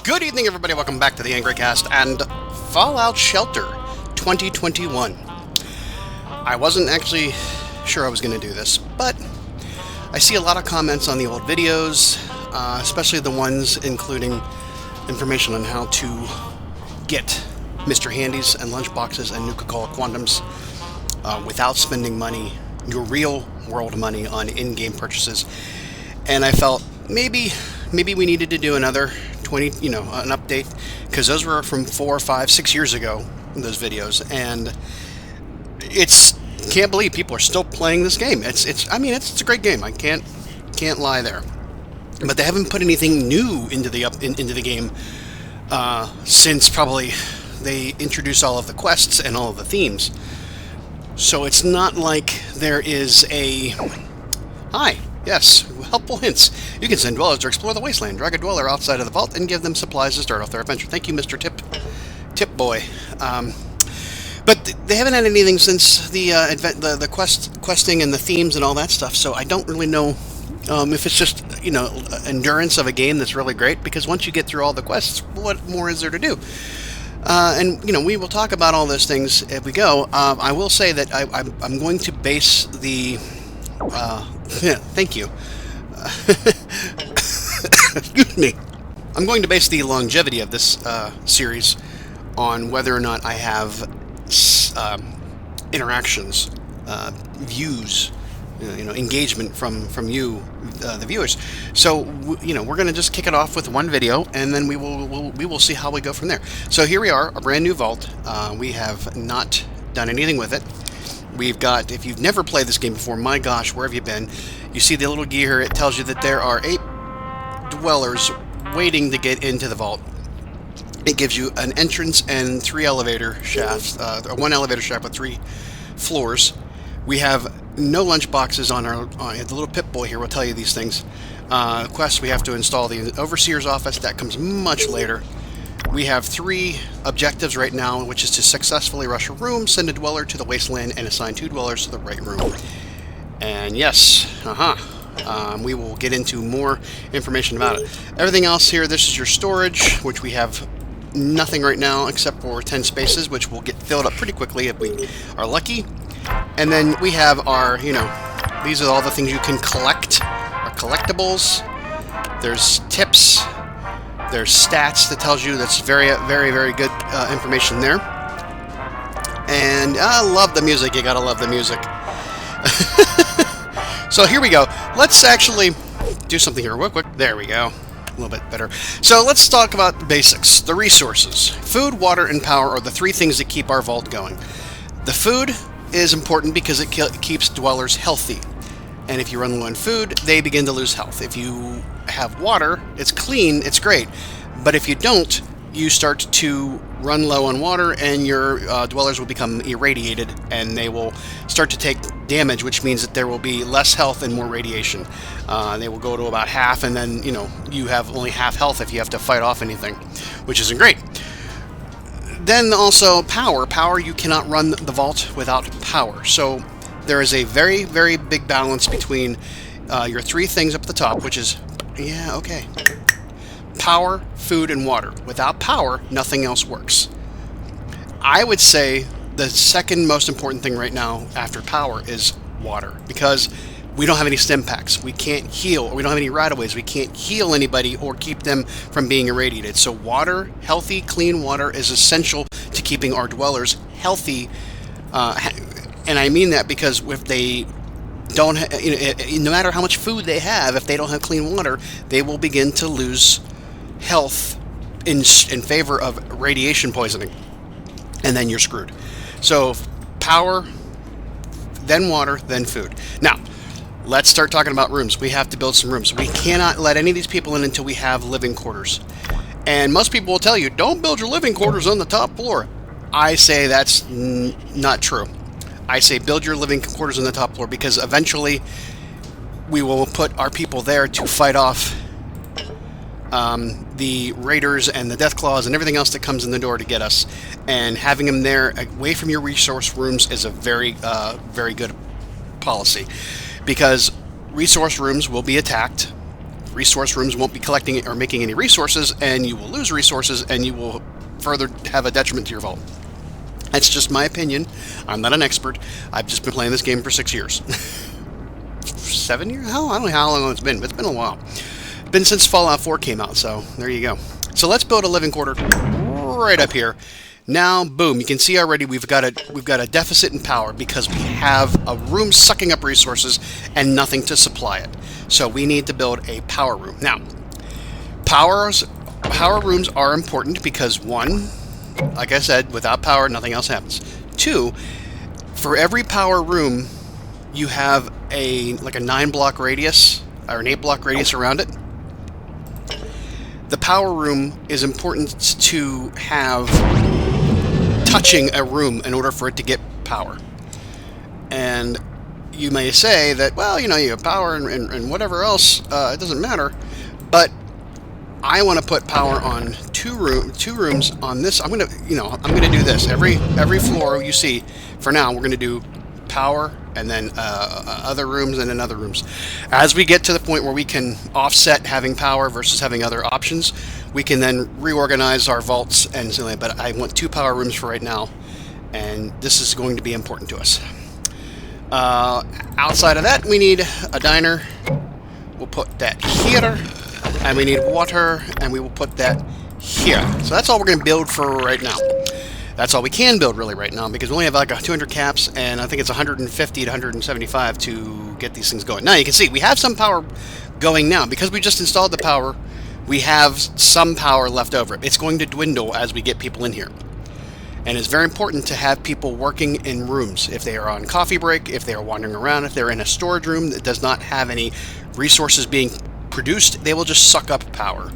Good evening, everybody. Welcome back to the Angry Cast and Fallout Shelter 2021. I wasn't actually sure I was going to do this, but I see a lot of comments on the old videos, especially the ones including information on how to get Mr. Handies and Lunchboxes and Nuka-Cola Quantums without spending money, your real world money, on in-game purchases. And I felt maybe we needed to do another an update, because those were from 4, 5, 6 years ago, those videos, and can't believe people are still playing this game. It's a great game. I can't lie there, but they haven't put anything new into the game since probably they introduced all of the quests and all of the themes. So it's not like there is a helpful hints. You can send dwellers to explore the wasteland, drag a dweller outside of the vault, and give them supplies to start off their adventure. Thank you, Mr. Tip Boy. But they haven't had anything since the questing and the themes and all that stuff, so I don't really know if it's just, endurance of a game that's really great, because once you get through all the quests, what more is there to do? And we will talk about all those things as we go. I will say that I'm going to base the... thank you. Excuse me. I'm going to base the longevity of this series on whether or not I have interactions, views, engagement from you, the viewers. So we're going to just kick it off with one video, and then we will see how we go from there. So here we are, a brand new vault. We have not done anything with it. We've got, if you've never played this game before, my gosh, where have you been? You see the little gear here, it tells you that there are 8 dwellers waiting to get into the vault. It gives you an entrance and 3 elevator shafts, 1 elevator shaft with 3 floors. We have no lunch boxes on the little Pip-Boy here will tell you these things. Quests, we have to install the Overseer's office, that comes much later. We have 3 objectives right now, which is to successfully rush a room, send a dweller to the wasteland, and assign 2 dwellers to the right room. And yes, we will get into more information about it. Everything else here, this is your storage, which we have nothing right now except for 10 spaces, which will get filled up pretty quickly if we are lucky. And then we have our, these are all the things you can collect, our collectibles. There's tips. There's stats that tells you that's very, very, very good information there. And I love the music. You gotta love the music. So here we go. Let's actually do something here real quick. There we go. A little bit better. So let's talk about the basics. The resources. Food, water, and power are the 3 things that keep our vault going. The food is important because it keeps dwellers healthy. And if you run low on food, they begin to lose health. If you have water, it's clean, it's great. But if you don't, you start to run low on water, and your dwellers will become irradiated, and they will start to take damage, which means that there will be less health and more radiation. They will go to about half, and then, you have only half health if you have to fight off anything, which isn't great. Then also power. Power, you cannot run the vault without power. So there is a very, very big balance between your 3 things up at the top, which is, power, food, and water. Without power, nothing else works. I would say the second most important thing right now after power is water, because we don't have any stim packs. We can't heal, or we don't have any right-of-ways. We can't heal anybody or keep them from being irradiated. So water, healthy, clean water, is essential to keeping our dwellers healthy. And I mean that because if they don't, no matter how much food they have, if they don't have clean water, they will begin to lose health in favor of radiation poisoning, and then you're screwed. So power, then water, then food. Now, let's start talking about rooms. We have to build some rooms. We cannot let any of these people in until we have living quarters. And most people will tell you, don't build your living quarters on the top floor. I say that's not true. I say build your living quarters on the top floor, because eventually we will put our people there to fight off the raiders and the deathclaws and everything else that comes in the door to get us. And having them there away from your resource rooms is a very, very good policy, because resource rooms will be attacked resource rooms won't be collecting or making any resources, and you will lose resources, and you will further have a detriment to your vault. That's just my opinion. I'm not an expert. I've just been playing this game for 6 years. 7 years? Hell, I don't know how long it's been, but it's been a while. It's been since Fallout 4 came out, so there you go. So let's build a living quarter right up here. Now, boom, you can see already we've got a deficit in power because we have a room sucking up resources and nothing to supply it. So we need to build a power room. Now, power rooms are important because, one, like I said, without power, nothing else happens. Two, for every power room, you have like a 9-block radius or an 8-block radius around it. The power room is important to have touching a room in order for it to get power. And you may say that, well, you know, you have power and whatever else, it doesn't matter. But I want to put power on two rooms on this. I'm gonna do this every floor you see. For now, we're gonna do power and then other rooms and then other rooms. As we get to the point where we can offset having power versus having other options, we can then reorganize our vaults and so on. But I want 2 power rooms for right now, and this is going to be important to us. Outside of that, we need a diner. We'll put that here. And we need water, and we will put that here. So that's all we're going to build for right now. That's all we can build really right now, because we only have like 200 caps, and I think it's 150 to 175 to get these things going. Now you can see we have some power going now. Because we just installed the power, we have some power left over. It's going to dwindle as we get people in here. And it's very important to have people working in rooms. If they are on coffee break, if they are wandering around, if they're in a storage room that does not have any resources being produced, they will just suck up power.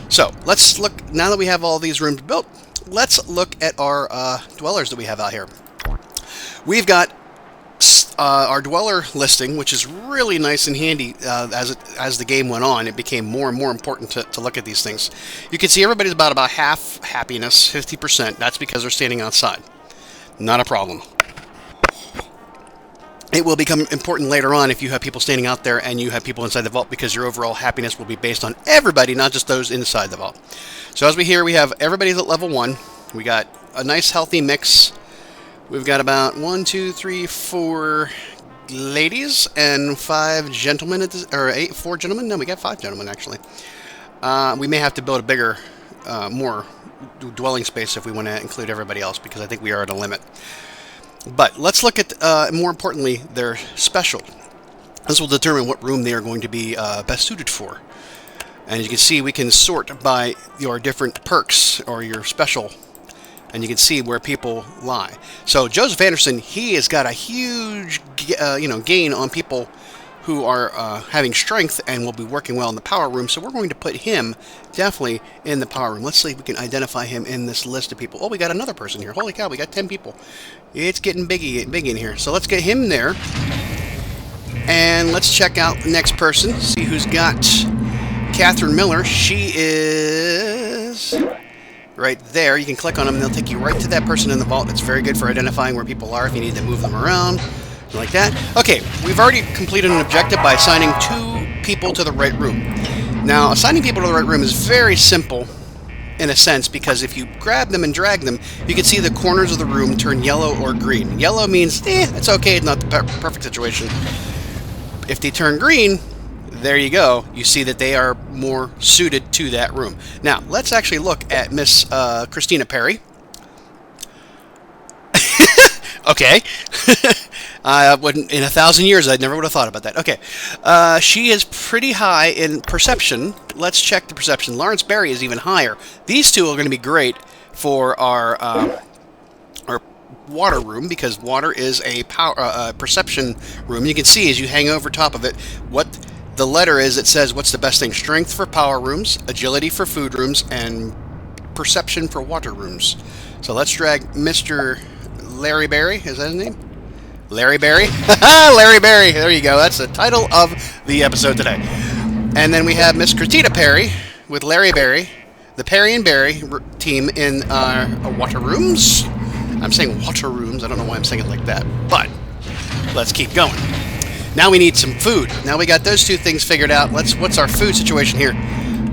So let's look, now that we have all these rooms built, let's look at our dwellers that we have out here. We've got our dweller listing, which is really nice and handy. As the game went on, it became more and more important to look at these things. You can see everybody's about half happiness, 50%. That's because they're standing outside. Not a problem. It will become important later on if you have people standing out there and you have people inside the vault, because your overall happiness will be based on everybody, not just those inside the vault. So as we have everybody's at level 1. We got a nice healthy mix. We've got about 4 ladies and 5 gentlemen at this, or 4 gentlemen. No, we got 5 gentlemen actually. We may have to build a bigger, more dwelling space if we want to include everybody else, because I think we are at a limit. But let's look at, more importantly, their special. This will determine what room they are going to be best suited for. And as you can see, we can sort by your different perks or your special, and you can see where people lie. So Joseph Anderson, he has got a huge, gain on people who are having strength and will be working well in the power room. So we're going to put him definitely in the power room. Let's see if we can identify him in this list of people. Oh, we got another person here. Holy cow, we got 10 people. It's getting big in here. So let's get him there. And let's check out the next person. See who's got Catherine Miller. She is right there. You can click on them and they'll take you right to that person in the vault. It's very good for identifying where people are if you need to move them around. Like that. Okay, we've already completed an objective by assigning 2 people to the right room. Now, assigning people to the right room is very simple in a sense, because if you grab them and drag them, you can see the corners of the room turn yellow or green. Yellow means, it's okay, it's not the perfect situation. If they turn green, there you go. You see that they are more suited to that room. Now, let's actually look at Miss Christina Perry. Okay. I wouldn't, in 1,000 years, I never would have thought about that. Okay. She is pretty high in perception. Let's check the perception. Lawrence Berry is even higher. These 2 are going to be great for our water room, because water is a perception room. You can see as you hang over top of it what the letter is. It says what's the best thing. Strength for power rooms, agility for food rooms, and perception for water rooms. So let's drag Mr. Larry Berry. Is that his name? Larry Berry? Larry Berry! There you go. That's the title of the episode today. And then we have Miss Christina Perry with Larry Berry, the Perry and Berry team in water rooms. I'm saying water rooms. I don't know why I'm saying it like that, but let's keep going. Now we need some food. Now we got those two things figured out. What's our food situation here?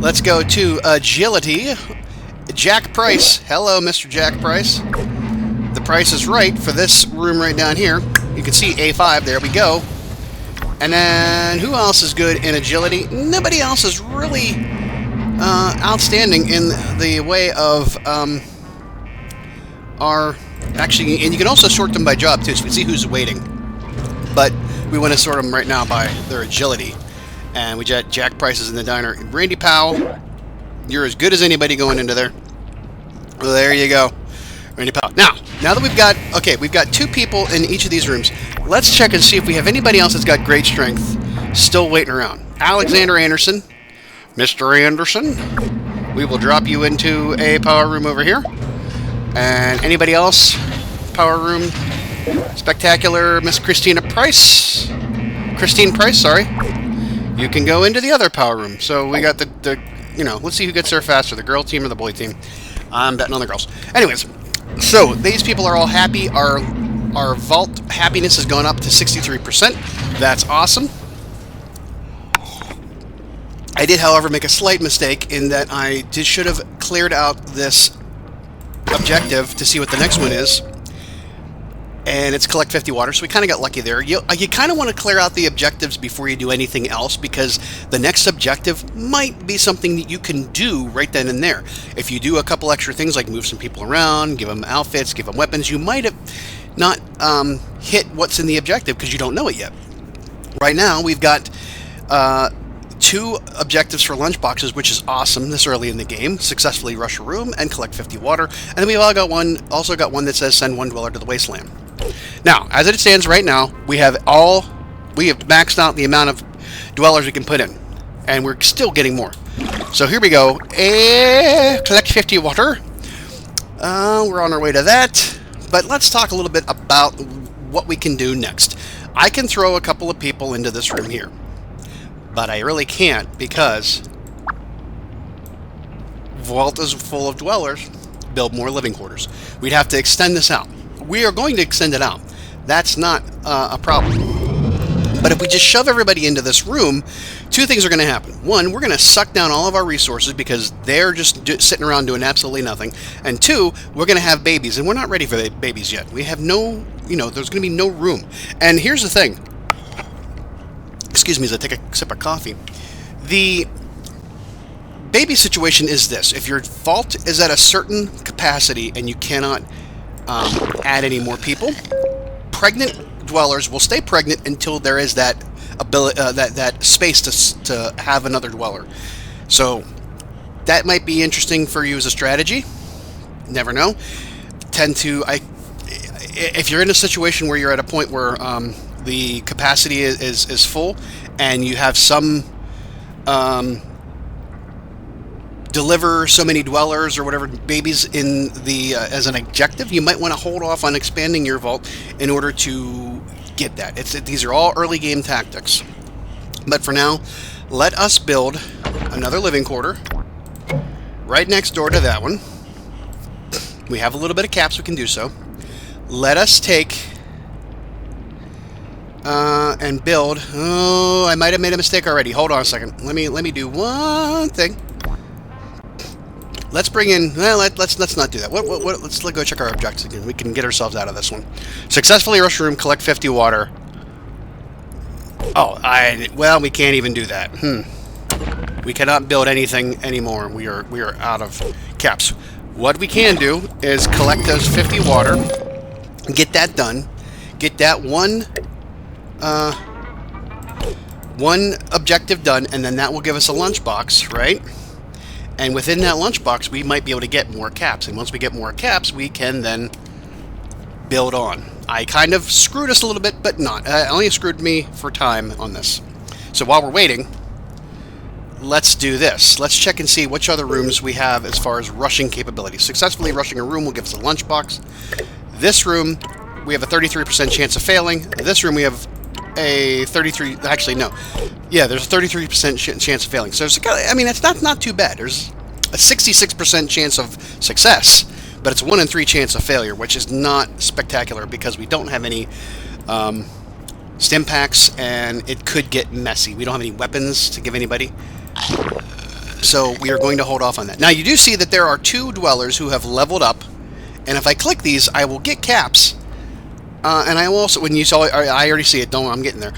Let's go to agility. Jack Price. Hello, Mr. Jack Price. The price is right for this room right down here. You can see A5. There we go. And then who else is good in agility? Nobody else is really outstanding in the way of our... Actually, and you can also sort them by job, too, so we see who's waiting. But we want to sort them right now by their agility. And we got Jack Prices in the diner. Randy Powell, you're as good as anybody going into there. Well, there you go. Randy Powell. Now that we've got... Okay, we've got 2 people in each of these rooms. Let's check and see if we have anybody else that's got great strength still waiting around. Alexander Anderson. Mr. Anderson. We will drop you into a power room over here. And anybody else? Power room. Spectacular Miss Christine Price, sorry. You can go into the other power room. So we got the let's see who gets there faster, the girl team or the boy team. I'm betting on the girls. Anyways, so these people are all happy. Our vault happiness has gone up to 63%. That's awesome. I did, however, make a slight mistake in that I should have cleared out this objective to see what the next one is. And it's collect 50 water, so we kind of got lucky there. You kind of want to clear out the objectives before you do anything else, because the next objective might be something that you can do right then and there. If you do a couple extra things like move some people around, give them outfits, give them weapons, you might have not hit what's in the objective because you don't know it yet. Right now, we've got 2 objectives for lunchboxes, which is awesome this early in the game. Successfully rush a room and collect 50 water. And then we've also got one that says send 1 dweller to the wasteland. Now, as it stands right now, we have maxed out the amount of dwellers we can put in. And we're still getting more. So here we go. Collect 50 water. We're on our way to that. But let's talk a little bit about what we can do next. I can throw a couple of people into this room here. But I really can't because Vault is full of dwellers. Build more living quarters. We'd have to extend this out. We are going to extend it out. That's not a problem. But if we just shove everybody into this room, 2 things are going to happen. 1, we're going to suck down all of our resources because they're just sitting around doing absolutely nothing. And 2, we're going to have babies, and we're not ready for the babies yet. We have no, there's going to be no room. And here's the thing. Excuse me as I take a sip of coffee. The baby situation is this. If your vault is at a certain capacity and you cannot add any more people, pregnant dwellers will stay pregnant until there is that ability, that space to have another dweller. So that might be interesting for you as a strategy. Never know. If you're in a situation where you're at a point where the capacity is full and you have some deliver so many dwellers or whatever babies in the as an objective, you might want to hold off on expanding your vault in order to get that. These are all early game tactics. But for now, let us build another living quarter right next door to that one. We have a little bit of caps, we can do so. Let us take and build. Oh, I might have made a mistake already. Hold on a second. Let me do one thing. Let's bring in. Well, let's not do that. Let's go check our objectives again. We can get ourselves out of this one. Successfully rush room. Collect 50 water. Oh, well, we can't even do that. We cannot build anything anymore. We are out of caps. What we can do is collect those 50 water. Get that done. Get that one objective done, and then that will give us a lunchbox, right? And within that lunchbox, we might be able to get more caps. And once we get more caps, we can then build on. I kind of screwed us a little bit, but not. Only screwed me for time on this. So while we're waiting, let's do this. Let's check and see which other rooms we have as far as rushing capabilities. Successfully rushing a room will give us a lunchbox. This room, we have a 33% chance of failing. This room, we have a 33... Actually, no. Yeah, there's a 33% chance of failing. So, I mean, it's not too bad. There's a 66% chance of success, but it's 1 in 3 chance of failure, which is not spectacular because we don't have any stim packs, and it could get messy. We don't have any weapons to give anybody, so we are going to hold off on that. Now, you do see that there are 2 dwellers who have leveled up, and if I click these, I will get caps. And I will also, when you saw it, I already see it, don't, I'm getting there.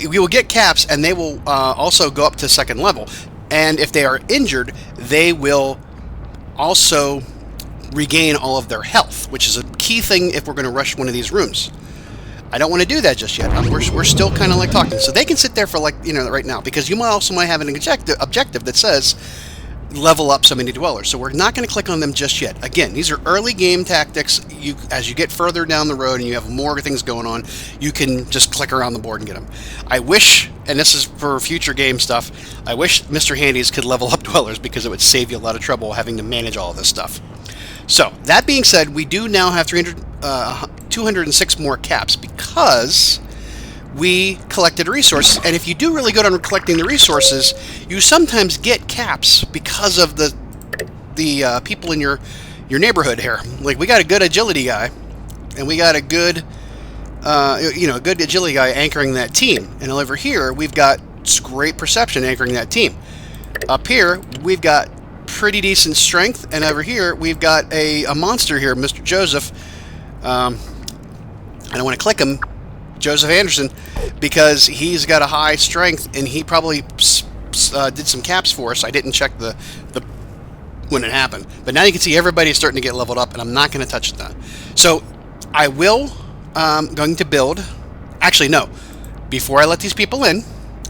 We will get caps, and they will also go up to 2nd level. And if they are injured, they will also regain all of their health, which is a key thing if we're going to rush one of these rooms. I don't want to do that just yet. We're still kind of like talking. So they can sit there for like, you know, right now, because you might have an objective that says level up so many dwellers. So we're not going to click on them just yet. Again, these are early game tactics. As you get further down the road and you have more things going on, you can just click around the board and get them. I wish, and this is for future game stuff, I wish Mr. Handies could level up dwellers, because it would save you a lot of trouble having to manage all of this stuff. So, that being said, we do now have 206 more caps, because we collected resources, and if you do really good on collecting the resources, you sometimes get caps because of the people in your neighborhood here. Like, we got a good agility guy, and we got a good a good agility guy anchoring that team, and over here we've got great perception anchoring that team. Up here we've got pretty decent strength, and over here we've got a monster here, Mr. Joseph. I don't want to click him, Joseph Anderson, because he's got a high strength, and he probably did some caps for us. I didn't check the when it happened, but now you can see everybody's starting to get leveled up, and I'm not going to touch that. So I will going to build. Actually, no. Before I let these people in,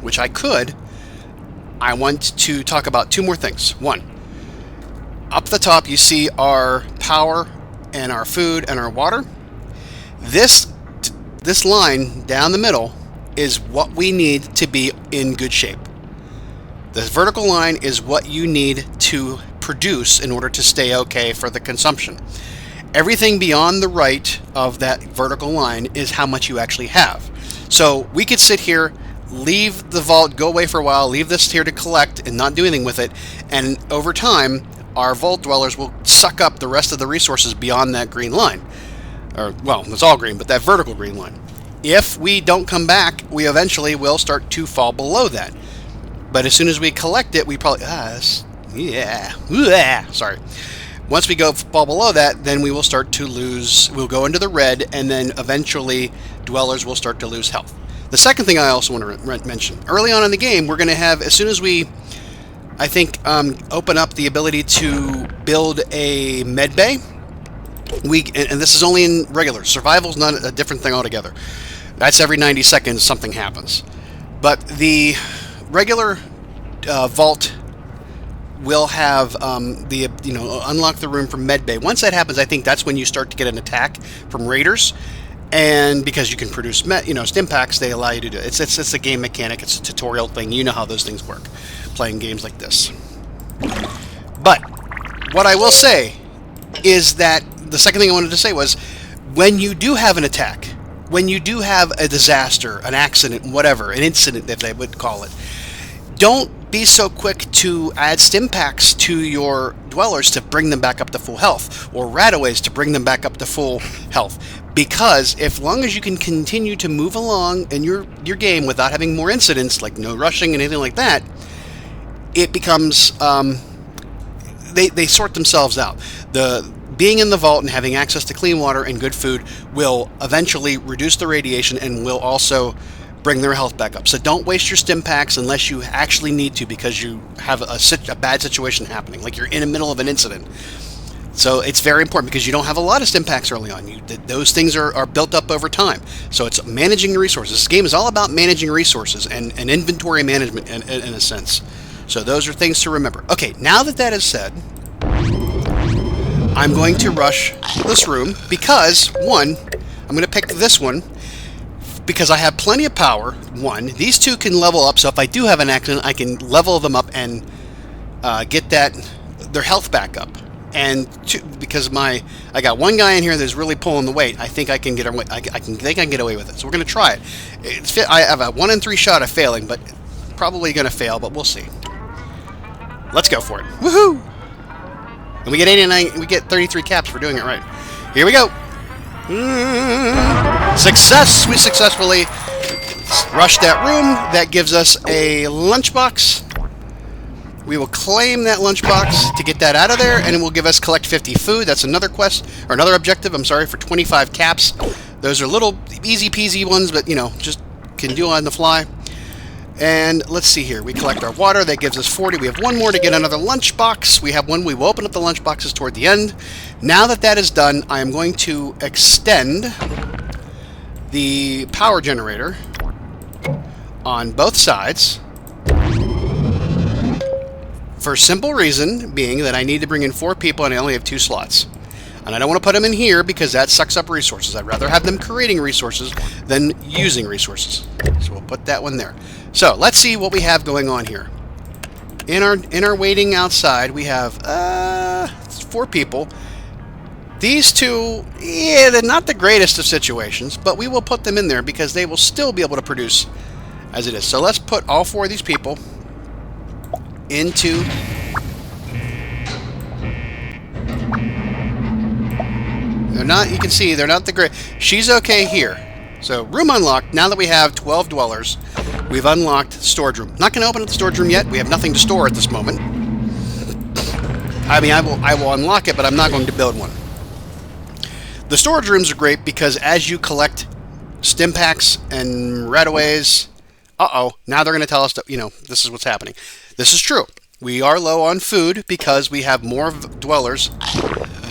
which I could, I want to talk about 2 more things. One, up the top you see our power and our food and our water. This line down the middle is what we need to be in good shape. The vertical line is what you need to produce in order to stay okay for the consumption. Everything beyond the right of that vertical line is how much you actually have. So we could sit here, leave the vault, go away for a while, leave this here to collect and not do anything with it, and over time our vault dwellers will suck up the rest of the resources beyond that green line. Or, well, it's all green, but that vertical green line. If we don't come back, we eventually will start to fall below that. But as soon as we collect it, we probably... sorry. Once we fall below that, then we will start to lose... We'll go into the red, and then eventually dwellers will start to lose health. The second thing I also want to mention. Early on in the game, we're going to have... As soon as we, I think, open up the ability to build a med bay... and this is only in regular. Survival's not a different thing altogether. That's every 90 seconds something happens. But the regular vault will have unlock the room for medbay. Once that happens, I think that's when you start to get an attack from raiders. And because you can produce stim packs, they allow you to do it. It's a game mechanic. It's a tutorial thing. You know how those things work, playing games like this. But what I will say is that the second thing I wanted to say was, when you do have an attack, when you do have a disaster, an accident, whatever, an incident, if they would call it, don't be so quick to add stim packs to your dwellers to bring them back up to full health, or rataways to bring them back up to full health. Because if long as you can continue to move along in your game without having more incidents, like no rushing and anything like that, it becomes... They sort themselves out. Being in the vault and having access to clean water and good food will eventually reduce the radiation and will also bring their health back up. So don't waste your stim packs unless you actually need to, because you have a bad situation happening, like you're in the middle of an incident. So it's very important, because you don't have a lot of stim packs early on. Those things are built up over time. So it's managing your resources. This game is all about managing resources and inventory management in a sense. So those are things to remember. Okay, now that is said, I'm going to rush this room because, one, I'm going to pick this one because I have plenty of power. One, these two can level up, so if I do have an accident, I can level them up and get their health back up. And two, because I got one guy in here that's really pulling the weight, I think I can get away. I can get away with it. So we're going to try it. I have a 1 in 3 shot of failing, but probably going to fail. But we'll see. Let's go for it. Woohoo! And we get 89. We get 33 caps for doing it right. Here we go. Success! We successfully Rush that room. That gives us a lunchbox. We will claim that lunchbox to get that out of there, and it will give us collect 50 food. That's another quest, or another objective, I'm sorry, for 25 caps. Those are little easy peasy ones, but, you know, just can do on the fly. And let's see here. We collect our water. That gives us 40. We have one more to get another lunchbox. We have one. We will open up the lunchboxes toward the end. Now that that is done, I am going to extend the power generator on both sides. For a simple reason being that I need to bring in 4 people and I only have 2 slots. And I don't want to put them in here because that sucks up resources. I'd rather have them creating resources than using resources. So we'll put that one there. So let's see what we have going on here. In our waiting outside, we have 4 people. These 2, yeah, they're not the greatest of situations, but we will put them in there because they will still be able to produce as it is. So let's put all 4 of these people into they're not, you can see they're not the great. She's okay here. So room unlocked. Now that we have 12 dwellers, we've unlocked storage room. Not going to open up the storage room yet. We have nothing to store at this moment. I mean, I will unlock it, but I'm not going to build one. The storage rooms are great because as you collect stim packs and rataways, now they're going to tell us that, you know, this is what's happening. This is true. We are low on food because we have more dwellers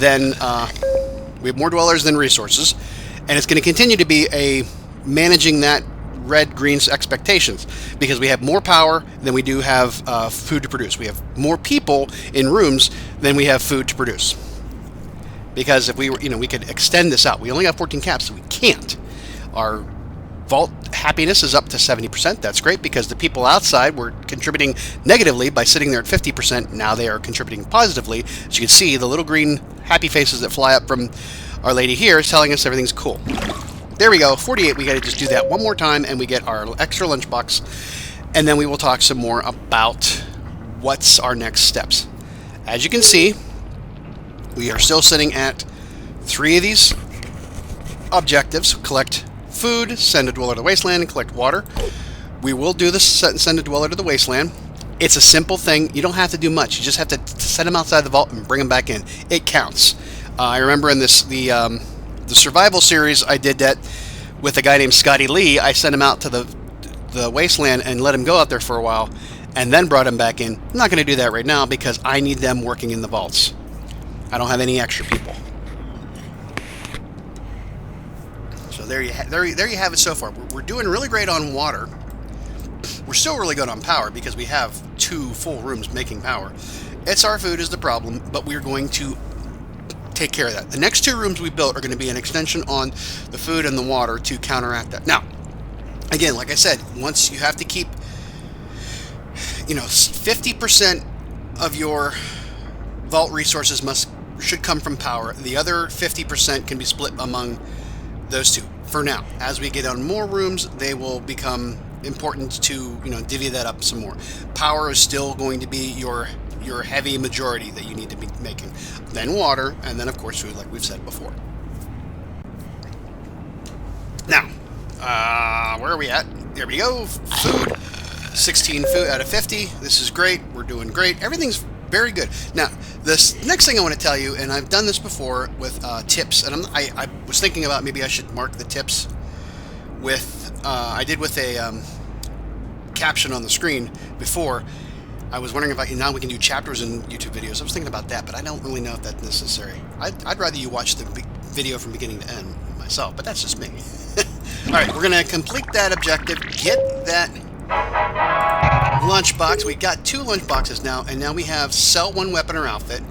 than resources, and it's going to continue to be a managing that red-green's expectations because we have more power than we do have food to produce. We have more people in rooms than we have food to produce. Because if we were, you know, we could extend this out. We only have 14 caps, so we can't. Our Vault happiness is up to 70%. That's great because the people outside were contributing negatively by sitting there at 50%. Now they are contributing positively. As you can see, the little green happy faces that fly up from our lady here is telling us everything's cool. There we go, 48. We got to just do that one more time and we get our extra lunchbox. And then we will talk some more about what's our next steps. As you can see, we are still sitting at 3 of these objectives. Collect food, send a dweller to the wasteland, and collect water. We will do this, send a dweller to the wasteland. It's a simple thing. You don't have to do much. You just have to send them outside the vault and bring them back in. It counts. I remember in the survival series, I did that with a guy named Scotty Lee. I sent him out to the wasteland and let him go out there for a while, and then brought him back in. I'm not going to do that right now because I need them working in the vaults. I don't have any extra people. So there you have it so far. We're doing really great on water. We're still really good on power because we have 2 full rooms making power. It's our food is the problem, but we're going to take care of that. The next 2 rooms we built are going to be an extension on the food and the water to counteract that. Now, again, like I said, once you have to keep, 50% of your vault resources should come from power. The other 50% can be split among those 2. For now, as we get on more rooms, they will become important to divvy that up some more. Power is still going to be your heavy majority that you need to be making. Then water, and then of course food, like we've said before. Now, where are we at? There we go. Food. 16 food out of 50. This is great. We're doing great. Everything's very good. Now, this next thing I want to tell you, and I've done this before with tips, and I was thinking about maybe I should mark the tips with, I did with a caption on the screen before. I was wondering if now we can do chapters in YouTube videos. I was thinking about that, but I don't really know if that's necessary. I'd rather you watch the video from beginning to end myself, but that's just me. All right, we're going to complete that objective, get that lunchbox. We got 2 lunchboxes now, and now we have sell 1 weapon or outfit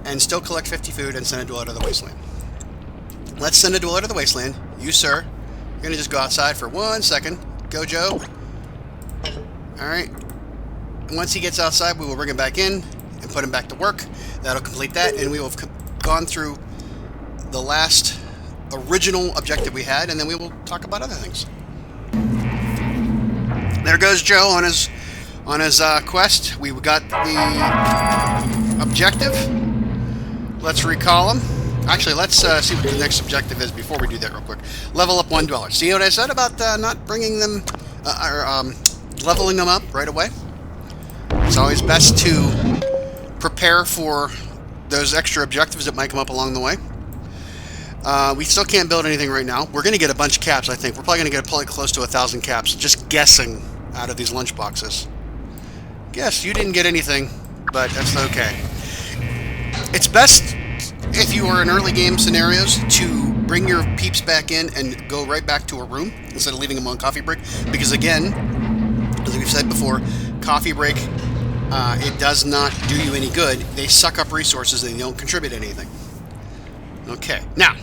and still collect 50 food and send a dweller to the wasteland. Let's send a dweller to the wasteland. You, sir, you're going to just go outside for 1 second. Go, Joe. All right. Once he gets outside, we will bring him back in and put him back to work. That'll complete that, and we will have gone through the last original objective we had, and then we will talk about other things. There goes Joe on his quest. We got the objective. Let's recall him. Actually, let's see what the next objective is before we do that real quick. Level up 1 dweller. See what I said about not bringing them, leveling them up right away? It's always best to prepare for those extra objectives that might come up along the way. We still can't build anything right now. We're going to get a bunch of caps, I think. We're probably going to get probably close to 1,000 caps, just guessing out of these lunchboxes. Guess you didn't get anything, but that's okay. It's best, if you are in early game scenarios, to bring your peeps back in and go right back to a room instead of leaving them on coffee break. Because again, as we've said before, coffee break, it does not do you any good. They suck up resources and they don't contribute anything. Okay, now,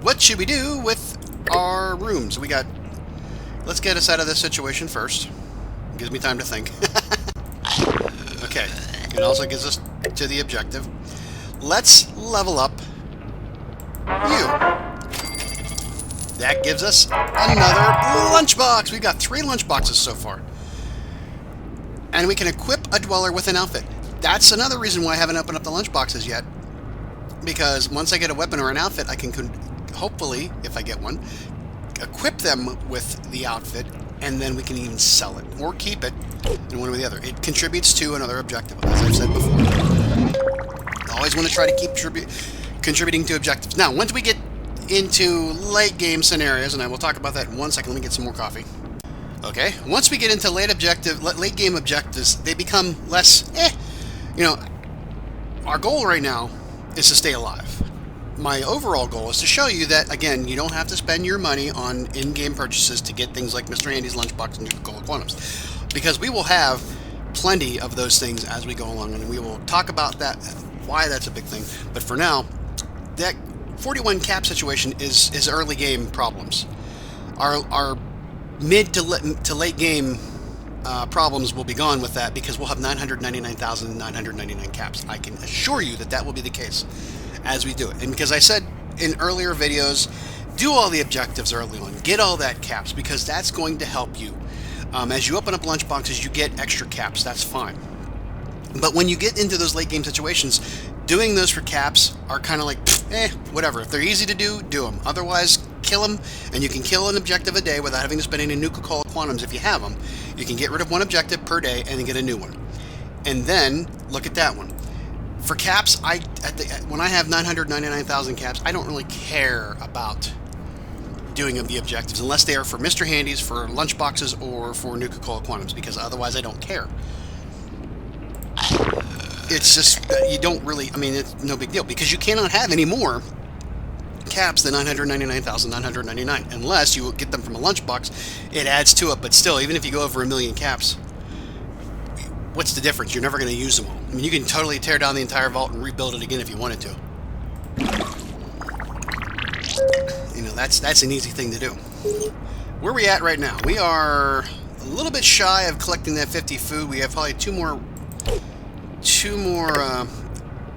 what should we do with our rooms? Let's get us out of this situation first. Gives me time to think. Okay, it also gives us to the objective. Let's level up you. That gives us another lunchbox. We've got 3 lunchboxes so far. And we can equip a dweller with an outfit. That's another reason why I haven't opened up the lunchboxes yet. Because once I get a weapon or an outfit, I can hopefully, if I get one, equip them with the outfit, and then we can even sell it or keep it in one or the other. It contributes to another objective, as I've said before. I always want to try to keep contributing to objectives. Now, once we get into late game scenarios, and I will talk about that in 1 second. Let me get some more coffee. Okay, once we get into late game objectives, they become less. You know, our goal right now is to stay alive. My overall goal is to show you that, again, you don't have to spend your money on in-game purchases to get things like Mr. Handy's Lunchbox and Nuka-Cola Quantums. Because we will have plenty of those things as we go along, and we will talk about that, why that's a big thing. But for now, that 41 cap situation is early game problems. Our mid to late game problems will be gone with that, because we'll have 999,999 caps. I can assure you that that will be the case as we do it. And because I said in earlier videos, do all the objectives early on, get all that caps, because that's going to help you. As you open up lunchboxes, you get extra caps. That's fine. But when you get into those late game situations, doing those for caps are kind of like, whatever. If they're easy to do, do them. Otherwise, kill them, and you can kill an objective a day without having to spend any Nuka-Cola Quantums if you have them. You can get rid of one objective per day and then get a new one. And then, look at that one. For caps, when I have 999,000 caps, I don't really care about doing the objectives, unless they are for Mr. Handy's, for lunchboxes, or for Nuka-Cola Quantums, because otherwise I don't care. It's just, you don't really, I mean, it's no big deal, because you cannot have any more caps than 999,999, unless you get them from a lunchbox. It adds to it, but still, even if you go over 1,000,000 caps, what's the difference? You're never going to use them all. I mean, you can totally tear down the entire vault and rebuild it again if you wanted to. You know, that's an easy thing to do. Where are we at right now? We are a little bit shy of collecting that 50 food. We have probably two more,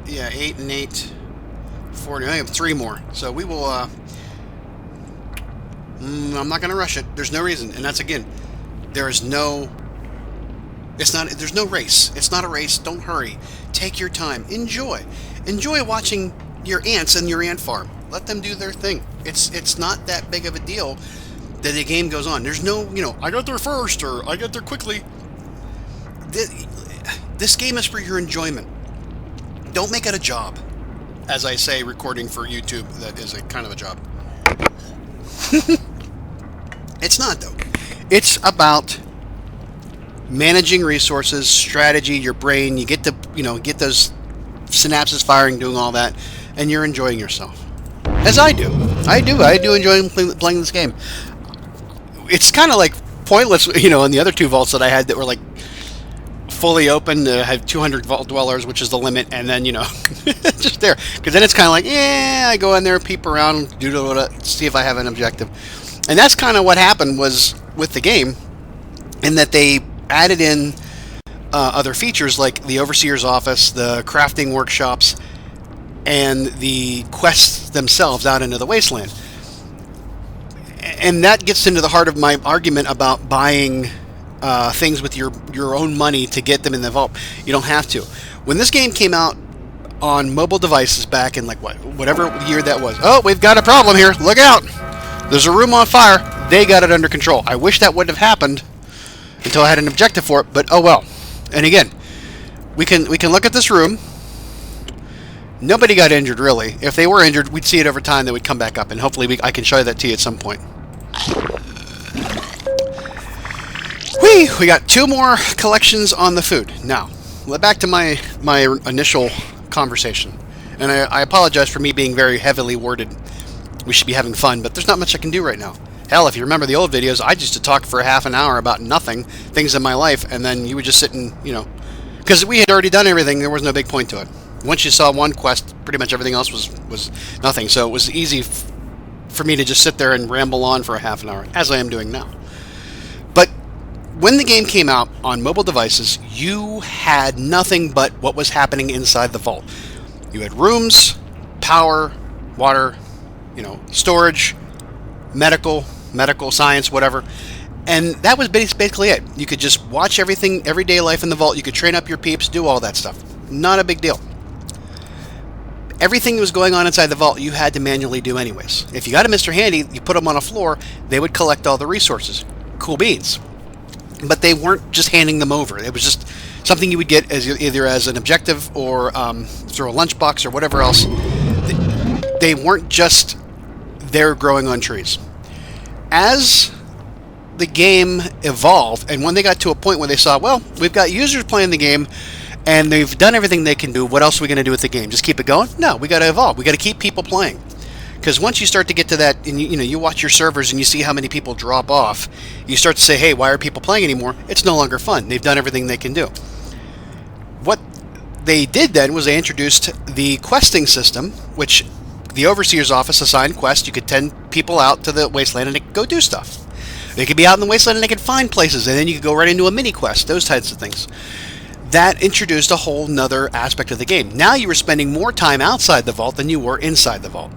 yeah, 8 and 8, 40. I have 3 more. So we will, I'm not going to rush it. There's no reason. And that's, again, there's no race. It's not a race. Don't hurry. Take your time. Enjoy watching your ants and your ant farm. Let them do their thing. It's not that big of a deal that the game goes on. There's no, I got there first, or I got there quickly. This game is for your enjoyment. Don't make it a job. As I say, recording for YouTube, that is a kind of a job. It's not, though. It's about managing resources, strategy, your brain. You get to, get those synapses firing, doing all that, and you're enjoying yourself. As I do. I do enjoy playing this game. It's kind of like pointless, in the other 2 vaults that I had that were like fully open. I had 200 vault dwellers, which is the limit, and then, just there. Because then it's kind of like, I go in there, peep around, see if I have an objective. And that's kind of what happened was with the game, in that they added in other features like the Overseer's Office, the crafting workshops, and the quests themselves out into the wasteland. And that gets into the heart of my argument about buying things with your own money to get them in the vault. You don't have to. When this game came out on mobile devices back in like whatever year that was. Oh, we've got a problem here. Look out. There's a room on fire. They got it under control. I wish that wouldn't have happened until I had an objective for it, but oh well. And again, we can look at this room. Nobody got injured, really. If they were injured, we'd see it over time. They would come back up, and hopefully I can show you that to you at some point. Whee! We got 2 more collections on the food. Now, back to my initial conversation. And I apologize for me being very heavily worded. We should be having fun, but there's not much I can do right now. Hell, if you remember the old videos, I used to talk for half an hour about nothing, things in my life, and then you would just sit and, because we had already done everything, there was no big point to it. Once you saw one quest, pretty much everything else was nothing. So it was easy for me to just sit there and ramble on for a half an hour, as I am doing now. But when the game came out on mobile devices, you had nothing but what was happening inside the vault. You had rooms, power, water, storage, medical science, whatever. And that was basically it. You could just watch everything, everyday life in the vault. You could train up your peeps, do all that stuff. Not a big deal. Everything that was going on inside the vault, you had to manually do anyways. If you got a Mr. Handy, you put them on a floor, they would collect all the resources. Cool beans. But they weren't just handing them over. It was just something you would get as either as an objective or through a lunchbox or whatever else. They weren't just there growing on trees. As the game evolved, and when they got to a point where they saw, well, we've got users playing the game, and they've done everything they can do, what else are we going to do with the game? Just keep it going? No, we got to evolve. We got to keep people playing. Because once you start to get to that, and you watch your servers and you see how many people drop off, you start to say, hey, why are people playing anymore? It's no longer fun. They've done everything they can do. What they did then was they introduced the questing system, which the Overseer's office assigned quests. You could send people out to the wasteland and they could go do stuff. They could be out in the wasteland and they could find places, and then you could go right into a mini quest, those types of things. That introduced a whole nother aspect of the game. Now you were spending more time outside the vault than you were inside the vault.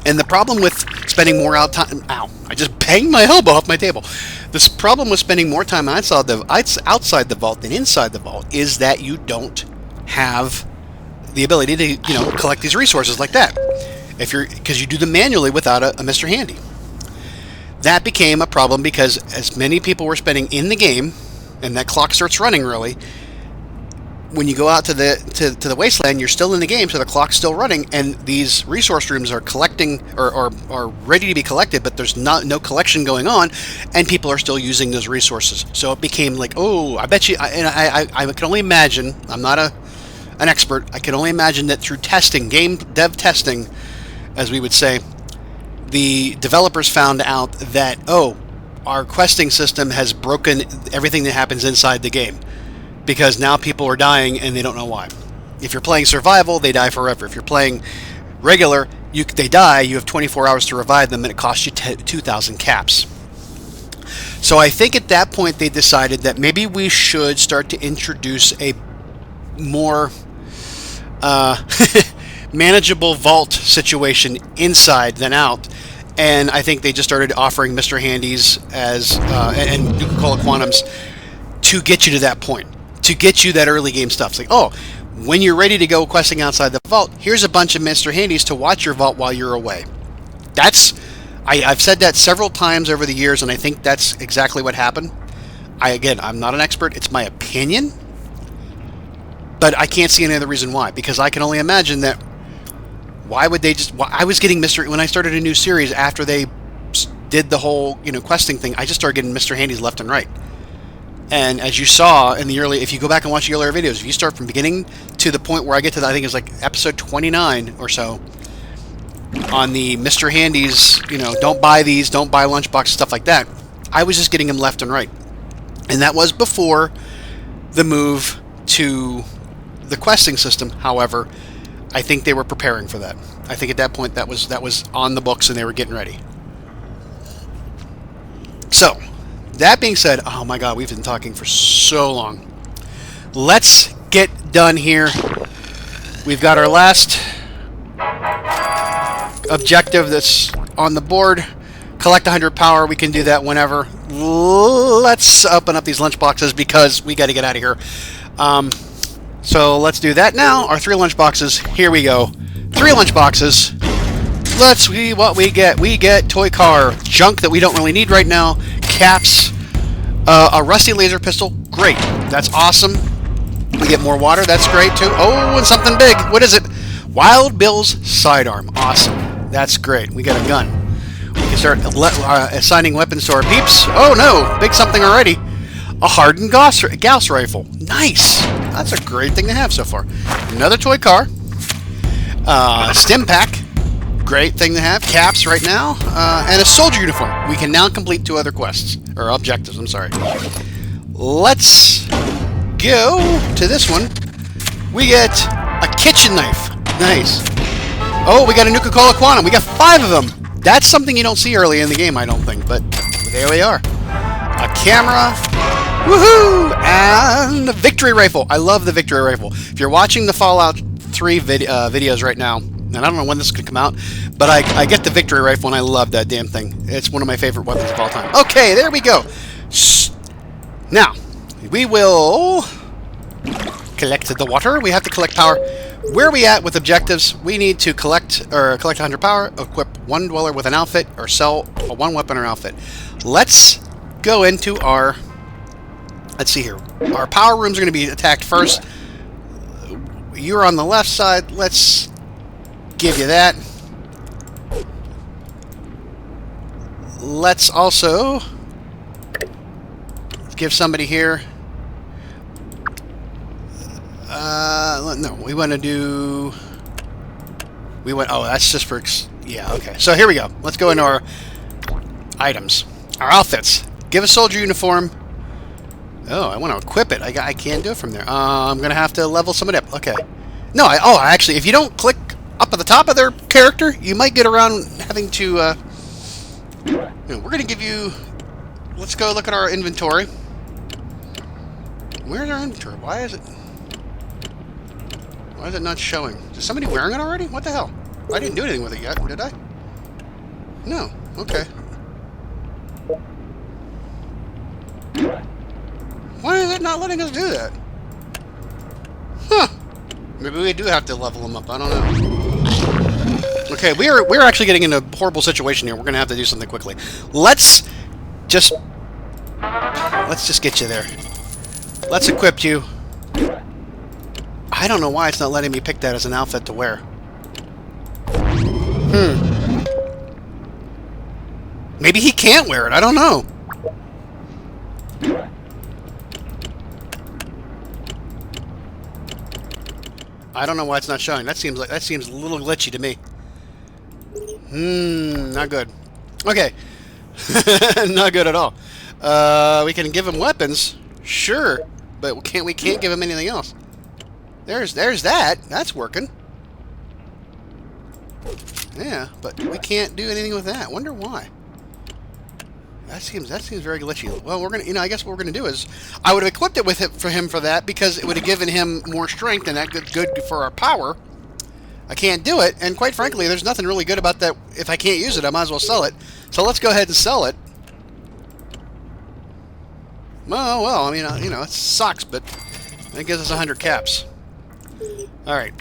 And the problem with spending more time... Ow, I just banged my elbow off my table. This problem with spending more time outside the vault than inside the vault is that you don't have the ability to, collect these resources like that. Because you do them manually without a Mr. Handy. That became a problem because as many people were spending in the game, and that clock starts running really, when you go out to the wasteland, you're still in the game, so the clock's still running, and these resource rooms are collecting or are ready to be collected, but there's no collection going on, and people are still using those resources. So it became like, oh, I bet you, I can only imagine, I'm not an expert, I can only imagine that through testing, game dev testing, as we would say, the developers found out that, oh, our questing system has broken everything that happens inside the game. Because now people are dying and they don't know why. If you're playing survival, they die forever. If you're playing regular, they die, you have 24 hours to revive them, and it costs you 2,000 caps. So I think at that point they decided that maybe we should start to introduce a more manageable vault situation inside than out. And I think they just started offering Mr. Handies as and Nuka-Cola Quantums to get you to that point. To get you that early game stuff. It's like, oh, when you're ready to go questing outside the vault, here's a bunch of Mr. Handies to watch your vault while you're away. I've said that several times over the years, and I think that's exactly what happened. I'm not an expert. It's my opinion. But I can't see any other reason why. Because I can only imagine that why would they just... I was getting when I started a new series after they did the whole, questing thing, I just started getting Mr. Handies left and right. And as you saw in the early, if you go back and watch the earlier videos, if you start from beginning to the point where I get to, I think it's like episode 29 or so, on the Mr. Handies, don't buy these, don't buy Lunchbox, stuff like that, I was just getting them left and right. And that was before the move to the questing system. However, I think they were preparing for that. I think at that point that was on the books and they were getting ready. So, that being said, oh my god, we've been talking for so long. Let's get done here. We've got our last objective that's on the board. Collect 100 power. We can do that whenever. Let's open up these lunch boxes because we got to get out of here. So let's do that now. Our 3 lunchboxes. Here we go. 3 lunchboxes. Let's see what we get. We get toy car. Junk that we don't really need right now. Caps. A rusty laser pistol. Great. That's awesome. We get more water. That's great too. Oh, and something big. What is it? Wild Bill's sidearm. Awesome. That's great. We got a gun. We can start assigning weapons to our peeps. Oh no. Big something already. A hardened Gauss rifle. Nice. That's a great thing to have so far. Another toy car. Stim pack. Great thing to have. Caps right now. And a soldier uniform. We can now complete 2 other quests. Or objectives, I'm sorry. Let's go to this one. We get a kitchen knife. Nice. Oh, we got a Nuka-Cola Quantum. We got 5 of them. That's something you don't see early in the game, I don't think. But there we are. A camera. Woohoo! And a victory rifle. I love the victory rifle. If you're watching the Fallout 3 videos right now, and I don't know when this could come out, but I get the victory rifle and I love that damn thing. It's one of my favorite weapons of all time. Okay, there we go. Now, we will collect the water. We have to collect power. Where are we at with objectives? We need to collect 100 power, equip 1 dweller with an outfit, or sell a 1 weapon or outfit. Let's go into our... Let's see here. Our power rooms are going to be attacked first. You're on the left side. Let's give you that. Let's also give somebody here. No, we want to do... Oh, that's just for... Yeah, okay. So here we go. Let's go into our items. Our outfits. Give a soldier uniform. Oh, I want to equip it. I can't do it from there. I'm going to have to level somebody up. Okay. No, actually, if you don't click up at the top of their character, you might get around having to... we're going to give you... Let's go look at our inventory. Where's our inventory? Why is it not showing? Is somebody wearing it already? What the hell? I didn't do anything with it yet, did I? No. Okay. Why is it not letting us do that? Huh. Maybe we do have to level them up. I don't know. Okay, we're actually getting in a horrible situation here. We're gonna have to do something quickly. Let's just get you there. Let's equip you. I don't know why it's not letting me pick that as an outfit to wear. Maybe he can't wear it. I don't know. I don't know why it's not showing. That seems a little glitchy to me. Not good. Okay. Not good at all. We can give him weapons, sure, but we can't give him anything else. There's that. That's working. Yeah, but we can't do anything with that. Wonder why. That seems very glitchy. Well, we're gonna, I guess what we're gonna do is, I would have equipped it with it for him for that because it would have given him more strength and that good for our power. I can't do it, and quite frankly, there's nothing really good about that. If I can't use it, I might as well sell it. So let's go ahead and sell it. Well, I mean, it sucks, but it gives us 100 caps. All right.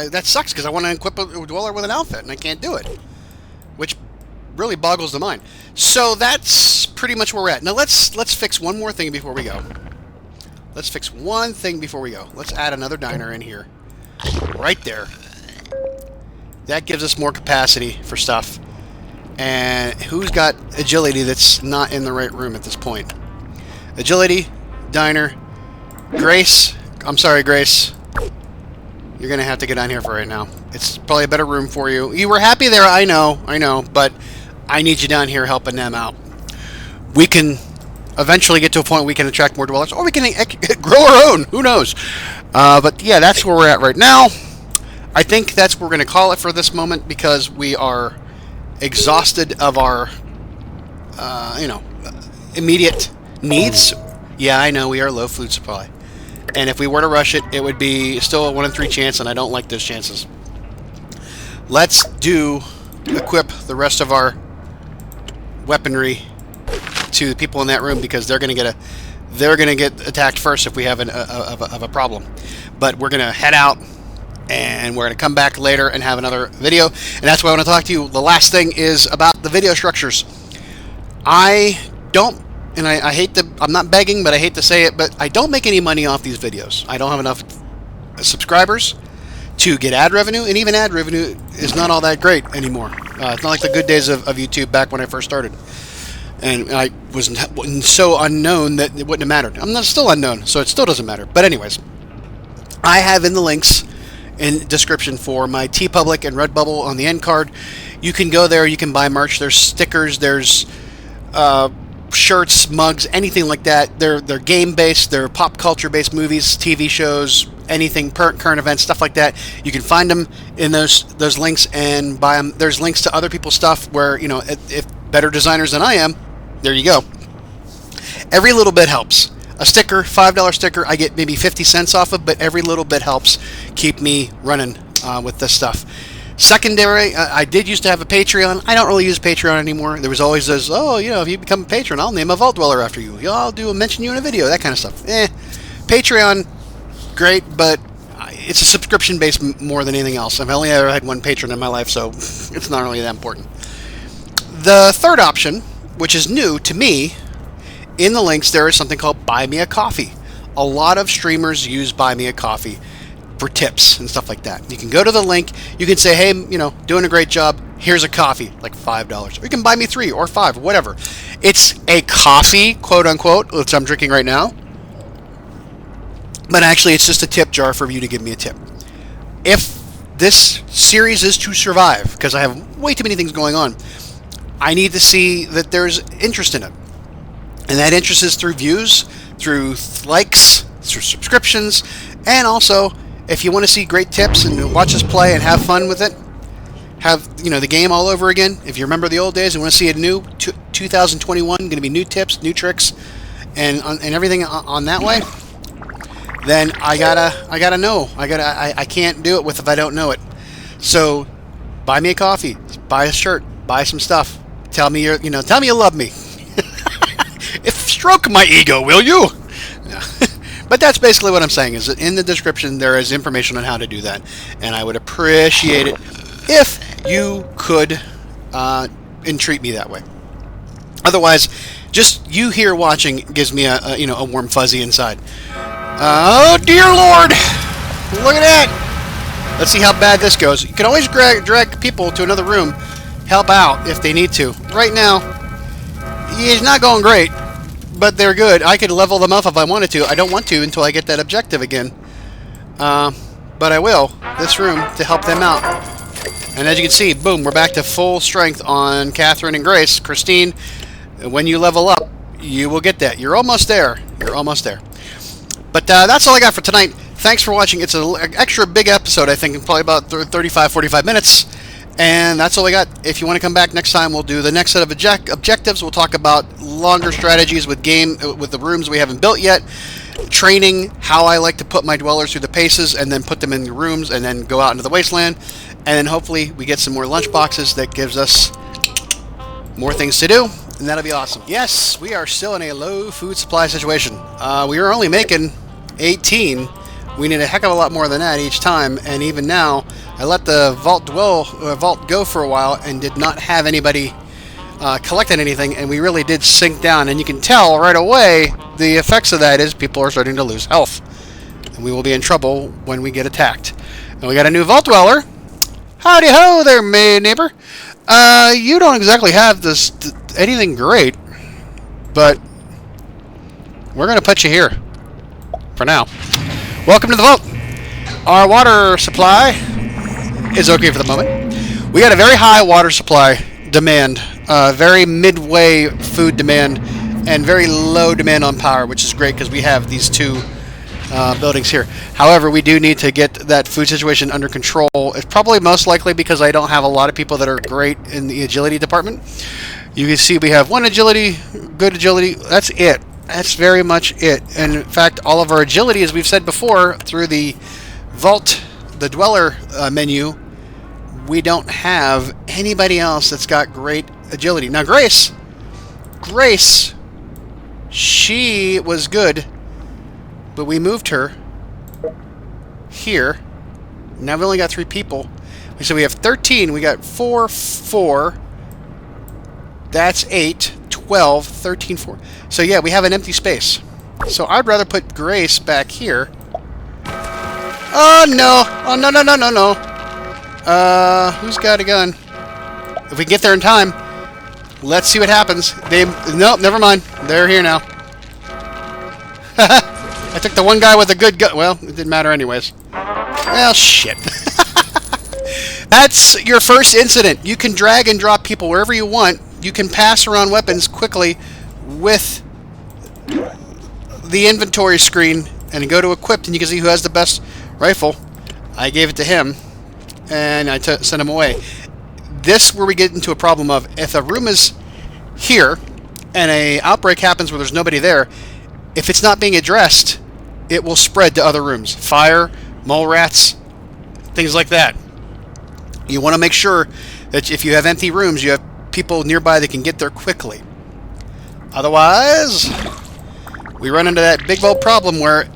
That sucks because I want to equip a dweller with an outfit and I can't do it, which really boggles the mind. So that's pretty much where we're at. Now let's fix one more thing before we go. Let's fix one thing before we go. Let's add another diner in here, right there. That gives us more capacity for stuff. And who's got agility that's not in the right room at this point? Agility, diner, Grace. I'm sorry, Grace. You're going to have to get down here for right now. It's probably a better room for you. You were happy there, I know, but I need you down here helping them out. We can eventually get to a point where we can attract more dwellers, or we can grow our own. Who knows? But yeah, that's where we're at right now. I think that's what we're going to call it for this moment because we are exhausted of our, immediate needs. Yeah, I know, we are low food supply. And if we were to rush it, it would be still a 1 in 3 chance, and I don't like those chances. Let's equip the rest of our weaponry to the people in that room because they're going to get they're going to get attacked first if we have a problem. But we're going to head out, and we're going to come back later and have another video. And that's why I want to talk to you. The last thing is about the video structures. I don't, and I hate to, I'm not begging, but I hate to say it, but I don't make any money off these videos. I don't have enough subscribers to get ad revenue, and even ad revenue is not all that great anymore. It's not like the good days of YouTube back when I first started. And I was so unknown that it wouldn't have mattered. I'm still unknown, so it still doesn't matter. But anyways, I have in the links in description for my TeePublic and Redbubble on the end card. You can go there, you can buy merch. There's stickers, there's shirts, mugs, anything like that. They're game-based, they're pop culture-based movies, TV shows, anything, current events, stuff like that. You can find them in those links and buy them. There's links to other people's stuff where, you know, if better designers than I am, there you go. Every little bit helps. A sticker, $5 sticker, I get maybe 50 cents off of, but every little bit helps keep me running with this stuff. Secondary, I did used to have a Patreon. I don't really use Patreon anymore. There was always this, oh, you know, if you become a patron, I'll name a Vault Dweller after you. I'll mention you in a video, that kind of stuff. Patreon, great, but it's a subscription base more than anything else. I've only ever had one patron in my life, so it's not really that important. The third option, which is new to me, in the links there is something called Buy Me a Coffee. A lot of streamers use Buy Me a Coffee for tips and stuff like that. You can go to the link, you can say, hey, you know, doing a great job, here's a coffee, like $5. Or you can buy me 3 or 5, or whatever. It's a coffee, quote unquote, which I'm drinking right now. But actually, it's just a tip jar for you to give me a tip. If this series is to survive, because I have way too many things going on, I need to see that there's interest in it. And that interest is through views, through likes, through subscriptions, and also, if you want to see great tips and watch us play and have fun with it, have, you know, the game all over again. If you remember the old days and want to see a new 2021, going to be new tips, new tricks, and everything on that way, then I gotta know. I can't do it with if I don't know it. So, buy me a coffee, buy a shirt, buy some stuff. Tell me tell me you love me. Stroke my ego, will you? No. But that's basically what I'm saying, is that in the description there is information on how to do that, and I would appreciate it if you could entreat me that way. Otherwise, just you here watching gives me a warm fuzzy inside. Oh dear Lord! Look at that! Let's see how bad this goes. You can always drag people to another room, help out if they need to. Right now, it's not going great, but they're good. I could level them up if I wanted to. I don't want to until I get that objective again. But I will, this room, to help them out. And as you can see, boom, we're back to full strength on Catherine and Grace. Christine, when you level up, you will get that. You're almost there. You're almost there. But that's all I got for tonight. Thanks for watching. It's an extra big episode, I think, probably about 35, 45 minutes. And that's all I got. If you want to come back next time, we'll do the next set of objectives. We'll talk about longer strategies with the rooms we haven't built yet. Training, how I like to put my dwellers through the paces and then put them in the rooms and then go out into the wasteland. And then hopefully we get some more lunchboxes that gives us more things to do. And that'll be awesome. Yes, we are still in a low food supply situation. We were only making 18. We need a heck of a lot more than that each time. And even now, I let the vault go for a while and did not have anybody collecting anything. And we really did sink down. And you can tell right away the effects of that is people are starting to lose health. And we will be in trouble when we get attacked. And we got a new Vault Dweller. Howdy ho there, neighbor. You don't exactly have anything great, but we're going to put you here for now. Welcome to the vault. Our water supply is okay for the moment. We got a very high water supply demand, very midway food demand, and very low demand on power, which is great because we have these two buildings here. However, we do need to get that food situation under control. It's probably most likely because I don't have a lot of people that are great in the agility department. You can see we have one agility, good agility. That's it. That's very much it. And in fact, all of our agility, as we've said before, through the Vault, the Dweller menu, we don't have anybody else that's got great agility. Now, Grace She was good, but we moved her here. Now we only got 3 people. So we have 13. We got 4, 4. That's 8, 12, 13, 4. So yeah, we have an empty space. So I'd rather put Grace back here. Oh no! Oh no no no no no! Who's got a gun? If we can get there in time, let's see what happens. Nope, never mind. They're here now. I took the one guy with a good gun. Well, it didn't matter anyways. Well, shit. That's your first incident. You can drag and drop people wherever you want. You can pass around weapons quickly with the inventory screen and go to equipped, and you can see who has the best rifle. I gave it to him, and I sent him away. This where we get into a problem of if a room is here and a outbreak happens where there's nobody there, if it's not being addressed, it will spread to other rooms. Fire, mole rats, things like that. You want to make sure that if you have empty rooms, you have people nearby that can get there quickly. Otherwise, we run into that big old problem where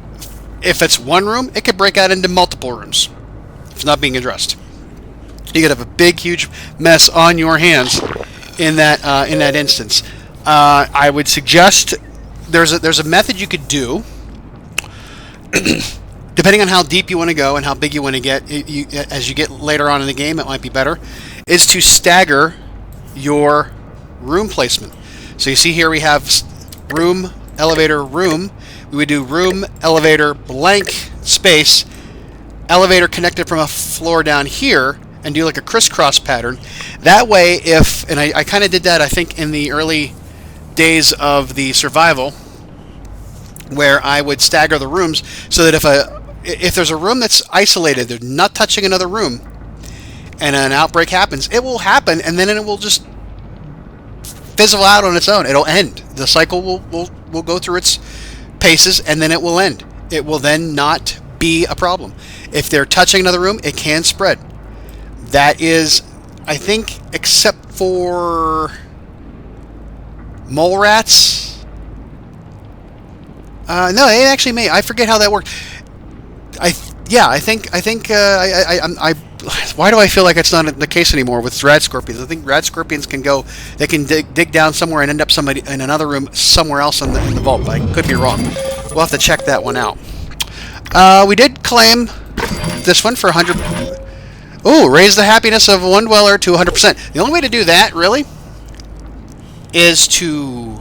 if it's one room, it could break out into multiple rooms if it's not being addressed. You could have a big, huge mess on your hands in that instance. I would suggest there's a method you could do. Depending on how deep you want to go and how big you want to get, as you get later on in the game, it might be better, is to stagger your room placement. So you see here we have room, elevator, room. We would do room, elevator, blank space, elevator connected from a floor down here, and do like a crisscross pattern. That way, and I kind of did that, I think, in the early days of the survival, where I would stagger the rooms so that if there's a room that's isolated, they're not touching another room, and an outbreak happens, it will happen, and then it will just fizzle out on its own. It'll end. The cycle will go through its paces, and then it will end. It will then not be a problem. If they're touching another room, it can spread. That is, I think, except for mole rats. No, it actually may. I forget how that worked. I think. Why do I feel like it's not the case anymore with rad scorpions? I think rad scorpions can go. They can dig down somewhere and end up somebody in another room somewhere else in the vault. I could be wrong. We'll have to check that one out. We did claim this one for 100. Ooh, raise the happiness of one dweller to 100%. The only way to do that, really, is to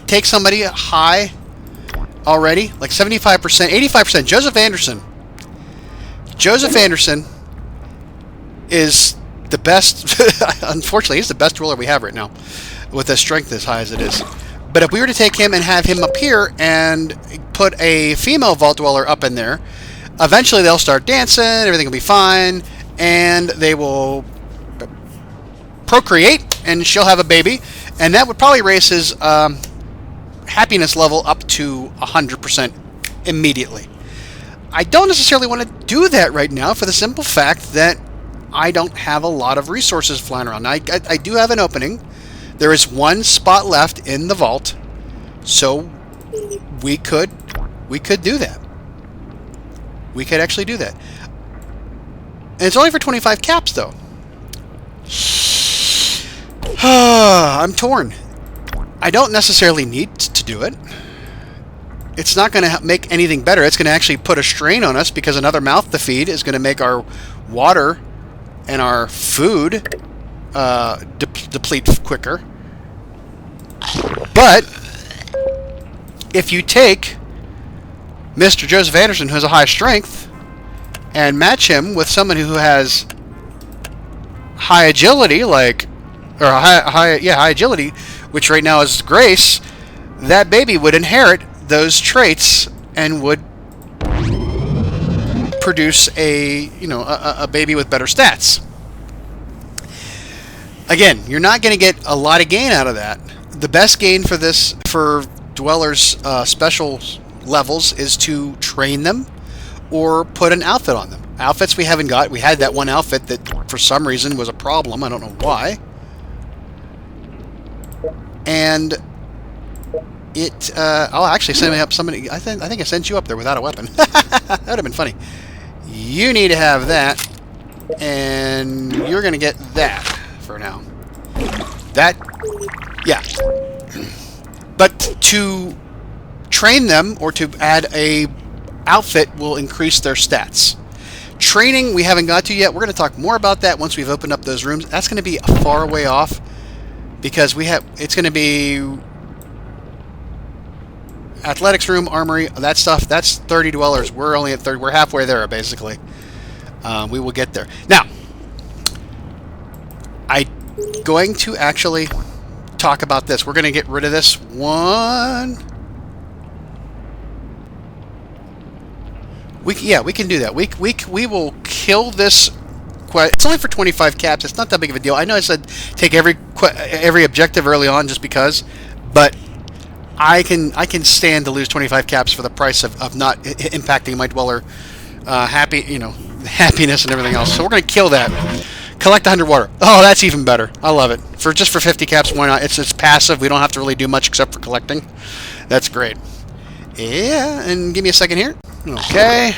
take somebody high already, like 75%, 85%. Joseph Anderson is the best. Unfortunately, he's the best dweller we have right now, with a strength as high as it is. But if we were to take him and have him up here and put a female vault dweller up in there, eventually they'll start dancing, everything will be fine, and they will procreate, and she'll have a baby, and that would probably raise his happiness level up to 100% immediately. I don't necessarily want to do that right now for the simple fact that I don't have a lot of resources flying around. I do have an opening. There is one spot left in the vault, so we could do that. We could actually do that. And it's only for 25 caps, though. I'm torn. I don't necessarily need to do it. It's not going to make anything better. It's going to actually put a strain on us because another mouth to feed is going to make our water and our food deplete quicker. But if you take Mr. Joseph Anderson, who has a high strength, and match him with someone who has high agility, high agility, which right now is Grace, that baby would inherit those traits and would produce a baby with better stats. Again, you're not going to get a lot of gain out of that. The best gain for dwellers special levels is to train them or put an outfit on them. Outfits we haven't got. We had that one outfit that for some reason was a problem. I don't know why. And I'll actually send me up somebody. I think I sent you up there without a weapon. That would have been funny. You need to have that, and you're gonna get that for now. That, yeah. But to train them or to add a outfit will increase their stats. Training we haven't got to yet. We're going to talk more about that once we've opened up those rooms. That's going to be a far way off because it's going to be athletics room, armory, that stuff. That's 30 dwellers. We're only at 30. We're halfway there basically. We will get there. Now, I'm going to actually talk about this. We're going to get rid of this one. We can do that. We will kill this. It's only for 25 caps. It's not that big of a deal. I know I said take every objective early on just because, but I can stand to lose 25 caps for the price of not impacting my dweller happiness and everything else. So we're going to kill that. Collect 100 water. Oh, that's even better. I love it. Just for 50 caps, why not? It's passive. We don't have to really do much except for collecting. That's great. Yeah, and give me a second here. Okay.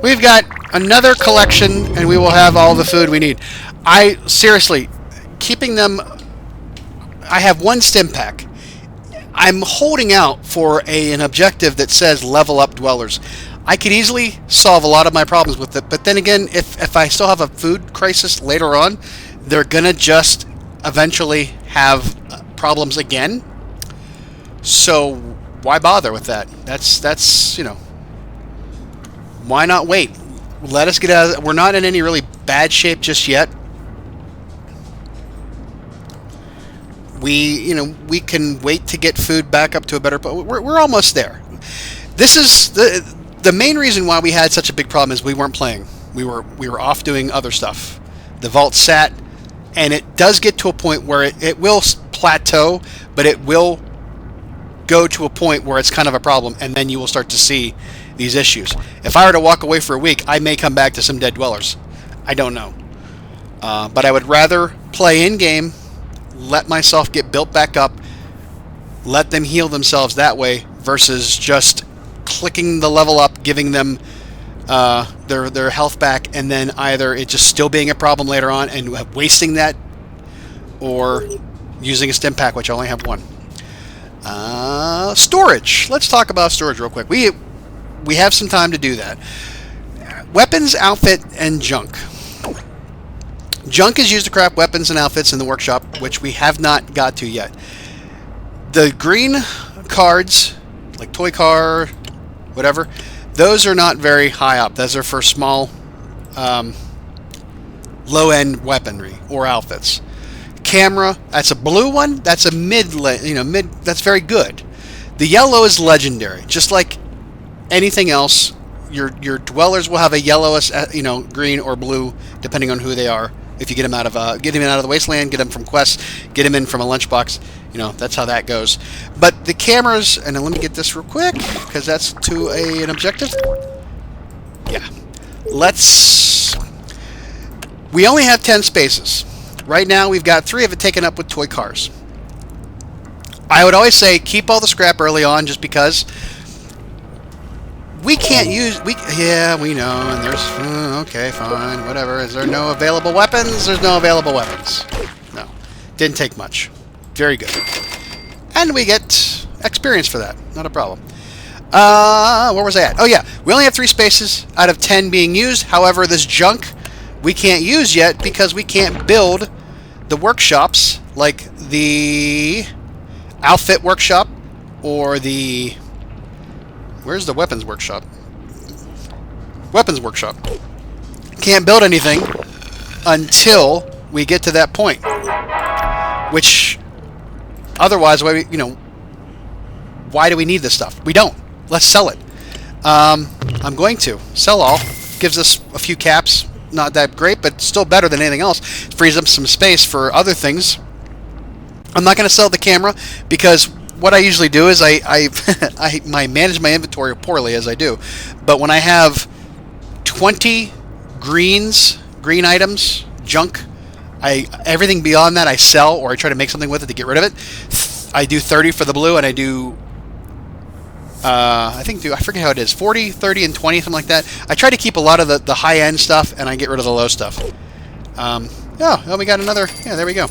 We've got another collection, and we will have all the food we need. Seriously, keeping them... I have one stim pack. I'm holding out for an objective that says level up dwellers. I could easily solve a lot of my problems with it, but then again, if I still have a food crisis later on, they're going to just eventually have problems again. So why bother with that? That's why not wait? Let us get out of, we're not in any really bad shape just yet. We can wait to get food back up to a better point. We're almost there. This is the main reason why we had such a big problem is we weren't playing. We were off doing other stuff. The vault sat, and it does get to a point where it will plateau, but it will go to a point where it's kind of a problem, and then you will start to see these issues. If I were to walk away for a week, I may come back to some dead dwellers. I don't know. But I would rather play in-game, let myself get built back up, let them heal themselves that way, versus just clicking the level up, giving them their health back, and then either it just still being a problem later on and wasting that, or using a stim pack, which I only have one. Storage. Let's talk about storage real quick. We have some time to do that. Weapons, outfit, and junk. Junk is used to craft weapons and outfits in the workshop, which we have not got to yet. The green cards, like toy car, whatever, those are not very high up. Those are for small, low-end weaponry or outfits. Camera, that's a blue one. That's a mid. That's very good. The yellow is legendary. Just like anything else, your dwellers will have a yellowish, green or blue, depending on who they are. If you get them out of the wasteland, get them from quests, get them in from a lunchbox, that's how that goes. But the cameras, and then let me get this real quick because that's to an objective. Yeah, we only have 10 spaces. Right now, we've got 3 of it taken up with toy cars. I would always say keep all the scrap early on just because we can't use... we know, and there's... okay, fine, whatever. Is there no available weapons? There's no available weapons. No. Didn't take much. Very good. And we get experience for that. Not a problem. Where was I at? Oh, yeah. We only have 3 spaces out of 10 being used. However, this junk we can't use yet because we can't build the workshops like the outfit workshop or the... where's the weapons workshop? Weapons workshop. Can't build anything until we get to that point. Which, otherwise, why do we need this stuff? We don't. Let's sell it. I'm going to. Sell all. Gives us a few caps. Not that great, but still better than anything else. Frees up some space for other things. I'm not going to sell the camera because what I usually do is I manage my inventory poorly as I do. But when I have 20 green items, junk, everything beyond that I sell or I try to make something with it to get rid of it. I do 30 for the blue, and I do I forget how it is, 40, 30, and 20, something like that. I try to keep a lot of the high-end stuff, and I get rid of the low stuff. Oh, we got another. Yeah, there we go.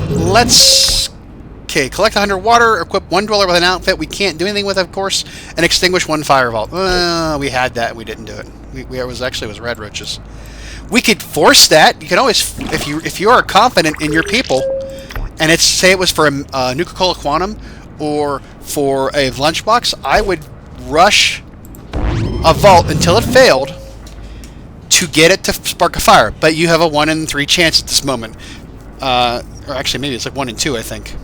Let's... Okay, collect 100 water, equip 1 dweller with an outfit we can't do anything with, of course, and extinguish 1 fire vault. We had that, we didn't do it. It was red roaches. We could force that. You can always, if you are confident in your people, and say it was for a Nuka-Cola Quantum or for a Lunchbox, I would rush a vault until it failed to get it to spark a fire. But you have a 1 in 3 chance at this moment. Or actually, maybe it's like 1 in 2, I think.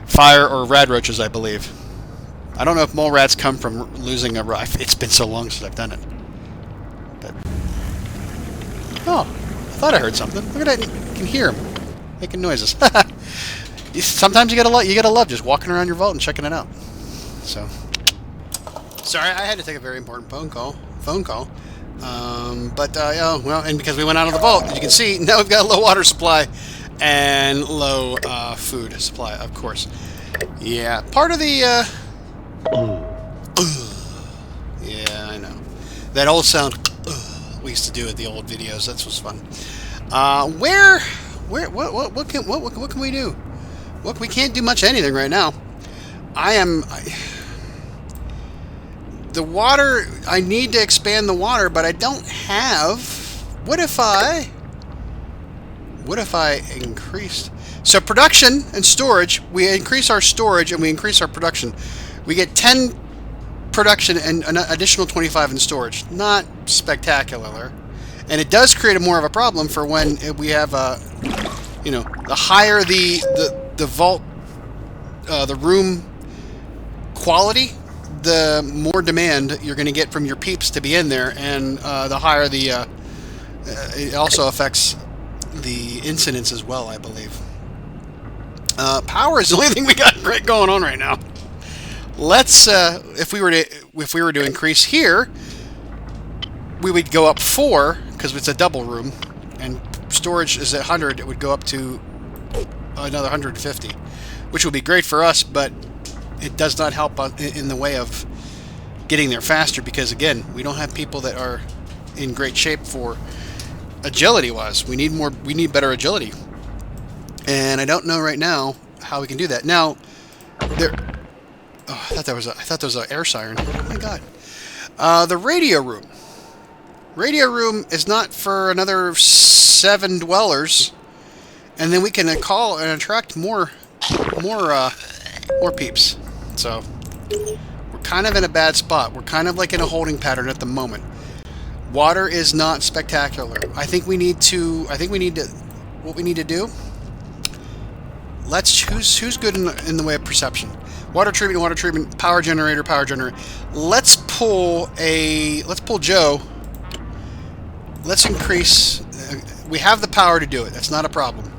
Fire or rad roaches, I believe. I don't know if mole rats come from losing a rifle. It's been so long since I've done it. But... Oh, I thought I heard something. Look at that. You can hear them making noises. Sometimes you gotta love just walking around your vault and checking it out. So, sorry, I had to take a very important phone call. Oh, well, and because we went out of the vault, as you can see, now we've got a low water supply and low food supply, of course. Yeah, part of the... yeah, I know. That old sound we used to do at the old videos. That was fun. What can we do? Look, we can't do much anything right now. The water, I need to expand the water, but I don't have... What if I increased... So production and storage, we increase our storage and we increase our production. We get 10 production and an additional 25 in storage. Not spectacular. And it does create more of a problem for when we have the higher the vault, the room quality, the more demand you're going to get from your peeps to be in there, and the higher the... it also affects the incidents as well, I believe. Power is the only thing we got great going on right now. Let's if we were to increase here, we would go up 4 because it's a double room, and storage is at 100. It would go up to another 150, which would be great for us, but it does not help in the way of getting there faster because, again, we don't have people that are in great shape for agility-wise. We need better agility, and I don't know right now how we can do that. Now, there. Oh, I thought there was an air siren. Oh my god! The radio room. Radio room is not for another 7 dwellers, and then we can call and attract more peeps. So we're kind of in a bad spot. We're kind of like in a holding pattern at the moment. Water is not spectacular. I think we need to. What we need to do. Let's choose who's good in the way of perception. Water treatment, power generator. Let's pull Joe. Let's increase. We have the power to do it. That's not a problem.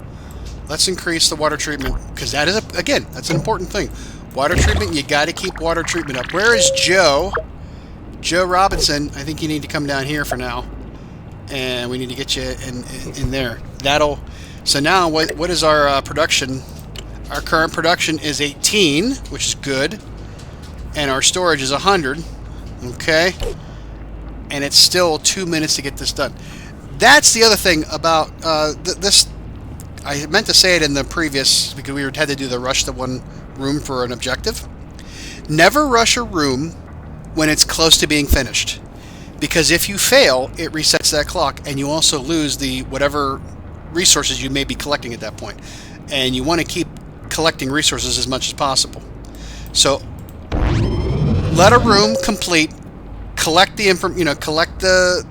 Let's increase the water treatment because that is that's an important thing. Water treatment. You got to keep water treatment up. Where is Joe? Joe Robinson. I think you need to come down here for now, and we need to get you in there. So now what is our production? Our current production is 18, which is good, and our storage is 100. Okay, and it's still 2 minutes to get this done. That's the other thing about this. I meant to say it in the previous because we had to do the rush the one room for an objective. Never rush a room when it's close to being finished, because if you fail, it resets that clock, and you also lose the whatever resources you may be collecting at that point. And you want to keep collecting resources as much as possible. So let a room complete, collect the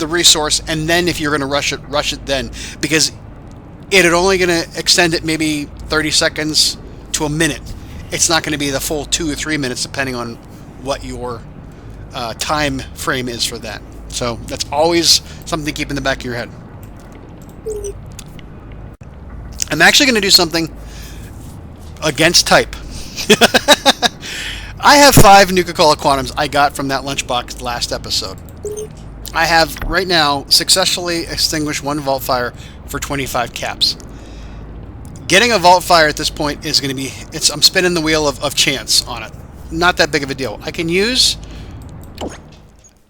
resource, and then if you're going to rush it then, because it's only going to extend it maybe 30 seconds to a minute. It's not going to be the full 2 or 3 minutes depending on what your time frame is for that. So that's always something to keep in the back of your head. I'm actually going to do something against type. I have 5 Nuka-Cola Quantums I got from that Lunchbox last episode. I have, right now, successfully extinguished 1 vault fire for 25 caps. Getting a vault fire at this point is going to be... I'm spinning the wheel of chance on it. Not that big of a deal. I can use...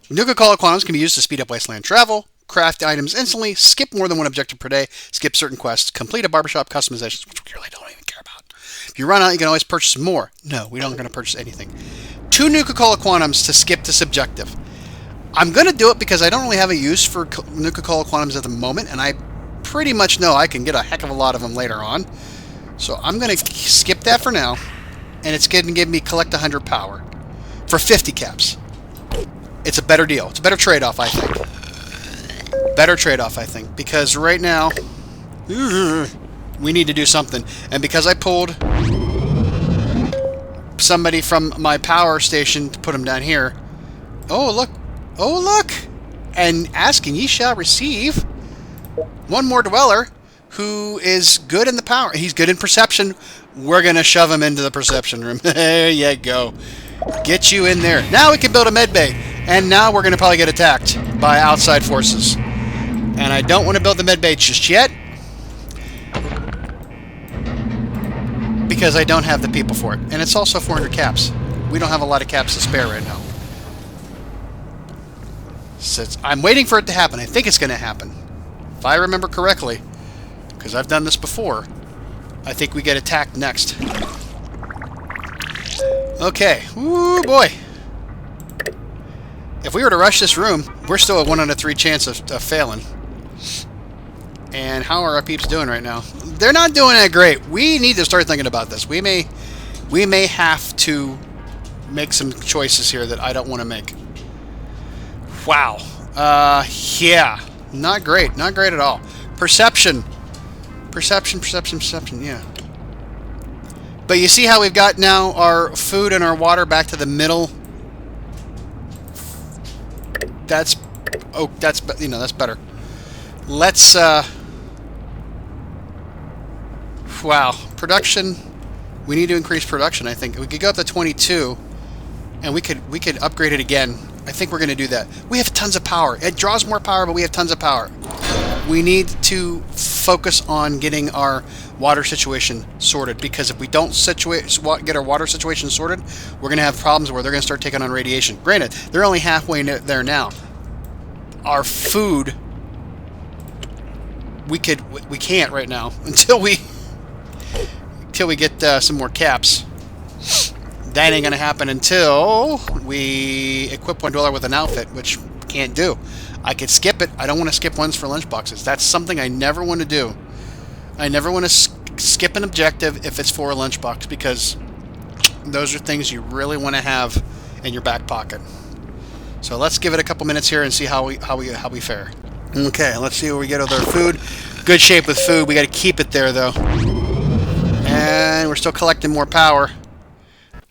Nuka-Cola quantities can be used to speed up wasteland travel, craft items instantly, skip more than one objective per day, skip certain quests, complete a barbershop customizations, which we really don't even care about. If you run out, you can always purchase more. No, we don't going to purchase anything. 2 Nuka-Cola quantums to skip this objective. I'm going to do it because I don't really have a use for Nuka-Cola quantums at the moment, and I pretty much know I can get a heck of a lot of them later on. So I'm going to skip that for now, and it's going to give me collect 100 power for 50 caps. It's a better deal. It's a better trade-off, I think. Better trade-off, I think, because right now we need to do something. And because I pulled somebody from my power station to put him down here. Oh, look. Oh, look. And asking, ye shall receive one more dweller who is good in the power. He's good in perception. We're going to shove him into the perception room. There you go. Get you in there. Now we can build a med bay. And now we're going to probably get attacked by outside forces. And I don't want to build the med bay just yet, because I don't have the people for it. And it's also 400 caps. We don't have a lot of caps to spare right now. So I'm waiting for it to happen. I think it's going to happen. If I remember correctly, because I've done this before, I think we get attacked next. Okay. Ooh, boy. If we were to rush this room, we're still a 1 out of 3 chance of failing. And how are our peeps doing right now? They're not doing that great. We need to start thinking about this. We may have to make some choices here that I don't want to make. Wow. Yeah. Not great. Not great at all. Perception. Perception, yeah. But you see how we've got now our food and our water back to the middle? That's that's better. Let's wow, production. We need to increase production, I think. We could go up to 22 and we could upgrade it again. I think we're going to do that. We have tons of power. It draws more power, but we have tons of power. We need to focus on getting our water situation sorted, because if we don't get our water situation sorted, we're going to have problems where they're going to start taking on radiation. Granted, they're only halfway there now. Our food, we can't right now until we get some more caps. That ain't going to happen until we equip one dweller with an outfit, which we can't do. I could skip it. I don't want to skip ones for lunchboxes. That's something I never want to do. I never want to skip an objective if it's for a lunchbox, because those are things you really want to have in your back pocket. So let's give it a couple minutes here and see how we fare. Okay, let's see where we get with our food. Good shape with food. We got to keep it there though. And we're still collecting more power.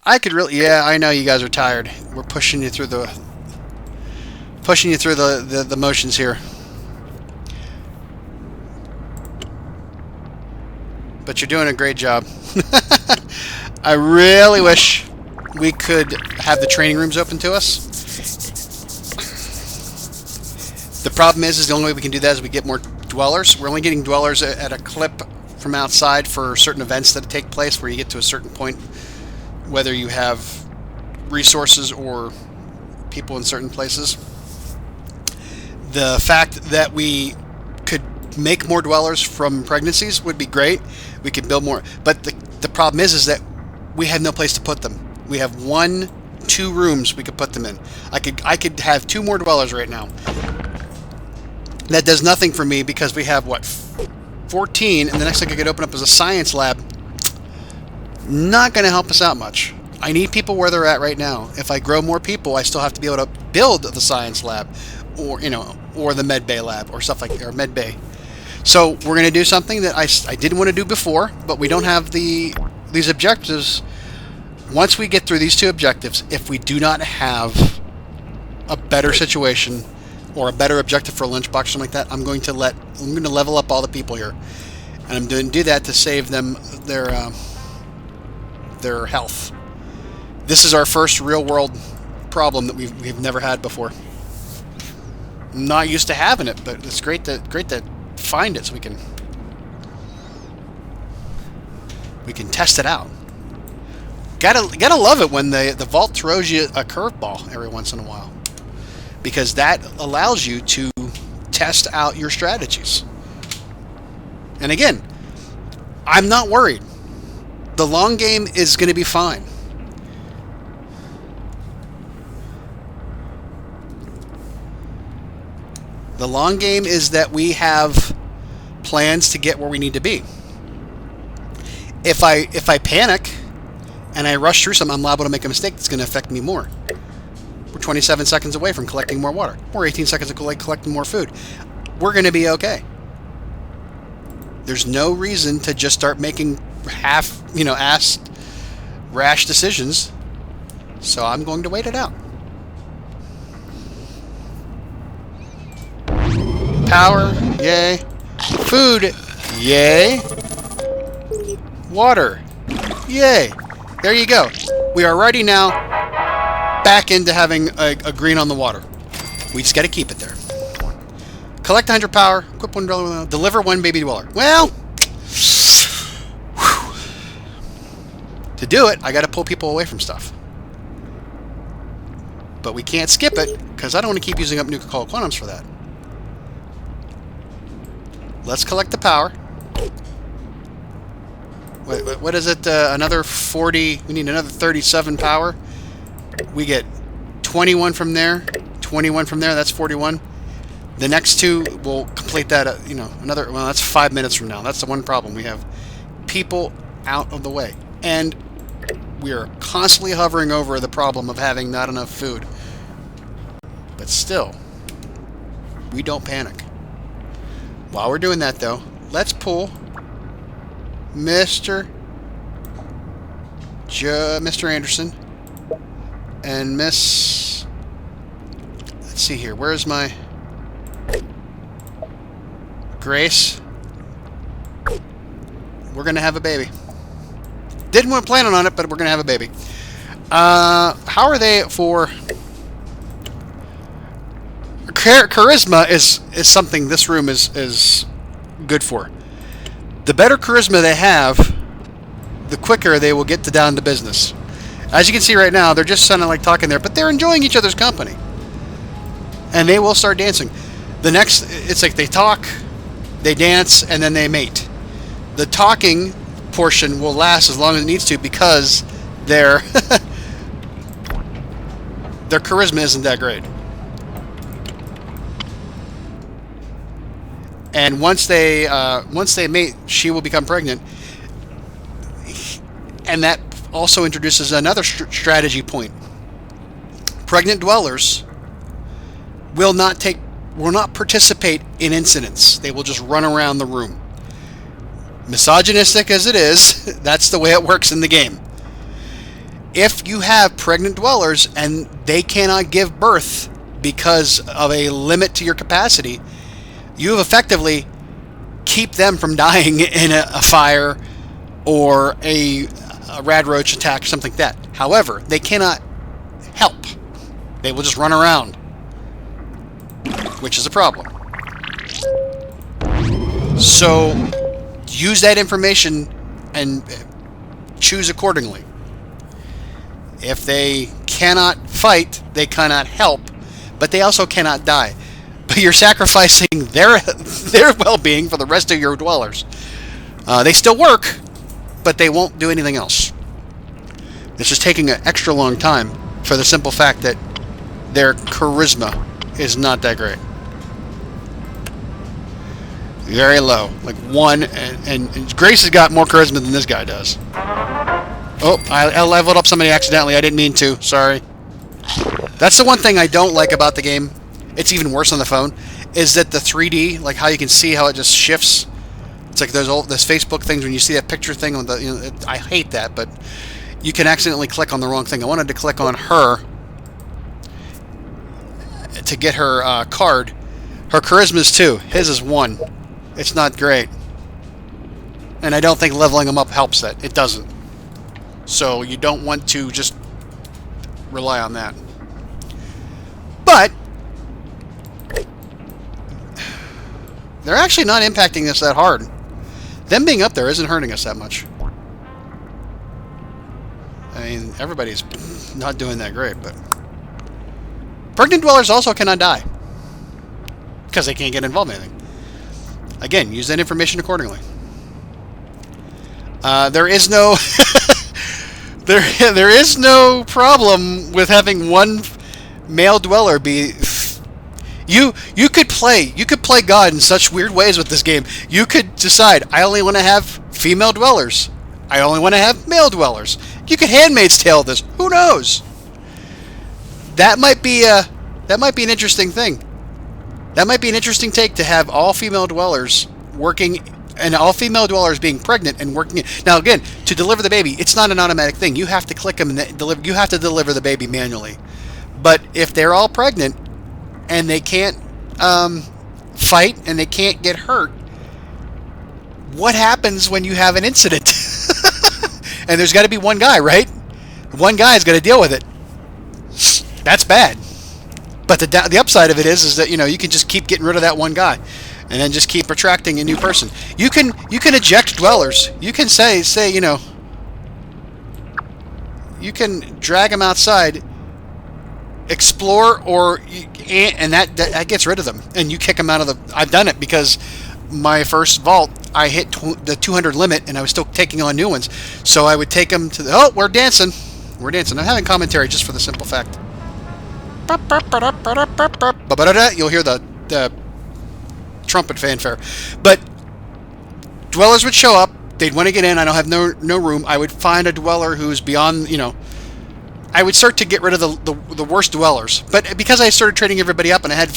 I could really, yeah, I know you guys are tired. We're pushing you through the motions here. But you're doing a great job. I really wish we could have the training rooms open to us. The problem is the only way we can do that is we get more dwellers. We're only getting dwellers at a clip from outside for certain events that take place, where you get to a certain point, whether you have resources or people in certain places. The fact that we could make more dwellers from pregnancies would be great. We could build more, but the problem is that we have no place to put them. We have 1-2 rooms we could put them in. I could have 2 more dwellers right now. That does nothing for me, because we have what, 14, and the next thing I could open up is a science lab. Not going to help us out much. I need people where they're at right now. If I grow more people, I still have to be able to build the science lab, or or the med bay lab, or stuff like, or med bay. So we're going to do something that I didn't want to do before, but we don't have these objectives. Once we get through these 2 objectives, if we do not have a better situation or a better objective for a lunchbox or something like that, I'm going to level up all the people here, and I'm going to do that to save them their health. This is our first real world problem that we've never had before. I'm not used to having it, but it's great to find it so we can. We can test it out. Gotta love it when the vault throws you a curveball every once in a while, because that allows you to test out your strategies. And again, I'm not worried. The long game is going to be fine. The long game is that we have plans to get where we need to be. If I panic and I rush through something, I'm liable to make a mistake that's going to affect me more. We're 27 seconds away from collecting more water. We're 18 seconds away collecting more food. We're going to be okay. There's no reason to just start making ass rash decisions. So I'm going to wait it out. Power, yay. Food, yay. Water, yay. There you go. We are already now back into having a green on the water. We just got to keep it there. Collect 100 power. Equip 1 dweller. Deliver 1 baby dweller. Well, to do it, I got to pull people away from stuff. But we can't skip it because I don't want to keep using up Nuka-Cola quantums for that. Let's collect the power. Wait, what is it? Another 40. We need another 37 power. We get 21 from there. 21 from there. That's 41. The next two will complete that. Another. Well, that's 5 minutes from now. That's the one problem. We have people out of the way, and we are constantly hovering over the problem of having not enough food. But still, we don't panic. While we're doing that, though, let's pull Mr. Anderson and Miss... Let's see here. Where's my... Grace? We're going to have a baby. Didn't want to plan on it, but we're going to have a baby. How are they for... Charisma is something this room is good for. The better charisma they have, the quicker they will get down to business. As you can see right now, they're just sounding like talking there, but they're enjoying each other's company. And they will start dancing. The next, it's like they talk, they dance, and then they mate. The talking portion will last as long as it needs to because their charisma isn't that great. And once they mate, she will become pregnant, and that also introduces another strategy point. Pregnant dwellers will not participate in incidents. They will just run around the room. Misogynistic as it is, that's the way it works in the game. If you have pregnant dwellers and they cannot give birth because of a limit to your capacity, you have effectively keep them from dying in a fire or a rad roach attack or something like that. However, they cannot help. They will just run around, which is a problem. So use that information and choose accordingly. If they cannot fight, they cannot help, but they also cannot die. But you're sacrificing their well-being for the rest of your dwellers. They still work, but they won't do anything else. It's just taking an extra long time for the simple fact that their charisma is not that great. Very low, like 1, and Grace has got more charisma than this guy does. Oh, I leveled up somebody accidentally. I didn't mean to. Sorry. That's the one thing I don't like about the game. It's even worse on the phone. Is that the 3D, like how you can see how it just shifts. It's like those Facebook things when you see that picture thing on the. I hate that, but you can accidentally click on the wrong thing. I wanted to click on her to get her card. Her charisma is 2. His is 1. It's not great, and I don't think leveling them up helps that. It doesn't. So you don't want to just rely on that. But they're actually not impacting us that hard. Them being up there isn't hurting us that much. I mean, everybody's not doing that great, but pregnant dwellers also cannot die because they can't get involved in anything. Again, use that information accordingly. There is no there is no problem with having one male dweller be. You could play God in such weird ways with this game. You could decide, I only want to have female dwellers. I only want to have male dwellers. You could Handmaid's Tale this. Who knows? That might be an interesting thing. That might be an interesting take, to have all female dwellers working, and all female dwellers being pregnant and working. Now again, to deliver the baby, it's not an automatic thing. You have to click them and deliver. You have to deliver the baby manually. But if they're all pregnant and they can't fight and they can't get hurt, what happens when you have an incident? And there's got to be one guy, right? One guy's got to deal with it. That's bad. But the upside of it is that, you know, you can just keep getting rid of that one guy, and then just keep attracting a new person. You can eject dwellers. You can say you know, you can drag them outside, explore, and that gets rid of them, and you kick them out of the. I've done it because my first vault, I hit the 200 limit, and I was still taking on new ones. So I would take them to the. Oh, we're dancing. We're dancing. I'm having commentary just for the simple fact. You'll hear the trumpet fanfare. But dwellers would show up. They'd want to get in. I don't have no room. I would find a dweller who's beyond, you know. I would start to get rid of the worst dwellers. But because I started trading everybody up and I had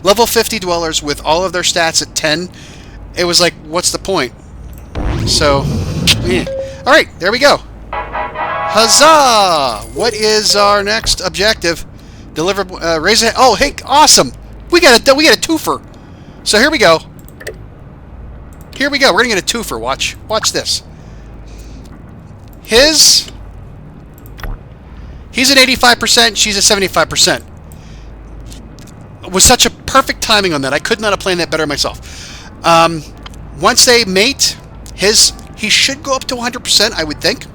level 50 dwellers with all of their stats at 10, it was like, what's the point? So, yeah. All right, there we go. Huzzah! What is our next objective? Deliver, raise it. Oh, hey, awesome! We got a twofer. So here we go. Here we go. We're gonna get a twofer. Watch this. He's at 85%. She's at 75%. It was such a perfect timing on that. I could not have planned that better myself. Once they mate, he should go up to 100%. I would think.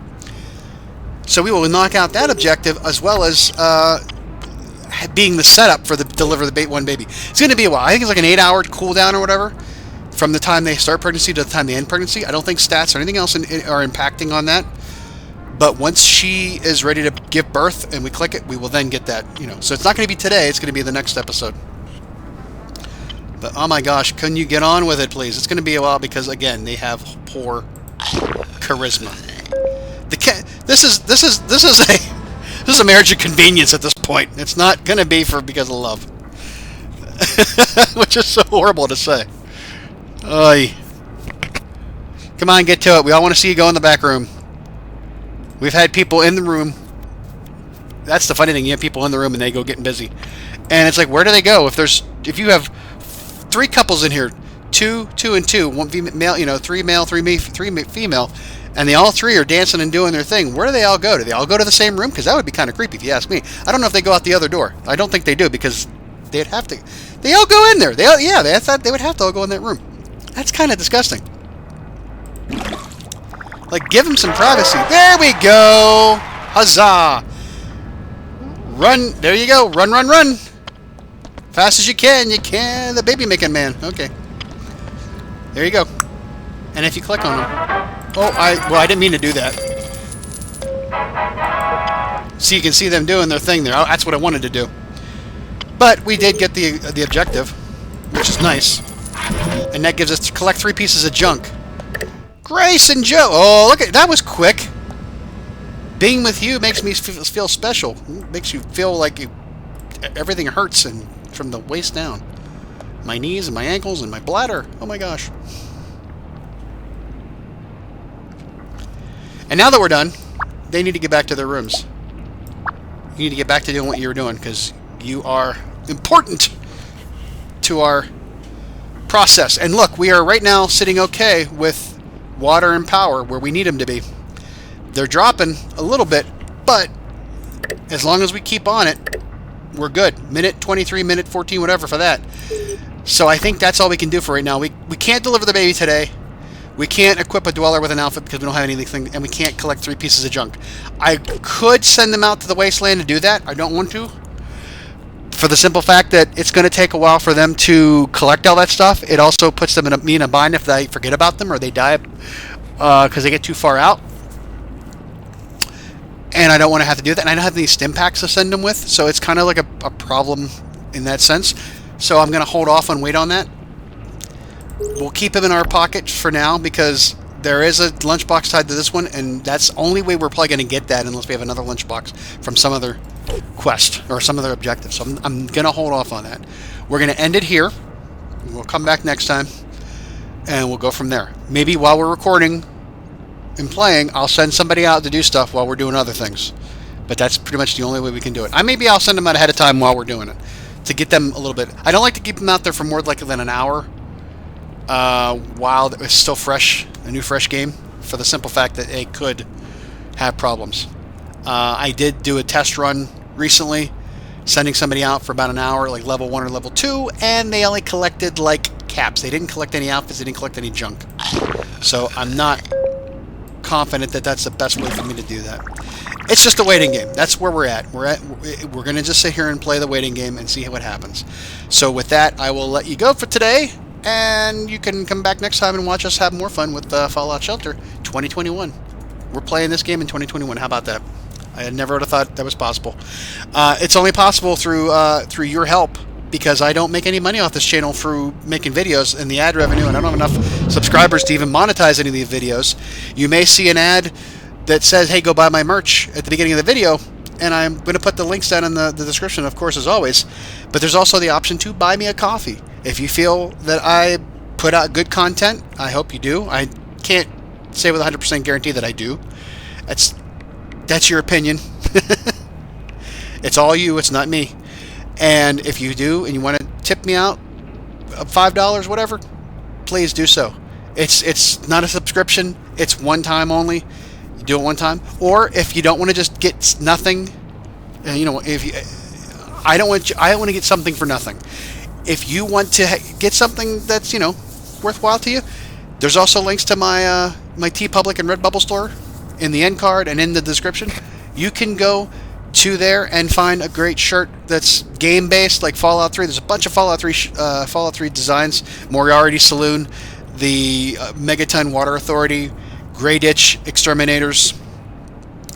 So we will knock out that objective, as well as being the setup for the deliver the one baby. It's going to be a while. I think it's like an 8-hour cooldown or whatever from the time they start pregnancy to the time they end pregnancy. I don't think stats or anything else are impacting on that. But once she is ready to give birth and we click it, we will then get that. You know, so it's not going to be today. It's going to be the next episode. But oh my gosh, can you get on with it, please? It's going to be a while because again they have poor charisma. This is a marriage of convenience at this point. It's not going to be because of love. Which is so horrible to say. Oy. Come on, get to it. We all want to see you go in the back room. We've had people in the room. That's the funny thing. You have people in the room and they go getting busy. And it's like, where do they go? If you have 3 couples in here, 2 and 2, 1 female, you know, 3 male, 3 female, and they all 3 are dancing and doing their thing. Where do they all go? Do they all go to the same room? Because that would be kind of creepy if you ask me. I don't know if they go out the other door. I don't think they do because they'd have to. They all go in there. I thought they would have to all go in that room. That's kind of disgusting. Like, give them some privacy. There we go. Huzzah. Run. There you go. Run, run, run. Fast as you can. You can. The baby making man. Okay. There you go. And if you click on them. Oh, I didn't mean to do that. So you can see them doing their thing there. That's what I wanted to do. But we did get the objective, which is nice. And that gives us to collect 3 pieces of junk. Grace and Joe. Oh, look at that was quick. Being with you makes me feel special. Makes you feel like everything hurts and from the waist down. My knees and my ankles and my bladder. Oh my gosh. And now that we're done, they need to get back to their rooms. You need to get back to doing what you were doing because you are important to our process. And look, we are right now sitting okay with water and power where we need them to be. They're dropping a little bit, but as long as we keep on it, we're good. Minute 23, minute 14, whatever for that. So I think that's all we can do for right now. We can't deliver the baby today. We can't equip a dweller with an outfit because we don't have anything, and we can't collect 3 pieces of junk. I could send them out to the wasteland to do that. I don't want to, for the simple fact that it's going to take a while for them to collect all that stuff. It also puts them me in a bind if they forget about them or they die because they get too far out. And I don't want to have to do that. And I don't have any stim packs to send them with, so it's kind of like a problem in that sense. So I'm going to hold off and wait on that. We'll keep them in our pocket for now because there is a lunchbox tied to this one, and that's the only way we're probably going to get that unless we have another lunchbox from some other quest or some other objective. So I'm going to hold off on that. We're going to end it here. We'll come back next time, and we'll go from there. Maybe while we're recording and playing, I'll send somebody out to do stuff while we're doing other things. But that's pretty much the only way we can do it. Maybe I'll send them out ahead of time while we're doing it to get them a little bit. I don't like to keep them out there for more than an hour. While it's still fresh, a new fresh game, for the simple fact that it could have problems. I did do a test run recently, sending somebody out for about an hour, like level 1 or level 2, and they only collected like caps. They didn't collect any outfits, they didn't collect any junk. So I'm not confident that that's the best way for me to do that. It's just a waiting game. That's where we're at. We're going to just sit here and play the waiting game and see what happens. So with that, I will let you go for today. And you can come back next time and watch us have more fun with Fallout Shelter 2021. We're playing this game in 2021. How about that? I never would have thought that was possible. It's only possible through your help because I don't make any money off this channel through making videos and the ad revenue, and I don't have enough subscribers to even monetize any of these videos. You may see an ad that says, hey, go buy my merch at the beginning of the video, and I'm going to put the links down in the description, of course, as always. But there's also the option to buy me a coffee. If you feel that I put out good content, I hope you do. I can't say with 100% guarantee that I do. That's your opinion. It's all you. It's not me. And if you do and you want to tip me out $5, whatever, please do so. It's not a subscription. It's one time only. You do it one time. Or if you don't want to just get nothing, I want to get something for nothing. If you want to get something that's, worthwhile to you, there's also links to my my TeePublic and Redbubble store in the end card and in the description. You can go to there and find a great shirt that's game-based, like Fallout 3. There's a bunch of Fallout 3 designs. Moriarty Saloon, the Megaton Water Authority, Grey Ditch Exterminators,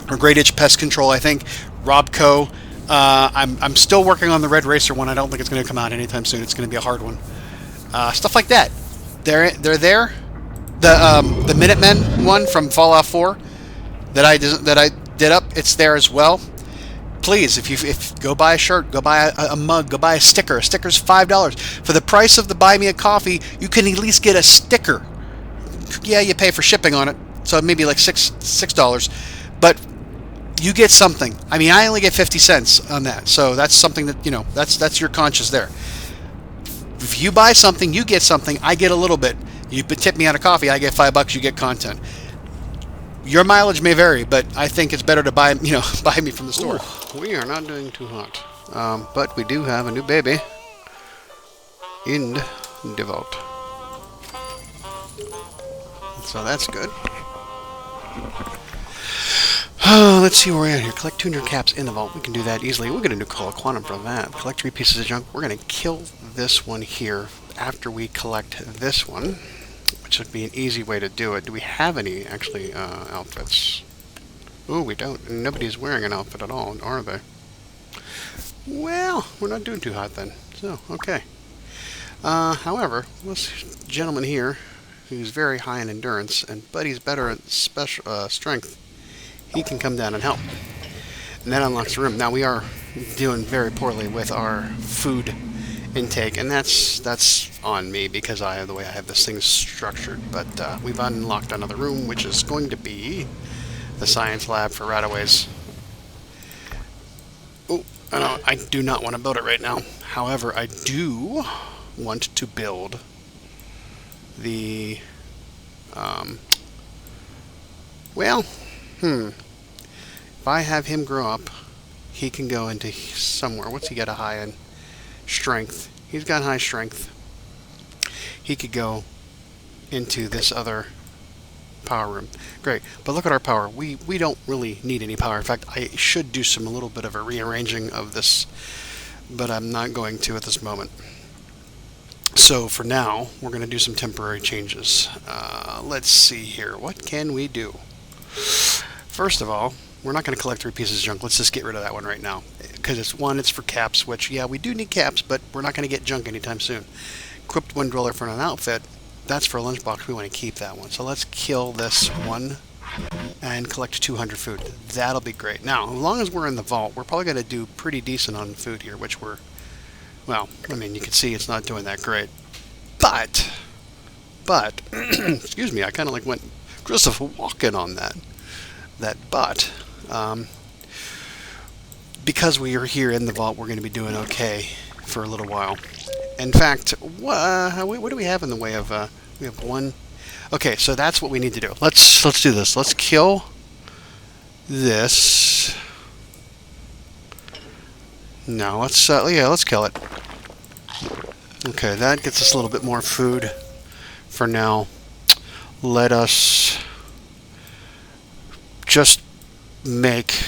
or Grey Ditch Pest Control, I think, Robco. I'm still working on the Red Racer one. I don't think it's going to come out anytime soon. It's going to be a hard one. Stuff like that. They're there. The Minutemen one from Fallout 4 that I did up, it's there as well. Please, if go buy a shirt, go buy a mug, go buy a sticker. A sticker's $5. For the price of the buy me a coffee, you can at least get a sticker. Yeah, you pay for shipping on it, so maybe like $6. But you get something. I mean, I only get 50 cents on that, so that's something that, that's your conscience there. If you buy something, you get something. I get a little bit. You tip me out of coffee, I get $5. You get content. Your mileage may vary, but I think it's better to buy me from the store. Ooh, we are not doing too hot, but we do have a new baby in the vault, so that's good. Let's see where we're at here. Collect 200 caps in the vault. We can do that easily. We'll get a Nuka-Cola quantum for that. Collect 3 pieces of junk. We're going to kill this one here after we collect this one, which would be an easy way to do it. Do we have any, actually, outfits? Ooh, we don't. Nobody's wearing an outfit at all, are they? Well, we're not doing too hot then. So, okay. However, this gentleman here, who's very high in endurance, but he's better at strength, he can come down and help. And that unlocks the room. Now, we are doing very poorly with our food intake, and that's on me because I have the way I have this thing structured. But we've unlocked another room, which is going to be the science lab for Rataways. Oh, I do not want to build it right now. However, I do want to build the if I have him grow up, he can go into somewhere. What's he got a high in? Strength. He's got high strength. He could go into this other power room. Great, but look at our power. We don't really need any power. In fact, I should do a little bit of a rearranging of this, but I'm not going to at this moment. So for now, we're going to do some temporary changes. Let's see here. What can we do? First of all, we're not going to collect 3 pieces of junk. Let's just get rid of that one right now. Because it's for caps, which, yeah, we do need caps, but we're not going to get junk anytime soon. Equipped 1 dweller for an outfit. That's for a lunchbox. We want to keep that one. So let's kill this one and collect 200 food. That'll be great. Now, as long as we're in the vault, we're probably going to do pretty decent on food here, which well, I mean, you can see it's not doing that great. But, excuse me, I kind of like went Christopher Walken on that. But, because we are here in the vault, we're going to be doing okay for a little while. In fact, what do we have in the way of, we have 1. Okay, so that's what we need to do. Let's do this. Let's kill this. No, let's kill it. Okay, that gets us a little bit more food for now. Let us just make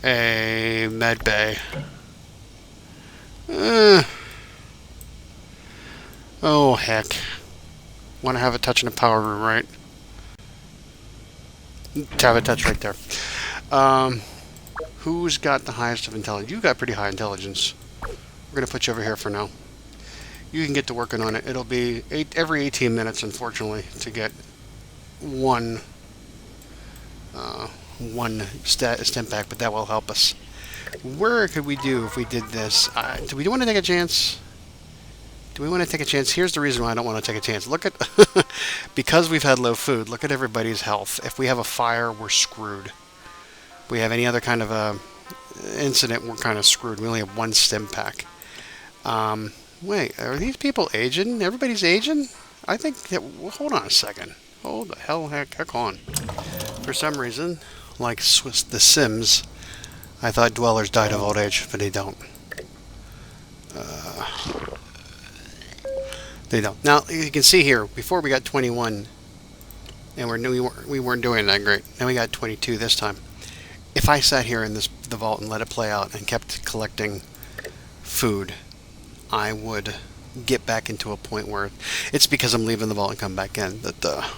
a med bay. Oh, heck. Want to have a touch in the power room, right? To have a touch right there. Who's got the highest of intelligence? You got pretty high intelligence. We're going to put you over here for now. You can get to working on it. It'll be every 18 minutes, unfortunately, to get one stem pack, but that will help us. Where could we do if we did this? Do we want to take a chance? Do we want to take a chance? Here's the reason why I don't want to take a chance. Look at, because we've had low food, look at everybody's health. If we have a fire, we're screwed. If we have any other kind of a incident, we're kind of screwed. We only have 1 stem pack. Wait, are these people aging? Everybody's aging? I think that, well, hold on a second. Hold the heck on. For some reason, like The Sims, I thought dwellers died of old age, but they don't. They don't. Now, you can see here, before we got 21, and we weren't doing that great. Then we got 22 this time. If I sat here in the vault and let it play out and kept collecting food, I would get back into a point where it's because I'm leaving the vault and come back in that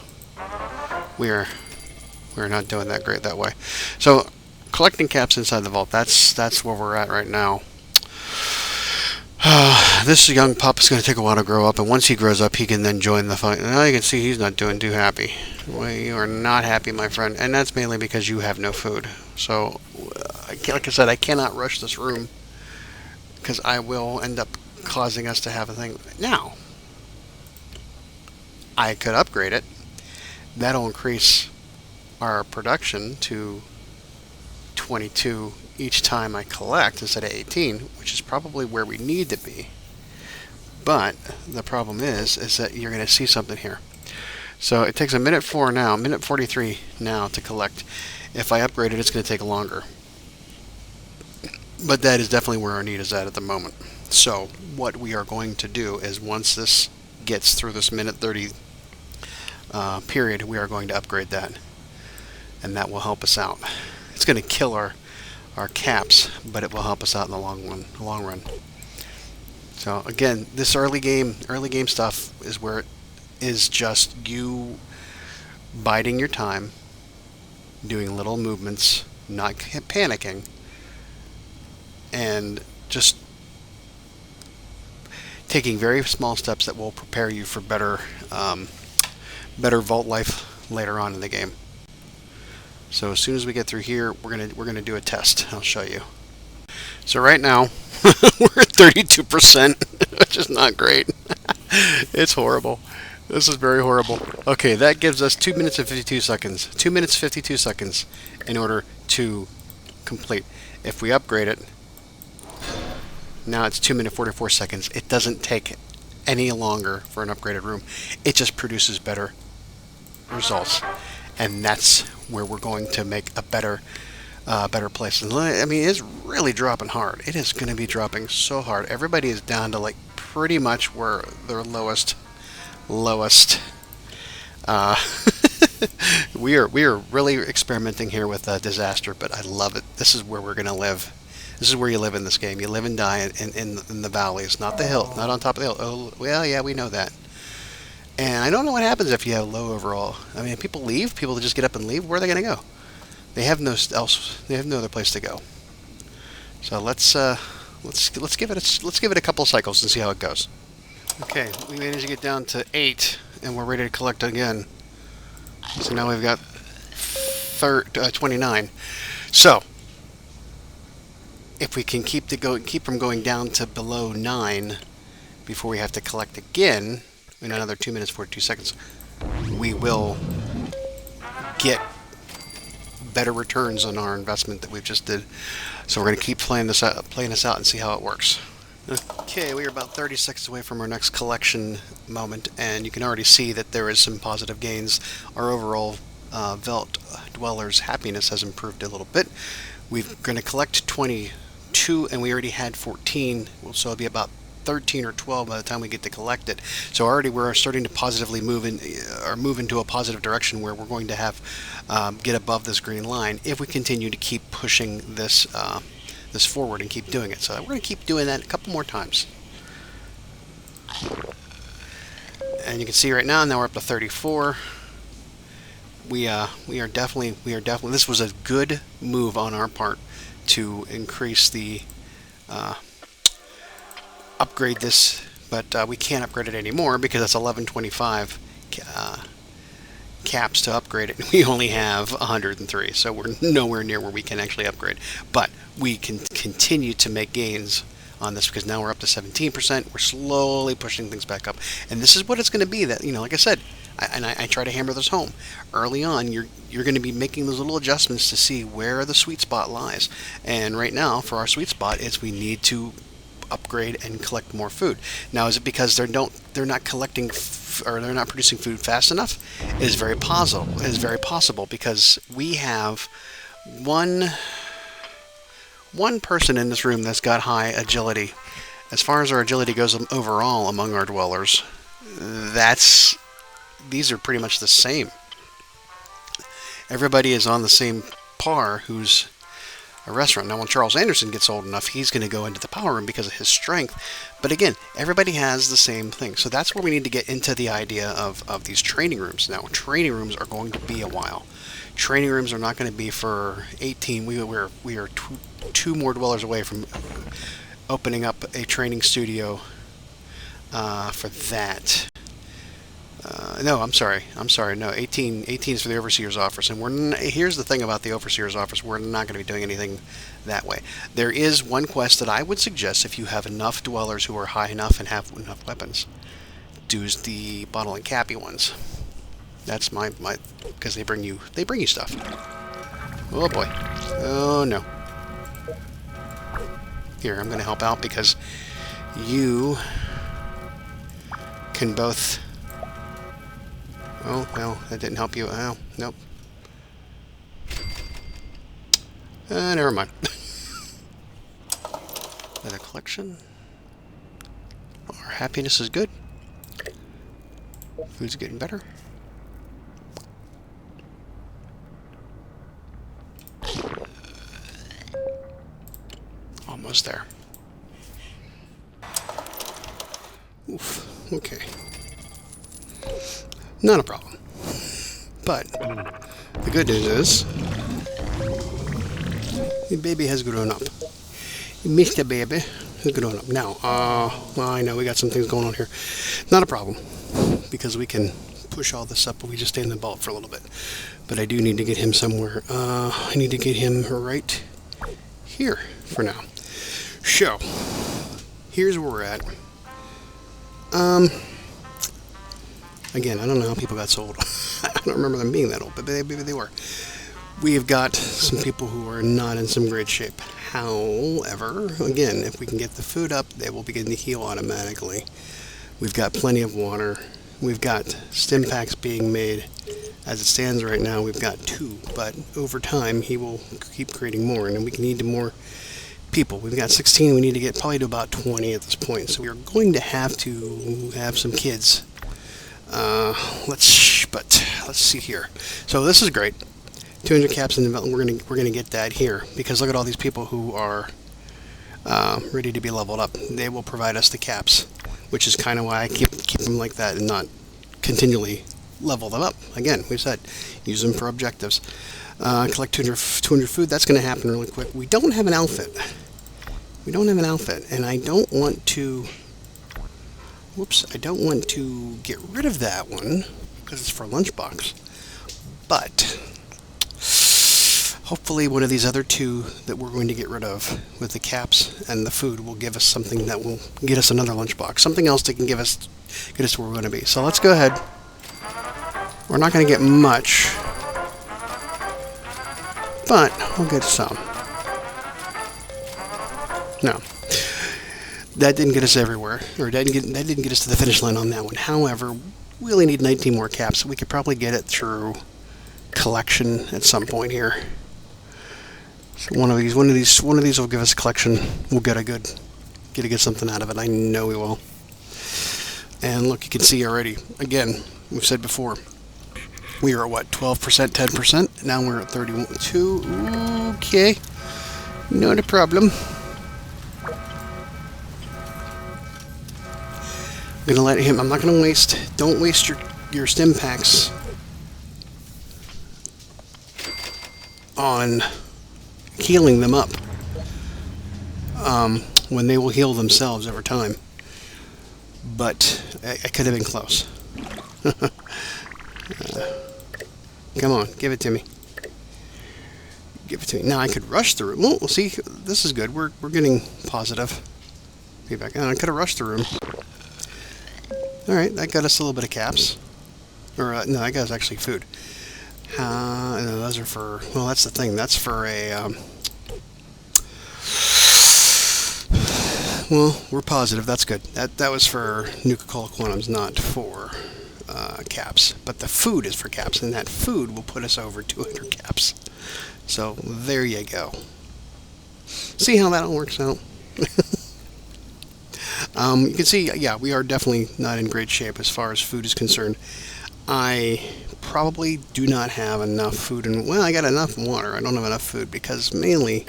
we're not doing that great that way. So collecting caps inside the vault, that's where we're at right now. This young pup is going to take a while to grow up, and once he grows up, he can then join the fight. Now you can see he's not doing too happy. Well, you are not happy, my friend, and that's mainly because you have no food. So, like I said, I cannot rush this room because I will end up causing us to have a thing. Now, I could upgrade it. That'll increase our production to 22 each time I collect instead of 18, which is probably where we need to be. But the problem is that you're going to see something here. So it takes a minute 4 now, minute 43 now to collect. If I upgrade it, it's going to take longer. But that is definitely where our need is at the moment. So what we are going to do is once this gets through this minute 30 period, we are going to upgrade that. And that will help us out. It's going to kill our caps, but it will help us out in the long run. So again, this early game stuff is where it is just you biding your time, doing little movements, not panicking, and just taking very small steps that will prepare you for better vault life later on in the game. So as soon as we get through here, we're gonna do a test. I'll show you. So right now we're at 32%, which is not great. It's horrible. This is very horrible. Okay, that gives us 2 minutes and 52 seconds. 2 minutes 52 seconds in order to complete. If we upgrade it, now it's 2 minutes 44 seconds. It doesn't take any longer for an upgraded room. It just produces better results, and that's where we're going to make a better place. And I mean, it's really dropping hard. It is going to be dropping so hard. Everybody is down to like pretty much where their lowest Uh, we are really experimenting here with disaster, but I love it. This is where we're going to live. This is where you live in this game. You live and die in the valleys, not the hill, not on top of the hill. Oh, well, yeah, we know that. And I don't know what happens if you have low overall. I mean, people leave. People just get up and leave. Where are they going to go? They have no else. They have no other place to go. So let's give it a couple of cycles and see how it goes. Okay, we managed to get down to 8, and we're ready to collect again. So now we've got 29. So if we can keep from going down to below 9 before we have to collect again in another 2 minutes 42 seconds, we will get better returns on our investment that we've just did. So we're going to keep playing this out and see how it works. Okay, we are about 30 seconds away from our next collection moment, and you can already see that there is some positive gains. Our overall Vault Dwellers' happiness has improved a little bit. We're going to collect 22, and we already had 14, so it'll be about 13 or 12 by the time we get to collect it. So already we're starting to positively move into a positive direction where we're going to have get above this green line if we continue to keep pushing this forward and keep doing it. So we're going to keep doing that a couple more times. And you can see right now we're up to 34. We are definitely this was a good move on our part to increase the upgrade this, but we can't upgrade it anymore because it's 1125 caps to upgrade it. We only have 103, so we're nowhere near where we can actually upgrade. But we can continue to make gains on this because now we're up to 17%. We're slowly pushing things back up, and this is what it's going to be. That, you know, like I said, I try to hammer this home early on. You're going to be making those little adjustments to see where the sweet spot lies. And right now, for our sweet spot, is we need to upgrade and collect more food. Now, is it because they're not collecting or they're not producing food fast enough? It is very possible. It is very possible because we have one person in this room that's got high agility. As far as our agility goes overall among our dwellers, these are pretty much the same. Everybody is on the same par who's a restaurant. Now, when Charles Anderson gets old enough, he's going to go into the power room because of his strength. But again, everybody has the same thing. So that's where we need to get into the idea of these training rooms. Now, training rooms are going to be a while. Training rooms are not going to be for 18. We are two more dwellers away from opening up a training studio for that. No, I'm sorry. No, 18 is for the Overseer's office, and here's the thing about the Overseer's office: we're not going to be doing anything that way. There is one quest that I would suggest if you have enough dwellers who are high enough and have enough weapons. Do the bottle and cappy ones. That's my because they bring you stuff. Oh boy. Oh no. Here, I'm going to help out because you can both. Oh, well, that didn't help you. Oh, nope. Never mind. Another collection. Our happiness is good. Food's getting better. Almost there. Oof. Okay. Not a problem. But the good news is the baby has grown up. Mr. Baby has grown up. Now, well, I know we got some things going on here. Not a problem, because we can push all this up, but we just stay in the vault for a little bit. But I do need to get him somewhere. I need to get him right here for now. So, here's where we're at. Again, I don't know how people got so old. I don't remember them being that old, but maybe they were. We have got some people who are not in some great shape. However, again, if we can get the food up, they will begin to heal automatically. We've got plenty of water. We've got stim packs being made. As it stands right now, we've got 2, but over time, he will keep creating more, and we need more people. We've got 16. We need to get probably to about 20 at this point. So we are going to have some kids. Let's but let's see here. So this is great. 200 caps in development. We're gonna get that here because look at all these people who are ready to be leveled up. They will provide us the caps, which is kind of why I keep them like that and not continually level them up. Again, we said use them for objectives. Collect 200 food. That's going to happen really quick. We don't have an outfit. We don't have an outfit, and I don't want to. Whoops! I don't want to get rid of that one because it's for Lunchbox. But hopefully, one of these other two that we're going to get rid of with the caps and the food will give us something that will get us another Lunchbox, something else that can get us where we're going to be. So let's go ahead. We're not going to get much, but we'll get some. No, that didn't get us everywhere, or that didn't get us to the finish line on that one. However, we only need 19 more caps. We could probably get it through collection at some point here. So one of these will give us a collection. We'll get a good something out of it. I know we will. And look, you can see already. Again, we've said before. We are at what, 12%, 10%? Now we're at 32. Okay, not a problem. I'm gonna let him. I'm not gonna waste. Don't waste your stim packs on healing them up. When they will heal themselves over time. But I could have been close. Come on, give it to me. Give it to me. Now I could rush through it. Well, see, this is good. We're getting positive feedback. I could have rushed through them. All right, that got us a little bit of caps. Or no, that got us actually food. No, those are for. Well, that's the thing. That's for a. Well, we're positive. That's good. That was for Nuka-Cola quantums, not for caps. But the food is for caps, and that food will put us over 200 caps. So there you go. See how that all works out? You can see, yeah, we are definitely not in great shape as far as food is concerned. I probably do not have enough food, and well, I got enough water. I don't have enough food because mainly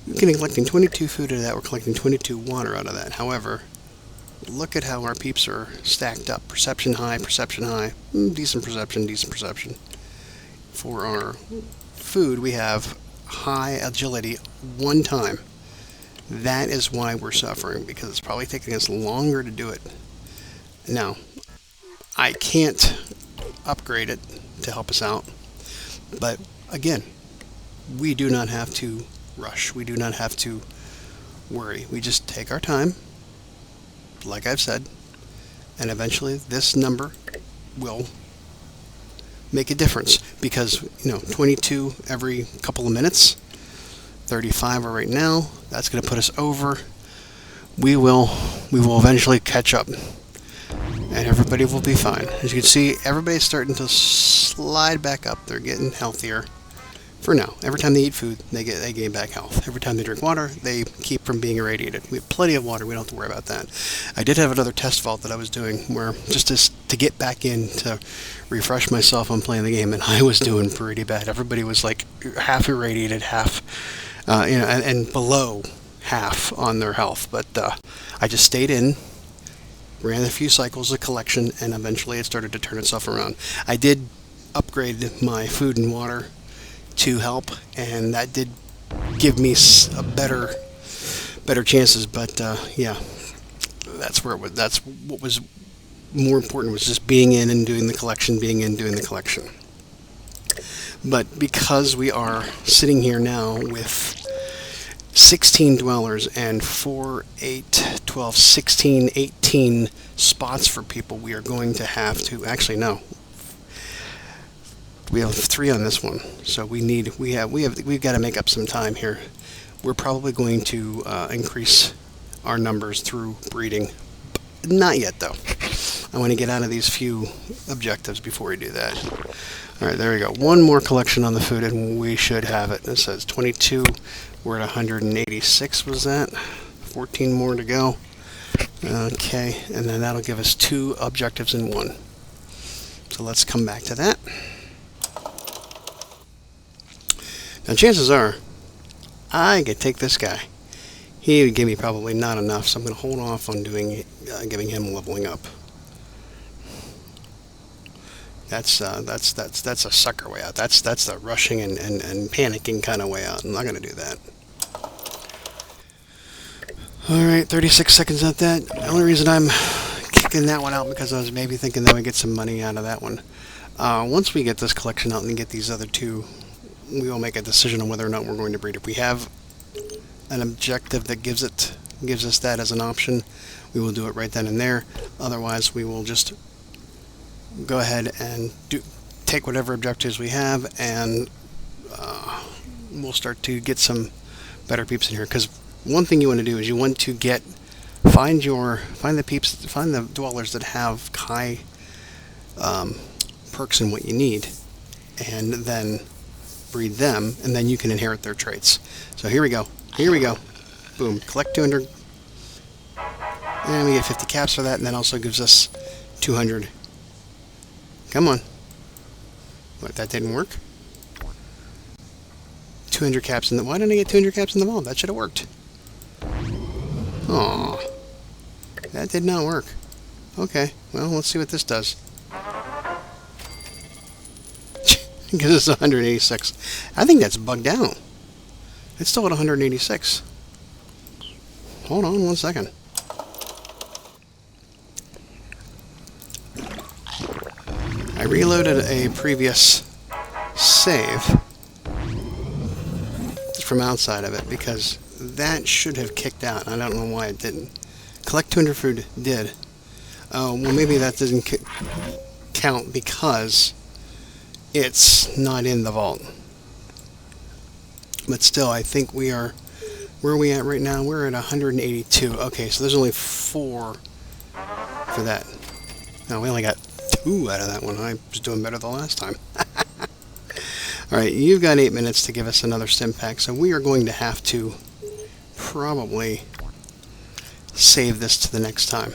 we're collecting 22 food out of that. We're collecting 22 water out of that. However, look at how our peeps are stacked up. Perception high, decent perception. For our food, we have high agility 1 time. That is why we're suffering, because it's probably taking us longer to do it. Now, I can't upgrade it to help us out, but again, we do not have to rush. We do not have to worry. We just take our time, like I've said, and eventually this number will make a difference, because 22 every couple of minutes, 35 right now. That's going to put us over. We will eventually catch up, and everybody will be fine. As you can see, everybody's starting to slide back up. They're getting healthier. For now, every time they eat food, they gain back health. Every time they drink water, they keep from being irradiated. We have plenty of water. We don't have to worry about that. I did have another test vault that I was doing where just to get back in to refresh myself on playing the game, and I was doing pretty bad. Everybody was like half irradiated, half, and below half on their health. But I just stayed in, ran a few cycles of collection, and eventually it started to turn itself around. I did upgrade my food and water to help, and that did give me a better chances. But yeah, that's what was more important, was just being in and doing the collection, But because we are sitting here now with 16 dwellers and 4, 8, 12, 16, 18 spots for people, we are going to have to, actually no, we have 3 on this one, so we've got to make up some time here. We're probably going to increase our numbers through breeding. Not yet, though. I want to get out of these few objectives before we do that. All right, there we go. One more collection on the food, and we should have it. It says 22. We're at 186. Was that? 14 more to go. Okay, and then that'll give us 2 objectives in 1. So let's come back to that. Now chances are I could take this guy. He would give me probably not enough, so I'm going to hold off on doing giving him leveling up. That's a sucker way out. That's the rushing and panicking kind of way out. I'm not going to do that. Alright, 36 seconds at that. The only reason I'm kicking that one out because I was maybe thinking that we get some money out of that one. Once we get this collection out and get these other two, we will make a decision on whether or not we're going to breed. If we have an objective that gives us that as an option, we will do it right then and there. Otherwise, we will just go ahead and take whatever objectives we have, and we'll start to get some better peeps in here. Because one thing you want to do is you want to find the dwellers that have high perks in what you need, and then breed them, and then you can inherit their traits. So here we go. Boom. Collect 200, and we get 50 caps for that, and that also gives us 200. Come on. What, that didn't work? 200 caps in the... Why didn't I get 200 caps in the vault? That should have worked. Aww. That did not work. Okay, well, let's see what this does. Because it's 186. I think that's bugged out. It's still at 186. Hold on 1 second. I reloaded a previous save from outside of it because that should have kicked out. I don't know why it didn't. Collect 200 food did. Oh, well, maybe that doesn't count because it's not in the vault. But still, I think we are... Where are we at right now? We're at 182. Okay, so there's only 4 for that. No, we only got 2 out of that one. I was doing better the last time. Alright, you've got 8 minutes to give us another stim pack, so we are going to have to probably save this to the next time.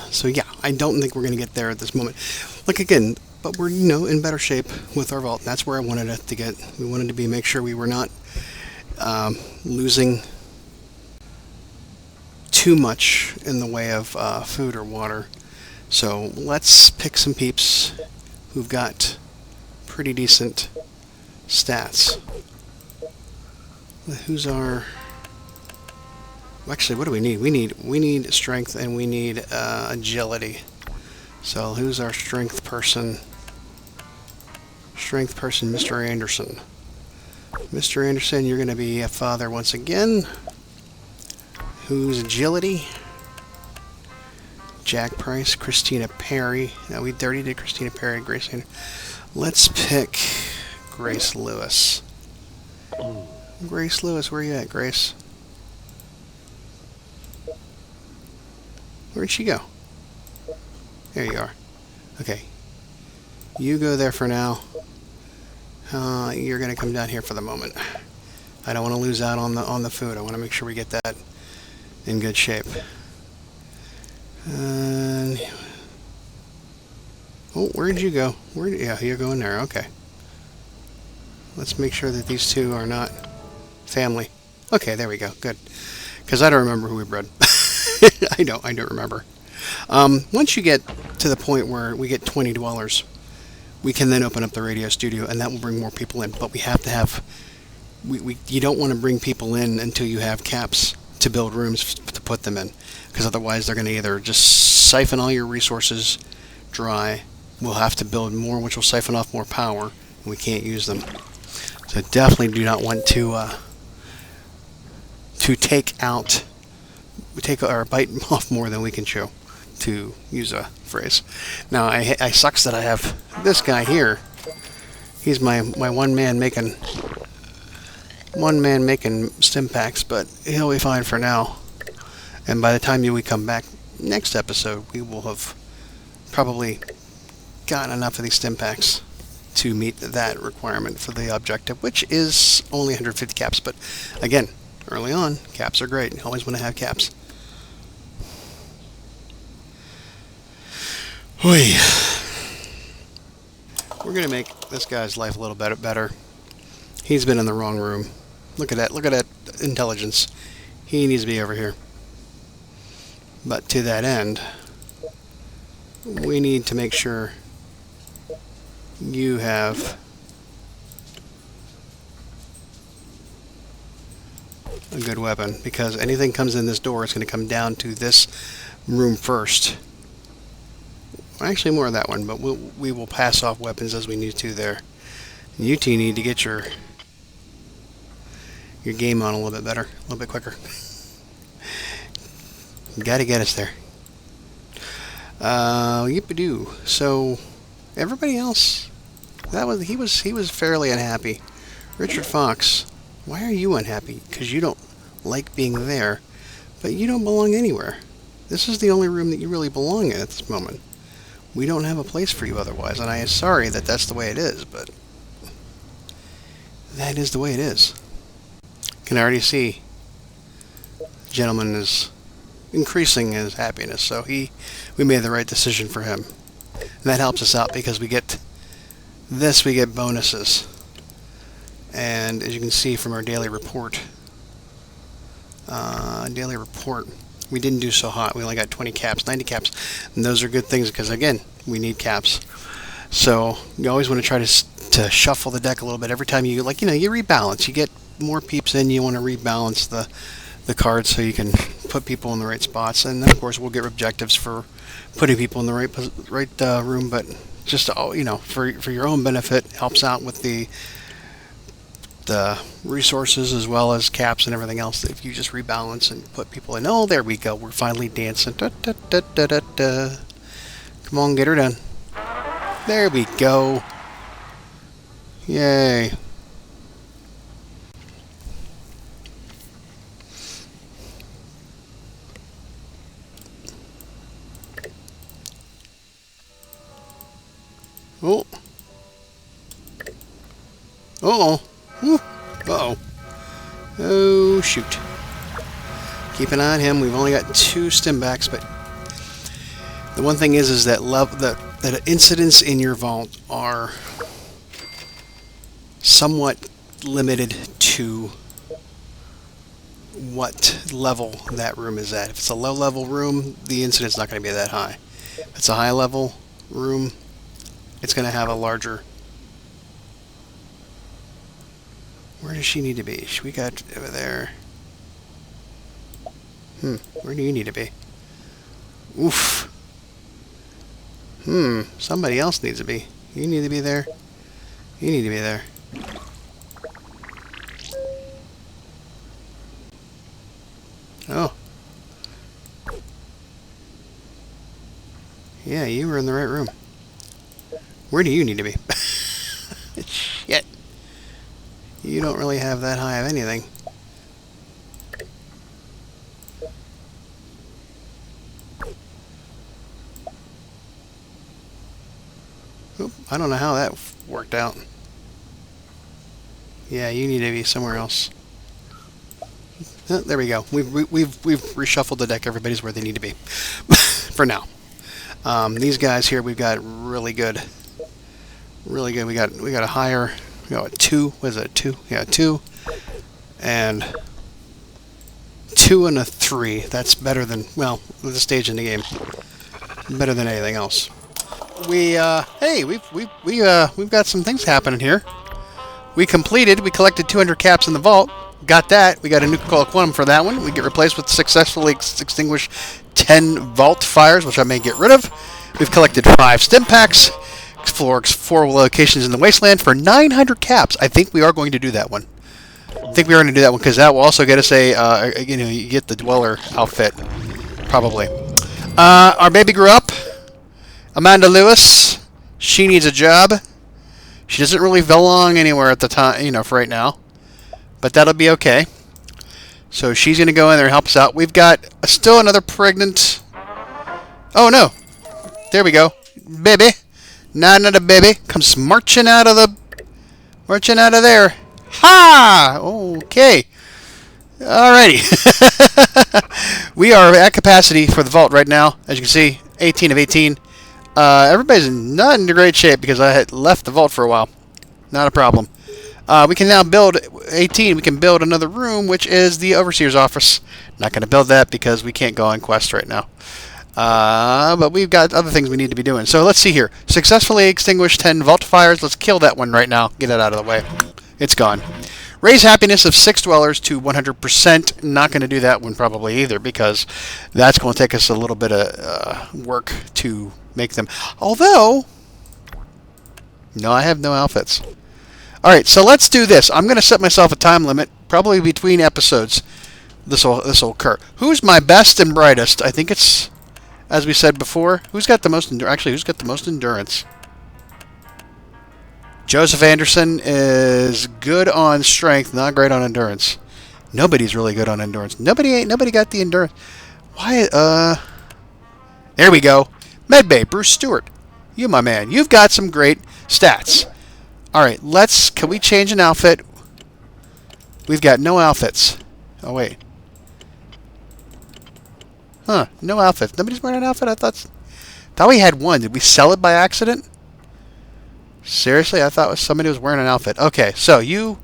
So yeah, I don't think we're going to get there at this moment. Like again, but we're, in better shape with our vault. That's where I wanted it to get. We wanted to make sure we were not losing too much in the way of food or water. So let's pick some peeps who've got pretty decent stats. Who's our... Actually, what do we need? We need strength, and we need agility. So who's our strength person? Strength person, Mr. Anderson. Mr. Anderson, you're going to be a father once again. Who's agility? Jack Price, Christina Perry. Now we already did Christina Perry, Grace. Let's pick Grace Lewis. Grace Lewis, where you at, Grace? Where'd she go? There you are. Okay. You go there for now. You're going to come down here for the moment. I don't want to lose out on the food. I want to make sure we get that in good shape. Oh, where'd you go? Yeah, you're going there. Okay. Let's make sure that these two are not family. Okay, there we go. Good. Because I don't remember who we bred. I don't remember. Once you get to the point where we get 20 dwellers, we can then open up the radio studio, and that will bring more people in. But we have to have... you don't want to bring people in until you have caps to build rooms to put them in. Because otherwise they're going to either just siphon all your resources dry. We'll have to build more, which will siphon off more power, and we can't use them. So definitely do not want to take or bite off more than we can chew, to use a phrase. Now, I sucks that I have this guy here. He's my one man making stim packs, but he'll be fine for now. And by the time we come back next episode, we will have probably gotten enough of these stim packs to meet that requirement for the objective, which is only 150 caps. But again, early on, caps are great. You always want to have caps. Oy. We're gonna make this guy's life a little bit better. He's been in the wrong room. Look at that. Look at that intelligence. He needs to be over here. But to that end, we need to make sure you have a good weapon, because anything comes in this door is going to come down to this room first. Actually, more of that one, but we will pass off weapons as we need to there. And you two need to get your game on a little bit better, a little bit quicker. You got to get us there. Yippee-doo. So everybody else, he was fairly unhappy. Richard Fox, why are you unhappy? Because you don't like being there, but you don't belong anywhere. This is the only room that you really belong in at this moment. We don't have a place for you otherwise, and I am sorry that that's the way it is, but that is the way it is. Can already see the gentleman is increasing his happiness, so we made the right decision for him. And that helps us out because we get bonuses. And as you can see from our daily report, we didn't do so hot. We only got 20 caps, 90 caps, and those are good things because, again, we need caps. So you always want to try to shuffle the deck a little bit every time you rebalance. You get more peeps in, you want to rebalance the cards so you can put people in the right spots, and then of course we'll get objectives for putting people in the right room. But just for your own benefit, helps out with the resources as well as caps and everything else. If you just rebalance and put people in, oh, there we go, we're finally dancing. Da, da, da, da, da, da. Come on, get her done. There we go. Yay. Oh. Uh-oh. Uh-oh. Oh, shoot. Keep an eye on him. We've only got 2 stim backs, but the one thing is that that incidents in your vault are somewhat limited to what level that room is at. If it's a low-level room, the incident's not going to be that high. If it's a high-level room, it's going to have a larger... Where does she need to be? We got over there. Where do you need to be? Oof. Somebody else needs to be. You need to be there. You need to be there. Oh. Yeah, you were in the right room. Where do you need to be? Shit. You don't really have that high of anything. Oop, I don't know how that worked out. Yeah, you need to be somewhere else. Oh, there we go. We've reshuffled the deck. Everybody's where they need to be for now. These guys here, we've got really good. We got a higher. We got a 2. What is that? 2? Yeah, 2 and 2 and a 3. That's better than, well, this stage in the game. Better than anything else. Hey, we've got some things happening here. We collected 200 caps in the vault. Got that. We got a Nuka-Cola Quantum for that one. We get replaced with successfully extinguished 10 vault fires, which I may get rid of. We've collected 5 stim packs. Explore 4 locations in the wasteland for 900 caps. I think we are going to do that one. I think we are going to do that one because that will also get us you get the Dweller outfit, probably. Our baby grew up. Amanda Lewis. She needs a job. She doesn't really belong anywhere at the time, for right now. But that'll be okay. So she's going to go in there and help us out. We've got still another pregnant... Oh, no. There we go. Baby. Not another baby. Comes marching out of there. Ha! Okay. Alrighty. We are at capacity for the vault right now. As you can see, 18 of 18. Everybody's not in great shape because I had left the vault for a while. Not a problem. We can now build 18. We can build another room, which is the Overseer's office. Not going to build that because we can't go on quest right now. But we've got other things we need to be doing. So let's see here. Successfully extinguished 10 vault fires. Let's kill that one right now. Get it out of the way. It's gone. Raise happiness of 6 dwellers to 100%. Not going to do that one probably either because that's going to take us a little bit of work to make them. Although, no, I have no outfits. All right, so let's do this. I'm going to set myself a time limit, probably between episodes. This will occur. Who's my best and brightest? I think it's, as we said before, who's got the most who's got the most endurance? Joseph Anderson is good on strength, not great on endurance. Nobody's really good on endurance. Nobody got the endurance. Why? There we go. Medbay, Bruce Stewart. You, my man. You've got some great stats. All right, can we change an outfit? We've got no outfits. Oh, wait. Huh, no outfits. Nobody's wearing an outfit? I thought we had one. Did we sell it by accident? Seriously? I thought somebody was wearing an outfit. Okay, so you...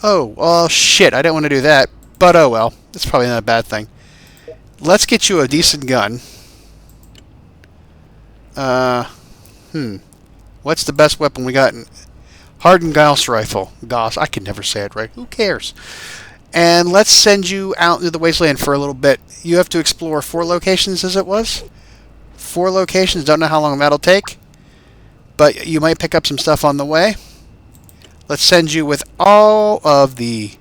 Oh, well, shit. I didn't want to do that. But oh well. That's probably not a bad thing. Let's get you a decent gun. What's the best weapon we got? Hardened Gauss rifle. Gauss. I can never say it right. Who cares? And let's send you out into the wasteland for a little bit. You have to explore 4 locations, as it was. 4 locations. Don't know how long that'll take. But you might pick up some stuff on the way. Let's send you with all of the...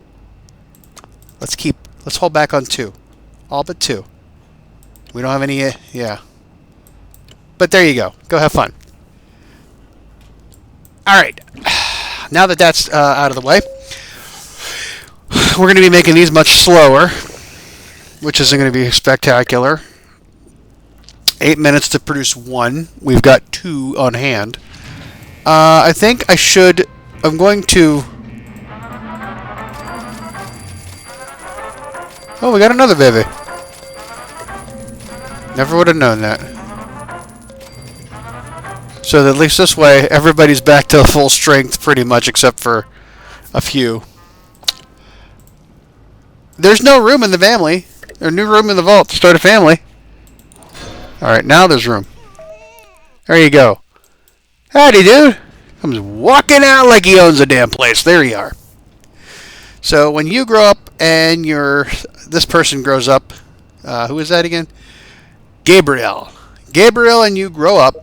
Let's hold back on 2. All but 2. We don't have any... yeah. But there you go. Go have fun. Alright. Now that that's out of the way, we're going to be making these much slower, which isn't going to be spectacular. 8 minutes to produce 1. We've got 2 on hand. I think I'm going to... Oh, we got another Vivi. Never would have known that. So that at least this way, everybody's back to full strength pretty much, except for a few. There's no room in the family. There's no room in the vault to start a family. Alright, now there's room. There you go. Howdy, dude. Comes walking out like he owns a damn place. There you are. So when you grow up and this person grows up, who is that again? Gabriel. Gabriel and you grow up,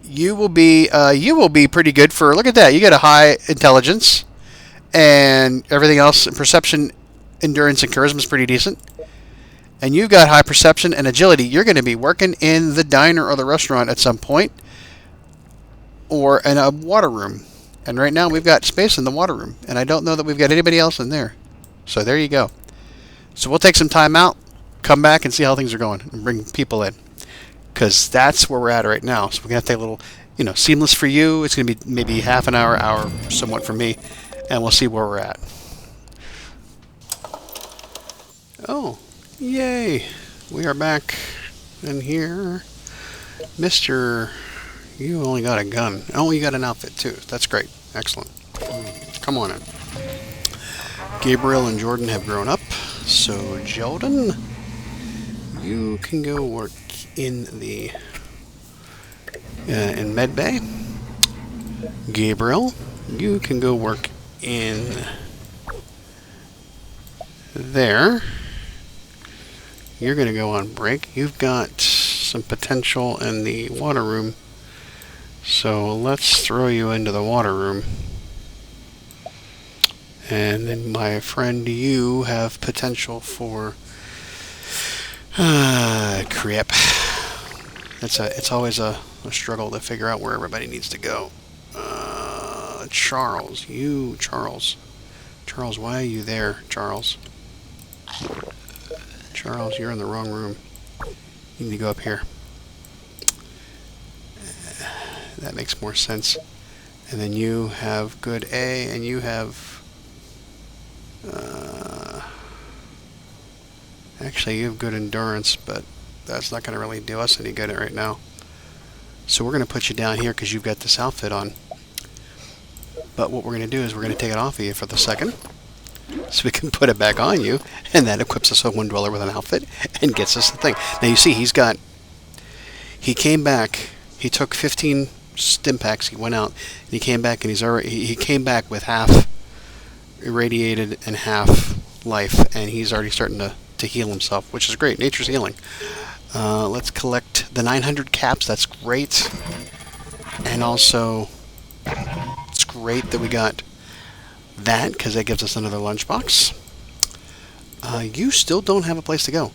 you will be pretty good for, look at that, you get a high intelligence and everything else, perception, endurance, and charisma is pretty decent. And you've got high perception and agility. You're going to be working in the diner or the restaurant at some point, or in a water room. And right now we've got space in the water room, and I don't know that we've got anybody else in there. So there you go. So we'll take some time out, come back and see how things are going, and bring people in. Because that's where we're at right now. So we're going to take a little, seamless for you. It's going to be maybe half an hour somewhat for me. And we'll see where we're at. Oh, yay. We are back in here. Mr. You only got a gun. Oh, you got an outfit too. That's great. Excellent. Come on in. Gabriel and Jordan have grown up. So, Jordan, you can go work in the in medbay. Gabriel, you can go work in there. You're going to go on break. You've got some potential in the water room, so let's throw you into the water room. And then, my friend, you have potential for crap. It's always a struggle to figure out where everybody needs to go. Charles, why are you there, Charles? Charles, you're in the wrong room. You need to go up here. That makes more sense. And then you have good A, and you have... actually, you have good endurance, but that's not going to really do us any good right now. So we're going to put you down here because you've got this outfit on. But what we're going to do is we're going to take it off of you for the second, so we can put it back on you, and that equips us a one dweller with an outfit and gets us the thing. Now you see he came back, he took 15 stim packs, he went out, and he came back, and he came back with half irradiated and half life, and he's already starting to heal himself, which is great. Nature's healing. Let's collect the 900 caps. That's great. And also, it's great that we got that, because that gives us another lunchbox. You still don't have a place to go.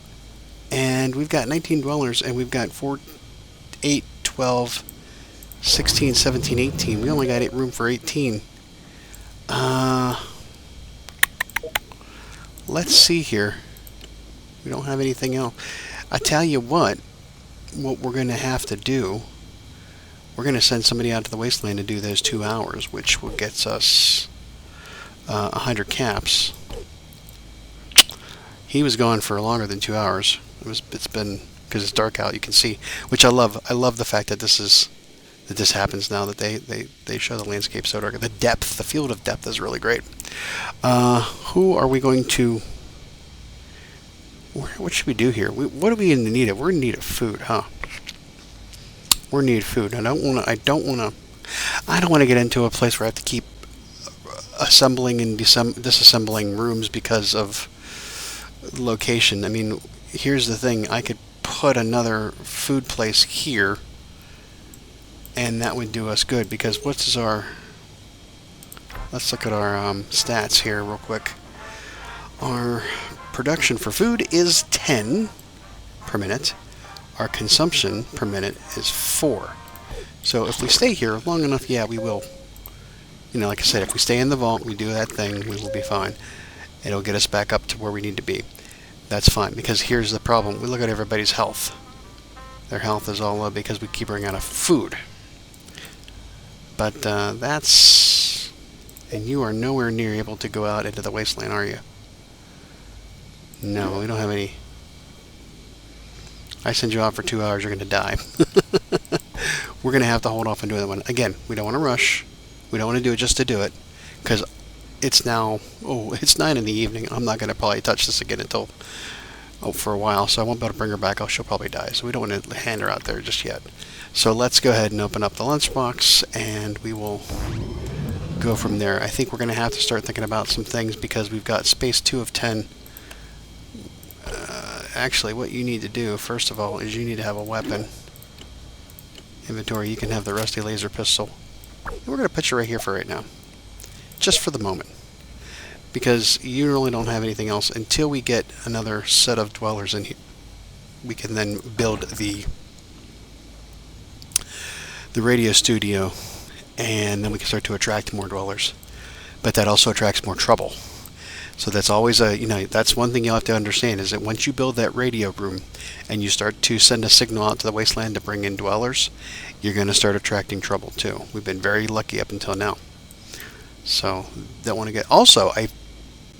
And we've got 19 dwellers, and we've got 4, 8, 12, 16, 17, 18. We only got room for 18. Let's see here. We don't have anything else. I tell you what we're going to have to do, we're going to send somebody out to the wasteland to do those 2 hours, which will get us 100 caps. He was gone for longer than 2 hours. It's been, because it's dark out, you can see, which I love. I love the fact that this happens now, that they show the landscape so dark. The depth, the field of depth is really great. Who are we going to? What should we do here? What are we in need of? We're in need of food, huh? We're in need of food. I don't want to get into a place where I have to keep assembling and disassembling rooms because of location. I mean, here's the thing. I could put another food place here, and that would do us good, because let's look at our stats here real quick. Our production for food is 10 per minute. Our consumption per minute is 4. So if we stay here long enough, yeah, we will. You know, like I said, if we stay in the vault, we do that thing, we will be fine. It'll get us back up to where we need to be. That's fine, because here's the problem. We look at everybody's health. Their health is all low because we keep running out of food. But that's... And you are nowhere near able to go out into the wasteland, are you? No, we don't have any. I send you out for 2 hours, you're going to die. We're going to have to hold off on doing that one. Again, we don't want to rush. We don't want to do it just to do it, because it's now, it's 9 in the evening. I'm not going to probably touch this again until, for a while, so I won't be able to bring her back. She'll probably die, so we don't want to hand her out there just yet. So let's go ahead and open up the lunchbox, and we will go from there. I think we're going to have to start thinking about some things, because we've got space 2 of 10. Actually, what you need to do, first of all, is you need to have a weapon. Inventory, you can have the rusty laser pistol. And we're going to put you right here for right now. Just for the moment. Because you really don't have anything else until we get another set of dwellers in here. We can then build the radio studio, and then we can start to attract more dwellers. But that also attracts more trouble. So that's always that's one thing you'll have to understand, is that once you build that radio room and you start to send a signal out to the wasteland to bring in dwellers, you're going to start attracting trouble too. We've been very lucky up until now. So don't want to get. Also, I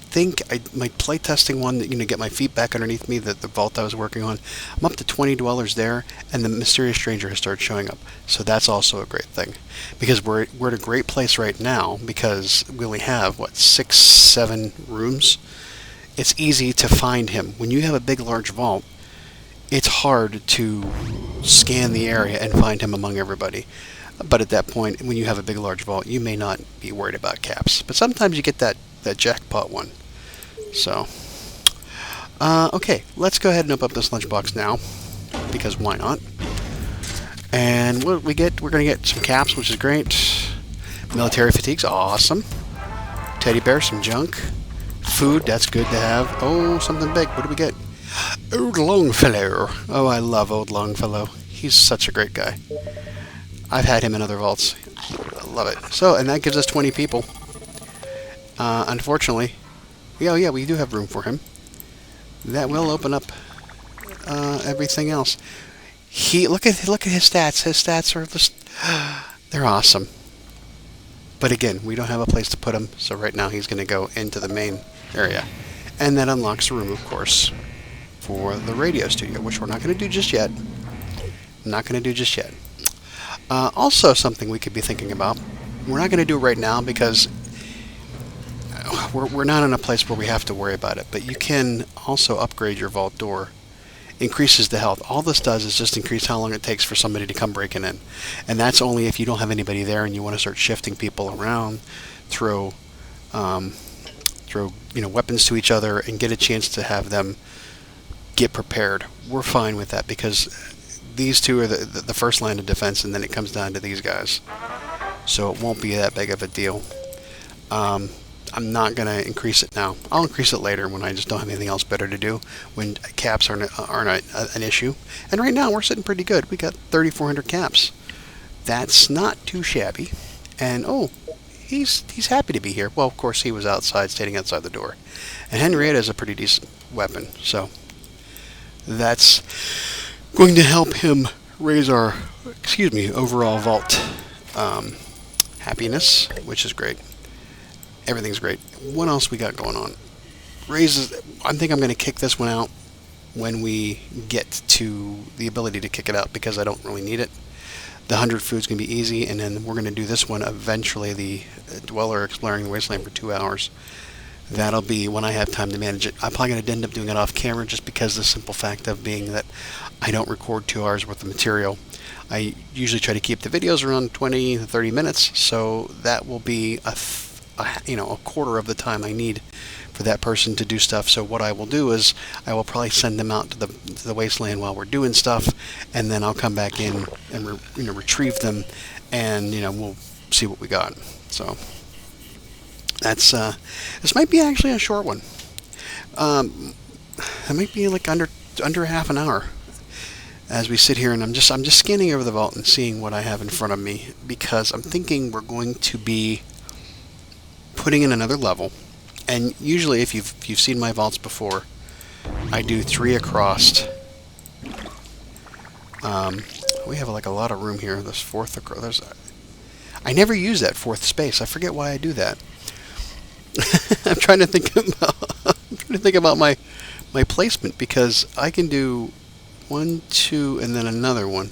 think my play testing one, get my feet back underneath me, the vault I was working on, I'm up to 20 dwellers there, and the mysterious stranger has started showing up. So that's also a great thing, because we're at a great place right now, because we only have 6, 7 rooms. It's easy to find him. When you have a big large vault, it's hard to scan the area and find him among everybody. But at that point, when you have a big large vault, you may not be worried about caps, but sometimes you get that jackpot one. So, okay, let's go ahead and open up this lunchbox now, because why not? And what we get, we're going to get some caps, which is great. Military fatigues, awesome. Teddy bear, some junk. Food, that's good to have. Oh, something big. What do we get? Old Longfellow. Oh, I love Old Longfellow. He's such a great guy. I've had him in other vaults. I love it. So, and that gives us 20 people. Unfortunately, yeah, we do have room for him. That will open up everything else. Look at his stats. His stats are just they're awesome. But again, we don't have a place to put him, so right now he's going to go into the main area, and that unlocks the room, of course, for the radio studio, which we're not going to do just yet. Not going to do just yet. Also, something we could be thinking about. We're not going to do it right now because we're not in a place where we have to worry about it. But you can also upgrade your vault door. Increases the health. All this does is just increase how long it takes for somebody to come breaking in, and that's only if you don't have anybody there and you want to start shifting people around, throw weapons to each other and get a chance to have them get prepared. We're fine with that because these two are the first line of defense, and then it comes down to these guys. So it won't be that big of a deal. I'm not going to increase it now. I'll increase it later when I just don't have anything else better to do, when caps aren't an issue. And right now we're sitting pretty good. We got 3,400 caps. That's not too shabby. And oh, he's happy to be here. Well, of course he was outside, standing outside the door. And Henrietta is a pretty decent weapon, so that's going to help him raise our, overall vault happiness, which is great. Everything's great. What else we got going on? Raises. I think I'm going to kick this one out when we get to the ability to kick it out because I don't really need it. The 100 food's going to be easy, and then we're going to do this one eventually, the Dweller Exploring the Wasteland for 2 hours. That'll be when I have time to manage it. I'm probably going to end up doing it off camera just because the simple fact of being that I don't record 2 hours worth of material. I usually try to keep the videos around 20 to 30 minutes, so that will be a quarter of the time I need for that person to do stuff. So what I will do is I will probably send them out to the wasteland while we're doing stuff, and then I'll come back in and retrieve them, and we'll see what we got. So that's this might be actually a short one. It might be like under half an hour as we sit here, and I'm just scanning over the vault and seeing what I have in front of me, because I'm thinking we're going to be putting in another level. And usually if you've seen my vaults before, I do 3 across. We have like a lot of room here. This 4th across, I never use that 4th space. I forget why I do that. I'm trying to think about my placement, because I can do 1, 2, and then another one.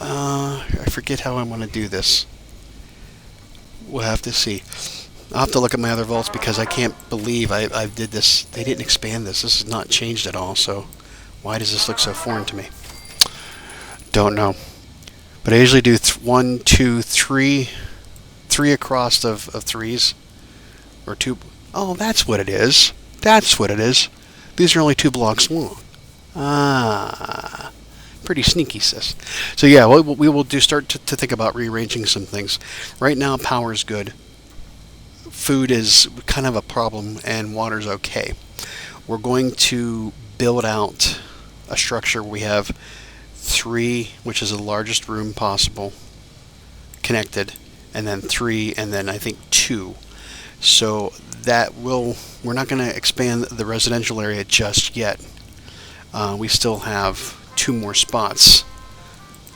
I forget how I want to do this. We'll have to see. I'll have to look at my other vaults because I can't believe I did this. They didn't expand this. This has not changed at all. So why does this look so foreign to me? Don't know. But I usually do 1, 2, 3 across of 3s. Or 2. Oh, that's what it is. That's what it is. These are only 2 blocks long. Ah. Pretty sneaky, sis. So yeah, we will start to think about rearranging some things. Right now, power is good. Food is kind of a problem, and water's okay. We're going to build out a structure. We have 3, which is the largest room possible, connected, and then 3, and then I think 2. So we're not going to expand the residential area just yet. We still have 2 more spots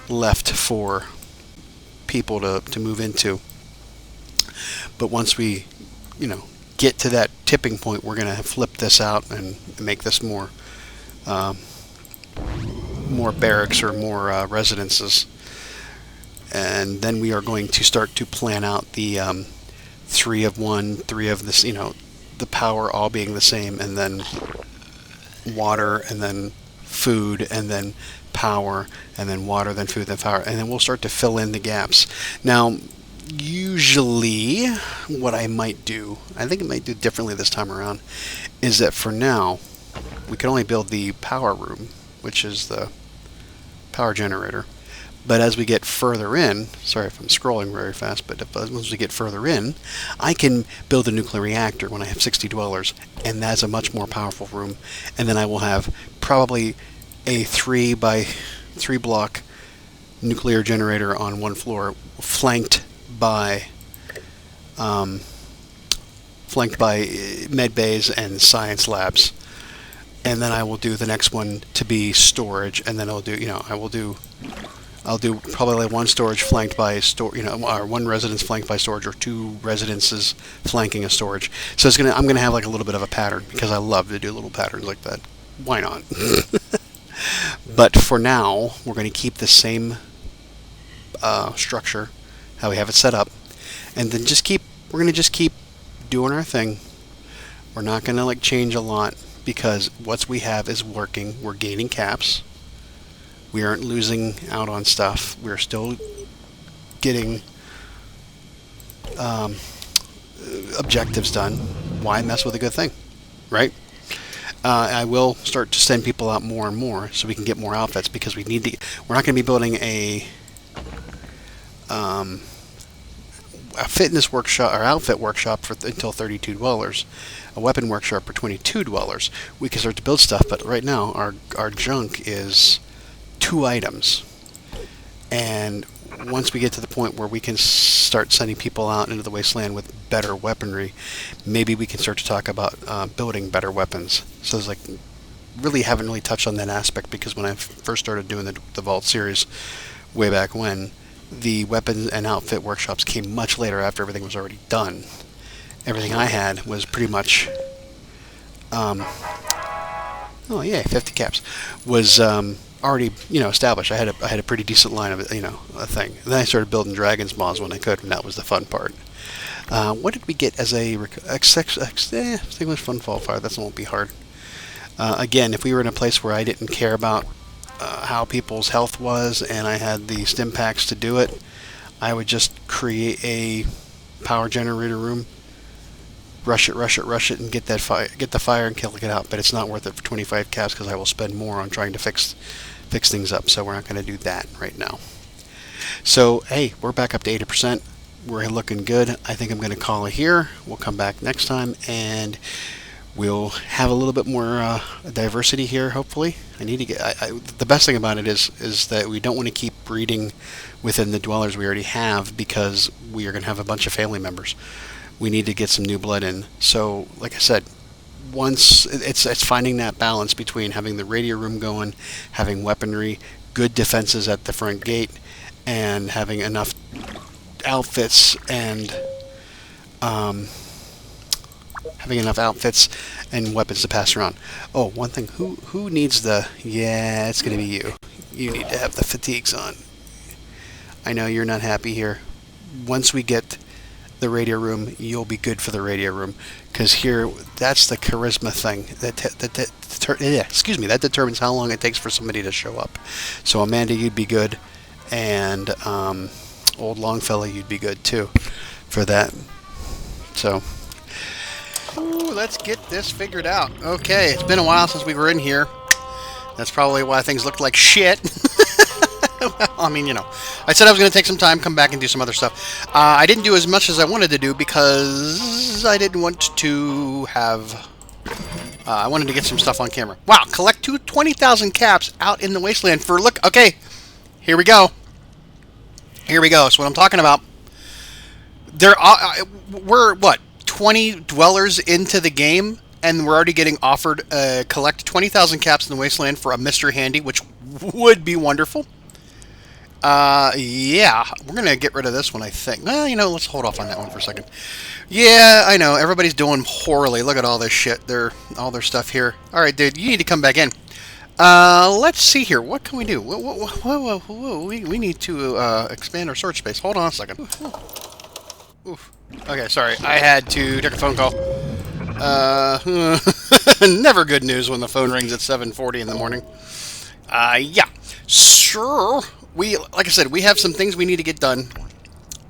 left for people to move into. But once we, get to that tipping point, we're going to flip this out and make this more barracks or more residences. And then we are going to start to plan out the 3 of 1, 3 of this, the power all being the same, and then water, and then food, and then power, and then water, then food, then power, and then we'll start to fill in the gaps. Now, usually what I might do, I think I might do differently this time around, is that for now we can only build the power room, which is the power generator. But as we get further in, sorry if I'm scrolling very fast, but once we get further in, I can build a nuclear reactor when I have 60 dwellers, and that's a much more powerful room. And then I will have probably a 3 by 3 block nuclear generator on one floor, flanked by med bays and science labs. And then I will do the next one to be storage, and then I'll do probably like 1 storage flanked by or 1 residence flanked by storage, or 2 residences flanking a storage. So I'm gonna have like a little bit of a pattern, because I love to do little patterns like that. Why not? But for now, we're going to keep the same structure, how we have it set up, and then we're gonna just keep doing our thing. We're not gonna like change a lot because what we have is working. We're gaining caps. We aren't losing out on stuff. We're still getting objectives done. Why mess with a good thing, right? I will start to send people out more and more so we can get more outfits because we need to. We're not going to be building a fitness workshop or outfit workshop until 32 dwellers, a weapon workshop for 22 dwellers. We can start to build stuff, but right now our junk is 2 items, and once we get to the point where we can start sending people out into the wasteland with better weaponry, maybe we can start to talk about building better weapons. So it's like, really haven't really touched on that aspect because when I first started doing the Vault series way back when, the weapons and outfit workshops came much later after everything was already done. Everything I had was pretty much, oh yeah, 50 caps, was already, established. I had a pretty decent line of it, a thing. And then I started building dragons mods when I could, and that was the fun part. What did we get as a English Fun Fall Fire? That won't be hard. Again, if we were in a place where I didn't care about how people's health was, and I had the stim packs to do it, I would just create a power generator room, rush it, and get the fire and kill it out. But it's not worth it for 25 caps because I will spend more on trying to fix things up. So we're not going to do that right now. So hey, we're back up to 80%. We're looking good. I think I'm going to call it here. We'll come back next time and we'll have a little bit more diversity here. Hopefully, I need to get. The best thing about it is that we don't want to keep breeding within the dwellers we already have because we are going to have a bunch of family members. We need to get some new blood in. So, like I said, once it's finding that balance between having the radio room going, having weaponry, good defenses at the front gate, and having enough outfits and weapons to pass around. Oh, one thing. Who needs the? Yeah, it's gonna be you. You need to have the fatigues on. I know you're not happy here. Once we get the radio room, you'll be good for the radio room, because here, that's the charisma thing that determines how long it takes for somebody to show up. So Amanda, you'd be good, and old Longfellow, you'd be good too for that. So let's get this figured out. Okay, it's been a while since we were in here. That's probably why things looked like shit. Well, I mean, I said I was going to take some time, come back and do some other stuff. I didn't do as much as I wanted to do because I didn't want to have... I wanted to get some stuff on camera. Wow, collect 20,000 caps out in the wasteland for... Look, okay, here we go. Here we go. That's what I'm talking about. We're, what, 20 dwellers into the game, and we're already getting offered collect 20,000 caps in the wasteland for a Mr. Handy, which would be wonderful. Yeah, we're gonna get rid of this one, I think. Well, let's hold off on that one for a second. Yeah, I know, everybody's doing poorly. Look at all this shit. All their stuff here. Alright, dude, you need to come back in. Let's see here. What can we do? Whoa. We need to, expand our storage space. Hold on a second. Oof. Okay, sorry. I had to take a phone call. Never good news when the phone rings at 7:40 in the morning. Yeah. Sure. Like I said, we have some things we need to get done.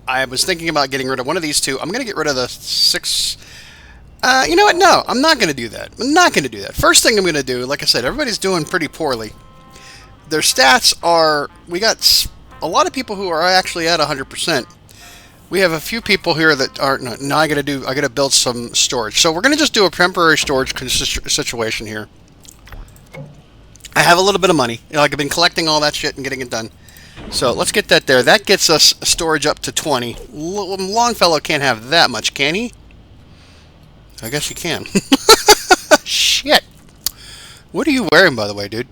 I was thinking about getting rid of one of these two. I'm going to get rid of the 6... you know what? No, I'm not going to do that. I'm not going to do that. First thing I'm going to do, like I said, everybody's doing pretty poorly. Their stats are... We got a lot of people who are actually at 100%. We have a few people here that aren't... No, I got to build some storage. So we're going to just do a temporary storage situation here. I have a little bit of money. I've been collecting all that shit and getting it done. So let's get that there. That gets us storage up to 20. Longfellow can't have that much, can he? I guess he can. Shit. What are you wearing, by the way, dude?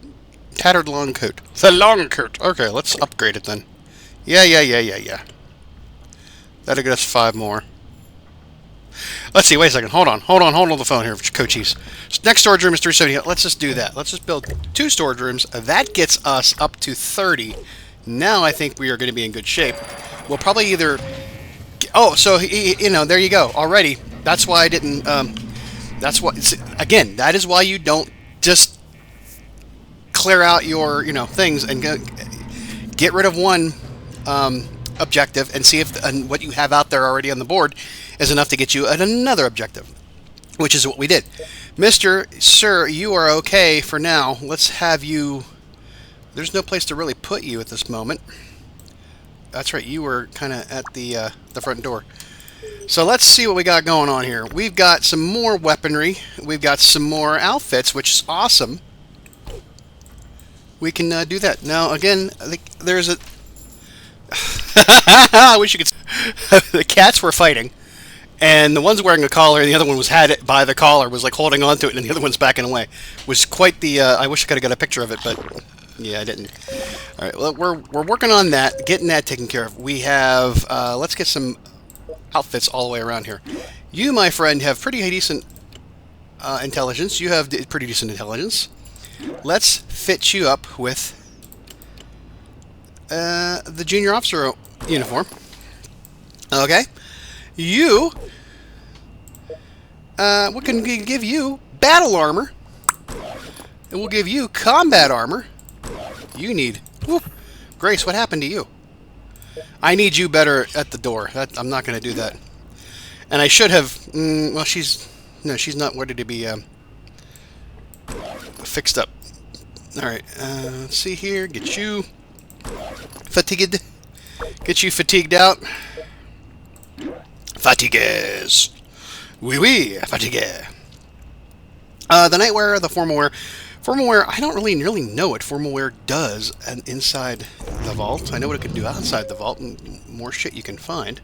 Tattered long coat. The long coat. Okay, let's upgrade it then. Yeah. That'll get us 5 more. Let's see, wait a second. Hold on the phone here, coachies. Next storage room is 370. Let's just do that. Let's just build 2 storage rooms. That gets us up to 30. Now I think we are going to be in good shape. We'll probably either... Oh, so, you know, there you go. Already. That's why I didn't... that's what... Again, that is why you don't just clear out your, you know, things and get rid of one objective and see if what you have out there already on the board is enough to get you at another objective, which is what we did. Sir, you are okay for now. Let's have you... There's no place to really put you at this moment. That's right, you were kind of at the front door. So let's see what we got going on here. We've got some more weaponry. We've got some more outfits, which is awesome. We can do that. Now, again, I think there's a... I wish you could... The cats were fighting. And the one's wearing a collar, and the other one was had it by the collar, was like holding on to it, and the other one's backing away. It was quite the... I wish I could have got a picture of it, but... Yeah, I didn't. All right, well, we're working on that, getting that taken care of. We have, let's get some outfits all the way around here. You, my friend, have pretty decent intelligence. You have pretty decent intelligence. Let's fit you up with the junior officer uniform. Okay. You, we can give you battle armor, and we'll give you combat armor. You need... Whoop. Grace, what happened to you? I need you better at the door. I'm not going to do that. And I should have... well, she's... No, she's not ready to be fixed up. Alright, let's see here. Get you... fatigued. Get you fatigued out. Fatigues. Oui, oui, fatigue. The nightwear, the formal wear... Formal wear, I don't really know what formal wear does inside the vault. I know what it can do outside the vault, and more shit you can find.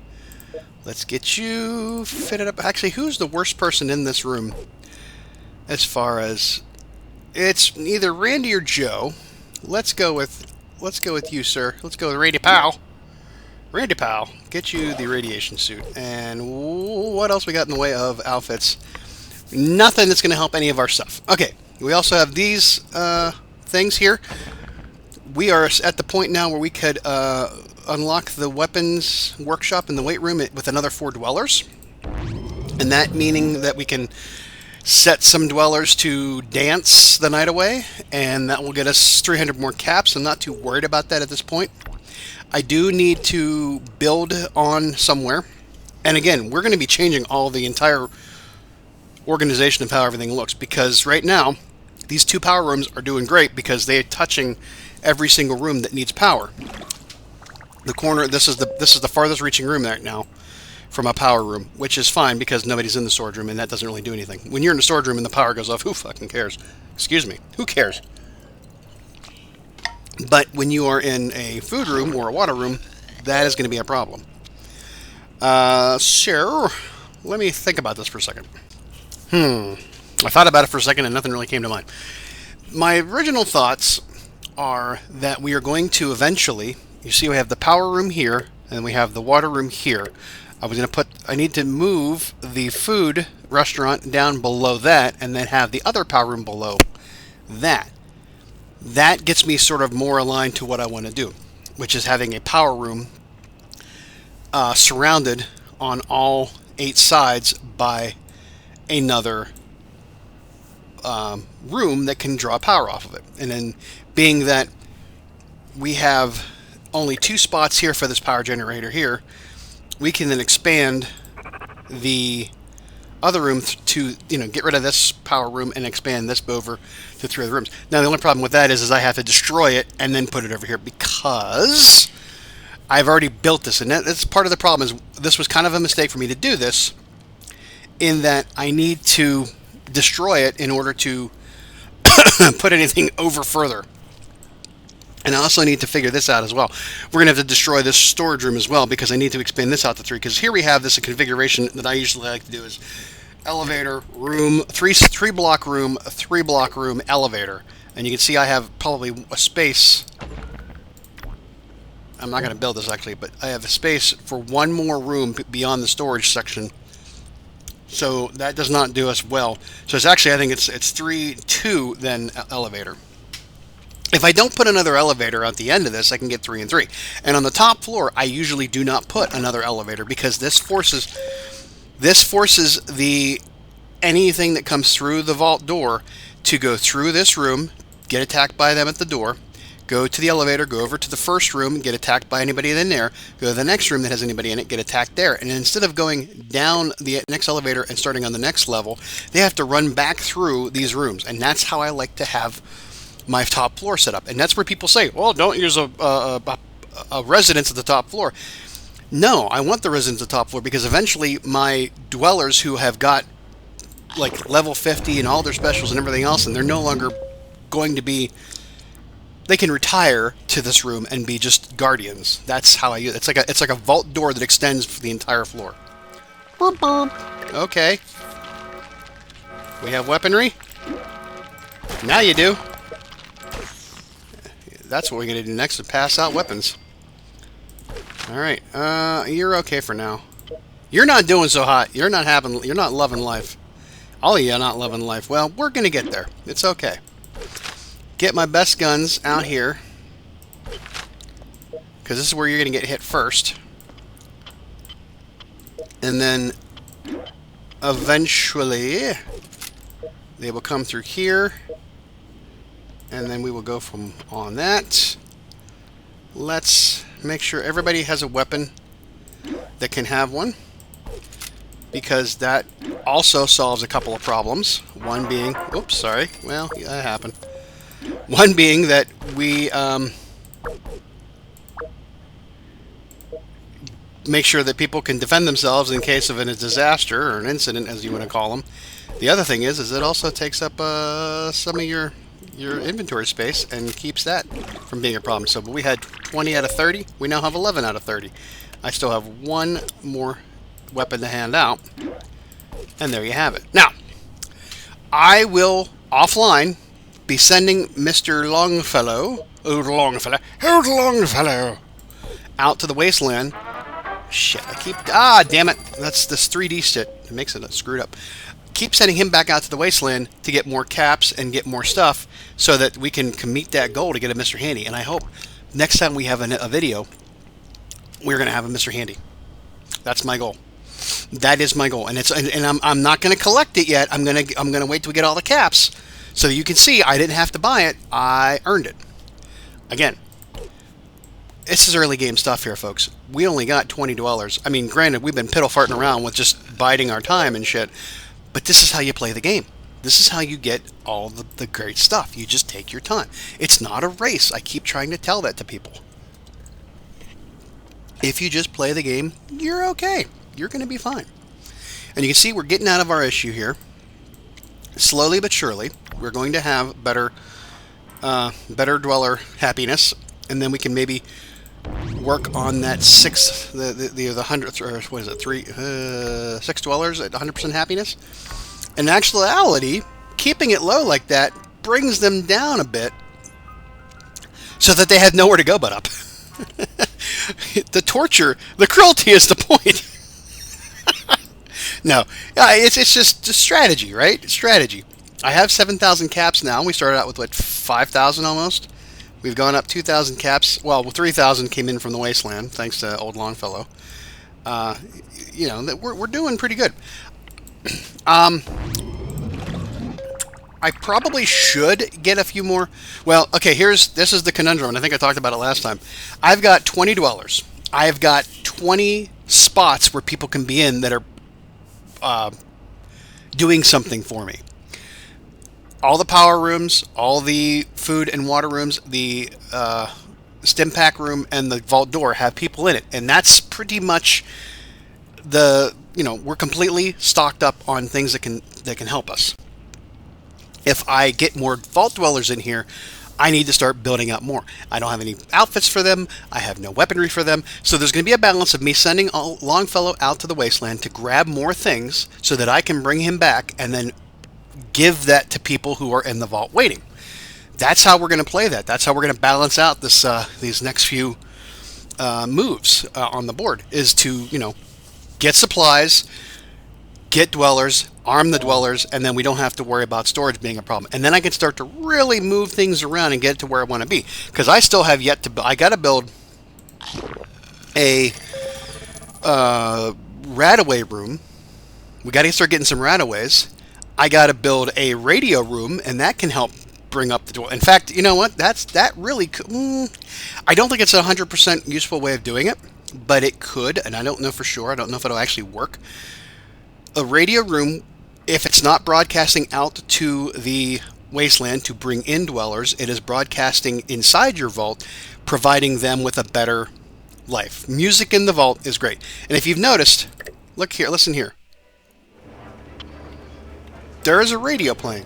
Let's get you fitted up. Actually, who's the worst person in this room? As far as... It's either Randy or Joe. Let's go with you, sir. Let's go with Randy Powell. Randy Powell, get you the radiation suit. And what else we got in the way of outfits? Nothing that's going to help any of our stuff. Okay. We also have these things here. We are at the point now where we could unlock the weapons workshop in the weight room with another 4 dwellers. And that meaning that we can set some dwellers to dance the night away, and that will get us 300 more caps. I'm not too worried about that at this point. I do need to build on somewhere. And again, we're going to be changing all the entire organization of how everything looks, because right now these 2 power rooms are doing great because they're touching every single room that needs power. The corner, this is the farthest reaching room right now from a power room, which is fine because nobody's in the storage room and that doesn't really do anything. When you're in the storage room and the power goes off, who fucking cares? Excuse me, who cares? But when you are in a food room or a water room, that is going to be a problem. So let me think about this for a second. I thought about it for a second and nothing really came to mind. My original thoughts are that we are going to eventually... You see we have the power room here, and we have the water room here. I need to move the food restaurant down below that, and then have the other power room below that. That gets me sort of more aligned to what I want to do, which is having a power room surrounded on all 8 sides by another room that can draw power off of it. And then being that we have only 2 spots here for this power generator here, we can then expand the other room to, get rid of this power room and expand this over to 3 other rooms. Now the only problem with that is I have to destroy it and then put it over here because I've already built this, and that's part of the problem. Is this was kind of a mistake for me to do this, in that I need to destroy it in order to put anything over further. And I also need to figure this out as well. We're going to have to destroy this storage room as well, because I need to expand this out to 3. Because here we have this configuration that I usually like to do is elevator, room, 3 block room, 3 block room, elevator. And you can see I have probably a space. I'm not going to build this actually, but I have a space for 1 more room beyond the storage section. So that does not do us well. So it's actually, I think it's 3, 2, then elevator. If I don't put another elevator at the end of this, I can get 3 and 3. And on the top floor, I usually do not put another elevator because this forces the anything that comes through the vault door to go through this room, get attacked by them at the door, go to the elevator, go over to the first room, get attacked by anybody in there, go to the next room that has anybody in it, get attacked there. And instead of going down the next elevator and starting on the next level, they have to run back through these rooms. And that's how I like to have my top floor set up. And that's where people say, well, don't use a residence at the top floor. No, I want the residents at the top floor because eventually my dwellers who have got like level 50 and all their specials and everything else, and they're no longer going to be, they can retire to this room and be just guardians. That's how I use it. It's like a vault door that extends for the entire floor. Boop, boop. Okay. We have weaponry. Now you do. That's what we're gonna do next, to pass out weapons. Alright, you're okay for now. You're not doing so hot. You're not loving life. All of you are not loving life. Well, we're gonna get there. It's okay. Get my best guns out here, because this is where you're gonna get hit first. And then eventually they will come through here. And then we will go from on that. Let's make sure everybody has a weapon that can have one, because that also solves a couple of problems. One being, oops, sorry. Well, yeah, that happened. One being that we make sure that people can defend themselves in case of a disaster or an incident, as you want to call them. The other thing is it also takes up some of your inventory space and keeps that from being a problem. So we had 20 out of 30. We now have 11 out of 30. I still have one more weapon to hand out. And there you have it. Now, I will, offline, be sending Mr. Longfellow out to the wasteland. Shit, damn it. That's this 3D shit. It makes it screwed up. Keep sending him back out to the wasteland to get more caps and get more stuff so that we can meet that goal to get a Mr. Handy. And I hope next time we have a video, we're going to have a Mr. Handy. That's my goal. That is my goal. And I'm not going to collect it yet. I'm going to wait till we get all the caps so that you can see I didn't have to buy it. I earned it. Again, this is early game stuff here, folks. We only got 20 dwellers. I mean, granted, we've been piddle-farting around with just biding our time and shit. But this is how you play the game. This is how you get all the great stuff. You just take your time. It's not a race. I keep trying to tell that to people. If you just play the game, you're okay. You're going to be fine. And you can see we're getting out of our issue here. Slowly but surely, we're going to have better dweller happiness. And then we can maybe work on that the hundredth, or what is it, 6 dwellers at 100% happiness. In actuality, keeping it low like that brings them down a bit so that they have nowhere to go but up. The torture, the cruelty is the point. No, it's just a strategy, right? Strategy. I have 7,000 caps now. We started out with, what, 5,000 almost? We've gone up 2,000 caps. Well, 3,000 came in from the wasteland, thanks to old Longfellow. You know, we're doing pretty good. I probably should get a few more. Well, okay, this is the conundrum, and I think I talked about it last time. I've got 20 dwellers. I've got 20 spots where people can be in that are doing something for me. All the power rooms, all the food and water rooms, the stim pack room, and the vault door have people in it, and that's pretty much we're completely stocked up on things that can help us. If I get more vault dwellers in here, I need to start building up more. I don't have any outfits for them. I have no weaponry for them. So there's going to be a balance of me sending Longfellow out to the wasteland to grab more things so that I can bring him back and then give that to people who are in the vault waiting. That's how we're going to play that. That's how we're going to balance out this these next few moves on the board, is to, get supplies, get dwellers, arm the dwellers, and then we don't have to worry about storage being a problem. And then I can start to really move things around and get it to where I want to be. Because I still have yet to... I got to build a radaway room. We got to start getting some radaways. I got to build a radio room, and that can help bring up the dwell. In fact, you know what? That really could... I don't think it's a 100% useful way of doing it, but it could, and I don't know for sure. I don't know if it'll actually work. A radio room, if it's not broadcasting out to the wasteland to bring in dwellers, it is broadcasting inside your vault, providing them with a better life. Music in the vault is great. And if you've noticed, look here, listen here. There is a radio playing.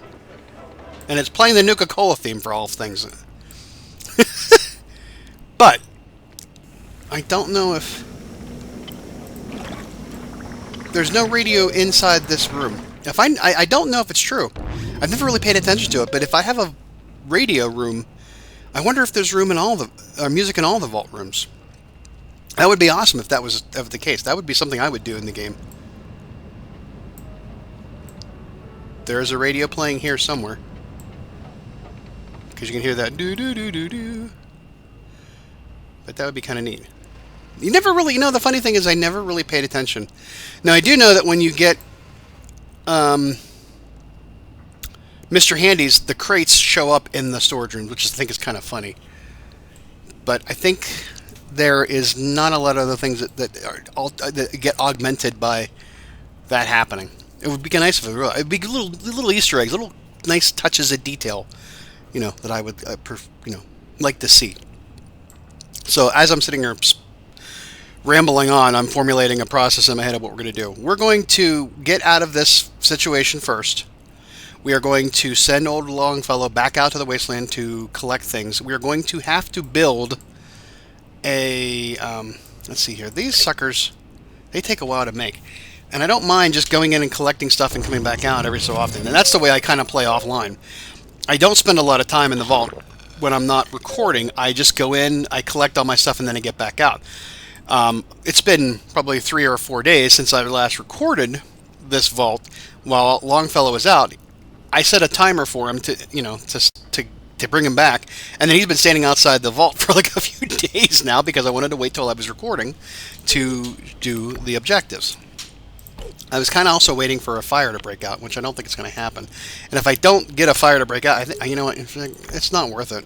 And it's playing the Nuka-Cola theme for all things. But I don't know if... There's no radio inside this room. I don't know if it's true. I've never really paid attention to it, but if I have a radio room, I wonder if there's room in all the music in all the vault rooms. That would be awesome if that was the case. That would be something I would do in the game. There's a radio playing here somewhere. Because you can hear that do-do-do-do-do. But that would be kind of neat. You never really, you know, the funny thing is I never really paid attention. Now, I do know that when you get Mr. Handy's, the crates show up in the storage room, which I think is kind of funny. But I think there is not a lot of other things that get augmented by that happening. It would be nice if it would be little Easter eggs, little nice touches of detail, you know, that I would, like to see. So as I'm sitting here rambling on, I'm formulating a process in my head of what we're going to do. We're going to get out of this situation first. We are going to send old Longfellow back out to the wasteland to collect things. We are going to have to build a... let's see here. These suckers, they take a while to make. And I don't mind just going in and collecting stuff and coming back out every so often. And that's the way I kind of play offline. I don't spend a lot of time in the vault when I'm not recording. I just go in, I collect all my stuff, and then I get back out. It's been probably 3 or 4 days since I last recorded this vault while Longfellow was out. I set a timer for him to bring him back, and then he's been standing outside the vault for like a few days now because I wanted to wait till I was recording to do the objectives. I was kind of also waiting for a fire to break out, which I don't think it's going to happen. And if I don't get a fire to break out, you know what? It's not worth it.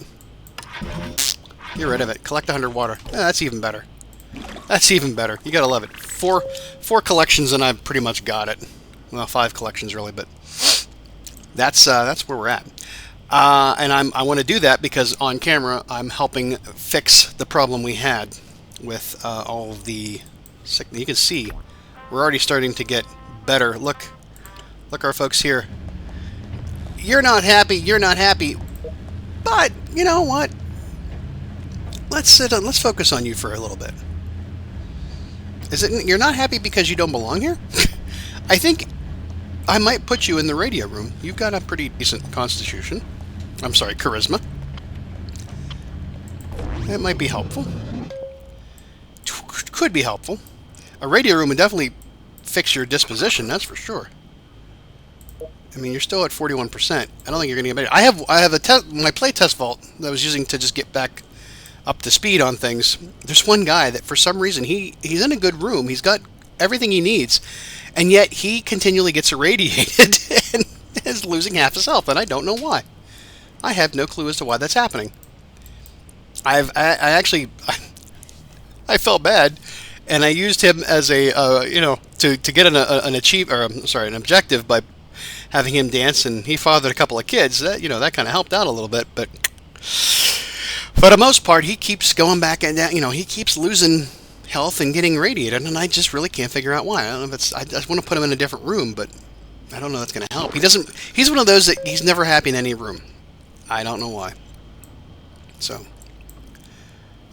Get rid of it. Collect 100 water. That's even better. That's even better. You gotta love it. Four collections and I've pretty much got it. Well, 5 collections really, but that's where we're at. And I want to do that because on camera I'm helping fix the problem we had with all of the sickness. You can see we're already starting to get better. Look our folks here. You're not happy. You're not happy. But you know what? Let's focus on you for a little bit. Is it you're not happy because you don't belong here? I think I might put you in the radio room. You've got a pretty decent constitution. I'm sorry, charisma. That might be helpful. Could be helpful. A radio room would definitely fix your disposition, that's for sure. I mean, you're still at 41%. I don't think you're going to get better. I have my playtest vault that I was using to just get back up to speed on things. There's one guy that for some reason he's in a good room. He's got everything he needs, and yet he continually gets irradiated and is losing half his health, and I don't know why. I have no clue as to why that's happening. I felt bad, and I used him as a to get an objective by having him dance, and he fathered a couple of kids. That that kind of helped out a little bit, but for the most part, he keeps going back and down. He keeps losing health and getting radiated, and I just really can't figure out why. I don't know if it's. I just want to put him in a different room, but I don't know if that's going to help. He doesn't. He's one of those that he's never happy in any room. I don't know why. So,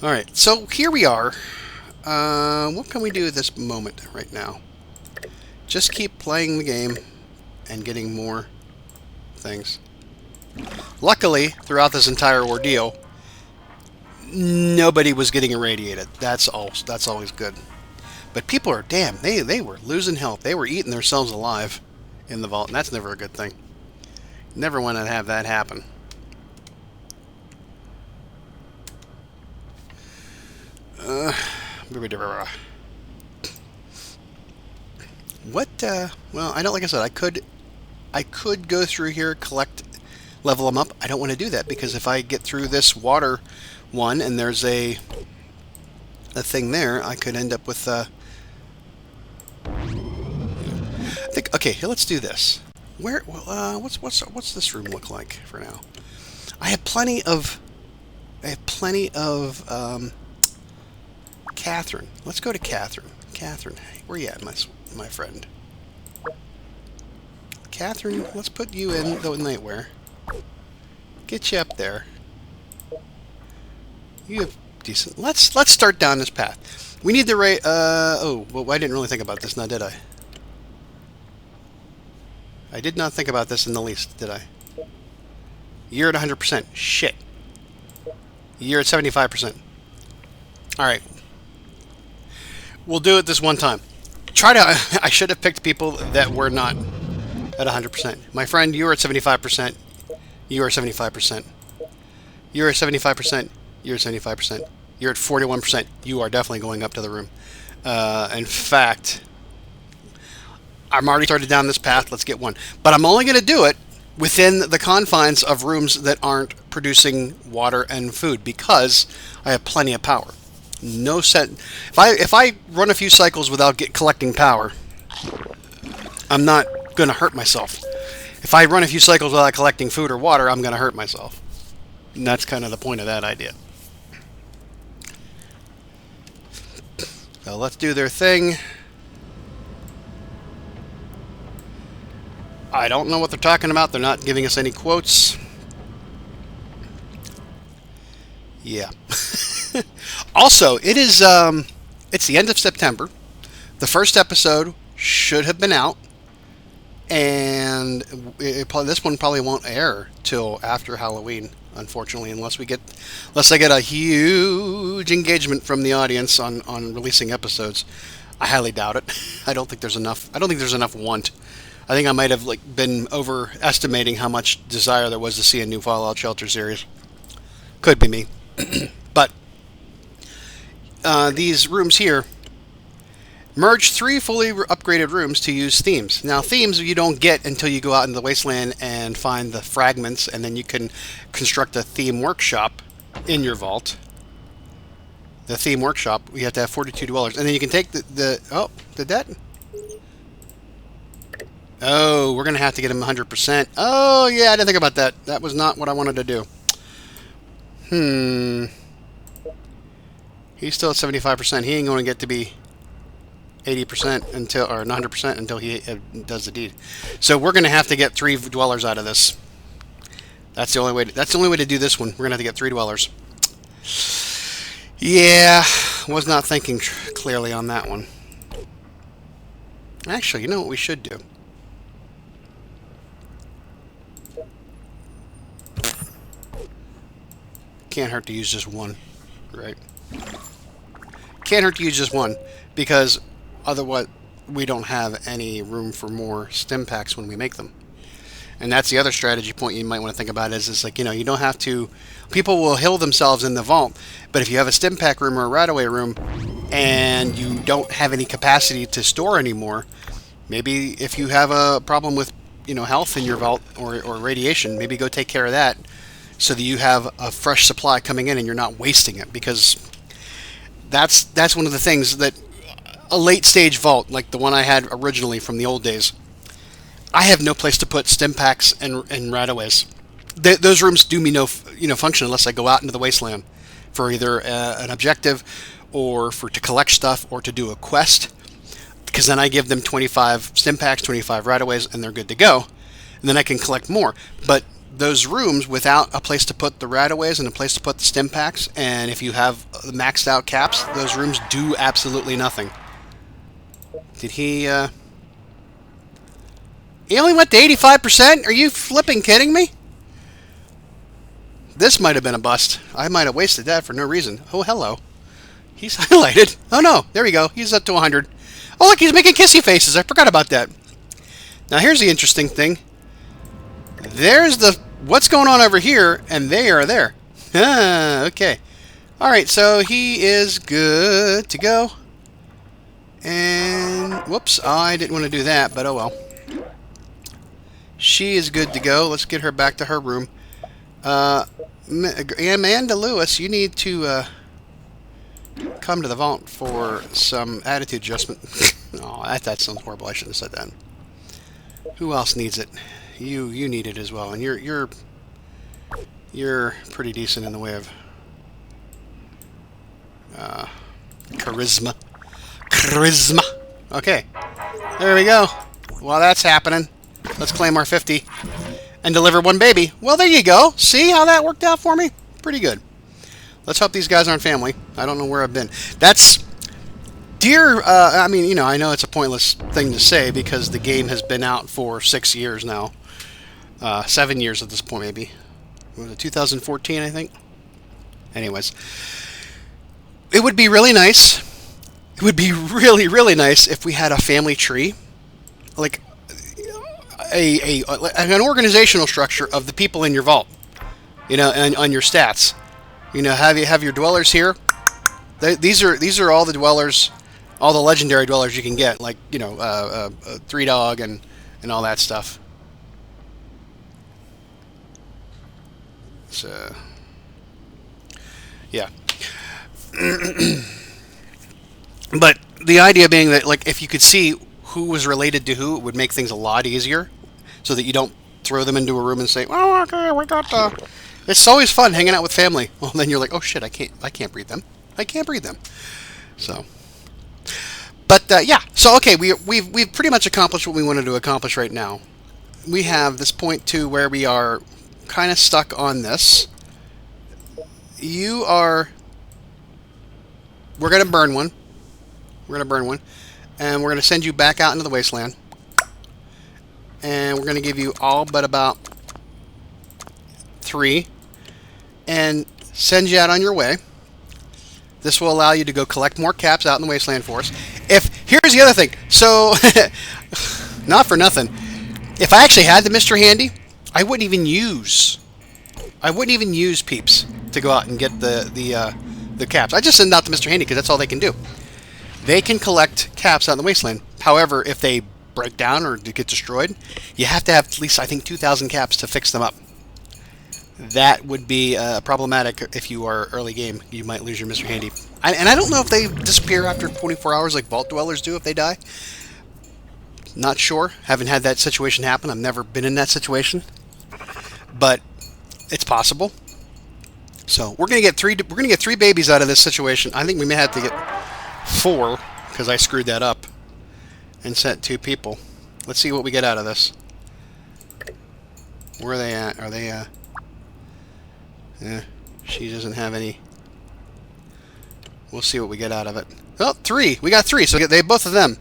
all right. So here we are. What can we do at this moment right now? Just keep playing the game and getting more things. Luckily, throughout this entire ordeal, nobody was getting irradiated. That's always good. But people are, damn, they were losing health. They were eating themselves alive in the vault, and that's never a good thing. Never want to have that happen. What, well, I don't, like I said, I could go through here, collect, level them up. I don't want to do that, because if I get through this water one, and there's a thing there, I could end up with, I think, okay, here, let's do this. Where, well, what's this room look like for now? I have plenty of, Catherine. Let's go to Catherine. Catherine, where you at, my friend? Catherine, let's put you in the nightwear. Get you up there. You have decent. Let's start down this path. We need the right. Oh, well, I didn't really think about this now, did I? I did not think about this in the least, did I? You're at 100%. Shit. You're at 75%. All right. We'll do it this one time. Try to. I should have picked people that were not at 100%. My friend, you are at 75%. You are 75%. You're at 75%. You're at 75%. You're at 41%. You are definitely going up to the room. In fact, I'm already started down this path. Let's get one. But I'm only going to do it within the confines of rooms that aren't producing water and food, because I have plenty of power. No set. If I run a few cycles without collecting power, I'm not going to hurt myself. If I run a few cycles without collecting food or water, I'm going to hurt myself. And that's kind of the point of that idea. So let's do their thing. I don't know what they're talking about. They're not giving us any quotes. Yeah. Also, it is it's the end of September. The first episode should have been out, and this one probably won't air till after Halloween, unfortunately, unless I get a huge engagement from the audience on releasing episodes. I highly doubt it. I don't think there's enough. I don't think there's enough want. I think I might have been overestimating how much desire there was to see a new Fallout Shelter series. Could be me. But these rooms here merge 3 fully upgraded rooms to use themes. Now, themes you don't get until you go out into the wasteland and find the fragments, and then you can construct a theme workshop in your vault. The theme workshop, you have to have 42 dwellers, and then you can take oh, did that? Oh, we're going to have to get him 100%. Oh, yeah, I didn't think about that. That was not what I wanted to do. He's still at 75%. He ain't going to get to be 80% until, or 100% until he does the deed. So we're going to have to get 3 dwellers out of this. That's the only way. That's the only way to do this one. We're going to have to get 3 dwellers. Yeah, was not thinking clearly on that one. Actually, you know what we should do? Can't hurt to use just one, right? Can't hurt to use just one, because otherwise we don't have any room for more stim packs when we make them. And that's the other strategy point you might want to think about is like, you don't have to, people will heal themselves in the vault, but if you have a stim pack room or a right-away room and you don't have any capacity to store anymore, maybe if you have a problem with, health in your vault or radiation, maybe go take care of that so that you have a fresh supply coming in and you're not wasting it, because that's one of the things that a late stage vault, like the one I had originally from the old days, I have no place to put stim packs and right-of-ways. Those rooms do me no function unless I go out into the wasteland for either an objective or to collect stuff or to do a quest, because then I give them 25 stim packs, 25 right-of-ways, and they're good to go, and then I can collect more. But those rooms without a place to put the right-of-ways and a place to put the stim packs, and if you have maxed out caps, those rooms do absolutely nothing. Did he only went to 85%? Are you flipping kidding me? This might have been a bust. I might have wasted that for no reason. Oh, hello. He's highlighted. Oh no, there we go. He's up to 100. Oh look, he's making kissy faces. I forgot about that. Now here's the interesting thing. There's the what's going on over here, and they are there. Ah, okay. All right, so he is good to go. And whoops, I didn't want to do that, but oh well. She is good to go. Let's get her back to her room. Amanda Lewis, you need to come to the vault for some attitude adjustment. Oh, that sounds horrible. I shouldn't have said that. Who else needs it? You need it as well, and you're pretty decent in the way of charisma. Charisma. Okay, there we go. While that's happening, let's claim our 50 and deliver one baby. Well, there you go. See how that worked out for me? Pretty good. Let's hope these guys aren't family. I don't know where I've been. That's dear. I mean, you know, I know it's a pointless thing to say because the game has been out for 6 years now. 7 years at this point, maybe. Was it 2014, I think? Anyways, it would be really nice. It would be really, really nice if we had a family tree, like an organizational structure of the people in your vault, you know, and on your stats. You know, have your dwellers here. These are all the dwellers, all the legendary dwellers you can get, like, you know, 3 Dog and all that stuff. So yeah. But the idea being that, like, if you could see who was related to who, it would make things a lot easier, so that you don't throw them into a room and say, "Oh, okay, we got the." It's always fun hanging out with family. Well, then you're like, "Oh shit, I can't breed them. I can't breed them." So, but yeah. So okay, we've pretty much accomplished what we wanted to accomplish right now. We have this point to where we are kind of stuck on this. We're gonna burn one. We're going to burn one. And we're going to send you back out into the wasteland. And we're going to give you all but about 3. And send you out on your way. This will allow you to go collect more caps out in the wasteland for us. Here's the other thing. So, not for nothing. If I actually had the Mr. Handy, I wouldn't even use Peeps to go out and get the caps. I just send out the Mr. Handy because that's all they can do. They can collect caps out in the wasteland. However, if they break down or get destroyed, you have to have at least, I think, 2,000 caps to fix them up. That would be problematic if you are early game. You might lose your Mr. Handy. And I don't know if they disappear after 24 hours like Vault Dwellers do if they die. Not sure. Haven't had that situation happen. I've never been in that situation. But it's possible. So we're gonna get 3 babies out of this situation. I think we may have to get 4 because I screwed that up and sent 2 people. Let's see what we get out of this. Where are they at? Are they she doesn't have any. We'll see what we get out of it. Oh, 3. We got 3, so they both of them.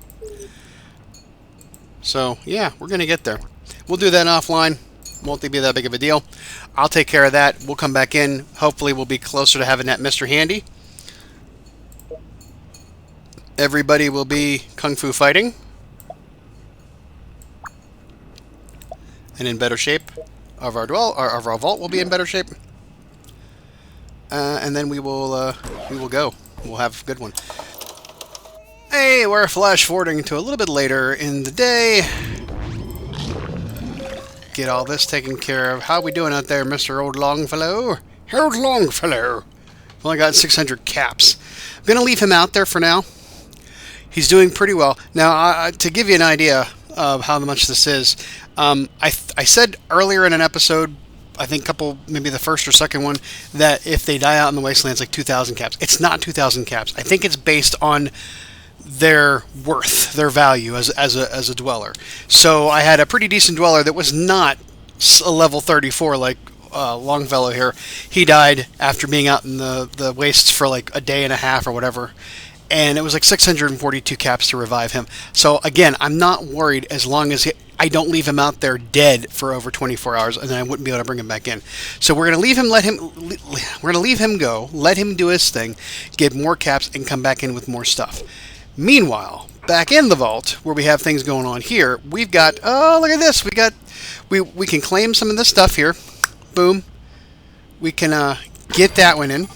So yeah, we're gonna get there. We'll do that offline. Won't be that big of a deal. I'll take care of that. We'll come back in. Hopefully we'll be closer to having that Mr. Handy. Everybody will be kung fu fighting and in better shape. Of our vault will be in better shape. And then we will go. We'll have a good one. Hey, we're flash forwarding to a little bit later in the day. Get all this taken care of. How we doing out there, Mr. Old Longfellow? Old Longfellow. Only got 600 caps. I'm going to leave him out there for now. He's doing pretty well. Now, to give you an idea of how much this is, I said earlier in an episode, I think maybe the first or second one, that if they die out in the wasteland, it's like 2,000 caps. It's not 2,000 caps. I think it's based on their worth, their value as a dweller. So I had a pretty decent dweller that was not a level 34 like Longfellow here. He died after being out in the wastes for like a day and a half or whatever. And it was like 642 caps to revive him. So again, I'm not worried as long as I don't leave him out there dead for over 24 hours, and then I wouldn't be able to bring him back in. So we're going to leave him, we're going to leave him go, let him do his thing, get more caps, and come back in with more stuff. Meanwhile, back in the vault, where we have things going on here, we've got, oh, look at this. We can claim some of this stuff here. Boom. We can get that one in.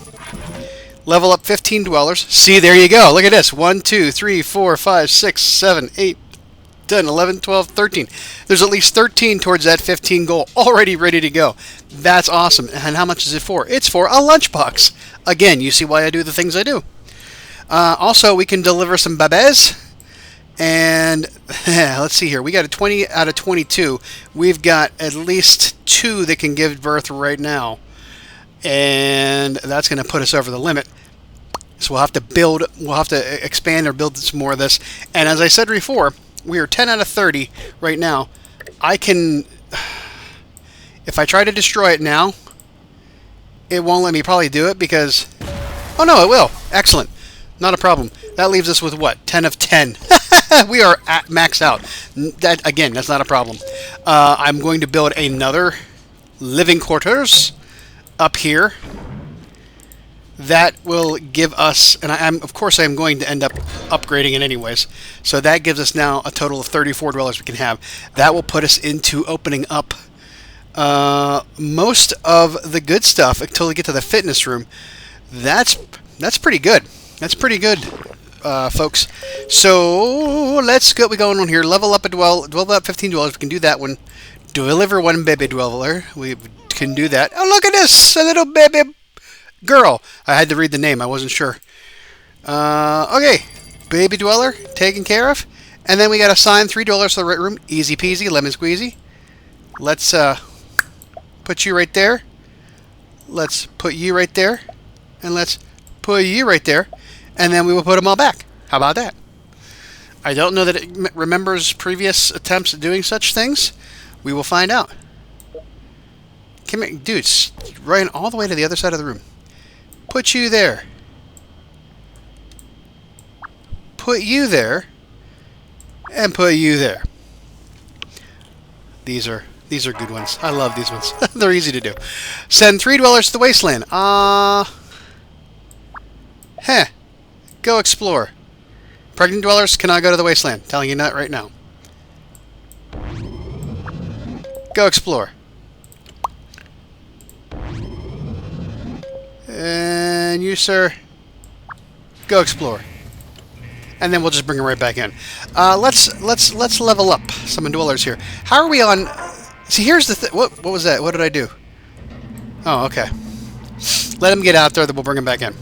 Level up 15 dwellers. See, there you go. Look at this. 1, 2, 3, 4, 5, 6, 7, 8, 10, 11, 12, 13. There's at least 13 towards that 15 goal already ready to go. That's awesome. And how much is it for? It's for a lunchbox. Again, you see why I do the things I do. Also, we can deliver some babes. And let's see here. We got a 20 out of 22. We've got at least 2 that can give birth right now. And that's going to put us over the limit. So we'll have to expand or build some more of this. And as I said before, we are 10 out of 30 right now. I can, if I try to destroy it now, it won't let me probably do it because, oh no, it will. Excellent. Not a problem. That leaves us with what? 10 of 10. We are at max out. That, again, that's not a problem. I'm going to build another living quarters up here. That will give us, and of course I'm going to end up upgrading it anyways. So that gives us now a total of 34 dwellers we can have. That will put us into opening up most of the good stuff until we get to the fitness room. That's pretty good. That's pretty good, folks. So let's go. We going on here. Level up a level up 15 dwellers. We can do that one. Deliver 1 baby dweller. We can do that. Oh, look at this, a little baby girl. I had to read the name. I wasn't sure. Okay, baby dweller taken care of, and then we got to assign 3 dwellers to the right room. Easy peasy, lemon squeezy. Let's put you right there. Let's put you right there, and let's put you right there. And then we will put them all back. How about that? I don't know that it remembers previous attempts at doing such things. We will find out. Come here, dude, running all the way to the other side of the room. Put you there. Put you there. And put you there. These are good ones. I love these ones. They're easy to do. Send 3 dwellers to the wasteland. Go explore. Pregnant dwellers cannot go to the wasteland. Telling you that right now. Go explore. And you, sir, go explore. And then we'll just bring them right back in. Let's level up some dwellers here. How are we on? See, here's the thing. What was that? What did I do? Oh, okay. Let him get out there. Then we'll bring him back in.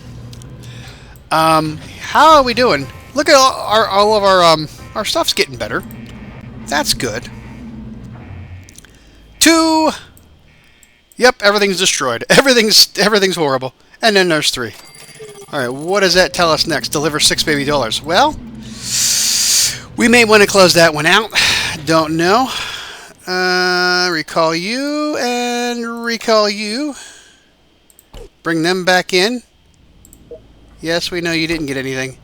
How are we doing? Look at all of our stuff's getting better. That's good. 2. Yep, everything's destroyed. Everything's horrible. And then there's 3. All right, what does that tell us next? Deliver 6 baby dwellers. Well, we may want to close that one out. Don't know. Recall you and recall you. Bring them back in. Yes, we know you didn't get anything.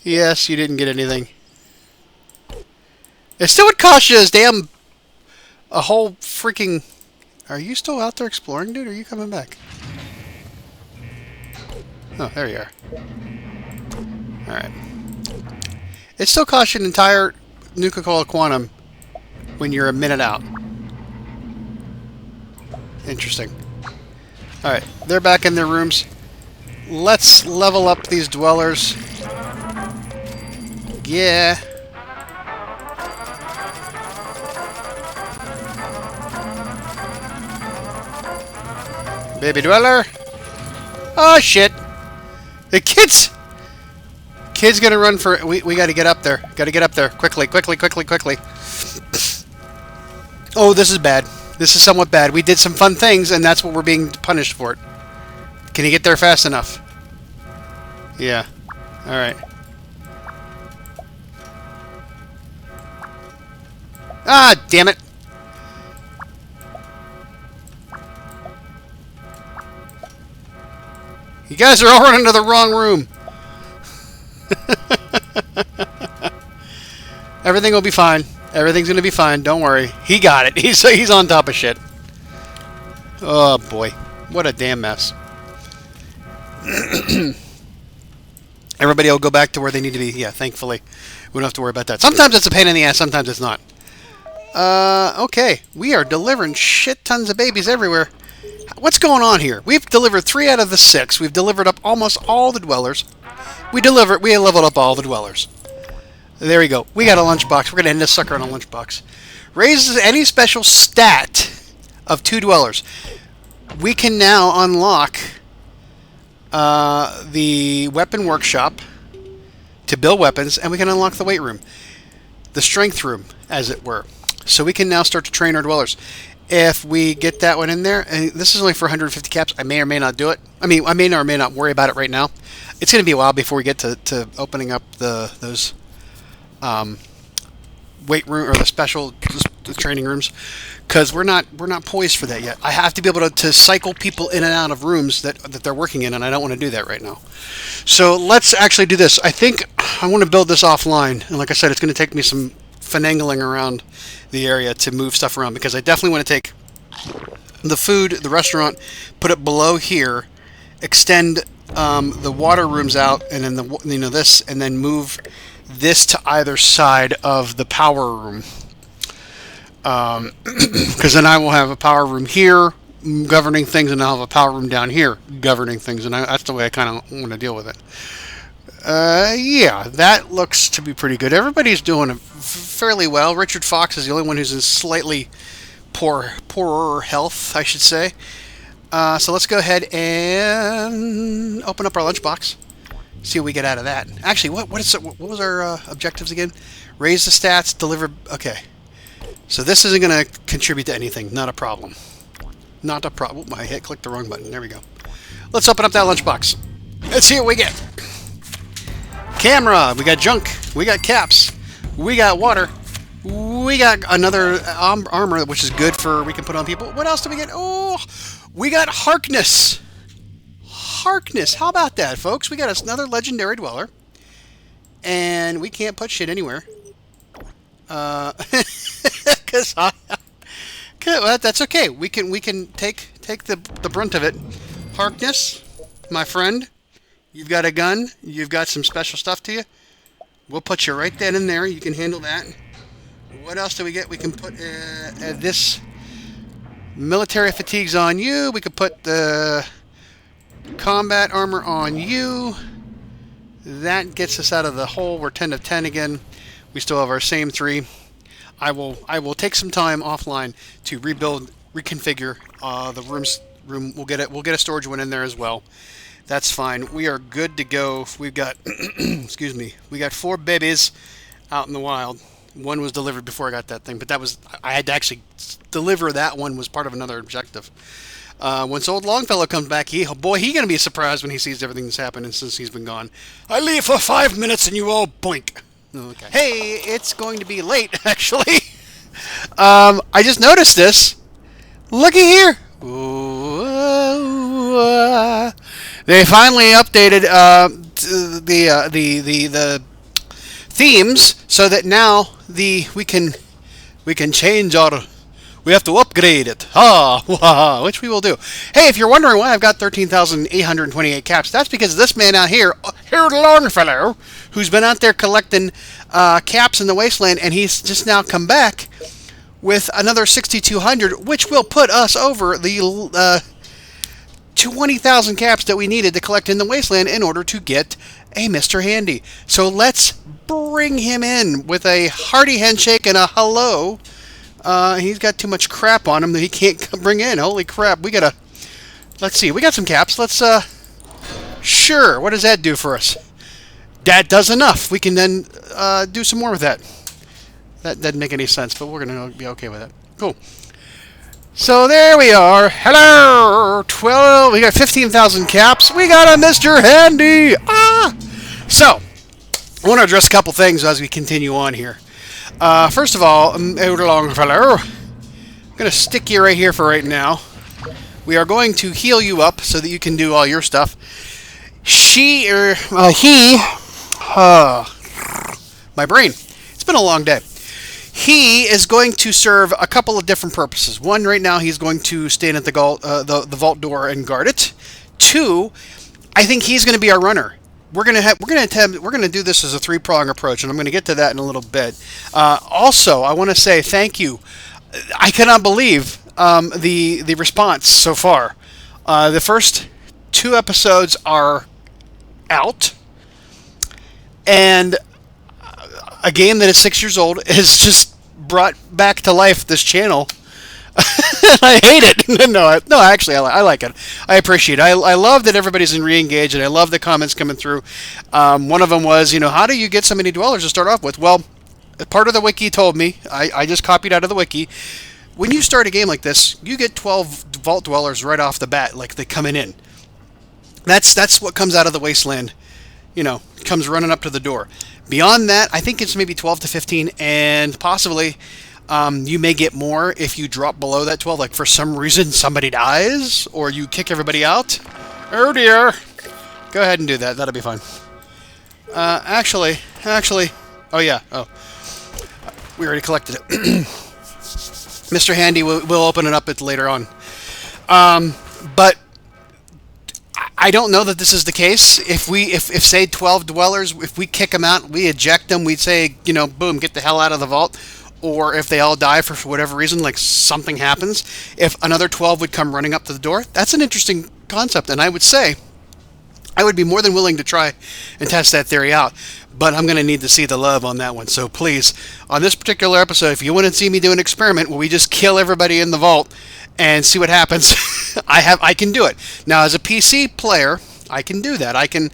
Yes, you didn't get anything. It still would cost you a whole freaking... Are you still out there exploring, dude? Or are you coming back? Oh, there you are. Alright. It still costs you an entire Nuka-Cola quantum when you're a minute out. Interesting. Alright, they're back in their rooms. Let's level up these dwellers. Yeah. Baby dweller. Oh, shit. The kid's gonna run for... We gotta get up there. Gotta get up there. Quickly, quickly, quickly, quickly. Oh, this is bad. This is somewhat bad. We did some fun things, and that's what we're being punished for. Can he get there fast enough? Yeah. Alright. Ah, damn it. You guys are all running to the wrong room. Everything will be fine. Everything's gonna be fine. Don't worry. He got it. He's on top of shit. Oh boy, what a damn mess. Everybody will go back to where they need to be. Yeah, thankfully, we don't have to worry about that. Sometimes it's a pain in the ass. Sometimes it's not. Okay, we are delivering shit tons of babies everywhere. What's going on here? We've delivered 3 out of the 6. We've delivered up almost all the dwellers. We leveled up all the dwellers. There we go. We got a lunchbox. We're going to end this sucker on a lunchbox. Raises any special stat of 2 dwellers. We can now unlock the weapon workshop to build weapons, and we can unlock the weight room. The strength room, as it were. So we can now start to train our dwellers. If we get that one in there, and this is only for 150 caps, I may or may not do it. I mean, I may or may not worry about it right now. It's going to be a while before we get to opening up those weight room or the training rooms, because we're not poised for that yet. I have to be able to cycle people in and out of rooms that they're working in, and I don't want to do that right now. So let's actually do this. I think I want to build this offline, and like I said, it's going to take me some finagling around the area to move stuff around, because I definitely want to take the food, the restaurant, put it below here, extend the water rooms out, and then this, and then move this to either side of the power room, because then I will have a power room here governing things, and I'll have a power room down here governing things, and that's the way I kind of want to deal with it. Yeah, that looks to be pretty good. Everybody's doing fairly well. Richard Fox is the only one who's in slightly poorer health, I should say. So let's go ahead and open up our lunchbox. See what we get out of that. Actually, what was our objectives again? Raise the stats, deliver. Okay. So this isn't going to contribute to anything. Not a problem. Not a problem. I clicked the wrong button. There we go. Let's open up that lunchbox. Let's see what we get. Camera. We got junk. We got caps. We got water. We got another armor, which is good for we can put on people. What else do we get? Oh, we got Harkness. Harkness. How about that, folks? We got another legendary dweller, and we can't put shit anywhere. Because well, that's okay. We can take the brunt of it. Harkness, my friend, you've got a gun. You've got some special stuff to you. We'll put you right then in there. You can handle that. What else do we get? We can put this military fatigues on you. We could put the combat armor on you. That gets us out of the hole. We're 10 of 10 again. We still have our same 3. I will take some time offline to rebuild, reconfigure the room. We'll get a storage one in there as well. That's fine. We are good to go. We've got excuse me. We got 4 babies out in the wild. One was delivered before I got that thing, but I had to actually deliver that one, was part of another objective. Once old Longfellow comes back, he's gonna be surprised when he sees everything that's happened since he's been gone. I leave for 5 minutes and you all blink. Okay. Hey, it's going to be late, actually. I just noticed this. Looky here. They finally updated the themes so that now we can change our. We have to upgrade it. Which we will do. Hey, if you're wondering why I've got 13,828 caps, that's because this man out here, Longfellow, who's been out there collecting caps in the wasteland, and he's just now come back with another 6,200, which will put us over the 20,000 caps that we needed to collect in the wasteland in order to get a Mr. Handy. So let's bring him in with a hearty handshake and a hello. He's got too much crap on him that he can't bring in. Holy crap. Let's see. We got some caps. Let's, sure. What does that do for us? That does enough. We can then, do some more with that. That doesn't make any sense, but we're going to be okay with it. Cool. So there we are. Hello! 12. We got 15,000 caps. We got a Mr. Handy! So, I want to address a couple things as we continue on here. First of all, Longfellow, I'm going to stick you right here for right now. We are going to heal you up so that you can do all your stuff. My brain. It's been a long day. He is going to serve a couple of different purposes. One, right now, he's going to stand at the vault door and guard it. Two, I think he's going to be our runner. We're going to do this as a three-prong approach, and I'm going to get to that in a little bit. Also, I want to say thank you. I cannot believe the response so far. The first 2 episodes are out, and a game that is 6 years old has just brought back to life this channel. I hate it. No, actually, I like it. I appreciate it. I love that everybody's re-engaged, and I love the comments coming through. One of them was, how do you get so many dwellers to start off with? Well, part of the wiki told me. I just copied out of the wiki. When you start a game like this, you get 12 vault dwellers right off the bat, like they coming in. That's what comes out of the wasteland. Comes running up to the door. Beyond that, I think it's maybe 12 to 15, and possibly you may get more if you drop below that 12. Like for some reason somebody dies, or you kick everybody out. Oh dear. Go ahead and do that. That'll be fine. Actually, oh yeah. Oh, we already collected it. Mr. Handy will open it up later on. But I don't know that this is the case. If say 12 dwellers, if we kick them out, we eject them, we'd say, boom, get the hell out of the vault. Or if they all die for whatever reason, like something happens, if another 12 would come running up to the door, that's an interesting concept. And I would say, I would be more than willing to try and test that theory out. But I'm going to need to see the love on that one. So please, on this particular episode, if you want to see me do an experiment where we just kill everybody in the vault and see what happens, I can do it. Now, as a PC player, I can do that. I can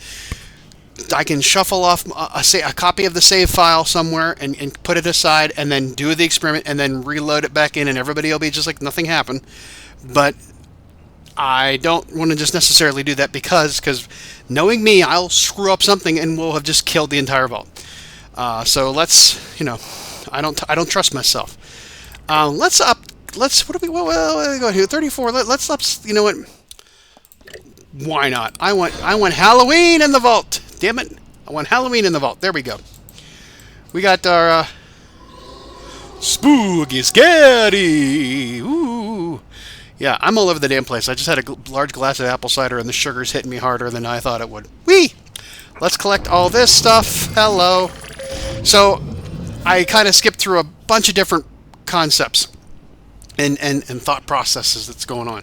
shuffle off a copy of the save file somewhere and put it aside, and then do the experiment, and then reload it back in, and everybody will be just like nothing happened. But I don't want to just necessarily do that because knowing me, I'll screw up something and we'll have just killed the entire vault. So let's, I don't trust myself. What are we going here? 34. Let's you know what? Why not? I want Halloween in the vault. Damn it! I want Halloween in the vault. There we go. We got our spooky, scary. Ooh. Yeah, I'm all over the damn place. I just had a large glass of apple cider, and the sugar's hitting me harder than I thought it would. Whee! Let's collect all this stuff. Hello. So, I kind of skipped through a bunch of different concepts and thought processes that's going on.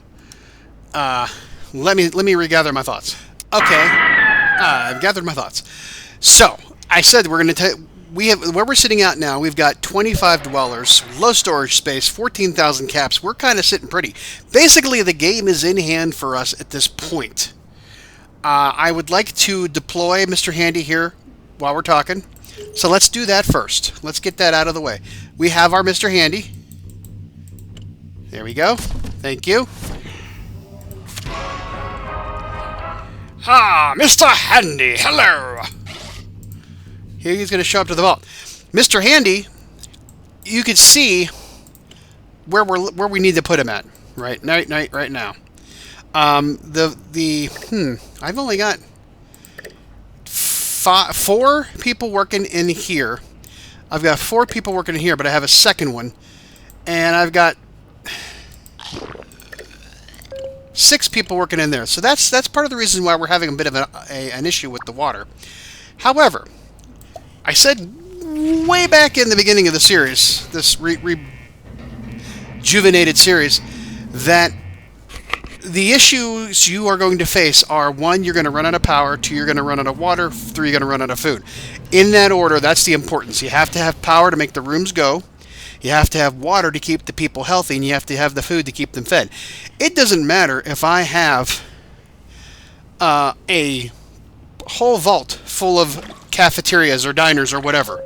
Let me regather my thoughts. Okay, I've gathered my thoughts. So, I said we're going to where we're sitting at now, we've got 25 dwellers, low storage space, 14,000 caps. We're kind of sitting pretty. Basically, the game is in hand for us at this point. I would like to deploy Mr. Handy here while we're talking. So let's do that first. Let's get that out of the way. We have our Mr. Handy. There we go. Thank you. Ah, Mr. Handy, hello! Here he's going to show up to the vault. Mr. Handy, you could see where we need to put him at right now. I've only got 4 people working in here. I've got 4 people working in here, but I have a second one, and I've got 6 people working in there. So that's part of the reason why we're having a bit of an issue with the water. However, I said way back in the beginning of the series, this rejuvenated series, that the issues you are going to face are: 1, you're going to run out of power; 2, you're going to run out of water; 3, you're going to run out of food. In that order, that's the importance. You have to have power to make the rooms go. You have to have water to keep the people healthy, and you have to have the food to keep them fed. It doesn't matter if I have a whole vault full of cafeterias or diners or whatever.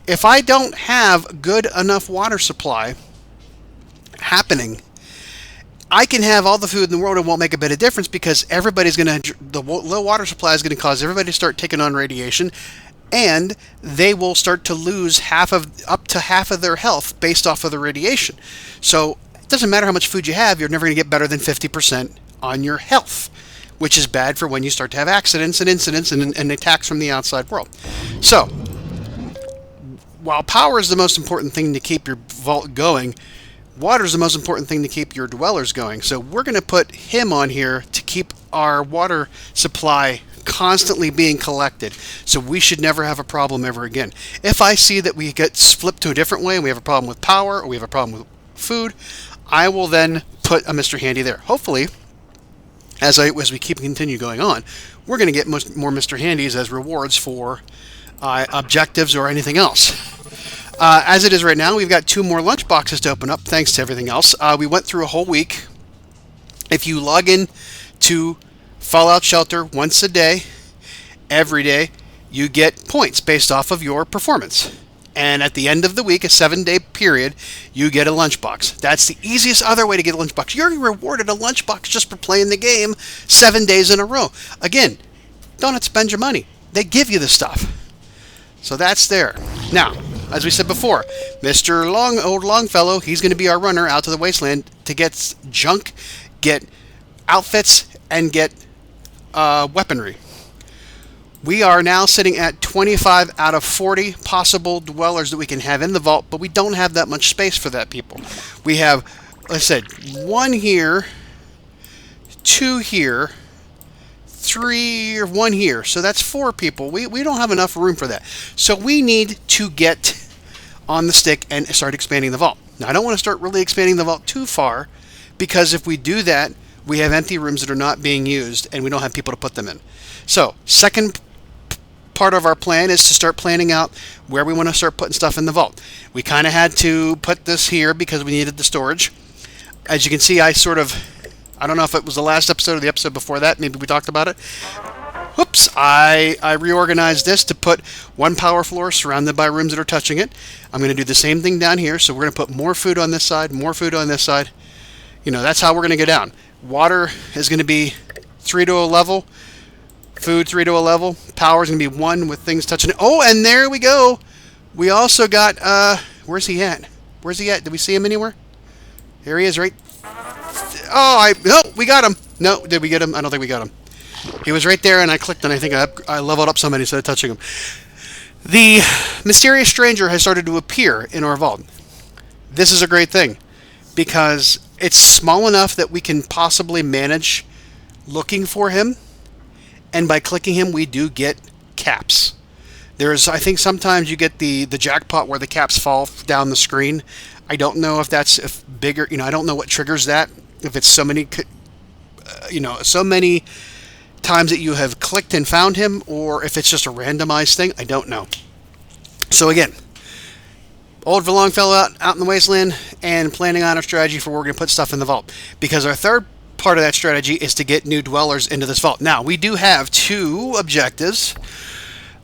If I don't have good enough water supply happening, I can have all the food in the world and won't make a bit of difference, because everybody's going to, the low water supply is going to cause everybody to start taking on radiation, and they will start to lose up to half of their health based off of the radiation. So it doesn't matter how much food you have, you're never going to get better than 50% on your health, which is bad for when you start to have accidents and incidents and attacks from the outside world. So while power is the most important thing to keep your vault going, water is the most important thing to keep your dwellers going. So we're going to put him on here to keep our water supply constantly being collected. So we should never have a problem ever again. If I see that we get flipped to a different way and we have a problem with power or we have a problem with food, I will then put a Mr. Handy there. Hopefully, as we continue going on, we're going to get more Mr. Handys as rewards for objectives or anything else. As it is right now, we've got 2 more lunchboxes to open up, thanks to everything else. We went through a whole week. If you log in to Fallout Shelter once a day, every day, you get points based off of your performance. And at the end of the week, a 7-day period, you get a lunchbox. That's the easiest other way to get a lunchbox. You're rewarded a lunchbox just for playing the game 7 days in a row. Again, don't have to spend your money. They give you the stuff. So that's there. Now, as we said before, Mr. Old Longfellow, he's going to be our runner out to the wasteland to get junk, get outfits, and get weaponry. We are now sitting at 25 out of 40 possible dwellers that we can have in the vault, but we don't have that much space for that, people. We have, like I said, 1 here, 2 here, 3 or 1 here. So that's 4 people. We don't have enough room for that. So we need to get on the stick and start expanding the vault. Now, I don't want to start really expanding the vault too far, because if we do that, we have empty rooms that are not being used and we don't have people to put them in. So, second part of our plan is to start planning out where we want to start putting stuff in the vault. We kind of had to put this here because we needed the storage. As you can see, I don't know if it was the last episode or the episode before that, maybe we talked about it. Whoops, I reorganized this to put 1 power floor surrounded by rooms that are touching it. I'm going to do the same thing down here, so we're going to put more food on this side, more food on this side. You know, that's how we're going to go down. Water is going to be 3 to a level. Food 3 to a level. Power is going to be 1 with things touching it. Oh, and there we go. We also got, where's he at? Where's he at? Did we see him anywhere? Here he is, right? Oh, no, we got him. No, did we get him? I don't think we got him. He was right there, and I clicked, and I think I leveled up somebody instead of touching him. The mysterious stranger has started to appear in our vault. This is a great thing, because it's small enough that we can possibly manage looking for him, and by clicking him, we do get caps. I think sometimes you get the jackpot where the caps fall down the screen. I don't know if bigger, I don't know what triggers that. If it's so many, so many times that you have clicked and found him, or if it's just a randomized thing, I don't know. So again, Old Longfellow out in the wasteland, and planning on our strategy for where we're going to put stuff in the vault. Because our third part of that strategy is to get new dwellers into this vault. Now, we do have 2 objectives.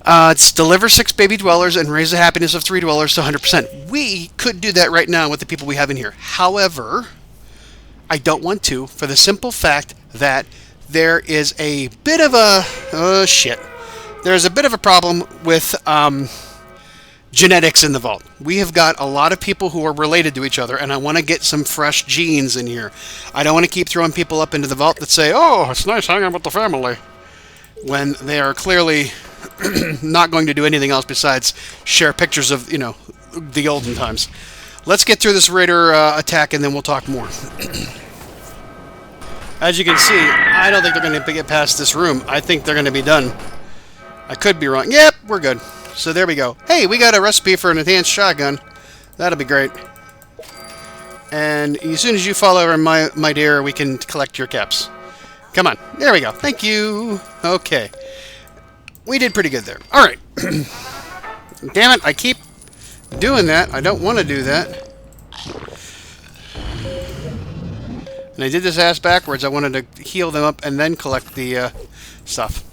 It's deliver 6 baby dwellers and raise the happiness of 3 dwellers to 100%. We could do that right now with the people we have in here. However, I don't want to, for the simple fact that there is a bit of a... There's a bit of a problem with genetics in the vault. We have got a lot of people who are related to each other, and I want to get some fresh genes in here. I don't want to keep throwing people up into the vault that say, oh, it's nice hanging out with the family, when they are clearly not going to do anything else besides share pictures of, the olden times. Let's get through this raider attack, and then we'll talk more. As you can see, I don't think they're going to get past this room. I think they're going to be done. I could be wrong. Yep, we're good. So there we go. Hey, we got a recipe for an enhanced shotgun. That'll be great. And as soon as you fall over, my dear, we can collect your caps. Come on. There we go. Thank you. Okay. We did pretty good there. All right. Damn it, I keep doing that. I don't want to do that. And I did this ass backwards. I wanted to heal them up and then collect the stuff.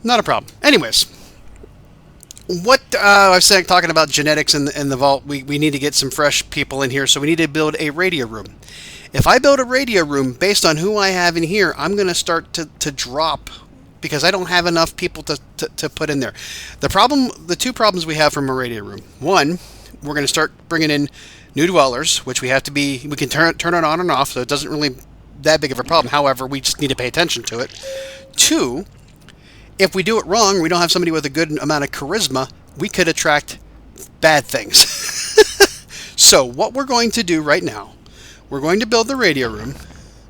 Not a problem. Anyways, what I was saying, talking about genetics in the vault, we need to get some fresh people in here, so we need to build a radio room. If I build a radio room based on who I have in here, I'm going to start to drop, because I don't have enough people to put in there. The 2 problems we have from a radio room. 1, we're going to start bringing in new dwellers, which we can turn it on and off, so it doesn't really that big of a problem. However, we just need to pay attention to it. 2, if we do it wrong, we don't have somebody with a good amount of charisma, we could attract bad things. So what we're going to do right now, we're going to build the radio room.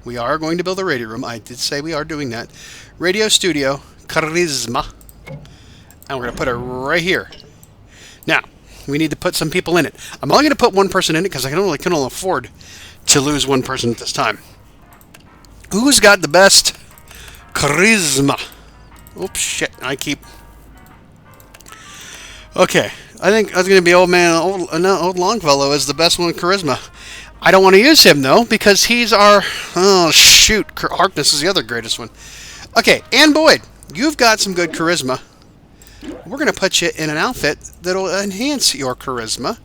We are going to build a radio room. I did say we are doing that. Radio studio, charisma. And we're going to put it right here. Now, we need to put some people in it. I'm only going to put one person in it because I can only afford to lose one person at this time. Who's got the best charisma? Oops, shit. Okay. I think I was going to be old Longfellow is the best one with charisma. I don't want to use him, though, because he's our... Oh, shoot. Harkness is the other greatest one. Okay, Ann Boyd, you've got some good charisma. We're going to put you in an outfit that'll enhance your charisma.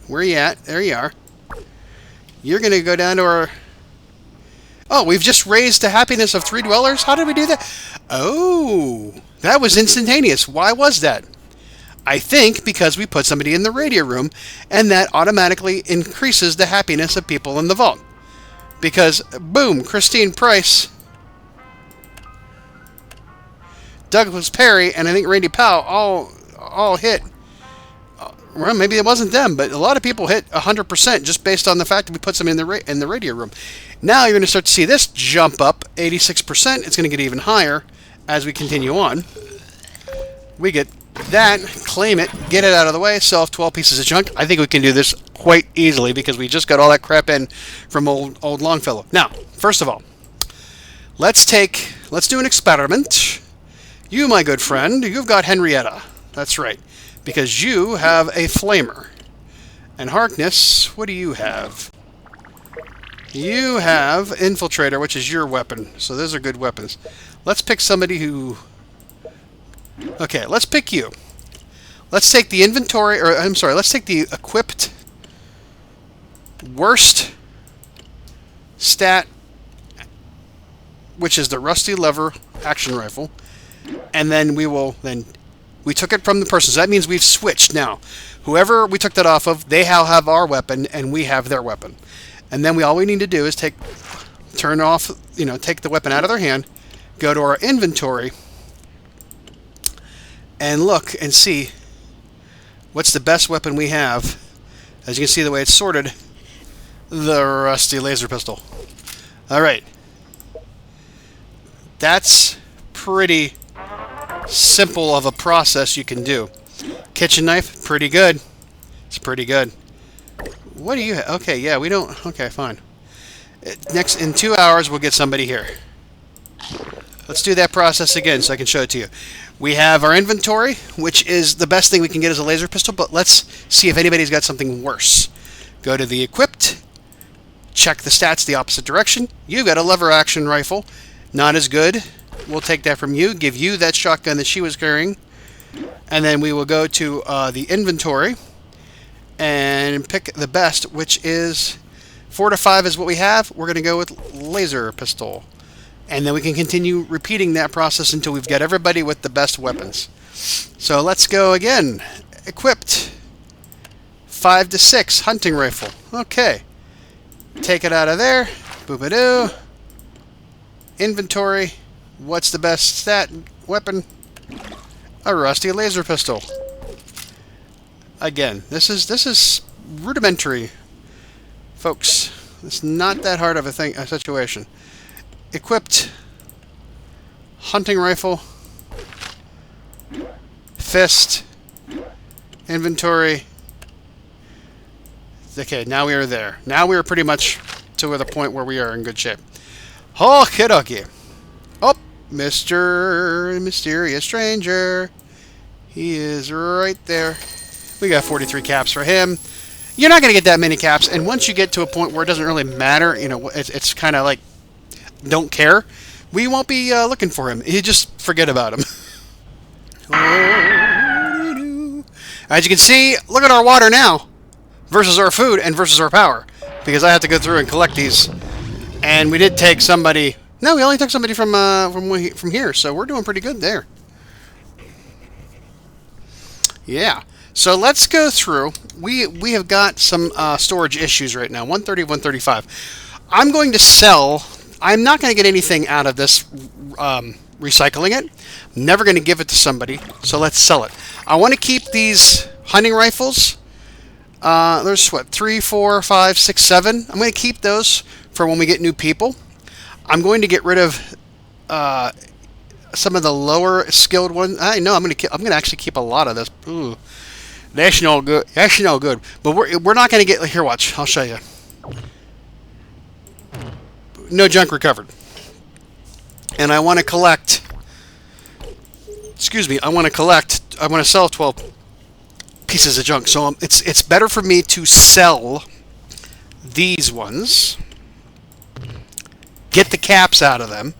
Where are you at? There you are. You're going to go down to our... Oh, we've just raised the happiness of 3 dwellers? How did we do that? Oh, that was instantaneous. Why was that? I think because we put somebody in the radio room, and that automatically increases the happiness of people in the vault. Because, boom, Christine Price, Douglas Perry, and I think Randy Powell all hit. Well, maybe it wasn't them, but a lot of people hit 100% just based on the fact that we put some in the radio room. Now you're going to start to see this jump up 86%. It's going to get even higher as we continue on. We get that, claim it, get it out of the way, sell off 12 pieces of junk. I think we can do this quite easily because we just got all that crap in from old Longfellow. Now, first of all, let's do an experiment. You, my good friend, you've got Henrietta. That's right, because you have a flamer. And Harkness, what do you have? You have Infiltrator, which is your weapon. So those are good weapons. Let's pick somebody who... Okay, let's pick you. Let's take the inventory, or I'm sorry, let's take the equipped worst stat, which is the rusty lever action rifle, and then we took it from the person. So that means we've switched now. Whoever we took that off of, they have our weapon, and we have their weapon. And then all we need to do is take the weapon out of their hand, go to our inventory, and look and see what's the best weapon we have. As you can see the way it's sorted, the rusty laser pistol. Alright. That's pretty simple of a process you can do. Kitchen knife, pretty good. It's pretty good. What do you have? Okay, yeah, we don't... Okay, fine. In 2 hours, we'll get somebody here. Let's do that process again so I can show it to you. We have our inventory, which is the best thing we can get as a laser pistol, but let's see if anybody's got something worse. Go to the equipped, check the stats the opposite direction. You've got a lever action rifle. Not as good. We'll take that from you, give you that shotgun that she was carrying, and then we will go to the inventory and pick the best, which is 4 to 5 is what we have. We're going to go with laser pistol. And then we can continue repeating that process until we've got everybody with the best weapons. So let's go again. Equipped. 5 to 6. Hunting rifle. Okay. Take it out of there. Boop-a-doo. Inventory. What's the best stat weapon? A rusty laser pistol. Again, this is rudimentary, folks. It's not that hard of a situation. Equipped hunting rifle, fist, inventory. Okay, now we are there. Now we are pretty much to the point where we are in good shape. Okie-dokie. Oh, Mr. Mysterious Stranger. He is right there. We got 43 caps for him. You're not going to get that many caps, and once you get to a point where it doesn't really matter, it's kind of like don't care, we won't be looking for him. You just forget about him. As you can see, look at our water now versus our food and versus our power, because I have to go through and collect these. And we did take somebody. No, we only took somebody from here, so we're doing pretty good there. Yeah. So let's go through. We have got some storage issues right now. 130, 135. I'm going to sell. I'm not going to get anything out of this recycling it. I'm never going to give it to somebody, so let's sell it. I want to keep these hunting rifles. There's what, 3, 4, 5, 6, 7. I'm going to keep those for when we get new people. I'm going to get rid of some of the lower skilled ones. I know I'm going to actually keep a lot of this. Ooh, that's no good. That's no good. But we're not going to get here. Watch, I'll show you. No junk recovered. And I want to collect. Excuse me. I want to sell 12 pieces of junk. So it's better for me to sell these ones. Get the caps out of them.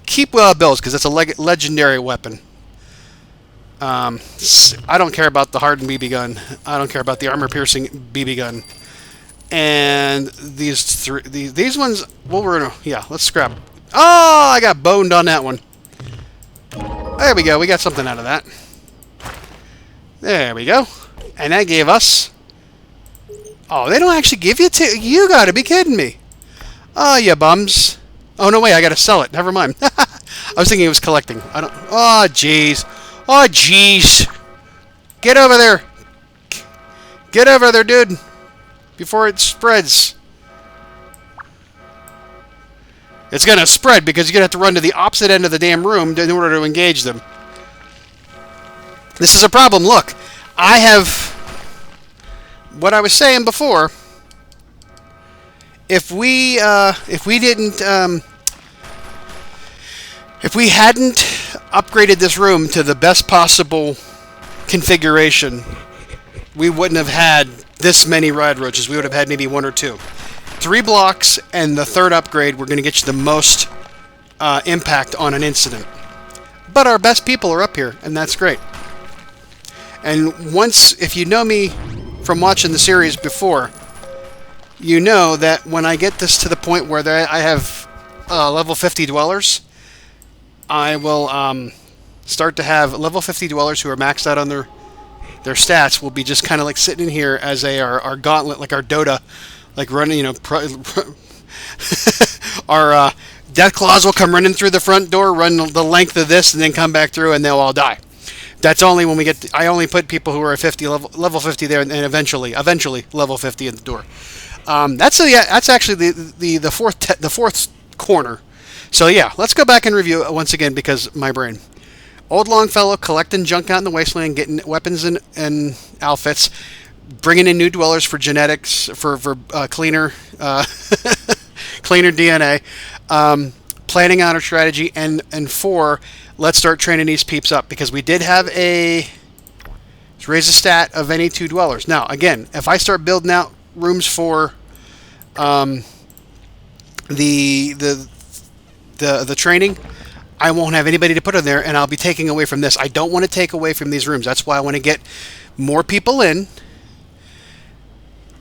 Keep bills because it's a legendary weapon. I don't care about the hardened BB gun. I don't care about the armor-piercing BB gun. And these ones, let's scrap. Oh, I got boned on that one. There we go. We got something out of that. There we go. And that gave us. Oh, they don't actually give you you got to be kidding me. Oh, you bums. Oh, no, wait, I got to sell it. Never mind. I was thinking it was collecting. I don't... Oh, jeez. Oh, jeez. Get over there. Get over there, dude. Before it spreads. It's going to spread because you're going to have to run to the opposite end of the damn room in order to engage them. This is a problem. Look, I have... What I was saying before... If we hadn't upgraded this room to the best possible configuration, we wouldn't have had this many ride roaches. We would have had maybe 1 or 2. 3 blocks, and the third upgrade, we're going to get you the most impact on an incident. But our best people are up here, and that's great. And once, if you know me from watching the series before, you know that when I get this to the point where I have level 50 dwellers, I will start to have level 50 dwellers who are maxed out on their stats will be just kind of like sitting in here as our gauntlet, like our Dota, like running, you know, our death claws will come running through the front door, run the length of this, and then come back through, and they'll all die. That's only when we get. I only put people who are 50 level 50 there, and eventually level 50 at the door. That's actually the fourth corner. So yeah, let's go back and review it once again because my brain. Old Longfellow collecting junk out in the wasteland, getting weapons and outfits, bringing in new dwellers for genetics, for cleaner cleaner DNA, planning out our strategy, and 4, let's start training these peeps up because we did have let's raise the stat of any 2 dwellers. Now again, if I start building out rooms for the training, I won't have anybody to put in there, and I'll be taking away from this. I don't want to take away from these rooms. That's why I want to get more people in,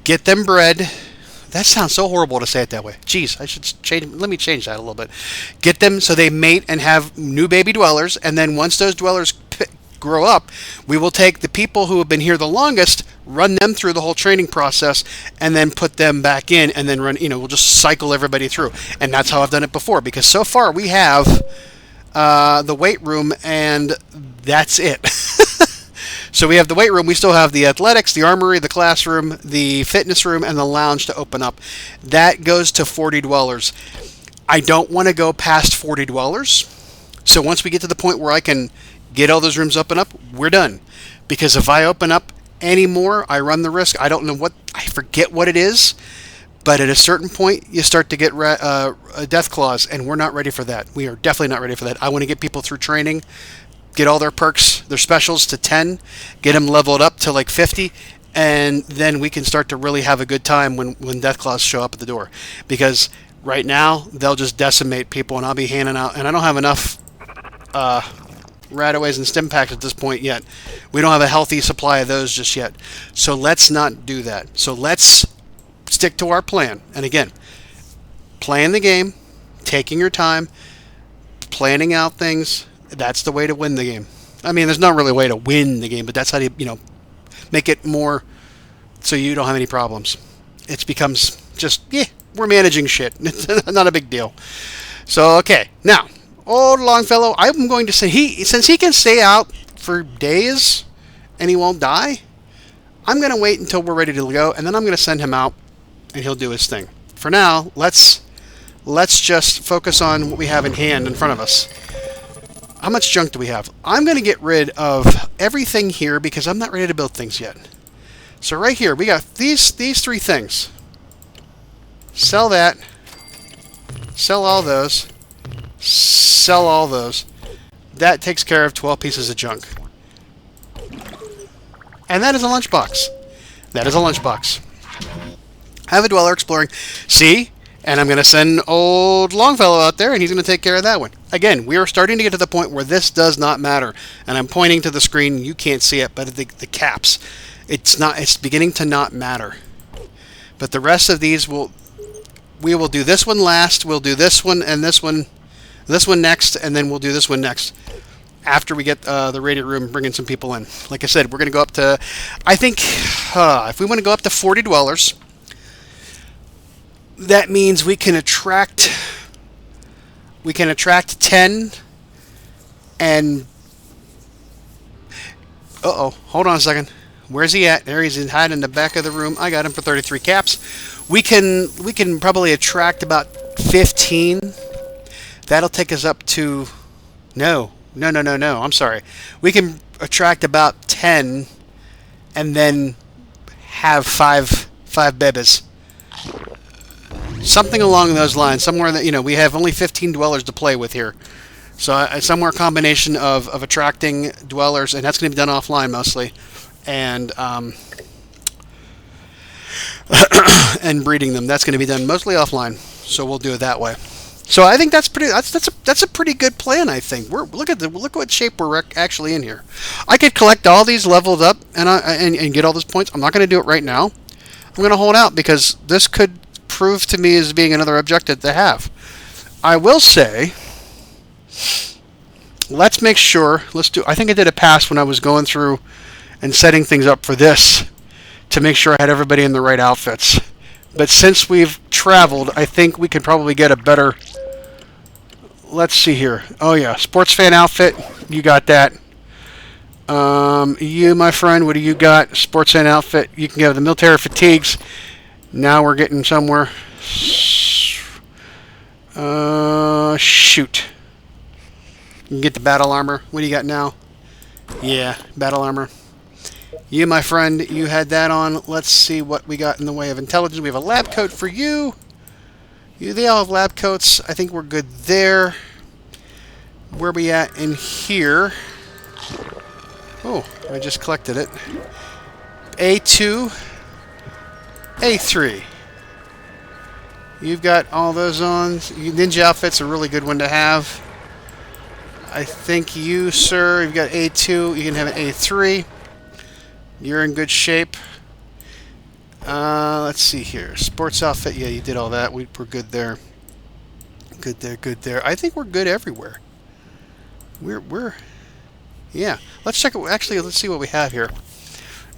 get them bred. That sounds so horrible to say it that way. Jeez, I should change. Let me change that a little bit. Get them so they mate and have new baby dwellers, and then once those dwellers grow up, we will take the people who have been here the longest, run them through the whole training process, and then put them back in, and then run. We'll just cycle everybody through, and that's how I've done it before. Because so far we have the weight room, and that's it. So we have the weight room. We still have the athletics, the armory, the classroom, the fitness room, and the lounge to open up. That goes to 40 dwellers. I don't want to go past 40 dwellers. So once we get to the point where I can get all those rooms open up, we're done. Because if I open up any more, I run the risk. I don't know I forget what it is, but at a certain point, you start to get death claws, and we're not ready for that. We are definitely not ready for that. I want to get people through training, get all their perks, their specials to 10, get them leveled up to like 50, and then we can start to really have a good time when death claws show up at the door. Because right now, they'll just decimate people, and I'll be handing out, and I don't have enough Radaways and stim packs at this point yet. We don't have a healthy supply of those just yet. So let's not do that. So let's stick to our plan. And again, playing the game, taking your time, planning out things, that's the way to win the game. I mean, there's not really a way to win the game, but that's how you, make it more so you don't have any problems. It becomes just, we're managing shit. It's not a big deal. So, okay. Now, Old Longfellow, I'm going to say, since he can stay out for days and he won't die, I'm going to wait until we're ready to go, and then I'm going to send him out and he'll do his thing. For now, let's just focus on what we have in hand in front of us. How much junk do we have? I'm going to get rid of everything here because I'm not ready to build things yet. So right here, we got these three things. Sell that. Sell all those. Sell all those. That takes care of 12 pieces of junk. And that is a lunchbox. That is a lunchbox. Have a dweller exploring. See? And I'm going to send old Longfellow out there, and he's going to take care of that one. Again, we are starting to get to the point where this does not matter. And I'm pointing to the screen. You can't see it, but the caps. It's beginning to not matter. But the rest of these we will do this one last. We'll do this one and this one next, and then we'll do this one next. After we get the radio room, bringing some people in. Like I said, we're going to go up to, I think, if we want to go up to 40 dwellers, that means we can attract 10 and hold on a second. Where's he at? There, he's hiding in the back of the room. I got him for 33 caps. We can probably attract about 15. That'll take us up to no. I'm sorry. We can attract about 10 and then have five bebes. Something along those lines. Somewhere that, we have only 15 dwellers to play with here. So somewhere a combination of attracting dwellers, and that's going to be done offline mostly, and and breeding them. That's going to be done mostly offline. So we'll do it that way. So I think that's a pretty good plan. I think look what shape we're actually in here. I could collect all these leveled up and get all those points. I'm not going to do it right now. I'm going to hold out because this could prove to me as being another objective to have. I will say, let's make sure. I think I did a pass when I was going through and setting things up for this to make sure I had everybody in the right outfits. But since we've traveled, I think we could probably get a better. Let's see here. Oh yeah, sports fan outfit. You got that. You, my friend, what do you got? Sports fan outfit. You can get the military fatigues. Now we're getting somewhere. Shoot. You can get the battle armor. What do you got now? Yeah, battle armor. You, my friend, you had that on. Let's see what we got in the way of intelligence. We have a lab coat for you. They all have lab coats. I think we're good there. Where are we at in here? Oh, I just collected it. A2, A3. You've got all those on. Ninja outfit's a really good one to have. I think you, sir, you've got A2. You can have an A3. You're in good shape. Let's see here. Sports outfit. Yeah, you did all that. We're good there. Good there. Good there. I think we're good everywhere. Yeah. Let's check it. Actually, let's see what we have here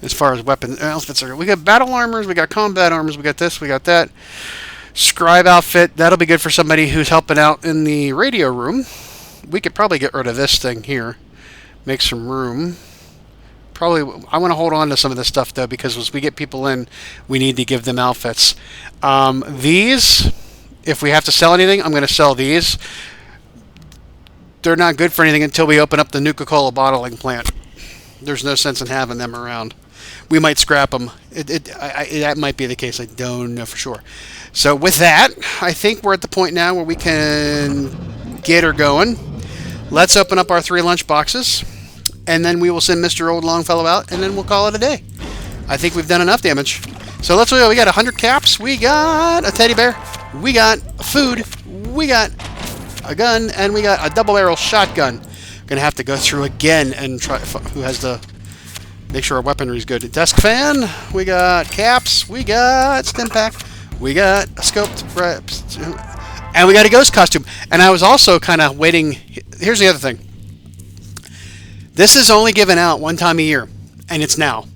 as far as weapon outfits are. We got battle armors. We got combat armors. We got this. We got that. Scribe outfit. That'll be good for somebody who's helping out in the radio room. We could probably get rid of this thing here. Make some room. Probably, I want to hold on to some of this stuff though, because as we get people in, we need to give them outfits. These, if we have to sell anything, I'm going to sell these. They're not good for anything until we open up the Nuka-Cola bottling plant. There's no sense in having them around. We might scrap them. That might be the case. I don't know for sure. So with that, I think we're at the point now where we can get her going. Let's open up our 3 lunch boxes, and then we will send Mr. Old Longfellow out, and then we'll call it a day. I think we've done enough damage. So let's go. We got 100 caps. We got a teddy bear. We got food. We got a gun, and we got a double-barrel shotgun. Gonna have to go through again and try. Who has to make sure our weaponry is good? Desk fan. We got caps. We got stim pack. We got a scoped reps. And we got a ghost costume. And I was also kind of waiting. Here's the other thing. This is only given out one time a year, and it's now,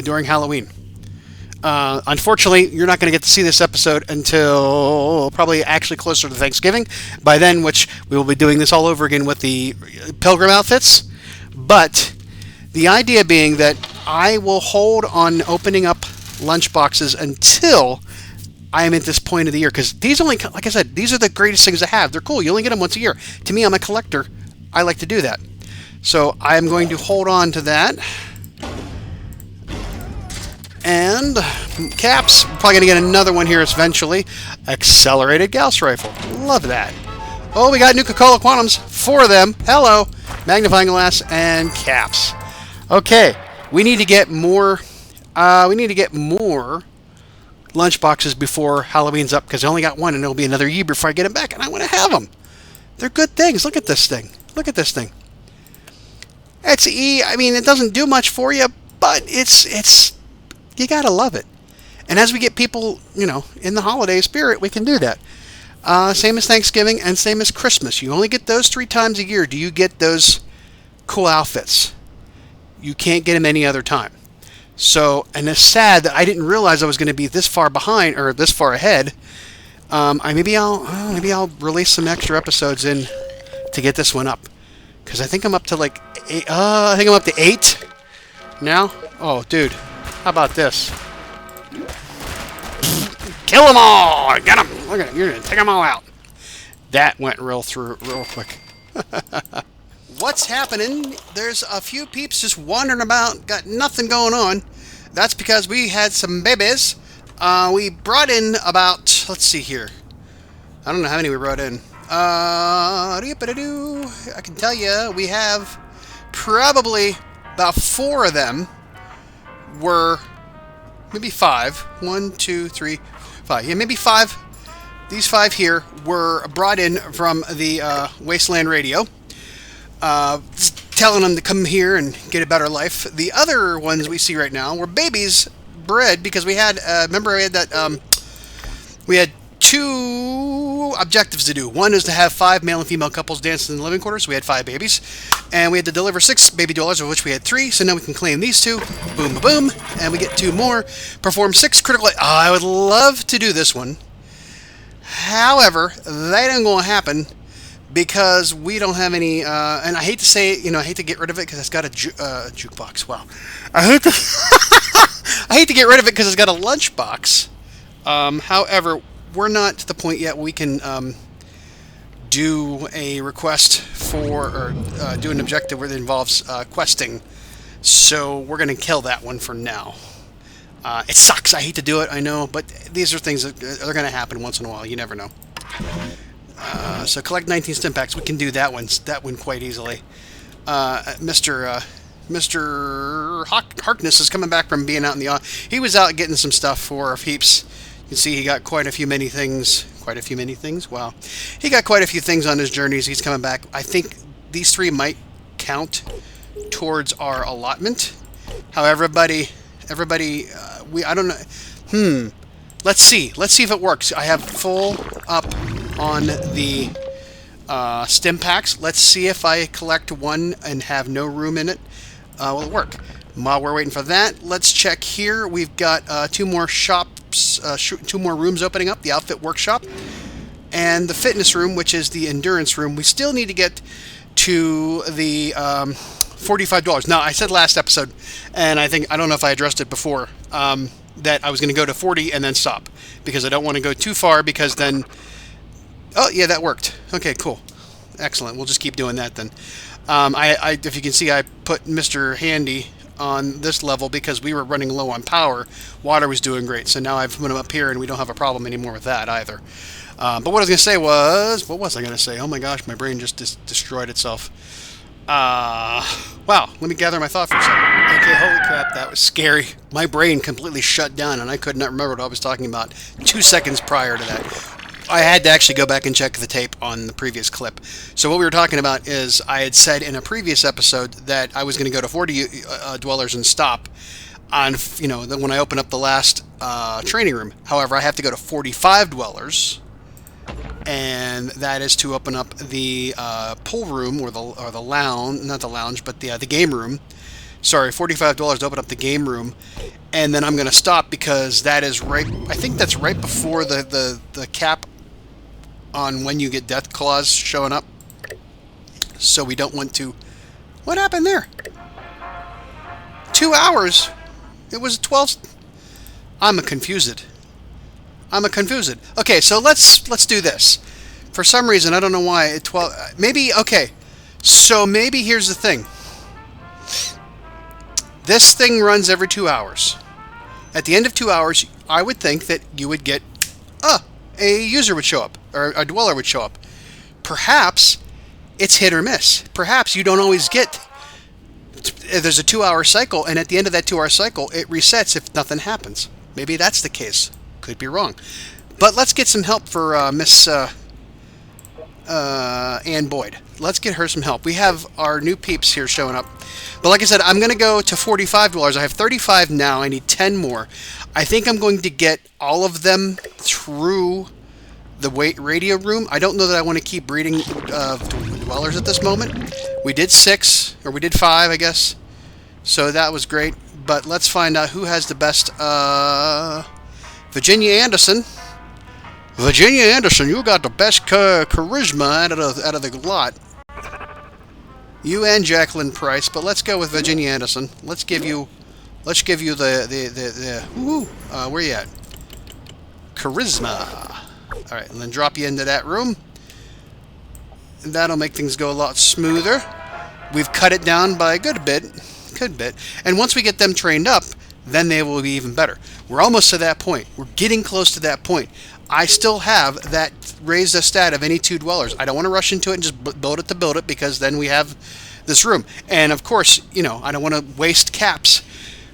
during Halloween. Unfortunately, you're not going to get to see this episode until probably actually closer to Thanksgiving. By then, which we will be doing this all over again with the pilgrim outfits. But The idea being that I will hold on opening up lunchboxes until I am at this point of the year, because these only, like I said, these are the greatest things to have. They're cool. You only get them once a year. To me, I'm a collector. I like to do that. So I'm going to hold on to that. And caps, probably going to get another one here eventually. Accelerated Gauss rifle. Love that. Oh, we got Nuka-Cola Quantums. 4 of them. Hello. Magnifying glass and caps. Okay. We need to get more. Lunchboxes before Halloween's up, because I only got one, and it'll be another year before I get them back, and I want to have them. They're good things. Look at this thing. Look at this thing. I mean, it doesn't do much for you, but it's you gotta love it. And as we get people, you know, in the holiday spirit, we can do that. Same as Thanksgiving and same as Christmas. You only get those 3 times a year. Do you get those cool outfits? You can't get them any other time. So, and it's sad that I didn't realize I was going to be this far behind or this far ahead. Maybe I'll release some extra episodes in to get this one up, because I think I'm up to like 8. I think I'm up to 8 now. Oh, dude, how about this? Kill them all! Get them! Look at it. You're gonna take them all out. That went real quick. What's happening? There's a few peeps just wandering about, got nothing going on. That's because we had some babies. We brought in about, let's see here. I don't know how many we brought in. I can tell you, we have probably about 4 of them were, maybe 5. 1, 2, 3, 5. Yeah, maybe 5. These 5 here were brought in from the Wasteland Radio. Telling them to come here and get a better life. The other ones we see right now were babies bred, because we had, remember we had that, we had 2 objectives to do. One is to have 5 male and female couples dance in the living quarters. We had 5 babies. And we had to deliver 6 baby dwellers, of which we had 3. So now we can claim these 2. Boom, boom, boom. And we get 2 more. Perform 6 critical... I would love to do this one. However, that ain't going to happen, because we don't have any, and I hate to say it, you know, I hate to get rid of it because it's got a jukebox. Wow. I hate to get rid of it because it's got a lunchbox. However, we're not to the point yet where we can do a request for, or do an objective where it involves questing. So we're going to kill that one for now. It sucks. I hate to do it, I know, but these are things that are going to happen once in a while. You never know. So collect 19 stim packs. We can do that one quite easily. Mr. Harkness is coming back from being out in the... He was out getting some stuff for our peeps. You can see he got quite a few many things. Quite a few many things? Wow. He got quite a few things on his journeys. He's coming back. I think these 3 might count towards our allotment. However, everybody, I don't know. Let's see. Let's see if it works. I have full up on the stim packs. Let's see if I collect one and have no room in it. Will it work? While we're waiting for that, let's check here. We've got 2 more shops, 2 more rooms opening up. The outfit workshop and the fitness room, which is the endurance room. We still need to get to the $45. Now, I said last episode, and I don't know if I addressed it before, that I was going to go to 40 and then stop, because I don't want to go too far, because then... Oh, yeah, that worked. Okay, cool. Excellent. We'll just keep doing that then. If you can see, I put Mr. Handy on this level because we were running low on power. Water was doing great, so now I've put him up here, and we don't have a problem anymore with that either. But what I was going to say was... What was I going to say? Oh my gosh, my brain just destroyed itself. Wow, let me gather my thought for a second. Okay, holy crap, that was scary. My brain completely shut down, and I could not remember what I was talking about 2 seconds prior to that. I had to actually go back and check the tape on the previous clip. So what we were talking about is, I had said in a previous episode that I was going to go to 40 dwellers and stop on, you know, when I open up the last training room. However, I have to go to 45 dwellers, and that is to open up the pool room, or the lounge, not the lounge, but the game room. Sorry, $45 to open up the game room, and then I'm going to stop because that is right. I think that's right before the cap on when you get death claws showing up. So we don't want to... What happened there? 2 hours. It was 12. I'm a confused. Okay, so let's do this. For some reason, I don't know why. 12. Maybe okay. So maybe here's the thing. This thing runs every 2 hours. At the end of 2 hours, I would think that you would get a user would show up, or a dweller would show up. Perhaps it's hit or miss. Perhaps you don't always get. There's a 2 hour cycle, and at the end of that 2 hour cycle, it resets if nothing happens. Maybe that's the case. Could be wrong. But let's get some help for Miss Ann Boyd. Let's get her some help. We have our new peeps here showing up. But like I said, I'm going to go to 45 dwellers. I have 35 now. I need 10 more. I think I'm going to get all of them through the radio room. I don't know that I want to keep breeding dwellers at this moment. We did 6, or we did 5, I guess. So that was great. But let's find out who has the best. Virginia Anderson. Virginia Anderson, you got the best charisma out of the lot. You and Jacqueline Price, but let's go with Virginia Anderson. Let's give you the where you at? Charisma. All right, and then drop you into that room. That'll make things go a lot smoother. We've cut it down by a good bit. And once we get them trained up, then they will be even better. We're almost to that point. We're getting close to that point. I still have that raise the stat of any 2 dwellers. I don't want to rush into it and just build it to build it, because then we have this room. And of course, I don't want to waste caps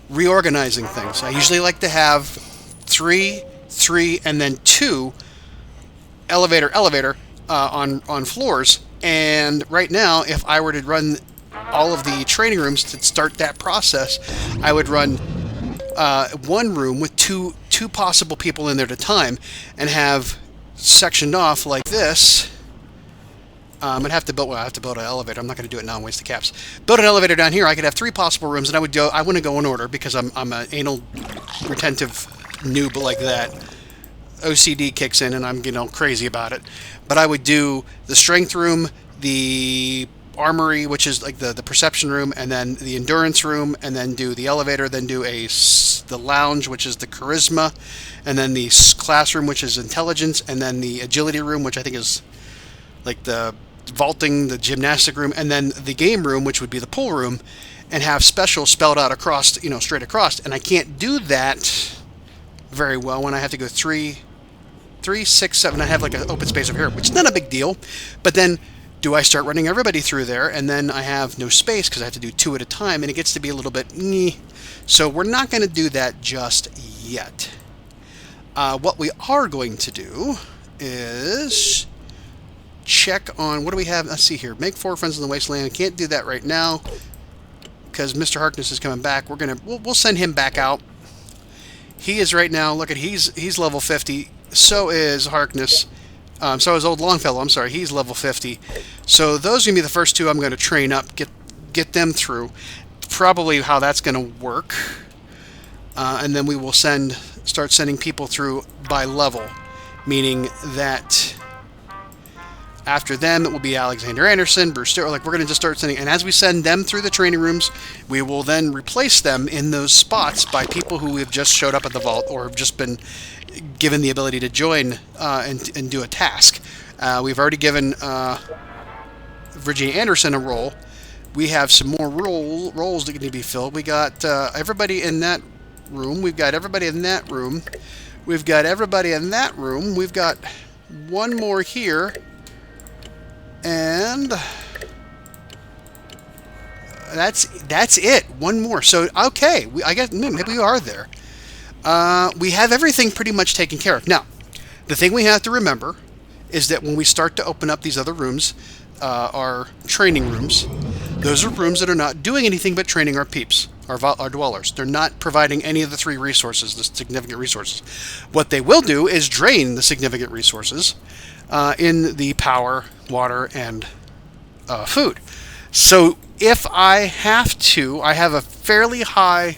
reorganizing things. I usually like to have 3, and then 2 elevator on floors. And right now, if I were to run all of the training rooms to start that process, I would run 1 room with two possible people in there at a time, and have sectioned off like this. I'd have to build. Well, I have to build an elevator. I'm not going to do it now and waste the caps. Build an elevator down here. I could have 3 possible rooms, and I would go. I want to go in order because I'm an anal retentive noob like that. OCD kicks in, and I'm crazy about it. But I would do the strength room, the armory, which is like the perception room, and then the endurance room, and then do the elevator, then do the lounge, which is the charisma, and then the classroom, which is intelligence, and then the agility room, which I think is like the vaulting, the gymnastic room, and then the game room, which would be the pool room, and have special spelled out across, straight across. And I can't do that very well when I have to go 3, 6, 7. I have like an open space over here, which is not a big deal. But then, do I start running everybody through there, and then I have no space because I have to do 2 at a time, and it gets to be a little bit meh. So we're not going to do that just yet. What we are going to do is check on, what do we have? Let's see here. Make 4 friends in the wasteland. I can't do that right now because Mr. Harkness is coming back. We'll send him back out. He is right now. Look at he's level 50. So is Harkness. So is Old Longfellow. I'm sorry. He's level 50. So those are gonna be the first 2 I'm going to train up. Get them through. Probably how that's going to work. And then we will start sending people through by level, meaning that after them it will be Alexander Anderson, Bruce Stewart. Like, we're going to just start sending, and as we send them through the training rooms, we will then replace them in those spots by people who have just showed up at the vault or have just been given the ability to join and do a task. We've already given Virginia Anderson a role. We have some more roles that need to be filled. We got everybody in that room. We've got everybody in that room. We've got everybody in that room. We've got 1 more here. And that's it. 1 more. So, okay. I guess maybe we are there. We have everything pretty much taken care of. Now, the thing we have to remember is that when we start to open up these other rooms, our training rooms, those are rooms that are not doing anything but training our peeps, our dwellers. They're not providing any of the 3 resources, the significant resources. What they will do is drain the significant resources in the power, water, and food. So if I have to, I have a fairly high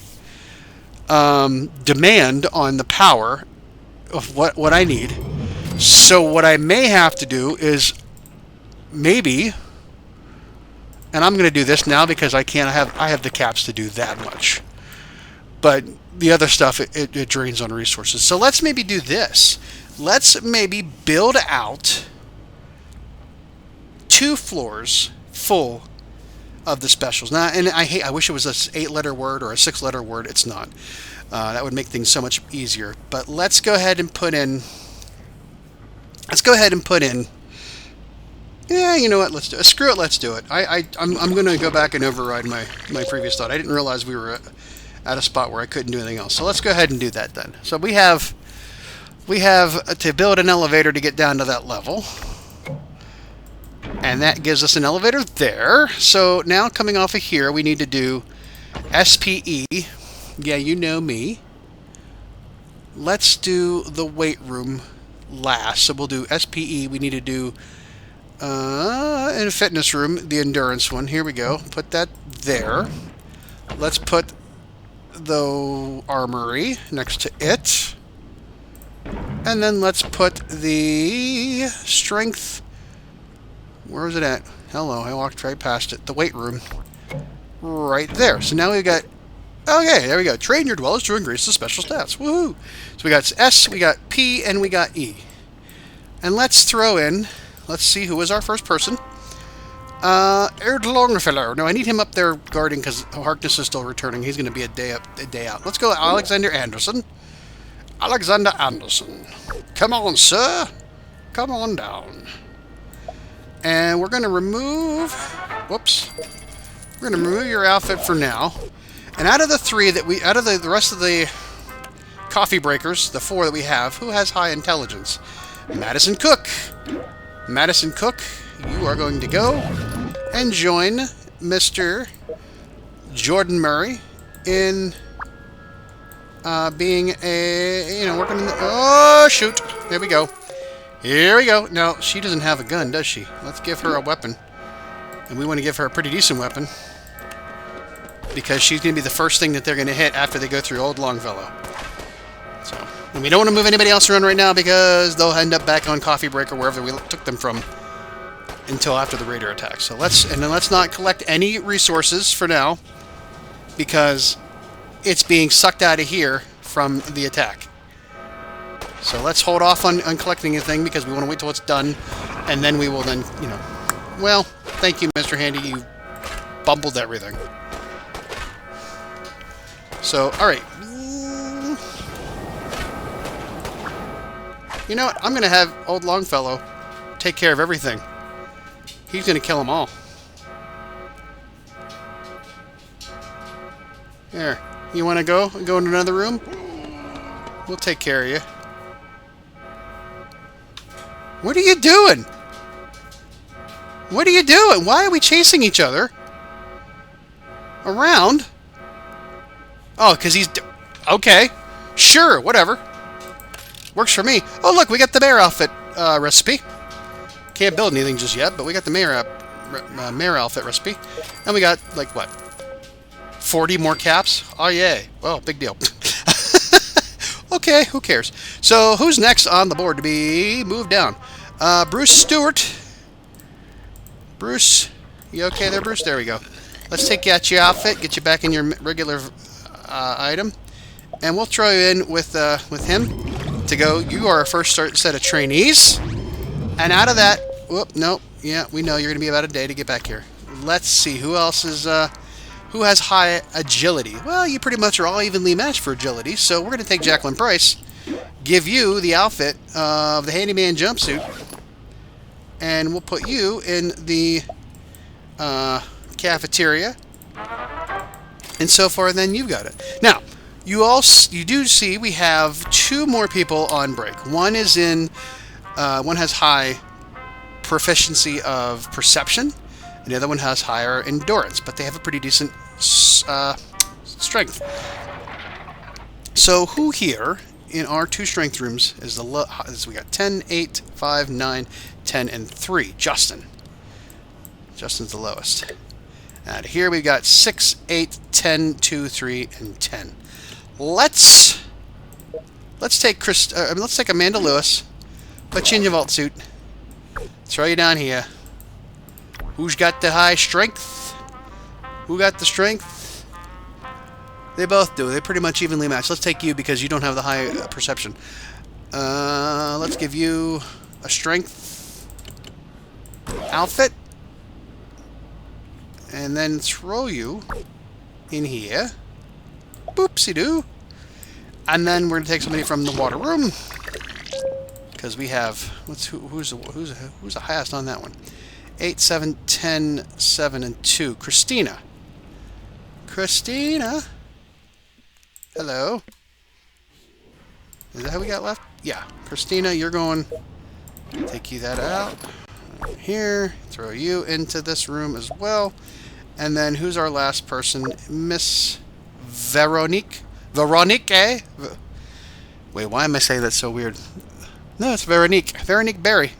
demand on the power of what I need. So what I may have to do is maybe, and I'm going to do this now because I have the caps to do that much. But the other stuff, it drains on resources. So let's maybe do this. Let's maybe build out 2 floors full of the specials. Now, and I wish it was a 8-letter word or a 6-letter word. It's not. That would make things so much easier. But let's go ahead and put in. Yeah, you know what? Let's do it. Screw it. Let's do it. I'm going to go back and override my previous thought. I didn't realize we were at a spot where I couldn't do anything else. So let's go ahead and do that then. So we have to build an elevator to get down to that level. And that gives us an elevator there. So now coming off of here, we need to do SPE. Yeah, you know me. Let's do the weight room last. So we'll do SPE. We need to do in a fitness room, the endurance one. Here we go. Put that there. Let's put the armory next to it. And then let's put the strength. Where is it at? Hello, I walked right past it. The weight room. Right there. So now we've got... Okay, there we go. Train your dwellers to increase the special stats. Woohoo! So we got S, we got P, and we got E. And let's throw in... Let's see who is our first person. Erd Longfellow. No, I need him up there guarding because Harkness is still returning. He's going to be a day out. Let's go Alexander Anderson. Alexander Anderson. Come on, sir. Come on down. And we're going to remove... Whoops. We're going to remove your outfit for now. And out of the 3 that we... Out of the rest of the coffee breakers, the 4 that we have, who has high intelligence? Madison Cook. Madison Cook, you are going to go and join Mr. Jordan Murray in being a... You know, working in the... Oh, shoot. There we go. Here we go. Now, she doesn't have a gun, does she? Let's give her a weapon. And we want to give her a pretty decent weapon. Because she's going to be the first thing that they're going to hit after they go through Old Longfellow. So, and we don't want to move anybody else around right now because they'll end up back on Coffee Break or wherever we took them from until after the raider attack. So let's not collect any resources for now because it's being sucked out of here from the attack. So let's hold off on collecting anything because we want to wait till it's done, and then we will then, you know... Well, thank you, Mr. Handy. You bumbled everything. So, alright. You know what? I'm going to have old Longfellow take care of everything. He's going to kill them all. There. You want to go? Go in another room? We'll take care of you. What are you doing? What are you doing? Why are we chasing each other around? Oh, because he's... Okay. Sure, whatever. Works for me. Oh, look, we got the mayor outfit recipe. Can't build anything just yet, but we got the mayor outfit recipe. And we got, like, what? 40 more caps? Oh, yay. Well, big deal. Okay, who cares? So, who's next on the board to be moved down? Bruce Stewart. Bruce, you okay there, Bruce? There we go. Let's take you out your outfit, get you back in your regular item, and we'll throw you in with him to go. You are our first set of trainees, and out of that, whoop, nope, yeah, we know you're going to be about a day to get back here. Let's see who else is who has high agility. Well, you pretty much are all evenly matched for agility, so we're going to take Jacqueline Price, give you the outfit of the handyman jumpsuit, and we'll put you in the cafeteria. And so far, then you've got it. Now, you do see we have 2 more people on break. One is in, one has high proficiency of perception, and the other one has higher endurance, but they have a pretty decent strength. So who here in our 2 strength rooms is the lowest? We got 10, 8, 5, 9, 10, and 3. Justin. Justin's the lowest. And here we've got 6, 8, 10, 2, 3, and 10. Let's take let's take Amanda Lewis, put you in your vault suit, throw you down here. Who's got the high strength? Who got the strength? They both do. They pretty much evenly match. Let's take you because you don't have the high perception. Let's give you a strength outfit. And then throw you in here. Boopsie-doo. And then we're going to take somebody from the water room. Because we have... who's the highest on that one? 8, 7, 10, 7, and 2. Christina. Christina. Hello. Is that how we got left? Yeah. Christina, you're going... Take you that out. Here. Throw you into this room as well. And then who's our last person? Miss Veronique. Veronique, eh? Wait, why am I saying that so weird? No, it's Veronique. Veronique Berry.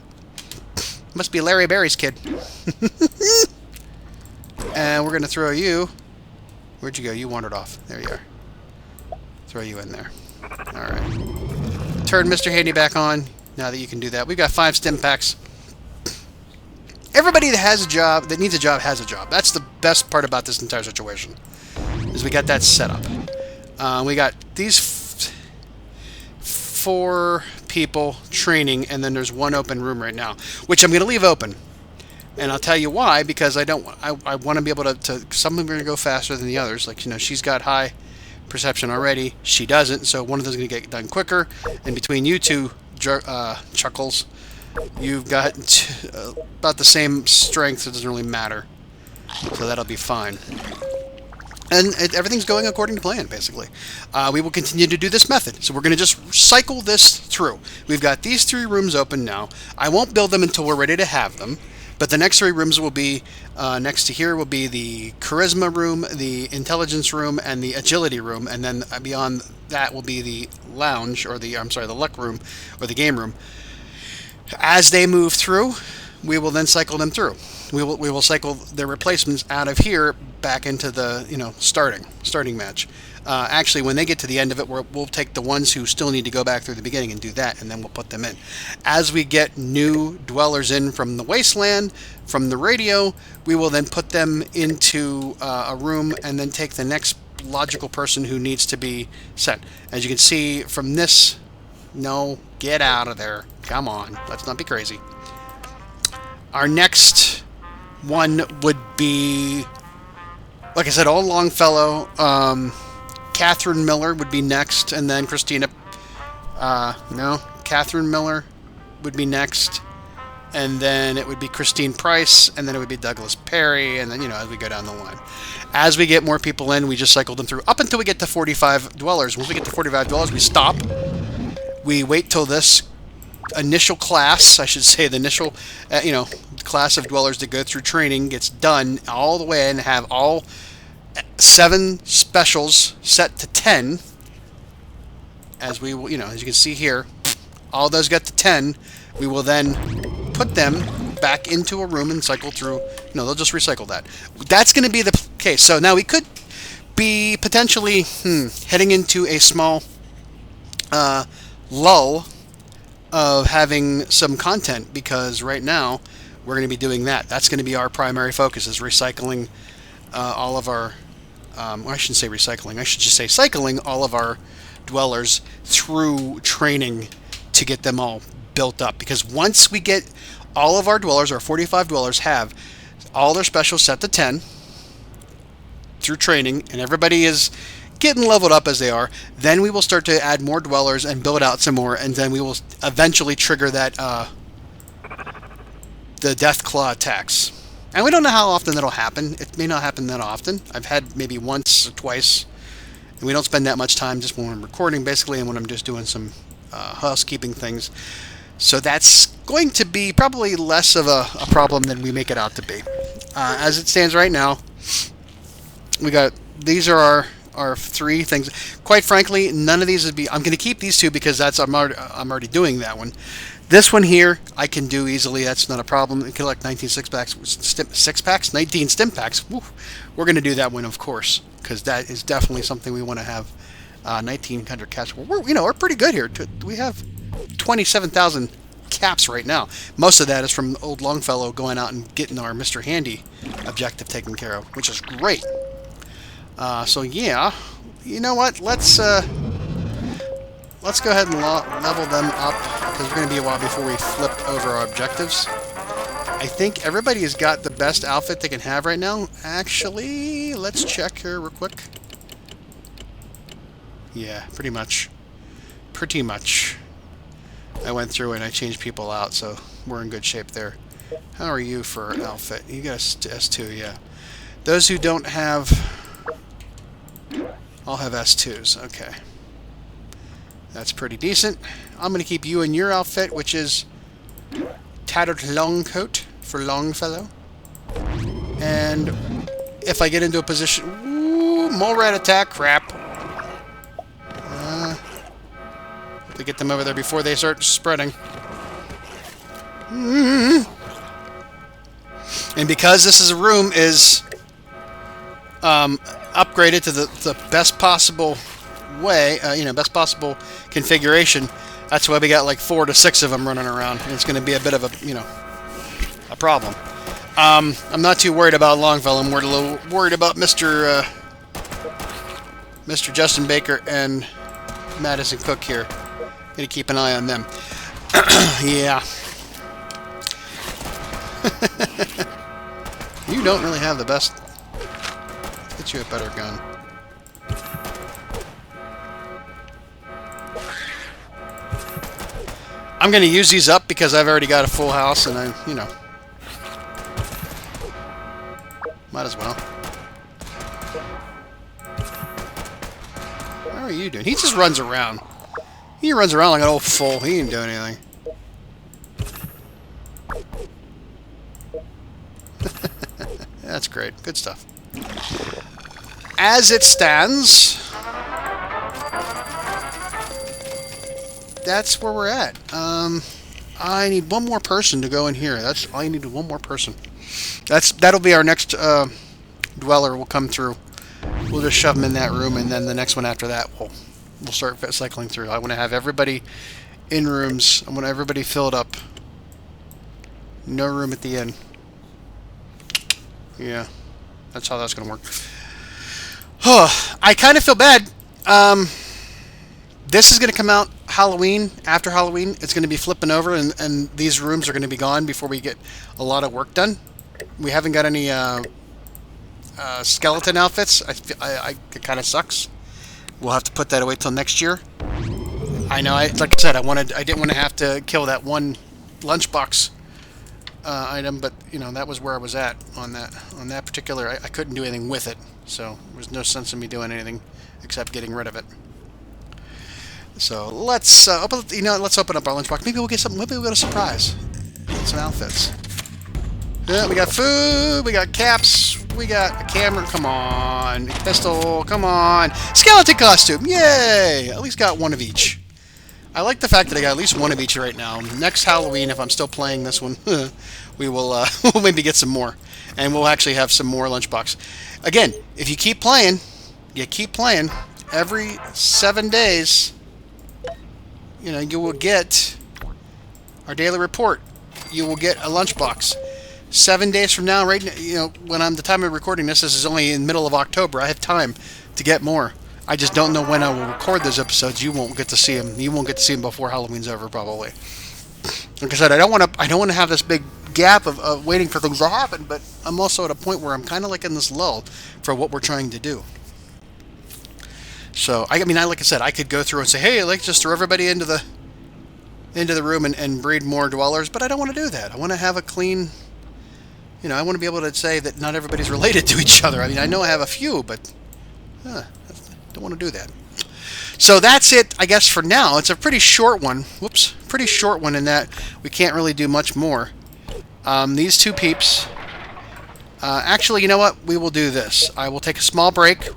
Must be Larry Berry's kid. And we're going to throw you... Where'd you go? You wandered off. There you are. Throw you in there. Alright. Turn Mr. Handy back on, now that you can do that. We've got 5 stim packs. Everybody that has a job, that needs a job, has a job. That's the best part about this entire situation. Is we got that set up. We got these 4 people training, and then there's 1 open room right now, which I'm going to leave open. And I'll tell you why, because I want to be able to some of them are going to go faster than the others. Like, you know, she's got high perception already. She doesn't, so one of them's going to get done quicker. And between you two chuckles, you've got about the same strength, so it doesn't really matter. So that'll be fine. And everything's going according to plan, basically. We will continue to do this method. So we're going to just cycle this through. We've got these 3 rooms open now. I won't build them until we're ready to have them. But the next 3 rooms will be, next to here will be the Charisma room, the Intelligence room, and the Agility room. And then beyond that will be the Lounge, or the, I'm sorry, the Luck room, or the Game room. As they move through, we will then cycle them through. We will cycle their replacements out of here back into the, you know, starting match. Actually, when they get to the end of it, we'll take the ones who still need to go back through the beginning and do that, and then we'll put them in. As we get new dwellers in from the wasteland, from the radio, we will then put them into a room and then take the next logical person who needs to be sent. As you can see from this, no, get out of there. Come on, let's not be crazy. Our next one would be, like I said, Old Longfellow. Catherine Miller would be next, and then Christina. No, Catherine Miller would be next, and then it would be Christine Price, and then it would be Douglas Perry, and then, you know, as we go down the line. As we get more people in, we just cycle them through up until we get to 45 dwellers. Once we get to 45 dwellers, we stop. We wait till this initial class, I should say, the initial, you know, class of dwellers that go through training gets done all the way and have all 7 specials set to 10. As we will, you know, as you can see here, all those got to 10. We will then put them back into a room and cycle through. No, they'll just recycle that. That's going to be the case. So now we could be potentially heading into a small lull of having some content, because right now we're going to be doing that. That's going to be our primary focus, is recycling all of our, well, I shouldn't say recycling, I should just say cycling all of our dwellers through training to get them all built up. Because once we get all of our dwellers, our 45 dwellers, have all their specials set to 10 through training, and everybody is getting leveled up as they are, then we will start to add more dwellers and build out some more, and then we will eventually trigger that the Death Claw attacks. And we don't know how often that'll happen. It may not happen that often. I've had maybe once or twice, and we don't spend that much time just when I'm recording, basically, and when I'm just doing some housekeeping things. So that's going to be probably less of a problem than we make it out to be. As it stands right now, we got, these are our 3 things. Quite frankly, none of these would be, I'm going to keep these 2 because that's, I'm already doing that one. This one here, I can do easily. That's not a problem. I collect 19 6-packs, 19 stim packs. Woo. We're going to do that one, of course, because that is definitely something we want to have. 1,900 caps. We're pretty good here. We have 27,000 caps right now. Most of that is from Old Longfellow going out and getting our Mr. Handy objective taken care of, which is great. So yeah, you know what? Let's go ahead and level them up, because we're going to be a while before we flip over our objectives. I think everybody has got the best outfit they can have right now. Actually, let's check here real quick. Yeah, pretty much. Pretty much. I went through and I changed people out, so we're in good shape there. How are you for outfit? You got S2, yeah. Those who don't have... I'll have S2s, okay. That's pretty decent. I'm going to keep you in your outfit, which is tattered long coat for Longfellow. And if I get into a position... Ooh, mole rat attack, crap. To get them over there before they start spreading. And because this is a room is upgraded to the best possible way, best possible configuration, that's why we got like 4 to 6 of them running around. And it's going to be a bit of a problem. I'm not too worried about Longfellow. I'm a little worried about Mr. Justin Baker and Madison Cook here. Gonna keep an eye on them. Yeah. You don't really have the best. Let's get you a better gun. I'm gonna use these up because I've already got a full house, and might as well. How are you doing? He just runs around. He runs around like an old fool. He didn't do anything. That's great. Good stuff. As it stands, that's where we're at. I need one more person to go in here. That's all you need. One more person. That'll be our next dweller. Will come through. We'll just shove them in that room, and then the next one after that, we'll start cycling through. I want to have everybody in rooms. I want everybody filled up. No room at the end. Yeah, that's how that's going to work. I kind of feel bad. This is going to come out Halloween. After Halloween, it's going to be flipping over, and these rooms are going to be gone before we get a lot of work done. We haven't got any skeleton outfits. It kind of sucks. We'll have to put that away till next year. I know. Like I said, I didn't want to have to kill that one lunchbox item, but that was where I was at on that particular. I couldn't do anything with it, so there was no sense in me doing anything except getting rid of it. So let's let's open up our lunchbox. Maybe we'll get something. Maybe we'll get a surprise. Some outfits. Yeah, we got food. We got caps. We got a camera. Come on. Pistol. Come on. Skeleton costume. Yay! At least got one of each. I like the fact that I got at least one of each right now. Next Halloween, if I'm still playing this one, we will we'll maybe get some more. And we'll actually have some more Lunchbox. Again, if you keep playing, every 7 days, you will get our daily report. You will get a Lunchbox. 7 days from now, right? When I'm the time of recording this is only in the middle of October. I have time to get more. I just don't know when I will record those episodes. You won't get to see them. You won't get to see them before Halloween's over, probably. Like I said, I don't want to have this big gap of waiting for things to happen. But I'm also at a point where I'm kind of like in this lull for what we're trying to do. So like I said, I could go through and say, hey, let's just throw everybody into the room and breed more dwellers. But I don't want to do that. I want to have a clean. I want to be able to say that not everybody's related to each other. I know I have a few, but don't want to do that. So that's it, I guess, for now. It's a pretty short one. Whoops. Pretty short one in that we can't really do much more. These two peeps. Actually, you know what? We will do this. I will take a small break.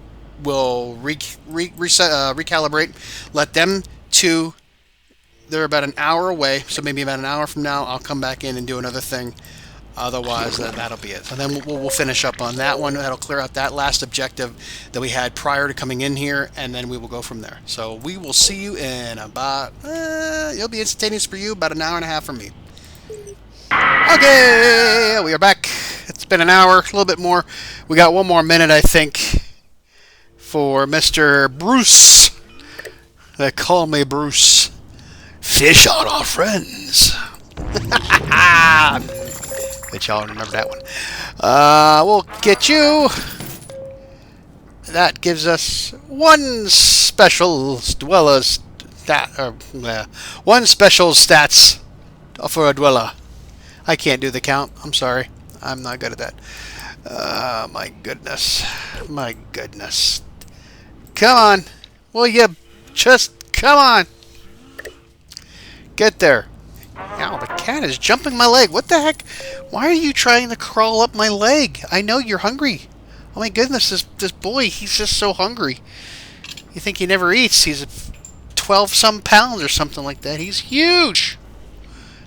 We'll recalibrate. Let them two. They're about an hour away, so maybe about an hour from now, I'll come back in and do another thing. Otherwise, that'll be it. So then we'll finish up on that one. That'll clear out that last objective that we had prior to coming in here, and then we will go from there. So we will see you in about, it'll be instantaneous for you, about an hour and a half for me. Okay, we are back. It's been an hour, a little bit more. We got one more minute, I think. for Mr. Bruce. They call me Bruce. Fish on our friends. Bet y'all remember that one. We'll get you. That gives us one special dweller one special stats for a dweller. I can't do the count. I'm sorry. I'm not good at that. My goodness. My goodness. Come on. Will you just come on? Get there. Ow, the cat is jumping my leg. What the heck? Why are you trying to crawl up my leg? I know you're hungry. Oh my goodness, this boy, he's just so hungry. You think he never eats. He's 12-some pounds or something like that. He's huge.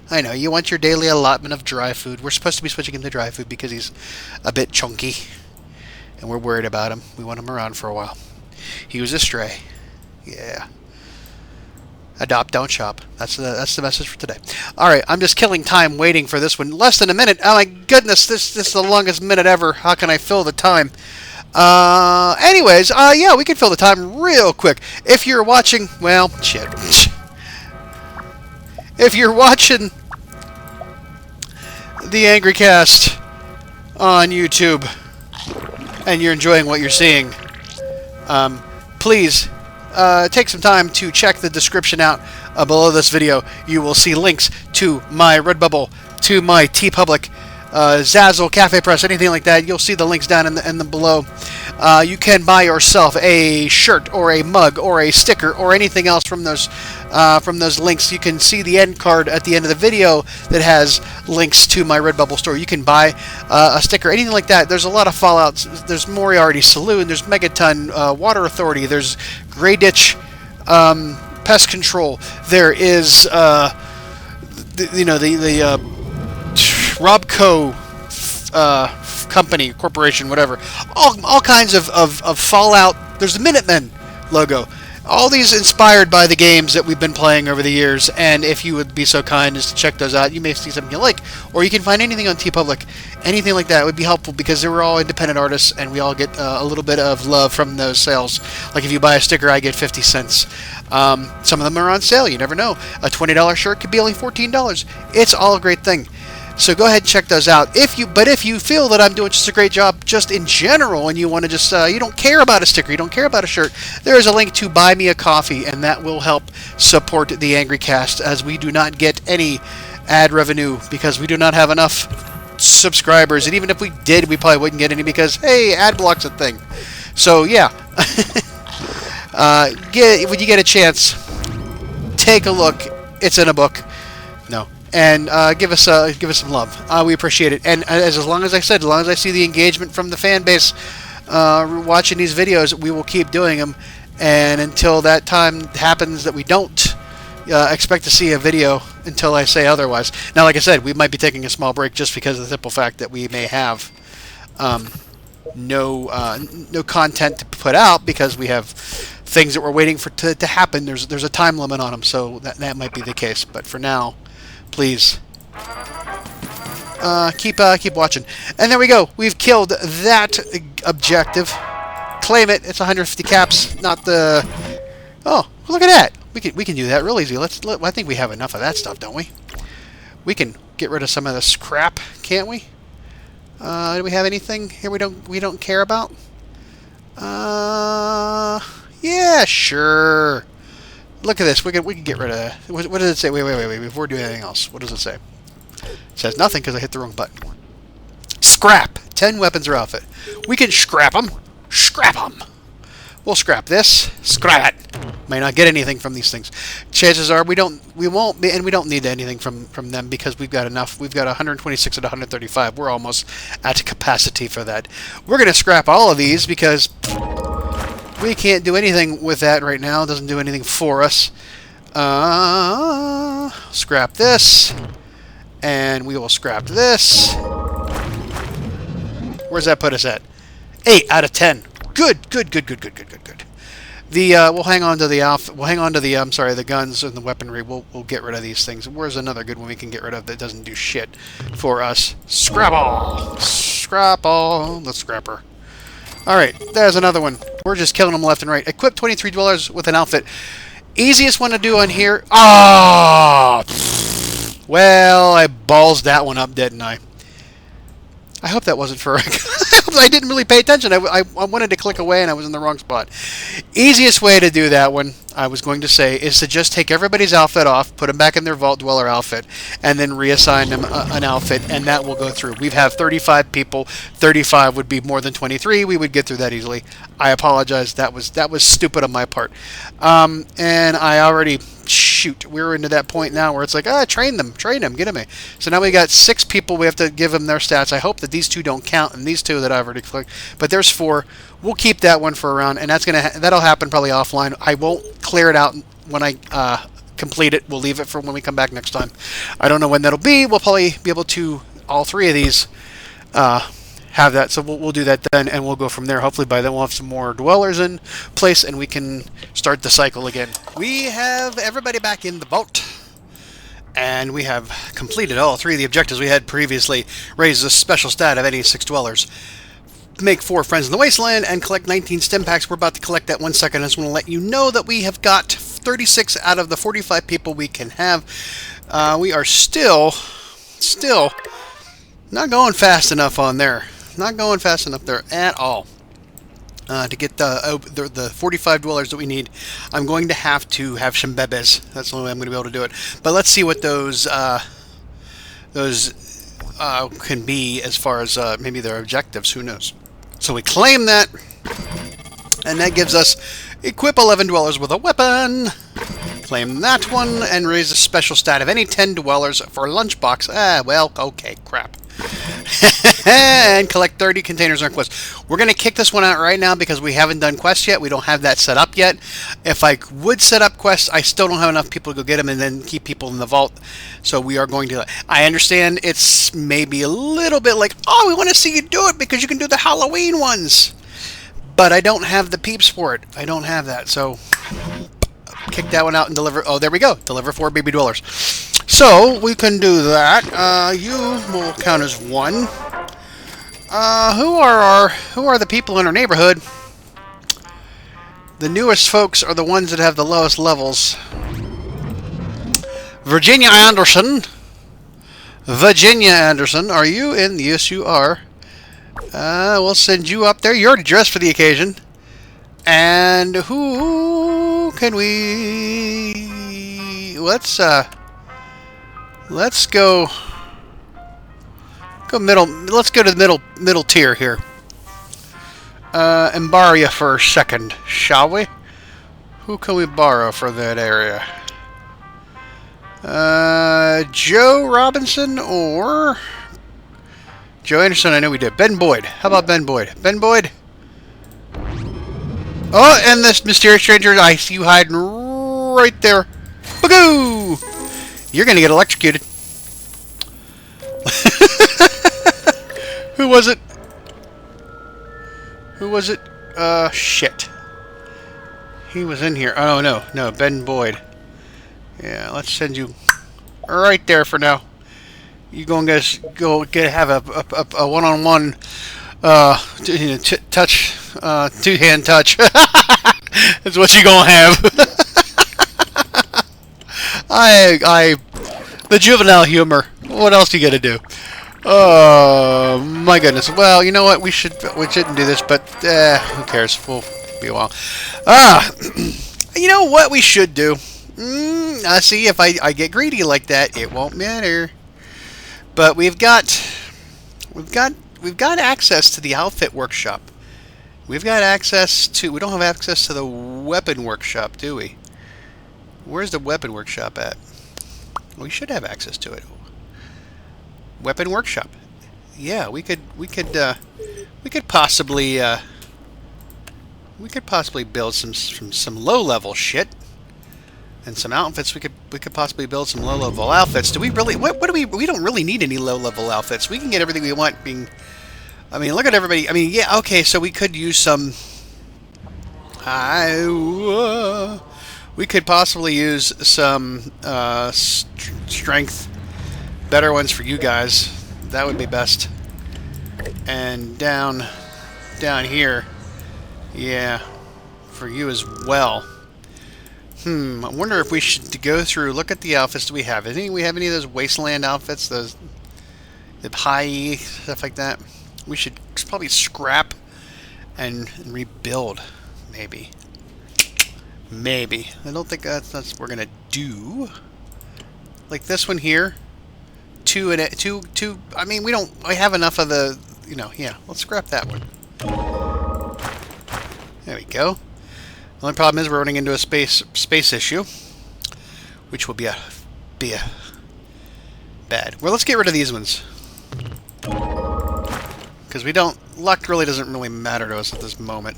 I know, you want your daily allotment of dry food. We're supposed to be switching him to dry food because he's a bit chunky. And we're worried about him. We want him around for a while. He was a stray. Yeah. Adopt, don't shop. That's the message for today. All right, I'm just killing time waiting for this one. Less than a minute. Oh my goodness, this is the longest minute ever. How can I fill the time? Anyways, yeah, we can fill the time real quick. If you're watching, well, shit. If you're watching the Angry Cast on YouTube and you're enjoying what you're seeing, please take some time to check the description out below this video. You will see links to my Redbubble, to my TeePublic, Zazzle, Cafe Press, anything like that. You'll see the links down in the below. You can buy yourself a shirt or a mug or a sticker or anything else from those links. You can see the end card at the end of the video that has links to my Redbubble store. You can buy a sticker, anything like that. There's a lot of Fallouts. There's Moriarty Saloon. There's Megaton Water Authority. There's Grey Ditch Pest Control. There is the Robco company, corporation, whatever. All kinds of Fallout. There's the Minutemen logo. All these inspired by the games that we've been playing over the years, and if you would be so kind as to check those out, you may see something you like, or you can find anything on TeePublic, anything like that would be helpful because they were all independent artists, and we all get a little bit of love from those sales. Like if you buy a sticker, I get 50 cents. Some of them are on sale, you never know. A $20 shirt could be only $14. It's all a great thing. So go ahead and check those out. If you feel that I'm doing just a great job just in general and you want to just, you don't care about a sticker, you don't care about a shirt, there is a link to buy me a coffee, and that will help support the Angry Cast, as we do not get any ad revenue because we do not have enough subscribers. And even if we did, we probably wouldn't get any because, hey, ad block's a thing. So, yeah. When you get a chance, take a look. It's in a book. No. And give us some love. We appreciate it. And as long as I said, as long as I see the engagement from the fan base watching these videos, we will keep doing them. And until that time happens that we don't expect to see a video until I say otherwise. Now, like I said, we might be taking a small break just because of the simple fact that we may have no content to put out because we have things that we're waiting for to happen. There's a time limit on them, so that might be the case. But for now, please keep watching. And there we go. We've killed that objective. Claim it. It's 150 caps. Not the. Oh, look at that. We can do that real easy. I think we have enough of that stuff, don't we? We can get rid of some of the scrap, can't we? Do we have anything here we don't care about? Yeah, sure. Look at this. We can get rid of that. What does it say? Wait. Before we do anything else, what does it say? It says nothing because I hit the wrong button. Scrap. 10 weapons or outfit. We can scrap them. Scrap them. We'll scrap this. Scrap it. May not get anything from these things. Chances are we won't be, and we don't need anything from them because we've got enough. We've got 126 and 135. We're almost at capacity for that. We're going to scrap all of these because we can't do anything with that right now. It doesn't do anything for us. Scrap this. And we will scrap this. Where's that put us at? 8 out of 10. Good. We'll hang on to the guns and the weaponry. We'll get rid of these things. Where's another good one we can get rid of that doesn't do shit for us? Scrapple. The scrapper. Alright, there's another one. We're just killing them left and right. Equip $23 with an outfit. Easiest one to do on here. Ah! Well, I ballsed that one up, didn't I? I hope that wasn't for... I didn't really pay attention. I wanted to click away and I was in the wrong spot. Easiest way to do that one, I was going to say, is to just take everybody's outfit off, put them back in their Vault Dweller outfit, and then reassign them an outfit, and that will go through. We have 35 people. 35 would be more than 23. We would get through that easily. I apologize. That was stupid on my part. And I already... Shoot, we're into that point now where it's like, train them, get them. So now we got 6 people. We have to give them their stats. I hope that these 2 don't count, and these 2 that I've already clicked. But there's 4. We'll keep that one for a round, and that'll happen probably offline. I won't clear it out when I complete it. We'll leave it for when we come back next time. I don't know when that'll be. We'll probably be able to all 3 of these have that, so we'll do that then, and we'll go from there. Hopefully by then we'll have some more dwellers in place and we can start the cycle again. We have everybody back in the vault, and we have completed all 3 of the objectives we had previously. Raise a special stat of any 6 dwellers, make 4 friends in the wasteland, and collect 19 stim packs. We're about to collect that 1 second. I just want to let you know that we have got 36 out of the 45 people we can have. We are still not going fast enough on there. Not going fast enough there at all. To get the 45 dwellers that we need, I'm going to have some bebes. That's the only way I'm going to be able to do it. But let's see what those can be as far as maybe their objectives. Who knows? So we claim that, and that gives us equip 11 dwellers with a weapon. Claim that one and raise a special stat of any 10 dwellers for Lunchbox. Well, okay, crap. And collect 30 containers on quest. We're going to kick this one out right now because we haven't done quests yet. We don't have that set up yet. If I would set up quests, I still don't have enough people to go get them and then keep people in the vault. So we are going to... I understand it's maybe a little bit like, oh, we want to see you do it because you can do the Halloween ones. But I don't have the peeps for it. I don't have that. So kick that one out and deliver... Oh, there we go. Deliver 4 baby dwellers. So we can do that. You will count as 1. Who are the people in our neighborhood? The newest folks are the ones that have the lowest levels. Virginia Anderson. Virginia Anderson, are you in? Yes, you are. We'll send you up there. You're already dressed for the occasion. And who can we... Let's go middle. Let's go to the middle tier here. And borrow you for a second, shall we? Who can we borrow for that area? Joe Robinson or Joe Anderson? I know we did. Ben Boyd. How about Ben Boyd? Ben Boyd. Oh, and this mysterious stranger. I see you hiding right there. Bagoo! You're gonna get electrocuted. Who was it? Who was it? Shit. He was in here. Oh, no, Ben Boyd. Yeah, let's send you right there for now. You go have a one-on-one touch, two-hand touch. That's what you gonna have. The juvenile humor. What else you gotta do? Oh my goodness. Well, you know what? We shouldn't do this, but who cares? We'll be a while. You know what we should do? I see. If I get greedy like that, it won't matter. But we've got access to the outfit workshop. We've got access to. We don't have access to the weapon workshop, do we? Where's the weapon workshop at? We should have access to it. Weapon workshop. Yeah, we could possibly build some low level shit and some outfits. We could possibly build some low level outfits. Do we really? What do we don't really need any low level outfits. We can get everything we want. I mean, look at everybody. I mean, yeah, okay. So we could use some. We could possibly use some strength, better ones for you guys. That would be best. And down down here. Yeah, for you as well. I wonder if we should go through, look at the outfits do we have. We have any of those wasteland outfits, those the high stuff like that? We should probably scrap and rebuild, maybe. Maybe. I don't think that's what we're gonna do. Like this one here. Two. I mean, we have enough of the, yeah, let's scrap that one. There we go. The only problem is we're running into a space issue, which will be a bad. Well, let's get rid of these ones. Because luck really doesn't really matter to us at this moment.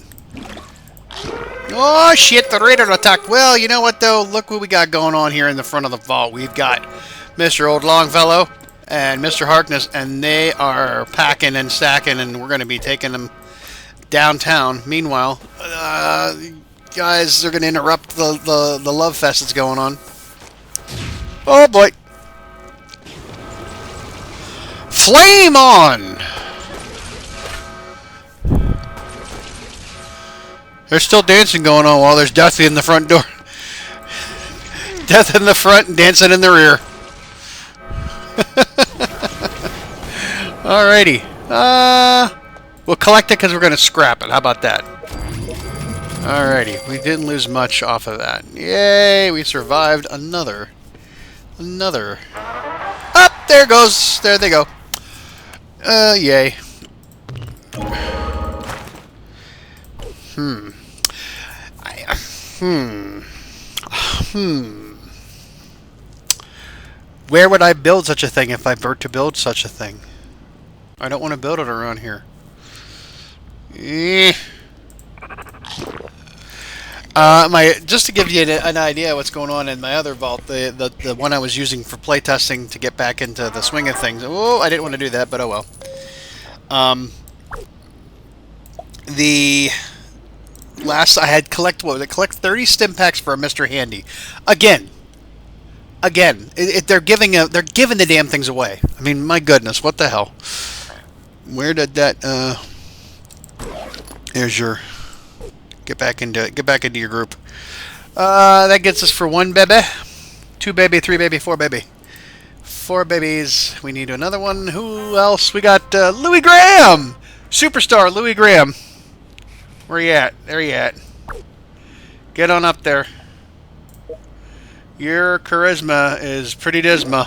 Oh shit, the raider attack. Well, you know what though? Look what we got going on here in the front of the vault. We've got Mr. Old Longfellow and Mr. Harkness, and they are packing and stacking, and we're going to be taking them downtown. Meanwhile, guys, they're going to interrupt the love fest that's going on. Oh boy. Flame on! There's still dancing going on while there's death in the front door. Death in the front and dancing in the rear. Alrighty. We'll collect it because we're going to scrap it. How about that? Alrighty. We didn't lose much off of that. Yay! We survived another. Up! There goes. There they go. Yay. Where would I build such a thing if I were to build such a thing? I don't want to build it around here. Just to give you an idea of what's going on in my other vault, the one I was using for playtesting to get back into the swing of things. Oh, I didn't want to do that, but oh well. I had collect 30 stim packs for a Mr. Handy. Again, they're giving the damn things away. I mean, my goodness, what the hell? Where did that? There's your. Get back into your group. That gets us for 1 baby, 2 baby, 3 baby, 4 baby. 4 babies. We need another one. Who else? We got Louis Graham, superstar Louis Graham. Where you at? There you at. Get on up there. Your charisma is pretty disma,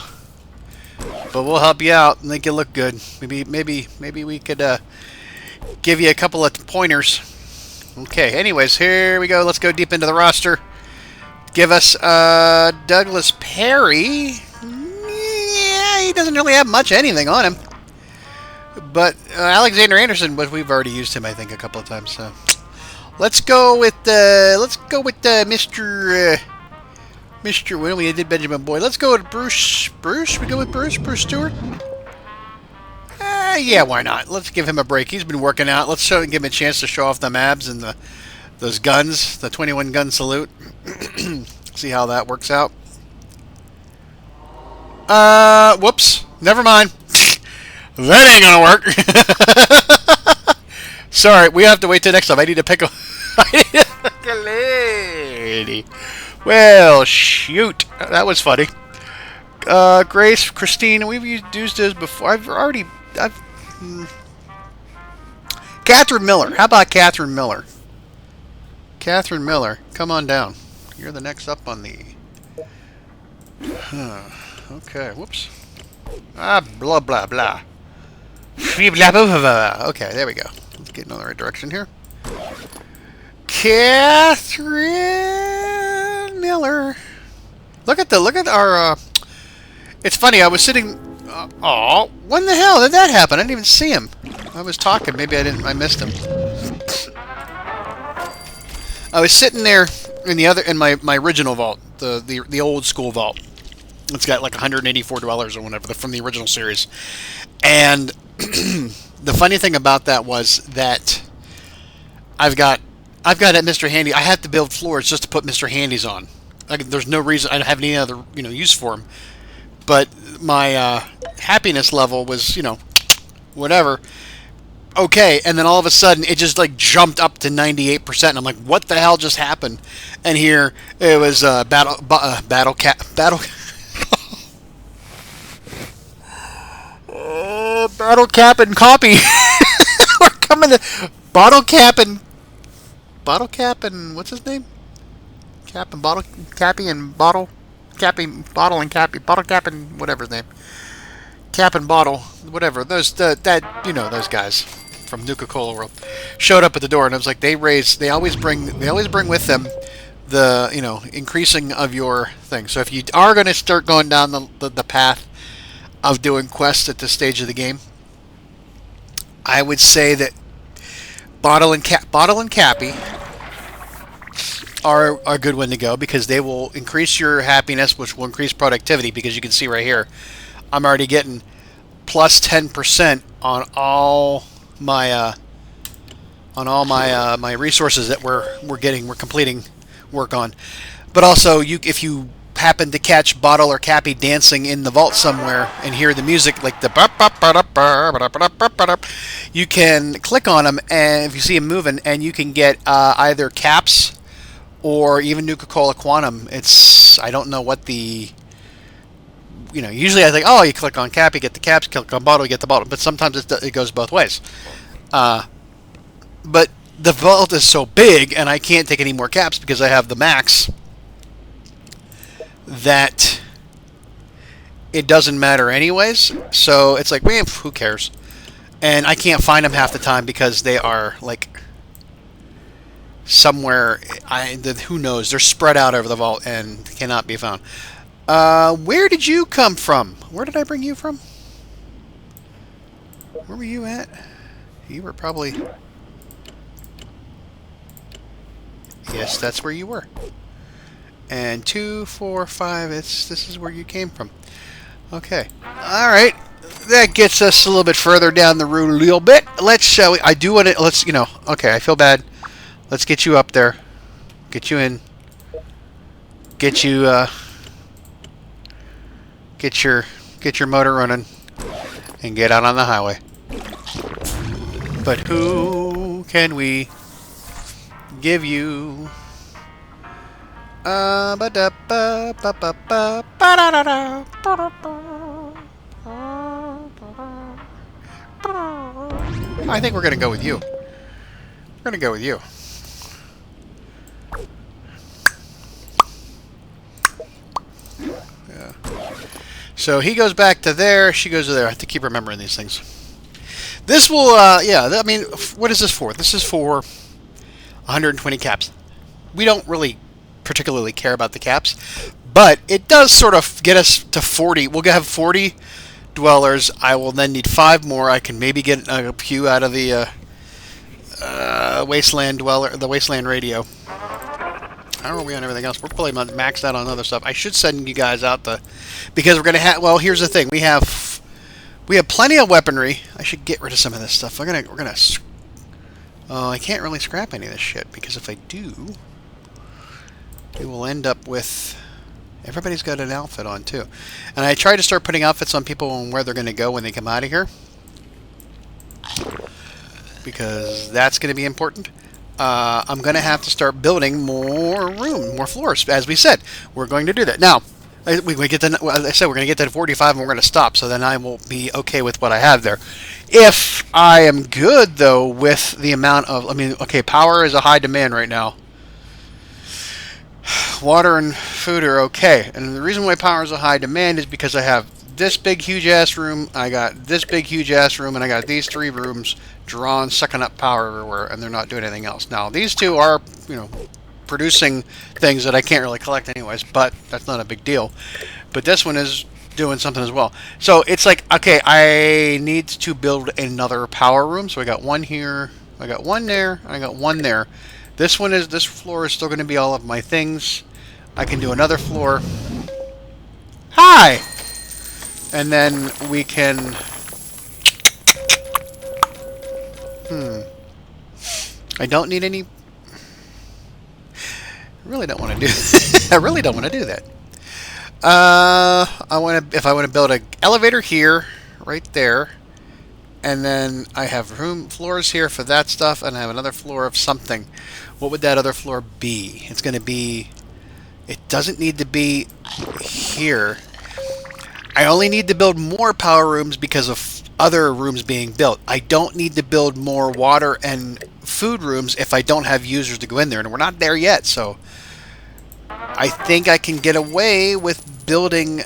but we'll help you out and make you look good. Maybe we could give you a couple of pointers. Okay. Anyways, here we go. Let's go deep into the roster. Give us Douglas Perry. Yeah, he doesn't really have much anything on him. But Alexander Anderson, but we've already used him, I think, a couple of times. So let's go with Mr. Well, we did Benjamin Boyd. Let's go with Bruce. Bruce, we go with Bruce Stewart. Yeah, why not? Let's give him a break. He's been working out. Let's give him a chance to show off them abs and those guns, the 21 gun salute. See how that works out. Whoops. Never mind. That ain't gonna work. Sorry, we have to wait till next time. I need to pick a lady. Well, shoot. That was funny. Grace, Christine, we've used this before. Catherine Miller. How about Catherine Miller? Catherine Miller, come on down. You're the next up on the... Okay, whoops. Blah, blah, blah. Okay, there we go. Let's get in the right direction here. Catherine Miller. Look at our... It's funny, I was sitting... Oh, when the hell did that happen? I didn't even see him. I was talking. Maybe I missed him. I was sitting there in my original vault, the old school vault. It's got like 184 dwellers or whatever from the original series. And the funny thing about that was that I've got that Mr. Handy. I had to build floors just to put Mr. Handys on. There's no reason I don't have any other use for them. But my happiness level was whatever. okay, and then all of a sudden it just like jumped up to 98%, and I'm like, what the hell just happened? And here it was bottle cap and copy. We're coming to bottle cap and what's his name? Cap and bottle, cappy and bottle, cappy, bottle and cappy, bottle cap and whatever his name, cap and bottle, whatever. Those that those guys from Nuka-Cola world showed up at the door, and it was like they always bring with them the increasing of your thing. So if you are going to start going down the path of doing quests at this stage of the game, I would say that bottle and cappy are a good one to go, because they will increase your happiness, which will increase productivity, because you can see right here I'm already getting plus 10% on all my my resources that we're completing work on. But also, if you happen to catch Bottle or Cappy dancing in the vault somewhere and hear the music like the you can click on them, and if you see them moving, and you can get either caps or even Nuka-Cola Quantum. I don't know what the usually I think, oh, you click on cap, you get the caps, click on bottle, you get the bottle. But sometimes it goes both ways. But the vault is so big, and I can't take any more caps because I have the max, that it doesn't matter anyways. So it's like, man, who cares? And I can't find them half the time because they are like somewhere. Who knows? They're spread out over the vault and cannot be found. Where did you come from? Where did I bring you from? Where were you at? You were probably... Yes, that's where you were. And 2, 4, 5, this is where you came from. Okay. Alright. That gets us a little bit further down the road a little bit. Shall we? I do want to... okay, I feel bad. Let's get you up there. Get you in. Get you, Get your motor running and get out on the highway. But who can we give you? I think we're gonna go with you. We're gonna go with you. Yeah. So he goes back to there, she goes to there. I have to keep remembering these things. This will, yeah, I mean, what is this for? This is for 120 caps. We don't really particularly care about the caps, but it does sort of get us to 40. We'll have 40 dwellers. I will then need 5 more. I can maybe get a few out of the wasteland dweller, the wasteland radio. How are we on everything else? We're probably maxed out on other stuff. I should send you guys out because we're gonna have. Well, here's the thing. We have plenty of weaponry. I should get rid of some of this stuff. We're gonna. Oh, I can't really scrap any of this shit, because if I do, we will end up with. Everybody's got an outfit on too, and I try to start putting outfits on people and where they're gonna go when they come out of here, because that's gonna be important. I'm going to have to start building more room, more floors. As we said, we're going to do that. Now, we get to, as I said, we're going to get to 45 and we're going to stop. So then I will be okay with what I have there. If I am good, though, with the amount of, okay, power is a high demand right now. Water and food are okay. And the reason why power is a high demand is because I have this big, huge-ass room, I got this big, huge-ass room, and I got these 3 rooms drawn, sucking up power everywhere, and they're not doing anything else. Now, these 2 are, producing things that I can't really collect anyways, but that's not a big deal. But this one is doing something as well. So it's like, okay, I need to build another power room. So I got 1 here, I got 1 there, I got 1 there. This floor is still going to be all of my things. I can do another floor. Hi! And then we can... I don't need any... I really don't want to do... I really don't want to do that. If I want to build an elevator here, right there, And then I have floors here for that stuff, and I have another floor of something. What would that other floor be? It's going to be... It doesn't need to be here. I only need to build more power rooms because of other rooms being built. I don't need to build more water and food rooms if I don't have users to go in there. And we're not there yet, so... I think I can get away with building...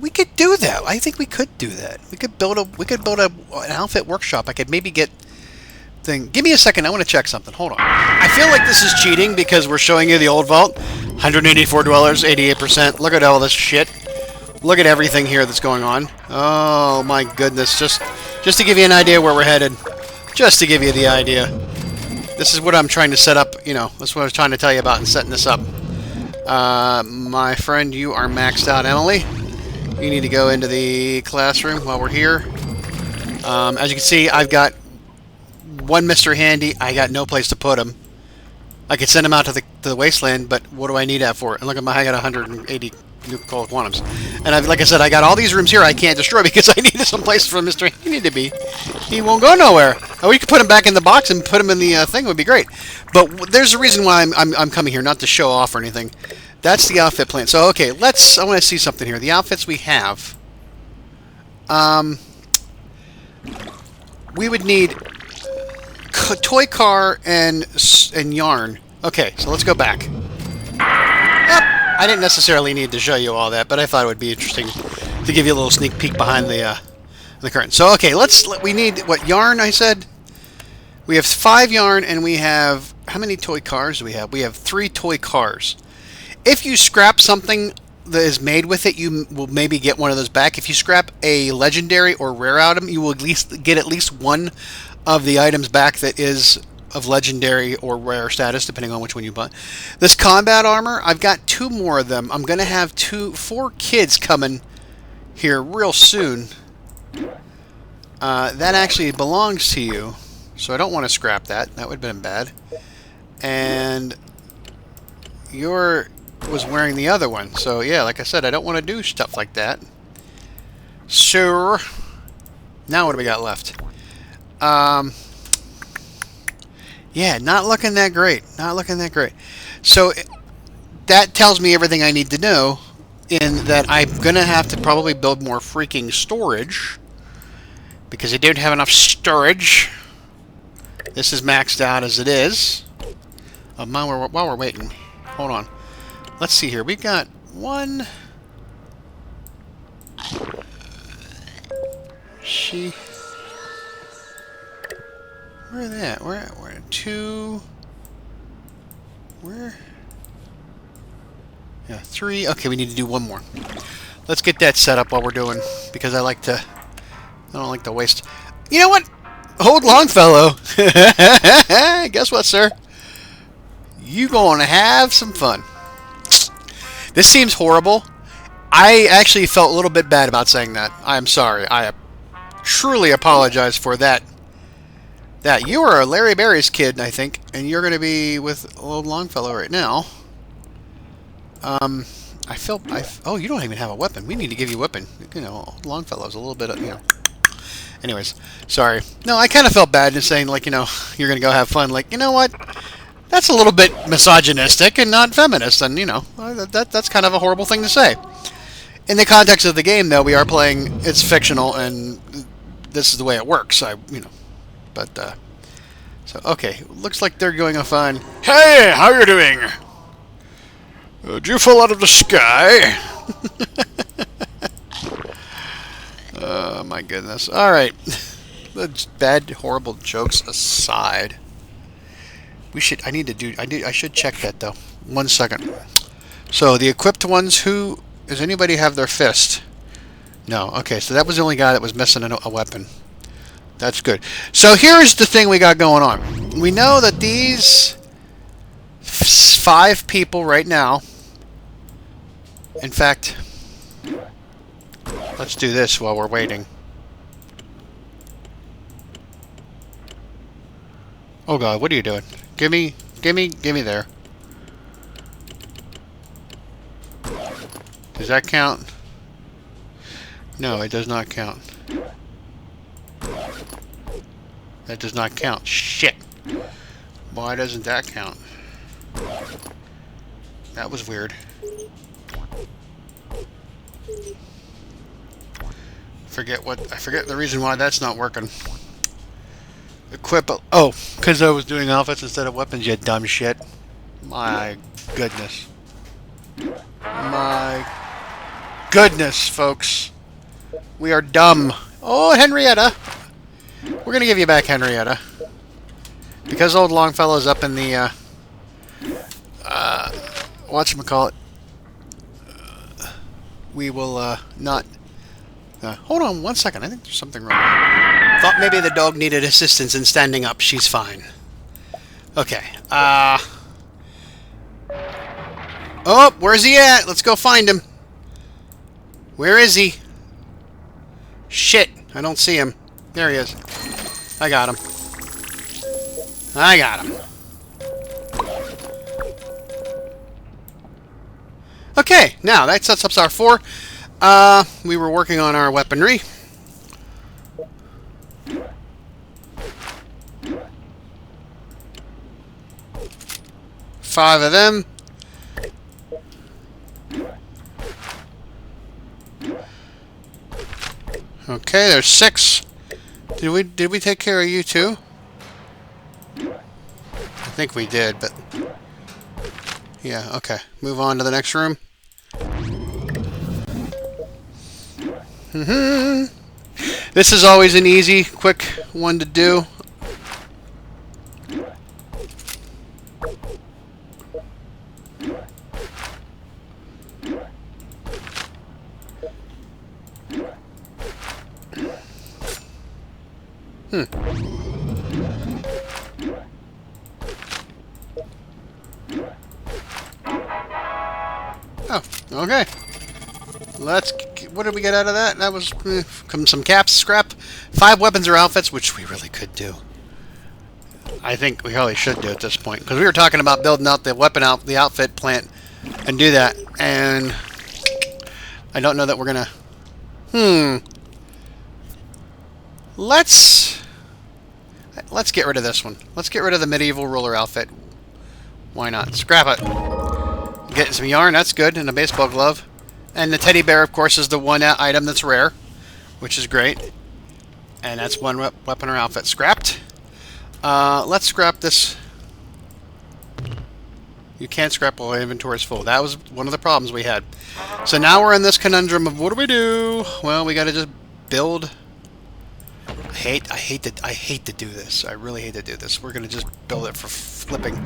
we could do that. I think we could do that. We could build an outfit workshop. I could maybe get thing. Give me a second. I want to check something. Hold on. I feel like this is cheating because we're showing you the old vault. 184 dwellers, 88%. Look at all this shit. Look at everything here that's going on. Oh my goodness. Just to give you an idea where we're headed. Just to give you the idea. This is what I'm trying to set up. You know, that's what I was trying to tell you about in setting this up. My friend, you are maxed out, Emily. You need to go into the classroom while we're here. As you can see, I've got one Mr. Handy. I got no place to put him. I could send him out to the wasteland, but what do I need that for? And look at I got 180 Nuka-Cola quantums. And like I said, I got all these rooms here I can't destroy because I need some place for Mr. Handy to be. He won't go nowhere. Oh, we could put him back in the box and put him in the thing. Would be great. But there's a reason why I'm coming here, not to show off or anything. That's the outfit plan. So okay, I want to see something here. The outfits we have. We would need toy car and yarn. Okay, so let's go back. Yep. I didn't necessarily need to show you all that, but I thought it would be interesting to give you a little sneak peek behind the curtain. So okay, we need what yarn? I said we have 5 yarn, and we have how many toy cars do we have? We have 3 toy cars. If you scrap something that is made with it, you will maybe get one of those back. If you scrap a legendary or rare item, you will get at least one of the items back that is of legendary or rare status, depending on which one you buy. This combat armor, I've got 2 more of them. I'm going to have 4 kids coming here real soon. That actually belongs to you, so I don't want to scrap that. That would have been bad. And was wearing the other one, so yeah, like I said, I don't want to do stuff like that. So now what do we got left? Yeah, not looking that great. Not looking that great. So that tells me everything I need to know, in that I'm gonna have to probably build more freaking storage because I don't have enough storage. This is maxed out as it is. While we're waiting, hold on. Let's see here. We got 1. Where are they at? We're at 2. Where? Yeah, 3. Okay, we need to do 1 more. Let's get that set up while we're doing, because I don't like to waste. You know what? Hold Longfellow. Guess what, sir? You gonna have some fun. This seems horrible. I actually felt a little bit bad about saying that. I'm sorry. I truly apologize for that. You are a Larry Berry's kid, I think, and you're going to be with old Longfellow right now. Oh, you don't even have a weapon. We need to give you a weapon. You know, Longfellow's a little bit, you know. Anyways, sorry. No, I kind of felt bad in saying, like, you know, you're going to go have fun. Like, you know what? That's a little bit misogynistic and not feminist, and, you know, that's kind of a horrible thing to say. In the context of the game, though, we are playing, it's fictional, and this is the way it works, but, so, okay, looks like they're going fun. Hey, how you doing? Did you fall out of the sky? Oh, my goodness. Alright, bad, horrible jokes aside. I should check that, though. 1 second. So, the equipped ones, does anybody have their fist? No. Okay, so that was the only guy that was missing a weapon. That's good. So, here's the thing we got going on. We know that these 5 people right now, in fact, let's do this while we're waiting. Oh, God, what are you doing? Give me there. Does that count? No, it does not count. That does not count. Shit. Why doesn't that count? That was weird. I forget the reason why that's not working. Equip. Oh, because I was doing outfits instead of weapons, you dumb shit. My goodness. My goodness, folks. We are dumb. Oh, Henrietta. We're going to give you back Henrietta. Because old Longfellow's up in the, whatchamacallit, we will, not... hold on one second. I think there's something wrong. Thought maybe the dog needed assistance in standing up. She's fine. Okay. Oh, where's he at? Let's go find him. Where is he? Shit. I don't see him. There he is. I got him. I got him. Okay, now that sets up our 4. We were working on our weaponry. Five of them. Okay, there's 6. Did we take care of you too? I think we did, but yeah, okay. Move on to the next room. This is always an easy, quick one to do. Oh, okay. What did we get out of that? That was some caps, scrap, 5 weapons or outfits, which we really could do. I think we probably should do at this point, because we were talking about building out the outfit plant and do that, and I don't know that we're gonna. Let's get rid of this one. Let's get rid of the medieval ruler outfit. Why not? Scrap it. Getting some yarn, that's good, and a baseball glove. And the teddy bear, of course, is the one item that's rare, which is great. And that's one weapon or outfit scrapped. Let's scrap this. You can't scrap while the inventory is full. That was one of the problems we had. So now we're in this conundrum of what do we do? Well, we got to just build. I hate to do this. I really hate to do this. We're gonna just build it for flipping.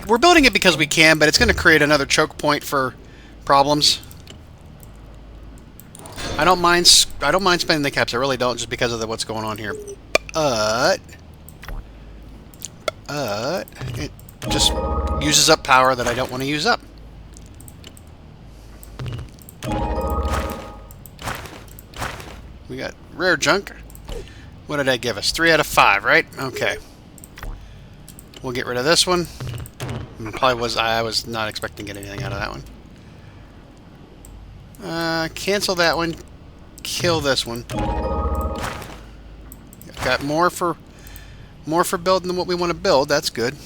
We're building it because we can, but it's gonna create another choke point for problems. I don't mind spending the caps. I really don't, just because of what's going on here. But it just uses up power that I don't want to use up. We got rare junk. What did I give us? 3 out of 5, right? Okay. We'll get rid of this one. I was not expecting to get anything out of that one. Cancel that one. Kill this one. Got more for building than what we want to build. That's good.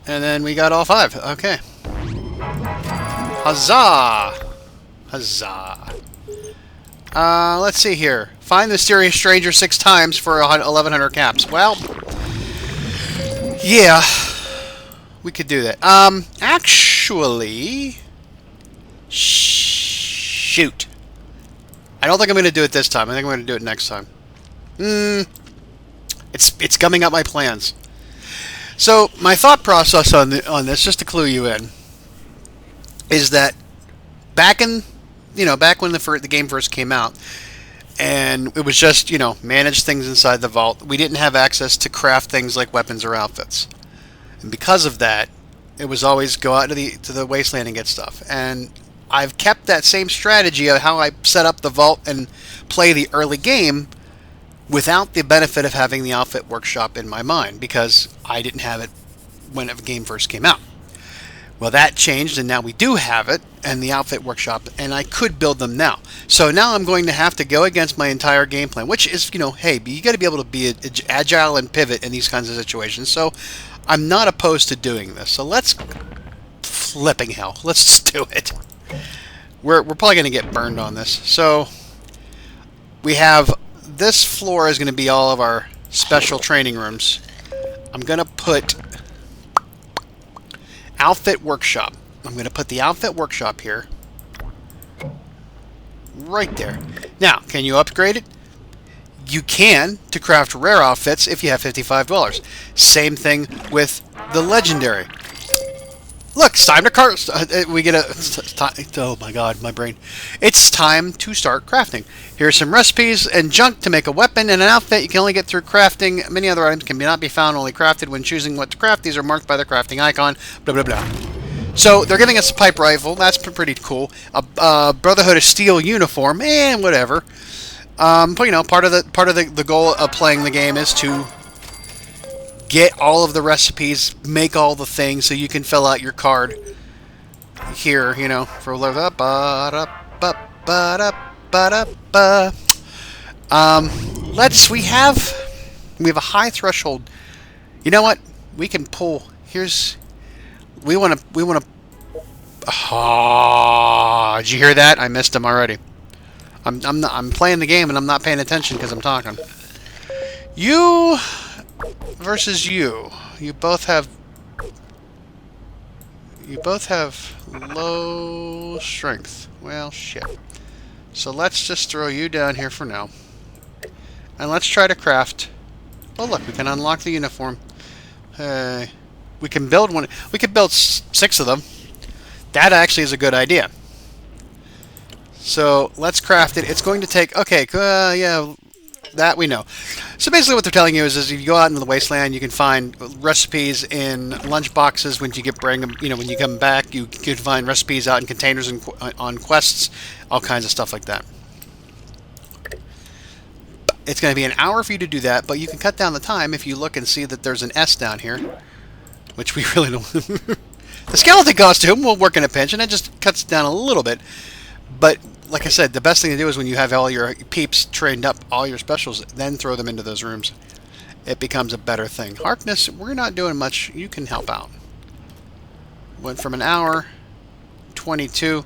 And then we got all 5. Okay. Huzzah! Huzzah! Let's see here. Find the mysterious stranger 6 times for 1,100 caps. Well, yeah, we could do that. Actually, shoot. I don't think I'm going to do it this time. I think I'm going to do it next time. It's gumming up my plans. So my thought process on this, just to clue you in, is that back when the game first came out, and it was just, manage things inside the vault, we didn't have access to craft things like weapons or outfits. And because of that, it was always go out to the wasteland and get stuff. And I've kept that same strategy of how I set up the vault and play the early game without the benefit of having the outfit workshop in my mind, because I didn't have it when the game first came out. Well, that changed, and now we do have it, and the outfit workshop, and I could build them now. So now I'm going to have to go against my entire game plan, which is, you know, hey, you got to be able to be agile and pivot in these kinds of situations. So I'm not opposed to doing this. So let's flipping hell. Let's just do it. We're probably going to get burned on this. So we have this floor is going to be all of our special training rooms. I'm going to put outfit workshop. I'm going to put the outfit workshop here. Right there. Now, can you upgrade it? You can to craft rare outfits if you have $55. Same thing with the legendary. Look, it's time to craft. We get a... Oh my god, my brain. It's time to start crafting. Here's some recipes and junk to make a weapon and an outfit. You can only get through crafting. Many other items can not be found, only crafted when choosing what to craft. These are marked by the crafting icon. Blah, blah, blah. So, they're giving us a pipe rifle. That's pretty cool. A Brotherhood of Steel uniform. And whatever. But, you know, part of the goal of playing the game is to get all of the recipes, make all the things, so you can fill out your card here, you know, for we have a high threshold. You know what? We can pull. We want to. Oh, did you hear that? I missed him already. I'm playing the game and I'm not paying attention because I'm talking. You versus you. You both have low strength. Well, shit. So let's just throw you down here for now. And let's try to craft. Oh, look, we can unlock the uniform. We can build one. We could build 6 of them. That actually is a good idea. So let's craft it. It's going to take... Okay, yeah, that we know. So basically what they're telling you is if you go out into the wasteland, you can find recipes in lunchboxes when you bring them, you know, when you come back. You can find recipes out in containers and on quests, all kinds of stuff like that. It's going to be an hour for you to do that, but you can cut down the time if you look and see that there's an S down here, which we really don't... The skeleton costume will work in a pinch, and it just cuts it down a little bit. But, like I said, the best thing to do is when you have all your peeps trained up, all your specials, then throw them into those rooms. It becomes a better thing. Harkness, we're not doing much. You can help out. Went from an hour, 22.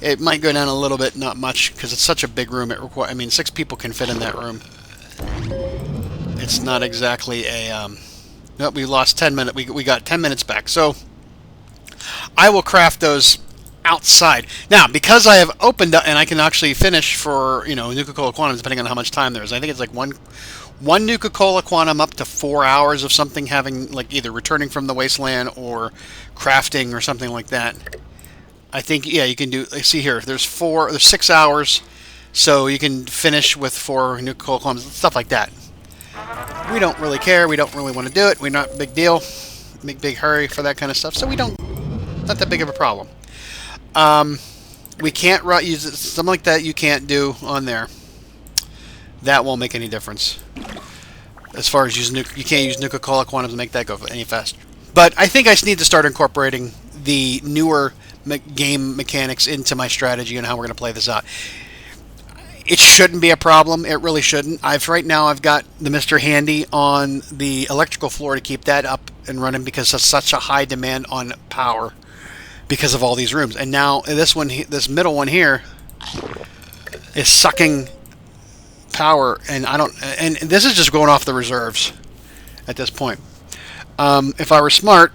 It might go down a little bit, not much, because it's such a big room. I mean, 6 people can fit in that room. It's not exactly a... Nope, we lost 10 minutes. We got 10 minutes back. So, I will craft those outside. Now, because I have opened up, and I can actually finish for, you know, Nuka-Cola Quantum, depending on how much time there is. I think it's like one Nuka-Cola Quantum up to 4 hours of something having, like, either returning from the wasteland or crafting or something like that. I think, yeah, you can do, see here, there's 6 hours, so you can finish with 4 Nuka-Cola Quantums, stuff like that. We don't really care. We don't really want to do it. We're not a big deal. Big hurry for that kind of stuff, so we don't, not that big of a problem. We can't use it, something like that you can't do on there. That won't make any difference. As far as using you can't use Nuka-Cola Quantum to make that go any faster. But I think I just need to start incorporating the newer game mechanics into my strategy and how we're going to play this out. It shouldn't be a problem. It really shouldn't. Right now I've got the Mr. Handy on the electrical floor to keep that up and running because there's such a high demand on power because of all these rooms. And now this middle one here is sucking power, and and this is just going off the reserves at this point. If I were smart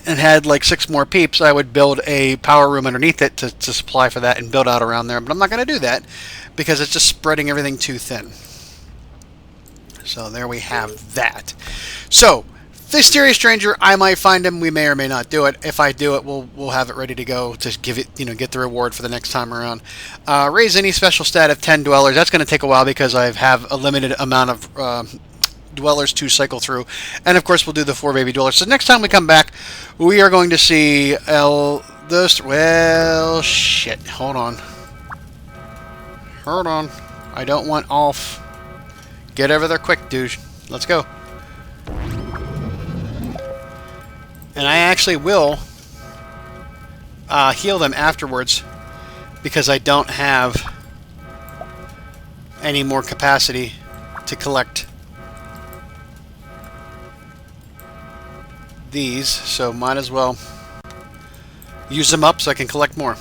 and had like 6 more peeps, I would build a power room underneath it to supply for that and build out around there. But I'm not going to do that because it's just spreading everything too thin. So there we have that. So the Mysterious Stranger, I might find him. We may or may not do it. If I do it, we'll have it ready to go to give it, get the reward for the next time around. Raise any special stat of 10 dwellers. That's going to take a while because I have a limited amount of dwellers to cycle through, and of course we'll do the 4 baby dwellers. So next time we come back, we are going to see well, shit. Hold on. I don't want off. Get over there quick, dude. Let's go. And I actually will heal them afterwards because I don't have any more capacity to collect these, so might as well use them up so I can collect more.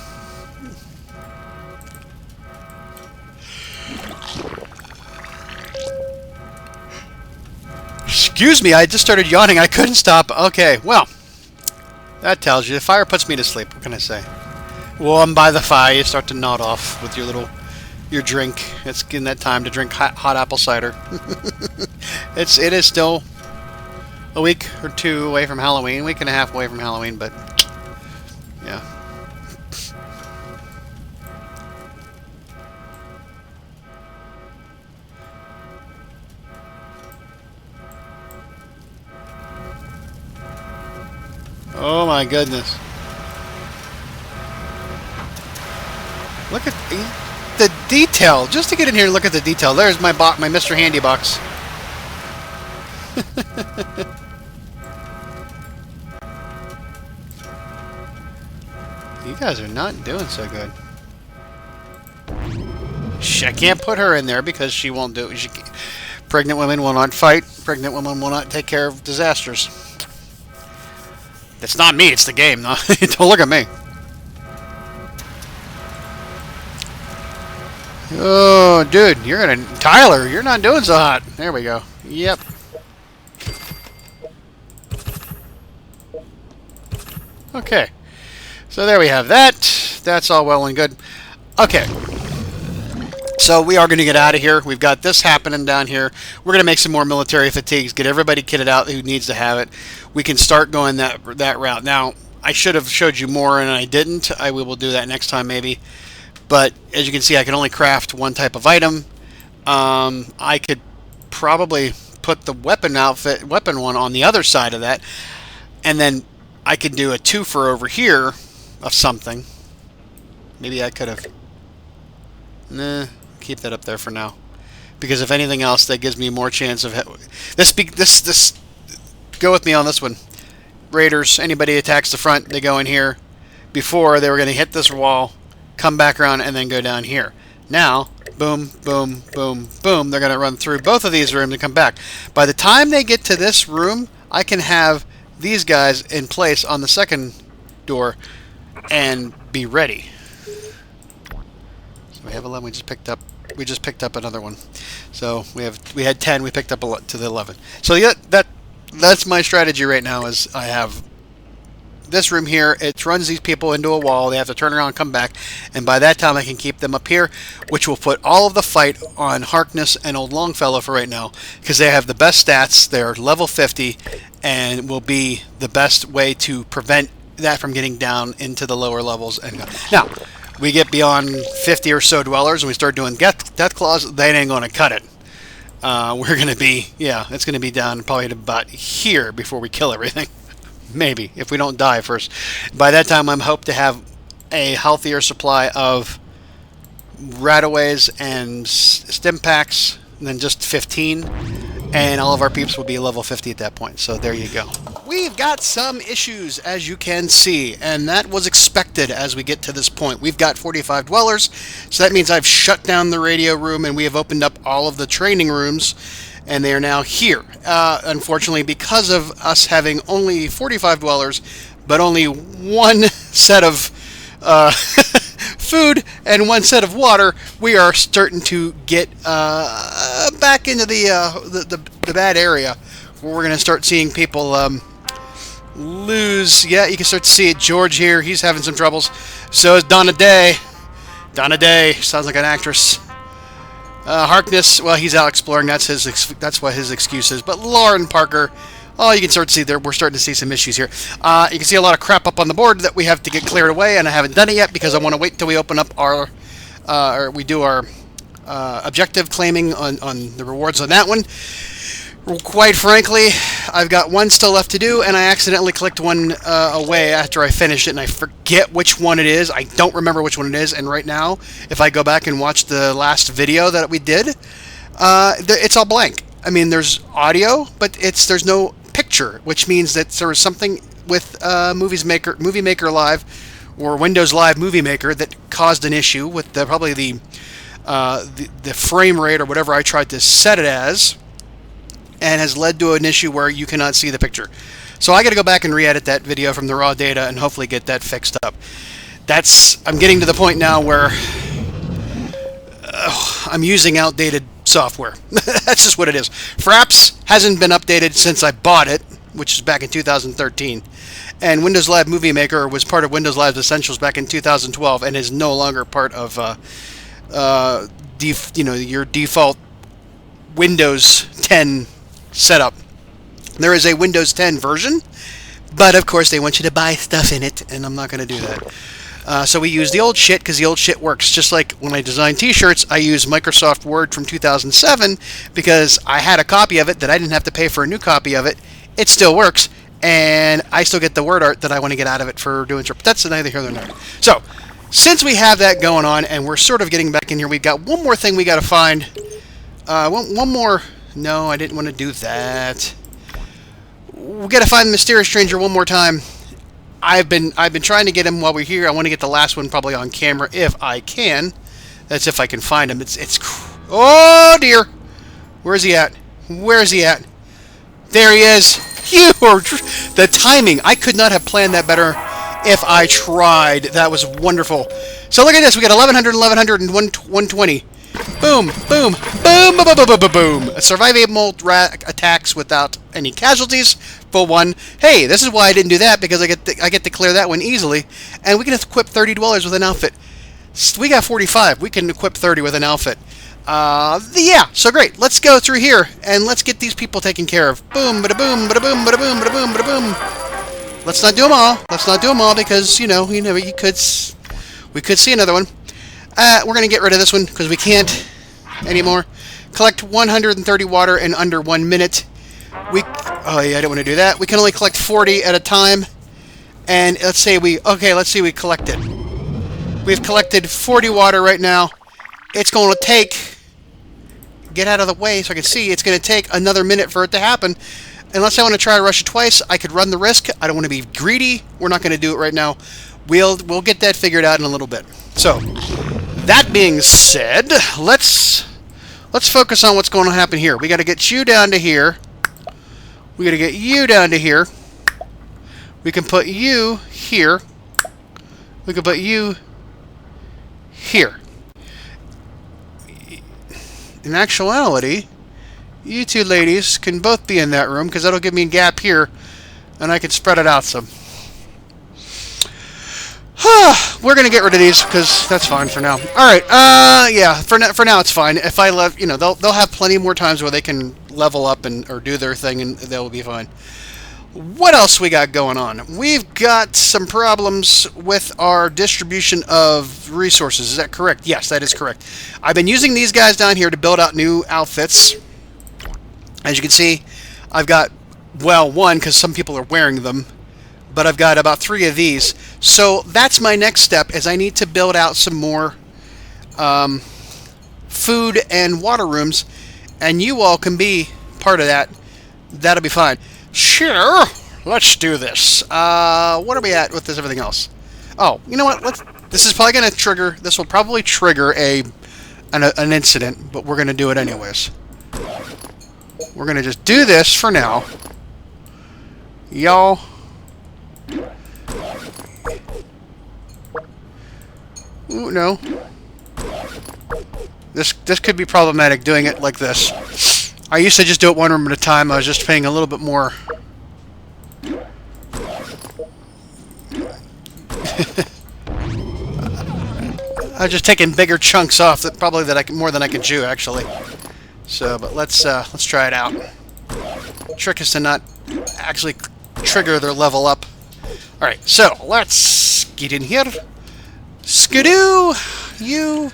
Excuse me, I just started yawning. I couldn't stop. Okay, well, that tells you. The fire puts me to sleep. What can I say? Warm by the fire, you start to nod off with your drink. It's getting that time to drink hot apple cider. It is still a week or two away from Halloween, week and a half away from Halloween, but yeah. Oh my goodness. Look at the detail. Just to get in here and look at the detail. There's my Mr. Handy box. You guys are not doing so good. I can't put her in there because she won't do it. Pregnant women will not fight. Pregnant women will not take care of disasters. It's not me, it's the game. No, don't look at me. Oh, dude, Tyler, you're not doing so hot. There we go. Yep. Okay. So there we have that. That's all well and good. Okay. So we are going to get out of here. We've got this happening down here. We're going to make some more military fatigues, get everybody kitted out who needs to have it. We can start going that route. Now, I should have showed you more and I didn't. We will do that next time maybe. But as you can see, I can only craft one type of item. I could probably put the weapon one on the other side of that. And then I could do a twofer over here of something. Maybe I could have... Nah, keep that up there for now. Because if anything else, that gives me more chance of... This go with me on this one. Raiders, anybody attacks the front, they go in here. Before, they were going to hit this wall, come back around, and then go down here. Now, boom, boom, boom, boom, they're going to run through both of these rooms and come back. By the time they get to this room, I can have these guys in place on the second door and be ready. So we have 11. We just picked up another one. So we had 10. We picked up to the 11. So yeah, that's my strategy right now. Is I have this room here. It runs these people into a wall. They have to turn around and come back. And by that time, I can keep them up here, which will put all of the fight on Harkness and Old Longfellow for right now, because they have the best stats. They're level 50, and will be the best way to prevent that from getting down into the lower levels. And now, we get beyond 50 or so dwellers, and we start doing death claws. They ain't going to cut it. We're going to be, it's going to be down probably to about here before we kill everything. Maybe, if we don't die first. By that time, I'm hope to have a healthier supply of Rataways and stim packs than just 15. And all of our peeps will be level 50 at that point. So there you go. We've got some issues, as you can see. And that was expected as we get to this point. We've got 45 dwellers. So that means I've shut down the radio room and we have opened up all of the training rooms. And they are now here. Unfortunately, because of us having only 45 dwellers, but only one set of food and one set of water, we are starting to get back into the bad area, where we're going to start seeing people lose. Yeah, you can start to see it. George here, he's having some troubles. So is Donna Day. Donna Day sounds like an actress. Harkness, well, he's out exploring. That's what his excuse is. But Lauren Parker, oh, you can start to see there. We're starting to see some issues here. You can see a lot of crap up on the board that we have to get cleared away, and I haven't done it yet because I want to wait until we open up our, or we do our objective claiming on the rewards on that one. Quite frankly, I've got one still left to do, and I accidentally clicked one away after I finished it, and I forget which one it is. I don't remember which one it is, and right now, if I go back and watch the last video that we did, it's all blank. I mean, there's audio, but there's no picture, which means that there was something with Movie Maker Live or Windows Live Movie Maker that caused an issue with probably the frame rate or whatever I tried to set it as, and has led to an issue where you cannot see the picture. So I got to go back and re-edit that video from the raw data and hopefully get that fixed up. I'm getting to the point now where I'm using outdated software. That's just what it is. Fraps hasn't been updated since I bought it, which is back in 2013. And Windows Live Movie Maker was part of Windows Live Essentials back in 2012 and is no longer part of your default Windows 10 setup. There is a Windows 10 version, but of course they want you to buy stuff in it, and I'm not going to do that. So we use the old shit because the old shit works. Just like when I design t-shirts, I use Microsoft Word from 2007 because I had a copy of it that I didn't have to pay for a new copy of it. It still works, and I still get the word art that I want to get out of it for doing stuff. But that's neither here nor there. So, since we have that going on, and we're sort of getting back in here, we've got one more thing we got to find. One more. No, I didn't want to do that. We got to find the mysterious stranger one more time. I've been trying to get him while we're here. I want to get the last one probably on camera if I can. That's if I can find him. Oh dear. Where's he at? Where's he at? There he is. The timing. I could not have planned that better if I tried. That was wonderful. So look at this. We got 1100, 1100, and 120. Boom, boom, boom, boom, boom, boom, boom, boom. Survivable attacks without any casualties. For one. Hey, this is why I didn't do that, because I get to clear that one easily. And we can equip 30 dwellers with an outfit. We got 45. We can equip 30 with an outfit. Yeah, so great. Let's go through here and let's get these people taken care of. Boom, bada boom, bada boom, bada boom, bada boom, bada boom. Let's not do them all. Let's not do them all because, we could see another one. We're going to get rid of this one because we can't anymore. Collect 130 water in under 1 minute. Oh yeah, I don't want to do that. We can only collect 40 at a time. And let's see, we collected. We've collected 40 water right now. It's going to take, get out of the way so I can see, it's going to take another minute for it to happen. Unless I want to try to rush it twice, I could run the risk. I don't want to be greedy. We're not going to do it right now. We'll get that figured out in a little bit. So, that being said, let's focus on what's going to happen here. We got to get you down to here. We got to get you down to here. We can put you here. We can put you here. In actuality, you two ladies can both be in that room because that'll give me a gap here, and I can spread it out some. We're gonna get rid of these because that's fine for now. All right. Yeah. For now, it's fine. If I love, they'll have plenty more times where they can level up or do their thing, and they'll be fine. What else we got going on? We've got some problems with our distribution of resources. Is that correct? Yes, that is correct. I've been using these guys down here to build out new outfits. As you can see, I've got, well, one because some people are wearing them, but I've got about 3 of these. So that's my next step, is I need to build out some more food and water rooms, and you all can be part of that. That'll be fine. Sure, let's do this. What are we at with this everything else? Oh, you know what? This is probably going to trigger. This will probably trigger an incident, but we're going to do it anyways. We're going to just do this for now. Y'all. Ooh, no. This could be problematic doing it like this. I used to just do it one room at a time. I was just paying a little bit more. I was just taking bigger chunks off more than I can chew actually. So, but let's try it out. Trick is to not actually trigger their level up. All right, so let's get in here. Skidoo, you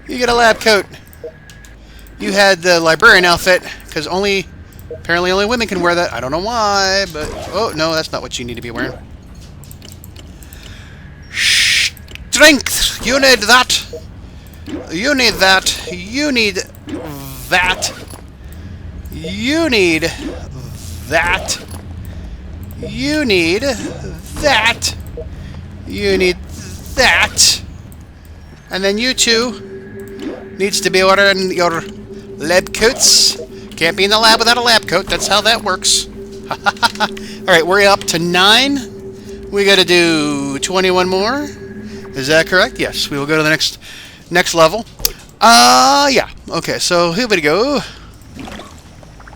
get a lab coat. You had the librarian outfit because apparently only women can wear that. I don't know why, but oh no, that's not what you need to be wearing. Strength. You need that. You need that. You need that. You need that. You need that. You need that. And then you two needs to be ordering your lab coats. Can't be in the lab without a lab coat. That's how that works. Alright, we're up to 9. We gotta do 21 more. Is that correct? Yes, we will go to the next level. Yeah. Okay, so here we go.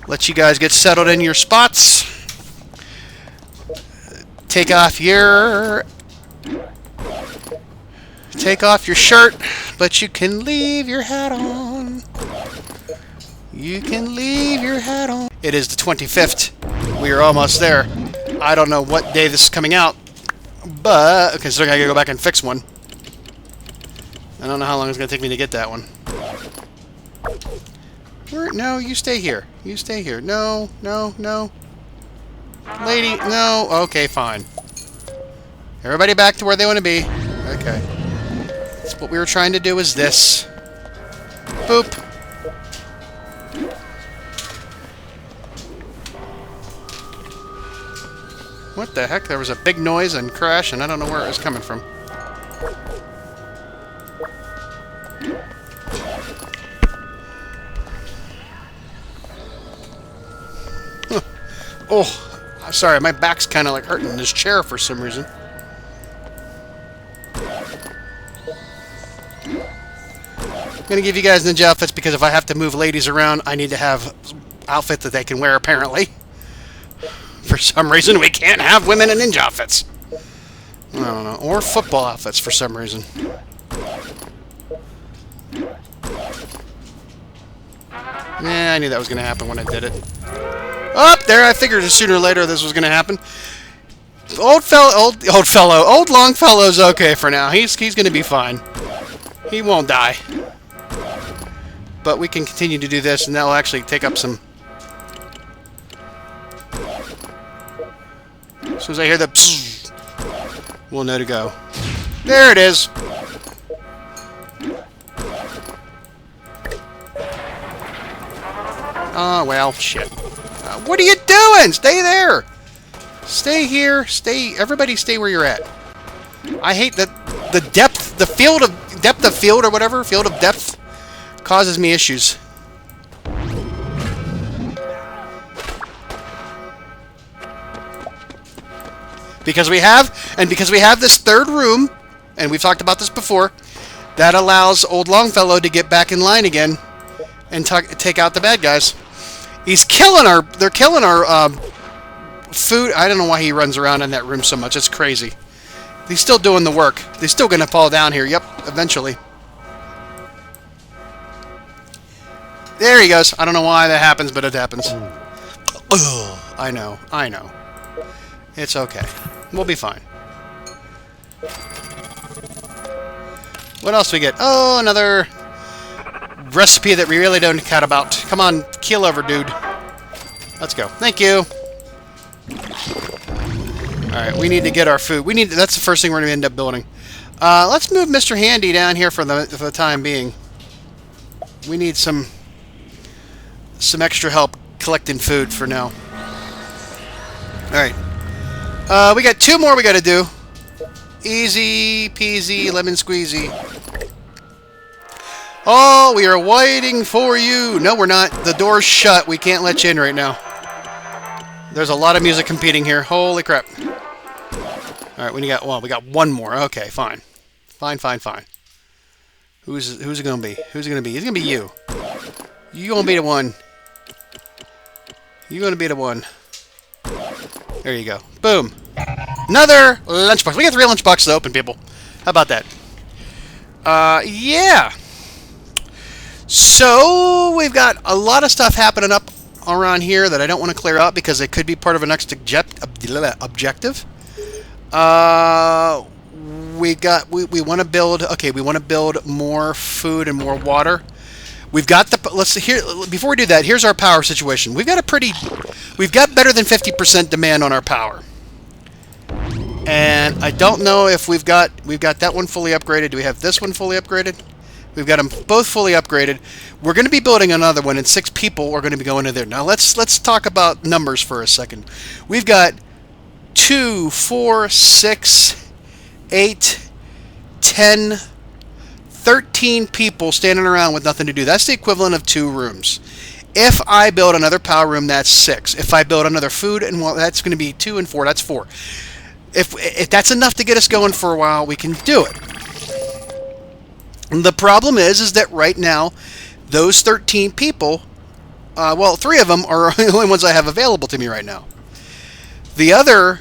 Let you guys get settled in your spots. Take off your shirt, but you can leave your hat on. You can leave your hat on. It is the 25th. We are almost there. I don't know what day this is coming out, but okay, so I gotta go back and fix one. I don't know how long it's gonna take me to get that one. No, you stay here. You stay here. No, no, no. Lady, no. Okay, fine. Everybody back to where they want to be. Okay. That's what we were trying to do is this. Boop. What the heck? There was a big noise and crash, and I don't know where it was coming from. Huh. Oh, sorry, my back's kind of like hurting in this chair for some reason. I'm going to give you guys ninja outfits because if I have to move ladies around, I need to have outfits that they can wear, apparently. For some reason, we can't have women in ninja outfits. I don't know. Or football outfits for some reason. Yeah, I knew that was going to happen when I did it. Up there, I figured sooner or later this was going to happen. Old Longfellow's okay for now. He's going to be fine. He won't die. But we can continue to do this, and that will actually take up some... As soon as I hear the psst, we'll know to go. There it is. Oh, well, shit. What are you doing? Stay there. Stay here. Stay. Everybody stay where you're at. I hate that the depth, the field of field or whatever, field of depth causes me issues. Because we have this third room, and we've talked about this before, that allows old Longfellow to get back in line again and take out the bad guys. They're killing our food. I don't know why he runs around in that room so much. It's crazy. He's still doing the work. They're still going to fall down here. Yep, eventually. There he goes. I don't know why that happens, but it happens. Ugh, I know. It's okay. We'll be fine. What else do we get? Oh, another recipe that we really don't care about. Come on, keel over, dude. Let's go. Thank you. Alright, we need to get our food. That's the first thing we're going to end up building. Let's move Mr. Handy down here for the time being. We need some extra help collecting food for now. Alright. We got 2 more we got to do. Easy peasy lemon squeezy. Oh, we are waiting for you. No, we're not. The door's shut. We can't let you in right now. There's a lot of music competing here. Holy crap. Alright, we got 1 more. Okay, fine. Fine. Who's it gonna be? Who's it gonna be? It's gonna be you. You gonna be the one. You gonna be the one. There you go. Boom. Another lunchbox. We got 3 lunchboxes to open, people. How about that? Yeah. So, we've got a lot of stuff happening up around here that I don't want to clear out because it could be part of a next objective. We want to build, okay, we want to build more food and more water. We've got before we do that, here's our power situation. We've got better than 50% demand on our power. And I don't know if we've got that one fully upgraded. Do we have this one fully upgraded? We've got them both fully upgraded. We're going to be building another one, and 6 people are going to be going in there. Now let's talk about numbers for a second. We've got 2, 4, 6, 8, 10, 13 people standing around with nothing to do. That's the equivalent of 2 rooms. If I build another power room, that's 6. If I build another food, and well, that's going to be 2 and 4. That's 4. If that's enough to get us going for a while, we can do it. The problem is that right now, those 13 people, well, 3 of them are the only ones I have available to me right now. The other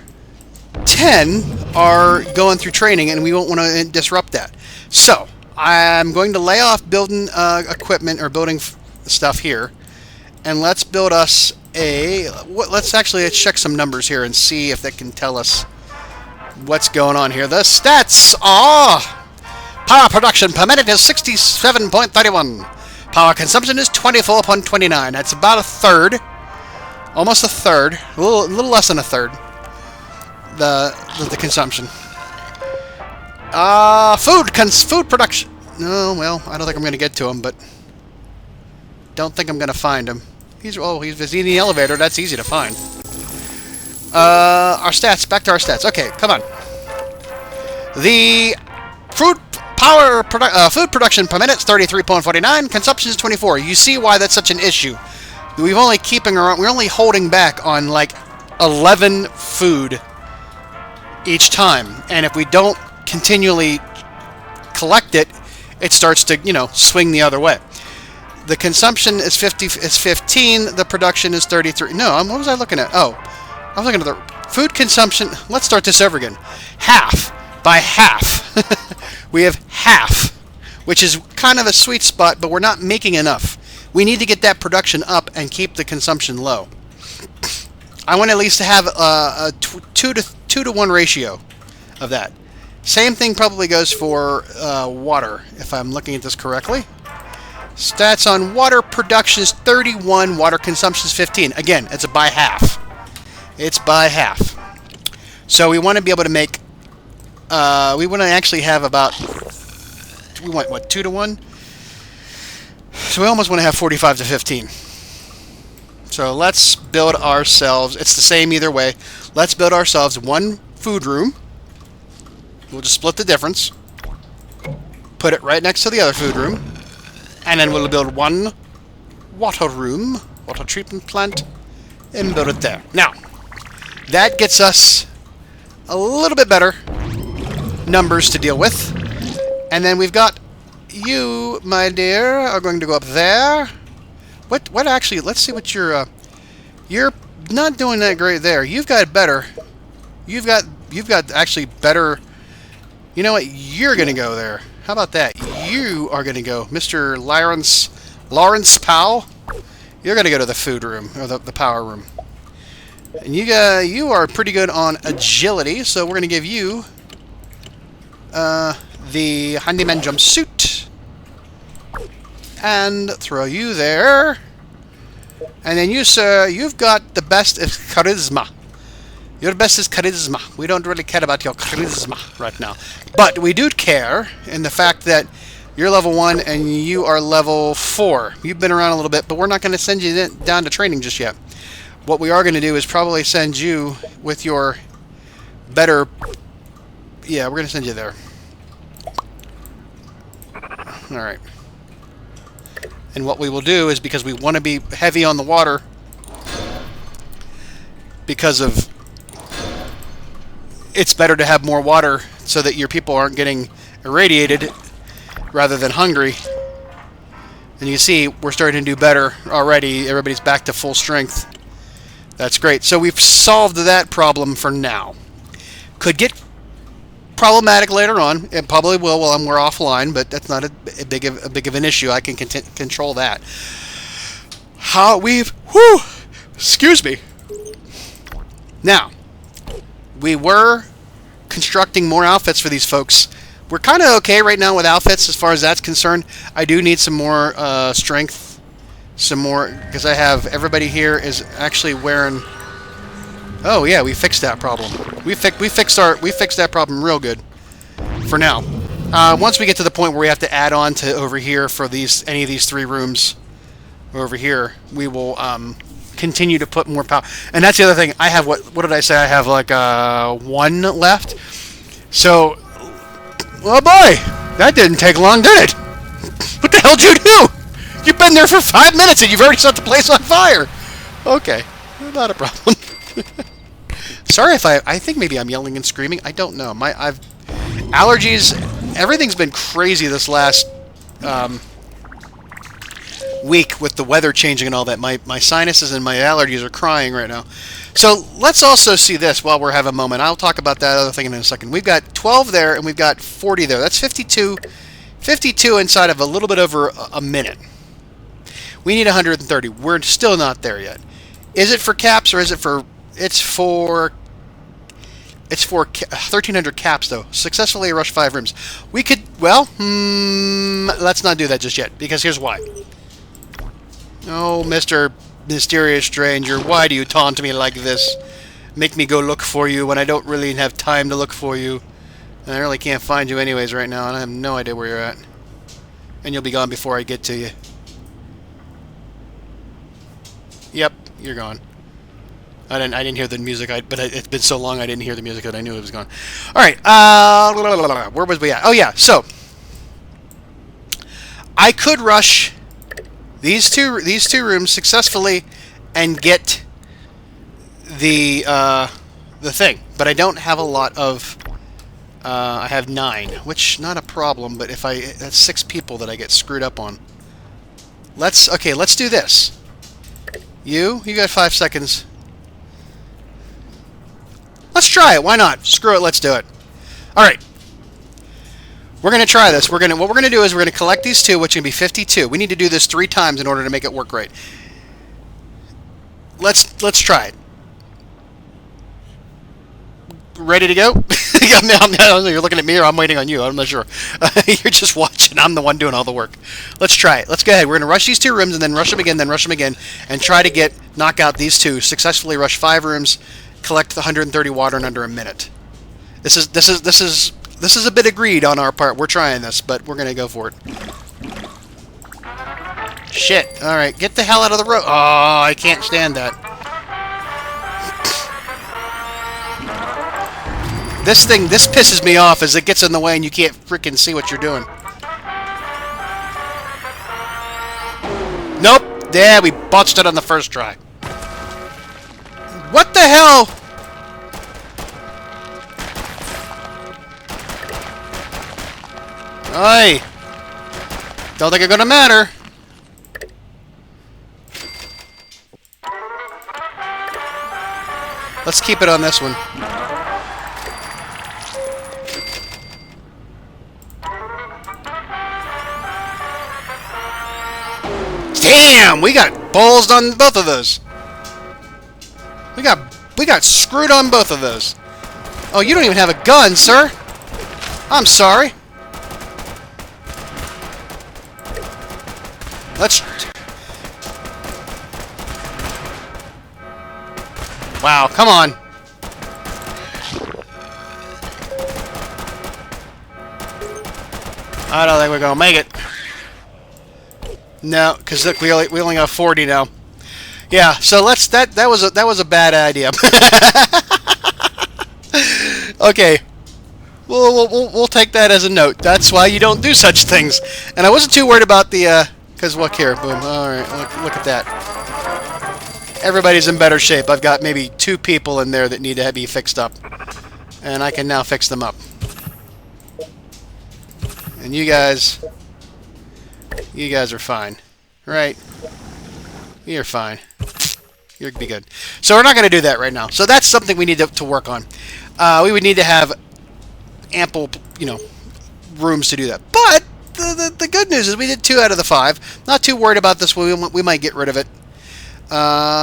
10 are going through training, and we won't want to disrupt that. So I'm going to lay off building equipment or building stuff here, and let's build us a. Let's check some numbers here and see if that can tell us what's going on here. The stats are: power production per minute is 67.31. Power consumption is 24.29. That's about a third, almost a third, a little less than a third. The consumption. Food production. No, well, I don't think I'm going to get to him, but don't think I'm going to find him. He's in the elevator. That's easy to find. Our stats. Back to our stats. Okay, come on. The food production per minute is 33.49. Consumption is 24. You see why that's such an issue. We're only holding back on like 11 food each time, and if we don't continually collect it, it starts to swing the other way. The consumption is 15. The production is 33. No, what was I looking at? Oh, I was looking at the food consumption. Let's start this over again. Half by half. We have half, which is kind of a sweet spot, but we're not making enough. We need to get that production up and keep the consumption low. I want at least to have a 2 to 1 ratio of that. Same thing probably goes for water, if I'm looking at this correctly. Stats on water production is 31, water consumption is 15. Again, it's by half. It's by half. So we want to be able to make, we want to actually have about, we want, what, 2 to 1? So we almost want to have 45 to 15. So let's build ourselves, it's the same either way, let's build ourselves 1 food room. We'll just split the difference, put it right next to the other food room, and then we'll build 1 water room, water treatment plant, and build it there. Now, that gets us a little bit better numbers to deal with. And then we've got you, my dear, are going to go up there. What actually, let's see what you're not doing that great there. You've got better. You've got actually better. You know what? You're going to go there. How about that? You are going to go, Mr. Lawrence Powell. You're going to go to the food room, or the power room. And you are pretty good on agility, so we're going to give you the handyman jumpsuit. And throw you there. And then you, sir, you've got the best of charisma. Your best is charisma. We don't really care about your charisma right now. But we do care in the fact that you're level 1 and you are level 4. You've been around a little bit, but we're not going to send you down to training just yet. What we are going to do is probably send you with your better... Yeah, we're going to send you there. Alright. And what we will do is, because we want to be heavy on the water, because of... It's better to have more water so that your people aren't getting irradiated rather than hungry. And you see, we're starting to do better already. Everybody's back to full strength. That's great. So we've solved that problem for now. Could get problematic later on. It probably will while we're offline, but that's not a big of an issue. I can control that. How we've... Whew! Excuse me. Now, we were constructing more outfits for these folks. We're kind of okay right now with outfits as far as that's concerned. I do need some more strength, some more, because I have everybody here is actually wearing. Oh yeah, we fixed that problem. We fixed that problem real good. For now, once we get to the point where we have to add on to over here for any of these 3 rooms over here, we will continue to put more power. And that's the other thing. I have what did I say? I have like 1 left. So, oh boy, that didn't take long, did it? What the hell did you do? You've been there for 5 minutes and you've already set the place on fire. Okay, not a problem. Sorry if I think maybe I'm yelling and screaming. I don't know. I've allergies. Everything's been crazy this last week with the weather changing and all that. My sinuses and my allergies are crying right now. So let's also see this while we're having a moment. I'll talk about that other thing in a second. We've got 12 there and we've got 40 there. That's 52 inside of a little bit over a minute. We need 130. We're still not there yet. Is it for caps or is it for... It's for 1,300 caps, though. Successfully rush 5 rooms. We could... Well, let's not do that just yet, because here's why. Oh, Mr. Mysterious Stranger, why do you taunt me like this? Make me go look for you when I don't really have time to look for you. And I really can't find you anyways right now, and I have no idea where you're at. And you'll be gone before I get to you. Yep, you're gone. I didn't hear the music, but it's been so long I didn't hear the music that I knew it was gone. All right, where was we at? Oh yeah, so I could rush these two rooms successfully and get the thing, but I don't have a lot of. I have 9, which not a problem, but that's 6 people that I get screwed up on. Let's do this. You got 5 seconds. Let's try it. Why not? Screw it. Let's do it. All right. We're going to try this. What we're going to do is we're going to collect these 2, which can be 52. We need to do this 3 times in order to make it work right. Let's try it. Ready to go? You're looking at me, or I'm waiting on you. I'm not sure. You're just watching. I'm the one doing all the work. Let's try it. Let's go ahead. We're going to rush these 2 rooms and then rush them again, and try to knock out these 2. Successfully rush 5 rooms. Collect the 130 water in under a minute. This is a bit of greed on our part. We're trying this, but we're gonna go for it. Shit! All right, get the hell out of the road. Oh, I can't stand that. This pisses me off as it gets in the way and you can't freaking see what you're doing. Nope. Yeah, we botched it on the first try. What the hell? Oi! Don't think it's gonna matter. Let's keep it on this one. Damn! We got balls on both of those. We got screwed on both of those. Oh, you don't even have a gun, sir. I'm sorry. Let's... Wow, come on. I don't think we're gonna make it. No, because look, we only got 40 now. Yeah, so that was a bad idea. Okay, we'll take that as a note. That's why you don't do such things. And I wasn't too worried about the because look here, boom. All right, look at that. Everybody's in better shape. I've got maybe 2 people in there that need to be fixed up, and I can now fix them up. And you guys are fine, right? You're fine. You'll be good. So we're not going to do that right now. So that's something we need to work on. We would need to have ample, rooms to do that. But the good news is we did 2 out of the 5. Not too worried about this one. We might get rid of it.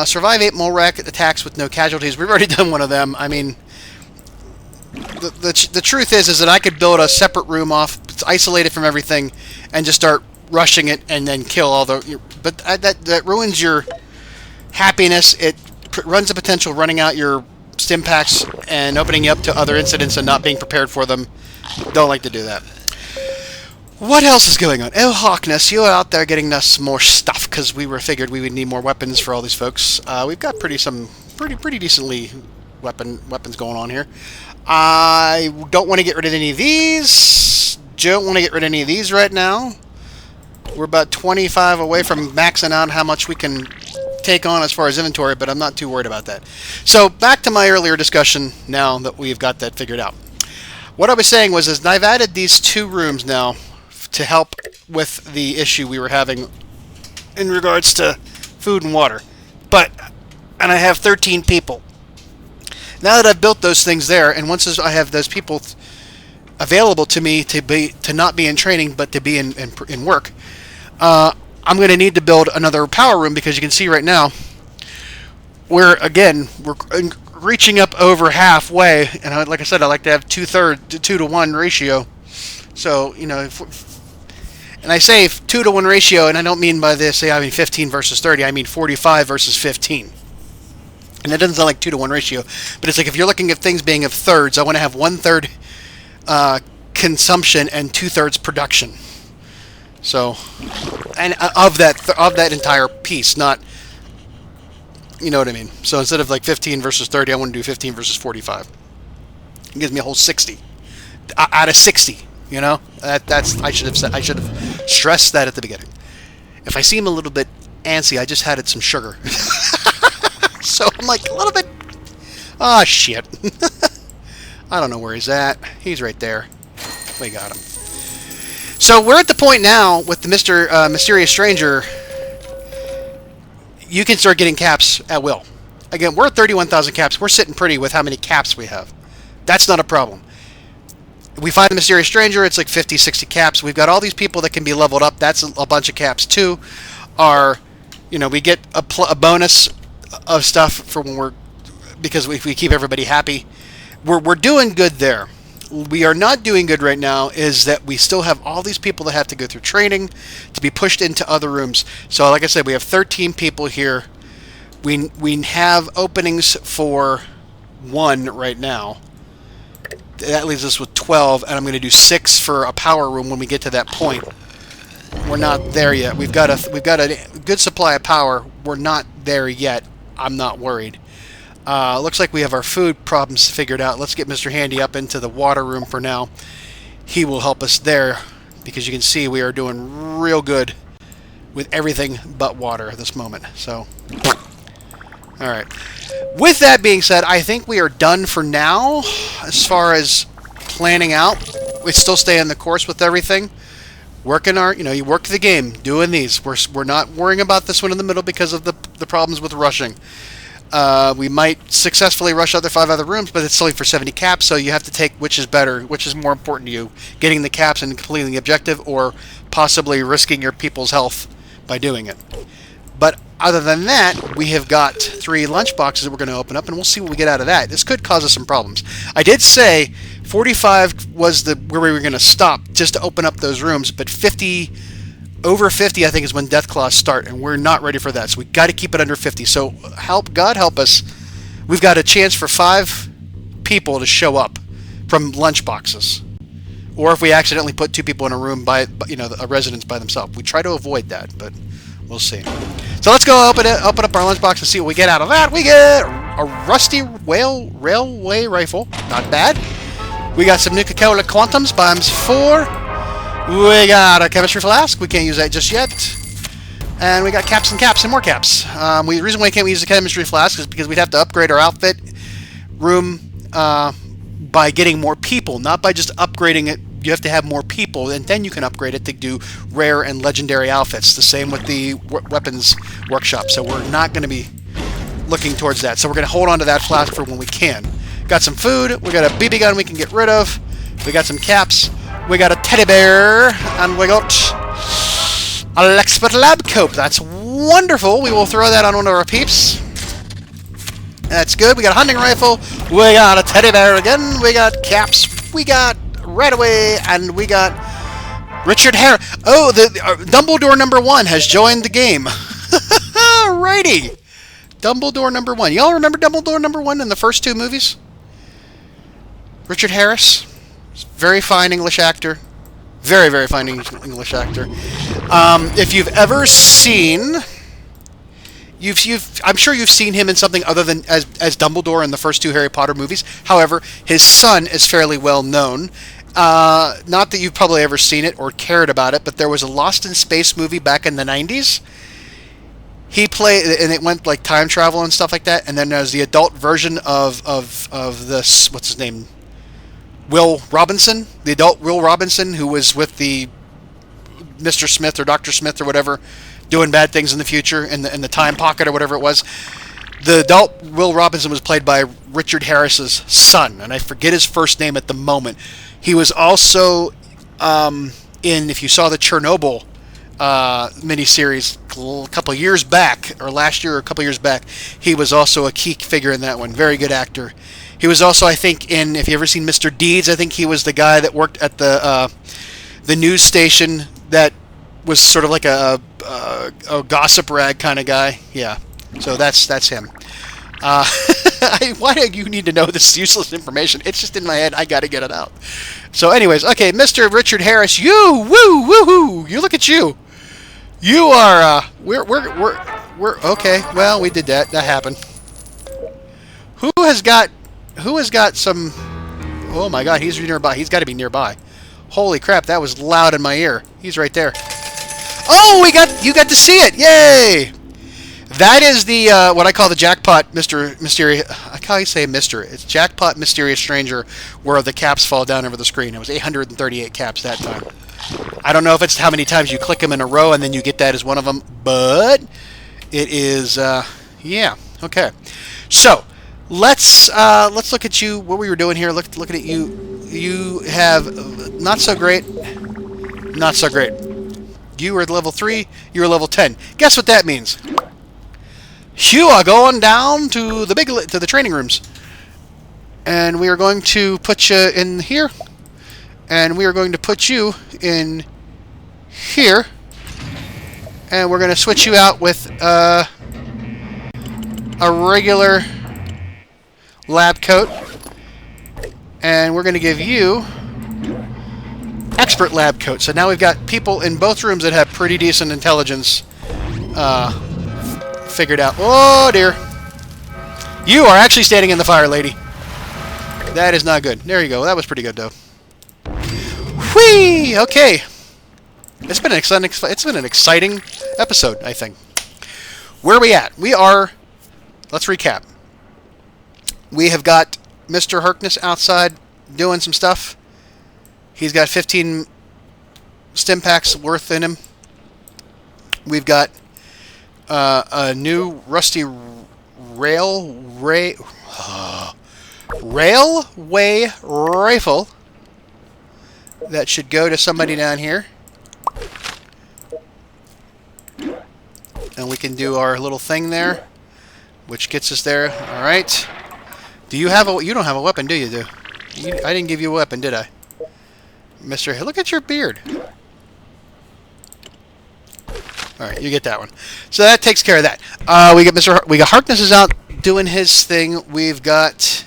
Survive 8 mole rack attacks with no casualties. We've already done one of them. I mean, the truth is that I could build a separate room off, it's isolated from everything, and just start rushing it and then kill all the... But that ruins your happiness. It runs the potential of running out your stim packs and opening you up to other incidents and not being prepared for them. Don't like to do that. What else is going on? Oh, Hawkness, you are out there getting us more stuff because we were figured we would need more weapons for all these folks. We've got pretty decently weapons going on here. I don't want to get rid of any of these. Don't want to get rid of any of these right now. We're about 25 away from maxing out how much we can take on as far as inventory, but I'm not too worried about that. So back to my earlier discussion now that we've got that figured out. What I was saying was is I've added these 2 rooms now to help with the issue we were having in regards to food and water. And I have 13 people. Now that I've built those things there, and once I have those people available to me to not be in training but to be in work, I'm going to need to build another power room because you can see right now we're reaching up over halfway, and like I said, I like to have 2-to-1 ratio. So and I say 2-to-1 ratio, and I don't mean by this I mean 15 versus 30. I mean 45 versus 15. And it doesn't sound like 2-to-1 ratio, but it's like if you're looking at things being of thirds, I want to have 1/3 consumption and 2/3 production. So, and of that entire piece, not, you know what I mean. So instead of like 15 versus 30, I want to do 15 versus 45. It gives me a whole 60 out of 60. You know, I should have stressed that at the beginning. If I seem a little bit antsy, I just added some sugar. So I'm like a little bit, oh shit. I don't know where he's at. He's right there. We got him. So we're at the point now with the Mysterious Stranger, you can start getting caps at will. Again, we're at 31,000 caps. We're sitting pretty with how many caps we have. That's not a problem. We find the Mysterious Stranger, it's like 50, 60 caps. We've got all these people that can be leveled up. That's a bunch of caps too. We get a bonus of stuff for when because we keep everybody happy. We're doing good there. We are not doing good right now is that we still have all these people that have to go through training to be pushed into other rooms. So like I said, we have 13 people here. We have openings for 1 right now. That leaves us with 12, and I'm going to do 6 for a power room when we get to that point. We're not there yet. We've got a good supply of power. We're not there yet. I'm not worried. Looks like we have our food problems figured out. Let's get Mr. Handy up into the water room for now. He will help us there because you can see we are doing real good with everything but water at this moment. So, all right. With that being said, I think we are done for now as far as planning out. We still stay on the course with everything. Working you work the game, doing these. We're not worrying about this one in the middle because of the problems with rushing. We might successfully rush 5 other rooms, but it's only for 70 caps, so you have to take which is better, which is more important to you, getting the caps and completing the objective, or possibly risking your people's health by doing it. But other than that, we have got 3 lunchboxes that we're going to open up, and we'll see what we get out of that. This could cause us some problems. I did say 45 was where we were going to stop just to open up those rooms, but over 50 I think is when death claws start, and we're not ready for that. So we got to keep it under 50. So God help us. We've got a chance for 5 people to show up from lunchboxes, or if we accidentally put 2 people in a room by a residence by themselves. We try to avoid that, but we'll see. So let's go open up our lunchbox and see what we get out of that. We get a rusty railway rifle. Not bad. We got some Nuka-Cola Quantums, bombs 4. We got a chemistry flask. We can't use that just yet. And we got caps and more caps. The reason why we can't use the chemistry flask is because we'd have to upgrade our outfit room by getting more people, not by just upgrading it. You have to have more people, and then you can upgrade it to do rare and legendary outfits. The same with the weapons workshop. So we're not going to be looking towards that. So we're going to hold on to that flask for when we can. Got some food. We got a BB gun we can get rid of. We got some caps. We got a teddy bear, and we got a Lexpert lab coat. That's wonderful. We will throw that on one of our peeps. That's good. We got a hunting rifle. We got a teddy bear again. We got caps. We got right away, and we got Richard Harris. Oh, the Dumbledore #1 has joined the game. Righty. Dumbledore #1. Y'all remember Dumbledore #1 in the first 2 movies? Richard Harris. Very fine English actor. Very, very fine English actor. If you've ever seen... I'm sure you've seen him in something other than as Dumbledore in the first 2 Harry Potter movies. However, his son is fairly well known. Not that you've probably ever seen it or cared about it, but there was a Lost in Space movie back in the 90s. He played, and it went like time travel and stuff like that. And then there's the adult version of this, what's his name? Will Robinson, the adult Will Robinson, who was with the Mr. Smith or Dr. Smith or whatever, doing bad things in the future in the time pocket or whatever it was. The adult Will Robinson was played by Richard Harris's son, and I forget his first name at the moment. He was also in, if you saw the Chernobyl miniseries a couple years back, or last year or a couple years back, he was also a key figure in that one. Very good actor. He was also, I think, in, if you ever seen Mr. Deeds, I think he was the guy that worked at the news station that was sort of like a gossip rag kind of guy. Yeah, so that's him. Why do you need to know this useless information? It's just in my head. I got to get it out. So, anyways, okay, Mr. Richard Harris, woohoo! You look at you. You are. We're okay. Well, we did that. That happened. Who has got some? Oh my God, he's nearby. He's got to be nearby. Holy crap, that was loud in my ear. He's right there. Oh, you got to see it! Yay! That is the what I call the jackpot, Mysterious. I can't say Mister. It's jackpot Mysterious Stranger, where the caps fall down over the screen. It was 838 caps that time. I don't know if it's how many times you click them in a row and then you get that as one of them, but it is. Yeah. Okay. So let's look at you. What we were doing here. Looking at you. You have not so great. Not so great. You were level 3. You were level 10. Guess what that means? You are going down to the training rooms, and we are going to put you in here, and we are going to put you in here, and we're going to switch you out with a regular lab coat, and we're going to give you expert lab coat. So now we've got people in both rooms that have pretty decent intelligence figured out. Oh dear. You are actually standing in the fire, lady. That is not good. There you go. That was pretty good, though. Whee! Okay. It's been an exciting episode, I think. Where are we at? We are... Let's recap. We have got Mr. Harkness outside doing some stuff. He's got 15 stim packs worth in him. We've got a new rusty railway rifle that should go to somebody down here. And we can do our little thing there, which gets us there. All right. You don't have a weapon, do you? I didn't give you a weapon, did I? Mr. Look at your beard. Alright, you get that one. So that takes care of that. We got Harkness is out doing his thing. We've got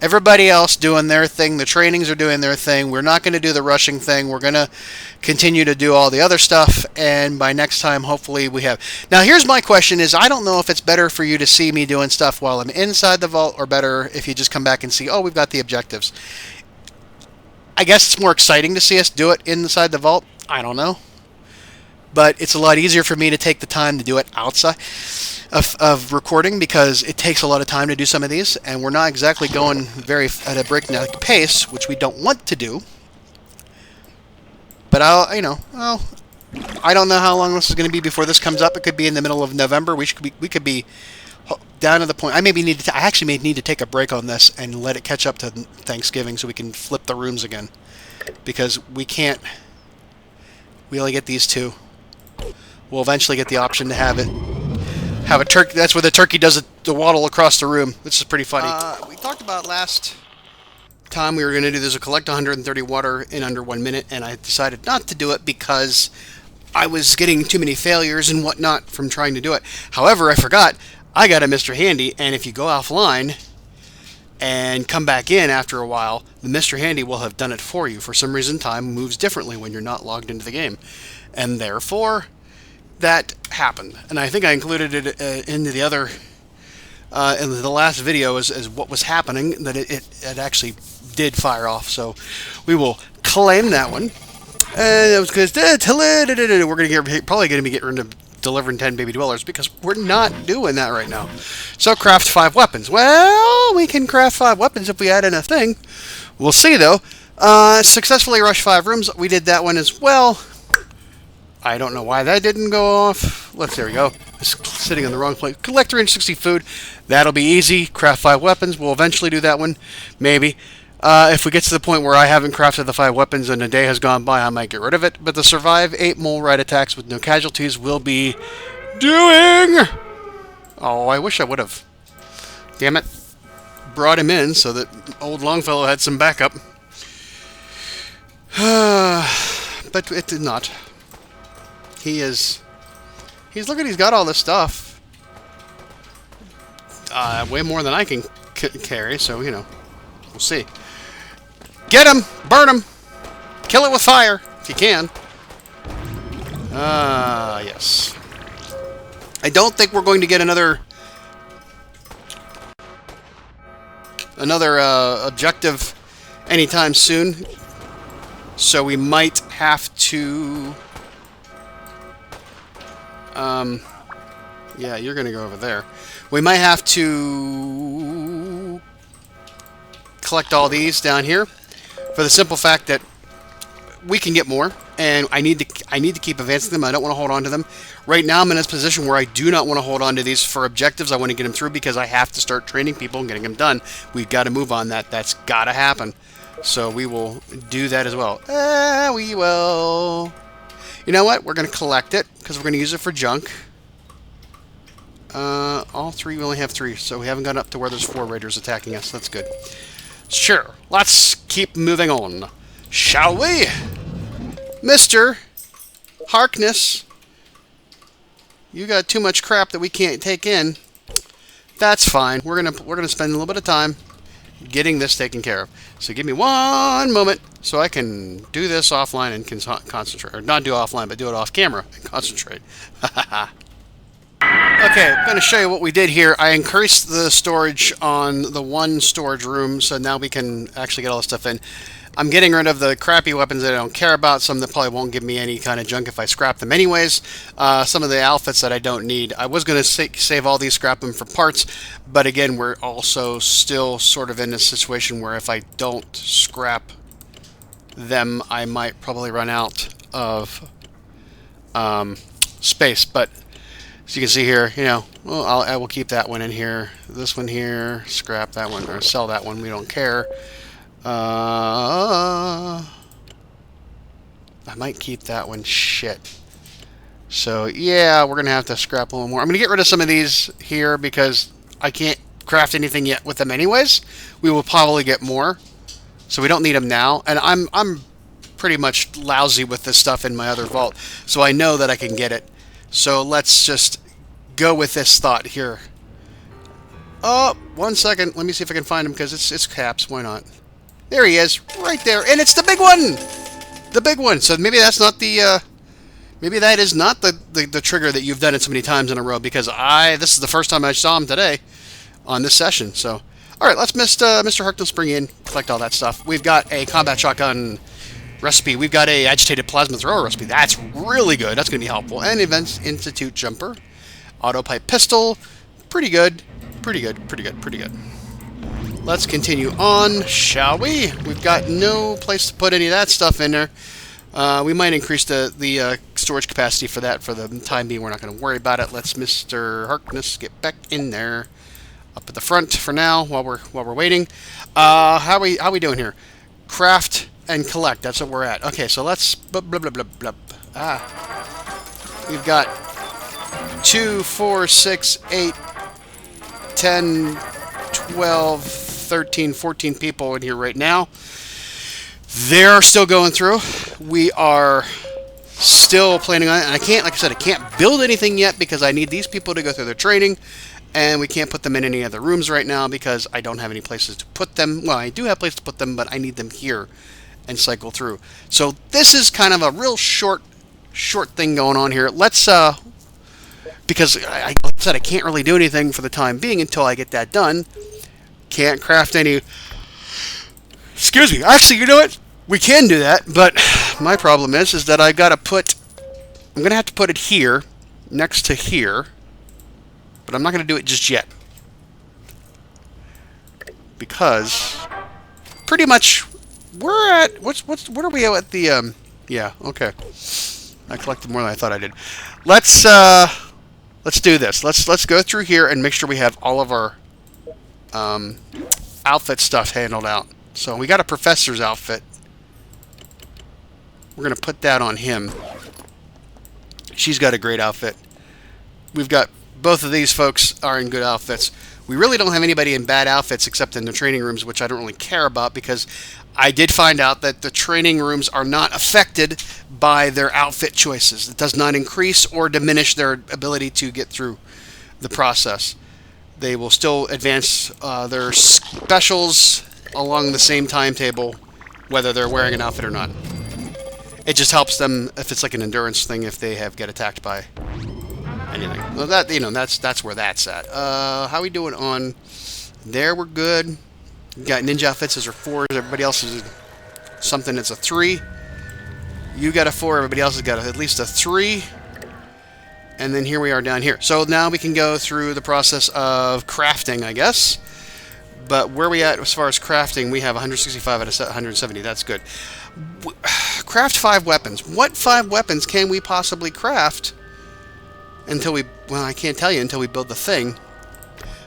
everybody else doing their thing. The trainings are doing their thing. We're not going to do the rushing thing. We're going to continue to do all the other stuff. And by next time, hopefully we have... Now, here's my question is, I don't know if it's better for you to see me doing stuff while I'm inside the vault, or better if you just come back and see, oh, we've got the objectives. I guess it's more exciting to see us do it inside the vault. I don't know. But it's a lot easier for me to take the time to do it outside of recording, because it takes a lot of time to do some of these, and we're not exactly going at a breakneck pace, which we don't want to do. But I don't know how long this is going to be before this comes up. It could be in the middle of November. We could be down to the point. I actually may need to take a break on this and let it catch up to Thanksgiving so we can flip the rooms again, because we can't. We only get these two. We'll eventually get the option to have a turkey. That's where the turkey does the waddle across the room. This is pretty funny. We talked about last time we were going to do this, collect 130 water in under 1 minute, and I decided not to do it because I was getting too many failures and whatnot from trying to do it. However, I forgot I got a Mr. Handy, and if you go offline, and come back in after a while, the Mr. Handy will have done it for you. For some reason, time moves differently when you're not logged into the game. And therefore, that happened. And I think I included it into the other, in the last video as what was happening, that it actually did fire off. So we will claim that one. And it was because we're probably going to be getting rid of delivering 10 baby dwellers because we're not doing that right now. So craft 5 weapons. Well, we can craft 5 weapons if we add in a thing. We'll see though. Successfully rush 5 rooms. We did that one as well. I don't know why that didn't go off. There we go. It's sitting in the wrong place. Collect 360 food. That'll be easy. Craft 5 weapons. We'll eventually do that one. Maybe. If we get to the point where I haven't crafted the 5 weapons and a day has gone by, I might get rid of it. But the survive 8 mole ride attacks with no casualties will be doing. Oh, I wish I would have. Damn it. Brought him in so that old Longfellow had some backup. But it did not. He's got all this stuff. Way more than I can carry, so, you know, we'll see. Get him! Burn him! Kill it with fire, if you can. Yes. I don't think we're going to get another objective anytime soon. So we might have to... yeah, you're going to go over there. We might have to collect all these down here for the simple fact that we can get more, and I need to keep advancing them. I don't want to hold on to them. Right now I'm in this position where I do not want to hold on to these for objectives. I want to get them through because I have to start training people and getting them done. We've got to move on that. That's got to happen. So we will do that as well. We will. You know what? We're going to collect it because we're going to use it for junk. All 3, we only have 3, so we haven't gotten up to where there's 4 raiders attacking us. That's good. Sure, let's keep moving on, shall we? Mr. Harkness, you got too much crap that we can't take in. That's fine. We're gonna spend a little bit of time getting this taken care of. So give me 1 moment so I can do this offline and can concentrate, or not do offline, but do it off camera and concentrate. Okay, I'm going to show you what we did here. I increased the storage on the 1 storage room, so now we can actually get all the stuff in. I'm getting rid of the crappy weapons that I don't care about, some that probably won't give me any kind of junk if I scrap them anyways. Some of the outfits that I don't need. I was going to save all these, scrap them for parts, but again, we're also still sort of in a situation where if I don't scrap them, I might probably run out of space, but as you can see here, you know, well, I will keep that one in here. This one here, scrap that one, or sell that one. We don't care. I might keep that one. Shit. So, yeah, we're going to have to scrap a little more. I'm going to get rid of some of these here because I can't craft anything yet with them anyways. We will probably get more. So we don't need them now. And I'm pretty much lousy with this stuff in my other vault. So I know that I can get it. So let's just go with this thought here. Oh, 1 second. Let me see if I can find him because it's caps. Why not? There he is, right there, and it's the big one. The big one. So maybe that's not the. Maybe that is not the trigger that you've done it so many times in a row because this is the first time I saw him today on this session. So, all right, let's Mr. Harkness bring in, collect all that stuff. We've got a combat shotgun recipe. We've got a agitated plasma thrower recipe. That's really good. That's going to be helpful. And Events Institute jumper. Auto pipe pistol. Pretty good. Pretty good. Pretty good. Pretty good. Let's continue on, shall we? We've got no place to put any of that stuff in there. We might increase the storage capacity for that for the time being. We're not going to worry about it. Let's Mr. Harkness get back in there. Up at the front for now while we're waiting. How we doing here? Craft and collect. That's what we're at. Okay, so let's blah blah blah blah blah. We've got 2, 4, 6, 8, 10, 12, 13, 14 people in here right now. They're still going through. We are still planning on it, and I can't, like I said, I can't build anything yet because I need these people to go through their training, And we can't put them in any other rooms right now because I don't have any places to put them. Well, I do have places to put them, but I need them here and cycle through. So this is kind of a real short thing going on here. Let's, because like I said, I can't really do anything for the time being until I get that done. Can't craft any... Excuse me. Actually, you know what? We can do that, but my problem is that I got to put... I'm going to have to put it here, next to here. But I'm not going to do it just yet. Because pretty much we're at what are we at the yeah, okay. I collected more than I thought I did. Let's do this. Let's go through here and make sure we have all of our outfit stuff handled out. So we got a professor's outfit. We're going to put that on him. She's got a great outfit. We've got both of these folks are in good outfits. We really don't have anybody in bad outfits except in the training rooms, which I don't really care about because I did find out that the training rooms are not affected by their outfit choices. It does not increase or diminish their ability to get through the process. They will still advance their specials along the same timetable, whether they're wearing an outfit or not. It just helps them if it's like an endurance thing if they get attacked by anything. Well, that, you know, that's where that's at. How we doing on there? We're good. We got ninja outfits as are 4s. Everybody else is something that's a 3. You got a 4. Everybody else has got at least a 3. And then here we are down here. So now we can go through the process of crafting, I guess. But where we at as far as crafting? We have 165 out of 170. That's good. Craft 5 weapons. What 5 weapons can we possibly craft? Until we, well, I can't tell you until we build the thing.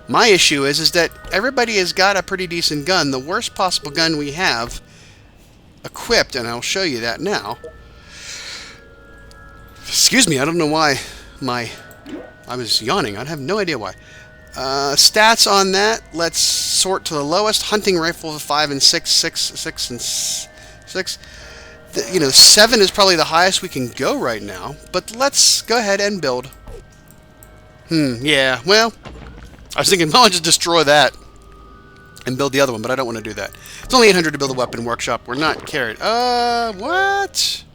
My issue is that everybody has got a pretty decent gun. The worst possible gun we have equipped, and I'll show you that now. Excuse me, I don't know why I was yawning. I have no idea why. Stats on that, let's sort to the lowest. Hunting rifle 5 and 6, 6 and 6. You know, 7 is probably the highest we can go right now, but let's go ahead and build. Yeah, well, I was thinking, well, I'll just destroy that and build the other one, but I don't want to do that. It's only 800 to build a weapon workshop. We're not carried. What?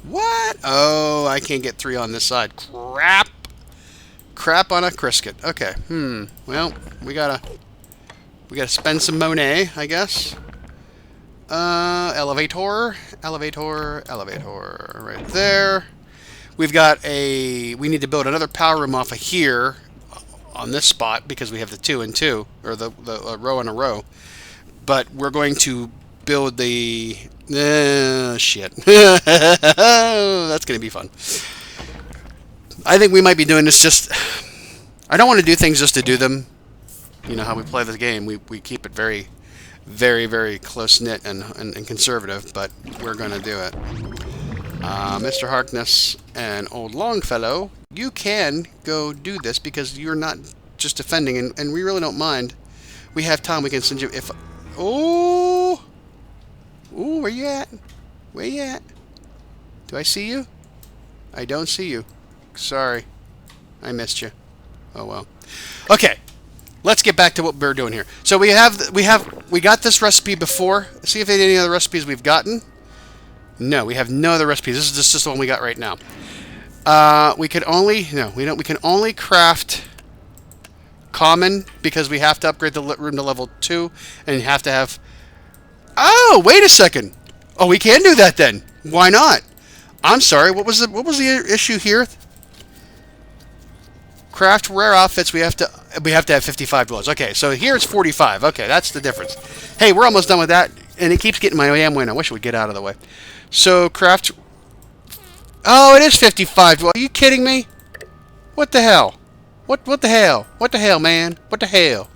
What? Oh, I can't get 3 on this side. Crap. Crap on a Crisket. Okay. Well, we gotta spend some money, I guess. Elevator, right there. We've got we need to build another power room off of here on this spot because we have the 2 and 2, or the row and a row. But we're going to build the shit. That's gonna be fun. I think we might be doing this just... I don't want to do things just to do them. You know how we play this game. We keep it very, very, very close-knit and conservative, but we're going to do it. Mr. Harkness and Old Longfellow, you can go do this because you're not just defending, and we really don't mind. We have time. We can send you... Oh! Ooh, where you at? Where you at? Do I see you? I don't see you. Sorry. I missed you. Oh well. Okay. Let's get back to what we're doing here. So we got this recipe before. See if there's any other recipes we've gotten. No, we have no other recipes. This is just the one we got right now. We can only craft common because we have to upgrade the room to level 2 and you have to have... Oh, wait a second. Oh, we can do that then. Why not? I'm sorry. What was the issue here? Craft rare outfits. We have to have $55. Okay, so here it's 45. Okay, that's the difference. Hey, we're almost done with that, and it keeps getting my damn win. I wish it would get out of the way. So craft. Oh, it is 55. Are you kidding me? What the hell? What the hell? What the hell, man? What the hell?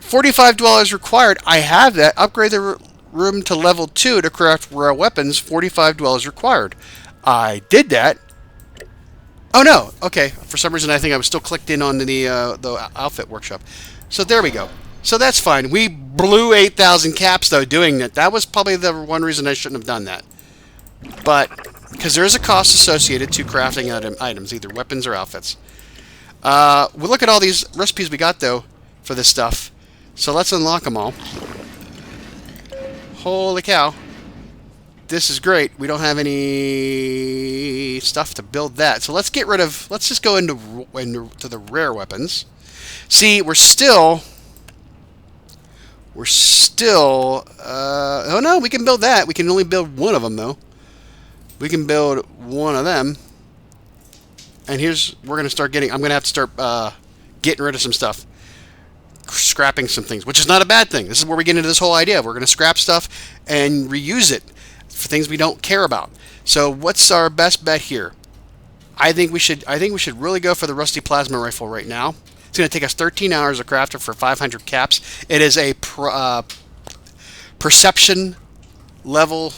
$45 required. I have that. Upgrade the room to level 2 to craft rare weapons. $45 required. I did that. Oh no. Okay. For some reason, I think I was still clicked in on the outfit workshop. So there we go. So that's fine. We blew 8,000 caps though doing that. That was probably the one reason I shouldn't have done that. But because there is a cost associated to crafting items, either weapons or outfits. We'll look at all these recipes we got, though, for this stuff. So let's unlock them all. Holy cow. This is great. We don't have any stuff to build that. So let's get rid of... Let's just go into the rare weapons. See, we're still... oh, no, we can build that. We can only build one of them, though. We can build one of them. And here's... We're going to start getting... I'm going to have to start getting rid of some stuff. Scrapping some things, which is not a bad thing. This is where we get into this whole idea. We're going to scrap stuff and reuse it for things we don't care about. So what's our best bet here? I think we should really go for the rusty plasma rifle right now. It's going to take us 13 hours to craft it for 500 caps. It is a perception level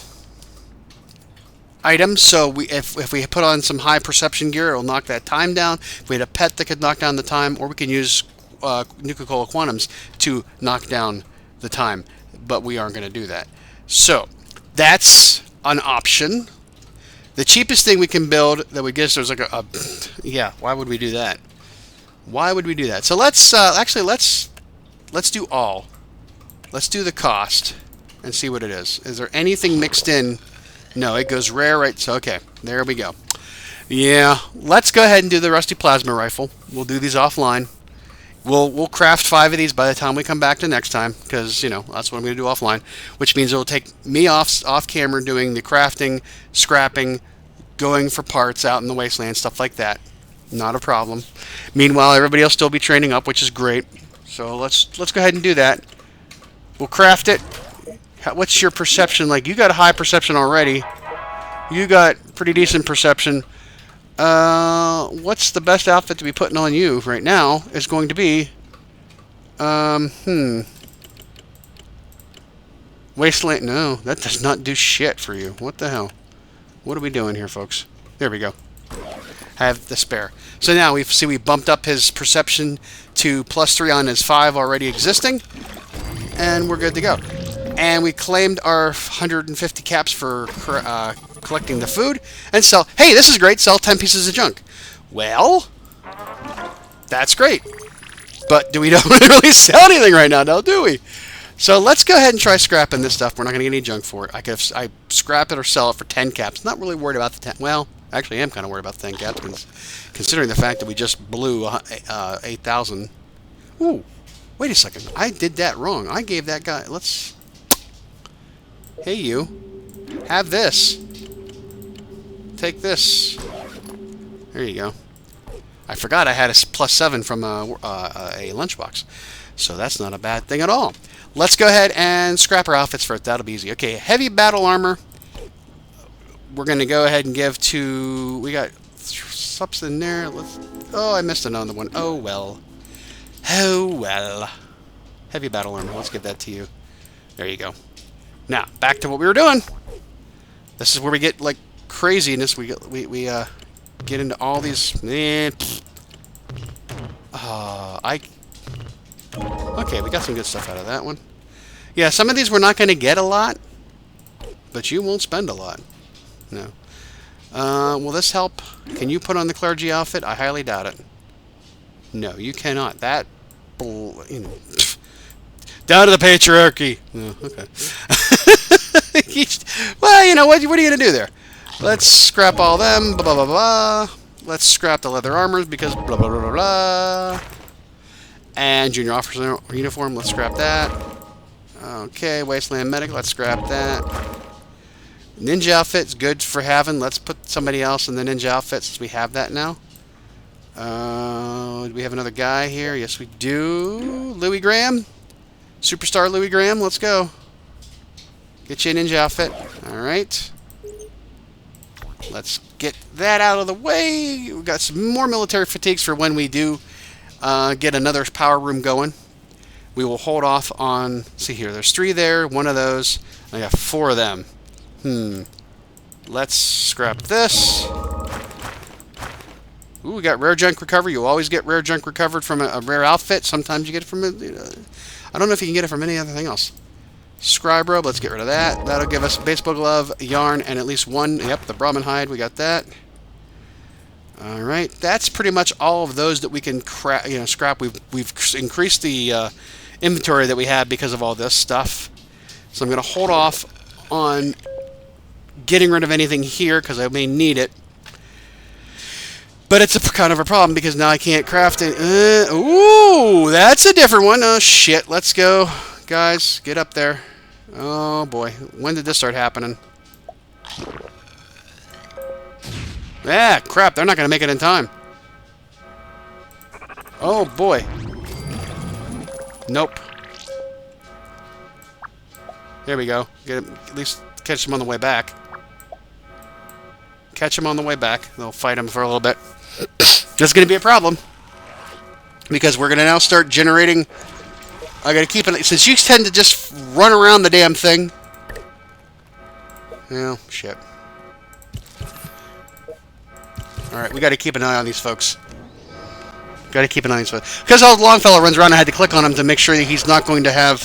item, so if we put on some high perception gear, it'll knock that time down. If we had a pet that could knock down the time, or we can use Nuka-Cola quantums to knock down the time, but we aren't going to do that. So that's an option. The cheapest thing we can build that would get us, there's like yeah, why would we do that? Why would we do that? So let's actually let's do all. Let's do the cost and see what it is. Is there anything mixed in? No, it goes rare, right? So okay, there we go. Yeah, let's go ahead and do the rusty plasma rifle. We'll do these offline. We'll craft 5 of these by the time we come back to next time, because, you know, that's what I'm going to do offline, which means it'll take me off camera doing the crafting, scrapping, going for parts out in the wasteland, stuff like that. Not a problem. Meanwhile, everybody else still be training up, which is great. So let's go ahead and do that. We'll craft it. What's your perception like? You got a high perception already. You got pretty decent perception. What's the best outfit to be putting on you right now is going to be, Wasteland. No, that does not do shit for you. What the hell? What are we doing here, folks? There we go. Have the spare. So now we bumped up his perception to +3 on his 5 already existing, and we're good to go. And we claimed our 150 caps for collecting the food and sell. Hey, this is great. Sell 10 pieces of junk. Well, that's great. But we don't really sell anything right now, do we? So let's go ahead and try scrapping this stuff. We're not going to get any junk for it. I scrap it or sell it for 10 caps. Not really worried about the 10. Well, actually, I am kind of worried about the 10 caps, considering the fact that we just blew 8,000. Ooh, wait a second. I did that wrong. I gave that guy. Let's. Hey, you. Have this. Take this. There you go. I forgot I had a +7 from a Lunchbox. So that's not a bad thing at all. Let's go ahead and scrap our outfits for it. That'll be easy. Okay, heavy battle armor. We're going to go ahead and give to... We got something there. Oh, I missed another one. Oh, well. Oh, well. Heavy battle armor. Let's give that to you. There you go. Now, back to what we were doing. This is where we get, like, craziness. We get into all these... Okay, we got some good stuff out of that one. Yeah, some of these we're not going to get a lot, but you won't spend a lot. No. Will this help? Can you put on the clergy outfit? I highly doubt it. No, you cannot. That... You know... Down to the patriarchy. Oh, okay. Well, you know, what are you going to do there? Let's scrap all them. Blah, blah, blah, blah. Let's scrap the leather armors because blah, blah, blah, blah, blah. And junior officer uniform. Let's scrap that. Okay, wasteland medic. Let's scrap that. Ninja outfit's good for having. Let's put somebody else in the ninja outfit since we have that now. Do we have another guy here? Yes, we do. Louis Graham. Superstar Louis Graham. Let's go. Get you a ninja outfit. Alright. Let's get that out of the way. We've got some more military fatigues for when we do get another power room going. We will hold off on... See here, there's 3 there. 1 of those. I got 4 of them. Let's scrap this. Ooh, we got rare junk recovery. You always get rare junk recovered from a rare outfit. Sometimes you get it from... I don't know if you can get it from any other thing else. Scribe robe, let's get rid of that. That'll give us baseball glove, yarn, and at least 1. Yep, the Brahmin hide, we got that. All right, that's pretty much all of those that we can scrap. We've increased the inventory that we have because of all this stuff. So I'm going to hold off on getting rid of anything here because I may need it. But it's kind of a problem because now I can't craft it. Ooh, that's a different one. Oh, shit. Let's go. Guys, get up there. Oh, boy. When did this start happening? Ah, crap. They're not going to make it in time. Oh, boy. Nope. Here we go. At least catch them on the way back. Catch them on the way back. They'll fight them for a little bit. That's going to be a problem. Because we're going to now start generating... I got to keep it... Since you tend to just run around the damn thing... Well, shit. Alright, we got to keep an eye on these folks. Got to keep an eye on these folks. Because how Longfellow runs around, I had to click on him to make sure that he's not going to have...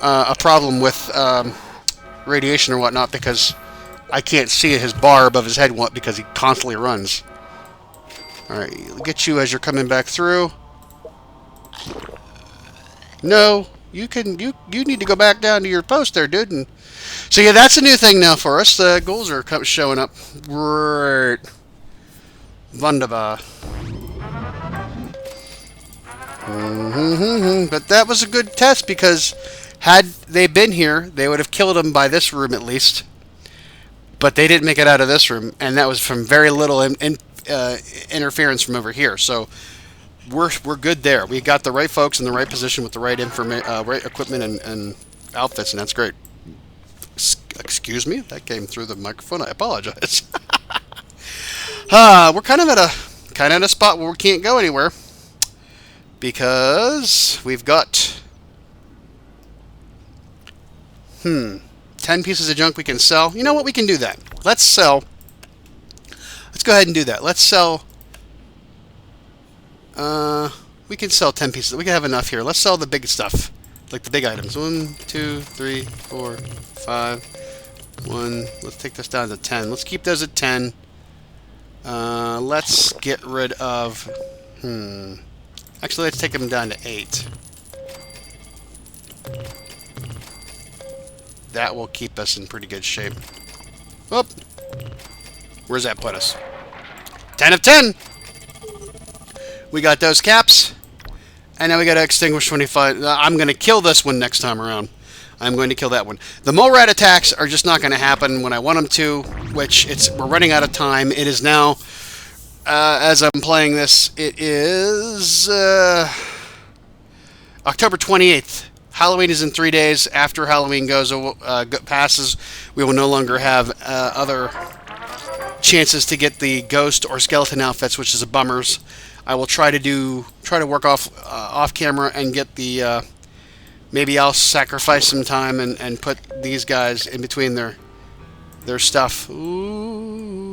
a problem with radiation or whatnot because I can't see his bar above his head because he constantly runs. Alright, get you as you're coming back through. No, you need to go back down to your post there, dude. And so yeah, that's a new thing now for us. The goals are showing up. Right. Wunderbar. But that was a good test because had they been here, they would have killed him by this room at least. But they didn't make it out of this room, and that was from very little interference from over here. So we're good there. We got the right folks in the right position with the right right equipment and outfits, and that's great. Excuse me, that came through the microphone. I apologize. We're kind of at a spot where we can't go anywhere because we've got 10 pieces of junk we can sell. You know what? We can do that. Let's go ahead and do that. Let's sell... we can sell 10 pieces. We can have enough here. Let's sell the big stuff. Like the big items. 1, 2, 3, 4, 5. 1. Let's take this down to 10. Let's keep those at 10. Let's get rid of... Actually, let's take them down to 8. That will keep us in pretty good shape. Whoop! Where's that put us? 10 of 10! We got those caps. And now we got to extinguish 25. I'm going to kill this one next time around. I'm going to kill that one. The mole rat attacks are just not going to happen when I want them to, which we're running out of time. It is now, as I'm playing this, it is October 28th. Halloween is in 3 days. After Halloween passes, we will no longer have other chances to get the ghost or skeleton outfits, which is a bummers. I will try to work off camera and get the maybe I'll sacrifice some time and put these guys in between their stuff. Ooh.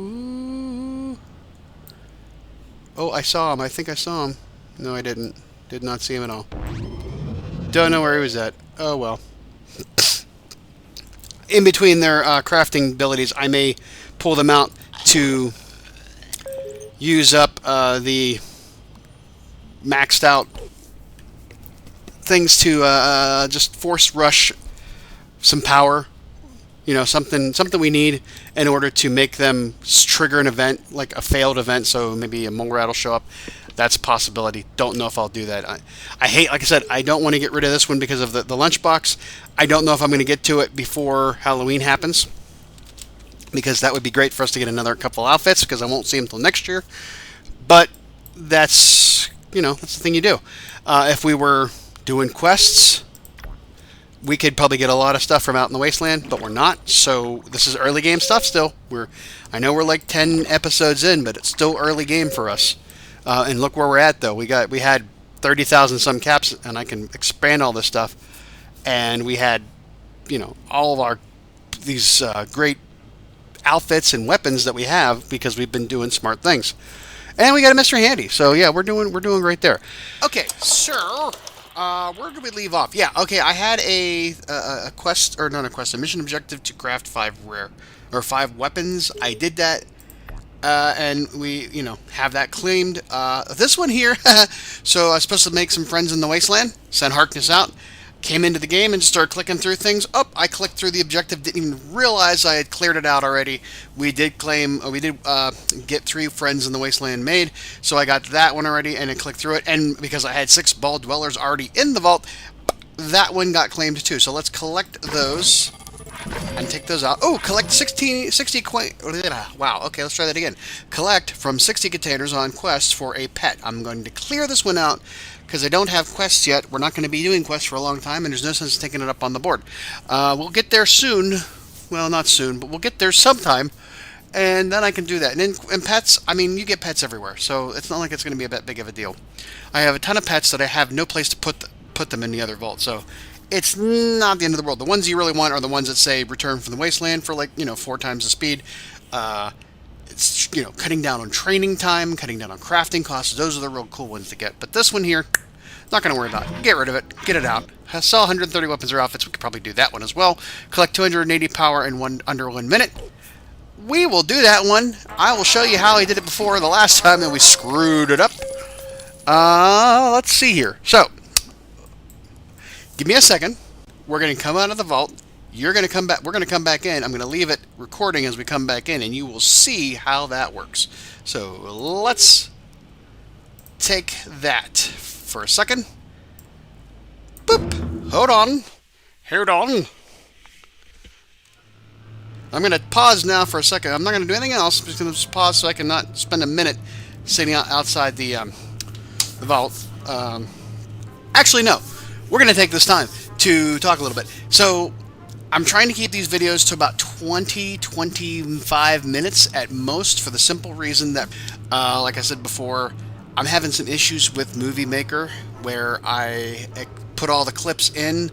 Oh, I saw him. I think I saw him. No, I didn't. Did not see him at all. Don't know where he was at. Oh, well. In between their crafting abilities, I may pull them out to use up the maxed out things to just force rush some power. You know, something we need in order to make them trigger an event, like a failed event, so maybe a mole rat will show up. That's a possibility. Don't know if I'll do that. I hate, like I said, I don't want to get rid of this one because of the lunchbox. I don't know if I'm going to get to it before Halloween happens, because that would be great for us to get another couple outfits, because I won't see them until next year. But that's, that's the thing you do. If we were doing quests, we could probably get a lot of stuff from out in the wasteland, but we're not. So this is early game stuff still. I know we're like 10 episodes in, but it's still early game for us. And look where we're at, though. We had 30,000 some caps, and I can expand all this stuff. And we had, all of these great outfits and weapons that we have because we've been doing smart things. And we got a Mr. Handy. So yeah, we're doing great there. Okay, sir. Where did we leave off? Yeah, okay. I had a mission objective to craft 5 weapons. I did that. and we, have that claimed. This one here, so I was supposed to make some friends in the wasteland, send Harkness out, came into the game and just started clicking through things. Oh, I clicked through the objective, didn't even realize I had cleared it out already. We did get 3 friends in the wasteland made, so I got that one already, and I clicked through it, and because I had 6 ball dwellers already in the vault, that one got claimed too. So let's collect those and take those out. Oh, collect 60 coin. Wow, okay, let's try that again. Collect from 60 containers on quests for a pet. I'm going to clear this one out because I don't have quests yet. We're not going to be doing quests for a long time, and there's no sense taking it up on the board. We'll get there soon. Well, not soon, but we'll get there sometime, and then I can do that. And pets, I mean, you get pets everywhere, so it's not like it's going to be a that big of a deal. I have a ton of pets that I have no place to put them in the other vault, so it's not the end of the world. The ones you really want are the ones that say return from the wasteland for 4 times the speed. It's cutting down on training time, cutting down on crafting costs. Those are the real cool ones to get. But this one here, not going to worry about. Get rid of it. Get it out. Sell 130 weapons or outfits. We could probably do that one as well. Collect 280 power in under 1 minute. We will do that one. I will show you how I did it before the last time that we screwed it up. Let's see here. So, give me a second. We're going to come out of the vault. You're going to come back. We're going to come back in. I'm going to leave it recording as we come back in, and you will see how that works. So let's take that for a second. Boop. Hold on. Hold on. I'm going to pause now for a second. I'm not going to do anything else. I'm just going to just pause so I can not spend a minute sitting outside the vault. Actually, no. We're going to take this time to talk a little bit. So, I'm trying to keep these videos to about 20-25 minutes at most for the simple reason that, like I said before, I'm having some issues with Movie Maker where I put all the clips in,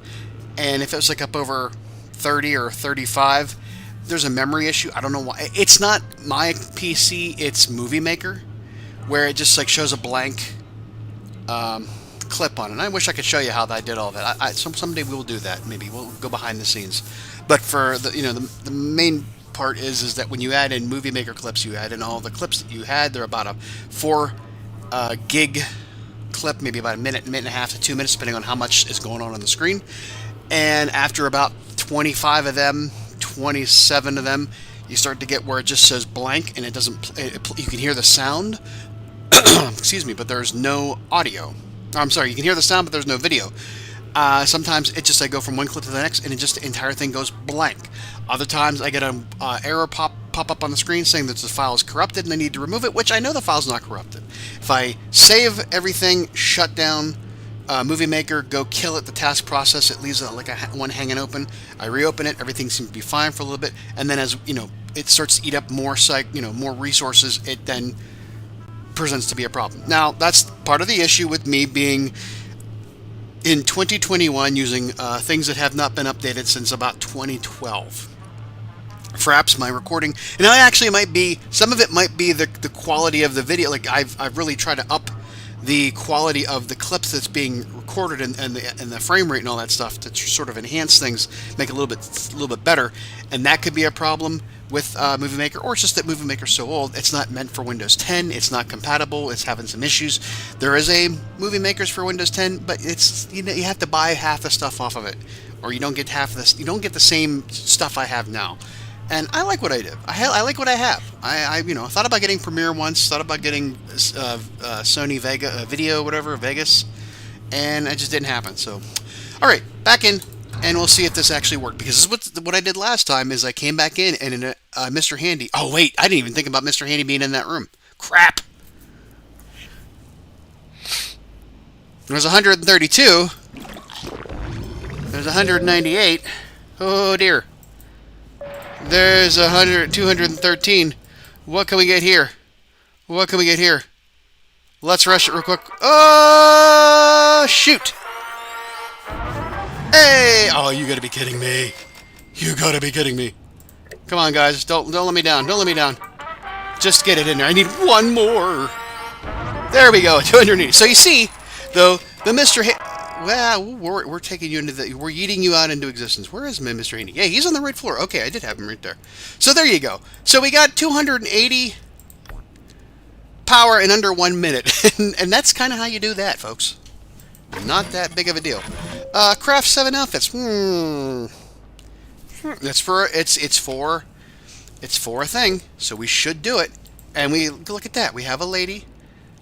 and if it was up over 30 or 35, there's a memory issue. I don't know why. It's not my PC, it's Movie Maker, where it just shows a blank clip on it. And I wish I could show you how I did all that. Someday we'll do that. Maybe we'll go behind the scenes. But for the main part is that when you add in Movie Maker clips, you add in all the clips that you had. They're about a 4 gig clip, maybe about a minute and a half to 2 minutes, depending on how much is going on the screen. And after about 25 of them, 27 of them, you start to get where it just says blank, and it doesn't. You can hear the sound. Excuse me, but there's no audio. I'm sorry, you can hear the sound, but there's no video. Sometimes it just, I go from one clip to the next, and it just, the entire thing goes blank. Other times I get an error pop up on the screen saying that the file is corrupted and I need to remove it, which I know the file's not corrupted. If I save everything, shut down Movie Maker, go kill it, the task process, it leaves one hanging open. I reopen it, everything seems to be fine for a little bit, and then as it starts to eat up more more resources, it then presents to be a problem. Now, that's part of the issue with me being in 2021 using things that have not been updated since about 2012. Perhaps my recording, and I actually might be, some of it might be the quality of the video. I've really tried to up the quality of the clips that's being recorded and the frame rate and all that stuff to sort of enhance things, make it a little bit better, and that could be a problem with Movie Maker, or it's just that Movie Maker's so old, it's not meant for Windows 10, it's not compatible, it's having some issues. There is a Movie Makers for Windows 10, but it's, you have to buy half the stuff off of it, or you don't get half of this, you don't get the same stuff I have now. And I like what I did. I like what I have. I thought about getting Premiere once, thought about getting Sony Vega Video, whatever, Vegas, and it just didn't happen. So, all right, back in, and we'll see if this actually worked. Because this is what I did last time is I came back in, and in Mr. Handy. Oh wait, I didn't even think about Mr. Handy being in that room. Crap. There's 132. There's 198. Oh dear. There's 213. What can we get here? What can we get here? Let's rush it real quick. Oh, shoot. Hey! Oh, you gotta be kidding me. You gotta be kidding me. Come on, guys. Don't let me down. Don't let me down. Just get it in there. I need one more. There we go. 280. So you see, though, the Mr. Well, we're taking you into we're yeeting you out into existence. Where is Mr. Handy? Yeah, he's on the right floor. Okay, I did have him right there. So there you go. So we got 280 power in under 1 minute. And that's kind of how you do that, folks. Not that big of a deal. Craft 7 outfits. It's for a thing, so we should do it. And we look at that. We have a lady.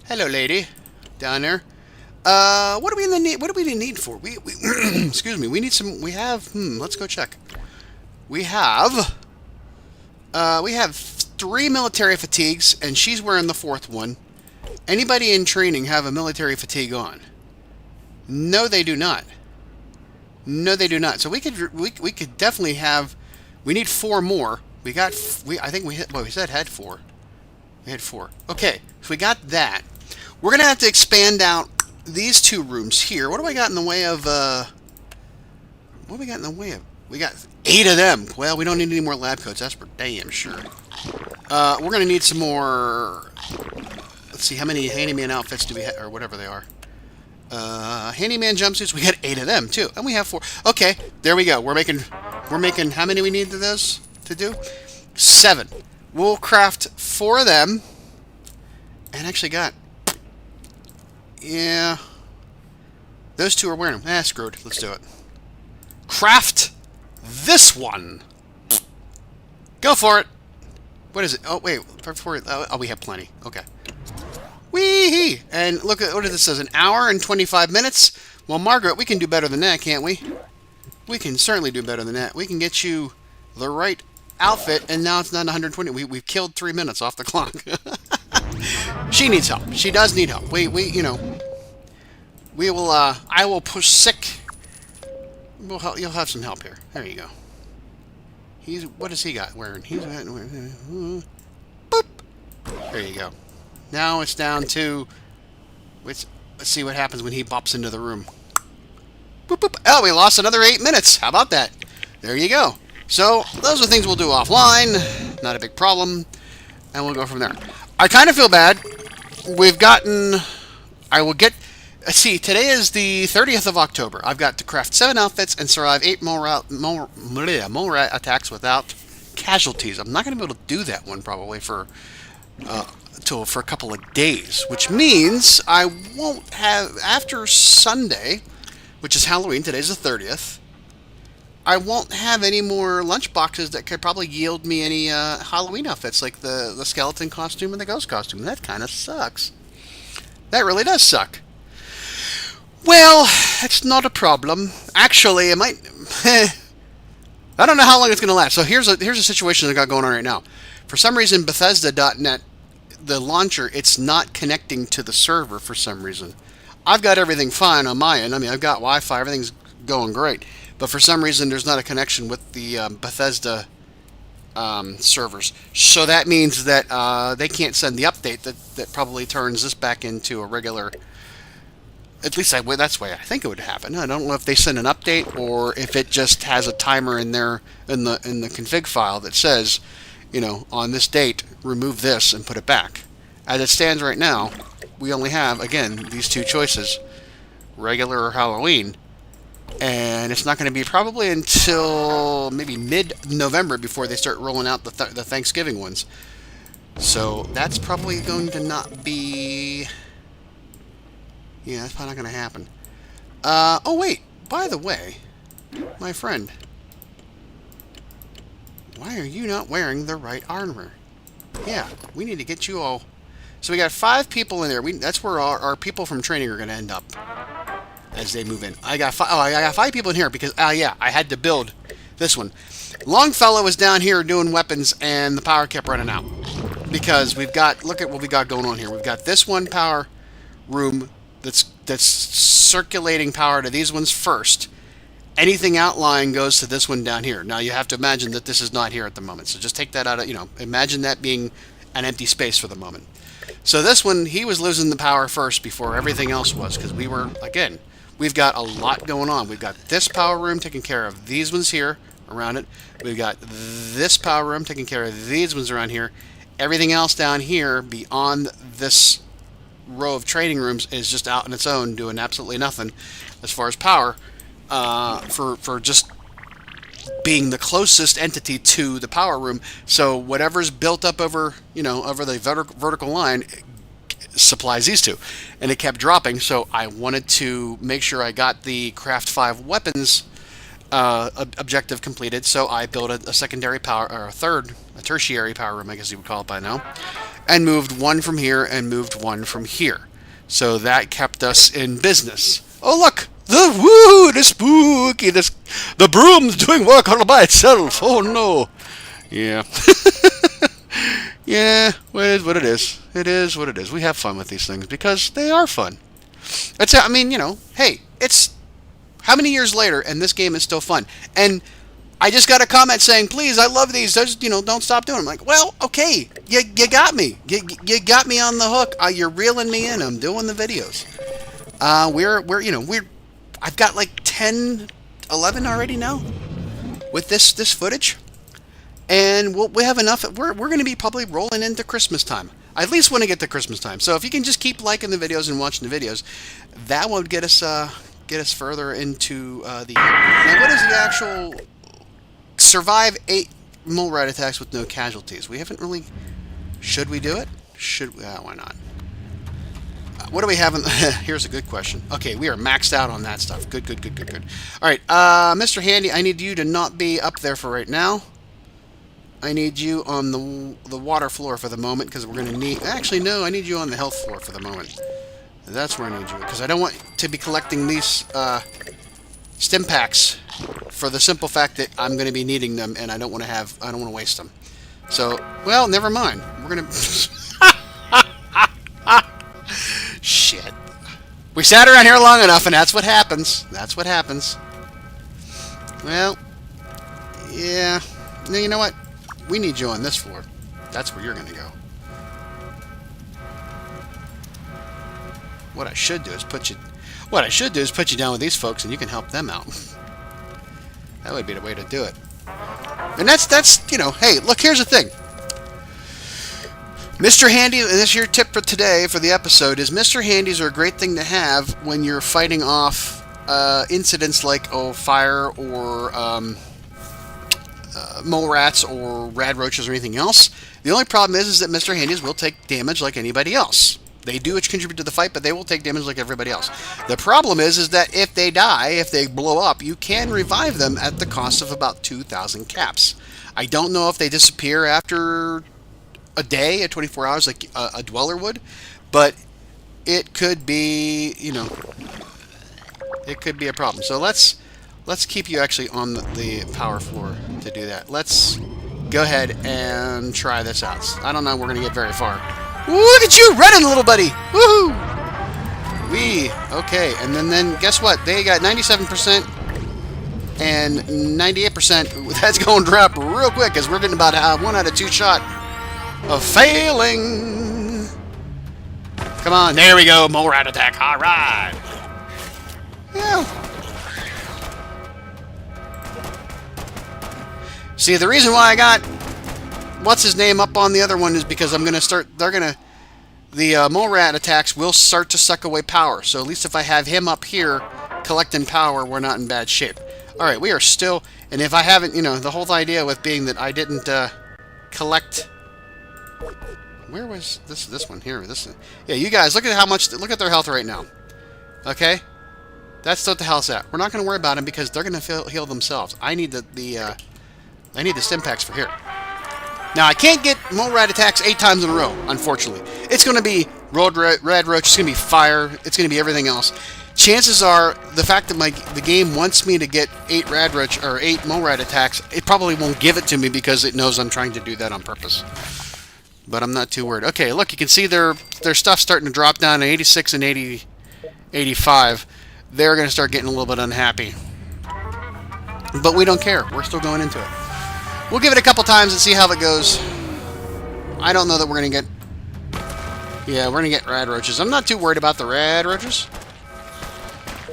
Hello, lady, down there. What do we need? What do we need for? We excuse me. We need some. We have. Let's go check. We have 3 military fatigues, and she's wearing the 4th one. Anybody in training have a military fatigue on? No, they do not. No, they do not. So we could definitely have. We need 4 more. I think we hit. Well, we said had 4. We had 4. Okay, so we got that. We're gonna have to expand out these 2 rooms here. What do I got in the way of? What do we got in the way of? We got 8 of them. Well, we don't need any more lab coats. That's for damn sure. We're gonna need some more. Let's see, how many handyman outfits do we have, or whatever they are. Handyman jumpsuits. We got 8 of them too, and we have 4. Okay, there we go. We're making. How many we need to this to do? 7. We'll craft 4 of them, and actually got. Yeah, those 2 are wearing them. Screwed. Let's do it. Craft this one. Go for it. What is it? Oh wait, we have plenty. Okay. Wee! And look at what this says. 1 hour and 25 minutes. Well, Margaret, we can do better than that, can't we? We can certainly do better than that. We can get you the right outfit, and now it's not 120. We've killed 3 minutes off the clock. She needs help. She does need help. We will. I will push sick. You'll have some help here. There you go. What has he got wearing? Boop. There you go. Now it's down to. Let's see what happens when he bops into the room. Boop, boop. Oh, we lost another 8 minutes. How about that? There you go. So those are things we'll do offline. Not a big problem, and we'll go from there. I kind of feel bad. We've gotten. I will get. See, today is the 30th of October. I've got to craft 7 outfits and survive 8 mole rat attacks without casualties. I'm not going to be able to do that one probably for a couple of days, which means I won't have after Sunday, which is Halloween. Today's the 30th. I won't have any more lunchboxes that could probably yield me any Halloween outfits, like the skeleton costume and the ghost costume. That kind of sucks. That really does suck. Well, it's not a problem. Actually, it might. I don't know how long it's going to last. So here's a situation I got going on right now. For some reason, Bethesda.net, the launcher, it's not connecting to the server for some reason. I've got everything fine on my end. I mean, I've got Wi-Fi. Everything's going great. But for some reason, there's not a connection with the Bethesda servers. So that means that they can't send the update that probably turns this back into a regular. At least that's the way I think it would happen. I don't know if they send an update or if it just has a timer in there in the config file that says, on this date, remove this and put it back. As it stands right now, we only have, again, these 2 choices, regular or Halloween. And it's not going to be probably until maybe mid-November before they start rolling out the Thanksgiving ones. So that's probably going to not be. Yeah, that's probably not going to happen. Oh wait, by the way, my friend, why are you not wearing the right armor? Yeah, we need to get you all. So we got 5 people in there. That's where our people from training are going to end up as they move in. I got 5 people in here because yeah, I had to build this one. Longfellow was down here doing weapons, and the power kept running out because look at what we got going on here. We've got this one power room that's circulating power to these ones first. Anything outlying goes to this one down here. Now you have to imagine that this is not here at the moment. So just take that out of, imagine that being an empty space for the moment. So this one, he was losing the power first before everything else was, because we've got a lot going on. We've got this power room taking care of these ones here around it. We've got this power room taking care of these ones around here. Everything else down here beyond this row of training rooms is just out on its own doing absolutely nothing as far as power for just being the closest entity to the power room. So whatever's built up over the vertical line supplies these two, and it kept dropping. So I wanted to make sure I got the craft 5 weapons objective completed. So I built a secondary power, or a tertiary power room, I guess you would call it by now, and moved one from here and moved one from here. So that kept us in business. Oh look, the spooky, the broom's doing work all by itself. Oh no, yeah. Yeah, well, it is what it is. It is what it is. We have fun with these things because they are fun. I mean, hey, it's how many years later and this game is still fun. And I just got a comment saying, please, I love these. Just, don't stop doing them. I'm like, well, okay, you got me. You got me on the hook. You're reeling me in. I'm doing the videos. I've got like 10, 11 already now with this footage. And we have enough. We're going to be probably rolling into Christmas time. I at least want to get to Christmas time. So if you can just keep liking the videos and watching the videos, that would get us further into the. Now, what is the actual survive 8 mole rat attacks with no casualties? We haven't really. Should we do it? Should we? Why not? What do we have? Here's a good question. Okay, we are maxed out on that stuff. Good. All right, Mr. Handy, I need you to not be up there for right now. I need you on the water floor for the moment, because we're going to need... Actually, no, I need you on the health floor for the moment. That's where I need you, because I don't want to be collecting these stim packs for the simple fact that I'm going to be needing them, and I don't want to waste them. So, well, never mind. We're going to... Shit. We sat around here long enough, and that's what happens. That's what happens. Well, yeah. No, you know what? We need you on this floor. That's where you're going to go. What I should do is put you down with these folks, and you can help them out. That would be the way to do it. And that's hey, look, here's the thing. Mr. Handy, and this is your tip for today for the episode, is Mr. Handies are a great thing to have when you're fighting off incidents like fire or mole rats or rad roaches or anything else. The only problem is that Mr. Handies will take damage like anybody else. They do contribute to the fight, but they will take damage like everybody else. The problem is that if they die, if they blow up, you can revive them at the cost of about 2,000 caps. I don't know if they disappear after a day, at 24 hours, like a dweller would, but it could be, it could be a problem. So let's keep you actually on the power floor to do that. Let's go ahead and try this out. I don't know if we're going to get very far. Look at you running, little buddy! Woohoo! Okay, and then guess what? They got 97% and 98%. That's going to drop real quick, because we're getting about 1 out of 2 shot of failing. Come on, there we go. Mole rat attack. All right. Yeah. See, the reason why I got what's his name up on the other one is because I'm going to start, the mole rat attacks will start to suck away power. So at least if I have him up here collecting power, we're not in bad shape. All right, we are still, and if I haven't, the whole idea with being that I didn't collect, where was this one here? Yeah, you guys, look at their health right now. Okay? That's what the hell's at. We're not going to worry about them because they're going to heal themselves. I need the stim packs for here. Now, I can't get mole rat attacks 8 times in a row, unfortunately. It's going to be rad roach, it's going to be fire, it's going to be everything else. Chances are, the fact that the game wants me to get 8 rad roach or 8 mole rat attacks, it probably won't give it to me because it knows I'm trying to do that on purpose. But I'm not too worried. Okay, look, you can see their stuff starting to drop down to 86 and 85. They're going to start getting a little bit unhappy. But we don't care. We're still going into it. We'll give it a couple times and see how it goes. I don't know that we're going to get... Yeah, we're going to get rad roaches. I'm not too worried about the rad roaches.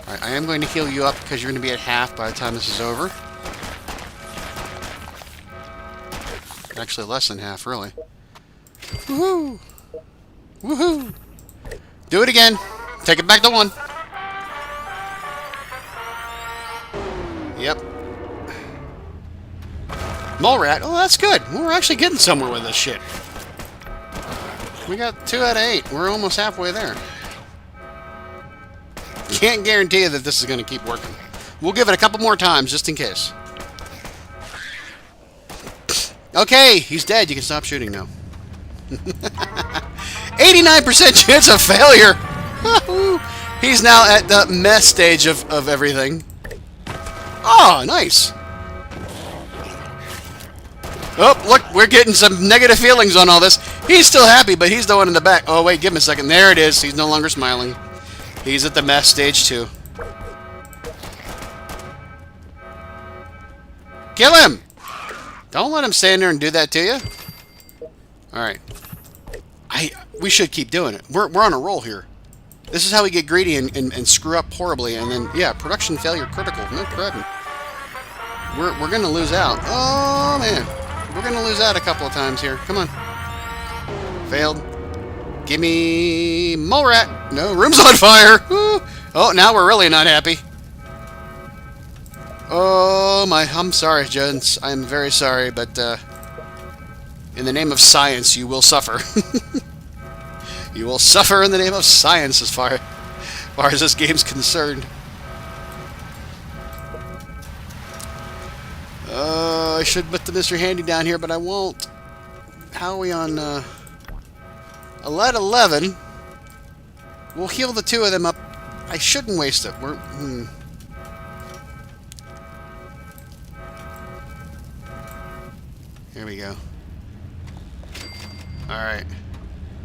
Alright, I am going to heal you up because you're going to be at half by the time this is over. Actually, less than half, really. Woohoo! Woohoo! Do it again. Take it back to 1. Yep. Mole rat. Oh, that's good. We're actually getting somewhere with this shit. We got 2 out of 8. We're almost halfway there. Can't guarantee you that this is going to keep working. We'll give it a couple more times just in case. Okay, he's dead. You can stop shooting now. 89% chance of failure. He's now at the mess stage of everything. Oh, nice. Oh, look, we're getting some negative feelings on all this. He's still happy, but he's the one in the back. Oh, wait, give him a second. There it is. He's no longer smiling. He's at the mess stage, too. Kill him! Don't let him stand there and do that to you. Alright. We should keep doing it. We're on a roll here. This is how we get greedy and screw up horribly, and then, yeah, production failure critical. No crud. We're going to lose out. Oh, man. We're going to lose out a couple of times here. Come on. Failed. Give me mole rat. No, room's on fire. Woo. Oh, now we're really not happy. Oh, I'm sorry, gents. I'm very sorry, but in the name of science, you will suffer. You will suffer in the name of science as far as this game's concerned. I should put the Mr. Handy down here, but I won't. How are we on lead 11? We'll heal the 2 of them up. I shouldn't waste it. Here we go. Alright.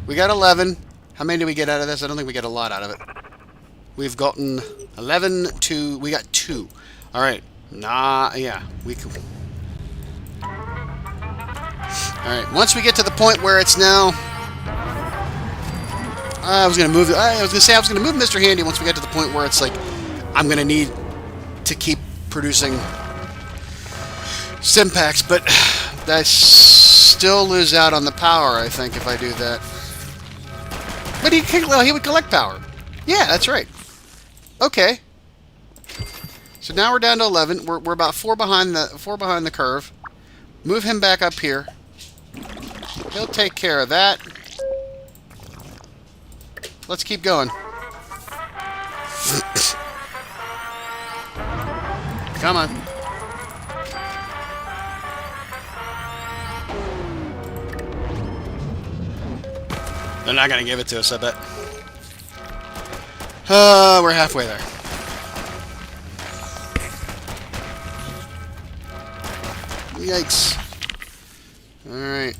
We got 11. How many do we get out of this? I don't think we get a lot out of it. We've gotten 11 to... We got 2. Alright. Yeah. We can... Alright. Once we get to the point where it's now... I was going to move Mr. Handy once we get to the point where it's like... I'm going to need to keep producing Simpacks, but I still lose out on the power, I think, if I do that. But he would collect power. Yeah, that's right. Okay. So now we're down to 11. We're about 4 behind the curve. Move him back up here. He'll take care of that. Let's keep going. Come on. They're not going to give it to us, I bet. We're halfway there. Yikes. Alright.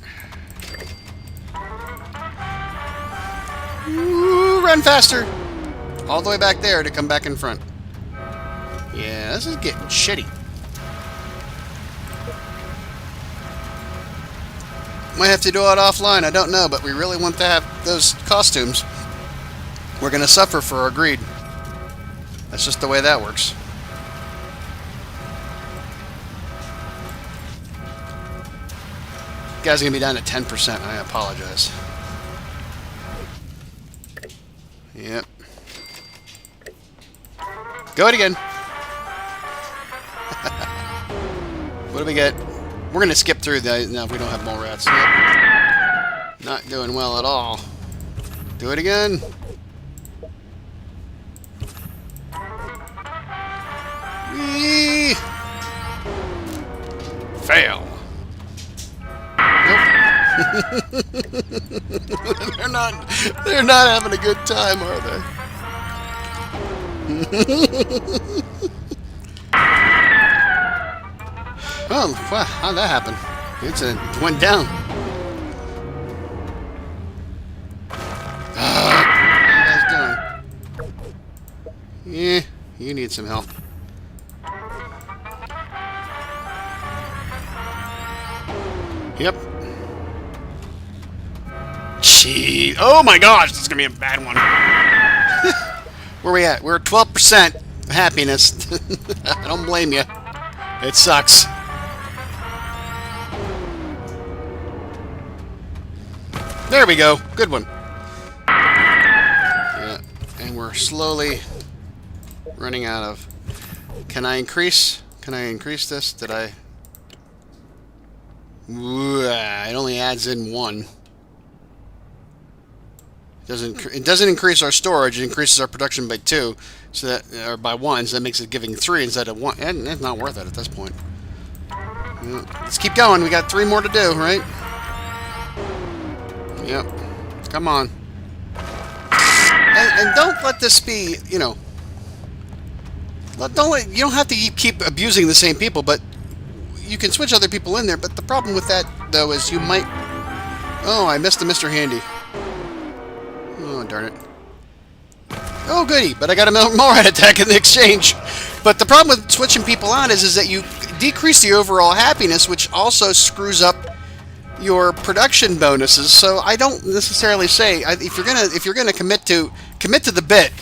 Run faster! All the way back there to come back in front. Yeah, this is getting shitty. Might have to do it offline, I don't know, but we really want to have those costumes. We're going to suffer for our greed. That's just the way that works. You guys are going to be down to 10%. I apologize. Yep. Go it again. What do we get? We're going to skip through that now if we don't have mole rats. Yep. Not doing well at all. Do it again. Whee! Fail. Nope. They're not having a good time, are they? Oh, wow, how'd that happen? It went down. What are you guys doing? Yeah, you need some help. Yep. Gee. Oh my gosh, this is gonna be a bad one. Where are we at? We're at 12% happiness. I don't blame you. It sucks. There we go. Good one. Yeah. And we're slowly running out of... Can I increase this? Did I... Ooh, it only adds in 1. It doesn't increase our storage. It increases our production by 2, so that or by 1, so that makes it giving 3 instead of 1. And it's not worth it at this point. Let's keep going. We got 3 more to do, right? Yep. Come on. And don't let this be, you know. You don't have to keep abusing the same people, but you can switch other people in there. But the problem with that, though, is you might. Oh, I missed the Mr. Handy. Oh, darn it. Oh, goody, but I got a Malrat attack in the exchange. But the problem with switching people on is that you decrease the overall happiness, which also screws up your production bonuses. So I don't necessarily say if you're gonna commit to the bit,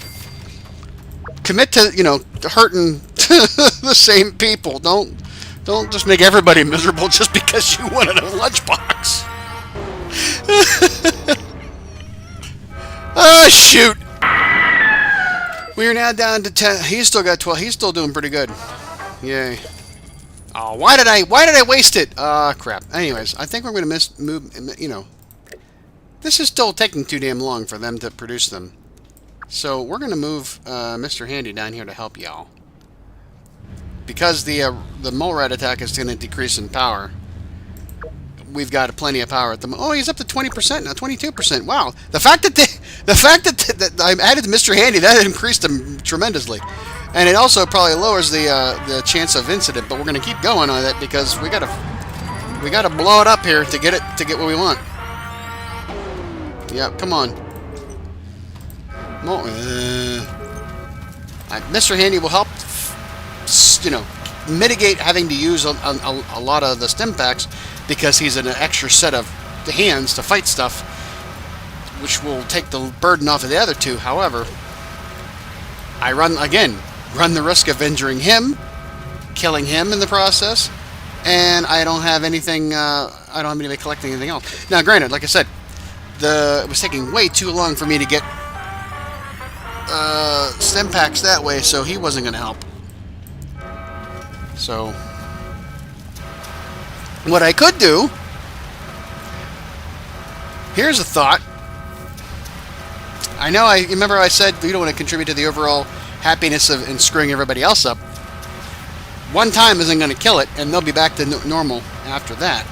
commit to, you know, hurting the same people. Don't just make everybody miserable just because you wanted a lunchbox. Oh, shoot. We are now down to 10. He's still got 12. He's still doing pretty good. Yay. Oh, why did I waste it? Crap. Anyways, I think we're going to move, you know. This is still taking too damn long for them to produce them. So we're going to move Mr. Handy down here to help y'all. Because the Malrat attack is going to decrease in power. We've got plenty of power at the moment. Oh, he's up to 20% now, 22%. Wow. The fact that I added Mr. Handy, that increased him tremendously. And it also probably lowers the chance of incident, but we're going to keep going on that because we got to blow it up here to get what we want. Yep, come on. Mr. Handy will help, you know, mitigate having to use a lot of the stim packs because he's an extra set of hands to fight stuff, which will take the burden off of the other two. However, I run the risk of injuring him, killing him in the process, and I don't have anything. I don't have anybody collecting anything else. Now, granted, like I said, it was taking way too long for me to get stim packs that way, so he wasn't going to help. So, what I could do, here's a thought. I know, remember I said you don't want to contribute to the overall happiness of and screwing everybody else up. One time isn't going to kill it, and they'll be back to normal after that.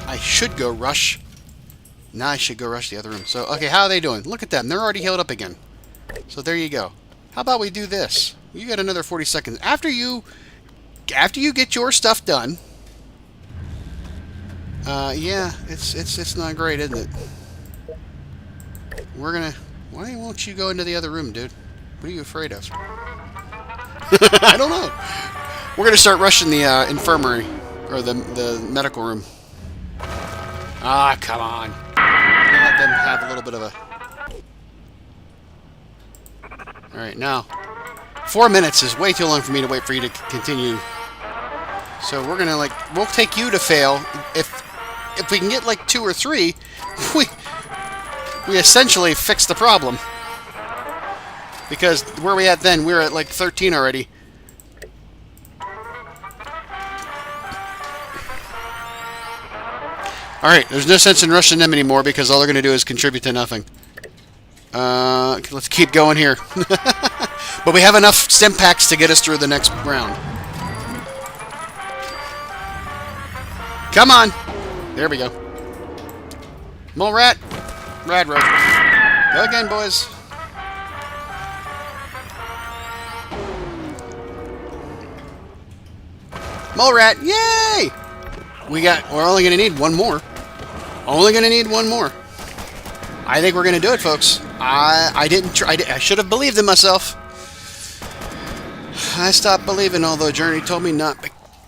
I should go rush. Now I should go rush the other room. So, okay, how are they doing? Look at them. They're already healed up again. So there you go. How about we do this? You got another 40 seconds. After you get your stuff done. Yeah, it's not great, isn't it? We're gonna. Why won't you go into the other room, dude? What are you afraid of? I don't know. We're gonna start rushing the infirmary or the medical room. Ah, come on. Let them have a little bit of a. All right, now 4 minutes is way too long for me to wait for you to continue. So we're gonna we'll take you to fail if we can get like 2 or 3. We essentially fixed the problem. Because where we at then? We were at like 13 already. Alright, there's no sense in rushing them anymore because all they're going to do is contribute to nothing. Let's keep going here. But we have enough stim packs to get us through the next round. Come on! There we go. Mole rat. Rad road. Go again, boys. Mole rat. Yay! We're only going to need one more. Only going to need one more. I think we're going to do it, folks. I didn't try. I should have believed in myself. I stopped believing, although Journey told me not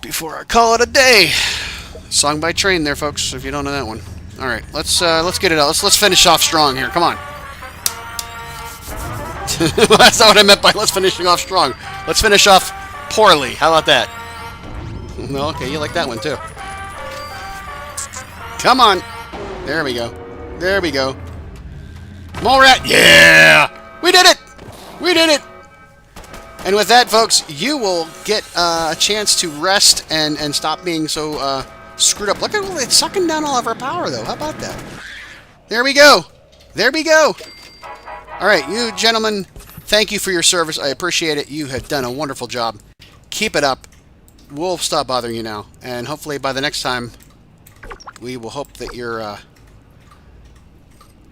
before I call it a day. Song by Train there, folks, if you don't know that one. All right, let's get it out. Let's finish off strong here. Come on. That's not what I meant by let's finishing off strong. Let's finish off poorly. How about that? No, okay, you like that one too. Come on. There we go. There we go. Mole rat. Yeah! We did it! We did it! And with that, folks, you will get a chance to rest and stop being so screwed up. Look at it's sucking down all of our power, though. How about that? There we go. There we go. All right, you gentlemen, thank you for your service. I appreciate it. You have done a wonderful job. Keep it up. We'll stop bothering you now. And hopefully by the next time, we will hope that your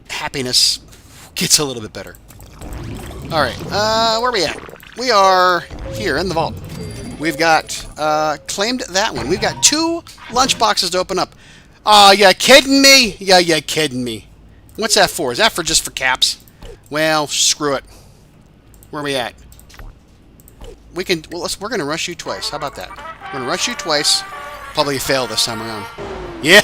happiness gets a little bit better. All right, where are we at? We are here in the vault. We've got claimed that one. We've got 2 lunchboxes to open up. Aw, you kidding me? Yeah, you kidding me. What's that for? Is that for just for caps? Well, screw it. Where are we at? We can. Well, we're gonna rush you twice. How about that? We're gonna rush you twice. Probably fail this time around. Yeah.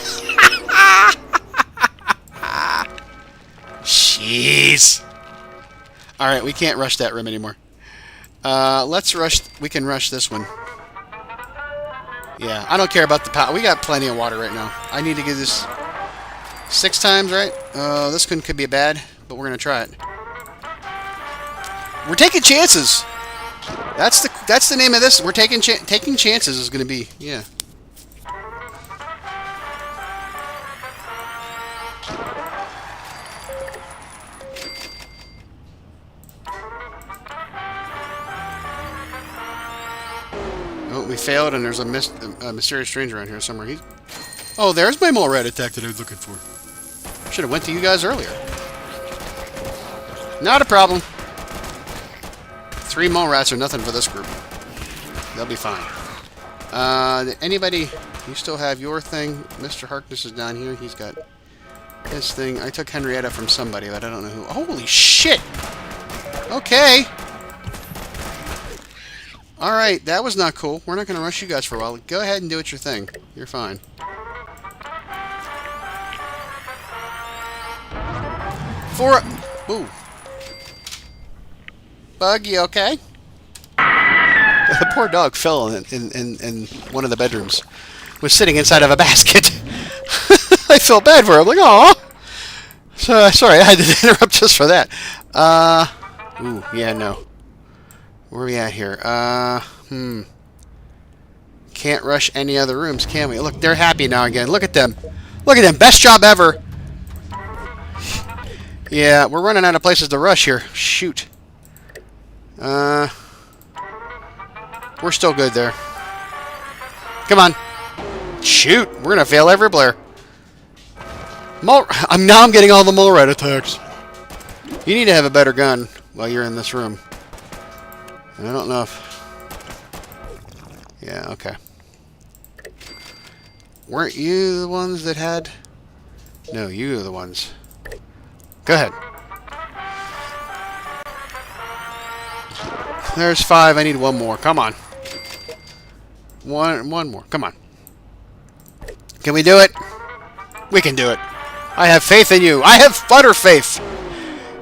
Jeez. All right, we can't rush that room anymore. Let's rush. We can rush this one. Yeah, I don't care about the power. We got plenty of water right now. I need to get this 6 times, right? This one could be bad, but we're gonna try it. We're taking chances. That's the name of this. We're taking chances is gonna be, yeah. Oh, we failed, and there's a mysterious stranger around here somewhere. Oh, there's my mole rat attack that I was looking for. Should have went to you guys earlier. Not a problem. 3 mole rats are nothing for this group. They'll be fine. Anybody? You still have your thing? Mr. Harkness is down here. He's got his thing. I took Henrietta from somebody, but I don't know who. Holy shit! Okay. Alright, that was not cool. We're not going to rush you guys for a while. Go ahead and do it your thing. You're fine. Ooh. Bug, you okay? The poor dog fell in one of the bedrooms. Was sitting inside of a basket. I felt bad for him. I'm like, aw. So, sorry, I had to interrupt just for that. Ooh, yeah, no. Where are we at here? Can't rush any other rooms, can we? Look, they're happy now again. Look at them. Look at them. Best job ever. Yeah, we're running out of places to rush here. Shoot. We're still good there. Come on. Shoot. We're going to fail every Blair. Now I'm getting all the mole rat attacks. You need to have a better gun while you're in this room. I don't know if... Yeah, okay. Weren't you the ones that had... No, you were the ones. Go ahead. There's 5. I need 1 more. Come on. One more. Come on. Can we do it? We can do it. I have faith in you. I have utter faith.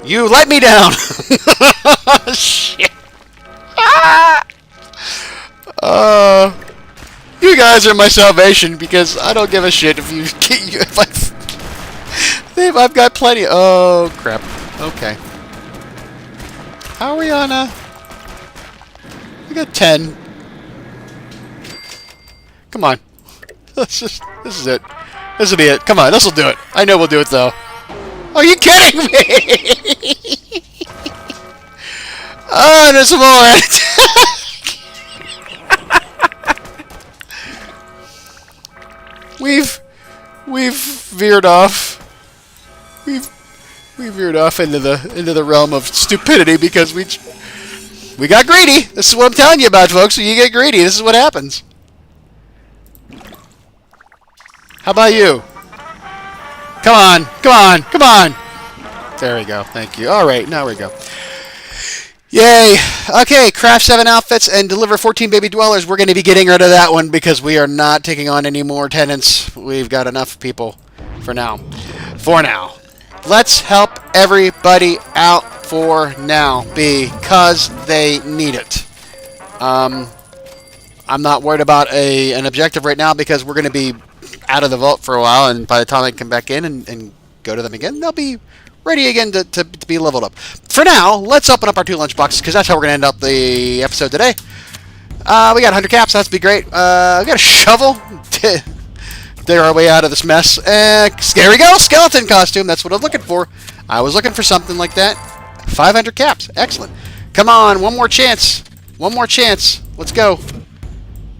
You let me down. Shit. You guys are my salvation because I don't give a shit if you if I've got plenty. Oh crap. Okay. How are we on? We got 10. Come on. This is it. This will be it. Come on, this will do it. I know we'll do it though. Are you kidding me? Oh, there's some more. We've veered off. We've veered off into the realm of stupidity because we got greedy. This is what I'm telling you about, folks. When you get greedy, this is what happens. How about you? Come on, come on, come on. There we go. Thank you. All right, now we go. Yay. Okay, craft 7 outfits and deliver 14 baby dwellers. We're going to be getting rid of that one because we are not taking on any more tenants. We've got enough people for now. For now. Let's help everybody out for now because they need it. I'm not worried about an objective right now because we're going to be out of the vault for a while, and by the time I come back in and go to them again, they'll be ready again to be leveled up. For now, let's open up our 2 lunchboxes because that's how we're going to end up the episode today. We got 100 caps. That's be great. We got a shovel. Dig our way out of this mess. Scary girl skeleton costume. That's what I was looking for. I was looking for something like that. 500 caps. Excellent. Come on, one more chance. One more chance. Let's go.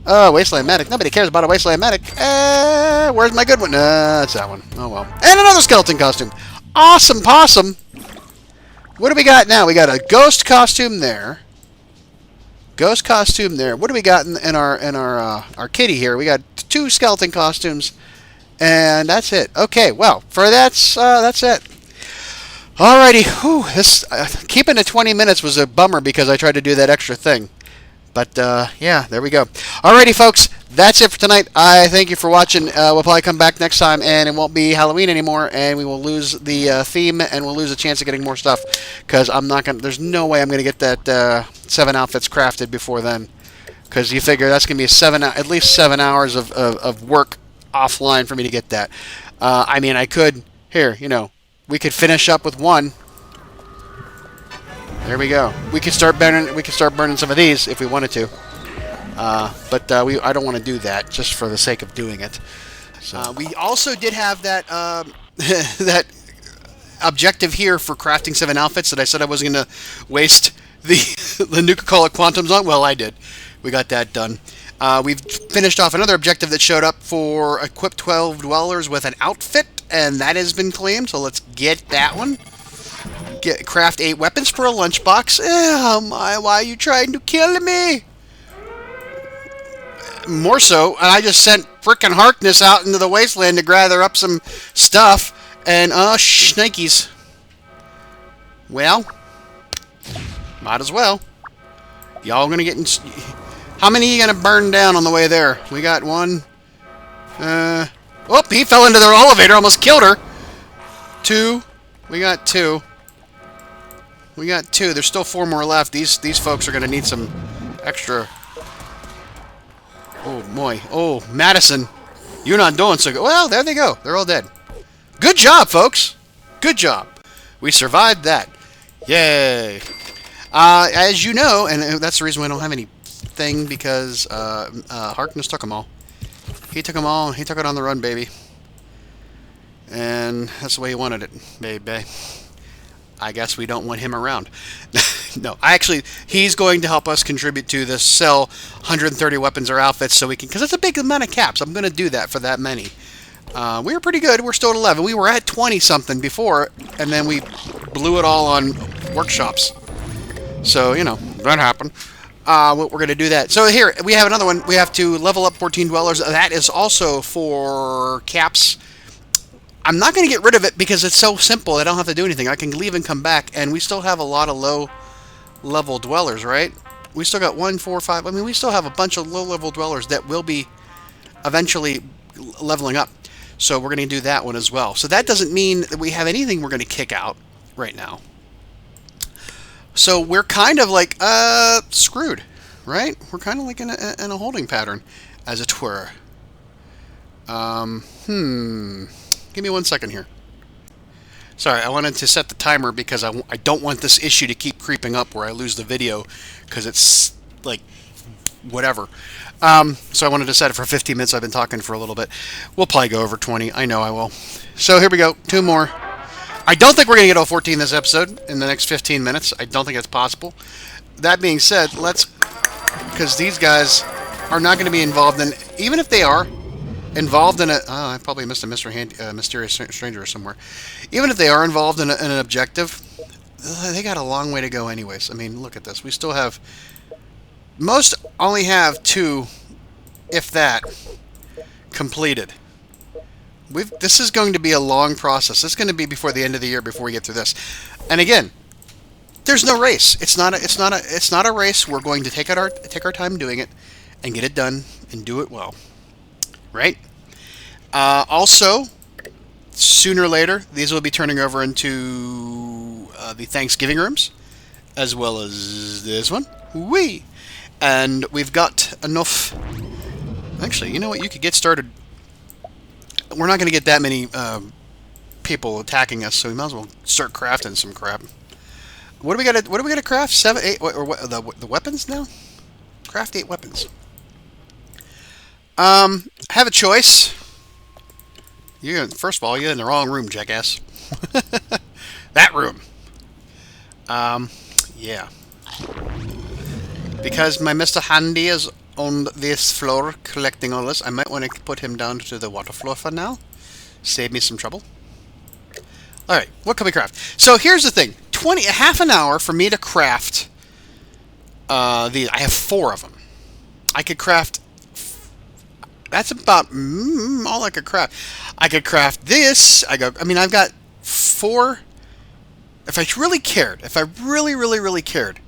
Oh, Wasteland Medic. Nobody cares about a Wasteland Medic. Where's my good one? It's that one. Oh, well. And another skeleton costume. Awesome possum. What do we got now? We got a ghost costume there. Ghost costume there. What do we got in our kitty here? We got 2 skeleton costumes, and that's it. Okay, well, for that's it. Alrighty. Whew, this keeping it 20 minutes was a bummer because I tried to do that extra thing. But, yeah, there we go. Alrighty, folks, that's it for tonight. I thank you for watching. We'll probably come back next time, and it won't be Halloween anymore, and we will lose the theme, and we'll lose a chance of getting more stuff, because I'm not going to, there's no way I'm going to get that 7 outfits crafted before then, because you figure that's going to be at least 7 hours of work offline for me to get that. I mean, I could, here, you know, we could finish up with 1. There we go. We could start burning. We could start burning some of these if we wanted to, but I don't want to do that just for the sake of doing it. So we also did have that that objective here for crafting 7 outfits that I said I wasn't going to waste the Nuka-Cola Quantums on. Well, I did. We got that done. We've finished off another objective that showed up for equip 12 dwellers with an outfit, and that has been claimed. So let's get that one. Craft 8 weapons for a lunchbox. Oh my, why are you trying to kill me? More so, and I just sent frickin' Harkness out into the wasteland to gather up some stuff, and shnikes. Well, might as well. Y'all gonna get in... How many are you gonna burn down on the way there? We got 1. Oh, he fell into their elevator, almost killed her. 2. We got 2. We got 2. There's still 4 more left. These folks are going to need some extra. Oh, boy. Oh, Madison. You're not doing so good. Well, there they go. They're all dead. Good job, folks. Good job. We survived that. Yay. As you know, and that's the reason we don't have anything, because Harkness took them all. He took them all. He took it on the run, baby. And that's the way he wanted it, baby. I guess we don't want him around. No, he's going to help us contribute to this, sell 130 weapons or outfits so we can, because it's a big amount of caps. I'm going to do that for that many. We were pretty good. We're still at 11. We were at 20-something before, and then we blew it all on workshops. So, you know, that happened. We're going to do that. So here, we have another one. We have to level up 14 dwellers. That is also for caps. I'm not going to get rid of it because it's so simple. I don't have to do anything. I can leave and come back, and we still have a lot of low-level dwellers, right? We still got 1, 4, 5. I mean, we still have a bunch of low-level dwellers that will be eventually leveling up. So we're going to do that one as well. So that doesn't mean that we have anything we're going to kick out right now. So we're kind of like screwed, right? We're kind of like in a holding pattern, as it were. Give me 1 second here. Sorry, I wanted to set the timer because I don't want this issue to keep creeping up where I lose the video because it's like whatever. So I wanted to set it for 15 minutes. I've been talking for a little bit. We'll probably go over 20. I know I will. So here we go. 2 more. I don't think we're going to get all 14 this episode in the next 15 minutes. I don't think that's possible. That being said, because these guys are not going to be involved in, even if they are involved in I probably missed a mysterious stranger somewhere. Even if they are involved in an objective, they got a long way to go anyways. I mean, look at this. We still have, most only have 2, if that, completed. This is going to be a long process. This is going to be before the end of the year before we get through this. And again, there's no race. It's not a race. We're going to take our time doing it and get it done and do it well. Right? Also, sooner or later, these will be turning over into the Thanksgiving rooms, as well as this one. Whee! And we've got enough. Actually, you know what? You could get started. We're not going to get that many people attacking us, so we might as well start crafting some crap. What do we got to craft? 7, 8, or what? The weapons now? Craft 8 weapons. Have a choice. First of all, you're in the wrong room, jackass. That room. Yeah. Because my Mr. Handy is on this floor collecting all this, I might want to put him down to the water floor for now. Save me some trouble. Alright, what can we craft? So here's the thing. Half an hour for me to craft these. I have 4 of them. I could craft... That's about all I could craft. I could craft this. I mean, I've got 4... If I really cared, if I really cared,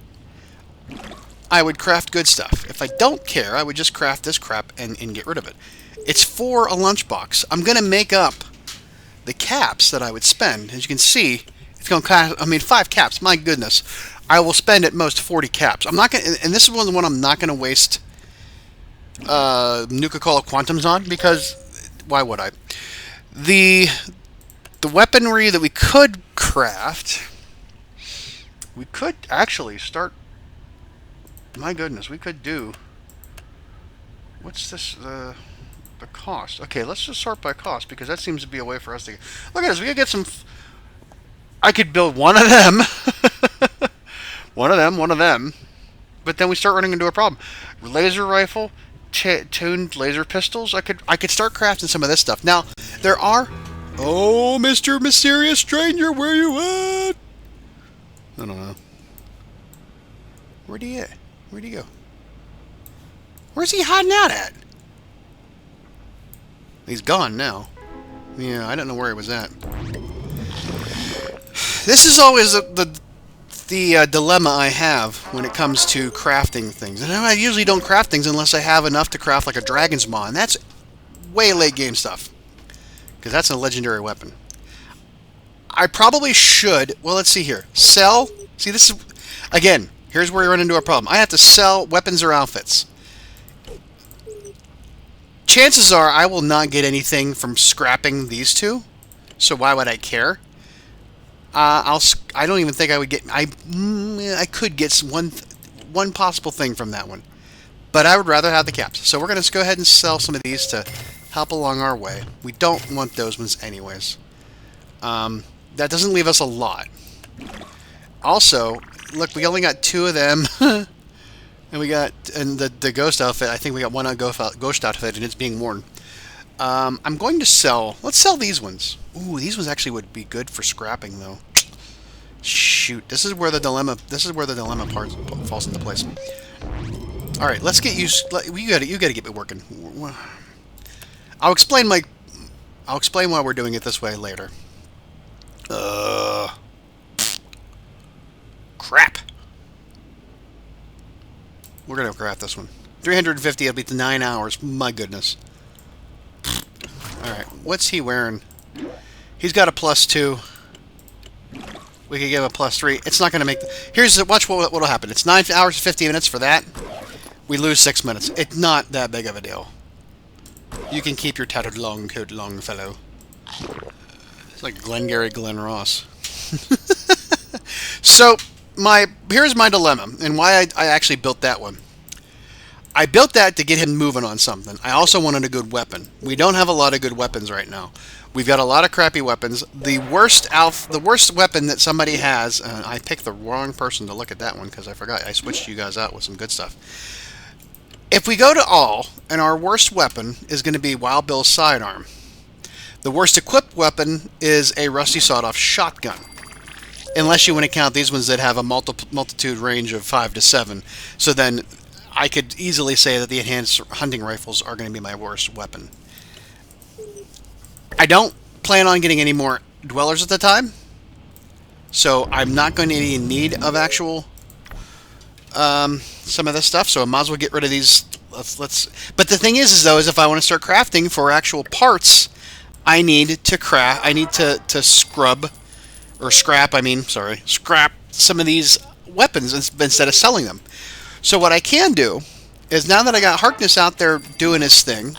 I would craft good stuff. If I don't care, I would just craft this crap and get rid of it. It's for a lunchbox. I'm going to make up the caps that I would spend. As you can see, it's going to cost, I mean, 5 caps. My goodness. I will spend at most 40 caps. I'm not going to, and this is one I'm not going to waste Nuka-Cola Quantums on, because why would I? The weaponry that we could craft, we could actually start, my goodness, we could do, what's this, the cost? Okay, let's just sort by cost, because that seems to be a way for us to get, look at this, we could get some, I could build one of them, one of them, but then we start running into a problem. Laser rifle, tuned laser pistols, I could start crafting some of this stuff. Now, there are, oh, Mr. Mysterious Stranger, where you at? I don't know. Where'd he at? Where'd he go? Where's he hiding out at? He's gone now. Yeah, I don't know where he was at. This is always the dilemma I have when it comes to crafting things. And I usually don't craft things unless I have enough to craft like a dragon's maw, and that's way late game stuff. Because that's a legendary weapon. I probably should, well, let's see here. Sell, see, this is, again, here's where we run into a problem. I have to sell weapons or outfits. Chances are I will not get anything from scrapping these two, so why would I care? I don't even think I would get, I could get one possible thing from that one. But I would rather have the caps. So we're going to go ahead and sell some of these to help along our way. We don't want those ones anyways. That doesn't leave us a lot. Also, look, we only got 2 of them. And we got, and the ghost outfit, I think we got one ghost outfit, and it's being worn. I'm going to sell, let's sell these ones. Ooh, these ones actually would be good for scrapping, though. Shoot, this is where the dilemma part falls into place. All right, let's get you got to get me working. I'll explain why we're doing it this way later. Crap. We're gonna craft this one. 350. It'll be 9 hours. My goodness. All right, what's he wearing? He's got a +2. We could give a +3. It's not gonna make. Watch what'll happen. It's 9 hours and 50 minutes for that. We lose 6 minutes. It's not that big of a deal. You can keep your tattered long coat, long fellow. It's like Glengarry Glen Ross. So, here's my dilemma, and why I actually built that one. I built that to get him moving on something. I also wanted a good weapon. We don't have a lot of good weapons right now. We've got a lot of crappy weapons. The worst weapon that somebody has, I picked the wrong person to look at that one because I forgot. I switched you guys out with some good stuff. If we go to all, and our worst weapon is going to be Wild Bill's sidearm. The worst equipped weapon is a rusty sawed-off shotgun. Unless you want to count these ones that have a multitude range of 5 to 7. So then I could easily say that the enhanced hunting rifles are going to be my worst weapon. I don't plan on getting any more dwellers at the time. So I'm not going to be in need of actual some of this stuff. So I might as well get rid of these. But the thing is though, if I want to start crafting for actual parts, I need to scrap some of these weapons instead of selling them. So what I can do is, now that I got Harkness out there doing his thing,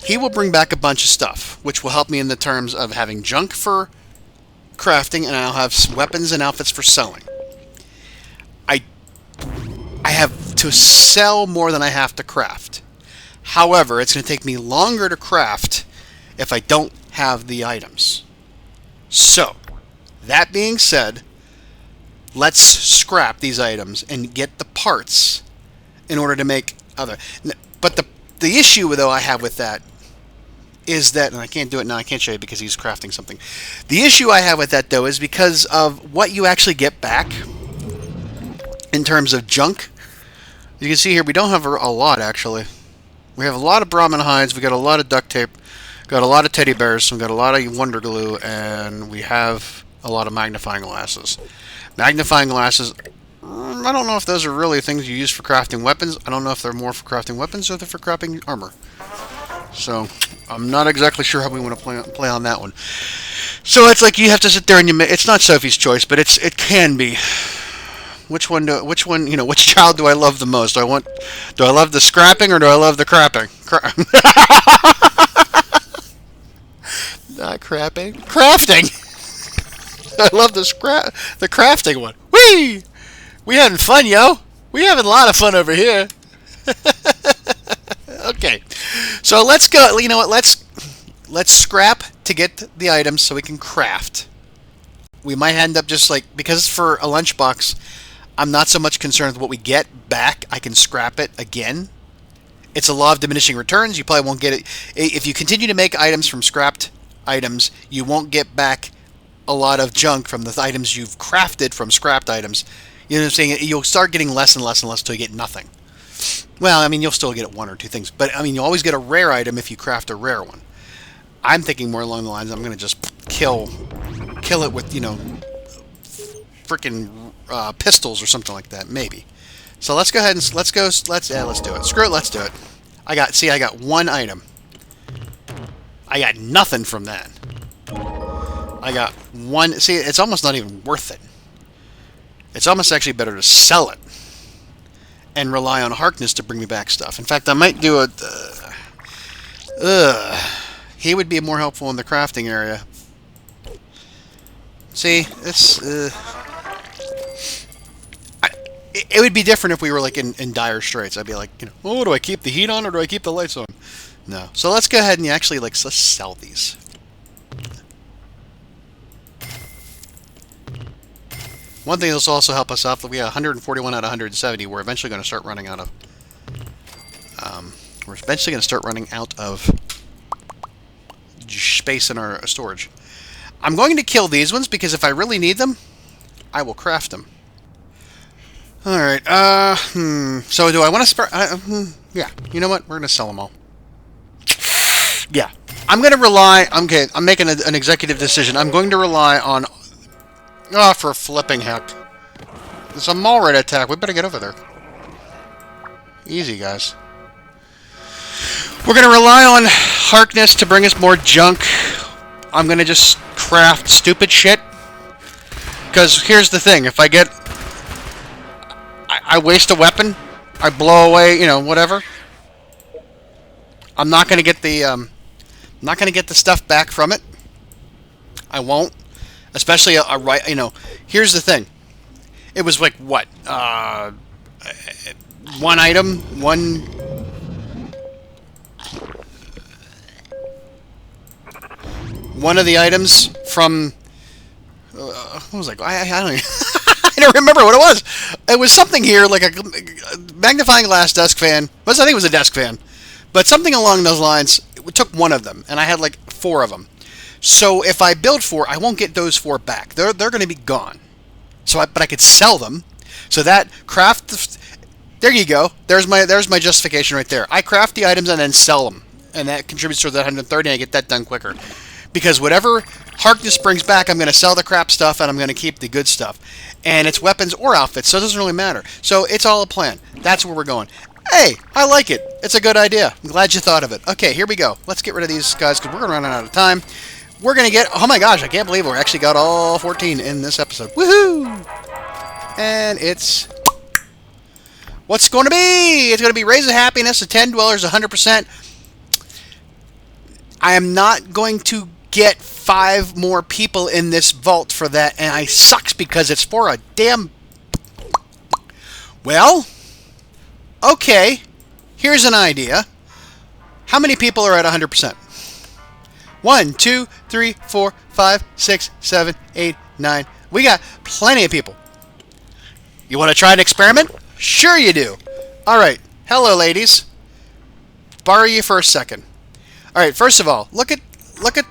he will bring back a bunch of stuff, which will help me in the terms of having junk for crafting, and I'll have weapons and outfits for selling. I have to sell more than I have to craft. However, it's going to take me longer to craft if I don't have the items. So, that being said, let's scrap these items and get the parts in order to make other. But the issue, though, I have with that is that, and I can't do it now, I can't show you because he's crafting something. The issue I have with that, though, is because of what you actually get back in terms of junk. You can see here, we don't have a lot, actually. We have a lot of Brahmin hides, we got a lot of duct tape, got a lot of teddy bears, we got a lot of Wonder Glue, and we have a lot of magnifying glasses. Magnifying glasses, I don't know if those are really things you use for crafting weapons. I don't know if they're more for crafting weapons or they're for crafting armor. So, I'm not exactly sure how we want to play on that one. So it's like you have to sit there and it's not Sophie's choice, but it can be. Which which child do I love the most? Do I love the scrapping or do I love the crapping? Not crapping. Crafting. I love the crafting one. Whee! We having fun, yo. We having a lot of fun over here. Okay. So let's go. You know what? Let's scrap to get the items so we can craft. We might end up just like, because for a lunchbox, I'm not so much concerned with what we get back. I can scrap it again. It's a law of diminishing returns. You probably won't get it. If you continue to make items from scrapped items, you won't get back a lot of junk from the items you've crafted from scrapped items. You know what I'm saying? You'll start getting less and less and less until you get nothing. Well, I mean, you'll still get one or two things. But, I mean, you always get a rare item if you craft a rare one. I'm thinking more along the lines, I'm going to just kill it with, freaking pistols or something like that, maybe. So let's go ahead and let's do it. Screw it, let's do it. I got one item. I got nothing from that. I got one. See, it's almost not even worth it. It's almost actually better to sell it and rely on Harkness to bring me back stuff. In fact, I might do a. He would be more helpful in the crafting area. See, it's. It would be different if we were like in dire straits. I'd be like, oh, do I keep the heat on or do I keep the lights on? No. So let's go ahead and actually let's sell these. One thing that's also help us out, that we have 141 out of 170. We're eventually going to start running out of. We're eventually going to start running out of space in our storage. I'm going to kill these ones because if I really need them, I will craft them. All right. So do I want to yeah. You know what? We're going to sell them all. Yeah. I'm going to rely. Okay. I'm making an executive decision. I'm going to rely on. Oh, for flipping heck. There's a mall raid attack. We better get over there. Easy, guys. We're going to rely on Harkness to bring us more junk. I'm going to just craft stupid shit. Because here's the thing. If I get... I waste a weapon. I blow away, whatever. I'm not going to get the... not going to get the stuff back from it. I won't. Especially here's the thing. It was like what? One item, one of the items from what was it? I don't even I don't remember what it was. It was something here like a magnifying glass desk fan. I think it was a desk fan. But something along those lines. It took one of them and I had like 4 of them. So if I build 4, I won't get those 4 back. They're going to be gone. But I could sell them. So that craft. There you go. There's my justification right there. I craft the items and then sell them, and that contributes to that 130. And I get that done quicker, because whatever Harkness brings back, I'm going to sell the crap stuff and I'm going to keep the good stuff. And it's weapons or outfits, so it doesn't really matter. So it's all a plan. That's where we're going. Hey, I like it. It's a good idea. I'm glad you thought of it. Okay, here we go. Let's get rid of these guys because we're going to run out of time. We're going to get... Oh my gosh, I can't believe we actually got all 14 in this episode. Woohoo! And it's... What's going to be? It's going to be Raise of Happiness, a 10 Dwellers, 100%. I am not going to get 5 more people in this vault for that, and I sucks because it's for a damn... Well, okay. Here's an idea. How many people are at 100%? 1, 2, 3, 4, 5, 6, 7, 8, 9. We got plenty of people. You want to try an experiment? Sure you do. All right. Hello, ladies. Borrow you for a second. All right. First of all, look at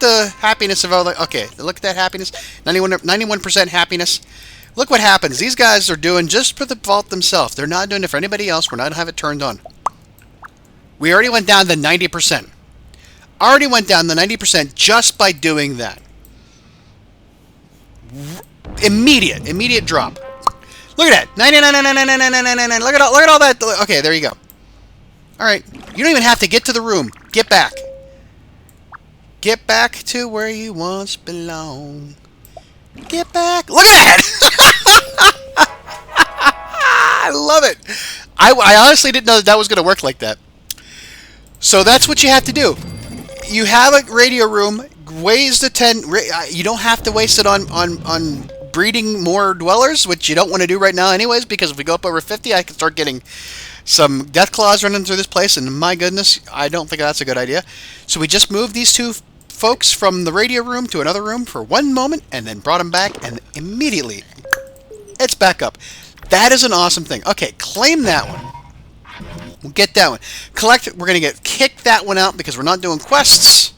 the happiness of all the. Okay, look at that happiness. 91% happiness. Look what happens. These guys are doing just for the vault themselves. They're not doing it for anybody else. We're not have it turned on. We already went down to 90%. Already went down to 90% just by doing that. Immediate drop. Look at that. 99. Look at all that. Okay, there you go. All right. You don't even have to get to the room. Get back. Get back to where you once belong. Get back. Look at that. I love it. I honestly didn't know that was going to work like that. So that's what you have to do. You have a radio room, weighs the 10. You don't have to waste it on breeding more dwellers, which you don't want to do right now anyways, because if we go up over 50, I can start getting some death claws running through this place, and my goodness, I don't think that's a good idea. So we just moved these two folks from the radio room to another room for one moment, and then brought them back, and immediately it's back up. That is an awesome thing. Okay, claim that one. We'll get that one. Collect. We're going to kick that one out because we're not doing quests.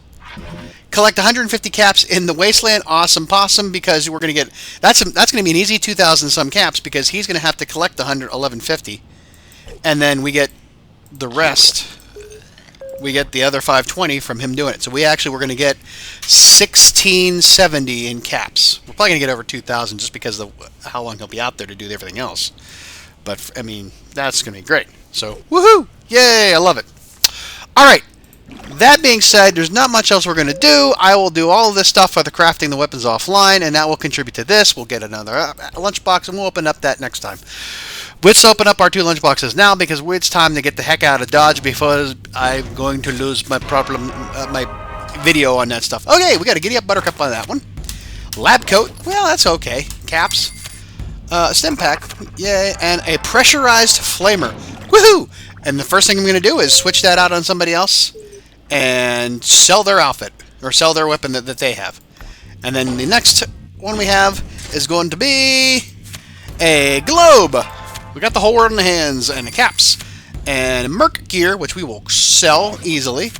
Collect 150 caps in the wasteland. Awesome possum, because we're going to get that's going to be an easy 2,000 some caps, because he's going to have to collect 1150, and then we get the rest. We get the other 520 from him doing it. So we're going to get 1670 in caps. We're probably going to get over 2,000 just because of how long he'll be out there to do everything else. But I mean, that's going to be great. So, woohoo! Yay! I love it. All right. That being said, there's not much else we're going to do. I will do all of this stuff for the crafting the weapons offline, and that will contribute to this. We'll get another lunchbox, and we'll open up that next time. Let's open up our 2 lunchboxes now, because it's time to get the heck out of Dodge before I'm going to lose my my video on that stuff. Okay, we got a Giddy Up Buttercup on that one. Lab coat. Well, that's okay. Caps. Stim pack. Yay. And a pressurized flamer. Woohoo! And the first thing I'm going to do is switch that out on somebody else and sell their outfit, or sell their weapon that they have. And then the next one we have is going to be a globe. We got the whole world in the hands, and the caps, and Merc gear, which we will sell easily.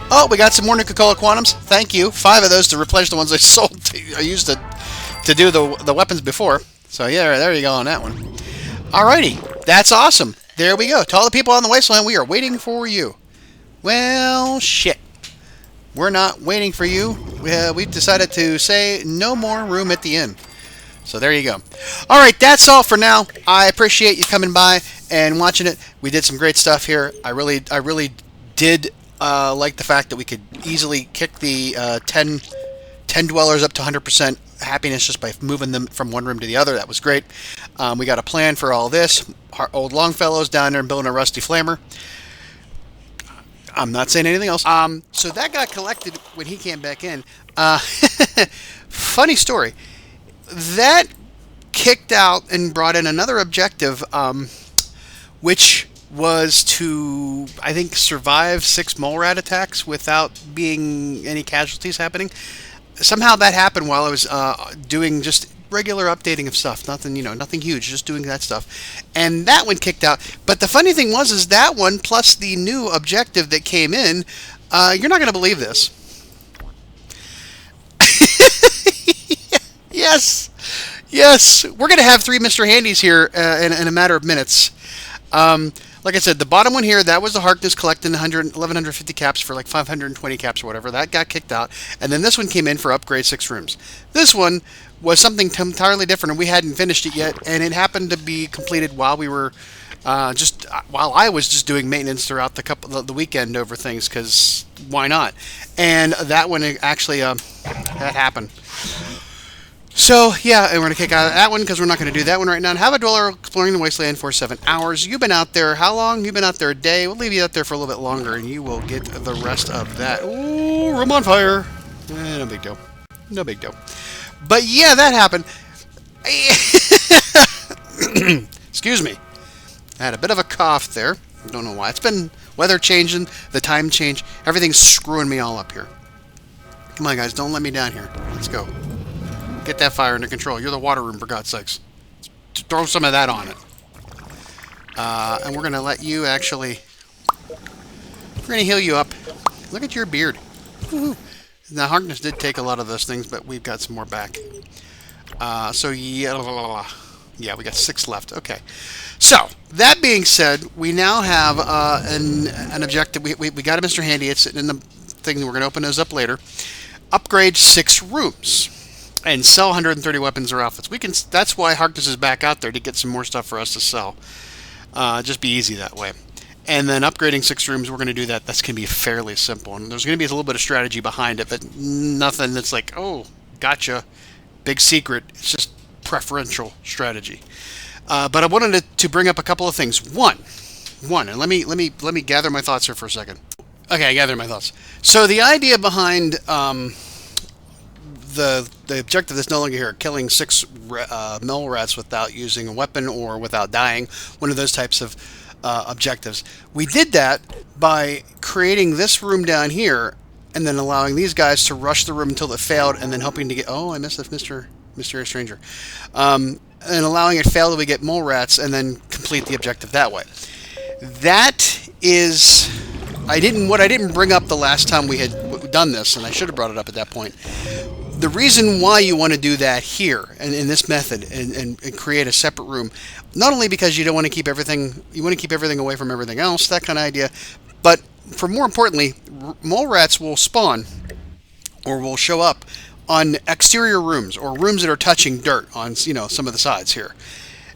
Oh, we got some more Nuka-Cola Quantums. Thank you. 5 of those to replenish the ones I sold. I used to do the weapons before. So yeah, there you go on that one. Alrighty, that's awesome. There we go. To all the people on the wasteland, we are waiting for you. Well, shit. We're not waiting for you. We've decided to say no more room at the inn. So there you go. All right, that's all for now. I appreciate you coming by and watching it. We did some great stuff here. I really did like the fact that we could easily kick the 10 dwellers up to 100% happiness just by moving them from one room to the other. That was great. We got a plan for all this. Our old Longfellow's down there and building a rusty flamer. I'm not saying anything else. So that got collected when he came back in. Funny story. That kicked out and brought in another objective, which was to, I think, survive 6 mole rat attacks without being any casualties happening. Somehow that happened while I was doing just regular updating of stuff. Nothing, nothing huge, just doing that stuff. And that one kicked out. But the funny thing was that one plus the new objective that came in, you're not going to believe this. Yes, we're going to have 3 Mr. Handys here in a matter of minutes. Like I said, the bottom one here, that was the Harkness collecting 1,150 caps for like 520 caps or whatever. That got kicked out. And then this one came in for upgrade 6 rooms. This one was something entirely different, and we hadn't finished it yet. And it happened to be completed while we were while I was just doing maintenance throughout the weekend over things, because why not? And that one actually that happened. So, yeah, and we're going to kick out of that one because we're not going to do that one right now. And have a dweller exploring the wasteland for 7 hours. You've been out there, how long? You've been out there a day. We'll leave you out there for a little bit longer, and you will get the rest of that. Ooh, room on fire. No big deal. No big deal. But, yeah, that happened. Excuse me. I had a bit of a cough there. I don't know why. It's been weather changing, the time change. Everything's screwing me all up here. Come on, guys. Don't let me down here. Let's go. Get that fire under control. You're the water room, for God's sakes. throw some of that on it. And we're going to let you actually... We're going to heal you up. Look at your beard. Woohoo. Now, Hardness did take a lot of those things, but we've got some more back. So, yeah, we got 6 left. Okay. So, that being said, we now have an objective. We got a Mr. Handy. It's sitting in the thing. We're going to open those up later. Upgrade 6 rooms and sell 130 weapons or outfits. That's why Harkness is back out there, to get some more stuff for us to sell. Just be easy that way. And then upgrading 6 rooms, we're going to do that. That's going to be fairly simple. And there's going to be a little bit of strategy behind it, but nothing that's like, oh, gotcha, big secret. It's just preferential strategy. But I wanted to bring up a couple of things. One, and let me gather my thoughts here for a second. Okay, I gathered my thoughts. So the idea behind the objective that's no longer here, killing 6 mole rats without using a weapon or without dying, one of those types of objectives. We did that by creating this room down here and then allowing these guys to rush the room until it failed, and then hoping to get... Oh, I missed the Mysterious Stranger. And allowing it fail till we get mole rats and then complete the objective that way. That is... What I didn't bring up the last time we had done this, and I should have brought it up at that point. The reason why you want to do that here and in this method and create a separate room, not only because you don't want to keep everything, you want to keep everything away from everything else, that kind of idea, but for more importantly, mole rats will spawn or will show up on exterior rooms or rooms that are touching dirt on, you know, some of the sides here.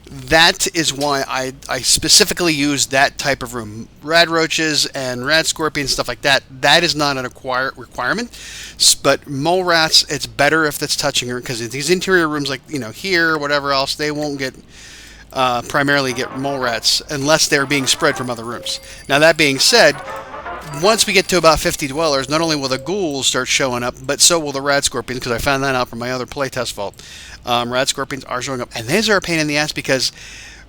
That is why I specifically use that type of room. Rad roaches and rad scorpions, stuff like that, that is not an requirement. But mole rats, it's better if that's touching her, because these interior rooms, like, you know, here or whatever else, they won't get primarily get mole rats unless they're being spread from other rooms. Now, that being said, once we get to about 50 dwellers, not only will the ghouls start showing up, but so will the rad scorpions, because I found that out from my other playtest vault. Rad scorpions are showing up, and these are a pain in the ass, because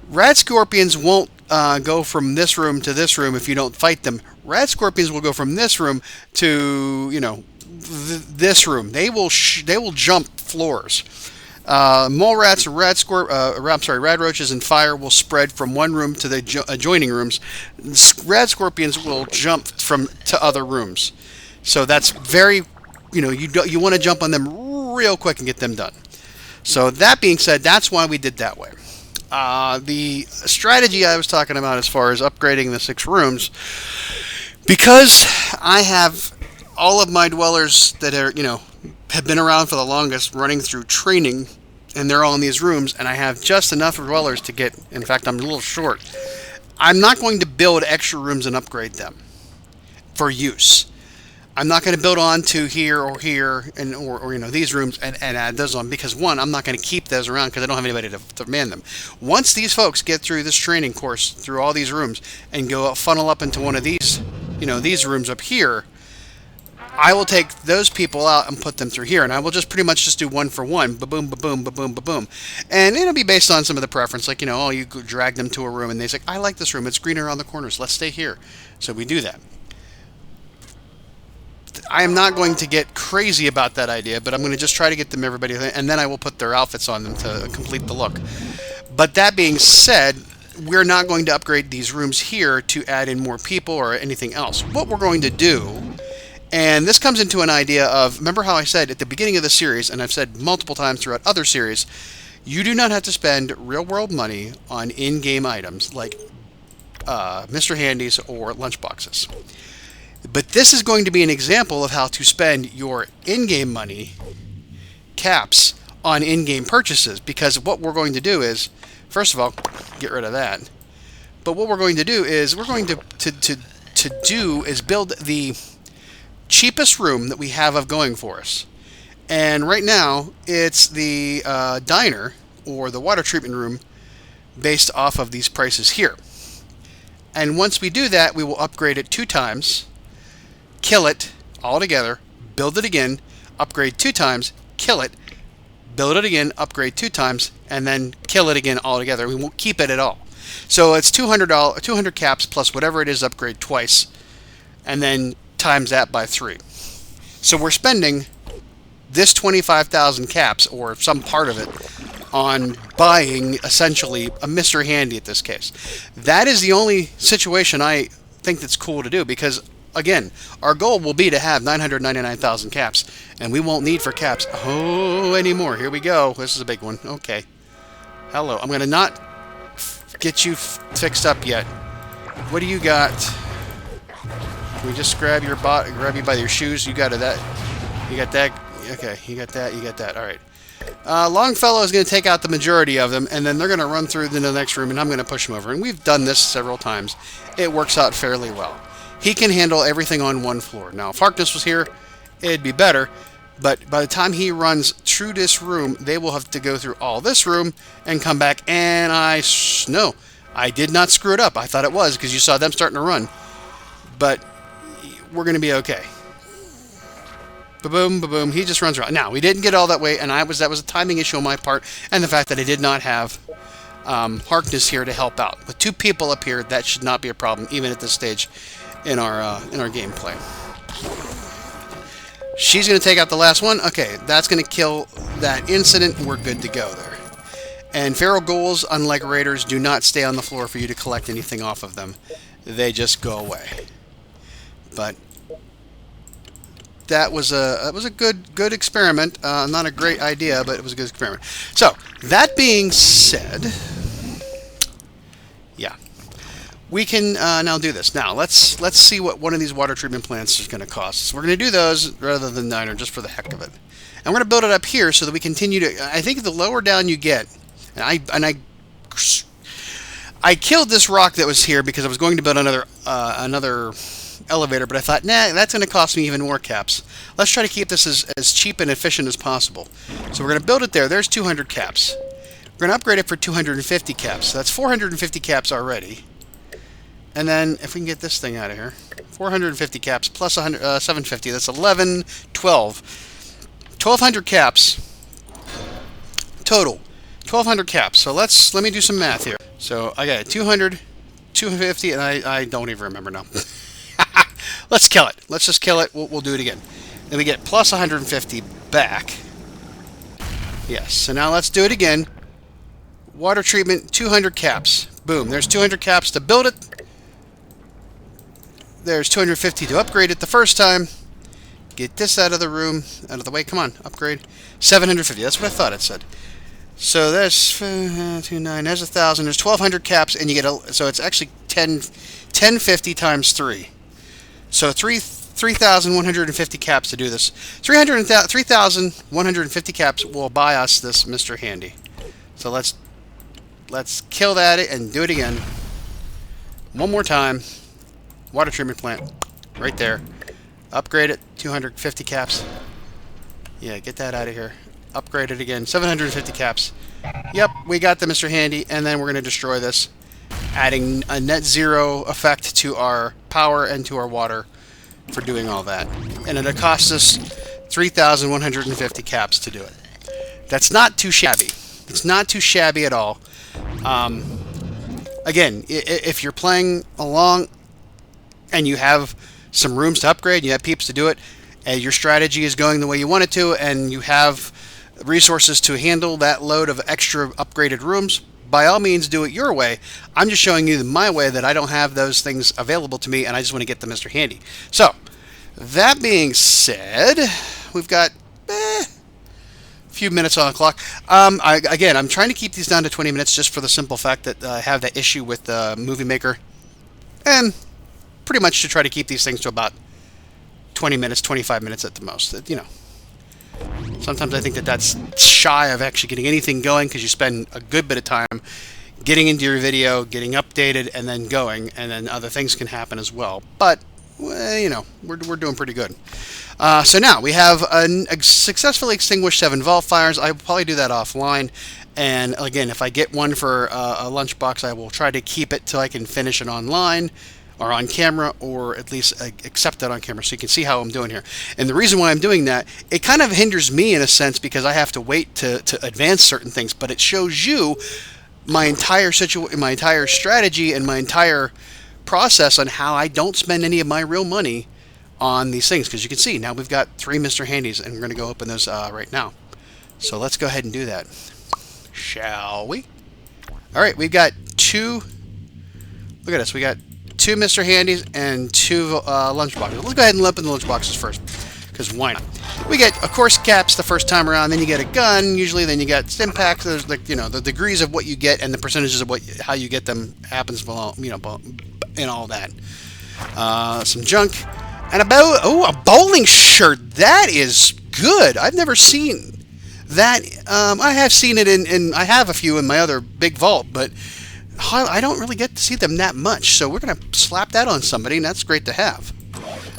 rad scorpions won't go from this room to this room if you don't fight them. Rad scorpions will go from this room to, you know, this room. They will jump floors. Mole rats, rad roaches, and fire will spread from one room to the adjoining rooms. Rad scorpions will jump to other rooms. So that's very, you know, you want to jump on them real quick and get them done. So that being said, that's why we did that way. The strategy I was talking about as far as upgrading the 6 rooms, because I have all of my dwellers that are, you know, have been around for the longest, running through training, and they're all in these rooms, and I have just enough dwellers to get, in fact, I'm a little short. I'm not going to build extra rooms and upgrade them for use. I'm not going to build on to here or here, and or you know, these rooms and add those on, because one, I'm not going to keep those around because I don't have anybody to man them. Once these folks get through this training course, through all these rooms, and go funnel up into one of these, you know, these rooms up here, I will take those people out and put them through here, and I will just pretty much just do one for one, ba-boom, ba-boom, ba-boom, ba-boom. And it'll be based on some of the preference, like, you know, oh, you drag them to a room, and they say, I like this room, it's greener on the corners, let's stay here. So we do that. I am not going to get crazy about that idea, but I'm going to just try to get them everybody, and then I will put their outfits on them to complete the look. But that being said, we're not going to upgrade these rooms here to add in more people or anything else. What we're going to do, and this comes into an idea of, remember how I said at the beginning of the series, and I've said multiple times throughout other series, you do not have to spend real-world money on in-game items like Mr. Handies or Lunchboxes. But this is going to be an example of how to spend your in-game money caps on in-game purchases, because what we're going to do is, first of all, get rid of that. But what we're going to do is we're going to build the cheapest room that we have of going for us. And right now, it's the diner or the water treatment room based off of these prices here. And once we do that, we will upgrade it 2 times, kill it all together, build it again, upgrade 2 times, kill it, build it again, upgrade 2 times, and then kill it again all together. We won't keep it at all. So it's $200 caps plus whatever it is, upgrade twice, and then times that by 3. So we're spending this 25,000 caps, or some part of it, on buying essentially a Mr. Handy at this case. That is the only situation I think that's cool to do, because again, our goal will be to have 999,000 caps, and we won't need for caps anymore. Here we go. This is a big one. Okay. Hello. I'm going to not get you fixed up yet. What do you got? Can we just grab you by your shoes? You got that. You got that. Okay, you got that. You got that. All right. Longfellow is going to take out the majority of them, and then they're going to run through into the next room, and I'm going to push them over. And we've done this several times. It works out fairly well. He can handle everything on one floor. Now, if Harkness was here, it'd be better. But by the time he runs through this room, they will have to go through all this room and come back. And no, I did not screw it up. I thought it was, because you saw them starting to run. But we're going to be okay. Ba-boom, ba-boom. He just runs around. Now, we didn't get all that way, and that was a timing issue on my part, and the fact that I did not have Harkness here to help out. With two people up here, that should not be a problem, even at this stage in our gameplay. She's going to take out the last one. Okay, that's going to kill that incident. We're good to go there. And feral ghouls, unlike raiders, do not stay on the floor for you to collect anything off of them. They just go away. But that was a good experiment. Not a great idea, but it was a good experiment. So that being said, yeah, we can now do this. Now let's see what one of these water treatment plants is going to cost. So we're going to do those rather than 9, or just for the heck of it. And we're going to build it up here so that we continue to. I think the lower down you get, and I killed this rock that was here because I was going to build another elevator, but I thought, nah, that's going to cost me even more caps. Let's try to keep this as cheap and efficient as possible. So we're going to build it there. There's 200 caps. We're going to upgrade it for 250 caps. So that's 450 caps already. And then, if we can get this thing out of here, 450 caps plus 750. That's 11, 12. 1,200 caps total. 1,200 caps. So let me do some math here. So I got 200, 250, and I don't even remember now. Let's kill it. Let's just kill it. We'll do it again. Then we get plus 150 back. Yes. So now let's do it again. Water treatment, 200 caps. Boom. There's 200 caps to build it. There's 250 to upgrade it the first time. Get this out of the room, out of the way. Come on, upgrade. 750. That's what I thought it said. So there's 29. There's 1,000. There's 1,200 caps, and you get so it's actually 1050 times 3. So 3,150 caps to do this. 3,150 caps will buy us this Mr. Handy. So let's kill that and do it again. One more time. Water treatment plant, right there. Upgrade it. 250 caps. Yeah, get that out of here. Upgrade it again. 750 caps. Yep, we got the Mr. Handy, and then we're going to destroy this, adding a net zero effect to our power and to our water for doing all that. And it'll cost us 3,150 caps to do it. That's not too shabby. It's not too shabby at all. Again, if you're playing along and you have some rooms to upgrade, you have peeps to do it, and your strategy is going the way you want it to, and you have resources to handle that load of extra upgraded rooms, by all means do it your way. I'm just showing you my way, that I don't have those things available to me, and I just want to get the Mr. Handy. So, that being said, we've got a few minutes on the clock. Again, I'm trying to keep these down to 20 minutes just for the simple fact that I have that issue with the Movie Maker, and pretty much to try to keep these things to about 20 minutes, 25 minutes at the most. You know, sometimes I think that that's shy of actually getting anything going, because you spend a good bit of time getting into your video, getting updated, and then going, and then other things can happen as well. But, well, you know, we're doing pretty good. So now we have successfully extinguished 7 vault fires. I will probably do that offline. And again, if I get one for a lunchbox, I will try to keep it till I can finish it online, or on camera, or at least accept that on camera, so you can see how I'm doing here. And the reason why I'm doing that, it kind of hinders me in a sense, because I have to wait to advance certain things, but it shows you my entire strategy and my entire process on how I don't spend any of my real money on these things. Because you can see now we've got 3 Mr. Handies, and we're going to go open those right now. So let's go ahead and do that. shall we? All right, we've got two. Look at this. We got two Mr. Handies and two Lunchboxes. Let's go ahead and open the Lunchboxes first, because why not? We get, of course, caps the first time around. Then you get a gun, usually. Then you get stim packs. There's like, you know, the degrees of what you get and the percentages of how you get them happens below, you know, and all that. Some junk and a bowling shirt. That is good. I've never seen that. I have seen it in I have a few in my other big vault, but I don't really get to see them that much. So we're gonna slap that on somebody, and that's great to have.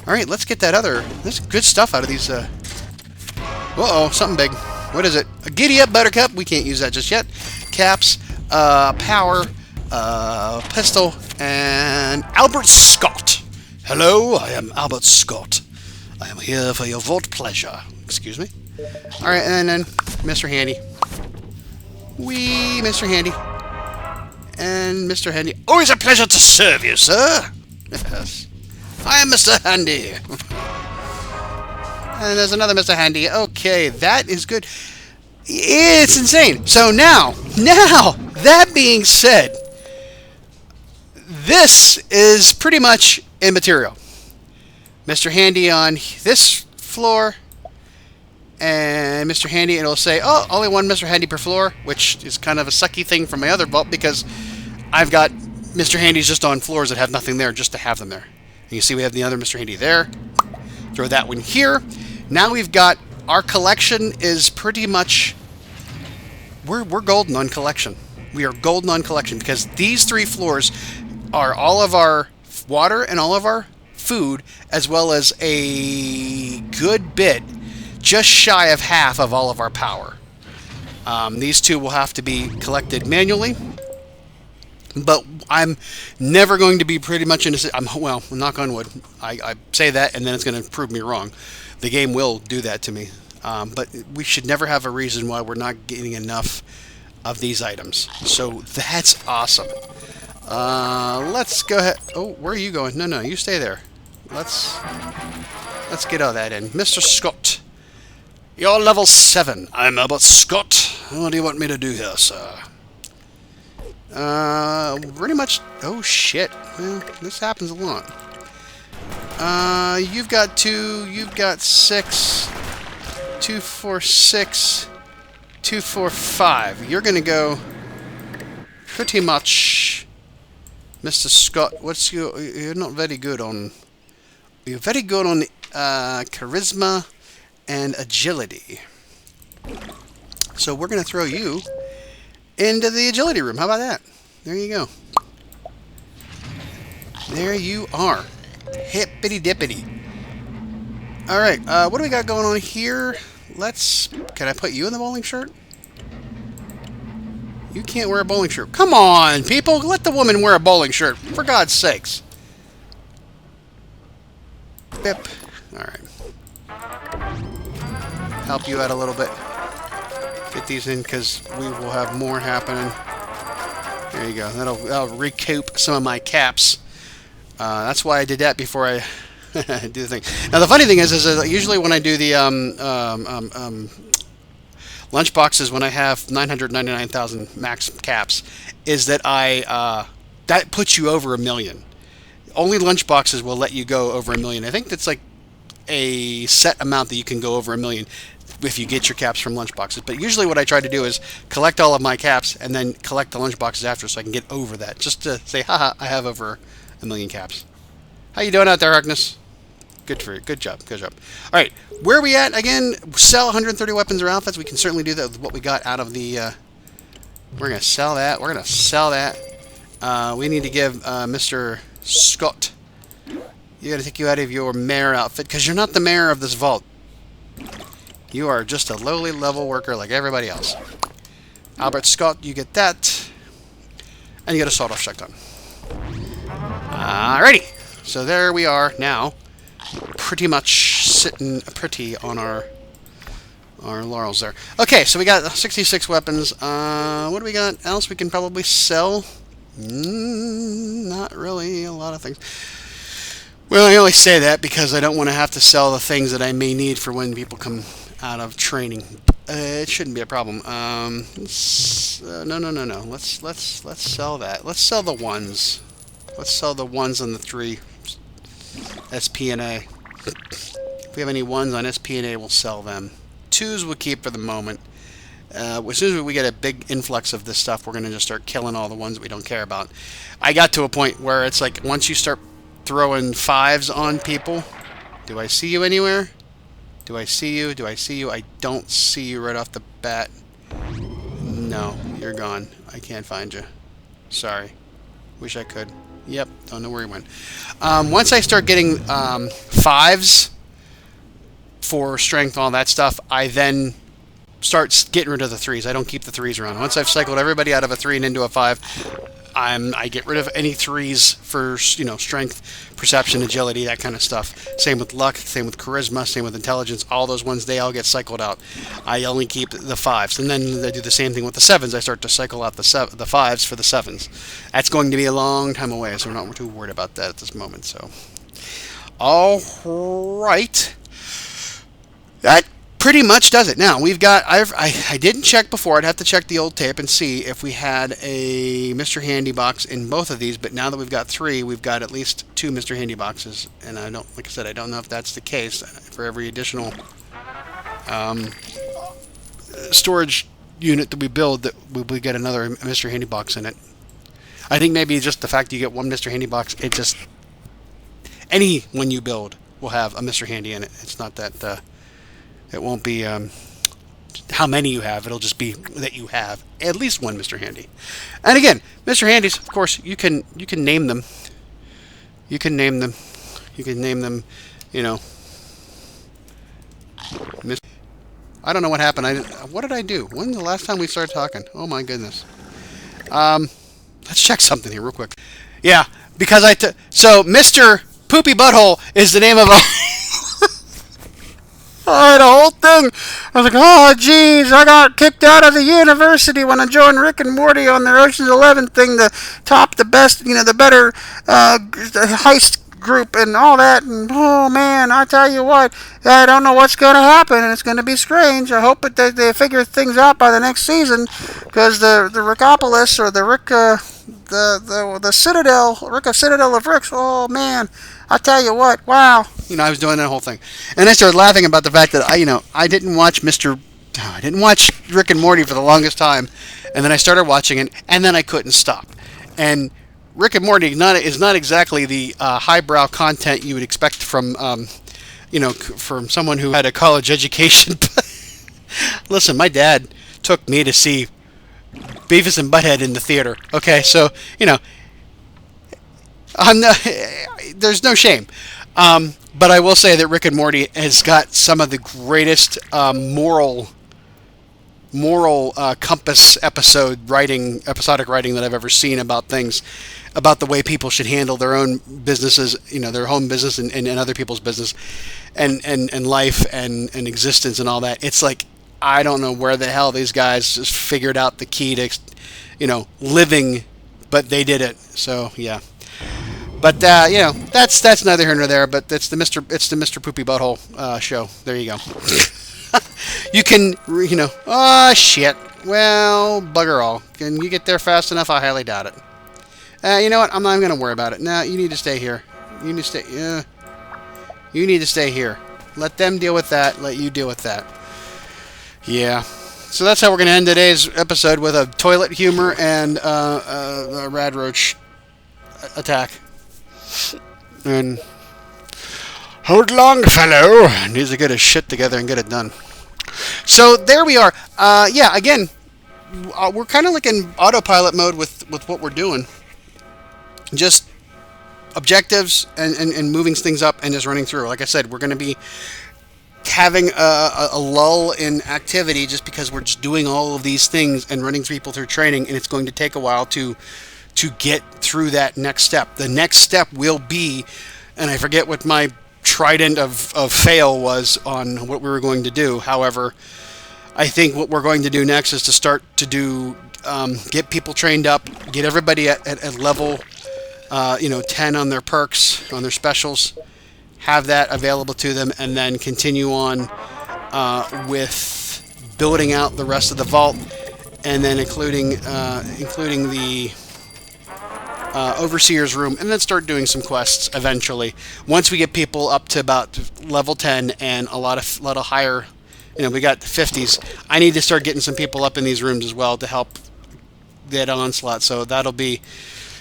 All right, let's get that other. There's good stuff out of these. Uh-oh, something big. What is it? A giddy up buttercup. We can't use that just yet. Caps, power, pistol, and Albert Scott. Hello, I am Albert Scott. I am here for your vault pleasure. Excuse me. All right, and then Mr. Handy. Mr. Handy. And Mr. Handy. Always a pleasure to serve you, sir. Yes. I am Mr. Handy. And there's another Mr. Handy. Okay, that is good. It's insane. So now, that being said, this is pretty much immaterial. Mr. Handy on this floor, and Mr. Handy, it'll say, oh, only one Mr. Handy per floor, which is kind of a sucky thing from my other vault, because I've got Mr. Handys just on floors that have nothing there, just to have them there. And you see we have the other Mr. Handy there. Throw that one here. Now we've got, our collection is pretty much, we're golden on collection. We are golden on collection, because these three floors are all of our water and all of our food, as well as a good bit, just shy of half of all of our power. These two will have to be collected manually, but I'm never going to be pretty much in a... well, knock on wood. I say that, and then it's going to prove me wrong. The game will do that to me. But we should never have a reason why we're not getting enough of these items. So that's awesome. Let's go ahead. Oh, where are you going? No, you stay there. Let's get all that in. Mr. Scott, you're level 7. I'm Albert Scott. What do you want me to do here, sir? Pretty much. Oh shit. Well, this happens a lot. You've got 2. You've got 6. 2, 4, 6. 2, 4, 5. You're gonna go pretty much, Mr. Scott. What's your? You're not very good on. You're very good on charisma and agility. So we're gonna throw you into the agility room. How about that? There you go. There you are. Hippity dippity. Alright, what do we got going on here? Can I put you in the bowling shirt? You can't wear a bowling shirt. Come on, people! Let the woman wear a bowling shirt, for God's sakes. Bip. Alright. Help you out a little bit. Get these in, because we will have more happening. There you go. That'll recoup some of my caps. That's why I did that before I do the thing. Now the funny thing is usually when I do the Lunchboxes, when I have 999,000 max caps, is that that puts you over 1 million. Only Lunchboxes will let you go over 1 million. I think that's like a set amount that you can go over 1 million if you get your caps from Lunchboxes. But usually what I try to do is collect all of my caps and then collect the Lunchboxes after, so I can get over that, just to say, haha, I have over 1 million caps. How you doing out there, Harkness? Good for you. Good job. Good job. All right, where are we at again? Sell 130 weapons or outfits. We can certainly do that with what we got out of the. We're gonna sell that. We're gonna sell that. We need to give Mr. Scott. You gotta take you out of your mayor outfit, because you're not the mayor of this vault. You are just a lowly level worker like everybody else. Albert Scott, you get that, and you get a sawed-off shotgun. Alrighty, so there we are now, pretty much sitting pretty on our laurels there. Okay, so we got 66 weapons. What do we got else we can probably sell? Not really a lot of things. Well, I only say that because I don't want to have to sell the things that I may need for when people come out of training. It shouldn't be a problem. No. Let's sell that. Let's sell the ones. Let's sell the ones on the 3 SP and A. If we have any ones on SP and A, we'll sell them. 2s we'll keep for the moment. As soon as we get a big influx of this stuff, we're going to just start killing all the ones that we don't care about. I got to a point where it's like, once you start throwing 5s on people, do I see you anywhere? Do I see you? Do I see you? I don't see you right off the bat. No, you're gone. I can't find you. Sorry. Wish I could. Yep, don't know where he went. Once I start getting 5s for strength, all that stuff, I then start getting rid of the 3s. I don't keep the 3s around. Once I've cycled everybody out of a 3 and into a 5, I get rid of any 3s for, you know, strength, perception, agility, that kind of stuff. Same with luck, same with charisma, same with intelligence. All those ones, they all get cycled out. I only keep the 5s. And then I do the same thing with the 7s. I start to cycle out the 5s for the 7s. That's going to be a long time away, so we're not too worried about that at this moment. So, all right. That pretty much does it. Now, we've got, I didn't check before. I'd have to check the old tape and see if we had a Mr. Handy box in both of these, but now that we've got 3, we've got at least 2 Mr. Handy boxes, and I don't, like I said, I don't know if that's the case. For every additional storage unit that we build, that we get another Mr. Handy box in it. I think maybe just the fact you get one Mr. Handy box, it just, any one you build will have a Mr. Handy in it. It's not that, it won't be how many you have. It'll just be that you have at least one Mr. Handy. And again, Mr. Handys, of course, you can name them. You can name them. You can name them, you know. I don't know what happened. What did I do? When's the last time we started talking? Oh my goodness. Let's check something here real quick. Yeah, because so Mr. Poopy Butthole is the name of a the whole thing. I was like, oh, geez, I got kicked out of the university when I joined Rick and Morty on their Ocean's 11 thing to top the best, you know, the better heist group and all that. And, oh, man, I tell you what, I don't know what's going to happen, and it's going to be strange. I hope that they figure things out by the next season, because the Rickopolis, or the Rick, the Citadel, Citadel of Ricks, oh, man, I tell you what, wow. You know, I was doing that whole thing. And I started laughing about the fact that I didn't watch Rick and Morty for the longest time. And then I started watching it, and then I couldn't stop. And Rick and Morty is not exactly the highbrow content you would expect from, from someone who had a college education. Listen, my dad took me to see Beavis and Butthead in the theater. Okay, so, there's no shame. But I will say that Rick and Morty has got some of the greatest moral compass episodic writing that I've ever seen about things, about the way people should handle their own businesses, their home business and other people's business, and life and existence and all that. It's like, I don't know where the hell these guys just figured out the key to, living, but they did it. So yeah. But that's neither here nor there. But it's the Mr. Poopy Butthole show. There you go. You can, oh shit. Well, bugger all. Can you get there fast enough? I highly doubt it. You know what? I'm not even gonna worry about it. No, you need to stay here. You need to stay. You need to stay here. Let them deal with that. Let you deal with that. Yeah. So that's how we're gonna end today's episode, with a toilet humor and a rad roach attack. And hold long, fellow. Needs to get his shit together and get it done. So there we are. Yeah, again, we're kind of like in autopilot mode with what we're doing. Just objectives and moving things up and just running through. Like I said, we're going to be having a lull in activity just because we're just doing all of these things and running people through training, and it's going to take a while to get through that next step. The next step will be, and I forget what my trident of fail was on what we were going to do. However, I think what we're going to do next is to start to do, get people trained up, get everybody at level, 10 on their perks, on their specials, have that available to them, and then continue on with building out the rest of the vault, and then including the overseer's room, and then start doing some quests eventually. Once we get people up to about level 10 and a lot of higher, we got the 50s. I need to start getting some people up in these rooms as well to help that onslaught. So that'll be,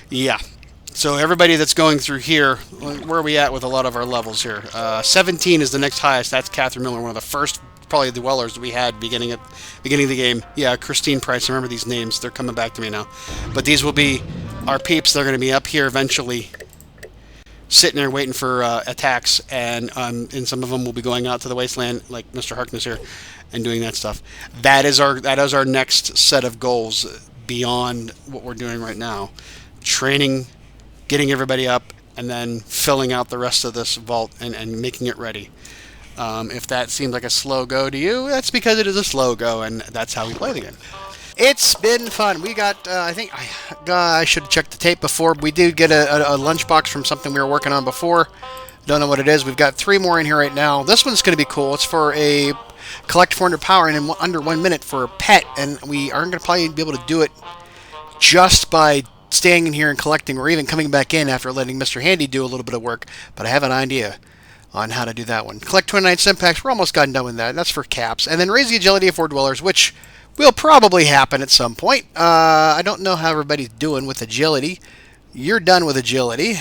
yeah. So everybody that's going through here, where are we at with a lot of our levels here? 17 is the next highest. That's Catherine Miller, one of the first probably dwellers that we had beginning of the game. Yeah, Christine Price. I remember these names. They're coming back to me now. But these will be our peeps. They're going to be up here eventually, sitting there waiting for attacks, and some of them will be going out to the wasteland, like Mr. Harkness here, and doing that stuff. That is our next set of goals beyond what we're doing right now. Training, getting everybody up, and then filling out the rest of this vault and making it ready. If that seems like a slow go to you, that's because it is a slow go, and that's how we play the game. It's been fun. We got, I think, I should have checked the tape before. We did get a lunchbox from something we were working on before. Don't know what it is. We've got 3 more in here right now. This one's going to be cool. It's for a collect 400 power in under 1 minute for a pet, and we aren't going to probably be able to do it just by staying in here and collecting, or even coming back in after letting Mr. Handy do a little bit of work. But I have an idea on how to do that one. Collect 29 Simpacts. We're almost gotten done with that. That's for caps. And then raise the agility of 4 dwellers, which will probably happen at some point. I don't know how everybody's doing with agility. You're done with agility.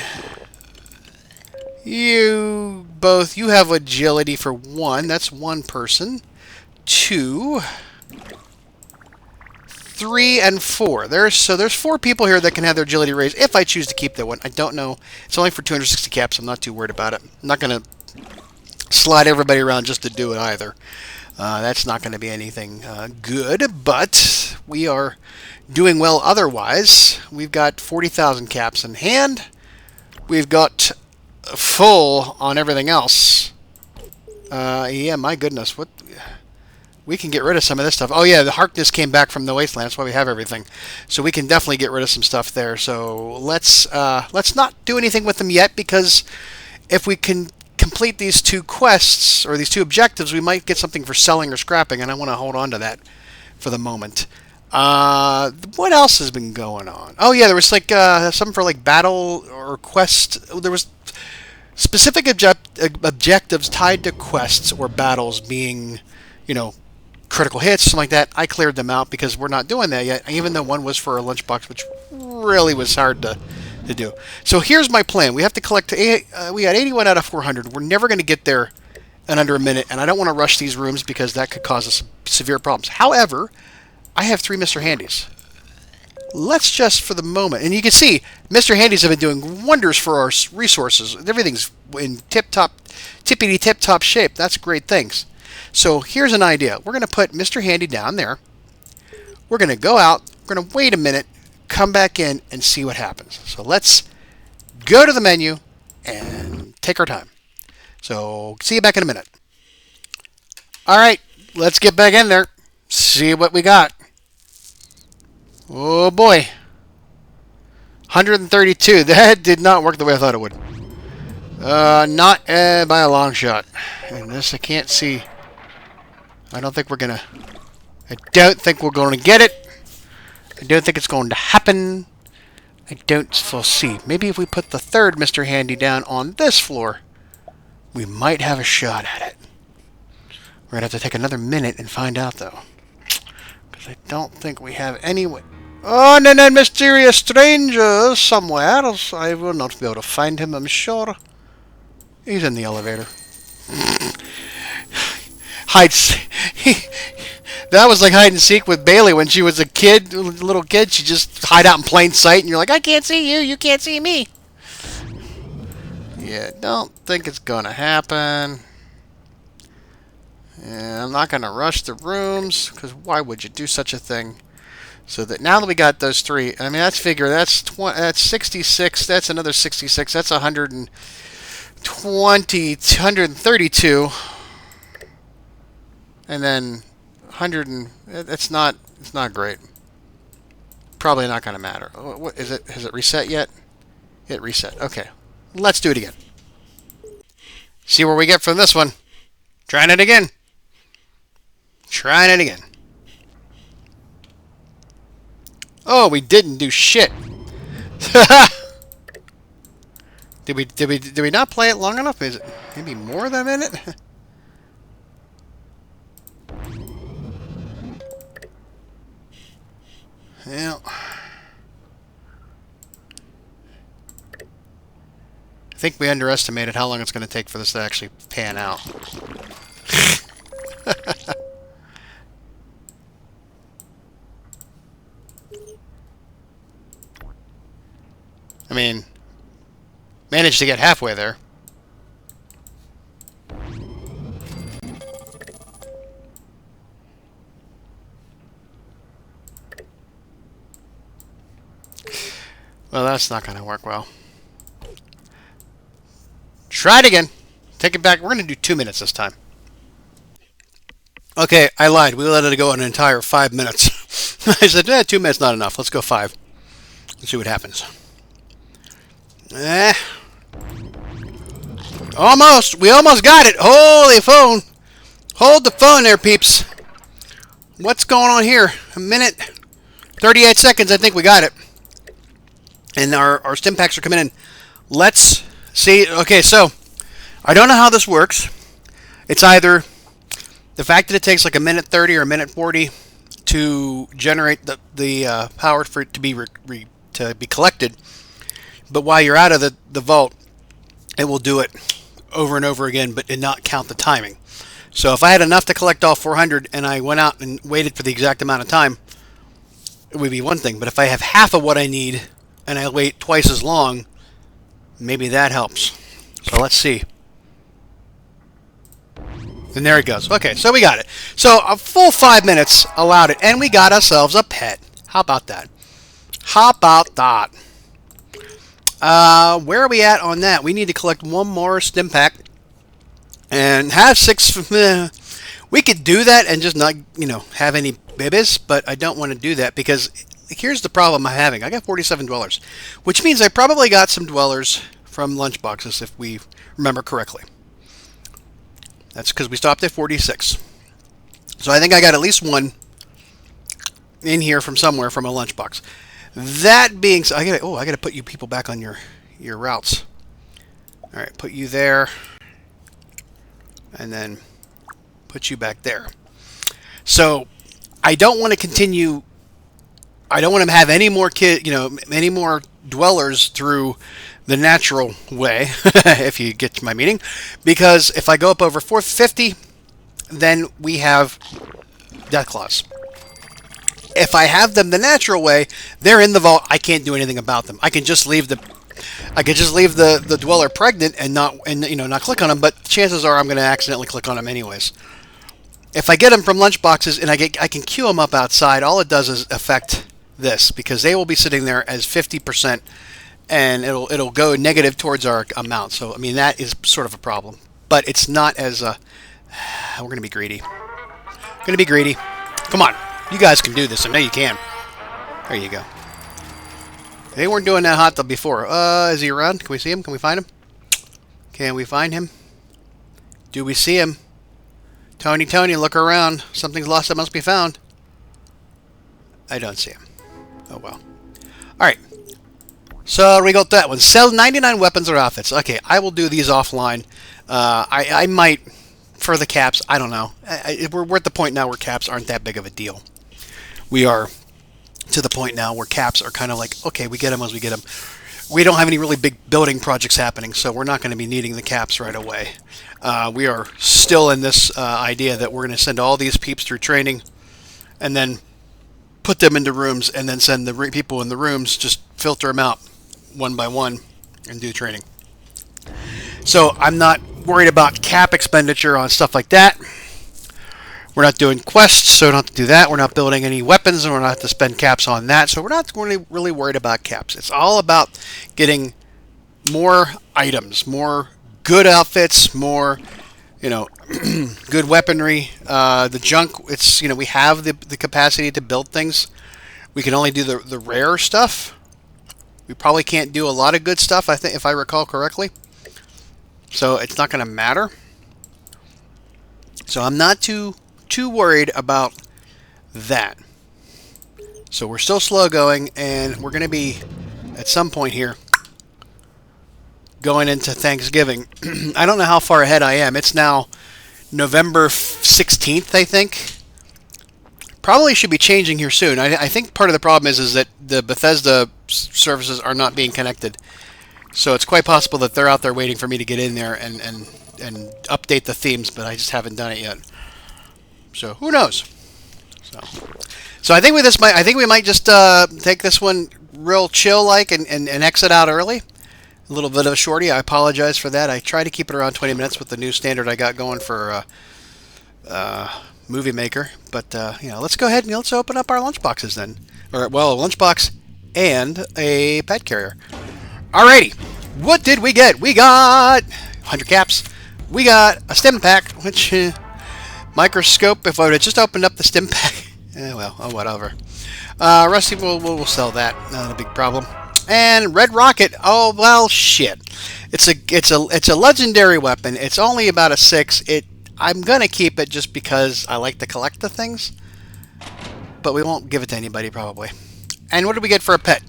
You have agility for 1. That's 1 person. 2, 3, and 4. There's 4 people here that can have their agility raised if I choose to keep that one. I don't know. It's only for 260 caps. I'm not too worried about it. I'm not going to slide everybody around just to do it either. That's not going to be anything good, but we are doing well otherwise. We've got 40,000 caps in hand. We've got full on everything else. Yeah, my goodness. What? We can get rid of some of this stuff. Oh yeah, the Harkness came back from the wasteland. That's why we have everything. So we can definitely get rid of some stuff there. So let's not do anything with them yet, because if we can complete these 2 quests, or these 2 objectives, we might get something for selling or scrapping, and I want to hold on to that for the moment. What else has been going on? Oh yeah, there was like something for like battle or quest. There was specific objectives tied to quests or battles being, critical hits, something like that. I cleared them out because we're not doing that yet, even though one was for a lunchbox, which really was hard to do. So here's my plan. We have to collect, we got 81 out of 400. We're never going to get there in under a minute, and I don't want to rush these rooms because that could cause us severe problems. However, I have 3 Mr. Handys. Let's just, for the moment, and you can see Mr. Handys have been doing wonders for our resources. Everything's in tippity-tip-top shape. That's great things. So here's an idea. We're going to put Mr. Handy down there. We're going to go out. We're going to wait a minute, come back in, and see what happens. So let's go to the menu and take our time. So see you back in a minute. All right, let's get back in there. See what we got. Oh boy. 132. That did not work the way I thought it would. Not by a long shot. And this I can't see. I don't think we're going to get it. I don't think it's going to happen. I don't foresee. Maybe if we put the 3rd Mr. Handy down on this floor, we might have a shot at it. We're going to have to take another minute and find out, though. Because I don't think we have any way. Oh, and then mysterious stranger somewhere. I will not be able to find him, I'm sure. He's in the elevator. That was like hide and seek with Bailey when she was a little kid. She just hide out in plain sight, and you're like, I can't see you, you can't see me. Yeah, don't think it's gonna happen. And I'm not gonna rush the rooms, because why would you do such a thing? So that now that we got those 3, I mean, that's 66. That's another 66. That's 132. And then 100 and it's not great. Probably not going to matter. What is it? Has it reset yet? It reset. Okay. Let's do it again. See where we get from this one. Trying it again. Trying it again. Oh, we didn't do shit. Did we not play it long enough? Is it maybe more than a minute? Well, I think we underestimated how long it's going to take for this to actually pan out. I mean, managed to get halfway there. Well, that's not going to work well. Try it again. Take it back. We're going to do 2 minutes this time. Okay, I lied. We let it go an entire 5 minutes. I said, 2 minutes not enough. Let's go 5. Let's see what happens. Almost. We almost got it. Holy phone. Hold the phone there, peeps. What's going on here? A minute. 38 seconds. I think we got it. And our stim packs are coming in. Let's see. Okay, so I don't know how this works. It's either the fact that it takes like a minute 30 or a minute 40 to generate the power for it to be collected. But while you're out of the vault, it will do it over and over again, but not count the timing. So if I had enough to collect all 400 and I went out and waited for the exact amount of time, it would be one thing. But if I have half of what I need and I wait twice as long, maybe that helps. So let's see. And there it goes. Okay, so we got it. So a full 5 minutes allowed it, and we got ourselves a pet. How about that? How about that? Where are we at on that? We need to collect one more stim pack and have 6. We could do that and just not, have any bibbies, but I don't want to do that because here's the problem I'm having. I got 47 dwellers, which means I probably got some dwellers from Lunchboxes if we remember correctly. That's because we stopped at 46. So I think I got at least one in here from somewhere from a Lunchbox. That being said, I gotta put you people back on your routes. All right, put you there, and then put you back there. So I don't want to continue. I don't want to have any more any more dwellers through the natural way, if you get my meaning, because if I go up over 450, then we have death claws. If I have them the natural way, they're in the vault. I can't do anything about them. I can just leave the dweller pregnant and not click on them. But chances are I'm going to accidentally click on them anyways. If I get them from Lunchboxes and I can queue them up outside, all it does is affect this because they will be sitting there as 50%, and it'll go negative towards our amount. So I mean that is sort of a problem, but it's not as we're going to be greedy. Come on. You guys can do this. I know you can. There you go. They weren't doing that hot though before. Is he around? Can we see him? Can we find him? Can we find him? Do we see him? Tony, look around. Something's lost that must be found. I don't see him. Oh well. Alright. So we got that one. Sell 99 weapons or outfits. Okay, I will do these offline. I might, for the caps, I don't know. We're at the point now where caps aren't that big of a deal. We are to the point now where caps are kind of like, okay, we get them as we get them. We don't have any really big building projects happening, so we're not going to be needing the caps right away. We are still in this idea that we're going to send all these peeps through training and then put them into rooms and then send the people in the rooms, just filter them out one by one and do training. So I'm not worried about cap expenditure on stuff like that. We're not doing quests, so we don't have to do that. We're not building any weapons, and we're not have to spend caps on that. So we're not really worried about caps. It's all about getting more items, more good outfits, more, good weaponry. The junk, it's, we have the capacity to build things. We can only do the rare stuff. We probably can't do a lot of good stuff, I think, if I recall correctly. So it's not going to matter. So I'm not too too worried about that. So we're still slow going, and we're going to be, at some point here, going into Thanksgiving. I don't know how far ahead I am. It's now November 16th, I think. Probably should be changing here soon. I think part of the problem is that the Bethesda services are not being connected. So it's quite possible that they're out there waiting for me to get in there and update the themes, but I just haven't done it yet. So who knows? So I think with this, I think we might just take this one real chill like and exit out early. A little bit of a shorty. I apologize for that. I try to keep it around 20 minutes with the new standard I got going for Movie Maker. But you know, let's go ahead and let's open up our lunchboxes then. Or well, a lunchbox and a pet carrier. Alrighty, what did we get? We got 100 caps. We got a stim pack, which microscope. If I would have just opened up the stim pack, well, oh whatever. Rusty, we'll sell that. Not a big problem. And red rocket. Oh well, shit. It's a legendary weapon. It's only about a 6. I'm gonna keep it just because I like to collect the things, but we won't give it to anybody probably. And what did we get for a pet?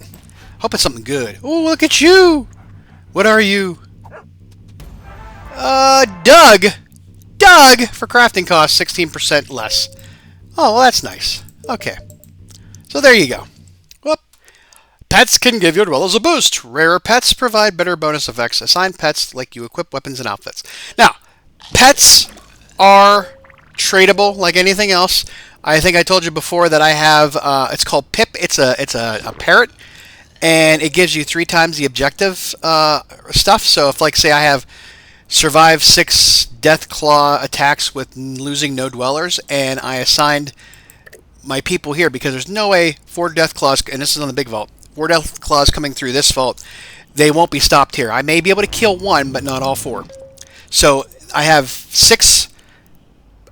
Hope it's something good. Oh, look at you! What are you? Doug! Doug! For crafting costs, 16% less. Oh, well, that's nice. Okay. So there you go. Whoop. Pets can give your dwellers a boost. Rarer pets provide better bonus effects. Assign pets like you equip weapons and outfits. Now, pets are tradable like anything else. I think I told you before that I have, it's called Pip. It's a parrot. And it gives you 3 times the objective stuff. So if, like, say I have survive 6 death claw attacks with losing no dwellers, and I assigned my people here, because there's no way 4 death claws, and this is on the big vault, 4 death claws coming through this vault, they won't be stopped here. I may be able to kill 1, but not all 4. So I have 6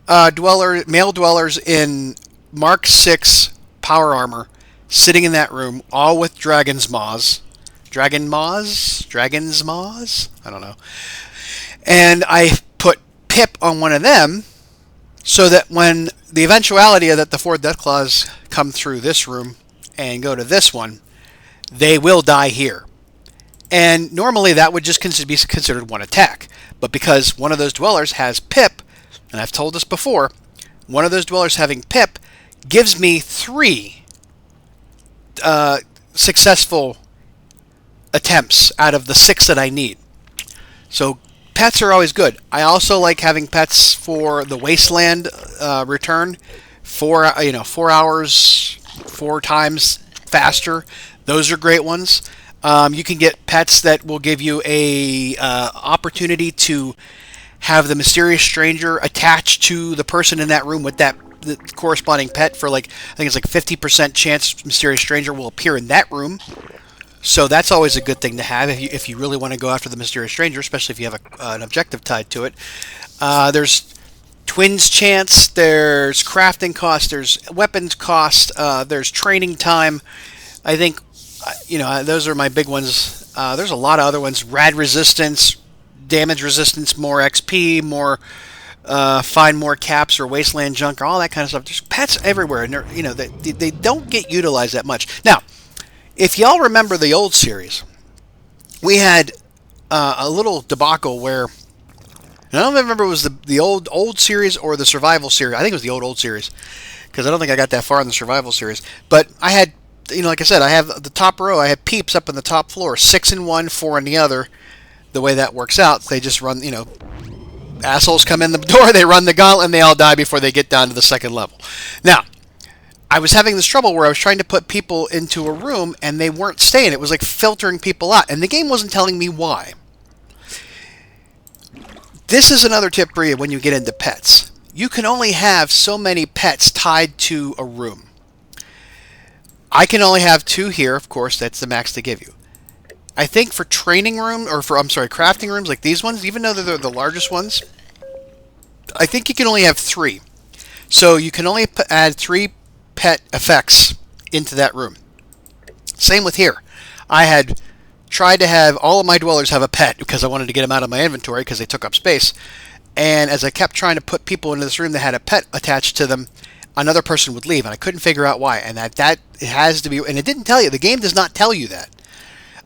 male dwellers in Mark 6 power armor, sitting in that room, all with dragon's maws. Dragon's maws? I don't know. And I put Pip on one of them, so that when the eventuality that the 4 Deathclaws come through this room and go to this one, they will die here. And normally that would just be considered 1 attack. But because one of those dwellers has Pip, and I've told this before, one of those dwellers having Pip gives me 3 successful attempts out of the 6 that I need. So pets are always good. I also like having pets for the wasteland return. 4 hours, 4 times faster. Those are great ones. You can get pets that will give you a opportunity to have the mysterious stranger attached to the person in that room with the corresponding pet for, like, I think it's like 50% chance mysterious stranger will appear in that room. So that's always a good thing to have if you really want to go after the mysterious stranger, especially if you have an objective tied to it. There's twins chance, there's crafting cost, there's weapons cost, there's training time. I think, those are my big ones. There's a lot of other ones. Rad resistance, damage resistance, more XP, more find more caps or wasteland junk, or all that kind of stuff. There's pets everywhere, and they don't get utilized that much. Now, if y'all remember the old series, we had a little debacle where, and I don't remember if it was the old series or the survival series. I think it was the old series, because I don't think I got that far in the survival series. But I had, like I said, I have the top row. I had peeps up on the top floor, 6 in one, 4 in the other. The way that works out, they just run, assholes come in the door, they run the gauntlet, and they all die before they get down to the second level. Now, I was having this trouble where I was trying to put people into a room, and they weren't staying. It was like filtering people out, and the game wasn't telling me why. This is another tip for you when you get into pets. You can only have so many pets tied to a room. I can only have 2 here, of course, that's the max they give you. I think for training room, or crafting rooms like these ones, even though they're the largest ones, I think you can only have 3. So you can only add 3 pet effects into that room. Same with here. I had tried to have all of my dwellers have a pet because I wanted to get them out of my inventory because they took up space. And as I kept trying to put people into this room that had a pet attached to them, another person would leave, and I couldn't figure out why. And that has to be, and it didn't tell you. The game does not tell you that.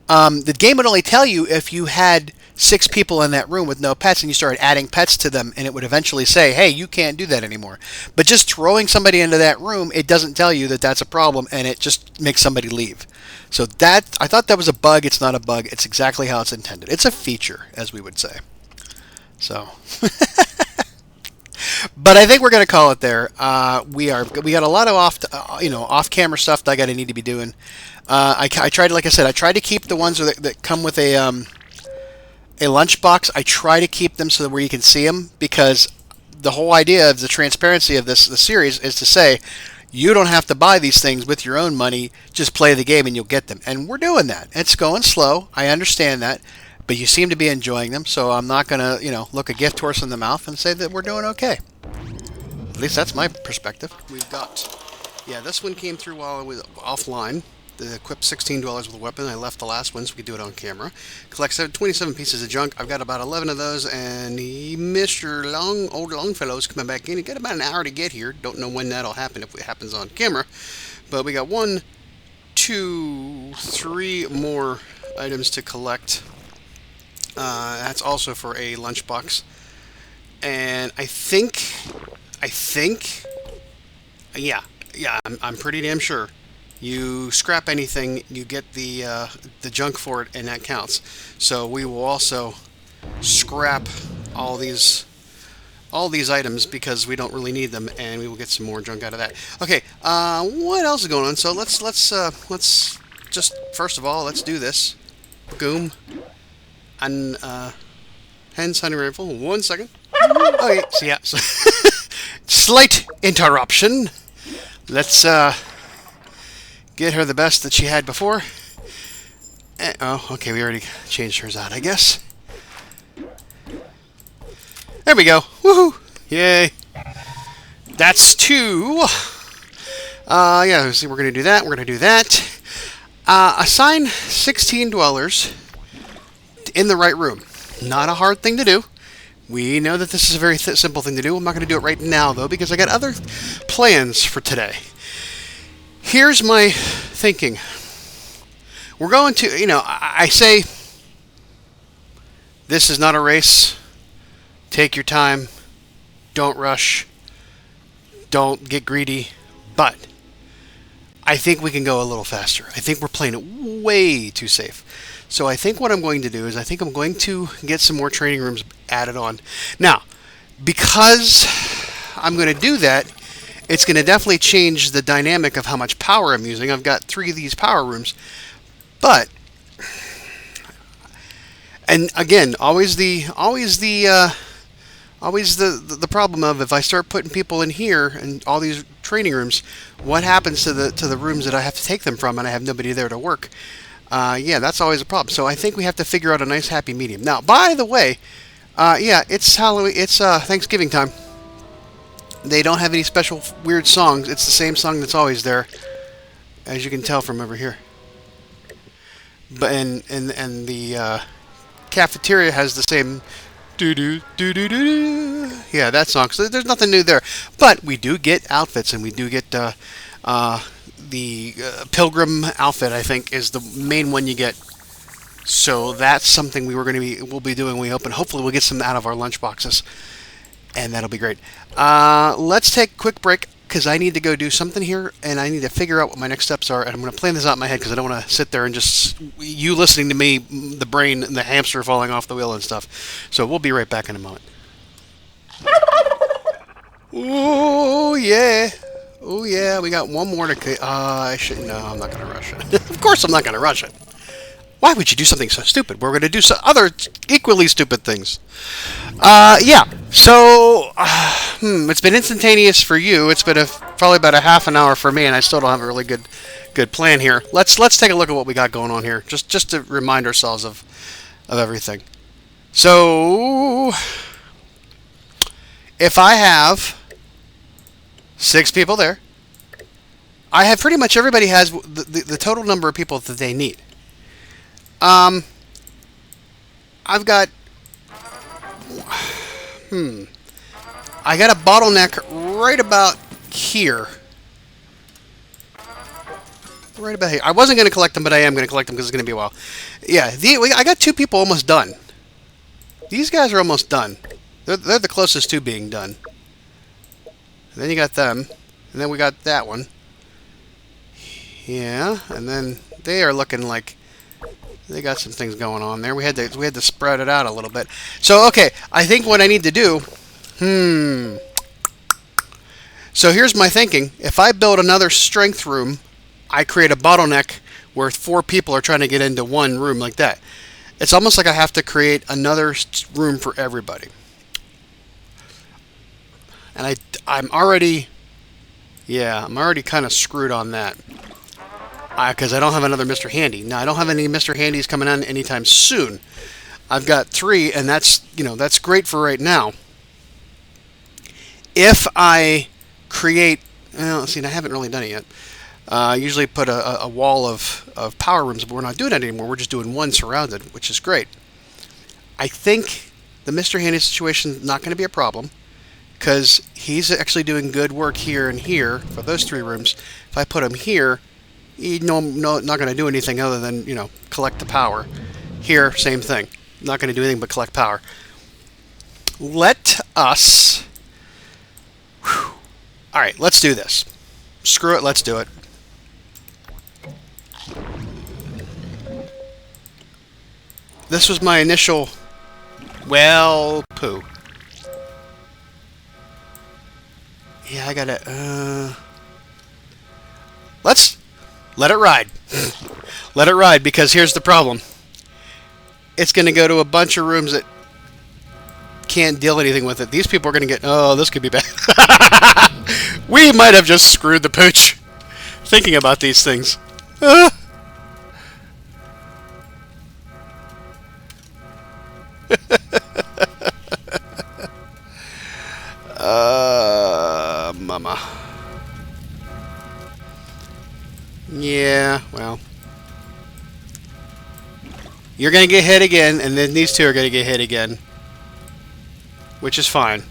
The game would only tell you if you had 6 people in that room with no pets and you started adding pets to them, and it would eventually say, hey, you can't do that anymore. But just throwing somebody into that room, it doesn't tell you that that's a problem, and it just makes somebody leave. So that, I thought that was a bug. It's not a bug. It's exactly how it's intended. It's a feature, as we would say. So, but I think we're going to call it there. We got a lot of off-camera stuff that I got to need to be doing. I tried, like I said, I tried to keep the ones that come with a lunchbox. I try to keep them so that where you can see them, because the whole idea of the transparency of the series is to say you don't have to buy these things with your own money. Just play the game and you'll get them. And we're doing that. It's going slow. I understand that. But you seem to be enjoying them, so I'm not going to, look a gift horse in the mouth and say that we're doing okay. At least that's my perspective. We've got, this one came through while I was offline. The equip 16 dwellers with a weapon. I left the last one so we could do it on camera. Collect 27 pieces of junk. I've got about 11 of those, and Mr. Old Longfellow's coming back in. He got about an hour to get here. Don't know when that'll happen, if it happens on camera. But we got 1, 2, 3 more items to collect. That's also for a lunchbox. And I think, I'm pretty damn sure. You scrap anything, you get the junk for it, and that counts. So we will also scrap all these items because we don't really need them, and we will get some more junk out of that. Okay, what else is going on? So let's just first of all let's do this. Boom, and hens hunting rifle. 1 second. Okay, so yeah, slight interruption. Let's get her the best that she had before. Oh, okay, we already changed hers out, I guess. There we go. Woohoo! Yay! That's 2. So we're gonna do that. We're gonna do that. Assign 16 dwellers in the right room. Not a hard thing to do. We know that this is a very simple thing to do. I'm not going to do it right now, though, because I got other plans for today. Here's my thinking. We're going to, I say, this is not a race. Take your time. Don't rush. Don't get greedy. But I think we can go a little faster. I think we're playing it way too safe. So I think what I'm going to do is I think I'm going to get some more training rooms added on. Now, because I'm going to do that, it's going to definitely change the dynamic of how much power I'm using. I've got 3 of these power rooms. But, and again, always the problem of if I start putting people in here and all these training rooms, what happens to the rooms that I have to take them from and I have nobody there to work? That's always a problem. So I think we have to figure out a nice happy medium. Now, by the way, it's Halloween. It's Thanksgiving time. They don't have any special weird songs. It's the same song that's always there, as you can tell from over here. But and the cafeteria has the same do do do do do. Yeah, that song. So there's nothing new there. But we do get outfits, and we do get the pilgrim outfit. I think is the main one you get. So that's something we'll be doing when we open. Hopefully we'll get some out of our lunch boxes, and that'll be great. Let's take a quick break because I need to go do something here, and I need to figure out what my next steps are. And I'm going to plan this out in my head because I don't want to sit there and just you listening to me, the brain, and the hamster falling off the wheel and stuff. So we'll be right back in a moment. Oh yeah. Oh yeah, we got one more to... No, I'm not going to rush it. Of course I'm not going to rush it. Why would you do something so stupid? We're going to do some other equally stupid things. So, it's been instantaneous for you. It's been probably about a half an hour for me, and I still don't have a really good plan here. Let's take a look at what we got going on here, just to remind ourselves of everything. So, if I have 6 people there, I have pretty much everybody has the total number of people that they need. I've got I got a bottleneck right about here. Right about here. I wasn't going to collect them, but I am going to collect them because it's going to be a while. Yeah, I got 2 people almost done. These guys are almost done. They're the closest to being done. And then you got them. And then we got that one. Yeah, and then they are looking like they got some things going on there. We had to spread it out a little bit. So, okay, I think what I need to do... So here's my thinking. If I build another strength room... I create a bottleneck where 4 people are trying to get into one room like that. It's almost like I have to create another room for everybody. And I'm already kind of screwed on that. Because I don't have another Mr. Handy. Now, I don't have any Mr. Handys coming on anytime soon. I've got 3, and that's great for right now. If I create... Well, see, I haven't really done it yet. I usually put a wall of power rooms, but we're not doing that anymore. We're just doing one surrounded, which is great. I think the Mr. Handy situation is not going to be a problem because he's actually doing good work here and here for those 3 rooms. If I put him here, he's not going to do anything other than, collect the power. Here, same thing. Not going to do anything but collect power. Let us... Whew. All right, let's do this. Screw it, let's do it. This was my initial, poo. Yeah, I gotta, let's let it ride. Let it ride, because here's the problem. It's gonna go to a bunch of rooms that can't deal anything with it. These people are gonna get, oh, this could be bad. We might have just screwed the pooch thinking about these things. Mama. Yeah, well. You're going to get hit again, and then these 2 are going to get hit again. Which is fine.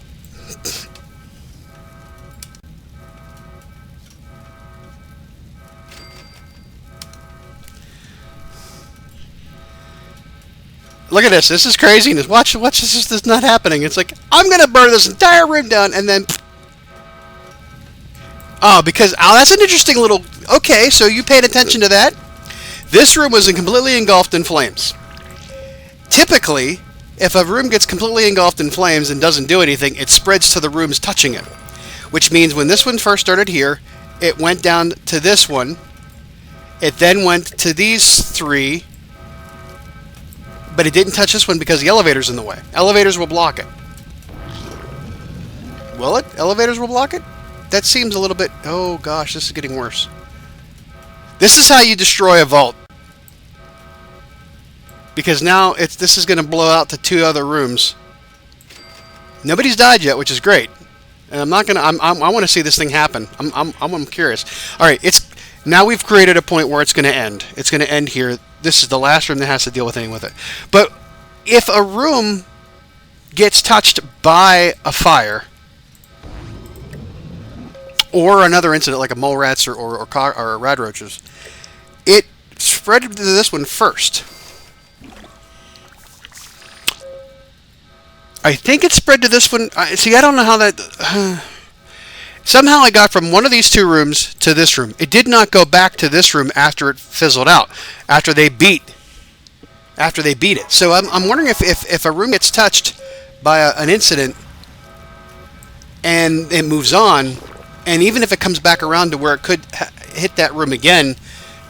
Look at this. This is craziness. Watch this is not happening. It's like, I'm going to burn this entire room down, and then... Oh, because... Oh, that's an interesting little... Okay, so you paid attention to that. This room was completely engulfed in flames. Typically, if a room gets completely engulfed in flames and doesn't do anything, it spreads to the rooms touching it. Which means when this one first started here, it went down to this one. It then went to these 3... But it didn't touch this one because the elevator's in the way. Elevators will block it. Will it? Elevators will block it? That seems a little bit... Oh, gosh, this is getting worse. This is how you destroy a vault. Because now this is going to blow out to 2 other rooms. Nobody's died yet, which is great. And I'm not going to... I want to see this thing happen. I'm curious. All right, now we've created a point where it's going to end. It's going to end here. This is the last room that has to deal with anything with it. But if a room gets touched by a fire or another incident like a mole rats or rad roaches, it spread to this one first. I think it spread to this one. See, I don't know how that... Somehow I got from one of these 2 rooms to this room. It did not go back to this room after it fizzled out, after they beat it. So I'm wondering if a room gets touched by an incident and it moves on, and even if it comes back around to where it could hit that room again,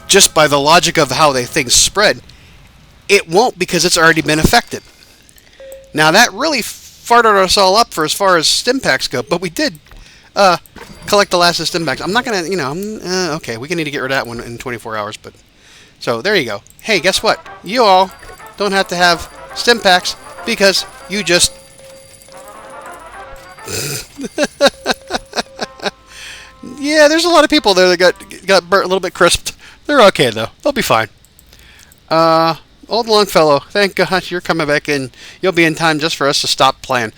just by the logic of how things spread, it won't because it's already been affected. Now that really farted us all up for as far as stim packs go, but we did collect the last of stim packs. I'm not gonna, okay, we can need to get rid of that one in 24 hours, but so there you go. Hey, guess what? You all don't have to have stim packs because you just yeah, there's a lot of people there that got burnt a little bit crisped. They're okay though. They'll be fine. Old Longfellow, thank God you're coming back in. You'll be in time just for us to stop playing.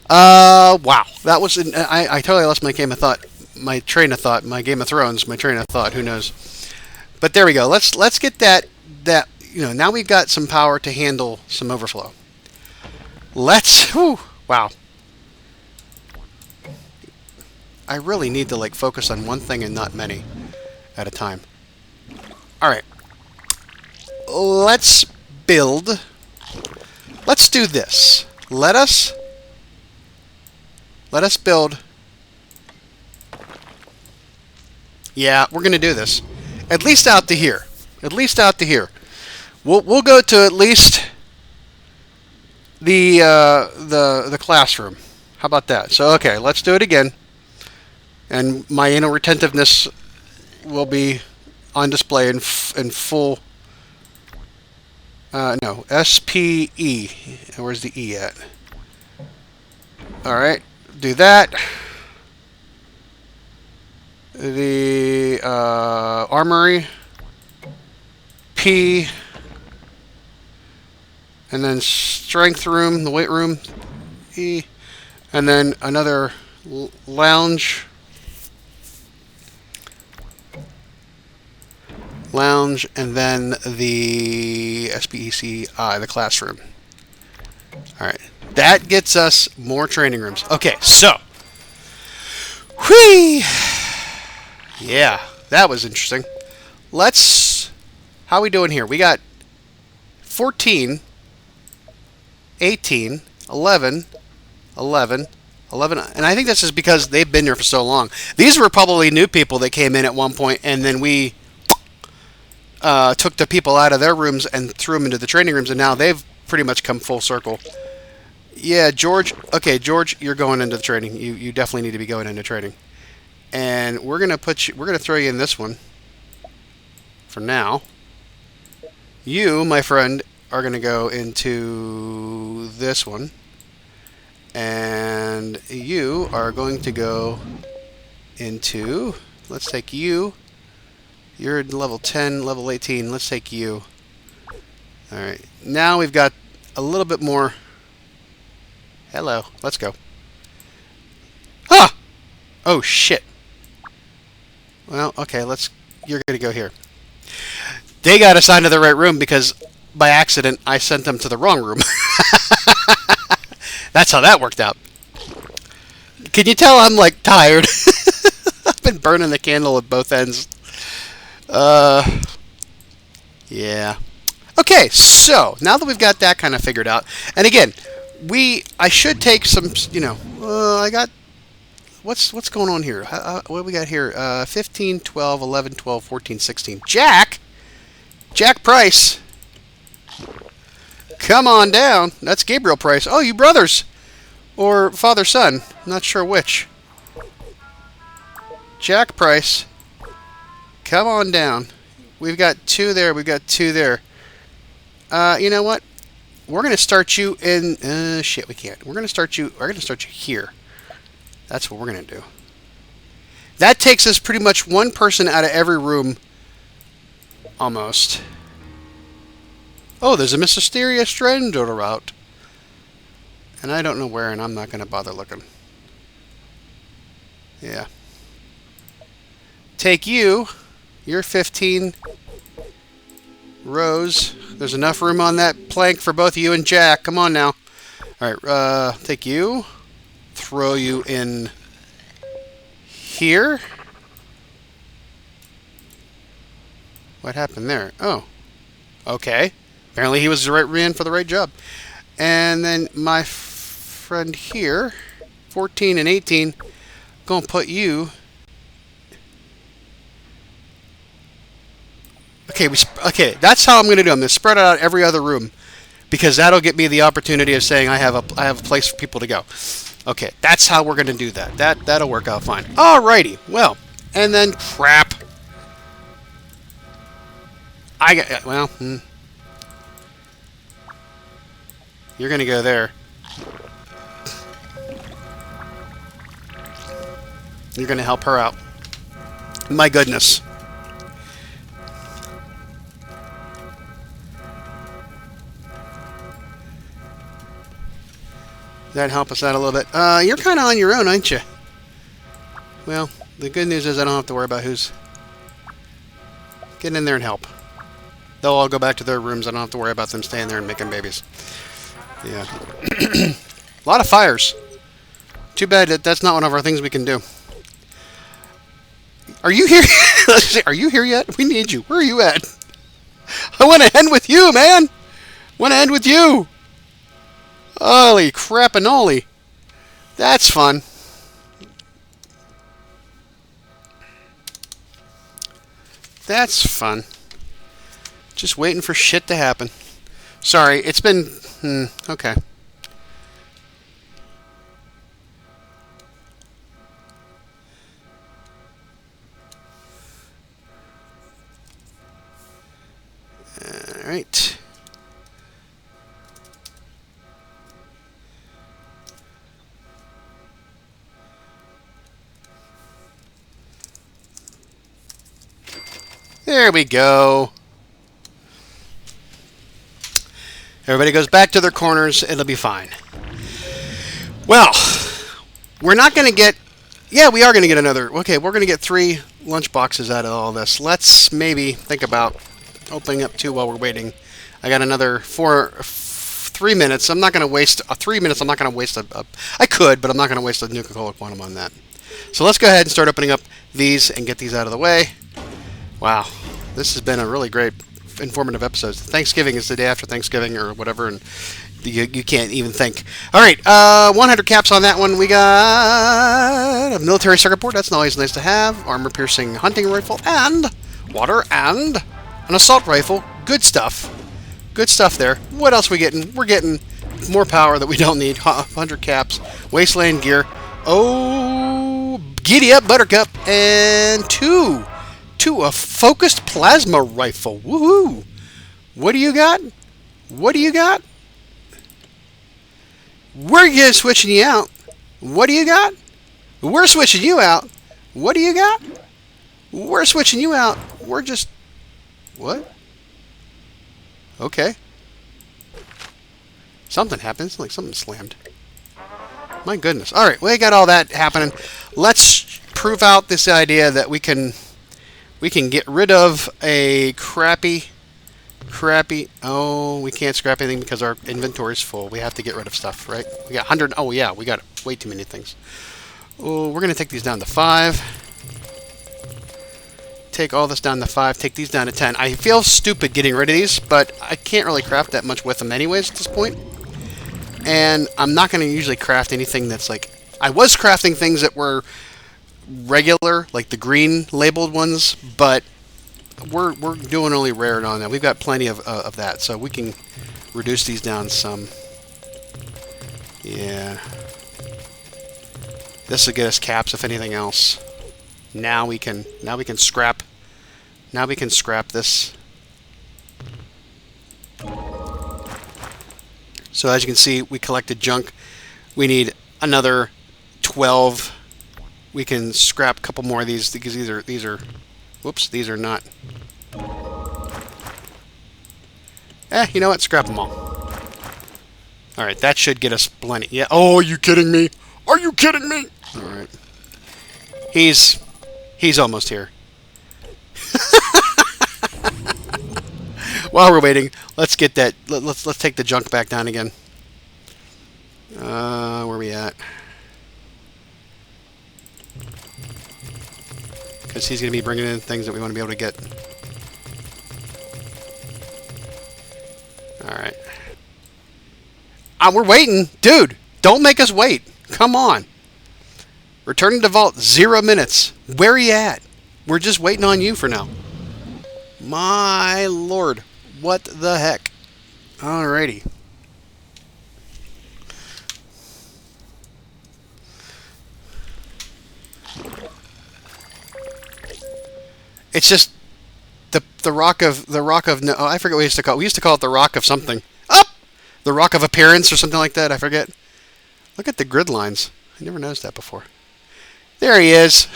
Wow. That was... I totally lost my game of thought. My train of thought. My Game of Thrones. My train of thought. Who knows? But there we go. Let's get that... now we've got some power to handle some overflow. Whew, wow. I really need to focus on one thing and not many at a time. All right. Let's build. Let's do this. Let us build. Yeah, we're going to do this. At least out to here. At least out to here. We'll go to at least the classroom. How about that? So okay, let's do it again. And my anal retentiveness will be on display in full. No, SPE. Where's the E at? All right, do that. The armory. P. And then strength room, the weight room. E. And then another lounge. And then the SPECI, the classroom. All right, that gets us more training rooms. Okay, so, whee, yeah, that was interesting. How are we doing here? We got 14, 18, 11, 11, 11, and I think this is because they've been there for so long. These were probably new people that came in at one point, and then we took the people out of their rooms and threw them into the training rooms, and now they've pretty much come full circle. Yeah, George. Okay, George, you're going into the training. You definitely need to be going into training. And we're gonna throw you in this one for now. You, my friend, are gonna go into this one, and you are going to go into. Let's take you. You're level 10, level 18. Let's take you. All right. Now we've got a little bit more. Hello. Let's go. Ah! Oh, shit. Well, okay. You're going to go here. They got assigned to the right room because by accident I sent them to the wrong room. That's how that worked out. Can you tell I'm tired? I've been burning the candle at both ends. Yeah. Okay, so now that we've got that kind of figured out, and again, I should take some, I got, what's going on here? What do we got here? 15, 12, 11, 12, 14, 16. Jack Price. Come on down. That's Gabriel Price. Oh, you brothers. Or father-son. Not sure which. Jack Price. Come on down. We've got 2 there. We've got 2 there. You know what? We're going to start you in... shit, we can't. We're going to start you here. That's what we're going to do. That takes us pretty much one person out of every room. Almost. Oh, there's a mysterious stranger route. And I don't know where, and I'm not going to bother looking. Yeah. Take you... You're 15 rows. There's enough room on that plank for both you and Jack. Come on now. All right, take you. Throw you in here. What happened there? Oh, okay. Apparently he was the right man for the right job. And then my friend here, 14 and 18, gonna put you... Okay, that's how I'm going to do it. I'm going to spread it out every other room because that'll get me the opportunity of saying I have a place for people to go. Okay, that's how we're going to do that. That'll work out fine. Alrighty. Well, and then crap. You're going to go there. You're going to help her out. My goodness. that help us out a little bit. You're kind of on your own, aren't you? Well, the good news is I don't have to worry about who's... Get in there and help. They'll all go back to their rooms. I don't have to worry about them staying there and making babies. Yeah. A lot of fires. Too bad that that's not one of our things we can do. Are you here? Are you here yet? We need you. Where are you at? I want to end with you, man. I want to end with you. Holy crap-a-noli. That's fun. That's fun. Just waiting for shit to happen. Sorry, it's been... okay. Alright. There we go. Everybody goes back to their corners. It'll be fine. Well, we're not going to get... Yeah, we are going to get another... Okay, we're going to get 3 lunchboxes out of all this. Let's maybe think about opening up 2 while we're waiting. I got another 3 minutes. I'm not going to waste... 3 minutes, I'm not going to waste I could, but I'm not going to waste a Nuka-Cola quantum on that. So let's go ahead and start opening up these and get these out of the way. Wow. This has been a really great, informative episode. Thanksgiving is the day after Thanksgiving or whatever, and you can't even think. All right, 100 caps on that one. We got a military circuit board. That's always nice to have. Armor-piercing hunting rifle and water and an assault rifle. Good stuff. Good stuff there. What else are we getting? We're getting more power that we don't need. 100 caps. Wasteland gear. Oh, giddy up, Buttercup. And 2. A focused plasma rifle. Woohoo! What do you got? What do you got? We're switching you out. What do you got? We're switching you out. What do you got? We're switching you out. We're just... What? Okay. Something happens. Like something slammed. My goodness. Alright, we got all that happening. Let's prove out this idea that we can get rid of a crappy... Oh, we can't scrap anything because our inventory is full. We have to get rid of stuff, right? We got 100... Oh, yeah, we got way too many things. Oh, we're going to take these down to 5. Take all this down to 5. Take these down to 10. I feel stupid getting rid of these, but I can't really craft that much with them anyways at this point. And I'm not going to usually craft anything that's like... I was crafting things that were regular, like the green labeled ones, but we're doing only rare on that. We've got plenty of that, so we can reduce these down some. Yeah. This will get us caps if anything else. Now we can scrap. Now we can scrap this. So as you can see, we collected junk. We need another 12. We can scrap a couple more of these because these are whoops, these are not. You know what? Scrap them all. All right, that should get us plenty. Yeah. Oh, are you kidding me? Are you kidding me? All right. He's almost here. While we're waiting, let's get that. Let's take the junk back down again. Where are we at? Because he's going to be bringing in things that we want to be able to get. Alright. We're waiting. Dude, don't make us wait. Come on. Returning to Vault, 0 minutes. Where are you at? We're just waiting on you for now. My lord. What the heck? Alrighty. It's just the rock of no, oh, I forget what we used to call it. We used to call it the rock of something. Up, the rock of appearance or something like that. I forget. Look at the grid lines. I never noticed that before. There he is.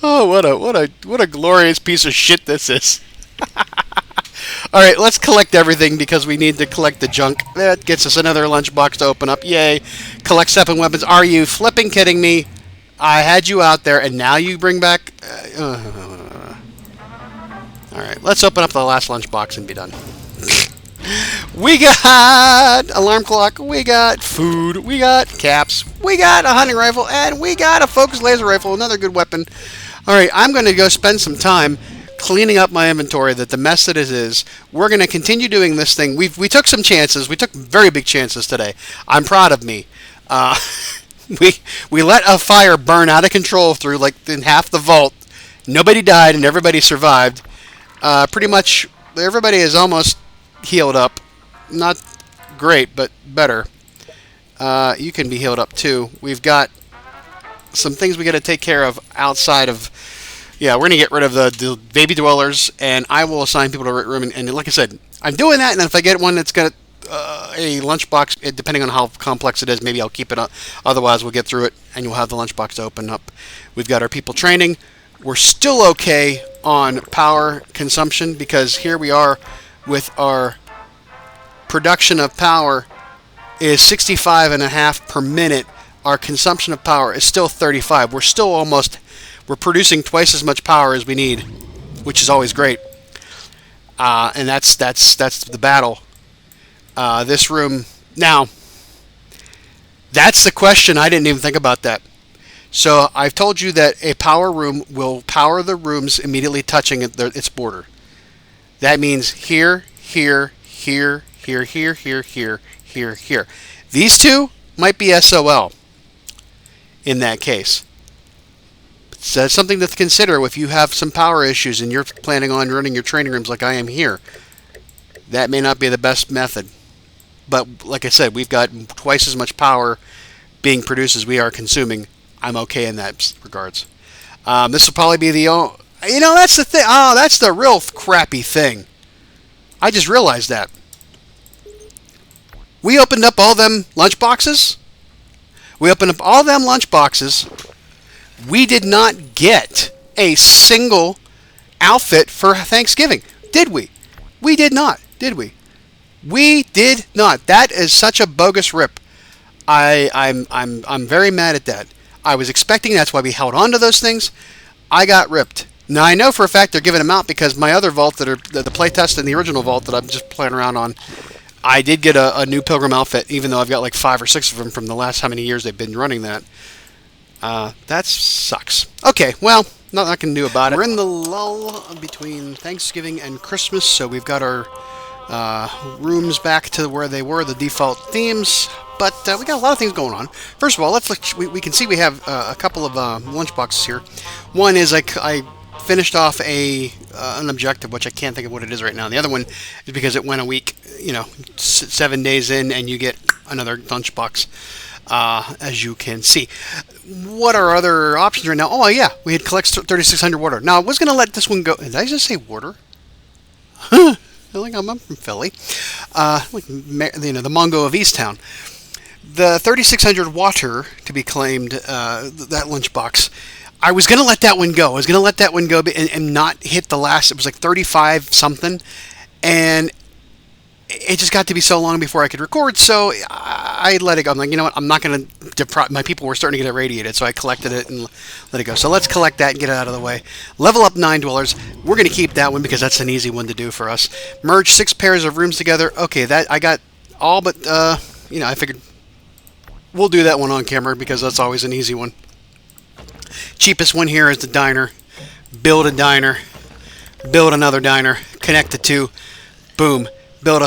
Oh, what a glorious piece of shit this is. All right, let's collect everything because we need to collect the junk. That gets us another lunchbox to open up. Yay. Collect 7 weapons. Are you flipping kidding me? I had you out there, and now you bring back... All right, let's open up the last lunchbox and be done. We got alarm clock, we got food, we got caps, we got a hunting rifle, and we got a focused laser rifle, another good weapon. All right, I'm going to go spend some time cleaning up my inventory, that the mess that it is. We're going to continue doing this thing. We took some chances. We took very big chances today. I'm proud of me. We let a fire burn out of control through like in half the vault. Nobody died and everybody survived. Pretty much everybody is almost healed up. Not great, but better. You can be healed up too. We've got some things we got to take care of outside of... Yeah, we're going to get rid of the baby dwellers, and I will assign people to room. And like I said, I'm doing that, and if I get one that's got a lunchbox, depending on how complex it is, maybe I'll keep it up. Otherwise, we'll get through it, and you'll have the lunchbox open up. We've got our people training. We're still okay on power consumption, because here we are with our production of power is 65.5 per minute. Our consumption of power is still 35. We're still almost... We're producing twice as much power as we need, which is always great. And that's the battle. This room... Now, that's the question. I didn't even think about that. So I've told you that a power room will power the rooms immediately touching its border. That means here, here, here, here, here, here, here, here, here. These two might be SOL in that case. So that's something to consider if you have some power issues and you're planning on running your training rooms like I am here. That may not be the best method. But like I said, we've got twice as much power being produced as we are consuming. I'm okay in that regards. This will probably be the... You know, that's the thing. Oh, that's the real crappy thing. I just realized that. We opened up all them lunchboxes. We opened up all them lunchboxes. We did not get a single outfit for Thanksgiving, did we? We did not, did we? We did not. That is such a bogus rip. I'm very mad at that. I was expecting, that's why we held on to those things. I got ripped. Now I know for a fact they're giving them out because my other vault that are the playtest and the original vault that I'm just playing around on, I did get a new Pilgrim outfit, even though I've got like 5 or 6 of them from the last how many years they've been running that. That sucks. Okay, well, nothing I can do about it. We're in the lull between Thanksgiving and Christmas, so we've got our rooms back to where they were, the default themes. But we got a lot of things going on. First of all, let's look. We can see we have a couple of lunchboxes here. One is I finished off an objective, which I can't think of what it is right now. The other one is because it went a week, 7 days in, and you get another lunchbox. As you can see. What are other options right now? Oh, yeah, we had collect 3,600 water. Now, I was going to let this one go. Did I just say water? Huh. I feel like I'm from Philly. The Mongo of Easttown. The 3,600 water to be claimed, that lunchbox. I was going to let that one go. I was going to let that one go and not hit the last. It was like 35 something. And it just got to be so long before I could record, so I let it go. I'm like, you know what, I'm not going to deprive... My people were starting to get irradiated, so I collected it and let it go. So let's collect that and get it out of the way. Level up 9 dwellers. We're going to keep that one because that's an easy one to do for us. Merge 6 pairs of rooms together. Okay, that I got all but, I figured we'll do that one on camera because that's always an easy one. Cheapest one here is the diner. Build a diner. Build another diner. Connect the two. Boom. Build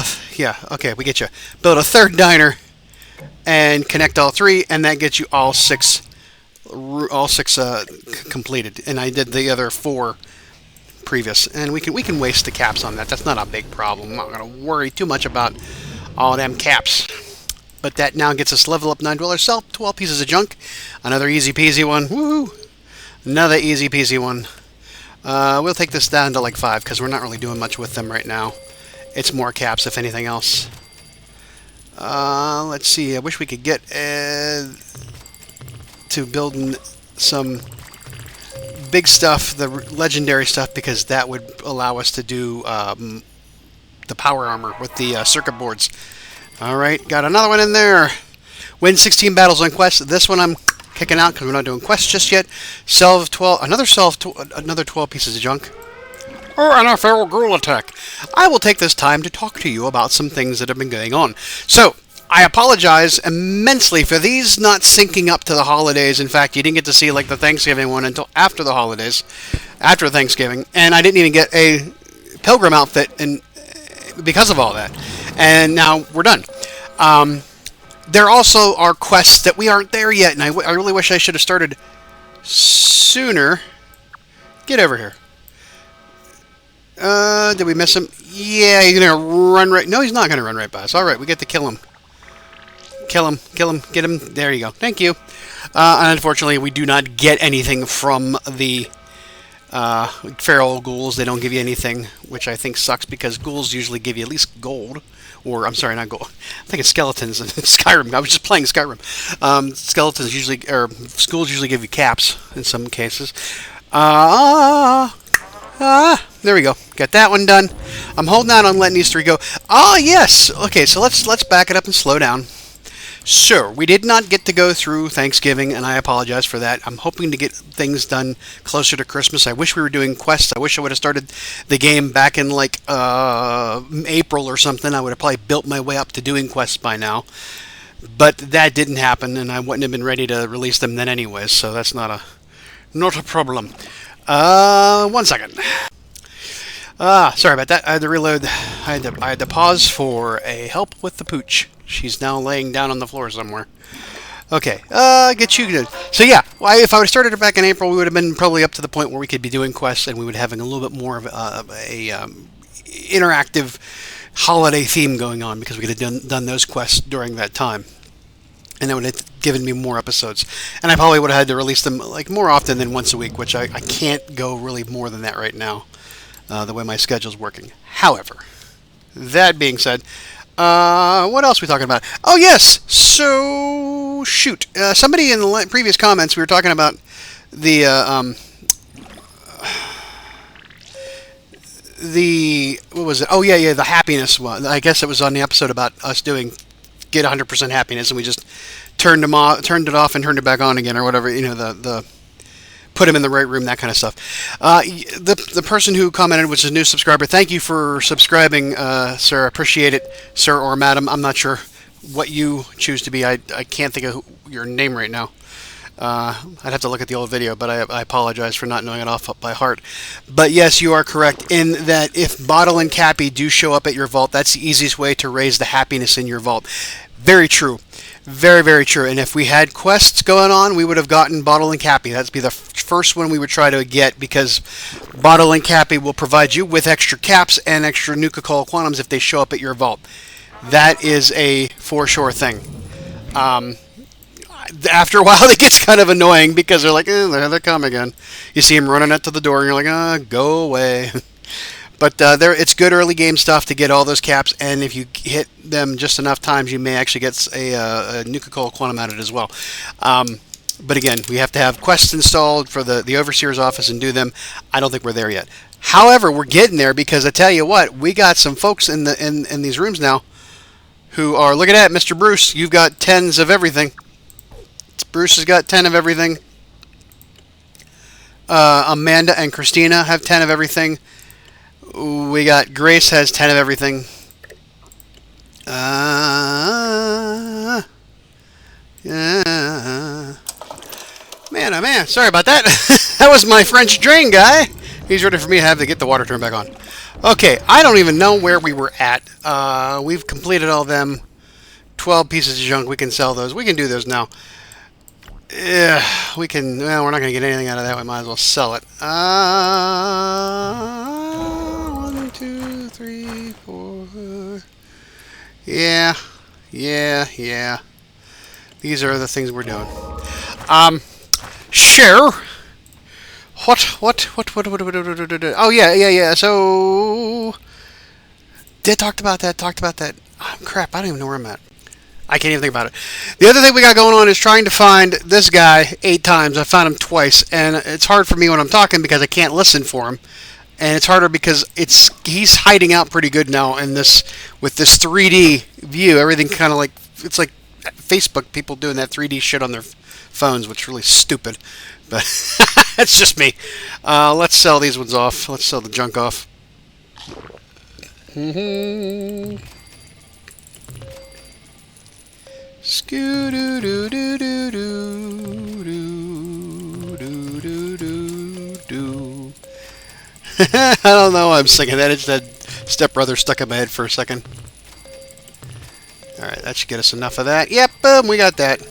we get you. Build a third diner and connect all 3, and that gets you all six completed. And I did the other 4 previous, and we can waste the caps on that. That's not a big problem. I'm not going to worry too much about all them caps. But that now gets us level up 9 dwellers. Sell 12 pieces of junk. Another easy peasy one. Woo! Another easy peasy one. We'll take this down to like 5 because we're not really doing much with them right now. It's more caps, if anything else. Let's see. I wish we could get to building some big stuff, the legendary stuff, because that would allow us to do the power armor with the circuit boards. All right, got another one in there. Win 16 battles on quests. This one I'm kicking out because we're not doing quests just yet. Another 12 pieces of junk. Or an feral ghoul attack. I will take this time to talk to you about some things that have been going on. So, I apologize immensely for these not syncing up to the holidays. In fact, you didn't get to see like the Thanksgiving one until after the holidays, after Thanksgiving, and I didn't even get a pilgrim outfit because of all that. And now we're done. There also are quests that we aren't there yet, and I really wish I should have started sooner. Get over here. Did we miss him? Yeah, he's gonna run right... No, he's not gonna run right by us. Alright, we get to kill him. Kill him, get him. There you go. Thank you. And unfortunately, we do not get anything from the feral ghouls. They don't give you anything, which I think sucks, because ghouls usually give you at least gold. Or, I'm sorry, not gold. I'm thinking skeletons in Skyrim. I was just playing Skyrim. Skeletons usually... Or, ghouls usually give you caps, in some cases. There we go. Got that one done. I'm holding out on letting these three go. Ah, yes! Okay, so let's back it up and slow down. So, we did not get to go through Thanksgiving, and I apologize for that. I'm hoping to get things done closer to Christmas. I wish we were doing quests. I wish I would have started the game back in, like, April or something. I would have probably built my way up to doing quests by now. But that didn't happen, and I wouldn't have been ready to release them then anyways, so that's not a problem. 1 second. Sorry about that. I had to reload. I had to pause for a help with the pooch. She's now laying down on the floor somewhere. Okay, get you good. So yeah, if I would have started it back in April, we would have been probably up to the point where we could be doing quests, and we would have a little bit more of a interactive holiday theme going on, because we could have done those quests during that time. And that would have given me more episodes. And I probably would have had to release them like more often than once a week, which I can't go really more than that right now, the way my schedule's working. However, that being said, what else are we talking about? Oh, yes! So, shoot. Somebody in the previous comments, we were talking about the what was it? Oh, yeah, the happiness one. I guess it was on the episode about us doing get 100% happiness, and we just turned it off and turned it back on again, or whatever, you know, the put him in the right room, that kind of stuff. The person who commented was a new subscriber. Thank you for subscribing, sir. Appreciate it, sir or madam. I'm not sure what you choose to be. I can't think of your name right now. I'd have to look at the old video, but I apologize for not knowing it off by heart. But yes, you are correct in that if Bottle and Cappy do show up at your vault, that's the easiest way to raise the happiness in your vault. Very true. Very, very true. And if we had quests going on, we would have gotten Bottle and Cappy. That'd be the first one we would try to get, because Bottle and Cappy will provide you with extra caps and extra Nuka-Cola quantums if they show up at your vault. That is a for sure thing. After a while, it gets kind of annoying, because they're like, there they come again. You see them running up to the door, and you're like, go away. But it's good early game stuff to get all those caps, and if you hit them just enough times, you may actually get a Nuka-Cola quantum out of it as well. But again, we have to have quests installed for the Overseer's office and do them. I don't think we're there yet. However, we're getting there, because I tell you what, we got some folks in these rooms now who are, look at that, Mr. Bruce, you've got 10s of everything. Bruce has got 10 of everything. Amanda and Christina have 10 of everything. We got Grace has 10 of everything. Man, oh man, sorry about that. That was my French drain guy. He's ready for me to have to get the water turned back on. Okay, I don't even know where we were at. We've completed all them. 12 pieces of junk. We can sell those. We can do those now. Yeah, we can. Well, we're not going to get anything out of that. We might as well sell it. 1, 2, 3, 4. Yeah. These are the things we're doing. Sure. What? Oh yeah. So, talked about that. Oh, crap, I don't even know where I'm at. I can't even think about it. The other thing we got going on is trying to find this guy 8 times. I found him twice, and it's hard for me when I'm talking because I can't listen for him. and it's harder because he's hiding out pretty good now in this with this 3D view. Everything kind of like it's like Facebook people doing that 3D shit on their phones, which is really stupid. But that's just me. Let's sell these ones off. Let's sell the junk off. Scoo doo doo doo doo doo doo doo doo doo. I don't know why I'm singing that. It's that Step Brother stuck in my head for a second. Alright, that should get us enough of that. Yep, boom, we got that.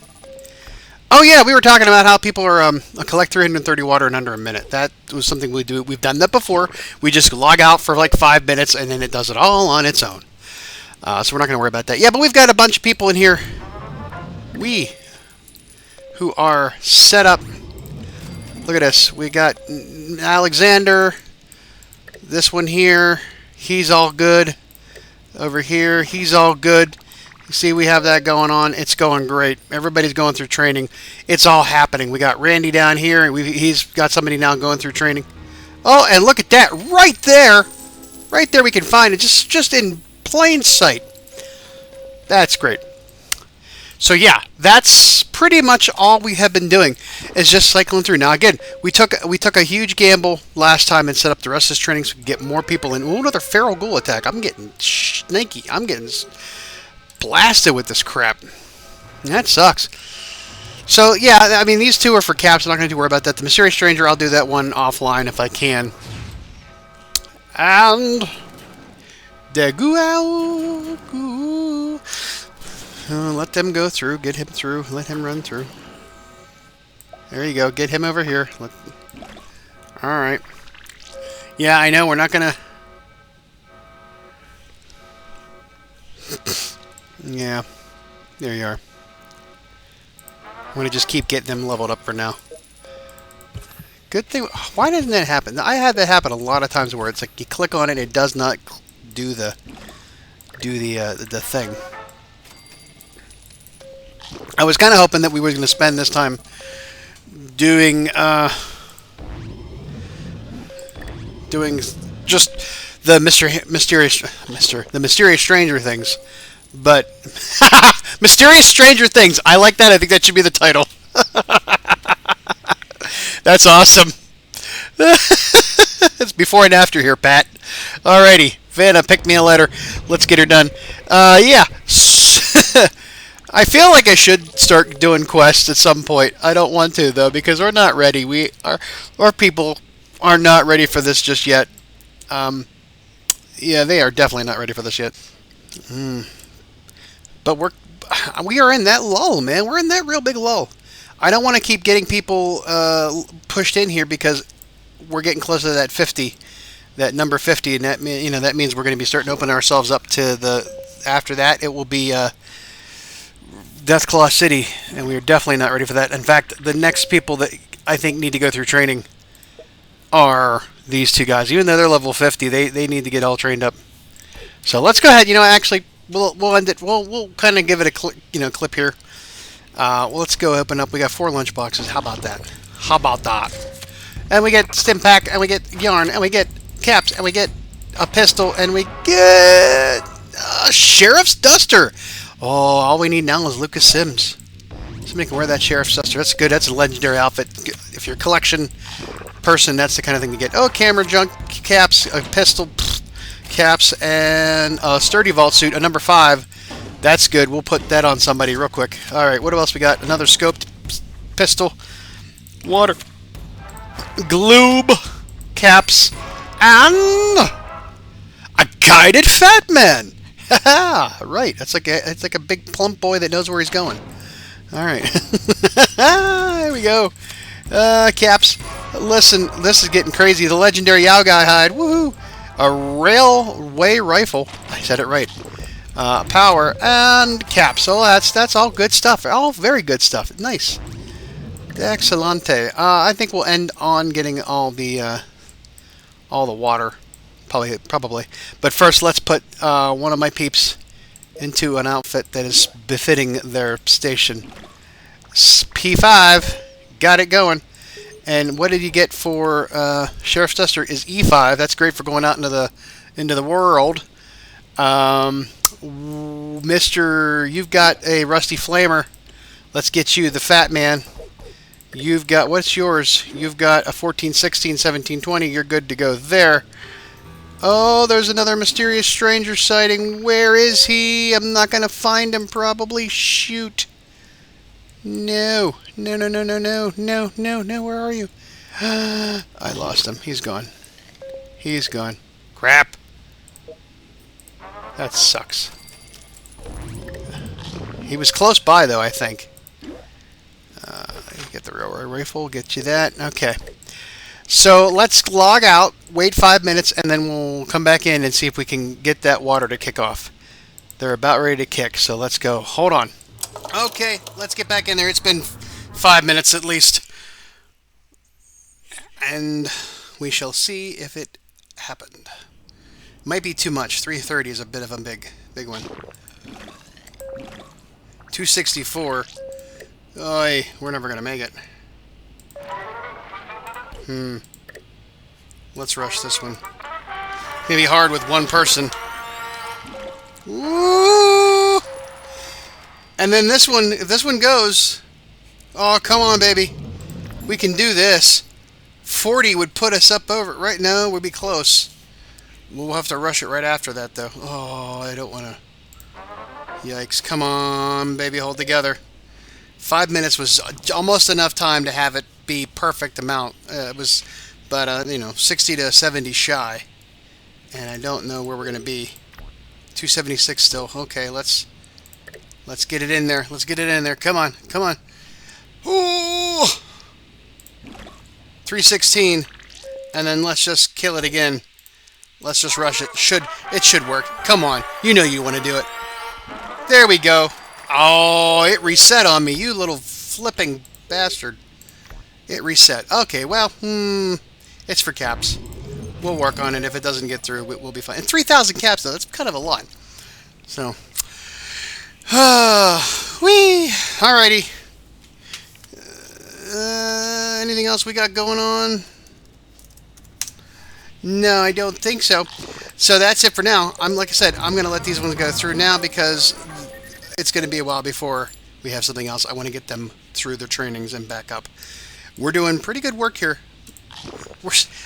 Oh yeah, we were talking about how people are collect 330 water in under a minute. That was something we do. We've done that before. We just log out for like 5 minutes and then it does it all on its own. So we're not going to worry about that. Yeah, but we've got a bunch of people in here. Who are set up. Look at this. We got Alexander. This one here. He's all good. Over here, he's all good. You see, we have that going on. It's going great. Everybody's going through training. It's all happening. We got Randy down here, and he's got somebody now going through training. Oh, and look at that. Right there. Right there we can find it. Just in plain sight. That's great. So yeah, that's pretty much all we have been doing is just cycling through. Now again, we took a huge gamble last time and set up the rest of this training so we could get more people in. Ooh, another feral ghoul attack. I'm getting snaky. I'm getting blasted with this crap. That sucks. So yeah, I mean these two are for caps. I'm not going to worry about that. The Mysterious Stranger, I'll do that one offline if I can. And the goo. Let them go through. Get him through. Let him run through. There you go. Get him over here. Alright. Yeah, I know. We're not going to... Yeah. There you are. I'm going to just keep getting them leveled up for now. Good thing... Why doesn't that happen? I had that happen a lot of times where it's like you click on it and it does not do the thing. I was kind of hoping that we were going to spend this time doing just the mysterious stranger things, but mysterious stranger things. I like that. I think that should be the title. That's awesome. It's before and after here, Pat. Alrighty, Vanna, pick me a letter. Let's get her done. Yeah. I feel like I should start doing quests at some point. I don't want to though because we're not ready. Our people are not ready for this just yet. Yeah, they are definitely not ready for this yet. But we are in that lull, man. We're in that real big lull. I don't want to keep getting people pushed in here because we're getting close to that 50, that number 50, and that means we're going to be starting to open ourselves up to the. After that, it will be. Deathclaw City, and we are definitely not ready for that. In fact, the next people that I think need to go through training are these two guys. Even though they're level 50, they need to get all trained up. So let's go ahead. Actually, we'll end it. We'll kind of give it a clip here. Let's go open up. We got 4 lunchboxes. How about that? How about that? And we get stim pack, and we get yarn, and we get caps, and we get a pistol, and we get a sheriff's duster. Oh, all we need now is Lucas Sims. Somebody can wear that sheriff's duster. That's good. That's a legendary outfit. If you're a collection person, that's the kind of thing to get. Oh, camera junk, caps, a pistol, caps, and a sturdy vault suit, a number 5. That's good. We'll put that on somebody real quick. All right, what else we got? Another scoped pistol, water, gloob, caps, and a guided fat man. Right, it's like a big plump boy that knows where he's going. All right, there we go. Caps. Listen, this is getting crazy. The legendary Yao Guy hide. Woohoo! A railway rifle. I said it right. Power and caps. So that's all good stuff. All very good stuff. Nice. Excellente. I think we'll end on getting all the water. Probably. But first, let's put one of my peeps into an outfit that is befitting their station. P5, got it going. And what did you get for Sheriff's Duster is E5. That's great for going out into the world. Mister, you've got a Rusty Flamer. Let's get you the Fat Man. You've got, what's yours? You've got a 14, 16, 17, 20. You're good to go there. Oh, there's another mysterious stranger sighting. Where is he? I'm not going to find him probably. Shoot. No. No, no, no, no, no. No, no, no. Where are you? I lost him. He's gone. He's gone. Crap. That sucks. He was close by, though, I think. Get the railroad rifle. Get you that. Okay. So let's log out, wait 5 minutes, and then we'll come back in and see if we can get that water to kick off. They're about ready to kick, so let's go. Hold on. Okay, let's get back in there. It's been 5 minutes at least. And we shall see if it happened. Might be too much. 330 is a bit of a big one. 264. Oy, we're never going to make it. Let's rush this one. It's gonna be hard with one person. Woo! And then this one, if this one goes, oh, come on, baby. We can do this. 40 would put us up over it. Right now, we'd be close. We'll have to rush it right after that, though. Oh, I don't want to. Yikes. Come on, baby, hold together. 5 minutes was almost enough time to have it be perfect amount. It was, but you know, 60 to 70 shy, and I don't know where we're gonna be. 276 still. Okay, let's get it in there. Let's get it in there. Come on, come on. Ooh, 316, and then let's just kill it again. Let's just rush it. It should work. Come on, you know you want to do it. There we go. Oh, it reset on me, you little flipping bastard. It reset. Okay, well, it's for caps. We'll work on it. If it doesn't get through, we'll be fine. And 3,000 caps, though, that's kind of a lot. So, whee! Alrighty. Anything else we got going on? No, I don't think so. So that's it for now. Like I said, I'm going to let these ones go through now because it's going to be a while before we have something else. I want to get them through their trainings and back up. We're doing pretty good work here.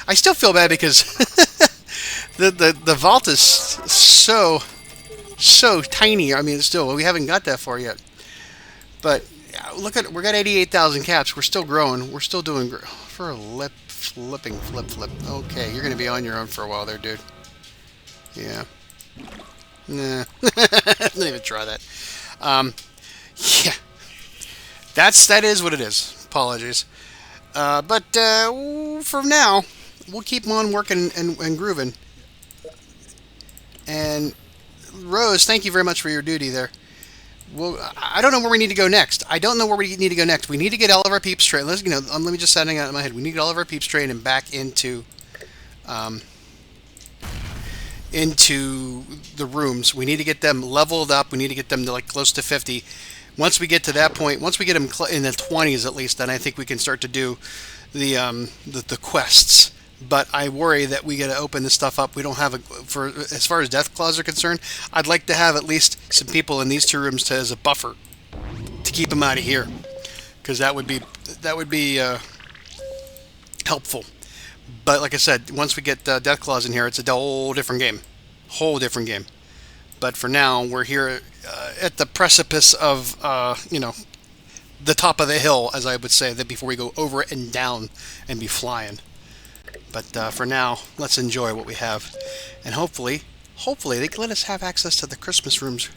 I still feel bad because the vault is so tiny. I mean, still, we haven't got that far yet. But look at, we got 88,000 caps. We're still growing. We're still doing for a flipping flip. Okay, you're gonna be on your own for a while there, dude. Yeah. Nah. Don't even try that. Yeah. That is what it is. Apologies. But for now, we'll keep on working and grooving. And Rose, thank you very much for your duty there. Well, I don't know where we need to go next. We need to get all of our peeps straight. Let me just setting out in my head. We need to get all of our peeps straight and back into the rooms. We need to get them leveled up. We need to get them to like close to 50. Once we get to that point, once we get them in the 20s at least, then I think we can start to do the quests. But I worry that we got to open this stuff up. We don't have as far as death claws are concerned. I'd like to have at least some people in these two rooms as a buffer to keep them out of here, because that would be helpful. But like I said, once we get death claws in here, it's a whole different game. But for now, we're here at the precipice of, the top of the hill, as I would say, that before we go over it and down and be flying. But for now, let's enjoy what we have. And hopefully, they can let us have access to the Christmas rooms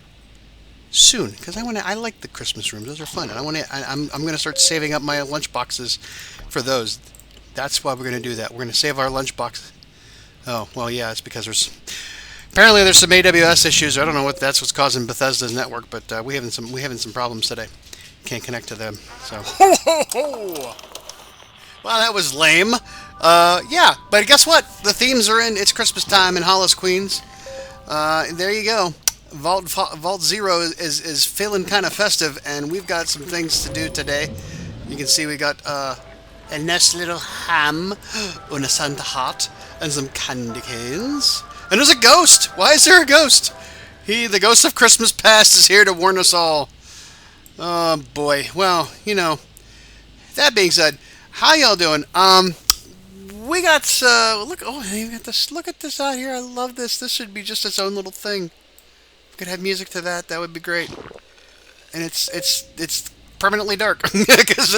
soon. Because I like the Christmas rooms. Those are fun. And I'm going to start saving up my lunch boxes for those. That's why we're going to do that. We're going to save our lunchbox. Oh, well, yeah, it's because apparently there's some AWS issues. I don't know what's causing Bethesda's network, but we having some problems today. Can't connect to them. So, ho ho ho! Well, that was lame. Yeah, but guess what? The themes are in. It's Christmas time in Hollis, Queens. There you go. Vault Zero is feeling kind of festive, and we've got some things to do today. You can see we got A nice little ham on a Santa hat and some candy canes. And there's a ghost. Why is there a ghost? The ghost of Christmas past is here to warn us all. Oh boy. Well, that being said, how y'all doing? We got look. Oh, you got this. Look at this out here. I love this. This should be just its own little thing. We could have music to that. That would be great. And it's permanently dark because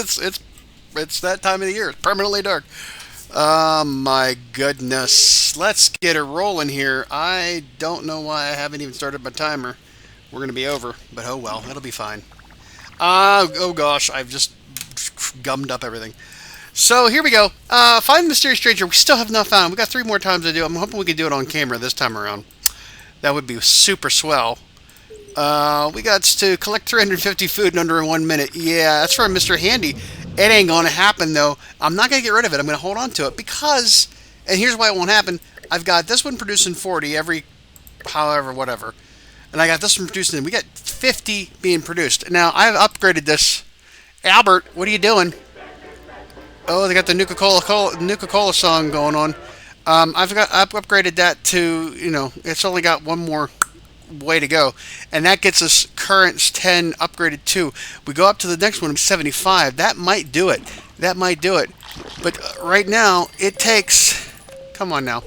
it's that time of the year. It's permanently dark. Oh my goodness. Let's get it rolling here. I don't know why I haven't even started my timer. We're gonna be over, but oh well, it'll be fine. Oh gosh, I've just gummed up everything. So here we go. Find the mysterious stranger. We still have not found. We got 3 more times to do. I'm hoping we can do it on camera this time around. That would be super swell. We got to collect 350 food in under 1 minute. Yeah, that's for Mr. Handy. It ain't gonna happen though. I'm not gonna get rid of it. I'm gonna hold on to it because, and here's why it won't happen. I've got this one producing 40 every, however, whatever. And I got this one producing, we got 50 being produced. Now, I've upgraded this. Albert, what are you doing? Oh, they got the Nuka-Cola song going on. I've upgraded that to, it's only got one more way to go. And that gets us currents 10 upgraded 2. We go up to the next one, 75. That might do it. But right now, it takes, come on now.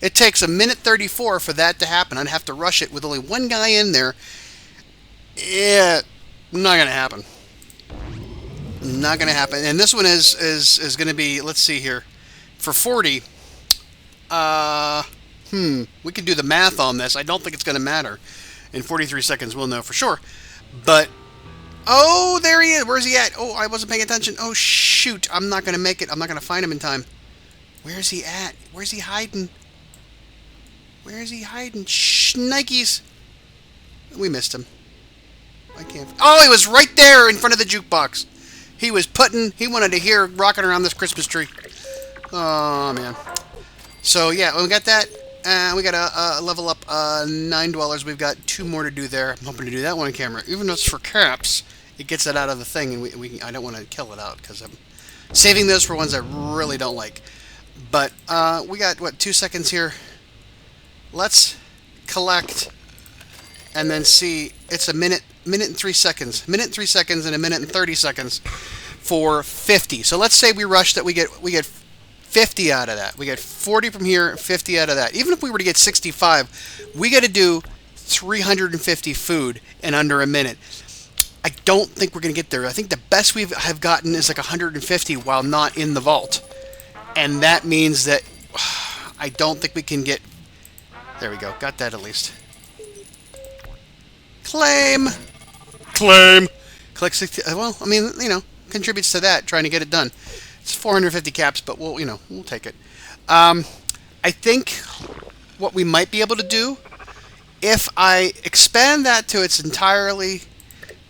It takes 1:34 for that to happen. I'd have to rush it with only one guy in there. Yeah, not gonna happen. Not gonna happen. And this one is gonna be. Let's see here, for 40. We can do the math on this. I don't think it's gonna matter. In 43 seconds, we'll know for sure. But oh, there he is. Where's he at? Oh, I wasn't paying attention. Oh shoot, I'm not gonna make it. I'm not gonna find him in time. Where's he at? Where's he hiding? Shnikes. We missed him. I can't. Oh, he was right there in front of the jukebox. He wanted to hear rocking around this Christmas tree. Oh, man. So, yeah, we got that. We got a level up 9 dwellers. We've got 2 more to do there. I'm hoping to do that one on camera. Even though it's for caps, it gets it out of the thing, and I don't want to kill it out because I'm saving those for ones I really don't like. But we got, 2 seconds here. Let's collect and then see. It's a minute and 3 seconds. Minute and 3 seconds and a minute and 30 seconds for 50. So let's say we rush that. We get 50 out of that. We get 40 from here, 50 out of that. Even if we were to get 65, we got to do 350 food in under a minute. I don't think we're going to get there. I think the best we have gotten is like 150 while not in the vault. And that means that I don't think we can get. There we go. Got that at least. Claim. Click 60. Well, I mean, contributes to that, trying to get it done. It's 450 caps, but we'll take it. I think what we might be able to do, if I expand that to its entirely,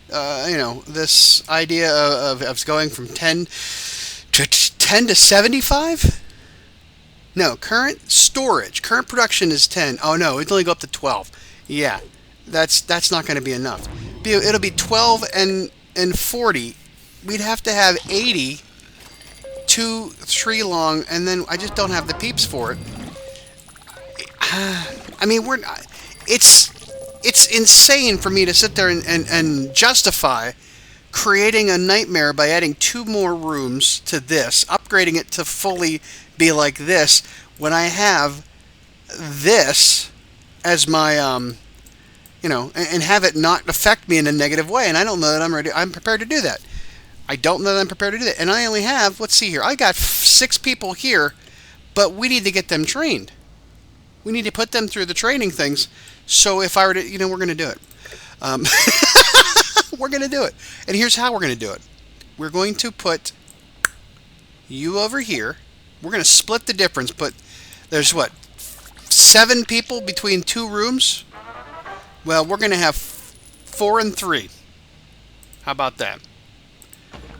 this idea of going from 10 to 75. No, current production is 10. Oh no, it'll only go up to 12. Yeah, that's not going to be enough. It'll be 12 and 40. We'd have to have 80, 2, 3 long, and then I just don't have the peeps for it. I mean, it's insane for me to sit there and justify creating a nightmare by adding 2 more rooms to this, upgrading it to fully be like this, when I have this as my, and have it not affect me in a negative way. And I don't know that I'm prepared to do that. I don't know that I'm prepared to do that. And I only have, let's see here, I got 6 people here, but we need to get them trained. We need to put them through the training things. So if I were to, we're going to do it. We're going to do it. And here's how we're going to do it. We're going to put you over here. We're going to split the difference. But there's 7 people between 2 rooms? Well, we're going to have 4 and 3. How about that?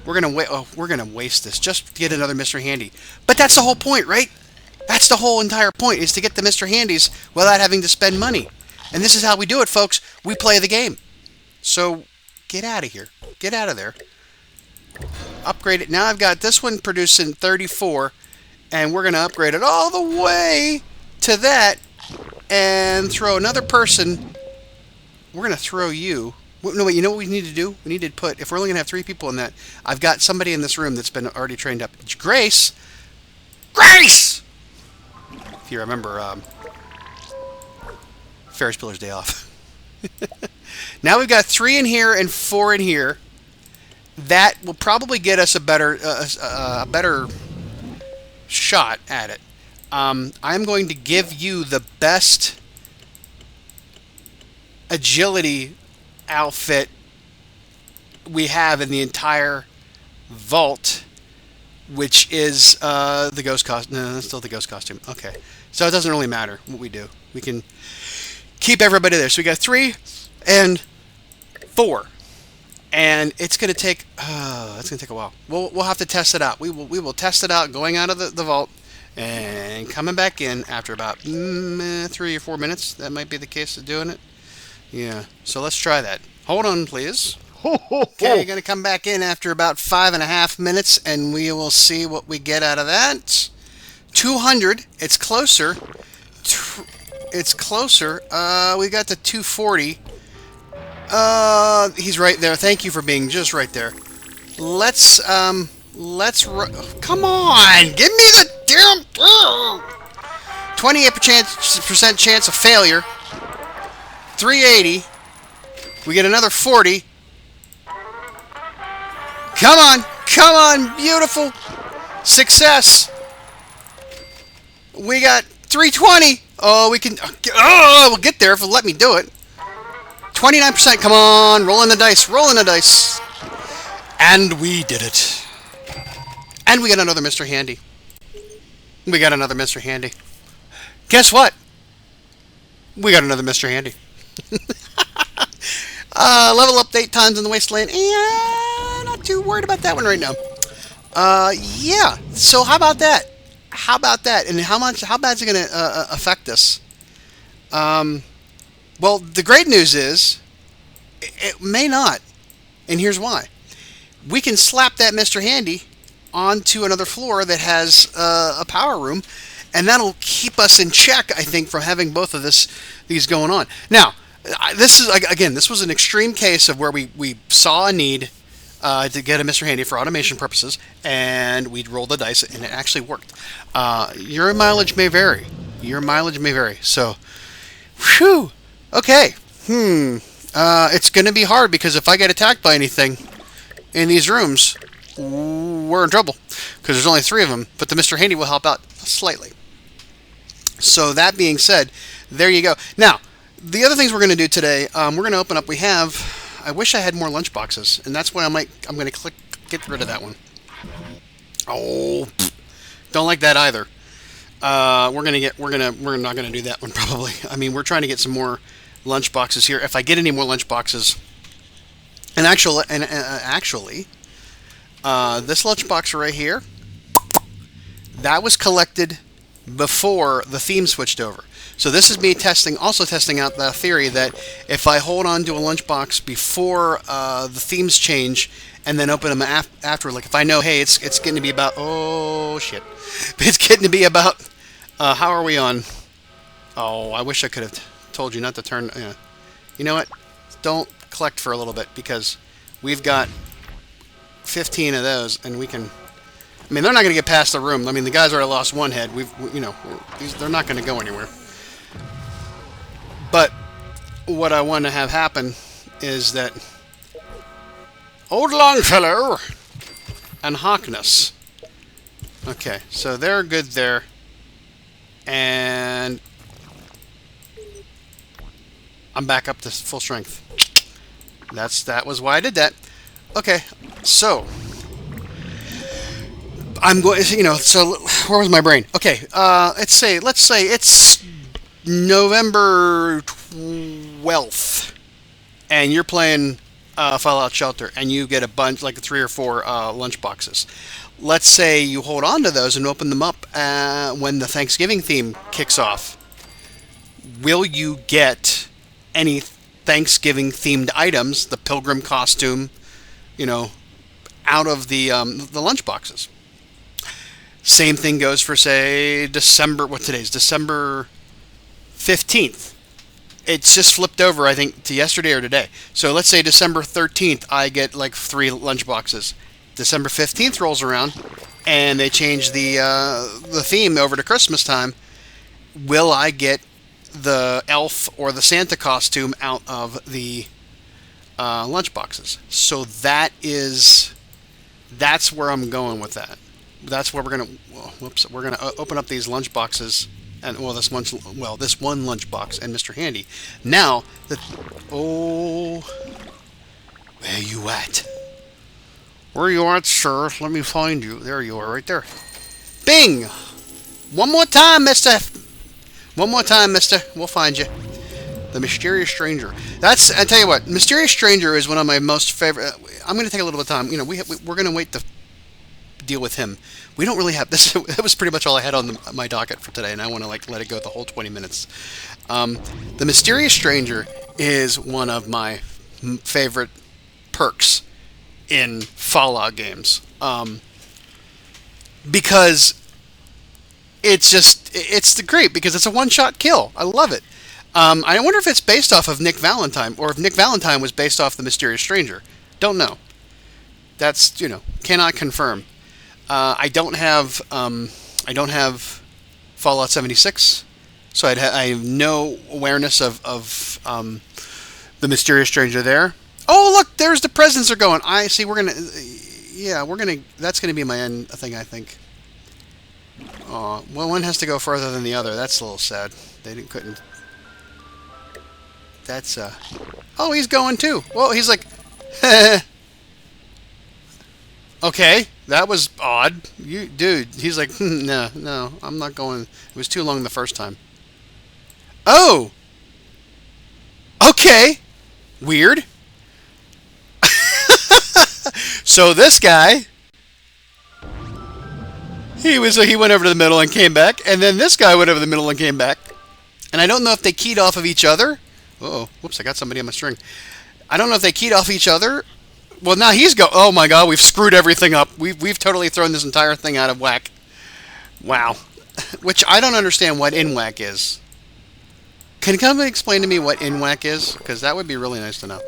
We're going to waste this just to get another Mr. Handy. But that's the whole point, right? That's the whole entire point, is to get the Mr. Handies without having to spend money. And this is how we do it, folks. We play the game. So get out of here. Get out of there. upgrade it. Now I've got this one producing 34, and we're going to upgrade it all the way to that and throw another person. We're going to throw you. No, wait, you know what we need to do? We need to put, if we're only going to have 3 people in that, I've got somebody in this room that's been already trained up. It's Grace! Grace! If you remember, Ferris Bueller's Day Off. Now we've got 3 in here and 4 in here. That will probably get us a better shot at it. I'm going to give you the best agility outfit we have in the entire vault, which is the ghost costume. No, that's still the ghost costume. Okay, so it doesn't really matter what we do. We can keep everybody there. So we got 3 and 4, and it's going to take. It's going to take a while. We'll have to test it out. We will test it out going out of the vault and coming back in after about 3 or 4 minutes. That might be the case of doing it. Yeah, so let's try that. Hold on, please. Okay, you're going to come back in after about 5.5 minutes, and we will see what we get out of that. 200. It's closer. It's closer. We got to 240. He's right there. Thank you for being just right there. Let's come on! Give me the damn 28% chance of failure. 380. We get another 40. Come on! Come on! Beautiful! Success! We got 320. Oh, we can... Oh, we'll get there if it'll let me do it. 29%. Come on! Rolling the dice. Rolling the dice. And we did it. And we got another Mr. Handy. We got another Mr. Handy. Guess what? We got another Mr. Handy. Level update times in the wasteland. Yeah, not too worried about that one right now. Yeah. So how about that? How about that? And how bad is it going to affect us? Well, the great news is it may not, and here's why. We can slap that Mr. Handy onto another floor that has a power room, and that'll keep us in check, I think, from having both of these going on. Now, this is, again, this was an extreme case of where we saw a need to get a Mr. Handy for automation purposes, and we'd roll the dice, and it actually worked. Your mileage may vary. Your mileage may vary. So, whew. Okay. It's going to be hard, because if I get attacked by anything in these rooms, we're in trouble, because there's only 3 of them, but the Mr. Handy will help out slightly. So that being said, there you go. Now, the other things we're going to do today, we're going to open up. I wish I had more lunchboxes, and that's why I'm going to get rid of that one. Oh, don't like that either. We're not going to do that one probably. I mean, we're trying to get some more lunchboxes here. If I get any more lunchboxes, and actually, this lunchbox right here, that was collected before the theme switched over. So this is me also testing out the theory that if I hold on to a lunchbox before the themes change and then open them after, like if I know, hey, it's getting to be about, oh shit, it's getting to be about, how are we on? Oh, I wish I could have told you not to turn. You know what? Don't collect for a little bit, because we've got 15 of those, and we can. I mean, they're not going to get past the room. I mean, the guys already lost one head. They're not going to go anywhere. But what I want to have happen is that Old Longfellow and Harkness. Okay, so they're good there. And I'm back up to full strength. That was why I did that. Okay, so I'm going. So where was my brain? Okay, let's say it's November 12th, and you're playing Fallout Shelter, and you get a bunch, like 3 or 4 lunch boxes. Let's say you hold on to those and open them up when the Thanksgiving theme kicks off. Will you get any Thanksgiving themed items, the pilgrim costume, out of the lunch boxes. Same thing goes for, say, December. What today's December 15th. It's just flipped over, I think, to yesterday or today. So let's say December 13th, I get like 3 lunch boxes. December 15th rolls around, and they change the theme over to Christmas time. Will I get the elf or the Santa costume out of the lunch boxes? So that's where I'm going with that. That's where we're gonna. Whoops, we're gonna open up these lunch boxes. And this one lunchbox and Mr. Handy. Now, where you at? Where you at, sir? Let me find you. There you are, right there. Bing! One more time, mister. One more time, mister. We'll find you. The Mysterious Stranger. I tell you what, Mysterious Stranger is one of my most favorite. I'm going to take a little bit of time. We're going to wait to deal with him. We don't really have this. That was pretty much all I had on my docket for today, and I want to let it go the whole 20 minutes. The Mysterious Stranger is one of my favorite perks in Fallout games, because it's great because it's a one-shot kill. I love it. I wonder if it's based off of Nick Valentine, or if Nick Valentine was based off the Mysterious Stranger. Don't know. That's cannot confirm. I don't have Fallout 76, so I have no awareness of the Mysterious Stranger there. Oh, look, there's the presents are going. I see. That's gonna be my end thing, I think. Well, one has to go further than the other. That's a little sad. Couldn't. That's Oh, he's going too. Well, he's like, okay, that was odd. Dude, he's like, no, I'm not going. It was too long the first time. Oh! Okay! Weird. So this guy, he went over to the middle and came back, and then this guy went over the middle and came back. And I don't know if they keyed off of each other. Uh-oh, whoops, I got somebody on my string. I don't know if they keyed off each other. Well, now oh my god, we've screwed everything up. We've totally thrown this entire thing out of whack. Wow. Which I don't understand what in-whack is. Can somebody explain to me what in-whack is? Because that would be really nice to know.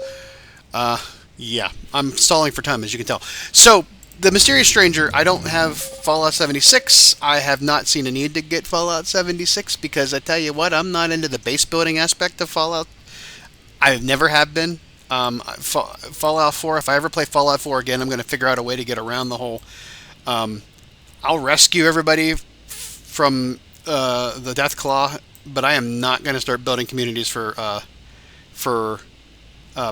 Yeah, I'm stalling for time, as you can tell. So, the Mysterious Stranger, I don't have Fallout 76. I have not seen a need to get Fallout 76, because I tell you what, I'm not into the base building aspect of Fallout. I never have been. Fallout 4, if I ever play Fallout 4 again, I'm going to figure out a way to get around the whole... I'll rescue everybody from the Death Claw, but I am not going to start building communities for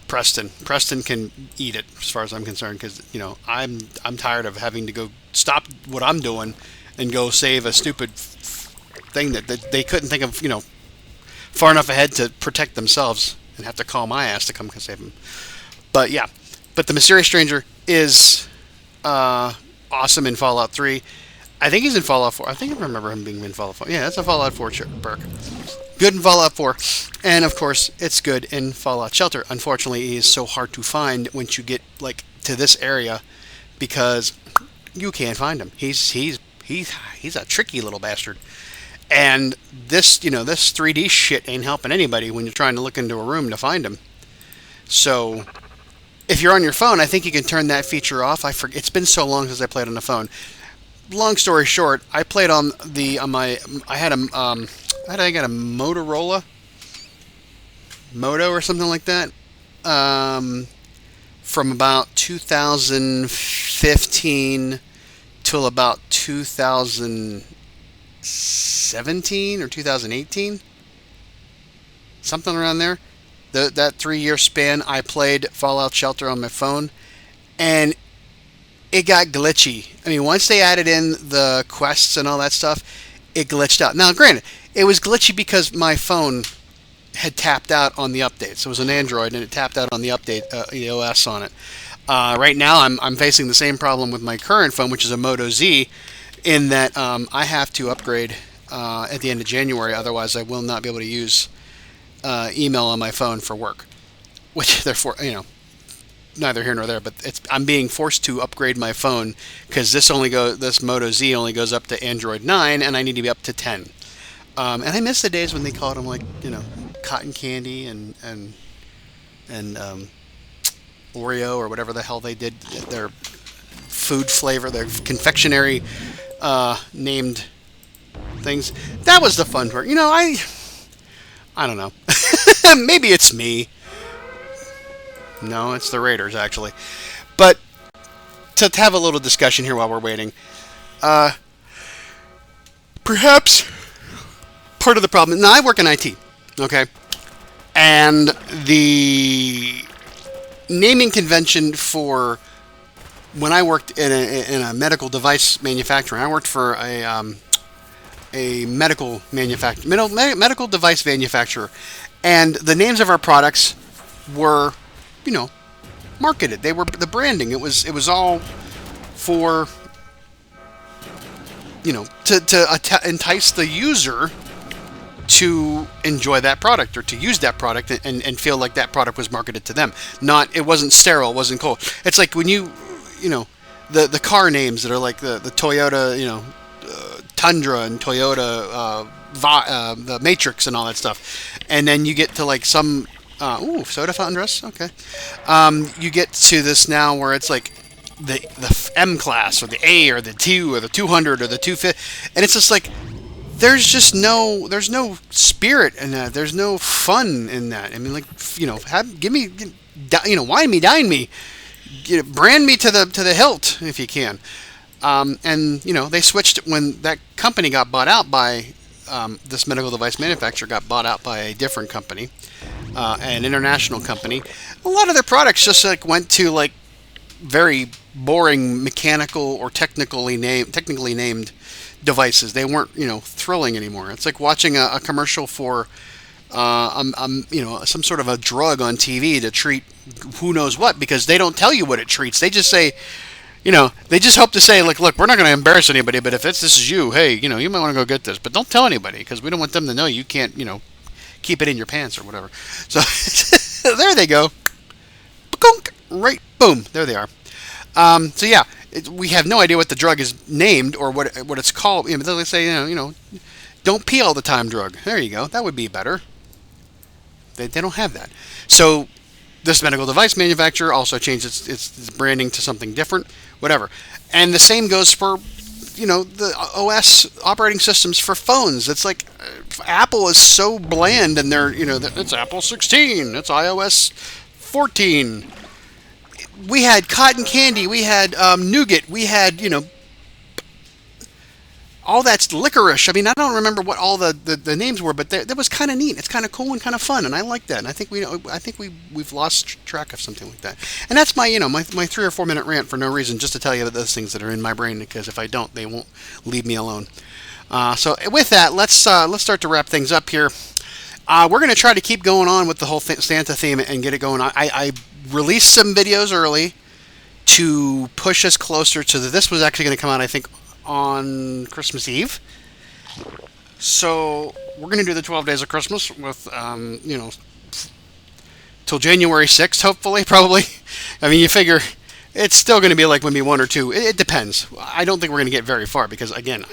Preston. Preston can eat it, as far as I'm concerned, because I'm tired of having to go stop what I'm doing and go save a stupid thing that they couldn't think of, far enough ahead to protect themselves, and have to call my ass to come save them. But yeah, the Mysterious Stranger is awesome in Fallout 3. I think he's in Fallout 4. I think I remember him being in Fallout 4. Yeah, that's a Fallout 4 perk. Good in Fallout 4. And, of course, it's good in Fallout Shelter. Unfortunately, he is so hard to find once you get, to this area, because you can't find him. He's a tricky little bastard. And this 3D shit ain't helping anybody when you're trying to look into a room to find him. So, if you're on your phone, I think you can turn that feature off. It's been so long since I played on the phone. Long story short, I played I had a Motorola Moto or something like that, from about 2015 till about 2017 or 2018, something around there. That 3-year span, I played Fallout Shelter on my phone, and it got glitchy. I mean, once they added in the quests and all that stuff, it glitched out. Now, granted, it was glitchy because my phone had tapped out on the update. So it was an Android, and it tapped out on the update, the OS on it. Right now, I'm facing the same problem with my current phone, which is a Moto Z, in that I have to upgrade at the end of January. Otherwise, I will not be able to use email on my phone for work. Which, therefore, neither here nor there. But I'm being forced to upgrade my phone because this Moto Z only goes up to Android 9, and I need to be up to 10. And I miss the days when they called them like cotton candy and Oreo or whatever the hell they did their food flavor, their confectionery named things. That was the fun part. I don't know. Maybe it's me. No, it's the Raiders actually. But to have a little discussion here while we're waiting, perhaps part of the problem. Now I work in IT, okay, and the naming convention for when I worked in a medical device manufacturer. I worked for a medical device manufacturer, and the names of our products were, marketed. They were the branding. It was all for, to entice the user to enjoy that product or to use that product and feel like that product was marketed to them. It wasn't sterile, it wasn't cold. It's like when the car names that are like the Toyota, Tundra and Toyota, the Matrix and all that stuff. And then you get to like some, soda fountain dress? Okay. You get to this now where it's like the M class or the A or the 2 or the 200 or the 250. And it's just like, there's no spirit in that. There's no fun in that. I mean, like, wine me, dine me, brand me to the hilt if you can. And they switched when that company got bought out by this medical device manufacturer got bought out by a different company, an international company. A lot of their products just like went to like very boring mechanical or technically named devices. They weren't, thrilling anymore. It's like watching a commercial for, some sort of a drug on TV to treat who knows what, because they don't tell you what it treats. They just say, they just hope to say, like, look, we're not going to embarrass anybody, but if this is you, hey, you might want to go get this, but don't tell anybody because we don't want them to know you can't, keep it in your pants or whatever. So there they go. Right, boom, there they are. So yeah, we have no idea what the drug is named or what it's called. They say, don't pee all the time drug. There you go. That would be better. They don't have that. So this medical device manufacturer also changed its branding to something different, whatever. And the same goes for, the OS operating systems for phones. It's like Apple is so bland, and they're, it's Apple 16, it's iOS 14. We had cotton candy, we had nougat, we had, all that's licorice. I mean, I don't remember what all the names were, but that was kind of neat. It's kind of cool and kind of fun, and I like that. And I think we've lost track of something like that. And that's my my 3 or 4 minute rant for no reason, just to tell you about those things that are in my brain, because if I don't, they won't leave me alone. So with that, let's start to wrap things up here. We're going to try to keep going on with the whole Santa theme and get it going. I released some videos early to push us closer to this was actually going to come out, I think, on Christmas Eve. So we're going to do the 12 days of Christmas with, till January 6th, hopefully, probably. I mean, you figure it's still going to be like maybe 1 or 2. It depends. I don't think we're going to get very far because, again,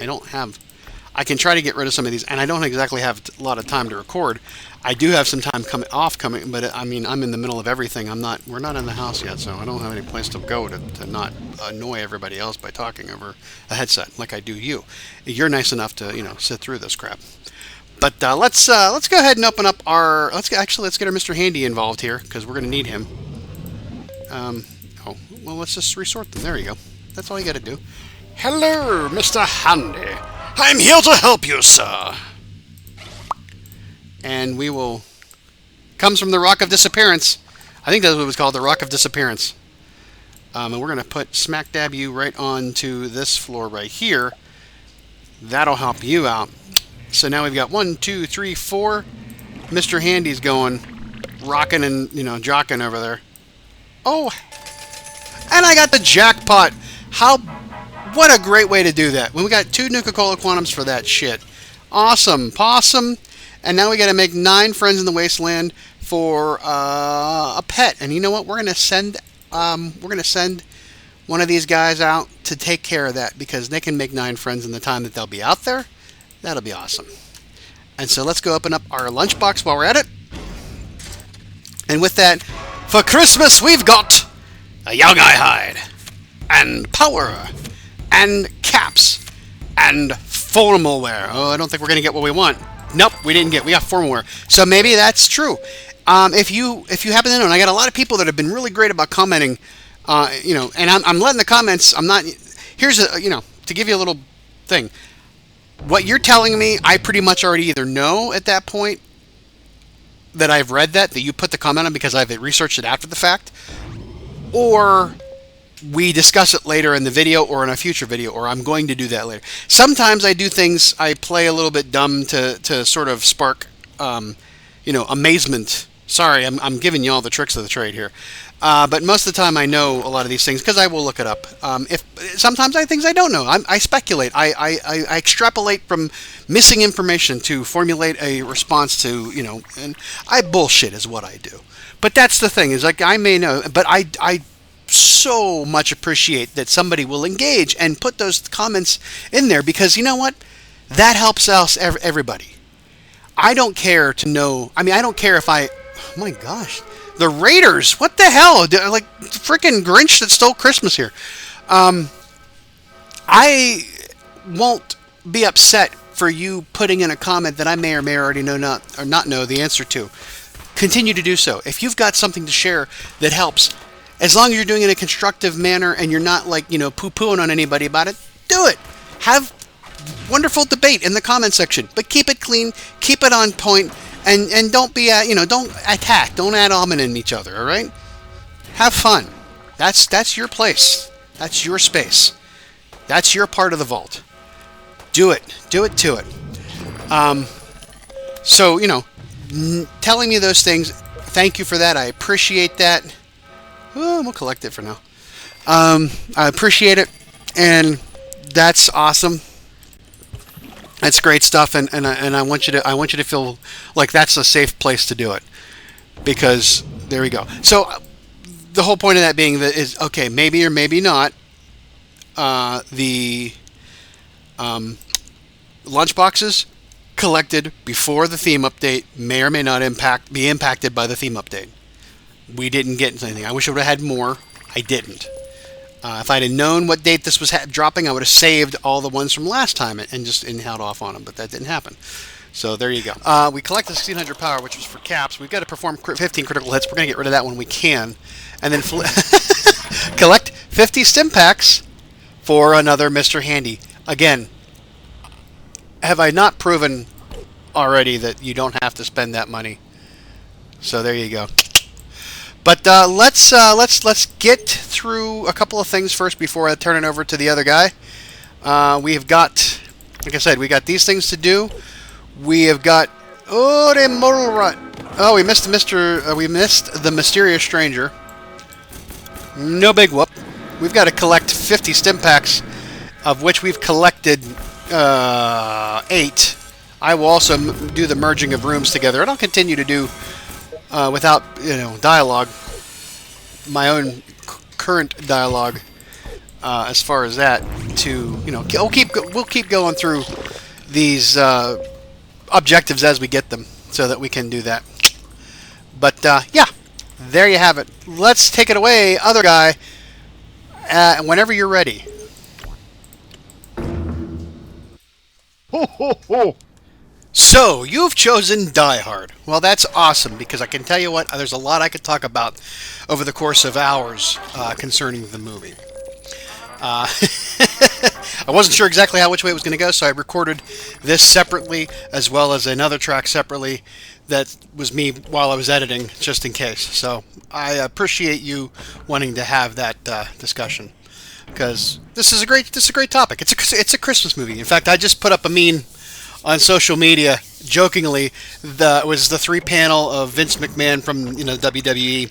I can try to get rid of some of these, and I don't exactly have a lot of time to record. I do have some time coming, but I mean, I'm in the middle of everything. We're not in the house yet, so I don't have any place to go to not annoy everybody else by talking over a headset like I do you. You're nice enough to, sit through this crap. But let's go ahead and open up our. Let's get our Mr. Handy involved here because we're going to need him. Let's just resort them. There you go. That's all you got to do. Hello, Mr. Handy. I'm here to help you, sir. And we will. Comes from the Rock of Disappearance. I think that's what it was called, the Rock of Disappearance. And we're going to put smack dab you right onto this floor right here. That'll help you out. So now we've got 1, 2, 3, 4. Mr. Handy's going, rocking and, jocking over there. Oh, and I got the jackpot. What a great way to do that. When we got 2 Nuka-Cola Quantums for that shit. Awesome. Possum. And now we got to make 9 friends in the wasteland for a pet. And you know what? We're going to send we're going to send one of these guys out to take care of that because they can make 9 friends in the time that they'll be out there. That'll be awesome. And so let's go open up our lunchbox while we're at it. And with that, for Christmas we've got a young eye hide, and power, and caps, and formal wear. Oh, I don't think we're going to get what we want. Nope, we didn't get. We got formal wear. So maybe that's true. If you happen to know, and I got a lot of people that have been really great about commenting, and I'm letting the comments. I'm not. Here's to give you a little thing. What you're telling me, I pretty much already either know at that point that I've read that you put the comment on because I've researched it after the fact, or we discuss it later in the video or in a future video, or I'm going to do that later. Sometimes I do things, I play a little bit dumb to sort of spark, amazement. Sorry, I'm giving you all the tricks of the trade here. But most of the time I know a lot of these things because I will look it up. If sometimes I things I don't know. I speculate. I extrapolate from missing information to formulate a response to, and I bullshit is what I do. But that's the thing, is like I may know, but I so much appreciate that somebody will engage and put those comments in there because you know what? That helps us, everybody. I don't care to know. I mean, I don't care if oh my gosh. The Raiders, what the hell? They're like freaking Grinch that stole Christmas here. I won't be upset for you putting in a comment that I may or may already know not know the answer to. Continue to do so. If you've got something to share that helps, as long as you're doing it in a constructive manner and you're not like, poo-pooing on anybody about it, do it. Have wonderful debate in the comment section, but keep it clean, keep it on point, and don't be, don't attack, don't ad hominem each other, all right? Have fun. That's your place. That's your space. That's your part of the vault. Do it. Do it to it. So, telling me those things, thank you for that. I appreciate that. We'll collect it for now. I appreciate it, and that's awesome. That's great stuff, and I want you to feel like that's a safe place to do it, because there we go. So the whole point of that being that is okay, maybe or maybe not. The lunchboxes collected before the theme update may or may not be impacted by the theme update. We didn't get anything. I wish I would have had more. I didn't. If I'd have known what date this was dropping, I would have saved all the ones from last time and held off on them, but that didn't happen. So there you go. We collected 1600 power, which was for caps. We've got to perform 15 critical hits. We're going to get rid of that when we can. And then collect 50 stim packs for another Mr. Handy. Again, have I not proven already that you don't have to spend that money? So there you go. But let's get through a couple of things first before I turn it over to the other guy. We have got, like I said, we got these things to do. We have got the mortal run. Oh, we missed the mysterious stranger. No big whoop. We've got to collect 50 stim packs, of which we've collected 8. I will also do the merging of rooms together, and I'll continue to do. Without dialogue, my own current dialogue, as far as that, to we'll keep going through these objectives as we get them, so that we can do that. But yeah, there you have it. Let's take it away, other guy. Whenever you're ready. Ho ho ho! So, you've chosen Die Hard. Well, that's awesome, because I can tell you what, there's a lot I could talk about over the course of hours concerning the movie. I wasn't sure exactly which way it was going to go, so I recorded this separately, as well as another track separately that was me while I was editing, just in case. So, I appreciate you wanting to have that discussion, because this is a great topic. It's a Christmas movie. In fact, I just put up a meme on social media, jokingly, was the 3-panel of Vince McMahon from WWE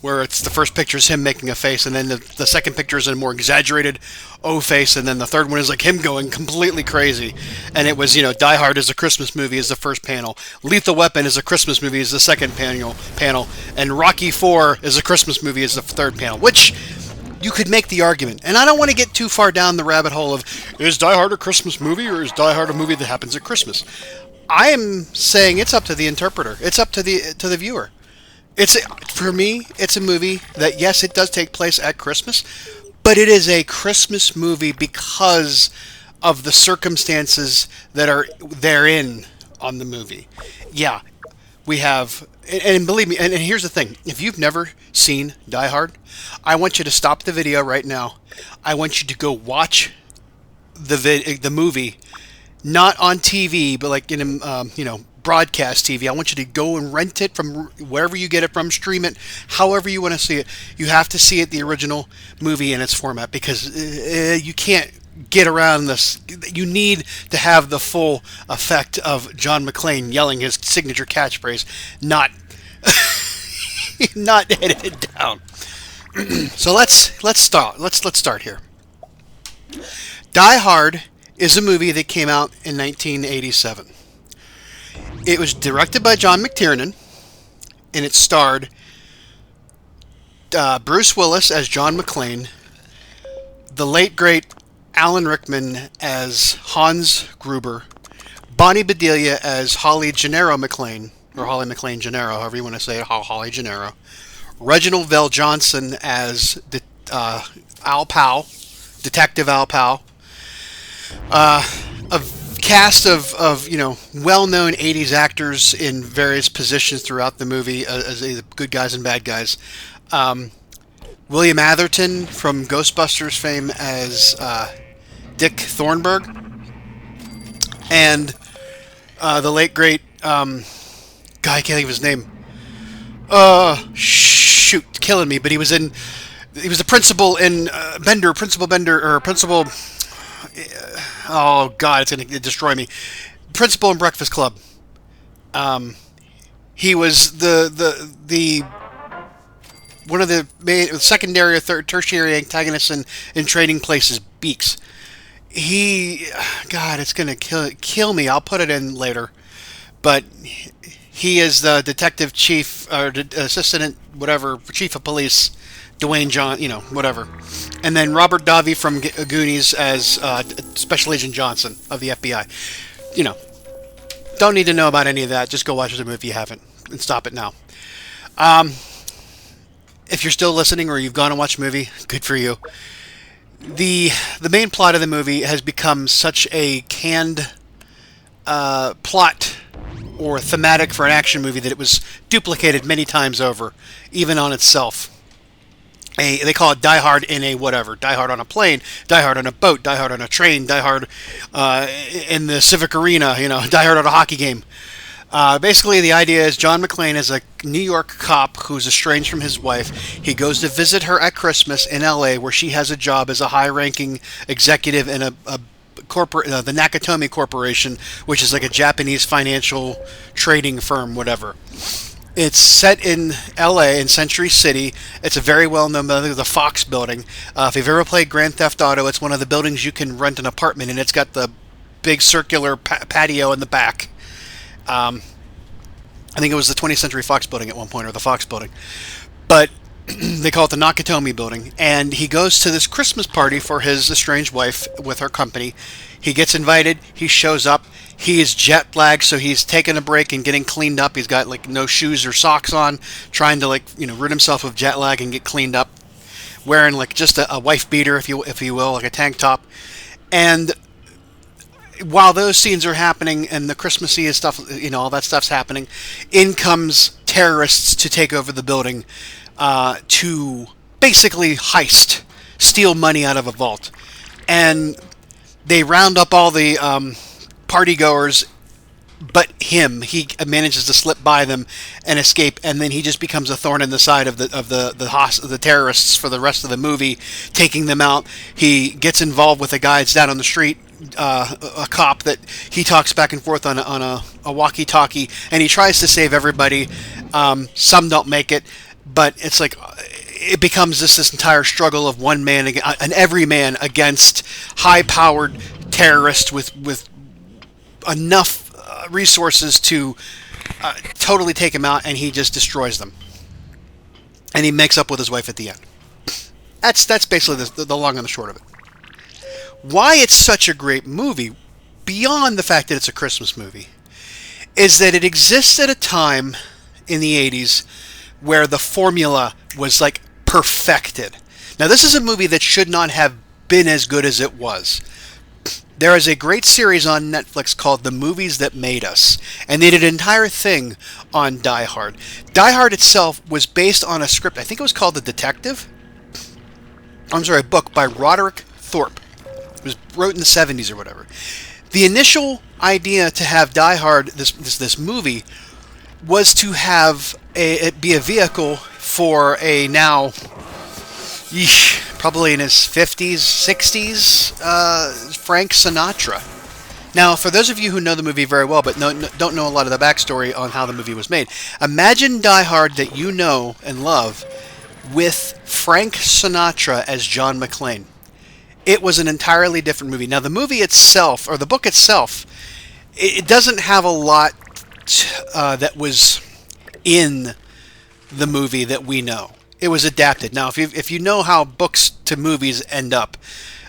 where it's the first picture is him making a face, and then the second picture is a more exaggerated O face, and then the third one is like him going completely crazy. And it was, Die Hard is a Christmas movie is the first panel, Lethal Weapon is a Christmas movie is the second panel, and Rocky 4 is a Christmas movie is the third panel, which you could make the argument. And I don't want to get too far down the rabbit hole of, is Die Hard a Christmas movie or is Die Hard a movie that happens at Christmas? I am saying it's up to the interpreter. It's up to the viewer. For me, it's a movie that, yes, it does take place at Christmas, but it is a Christmas movie because of the circumstances that are therein on the movie. Yeah, we have, and believe me, and here's the thing. If you've never seen Die Hard, I want you to stop the video right now. I want you to go watch the movie, not on TV, but like in broadcast TV. I want you to go and rent it from wherever you get it from, stream it, however you want to see it. You have to see it, the original movie in its format, because you can't get around this. You need to have the full effect of John McClane yelling his signature catchphrase, not not edited down. So let's start. Let's start here. Die Hard is a movie that came out in 1987. It was directed by John McTiernan, and it starred Bruce Willis as John McClane, the late great Alan Rickman as Hans Gruber, Bonnie Bedelia as Holly Gennaro McClane, or Holly McClane Gennaro, however you want to say it, Holly Gennaro, Reginald Vell Johnson as Al Powell, Detective Al Powell, a cast of well-known 80s actors in various positions throughout the movie as good guys and bad guys. William Atherton from Ghostbusters fame as Dick Thornburg, and the late great God, I can't think of his name. Shoot, killing me. But he was the principal in Principal Bender, or Principal. Oh God, it's gonna destroy me. Principal in Breakfast Club. He was the one of the main, secondary or tertiary antagonists in Trading Places, Beaks. God, it's gonna kill me. I'll put it in later. But he is the detective chief, or assistant, whatever, chief of police, Dwayne John, whatever. And then Robert Davi from Goonies as Special Agent Johnson of the FBI. Don't need to know about any of that. Just go watch the movie if you haven't, and stop it now. If you're still listening or you've gone and watched the movie, good for you. The main plot of the movie has become such a canned plot or thematic for an action movie that it was duplicated many times over, even on itself. They call it Die Hard in a whatever. Die Hard on a plane, Die Hard on a boat, Die Hard on a train, Die Hard in the civic arena, Die Hard at a hockey game. Basically, the idea is John McClane is a New York cop who's estranged from his wife. He goes to visit her at Christmas in L.A., where she has a job as a high-ranking executive in a corporate, the Nakatomi Corporation, which is like a Japanese financial trading firm, whatever. It's set in L.A., in Century City. It's a very well-known building, the Fox Building. If you've ever played Grand Theft Auto, it's one of the buildings you can rent an apartment in. It's got the big circular patio in the back. I think it was the 20th Century Fox Building at one point, or the Fox Building. But they call it the Nakatomi Building. And he goes to this Christmas party for his estranged wife with her company. He gets invited. He shows up. He is jet lagged, so he's taking a break and getting cleaned up. He's got like no shoes or socks on, trying to rid himself of jet lag and get cleaned up, wearing like just a wife beater, if you will, like a tank top. And while those scenes are happening and the Christmassy stuff, all that stuff's happening, in comes terrorists to take over the building, to basically steal money out of a vault. And they round up all the party goers, but he manages to slip by them and escape, and then he just becomes a thorn in the side of the terrorists for the rest of the movie, taking them out. He gets involved with the guys down on the street, a cop that he talks back and forth on a walkie-talkie, and he tries to save everybody. Some don't make it, but it's like it becomes this entire struggle of one man, an everyman against high-powered terrorists with enough resources to totally take him out, and he just destroys them. And he makes up with his wife at the end. That's basically the long and the short of it. Why it's such a great movie, beyond the fact that it's a Christmas movie, is that it exists at a time in the 80s where the formula was like perfected. Now, this is a movie that should not have been as good as it was. There is a great series on Netflix called The Movies That Made Us, and they did an entire thing on Die Hard. Die Hard itself was based on a script, I think it was called The Detective. I'm sorry, a book by Roderick Thorpe. It was wrote in the 70s or whatever. The initial idea to have Die Hard, this movie, was to have it be a vehicle for a now, probably in his 50s, 60s, Frank Sinatra. Now, for those of you who know the movie very well but don't know a lot of the backstory on how the movie was made, imagine Die Hard that you know and love with Frank Sinatra as John McClane. It was an entirely different movie. Now, the movie itself, or the book itself, it doesn't have a lot that was in the movie that we know. It was adapted. Now, if you know how books to movies end up,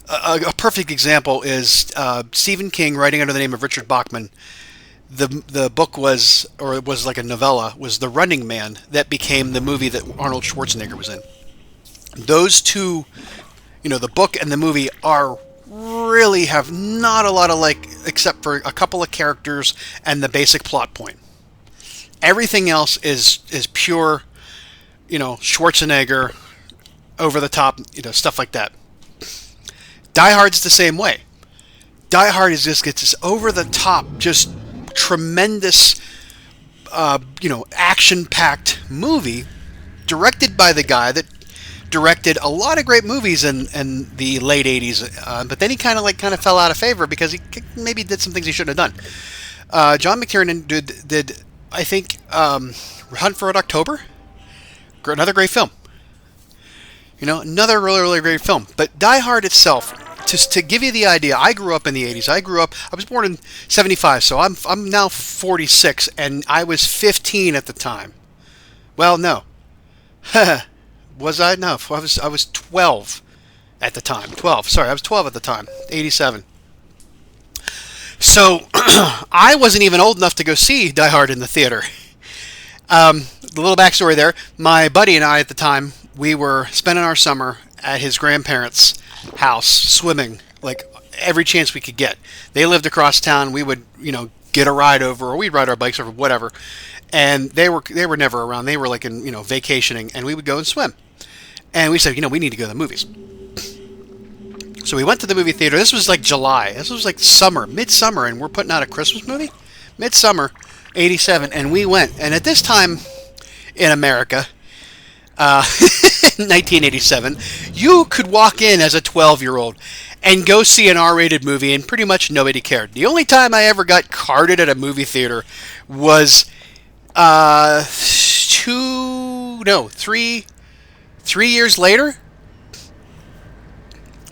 a perfect example is Stephen King, writing under the name of Richard Bachman. The book was, or it was like a novella, was The Running Man, that became the movie that Arnold Schwarzenegger was in. Those two, the book and the movie really have not a lot of except for a couple of characters and the basic plot point. Everything else is pure, Schwarzenegger, over the top, stuff like that. Die Hard's the same way. Die Hard gets this over the top, just tremendous, action-packed movie, directed by the guy that directed a lot of great movies in the late 80s, but then he kind of fell out of favor because he maybe did some things he shouldn't have done. John McTiernan did I think, Hunt for Red October. Another great film. Another really, really great film. But Die Hard itself, just to give you the idea, I grew up in the 80s. I was born in 75, so I'm now 46, and I was 15 at the time. Well, no. Was I? No, I was 12 at the time. 12. Sorry, I was 12 at the time. 87. So I wasn't even old enough to go see Die Hard in the theater. The little backstory there, my buddy and I at the time, we were spending our summer at his grandparents' house, swimming, every chance we could get. They lived across town. We would, get a ride over, or we'd ride our bikes over, whatever. And they were never around. They were vacationing, and we would go and swim. And we said, we need to go to the movies. So we went to the movie theater. This was July. This was summer, midsummer, and we're putting out a Christmas movie? Midsummer, 87, and we went. And at this time in America, 1987, you could walk in as a 12-year-old and go see an R-rated movie, and pretty much nobody cared. The only time I ever got carded at a movie theater was 3 years later.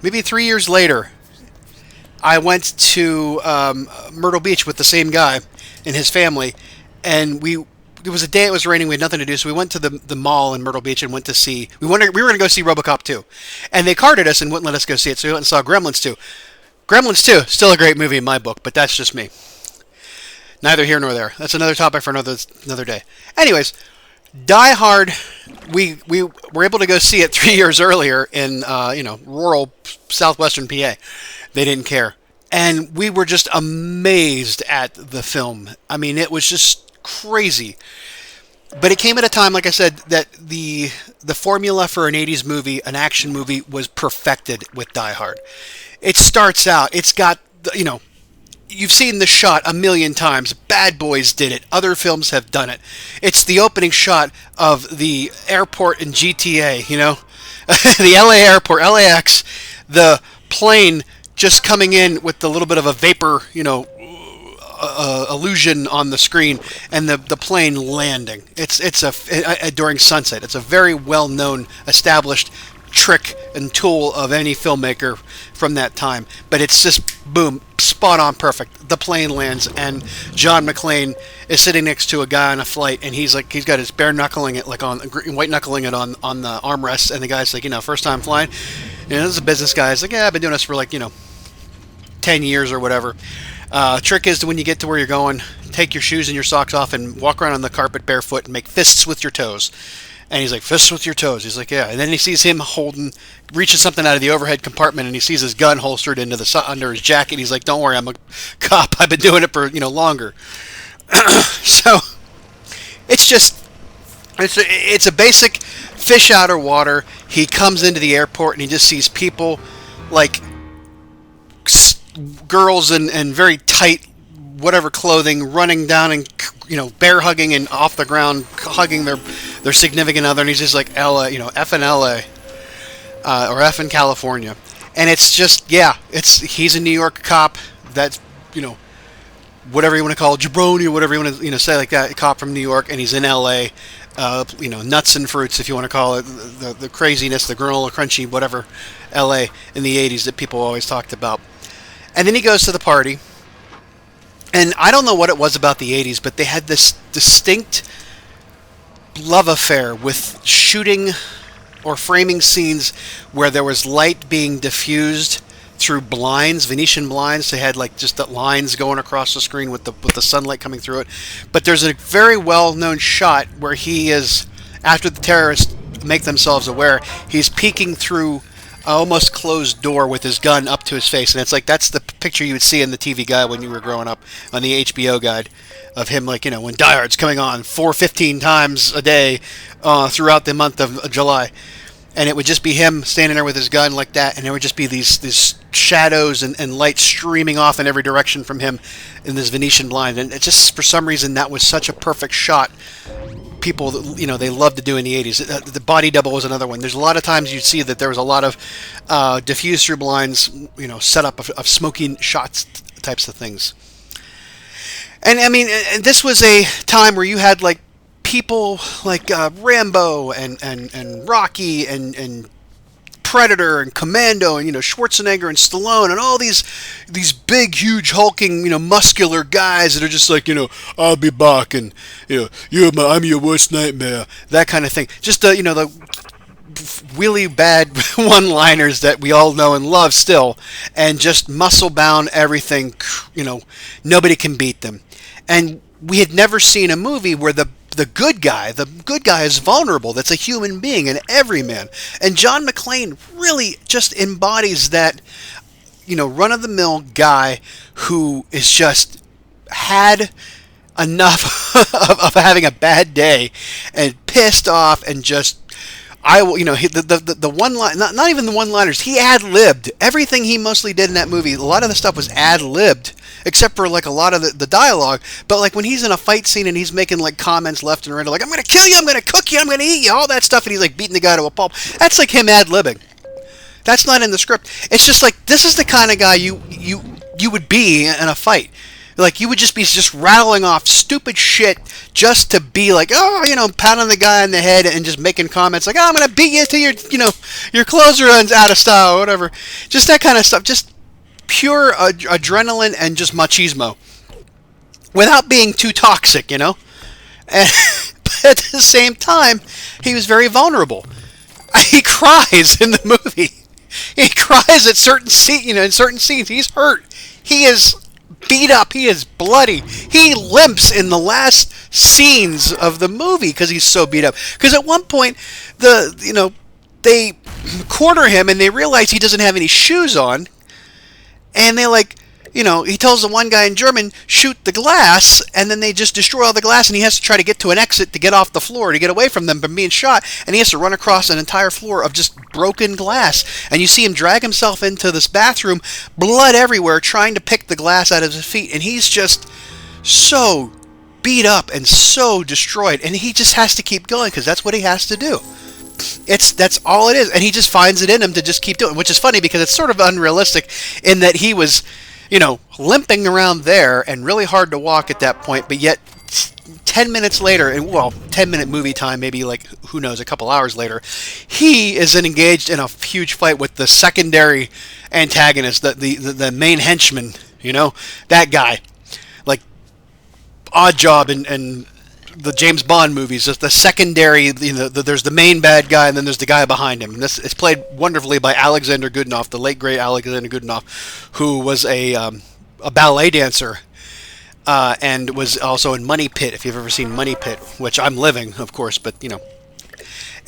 Maybe 3 years later, I went to Myrtle Beach with the same guy and his family, and it was a day it was raining, we had nothing to do, so we went to the mall in Myrtle Beach and went to see, we were going to go see RoboCop 2, and they carded us and wouldn't let us go see it, so we went and saw Gremlins 2. Gremlins 2, still a great movie in my book, but that's just me. Neither here nor there. That's another topic for another day. Anyways, Die Hard, we were able to go see it 3 years earlier in rural southwestern PA. They didn't care, and we were just amazed at the film. I mean, it was just crazy. But it came at a time, like I said, that the formula for an 80s movie, an action movie, was perfected with Die Hard. It starts out, it's got, you've seen the shot a million times. Bad Boys did it. Other films have done it. It's the opening shot of the airport in GTA, the LA airport, LAX, the plane just coming in with the little bit of a vapor, illusion on the screen and the plane landing. It's during sunset. It's a very well known, established trick and tool of any filmmaker from that time. But it's just boom, spot on, perfect. The plane lands, and John McClane is sitting next to a guy on a flight, and he's got his bare knuckling it, like on white knuckling it on the armrest, and the guy's like, first time flying. This is a business guy. He's like, yeah, I've been doing this for 10 years or whatever. Trick is to, when you get to where you're going, take your shoes and your socks off and walk around on the carpet barefoot and make fists with your toes. And he's like, fists with your toes. He's like, yeah. And then he sees him reaching something out of the overhead compartment, and he sees his gun holstered under his jacket. He's like, don't worry, I'm a cop. I've been doing it for, longer. So it's a basic fish out of water. He comes into the airport and he just sees people like girls in very tight whatever clothing running down and bear hugging and off the ground hugging their significant other, and he's just like LA, F in LA, or F in California. And it's just, he's a New York cop that's, whatever you want to call it, jabroni or whatever you want to say like that, a cop from New York, and he's in LA. Nuts and fruits, if you want to call it, the craziness, the granola crunchy, whatever, LA in the 80s that people always talked about. And then he goes to the party, and I don't know what it was about the 80s, but they had this distinct love affair with shooting or framing scenes where there was light being diffused through blinds, Venetian blinds. They had just the lines going across the screen with the sunlight coming through it. But there's a very well-known shot where he is, after the terrorists make themselves aware, he's peeking through an almost closed door with his gun up to his face, and it's like that's the picture you would see in the TV guide when you were growing up, on the HBO guide, of him when Die Hard's coming on 415 times a day throughout the month of July. And it would just be him standing there with his gun like that, and there would just be these shadows and light streaming off in every direction from him in this Venetian blind. And it just, for some reason, that was such a perfect shot. People, they loved to do in the 80s. The body double was another one. There's a lot of times you'd see that there was a lot of diffused through blinds, setup of smoking shots types of things. And I mean, this was a time where you had people like Rambo and Rocky and Predator and Commando and Schwarzenegger and Stallone and all these big, huge, hulking, muscular guys that are just like, I'll be back, and I'm your worst nightmare, that kind of thing. Just the really bad one-liners that we all know and love still, and just muscle-bound everything. Nobody can beat them. And we had never seen a movie where the good guy is vulnerable. That's a human being, an everyman. And John McClane really just embodies that, run-of-the-mill guy who is just had enough of having a bad day and pissed off and just, the one line, not even the one-liners, he ad-libbed. Everything he mostly did in that movie, a lot of the stuff was ad-libbed, except for a lot of the dialogue. But when he's in a fight scene and he's making comments left and right, like, I'm going to kill you, I'm going to cook you, I'm going to eat you, all that stuff, and he's beating the guy to a pulp. That's him ad-libbing. That's not in the script. It's just this is the kind of guy you would be in a fight. You would just be rattling off stupid shit just to be pounding the guy on the head and just making comments like, I'm going to beat you till your clothes runs out of style or whatever. Just that kind of stuff. Just pure adrenaline and just machismo without being too toxic, And, but at the same time, he was very vulnerable. He cries in the movie. He cries at certain scenes, in certain scenes. He's hurt. He is beat up. He is bloody. He limps in the last scenes of the movie because he's so beat up. Because at one point, they corner him and they realize he doesn't have any shoes on, and they he tells the one guy in German, shoot the glass, and then they just destroy all the glass, and he has to try to get to an exit to get off the floor, to get away from them from being shot, and he has to run across an entire floor of just broken glass. And you see him drag himself into this bathroom, blood everywhere, trying to pick the glass out of his feet, and he's just so beat up and so destroyed, and he just has to keep going, because that's what he has to do. That's all it is, and he just finds it in him to just keep doing it, which is funny because it's sort of unrealistic in that he was limping around there and really hard to walk at that point, but yet 10 minutes later, and 10-minute movie time, maybe like, who knows, a couple hours later, he is engaged in a huge fight with the secondary antagonist, the main henchman, that guy. Like, Odd Job and the James Bond movies, the secondary, there's the main bad guy, and then there's the guy behind him. And this is played wonderfully by Alexander Goodenough, the late great Alexander Goodenough, who was a ballet dancer, and was also in Money Pit, if you've ever seen Money Pit, which I'm living, of course, but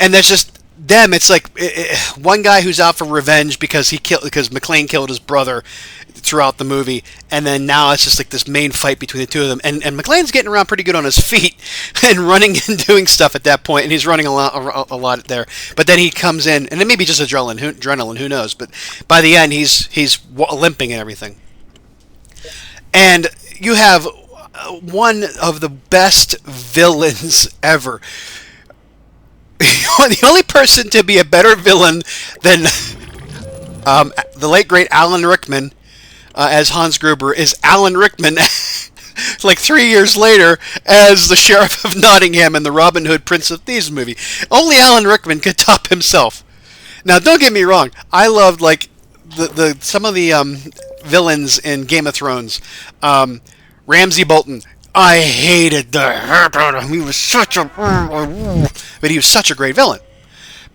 and there's just them. It's like one guy who's out for revenge because McClane killed his brother throughout the movie, and then now it's just like this main fight between the two of them, and McClane's getting around pretty good on his feet and running and doing stuff at that point, and he's running a lot there, but then he comes in, and it may be just adrenaline, who knows, but by the end he's limping and everything. And you have one of the best villains ever. The only person to be a better villain than the late great Alan Rickman as Hans Gruber is Alan Rickman, like 3 years later, as the Sheriff of Nottingham in the Robin Hood Prince of Thieves movie. Only Alan Rickman could top himself. Now, don't get me wrong, I loved like some of the villains in Game of Thrones. Ramsay Bolton. I hated the heck out of him. He was such a great villain.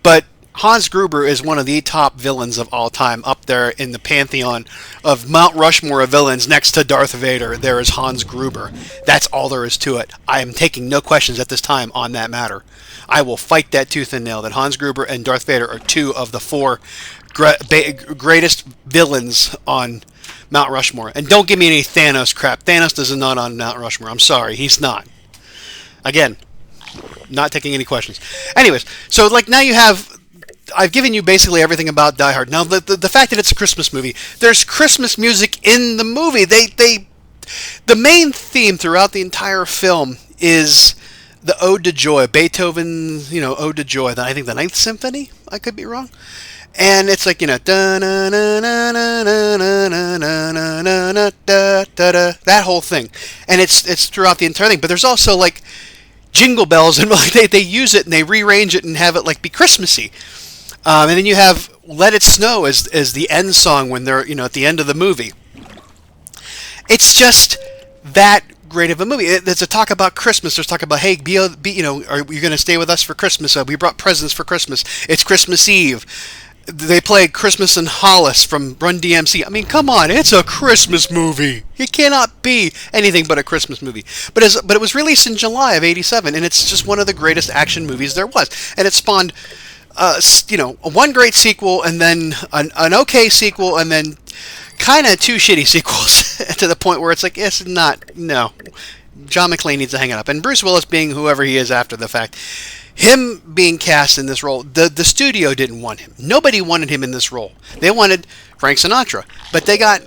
But Hans Gruber is one of the top villains of all time, up there in the pantheon of Mount Rushmore of villains. Next to Darth Vader, there is Hans Gruber. That's all there is to it. I am taking no questions at this time on that matter. I will fight that tooth and nail that Hans Gruber and Darth Vader are two of the four greatest villains on Mount Rushmore. And don't give me any Thanos crap. Thanos is not on Mount Rushmore. I'm sorry, he's not. Again, not taking any questions. Anyways, so like now I've given you basically everything about Die Hard. Now the fact that it's a Christmas movie, there's Christmas music in the movie. The main theme throughout the entire film is the Ode to Joy, Beethoven, Ode to Joy. I think the Ninth Symphony. I could be wrong. And it's like, that whole thing. And it's throughout the entire thing. But there's also like jingle bells, and they use it and they rearrange it and have it like be Christmassy. And then you have Let It Snow as the end song when they're, at the end of the movie. It's just that great of a movie. There's a talk about Christmas. There's talk about, hey, are you going to stay with us for Christmas? We brought presents for Christmas. It's Christmas Eve. They play Christmas in Hollis from Run DMC. I mean, come on, it's a Christmas movie. It cannot be anything but a Christmas movie. But it was released in July of '87, and it's just one of the greatest action movies there was. And it spawned, one great sequel, and then an okay sequel, and then kind of two shitty sequels to the point where it's like, it's not, no. John McClane needs to hang it up. And Bruce Willis being whoever he is after the fact, him being cast in this role, the studio didn't want him. Nobody wanted him in this role. They wanted Frank Sinatra, but they got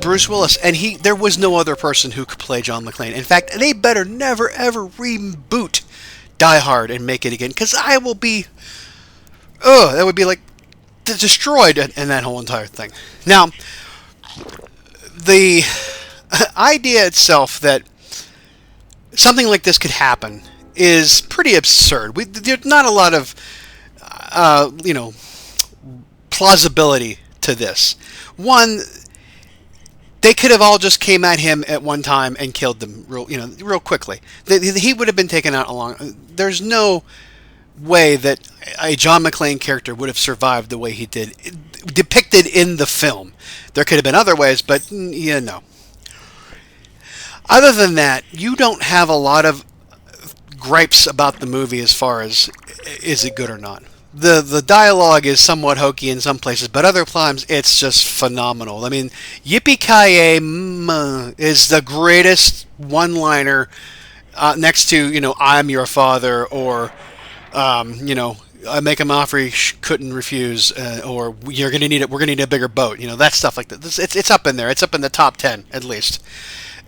Bruce Willis, and there was no other person who could play John McClane. In fact, they better never ever reboot Die Hard and make it again, because I will be, that would be like destroyed in that whole entire thing. Now, the idea itself that something like this could happen is pretty absurd. There's not a lot of, plausibility to this. One, they could have all just came at him at one time and killed them real quickly. He would have been taken out along. There's no way that a John McClane character would have survived the way he did, depicted in the film. There could have been other ways, but no. Other than that, you don't have a lot of gripes about the movie as far as is it good or not. The dialogue is somewhat hokey in some places, but other times it's just phenomenal. I mean, Yippee-ki-yay is the greatest one-liner next to, I'm your father, or, I make him an offer he couldn't refuse, or we're going to need a bigger boat. That stuff like that. It's up in there. It's up in the top 10, at least.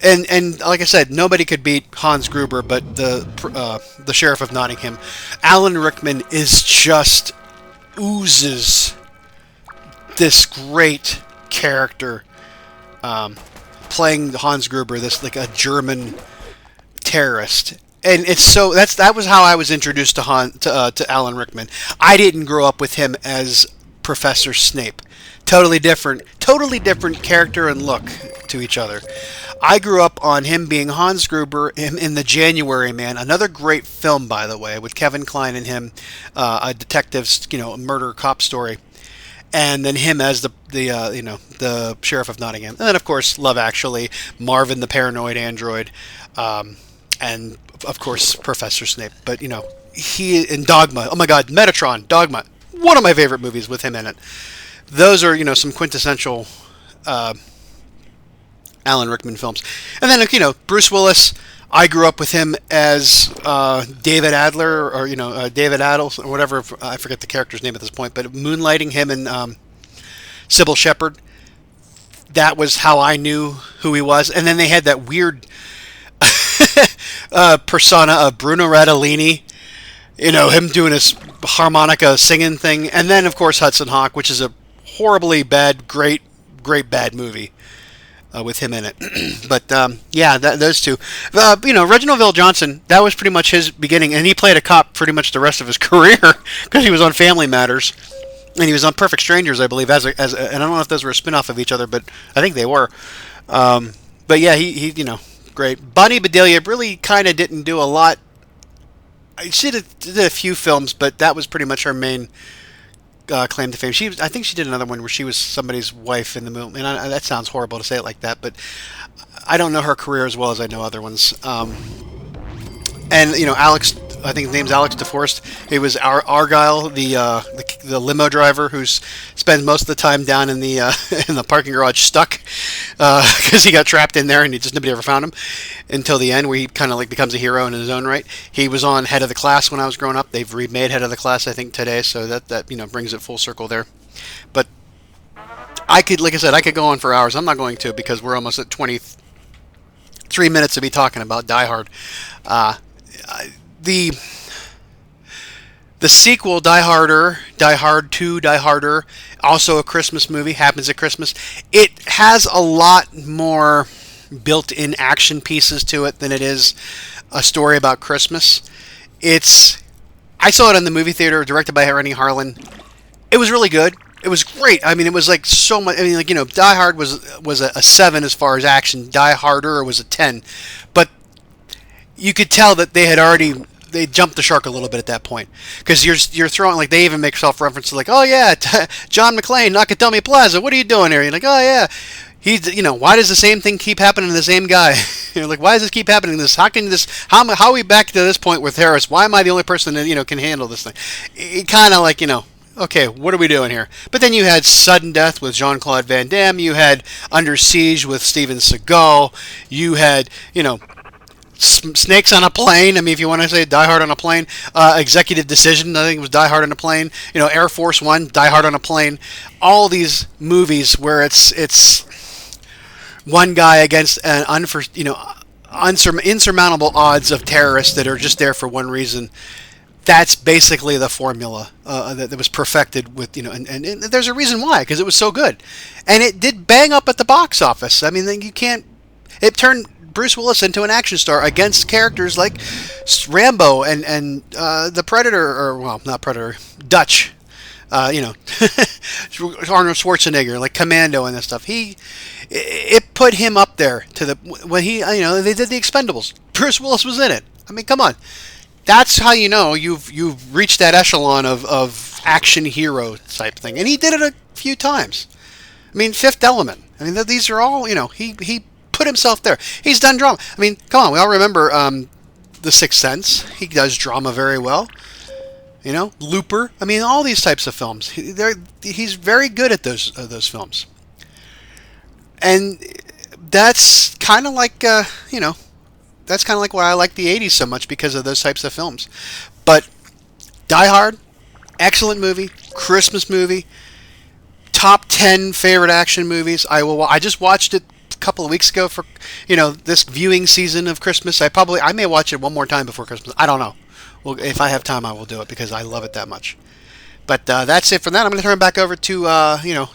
And like I said, nobody could beat Hans Gruber, but the Sheriff of Nottingham. Alan Rickman just oozes this great character playing Hans Gruber, this like a German terrorist. And it's so that was how I was introduced to Alan Rickman. I didn't grow up with him as Professor Snape. Totally different character and look to each other. I grew up on him being Hans Gruber in The January Man, another great film, by the way, with Kevin Kline and him, a detective's murder cop story, and then him as the sheriff of Nottingham, and then of course Love Actually, Marvin the paranoid android, and of course Professor Snape. But he in Dogma. Oh my God, Metatron, Dogma, one of my favorite movies with him in it. Those are some quintessential Alan Rickman films. And then Bruce Willis. I grew up with him as David Adler, or David Addles, or whatever. I forget the character's name at this point, but moonlighting him and Sybil Shepherd. That was how I knew who he was. And then they had that weird persona of Bruno Radellini, him doing his harmonica singing thing, and then of course Hudson Hawk, which is a horribly bad, great bad movie with him in it. But those two. Reginald Vell-Johnson, that was pretty much his beginning, and he played a cop pretty much the rest of his career because he was on Family Matters, and he was on Perfect Strangers, I believe, and I don't know if those were a spin-off of each other, but I think they were. But yeah, he great. Bonnie Bedelia really kind of didn't do a lot. She did a few films, but that was pretty much her main claim to fame. I think she did another one where she was somebody's wife in the movie. And that sounds horrible to say it like that, but I don't know her career as well as I know other ones. And Alex, I think his name's Alex DeForest. He was Argyle, the limo driver who spends most of the time down in the in the parking garage stuck because he got trapped in there and nobody ever found him until the end, where he kind of like becomes a hero in his own right. He was on Head of the Class when I was growing up. They've remade Head of the Class, I think, today, so that brings it full circle there. But like I said, I could go on for hours. I'm not going to, because we're almost at 23 minutes to be talking about Die Hard. The sequel, Die Hard 2, Die Harder, also a Christmas movie, happens at Christmas. It has a lot more built-in action pieces to it than it is a story about Christmas. I saw it in the movie theater, directed by Rennie Harlan. It was really good. It was great. I mean, it was like so much. I mean, Die Hard was a 7 as far as action. Die Harder was a 10, but you could tell that they jumped the shark a little bit at that point, because you're throwing, like, they even make self-references like, oh yeah, John McClane, Nakatomi Plaza, what are you doing here? You're like, oh yeah, he's, why does the same thing keep happening to the same guy? You're like, why does this keep happening to this? How are we back to this point with Harris? Why am I the only person that can handle this thing? It kind of like, okay, what are we doing here? But then you had Sudden Death with Jean-Claude Van Damme. You had Under Siege with Steven Seagal. You had, Snakes on a Plane. I mean, if you want to say Die Hard on a Plane. Executive Decision, I think it was Die Hard on a Plane. Air Force One, Die Hard on a Plane. All these movies where it's one guy against an insurmountable odds of terrorists that are just there for one reason. That's basically the formula that was perfected with, and there's a reason why, because it was so good. And it did bang up at the box office. I mean, it turned Bruce Willis into an action star against characters like Rambo and the Predator, or, well, not Predator, Dutch, Arnold Schwarzenegger, like Commando and that stuff. It put him up there when they did The Expendables. Bruce Willis was in it. I mean, come on. That's how you've reached that echelon of action hero type thing. And he did it a few times. I mean, Fifth Element. I mean, these are all, he put himself there. He's done drama. I mean, come on, we all remember The Sixth Sense. He does drama very well. Looper. I mean, all these types of films. He's very good at those films. And that's kind of like, that's kind of like why I like the 80s so much, because of those types of films. But Die Hard, excellent movie, Christmas movie, top 10 favorite action movies. I just watched it a couple of weeks ago for, this viewing season of Christmas. I may watch it one more time before Christmas. I don't know. Well, if I have time, I will do it, because I love it that much. But that's it for that. I'm going to turn it back over to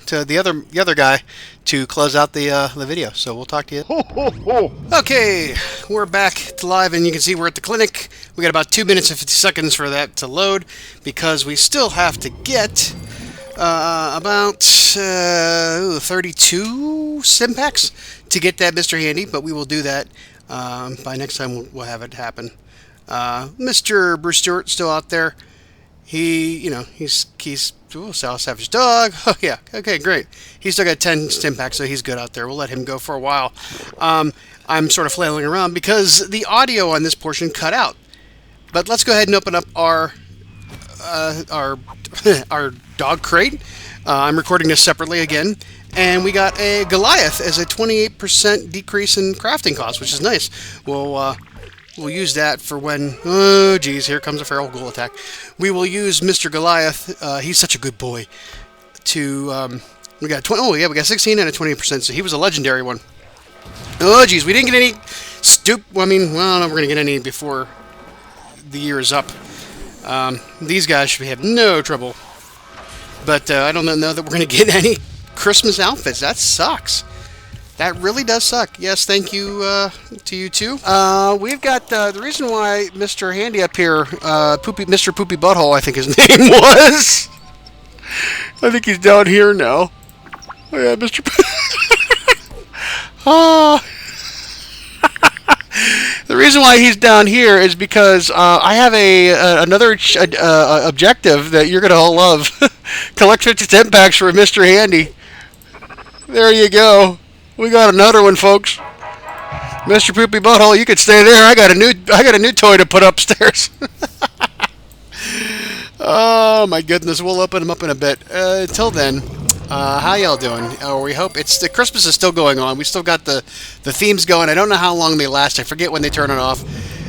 to the other guy to close out the video. So we'll talk to you. Ho, ho, ho. Okay, we're back to live, and you can see we're at the clinic. We got about 2 minutes and 50 seconds for that to load because we still have to get about 32 sim packs to get that Mr. Handy, but we will do that by next time. We'll have it happen. Mr. Bruce Stewart still out there. He's South Savage Dog. Oh yeah, okay, great. He's still got 10 stim packs, so he's good out there. We'll let him go for a while. I'm sort of flailing around because the audio on this portion cut out. But let's go ahead and open up our our dog crate. I'm recording this separately again, and we got a Goliath as a 28% decrease in crafting cost, which is nice. We'll use that for when... Oh, geez, here comes a feral ghoul attack. We will use Mr. Goliath. He's such a good boy. We got 20... Oh, yeah, we got 16 and a 28%, so he was a legendary one. Oh, geez, we didn't get any... I don't know if we're going to get any before the year is up. These guys should have no trouble. But I don't know that we're going to get any Christmas outfits. That sucks. That really does suck. Yes, thank you to you too. We've got the reason why Mr. Handy up here, Mr. Poopy Butthole, I think his name was. I think he's down here now. Oh yeah, Mr. The reason why he's down here is because I have another objective that you're gonna all love. Collect 50 10 packs for Mr. Handy. There you go. We got another one, folks. Mr. Poopy Butthole, you could stay there. I got a new toy to put upstairs. Oh my goodness, we'll open them up in a bit. Until then, how y'all doing? We hope the Christmas is still going on. We still got the themes going. I don't know how long they last. I forget when they turn it off.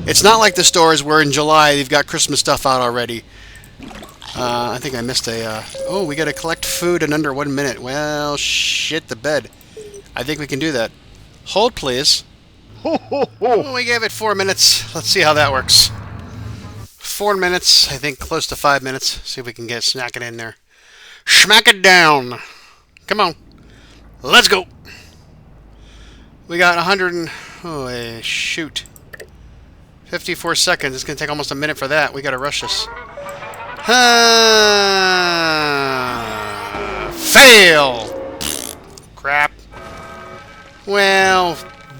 It's not like the stores where in July they've got Christmas stuff out already. I think I missed oh, we got to collect food in under 1 minute. Well, shit the bed. I think we can do that. Hold, please. Ho, ho, ho. We gave it 4 minutes. Let's see how that works. 4 minutes, I think close to 5 minutes. See if we can get snacking in there. Smack it down. Come on. Let's go. We got 100 oh, shoot. 54 seconds. It's going to take almost a minute for that. We got to rush this. Fail. Crap. Well,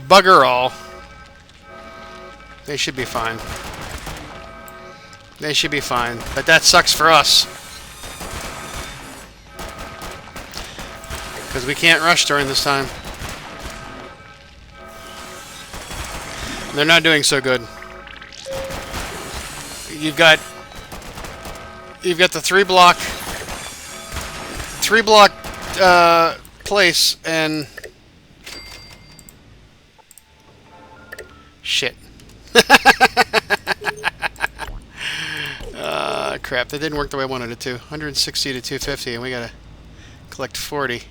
bugger all. They should be fine. They should be fine. But that sucks for us. Because we can't rush during this time. They're not doing so good. You've got the three block place and shit. Crap, that didn't work the way I wanted it to. 160 to 250, and we gotta collect 40.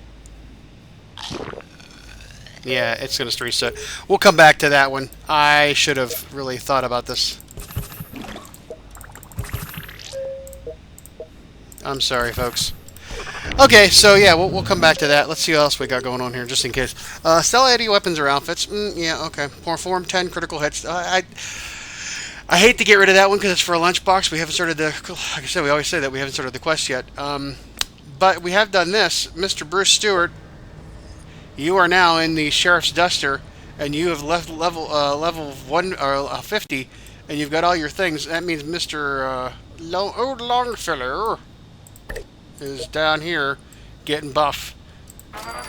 Yeah, it's gonna reset. We'll come back to that one. I should have really thought about this. I'm sorry, folks. Okay, so yeah, we'll come back to that. Let's see what else we got going on here, just in case. Sell 80 weapons or outfits. Yeah, okay. Perform 10 critical hits. I hate to get rid of that one because it's for a lunchbox. We haven't started the... Like I said, we always say that we haven't started the quest yet. But we have done this. Mr. Bruce Stewart, you are now in the Sheriff's Duster, and you have left level 1 or 50, and you've got all your things. That means Mr. Longfellow is down here getting buff.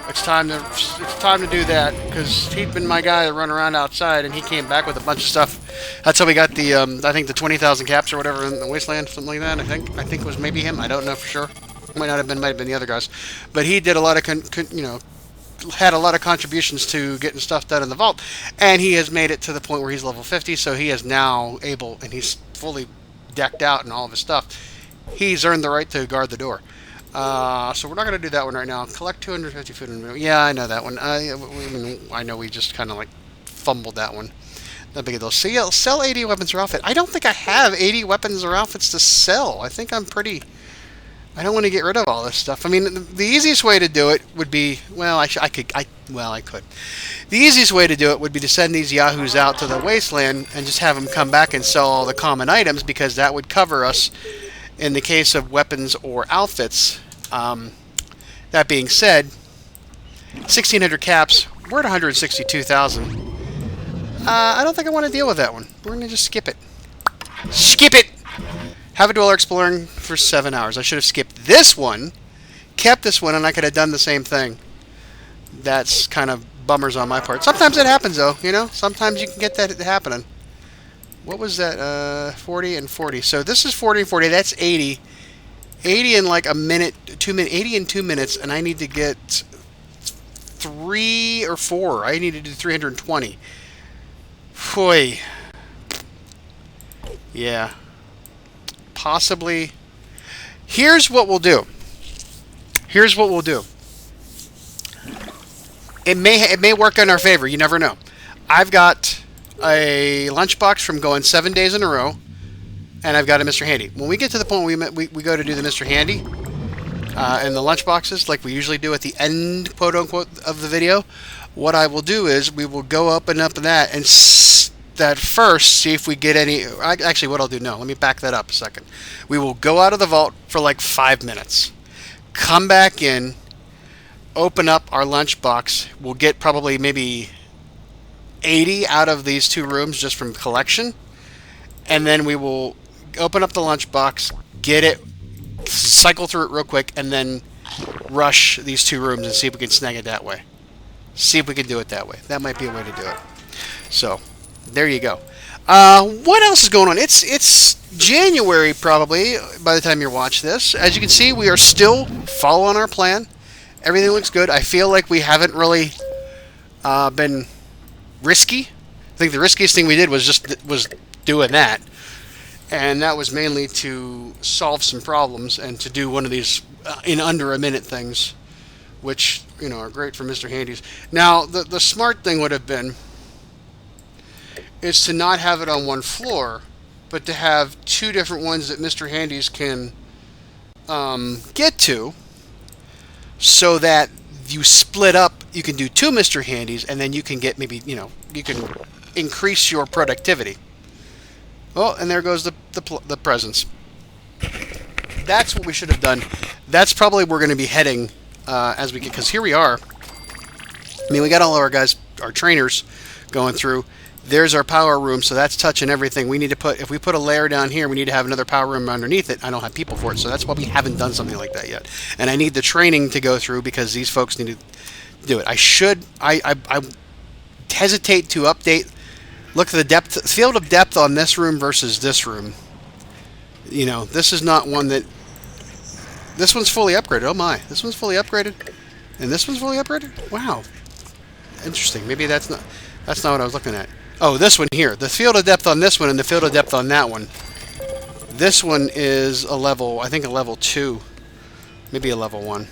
It's time to do that because he'd been my guy that run around outside, and he came back with a bunch of stuff. That's how we got the I think the 20,000 caps or whatever in the wasteland, something like that. I think it was maybe him. I don't know for sure. Might have been the other guys, but he did a lot of had a lot of contributions to getting stuff done in the vault, and he has made it to the point where he's level 50, so he is now able, and he's fully decked out and all of his stuff. He's earned the right to guard the door. So we're not going to do that one right now. Collect 250 food and... Yeah, I know that one. I know we just kind of like fumbled that one. Not big of a deal. Sell 80 weapons or outfit. I don't think I have 80 weapons or outfits to sell. I think I'm pretty I don't want to get rid of all this stuff. I mean, the easiest way to do it would be, well, I could. The easiest way to do it would be to send these yahoos out to the wasteland and just have them come back and sell all the common items, because that would cover us in the case of weapons or outfits. That being said, 1,600 caps, we're at 162,000. I don't think I want to deal with that one. We're going to just skip it. Skip it! Have a dweller exploring for 7 hours. I should have skipped this one, kept this one, and I could have done the same thing. That's kind of bummers on my part. Sometimes it happens, though, you know? Sometimes you can get that happening. What was that? 40 and 40. So this is 40 and 40. That's 80. 80 in like a minute, 2 minutes. 80 in 2 minutes, and I need to get 3 or 4. I need to do 320. Phoy. Yeah. Possibly. Here's what we'll do. Here's what we'll do. It may work in our favor. You never know. I've got a lunchbox from going 7 days in a row, and I've got a Mr. Handy. When we get to the point where we go to do the Mr. Handy and the lunchboxes, like we usually do at the end, quote unquote, of the video, what I will do is we will go up and that and that first, see if we get any. Actually, what I'll do, no, let me back that up a second. We will go out of the vault for like 5 minutes, come back in, open up our lunchbox. We'll get probably maybe 80 out of these 2 rooms just from collection, and then we will open up the lunchbox, get it, cycle through it real quick, and then rush these 2 rooms and see if we can snag it that way. See if we can do it that way. That might be a way to do it. So there you go. What else is going on? It's January probably by the time you watch this. As you can see, we are still following our plan. Everything looks good. I feel like we haven't really been risky. I think the riskiest thing we did was doing that, and that was mainly to solve some problems and to do one of these in under a minute things, which, you know, are great for Mr. Handy's. Now, the smart thing would have been is to not have it on one floor, but to have 2 different ones that Mr. Handy's can get to, so that you split up. You can do 2 Mr. Handy's, and then you can get maybe, you know, you can increase your productivity. Oh, and there goes the presents. That's what we should have done. That's probably where we're going to be heading as we get, because here we are. I mean, we got all of our guys, our trainers, going through. There's our power room, so that's touching everything. We need to put, if we put a layer down here, we need to have another power room underneath it. I don't have people for it, so that's why we haven't done something like that yet. And I need the training to go through, because these folks need to do it. I hesitate to update. Look at the field of depth on this room versus this room. You know, this is not one that. This one's fully upgraded. Oh my, this one's fully upgraded, and this one's fully upgraded. Wow, interesting. Maybe that's not what I was looking at. Oh, this one here. The field of depth on this one and the field of depth on that one. This one is a level, I think a level 2, maybe a level 1.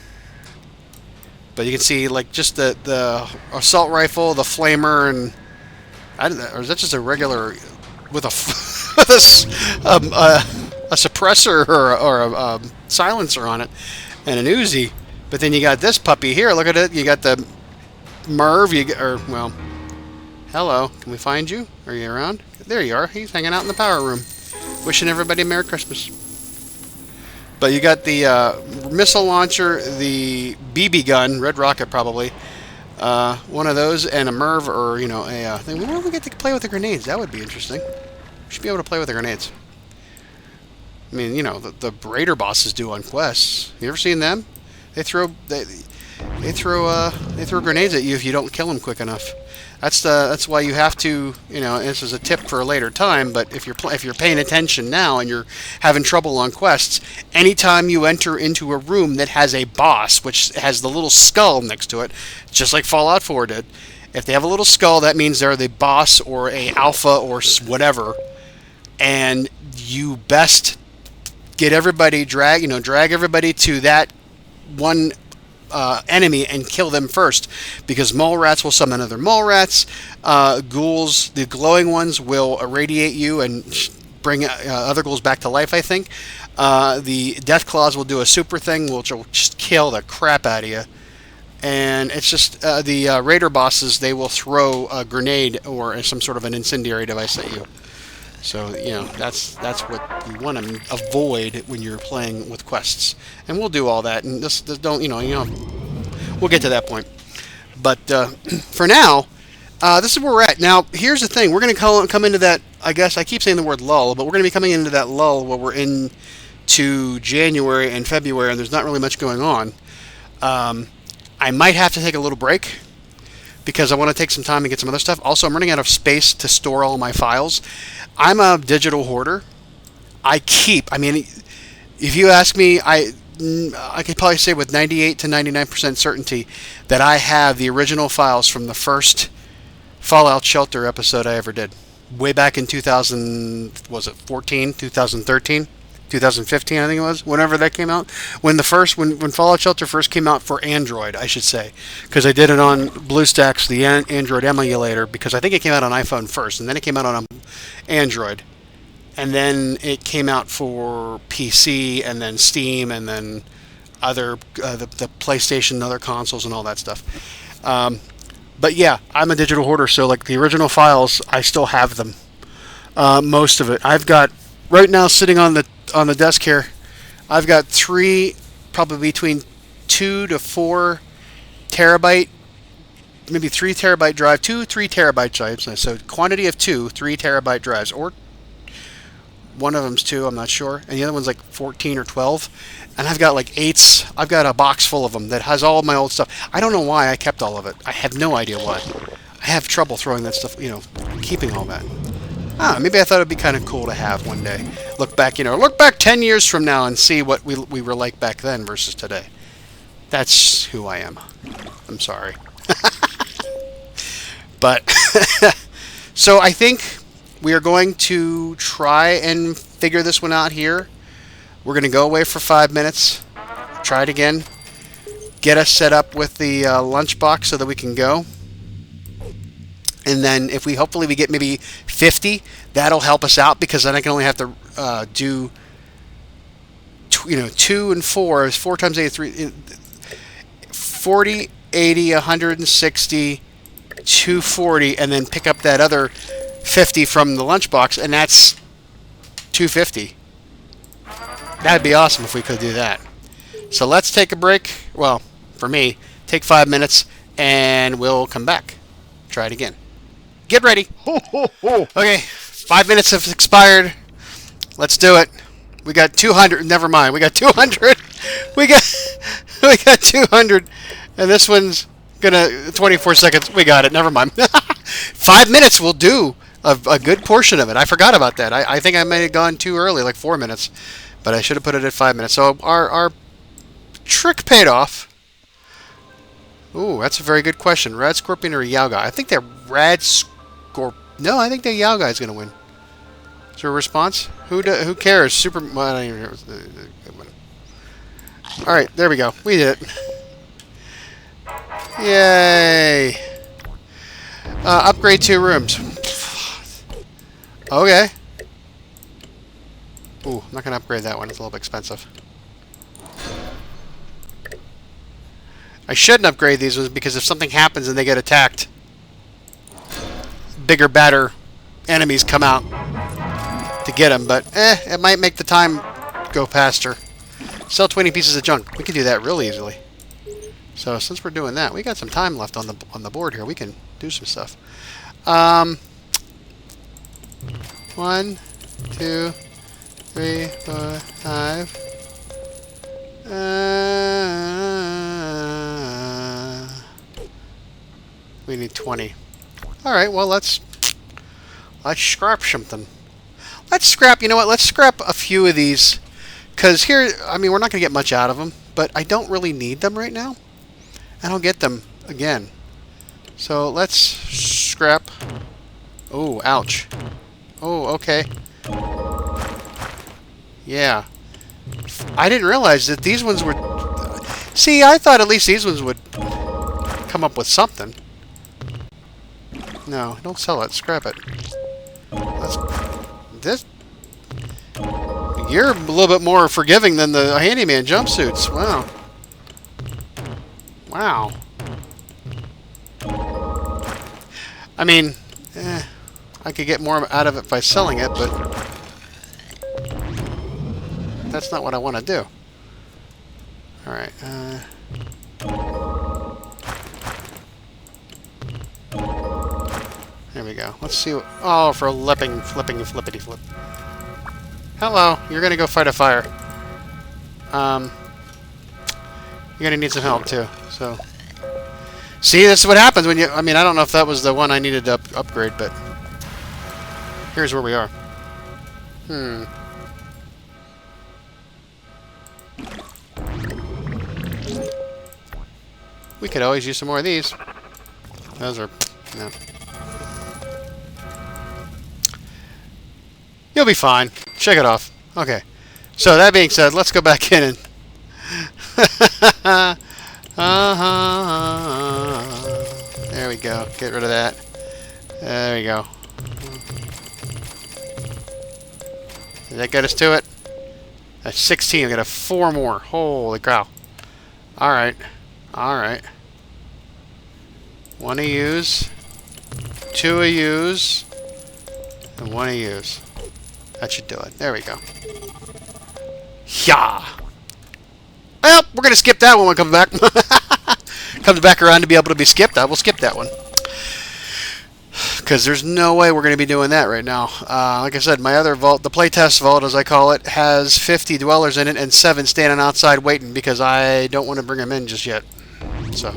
But you can see, like, just the assault rifle, the flamer, and or is that just a regular with a a suppressor or a silencer on it, and an Uzi? But then you got this puppy here. Look at it. You got the Merv. Well, hello. Can we find you? Are you around? There you are. He's hanging out in the power room, wishing everybody a Merry Christmas. But you got the missile launcher, the BB gun, red rocket probably, one of those, and a Merv, or, you know, a thing. We don't get to play with the grenades. That would be interesting. We should be able to play with the grenades. I mean, you know, the raider bosses do on quests. You ever seen them? They throw grenades at you if you don't kill them quick enough. That's why you have to, you know, and this is a tip for a later time, but if you're paying attention now and you're having trouble on quests, anytime you enter into a room that has a boss, which has the little skull next to it, just like Fallout 4 did, if they have a little skull, that means they're the boss or a alpha or whatever, and you best get everybody, drag everybody to that one enemy and kill them first, because mole rats will summon other mole rats. Ghouls, the glowing ones, will irradiate you and bring other ghouls back to life, I think. The Death Claws will do a super thing, which will just kill the crap out of you. And it's just the Raider bosses, they will throw a grenade or some sort of an incendiary device at you. So, that's what you want to avoid when you're playing with quests. And we'll do all that. And this don't, we'll get to that point. But for now, this is where we're at. Now, here's the thing. We're going to come into that, I guess, I keep saying the word lull, but we're going to be coming into that lull where we're into January and February, and there's not really much going on. I might have to take a little break because I want to take some time and get some other stuff. Also, I'm running out of space to store all my files. I'm a digital hoarder. I mean, if you ask me, I could probably say with 98 to 99% certainty that I have the original files from the first Fallout Shelter episode I ever did. Way back in 2013, 2015, I think it was, whenever that came out. When Fallout Shelter first came out for Android, I should say, because I did it on BlueStacks, the Android emulator, because I think it came out on iPhone first, and then it came out on Android, and then it came out for PC, and then Steam, and then other the PlayStation, and other consoles, and all that stuff. But yeah, I'm a digital hoarder, so like the original files, I still have them. Most of it, I've got right now sitting on the desk here. I've got probably between 2 to 4 terabyte, maybe 3 terabyte drive, 3 terabyte drives. So quantity of 3 terabyte drives, or one of them's 2, I'm not sure, and the other one's like 14 or 12. And I've got like 8s. I've got a box full of them that has all of my old stuff. I don't know why I kept all of it. I have no idea why. I have trouble throwing that stuff, keeping all that. Maybe I thought it'd be kind of cool to have one day. Look back 10 years from now and see what we were like back then versus today. That's who I am. I'm sorry. But, so I think we are going to try and figure this one out here. We're going to go away for 5 minutes. Try it again. Get us set up with the lunchbox so that we can go. And then if hopefully we get maybe 50, that'll help us out, because then I can only have to do 2 and 4 is 4 times 8 is 3, 40, 80, 160, 240, and then pick up that other 50 from the lunchbox, and that's 250. That'd be awesome if we could do that. So let's take a break. Well, for me, take 5 minutes, and we'll come back. Try it again. Get ready. Okay, 5 minutes have expired. Let's do it. We got 200. Never mind. We got 200. We got 200, and this one's gonna 24 seconds. We got it. Never mind. 5 minutes will do a good portion of it. I forgot about that. I think I may have gone too early, like 4 minutes, but I should have put it at 5 minutes. So our trick paid off. Ooh, that's a very good question. Rad Scorpion or Yao Guy? I think they're Rad Scorpion. No, I think the Yao Guy's going to win. Is there a response? Who cares? Super. Well, I don't even hear. All right, there we go. We did it. Yay! Upgrade 2 rooms. Okay. Ooh, I'm not going to upgrade that one. It's a little bit expensive. I shouldn't upgrade these ones because if something happens and they get attacked, bigger, badder enemies come out to get them. But it might make the time go faster. Sell 20 pieces of junk. We can do that real easily. So since we're doing that, we got some time left on the board here. We can do some stuff. 1, 2, 3, 4, 5. We need 20. Alright, well, let's scrap something. Let's scrap, you know what, let's scrap a few of these. Because here, I mean, we're not going to get much out of them, but I don't really need them right now. And I'll get them again. So let's scrap. Oh, ouch. Oh, okay. Yeah. I didn't realize that these ones would... See, I thought at least these ones would come up with something. No, don't sell it. Scrap it. You're a little bit more forgiving than the handyman jumpsuits. Wow. Wow. I mean, I could get more out of it by selling it, but that's not what I want to do. Alright, there we go. Let's see what... Oh, for flipping, flippity flip. Hello, you're gonna go fight a fire. You're gonna need some help, too, so... See, this is what happens when you... I mean, I don't know if that was the one I needed to upgrade, but... Here's where we are. We could always use some more of these. Those are... No. You'll be fine. Check it off. Okay. So, that being said, let's go back in and... There we go. Get rid of that. There we go. Did that get us to it? That's 16. I got 4 more. Holy cow. Alright. Alright. 1 to use. 2 to use. And 1 to use. That should do it. There we go. Yeah. Well, we're going to skip that one when it comes back. Comes back around to be able to be skipped. I will skip that one. Because there's no way we're going to be doing that right now. Like I said, my other vault, the playtest vault as I call it, has 50 dwellers in it and 7 standing outside waiting because I don't want to bring them in just yet. So,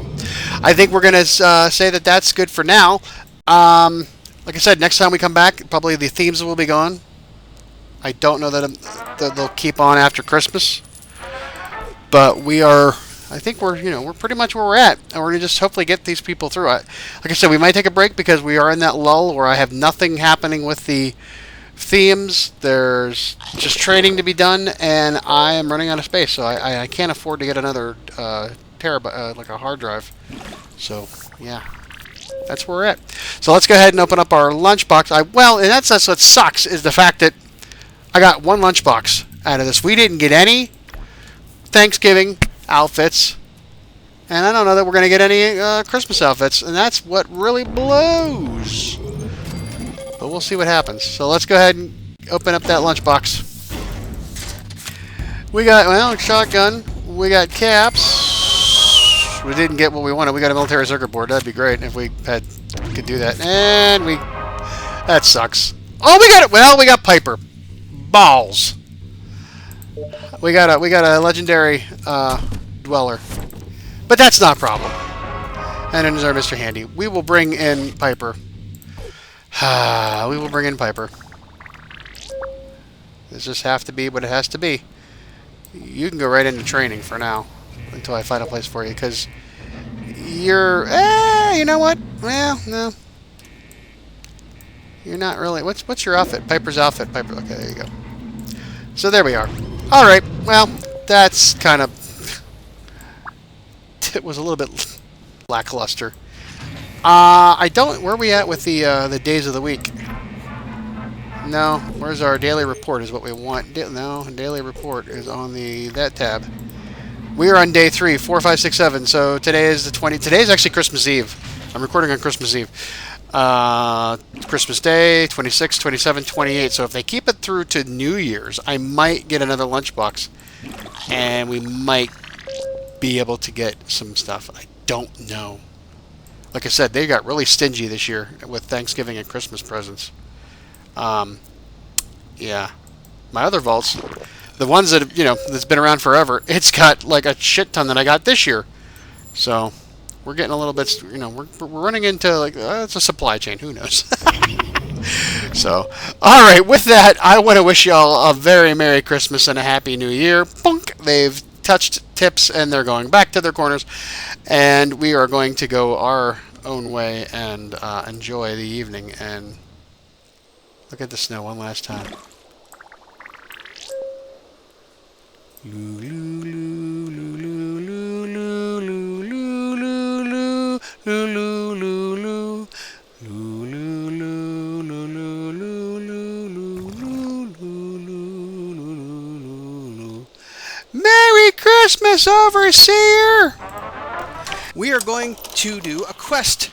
I think we're going to say that that's good for now. Like I said, next time we come back, probably the themes will be gone. I don't know that they'll keep on after Christmas. But we are... I think we're pretty much where we're at, and we're gonna just hopefully get these people through it. Like I said, we might take a break because we are in that lull where I have nothing happening with the themes. There's just training to be done, and I am running out of space, so I can't afford to get another terabyte, like a hard drive. So yeah, that's where we're at. So let's go ahead and open up our lunchbox. Well, and that's what sucks is the fact that I got 1 lunchbox out of this. We didn't get any Thanksgiving outfits, and I don't know that we're going to get any Christmas outfits, and that's what really blows. But we'll see what happens. So let's go ahead and open up that lunchbox. We got, well, shotgun. We got caps. We didn't get what we wanted. We got a military circuit board. That'd be great if we could do that. And that sucks. Oh, we got it. Well, we got Piper. Balls. We got a legendary dweller, but that's not a problem. And then there's our Mr. Handy. We will bring in Piper. We will bring in Piper. This just have to be what it has to be. You can go right into training for now until I find a place for you, because you're you know what? Well, no. You're not really. What's your outfit? Piper's outfit. Piper. Okay, there you go. So there we are. All right. Well, that's kind of. It was a little bit lackluster. I don't. Where are we at with the days of the week? No. Where's our daily report? Is what we want. No, daily report is on that tab. We are on day 3, 4, 5, 6, 7. So today is the 20. Today is actually Christmas Eve. I'm recording on Christmas Eve. Christmas Day, 26, 27, 28. So if they keep it through to New Year's, I might get another lunchbox, and we might be able to get some stuff. I don't know. Like I said, they got really stingy this year with Thanksgiving and Christmas presents. Yeah. My other vaults, the ones that, that's been around forever, it's got like a shit ton that I got this year. So we're getting a little bit, we're running into like, it's a supply chain. Who knows? So, all right. With that, I want to wish y'all a very Merry Christmas and a Happy New Year. Bunk. They've touched tips and they're going back to their corners, and we are going to go our own way and enjoy the evening and look at the snow one last time. Christmas, overseer! We are going to do a quest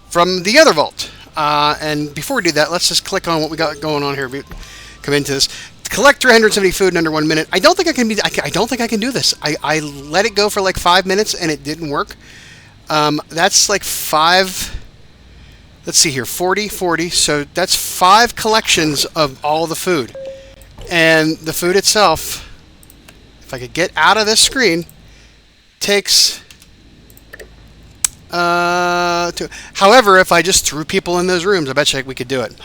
from the other vault. And before we do that, let's just click on what we got going on here. We come into this. Collect 370 food in under 1 minute. I don't think I can do this. I let it go for like 5 minutes and it didn't work. That's like 5. Let's see here, 40. So that's 5 collections of all the food. And the food itself, if I could get out of this screen, takes... However, if I just threw people in those rooms, I bet you we could do it.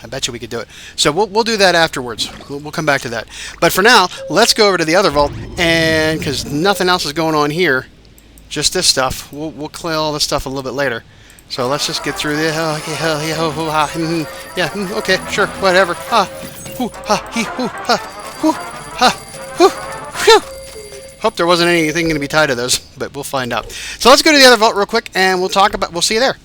So we'll do that afterwards. We'll come back to that. But for now, let's go over to the other vault, and because nothing else is going on here, just this stuff. We'll clear all this stuff a little bit later. So let's just get through the okay, sure, whatever. Hope there wasn't anything going to be tied to those, but we'll find out. So let's go to the other vault real quick, and we'll see you there.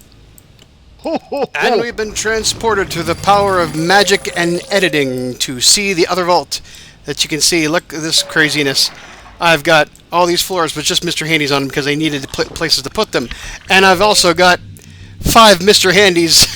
And we've been transported to the power of magic and editing to see the other vault that you can see. Look at this craziness. I've got all these floors, but just Mr. Handies on them because they needed places to put them. And I've also got 5 Mr. Handies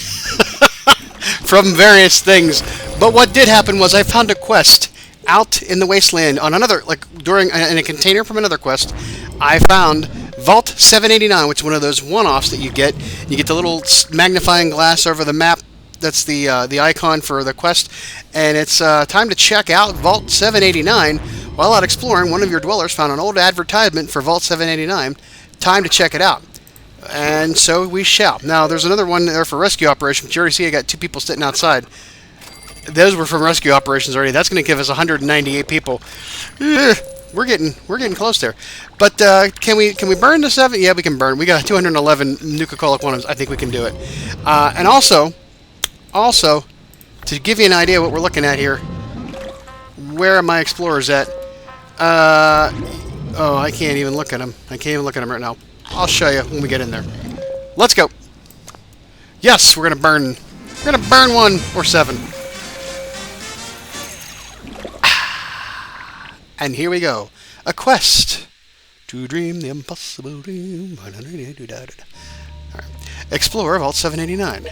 from various things. But what did happen was I found a quest out in the wasteland on another, in a container from another quest. I found Vault 789, which is one of those one-offs that you get. You get the little magnifying glass over the map. That's the icon for the quest. And it's time to check out Vault 789. While out exploring, one of your dwellers found an old advertisement for Vault 789. Time to check it out. And so we shall. Now, there's another one there for rescue operations. You already see I got 2 people sitting outside. Those were from rescue operations already. That's going to give us 198 people. We're getting close there. But can we burn the 7? Yeah, we can burn. We got 211 Nuka-Cola quantums. I think we can do it. And also, to give you an idea what we're looking at here, where are my explorers at? Oh, I can't even look at them. Right now. I'll show you when we get in there. Let's go. Yes, we're gonna burn. We're gonna burn 1 or 7. And here we go. A quest to dream the impossible dream. Alright. Explore Vault 789.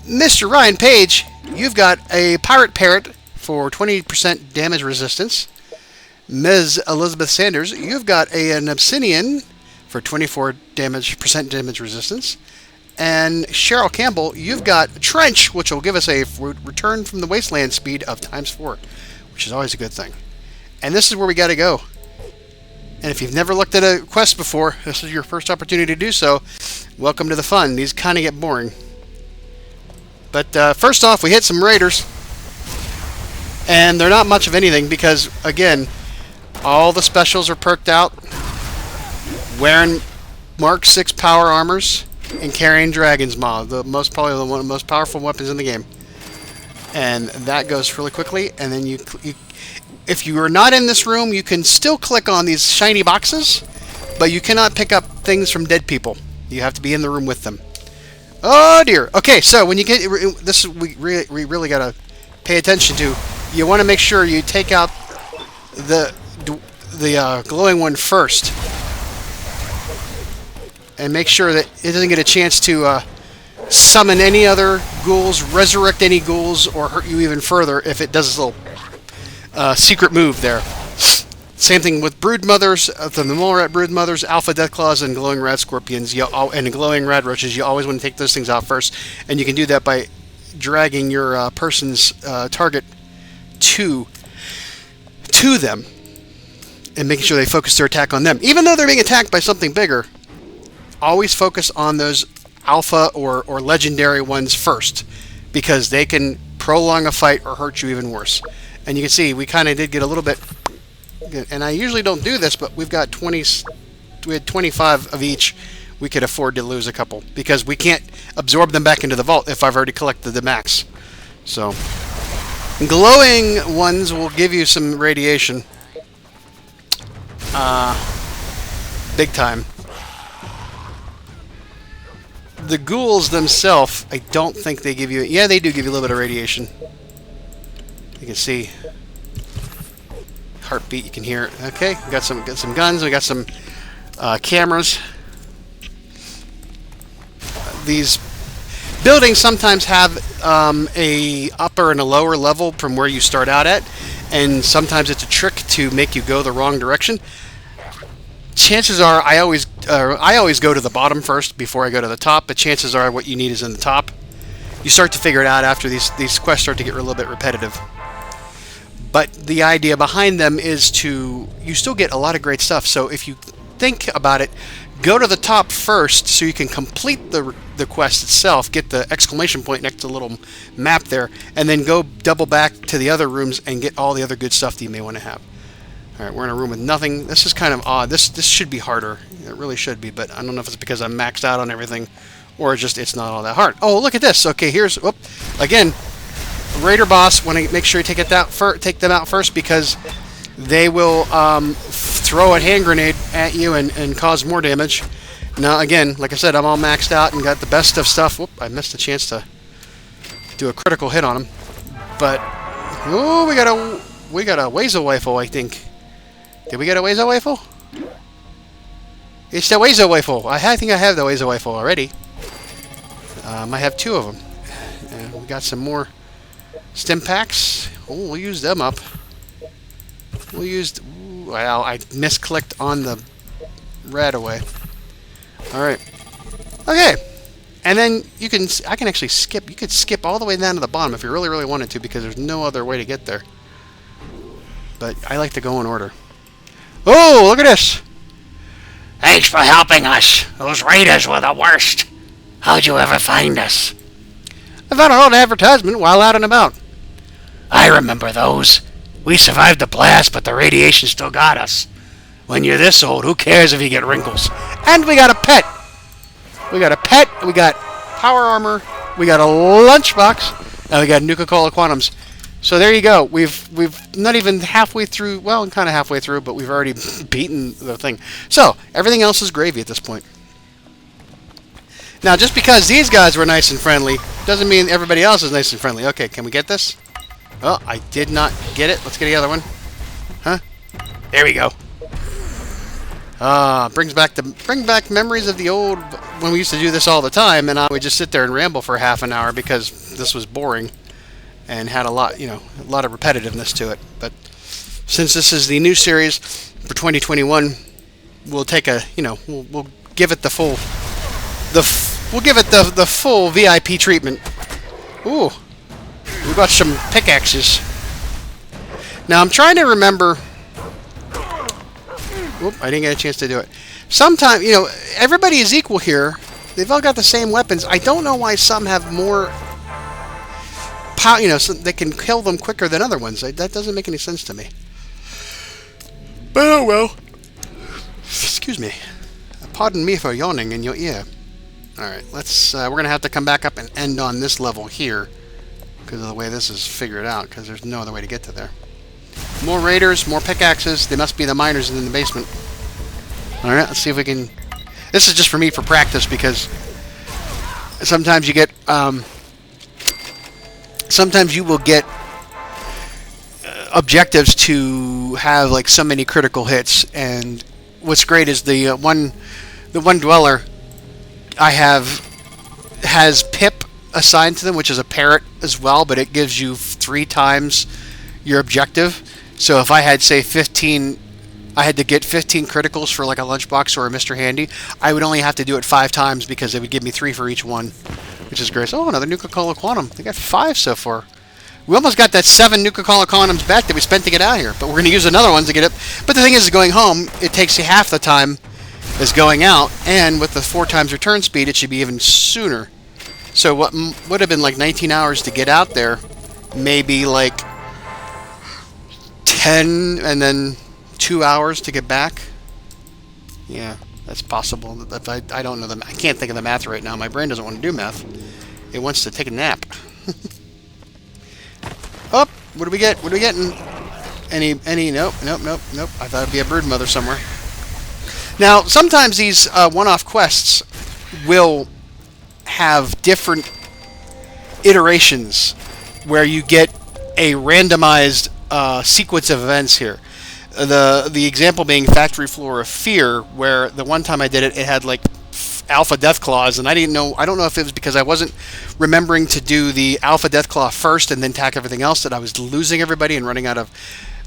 Mr. Ryan Page, you've got a pirate parrot for 20% damage resistance. Ms. Elizabeth Sanders, you've got an obsidian for 24% damage resistance. And Cheryl Campbell, you've got a trench, which will give us a return from the wasteland speed of ×4, which is always a good thing. And this is where we got to go. And if you've never looked at a quest before, this is your first opportunity to do so. Welcome to the fun. These kind of get boring. But first off, we hit some raiders. And they're not much of anything because, again, all the specials are perked out. Wearing Mark 6 power armors and carrying Dragon's Maw, probably one of the most powerful weapons in the game. And that goes really quickly. And then if you are not in this room, you can still click on these shiny boxes, but you cannot pick up things from dead people. You have to be in the room with them. Oh dear. Okay, so when you get this, we really gotta pay attention to. You want to make sure you take out the glowing one first, and make sure that it doesn't get a chance to summon any other ghouls, resurrect any ghouls, or hurt you even further if it does this little secret move there. Same thing with broodmothers, the mole rat broodmothers, alpha deathclaws, and glowing rad scorpions, and glowing rad roaches. You always want to take those things out first, and you can do that by dragging your person's target to them and making sure they focus their attack on them. Even though they're being attacked by something bigger, always focus on those alpha or legendary ones first, because they can prolong a fight or hurt you even worse. And you can see we kind of did get a little bit, and I usually don't do this, but we've got 20, we had 25 of each. We could afford to lose a couple because we can't absorb them back into the vault if I've already collected the max. So glowing ones will give you some radiation, big time. The ghouls themselves, I don't think they give you... Yeah, they do give you a little bit of radiation. You can see. heartbeat. You can hear it. Okay, we got some guns. We got some cameras. These buildings sometimes have a upper and a lower level from where you start out at, and sometimes it's a trick to make you go the wrong direction. Chances are, I always go to the bottom first before I go to the top, but chances are what you need is in the top. You start to figure it out after these quests start to get a little bit repetitive. But the idea behind them is you still get a lot of great stuff. So if you think about it, go to the top first so you can complete the quest itself, get the exclamation point next to the little map there, and then go double back to the other rooms and get all the other good stuff that you may want to have. Alright, we're in a room with nothing. This is kind of odd. This should be harder. It really should be, but I don't know if it's because I'm maxed out on everything or just it's not all that hard. Oh, look at this. Okay, here's... again, Raider boss, want to make sure you take them out first because they will throw a hand grenade at you and cause more damage. Now, again, like I said, I'm all maxed out and got the best of stuff. Whoop, I missed a chance to do a critical hit on him. But, oh, we got a Weasel Rifle, I think. Did we get a Weasel Rifle? It's the Weasel Rifle. I think I have the Weasel Rifle already. I have 2 of them. And we got some more stim packs. Oh, we'll use them up. Well, I misclicked on the red away. Alright. Okay. And then I can actually skip. You could skip all the way down to the bottom if you really, really wanted to because there's no other way to get there. But I like to go in order. Oh, look at this! Thanks for helping us. Those raiders were the worst. How'd you ever find us? I found an old advertisement while out and about. I remember those. We survived the blast, but the radiation still got us. When you're this old, who cares if you get wrinkles? And we got a pet! We got a pet, we got power armor, we got a lunchbox, and we got Nuka-Cola Quantums. So there you go. We've not even halfway through, well, kind of halfway through, but we've already beaten the thing. So, everything else is gravy at this point. Now, just because these guys were nice and friendly, doesn't mean everybody else is nice and friendly. Okay, can we get this? Oh, I did not get it. Let's get the other one. Huh? There we go. Bring back memories of the old, when we used to do this all the time, and I would just sit there and ramble for half an hour because this was boring. And had a lot of repetitiveness to it. But since this is the new series for 2021, we'll take we'll give it the full full VIP treatment. Ooh, we got some pickaxes. Now I'm trying to remember. Oop, I didn't get a chance to do it. Sometimes everybody is equal here. They've all got the same weapons. I don't know why some have more. So they can kill them quicker than other ones. That doesn't make any sense to me. But oh well. Excuse me. Pardon me for yawning in your ear. Alright, we're going to have to come back up and end on this level here because of the way this is figured out, because there's no other way to get to there. More raiders, more pickaxes. They must be the miners in the basement. Alright, let's see if we can... This is just for me for practice because sometimes you get... Sometimes you will get objectives to have like so many critical hits, and what's great is the one dweller I have has Pip assigned to them, which is a parrot as well, but it gives you 3 times your objective. So if I had say 15, I had to get 15 criticals for like a lunchbox or a Mr. Handy, I would only have to do it 5 times because it would give me 3 for each one. Which is great. Oh, another Nuka-Cola Quantum. They got 5 so far. We almost got that 7 Nuka-Cola Quantums back that we spent to get out here. But we're going to use another one to get it. But the thing is, going home, it takes you half the time as going out. And with the 4 times return speed, it should be even sooner. So what would have been like 19 hours to get out there, maybe like 10 and then 2 hours to get back. Yeah. That's possible. I don't know I can't think of the math right now. My brain doesn't want to do math. It wants to take a nap. Oh, what do we get? What are we getting? Any? Nope. I thought it'd be a bird mother somewhere. Now, sometimes these one-off quests will have different iterations where you get a randomized sequence of events here. The example being Factory Floor of Fear, where the one time I did it, it had like alpha death claws, and I didn't know. I don't know if it was because I wasn't remembering to do the alpha death claw first and then tack everything else, that I was losing everybody and running out of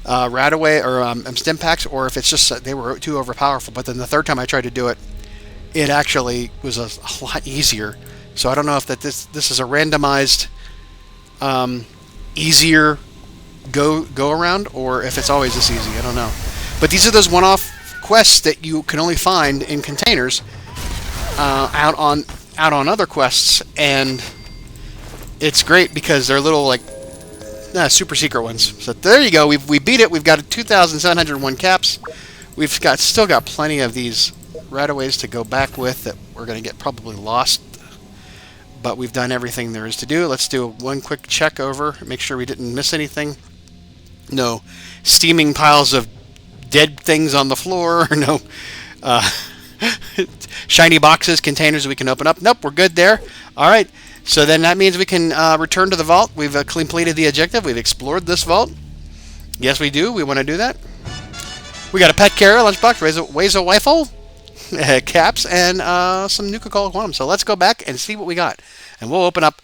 Radaway or stim packs, or if it's just that they were too overpowerful. But then the third time I tried to do it, it actually was a lot easier. So I don't know if this is a randomized easier go around, or if it's always this easy. I don't know. But these are those one-off quests that you can only find in containers out on other quests, and it's great because they're little like super secret ones. So there you go. We beat it. We've got 2,701 caps. We've still got plenty of these Radaways to go back with that we're going to get probably lost. But we've done everything there is to do. Let's do one quick check over, make sure we didn't miss anything. No steaming piles of dead things on the floor. No shiny boxes, containers we can open up. Nope, we're good there. All right, so then that means we can return to the vault. We've completed the objective. We've explored this vault. Yes, we do. We want to do that. We got a pet carrier, lunchbox, weighs a rifle, caps, and some Nuka-Cola quantum. So let's go back and see what we got. And we'll open up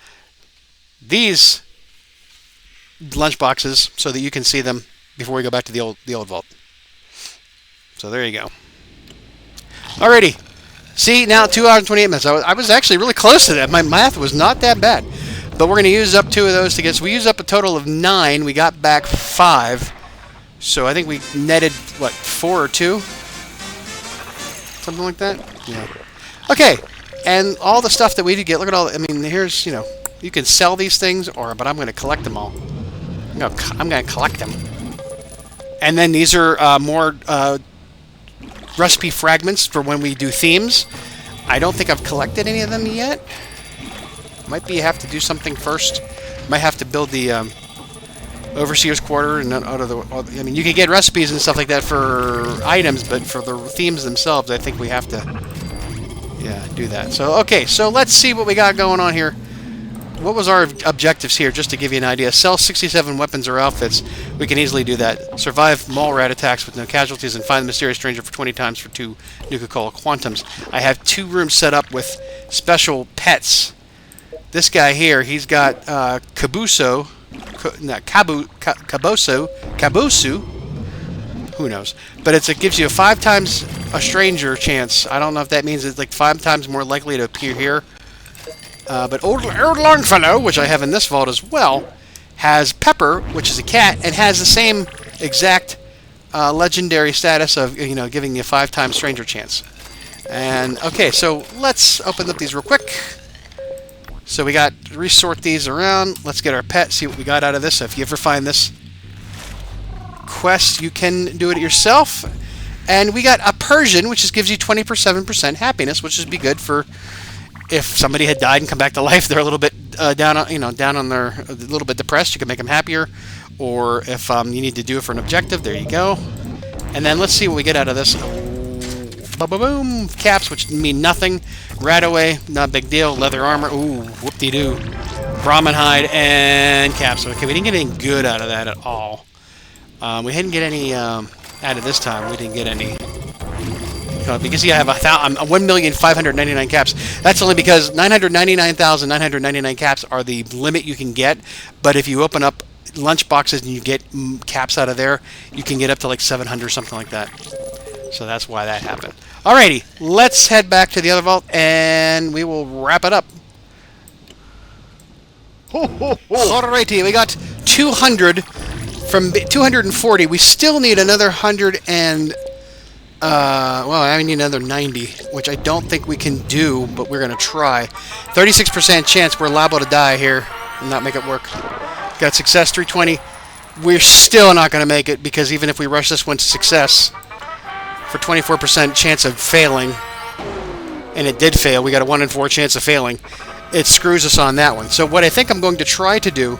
these lunchboxes so that you can see them before we go back to the old vault. So there you go. Alrighty. See, now 2 hours and 28 minutes. I was actually really close to that. My math was not that bad. But we're going to use up 2 of those to get... So we used up a total of 9. We got back 5. So I think we netted, what, 4 or 2? Something like that? Yeah. Okay. And all the stuff that we did get, look at all... I mean, here's, you know, you can sell these things, but I'm going to collect them all. I'm going to collect them. And then these are more... recipe fragments for when we do themes. I don't think I've collected any of them yet. Might be have to do something first. Might have to build the overseer's quarter and out of the. I mean, you can get recipes and stuff like that for items, but for the themes themselves, I think we have to, do that. So okay, so let's see what we got going on here. What was our objectives here, just to give you an idea? Sell 67 weapons or outfits. We can easily do that. Survive mall rat attacks with no casualties, and find the mysterious stranger for 20 times for 2 Nuka-Cola quantums. I have 2 rooms set up with special pets. This guy here, he's got Kabuso, Kabusu. Who knows? But it gives you a 5 times a stranger chance. I don't know if that means it's like 5 times more likely to appear here. But old Longfellow, which I have in this vault as well, has Pepper, which is a cat, and has the same exact legendary status of, giving you a 5 times stranger chance. And okay, so let's open up these real quick. So we got resort these around. Let's get our pet, see what we got out of this. So if you ever find this quest, you can do it yourself. And we got a Persian, which just gives you 27% happiness, which would be good for if somebody had died and come back to life. They're a little bit down on their, a little bit depressed. You can make them happier, or if you need to do it for an objective, there you go. And then let's see what we get out of this. Boom! Caps, which mean nothing. Radaway, not a big deal. Leather armor, ooh, whoop-de-doo. Brahmin hide and caps. Okay, we didn't get anything good out of that at all. We didn't get any out of this time. We didn't get any. Because I have 1,599,000 caps. That's only because 999,999 caps are the limit you can get. But if you open up lunch boxes and you get caps out of there, you can get up to like 700, something like that. So that's why that happened. Alrighty, let's head back to the other vault and we will wrap it up. Alrighty, we got 200 from 240. We still need another 100 and well, I need another 90, which I don't think we can do, but we're going to try. 36% chance we're liable to die here and not make it work. Got success, 320. We're still not going to make it, because even if we rush this one to success, for 24% chance of failing, and it did fail, we got a 1 in 4 chance of failing, it screws us on that one. So what I think I'm going to try to do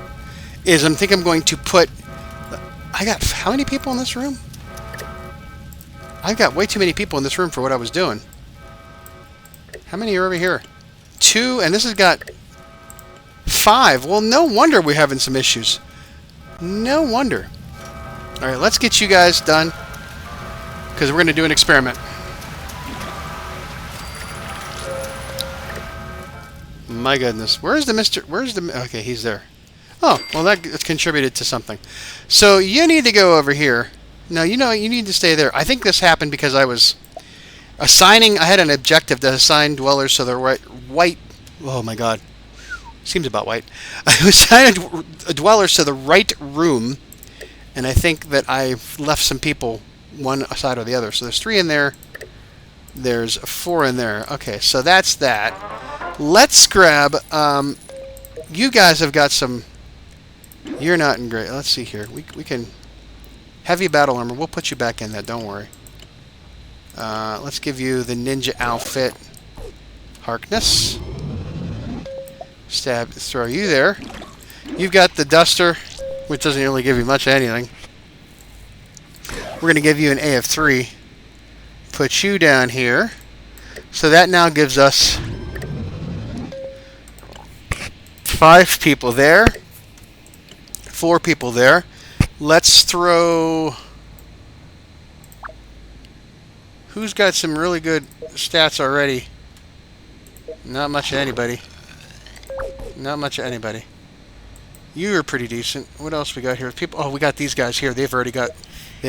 is I'm going to put... I got... How many people in this room? I've got way too many people in this room for what I was doing. How many are over here? 2, and this has got 5. Well, no wonder we're having some issues. No wonder. Alright, let's get you guys done. because we're going to do an experiment. My goodness. Where's the Mr. Where's the... Okay, he's there. Oh, well, that contributed to something. So you need to go over here. No, you know, you need to stay there. I think this happened because I was assigning... I had an objective to assign dwellers so they're white... Oh, my God. Seems about white. I assigned dwellers to the right room, and I think that I've left some people one side or the other. So there's 3 in there. There's 4 in there. Okay, so that's that. Let's grab... you guys have got some... You're not in great... Let's see here. We can... Heavy battle armor. We'll put you back in that. Don't worry. Let's give you the ninja outfit. Harkness. Stab. Throw you there. You've got the duster, which doesn't really give you much of anything. We're going to give you an A of 3. Put you down here. So that now gives us 5 people there. 4 people there. Let's throw... Who's got some really good stats already? Not much of anybody. Not much of anybody. You are pretty decent. What else we got here? People. Oh, we got these guys here. They've already got...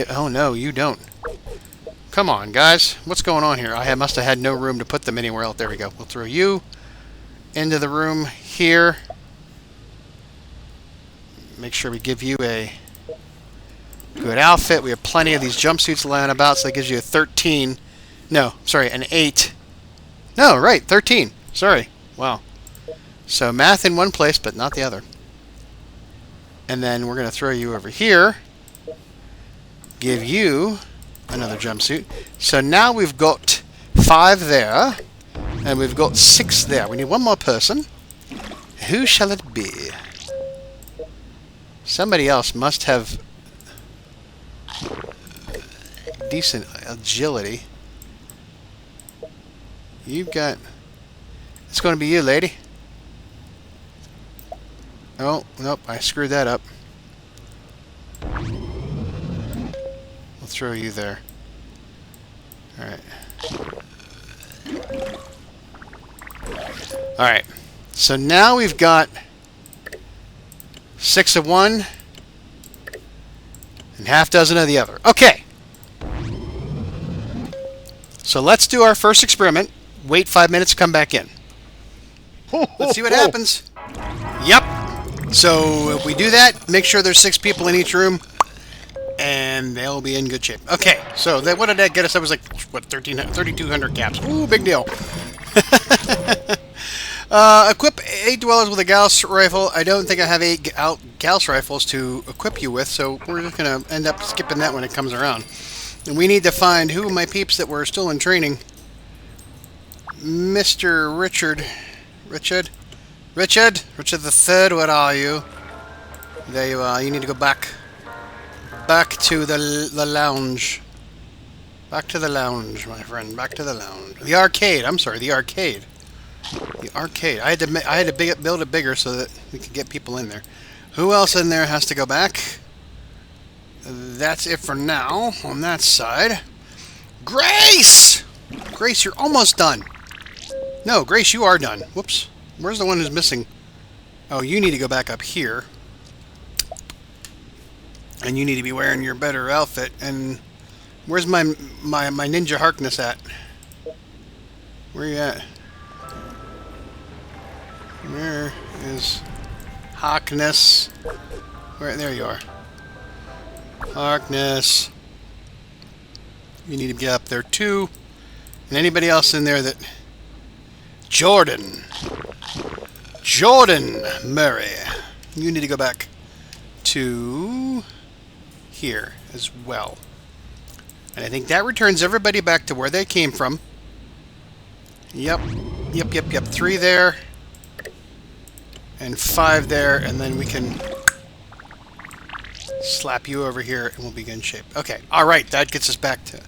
Oh, no, you don't. Come on, guys. What's going on here? I must have had no room to put them anywhere else. There we go. We'll throw you into the room here. Make sure we give you a good outfit. We have plenty of these jumpsuits lying about, so that gives you a 13. No, sorry, an 8. No, right, 13. Sorry. Wow. So math in one place, but not the other. And then we're going to throw you over here. Give you another jumpsuit. So now we've got 5 there, and we've got 6 there. We need one more person. Who shall it be? Somebody else must have decent agility. You've got... It's going to be you, lady. Oh, nope, I screwed that up. We'll throw you there. Alright. Alright. So now we've got 6 of one and half dozen of the other. Okay. So let's do our first experiment. Wait 5 minutes, come back in. Let's see what happens. Yep. So if we do that, make sure there's 6 people in each room, and they'll be in good shape. Okay, so what did that get us? That was like, what, 3,200 caps. Ooh, big deal. Equip 8 dwellers with a Gauss rifle. I don't think I have 8 Gauss rifles to equip you with, so we're just going to end up skipping that when it comes around. And we need to find who of my peeps that were still in training. Mr. Richard the Third, where are you? There you are. You need to go back to the lounge. Back to the lounge, my friend. Back to the lounge. The arcade. I'm sorry, the arcade. The arcade. I had to build it bigger so that we could get people in there. Who else in there has to go back? That's it for now on that side. Grace! Grace, you're almost done. No, Grace, you are done. Whoops. Where's the one who's missing? Oh, you need to go back up here. And you need to be wearing your better outfit. And where's my ninja Harkness at? Where you at? Where is Harkness? Where? There you are. Harkness. You need to get up there too. And anybody else in there that... Jordan Murray. You need to go back to here as well. And I think that returns everybody back to where they came from. Yep. 3 there. And 5 there. And then we can slap you over here and we'll be in shape. Okay. Alright. That gets us back to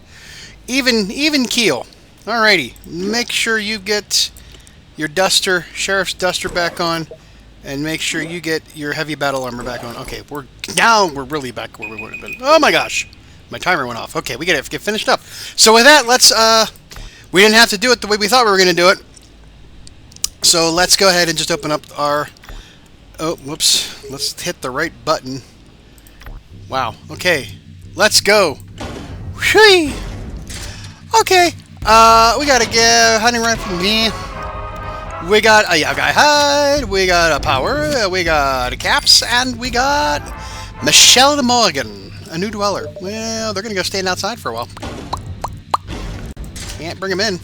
even keel. Alrighty. Make sure you get your duster, sheriff's duster back on, and make sure you get your heavy battle armor back on. Okay, we're really back where we would have been. Oh my gosh, My timer went off. Okay, we gotta get finished up. So with that, let's, we didn't have to do it the way we thought we were gonna do it. So let's go ahead and just open up our, oh, whoops. Let's hit the right button. Wow, okay. Let's go. Whee! Okay, we got a hunting rifle from me. We got a guy hide, we got a power, we got a caps, and we got Michelle de Morgan, a new dweller. Well, they're gonna go stand outside for a while. Can't bring them in.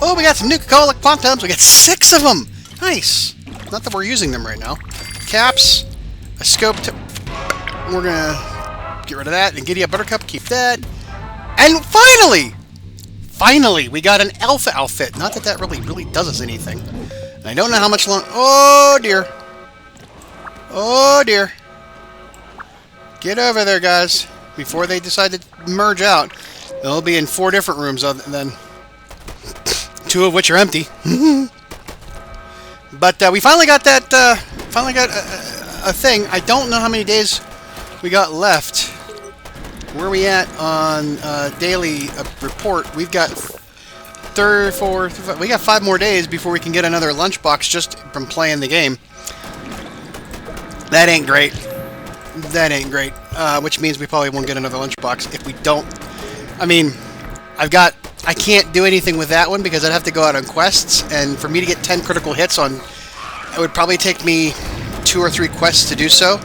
Oh, we got some Nuka-Cola quantums. We got 6 of them. Nice. Not that we're using them right now. Caps, a scope. We're gonna get rid of that and Giddy Up Buttercup. Keep that. And finally, we got an alpha outfit. Not that that really does us anything. And I don't know how much long. Oh dear. Oh dear. Get over there, guys. Before they decide to merge out, they'll be in 4 different rooms other than 2 of which are empty. But we finally got that. Finally got a thing. I don't know how many days we got left. Where are we at on daily report? We've got 3, 4. We got 5 more days before we can get another lunchbox just from playing the game. That ain't great. That ain't great. Which means we probably won't get another lunchbox if we don't. I mean, I can't do anything with that one because I'd have to go out on quests, and for me to get 10 critical hits on, it would probably take me 2 or 3 quests to do so.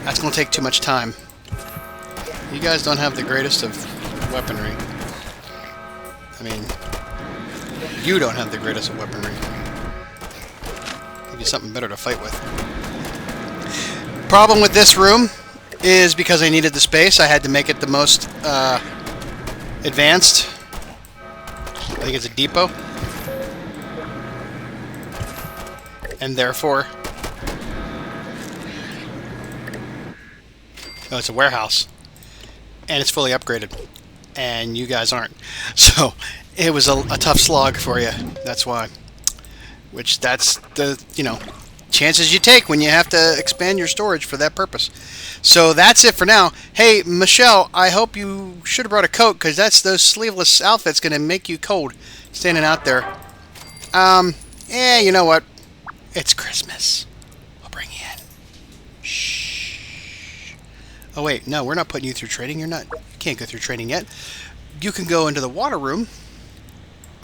That's going to take too much time. You guys don't have the greatest of weaponry. I mean, you don't have the greatest of weaponry. Give you something better to fight with. Problem with this room is because I needed the space, I had to make it the most advanced. I think it's a depot. And therefore... oh, it's a warehouse. And it's fully upgraded. And you guys aren't. So, it was a tough slog for you. That's why. Which, that's the, you know, chances you take when you have to expand your storage for that purpose. So, that's it for now. Hey, Michelle, I hope you should have brought a coat, because those sleeveless outfits going to make you cold standing out there. Yeah, you know what? It's Christmas. We'll bring you in. Shh. Oh, wait, no, we're not putting you through training. You can't go through training yet. You can go into the water room.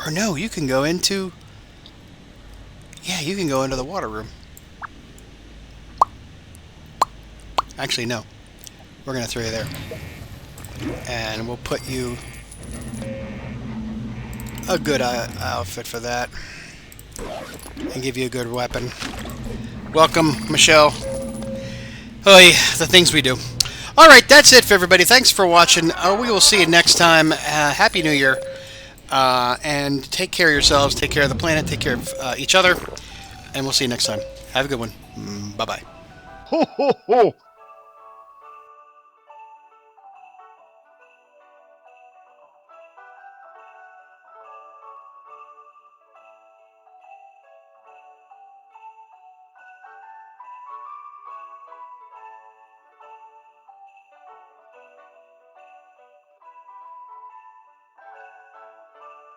Or no, you can go into... yeah, you can go into the water room. Actually, no. We're going to throw you there. And we'll put you... a good outfit for that. And give you a good weapon. Welcome, Michelle. Oh, the things we do. Alright, that's it for everybody. Thanks for watching. We will see you next time. Happy New Year. And take care of yourselves. Take care of the planet. Take care of each other. And we'll see you next time. Have a good one. Bye-bye. Ho, ho, ho.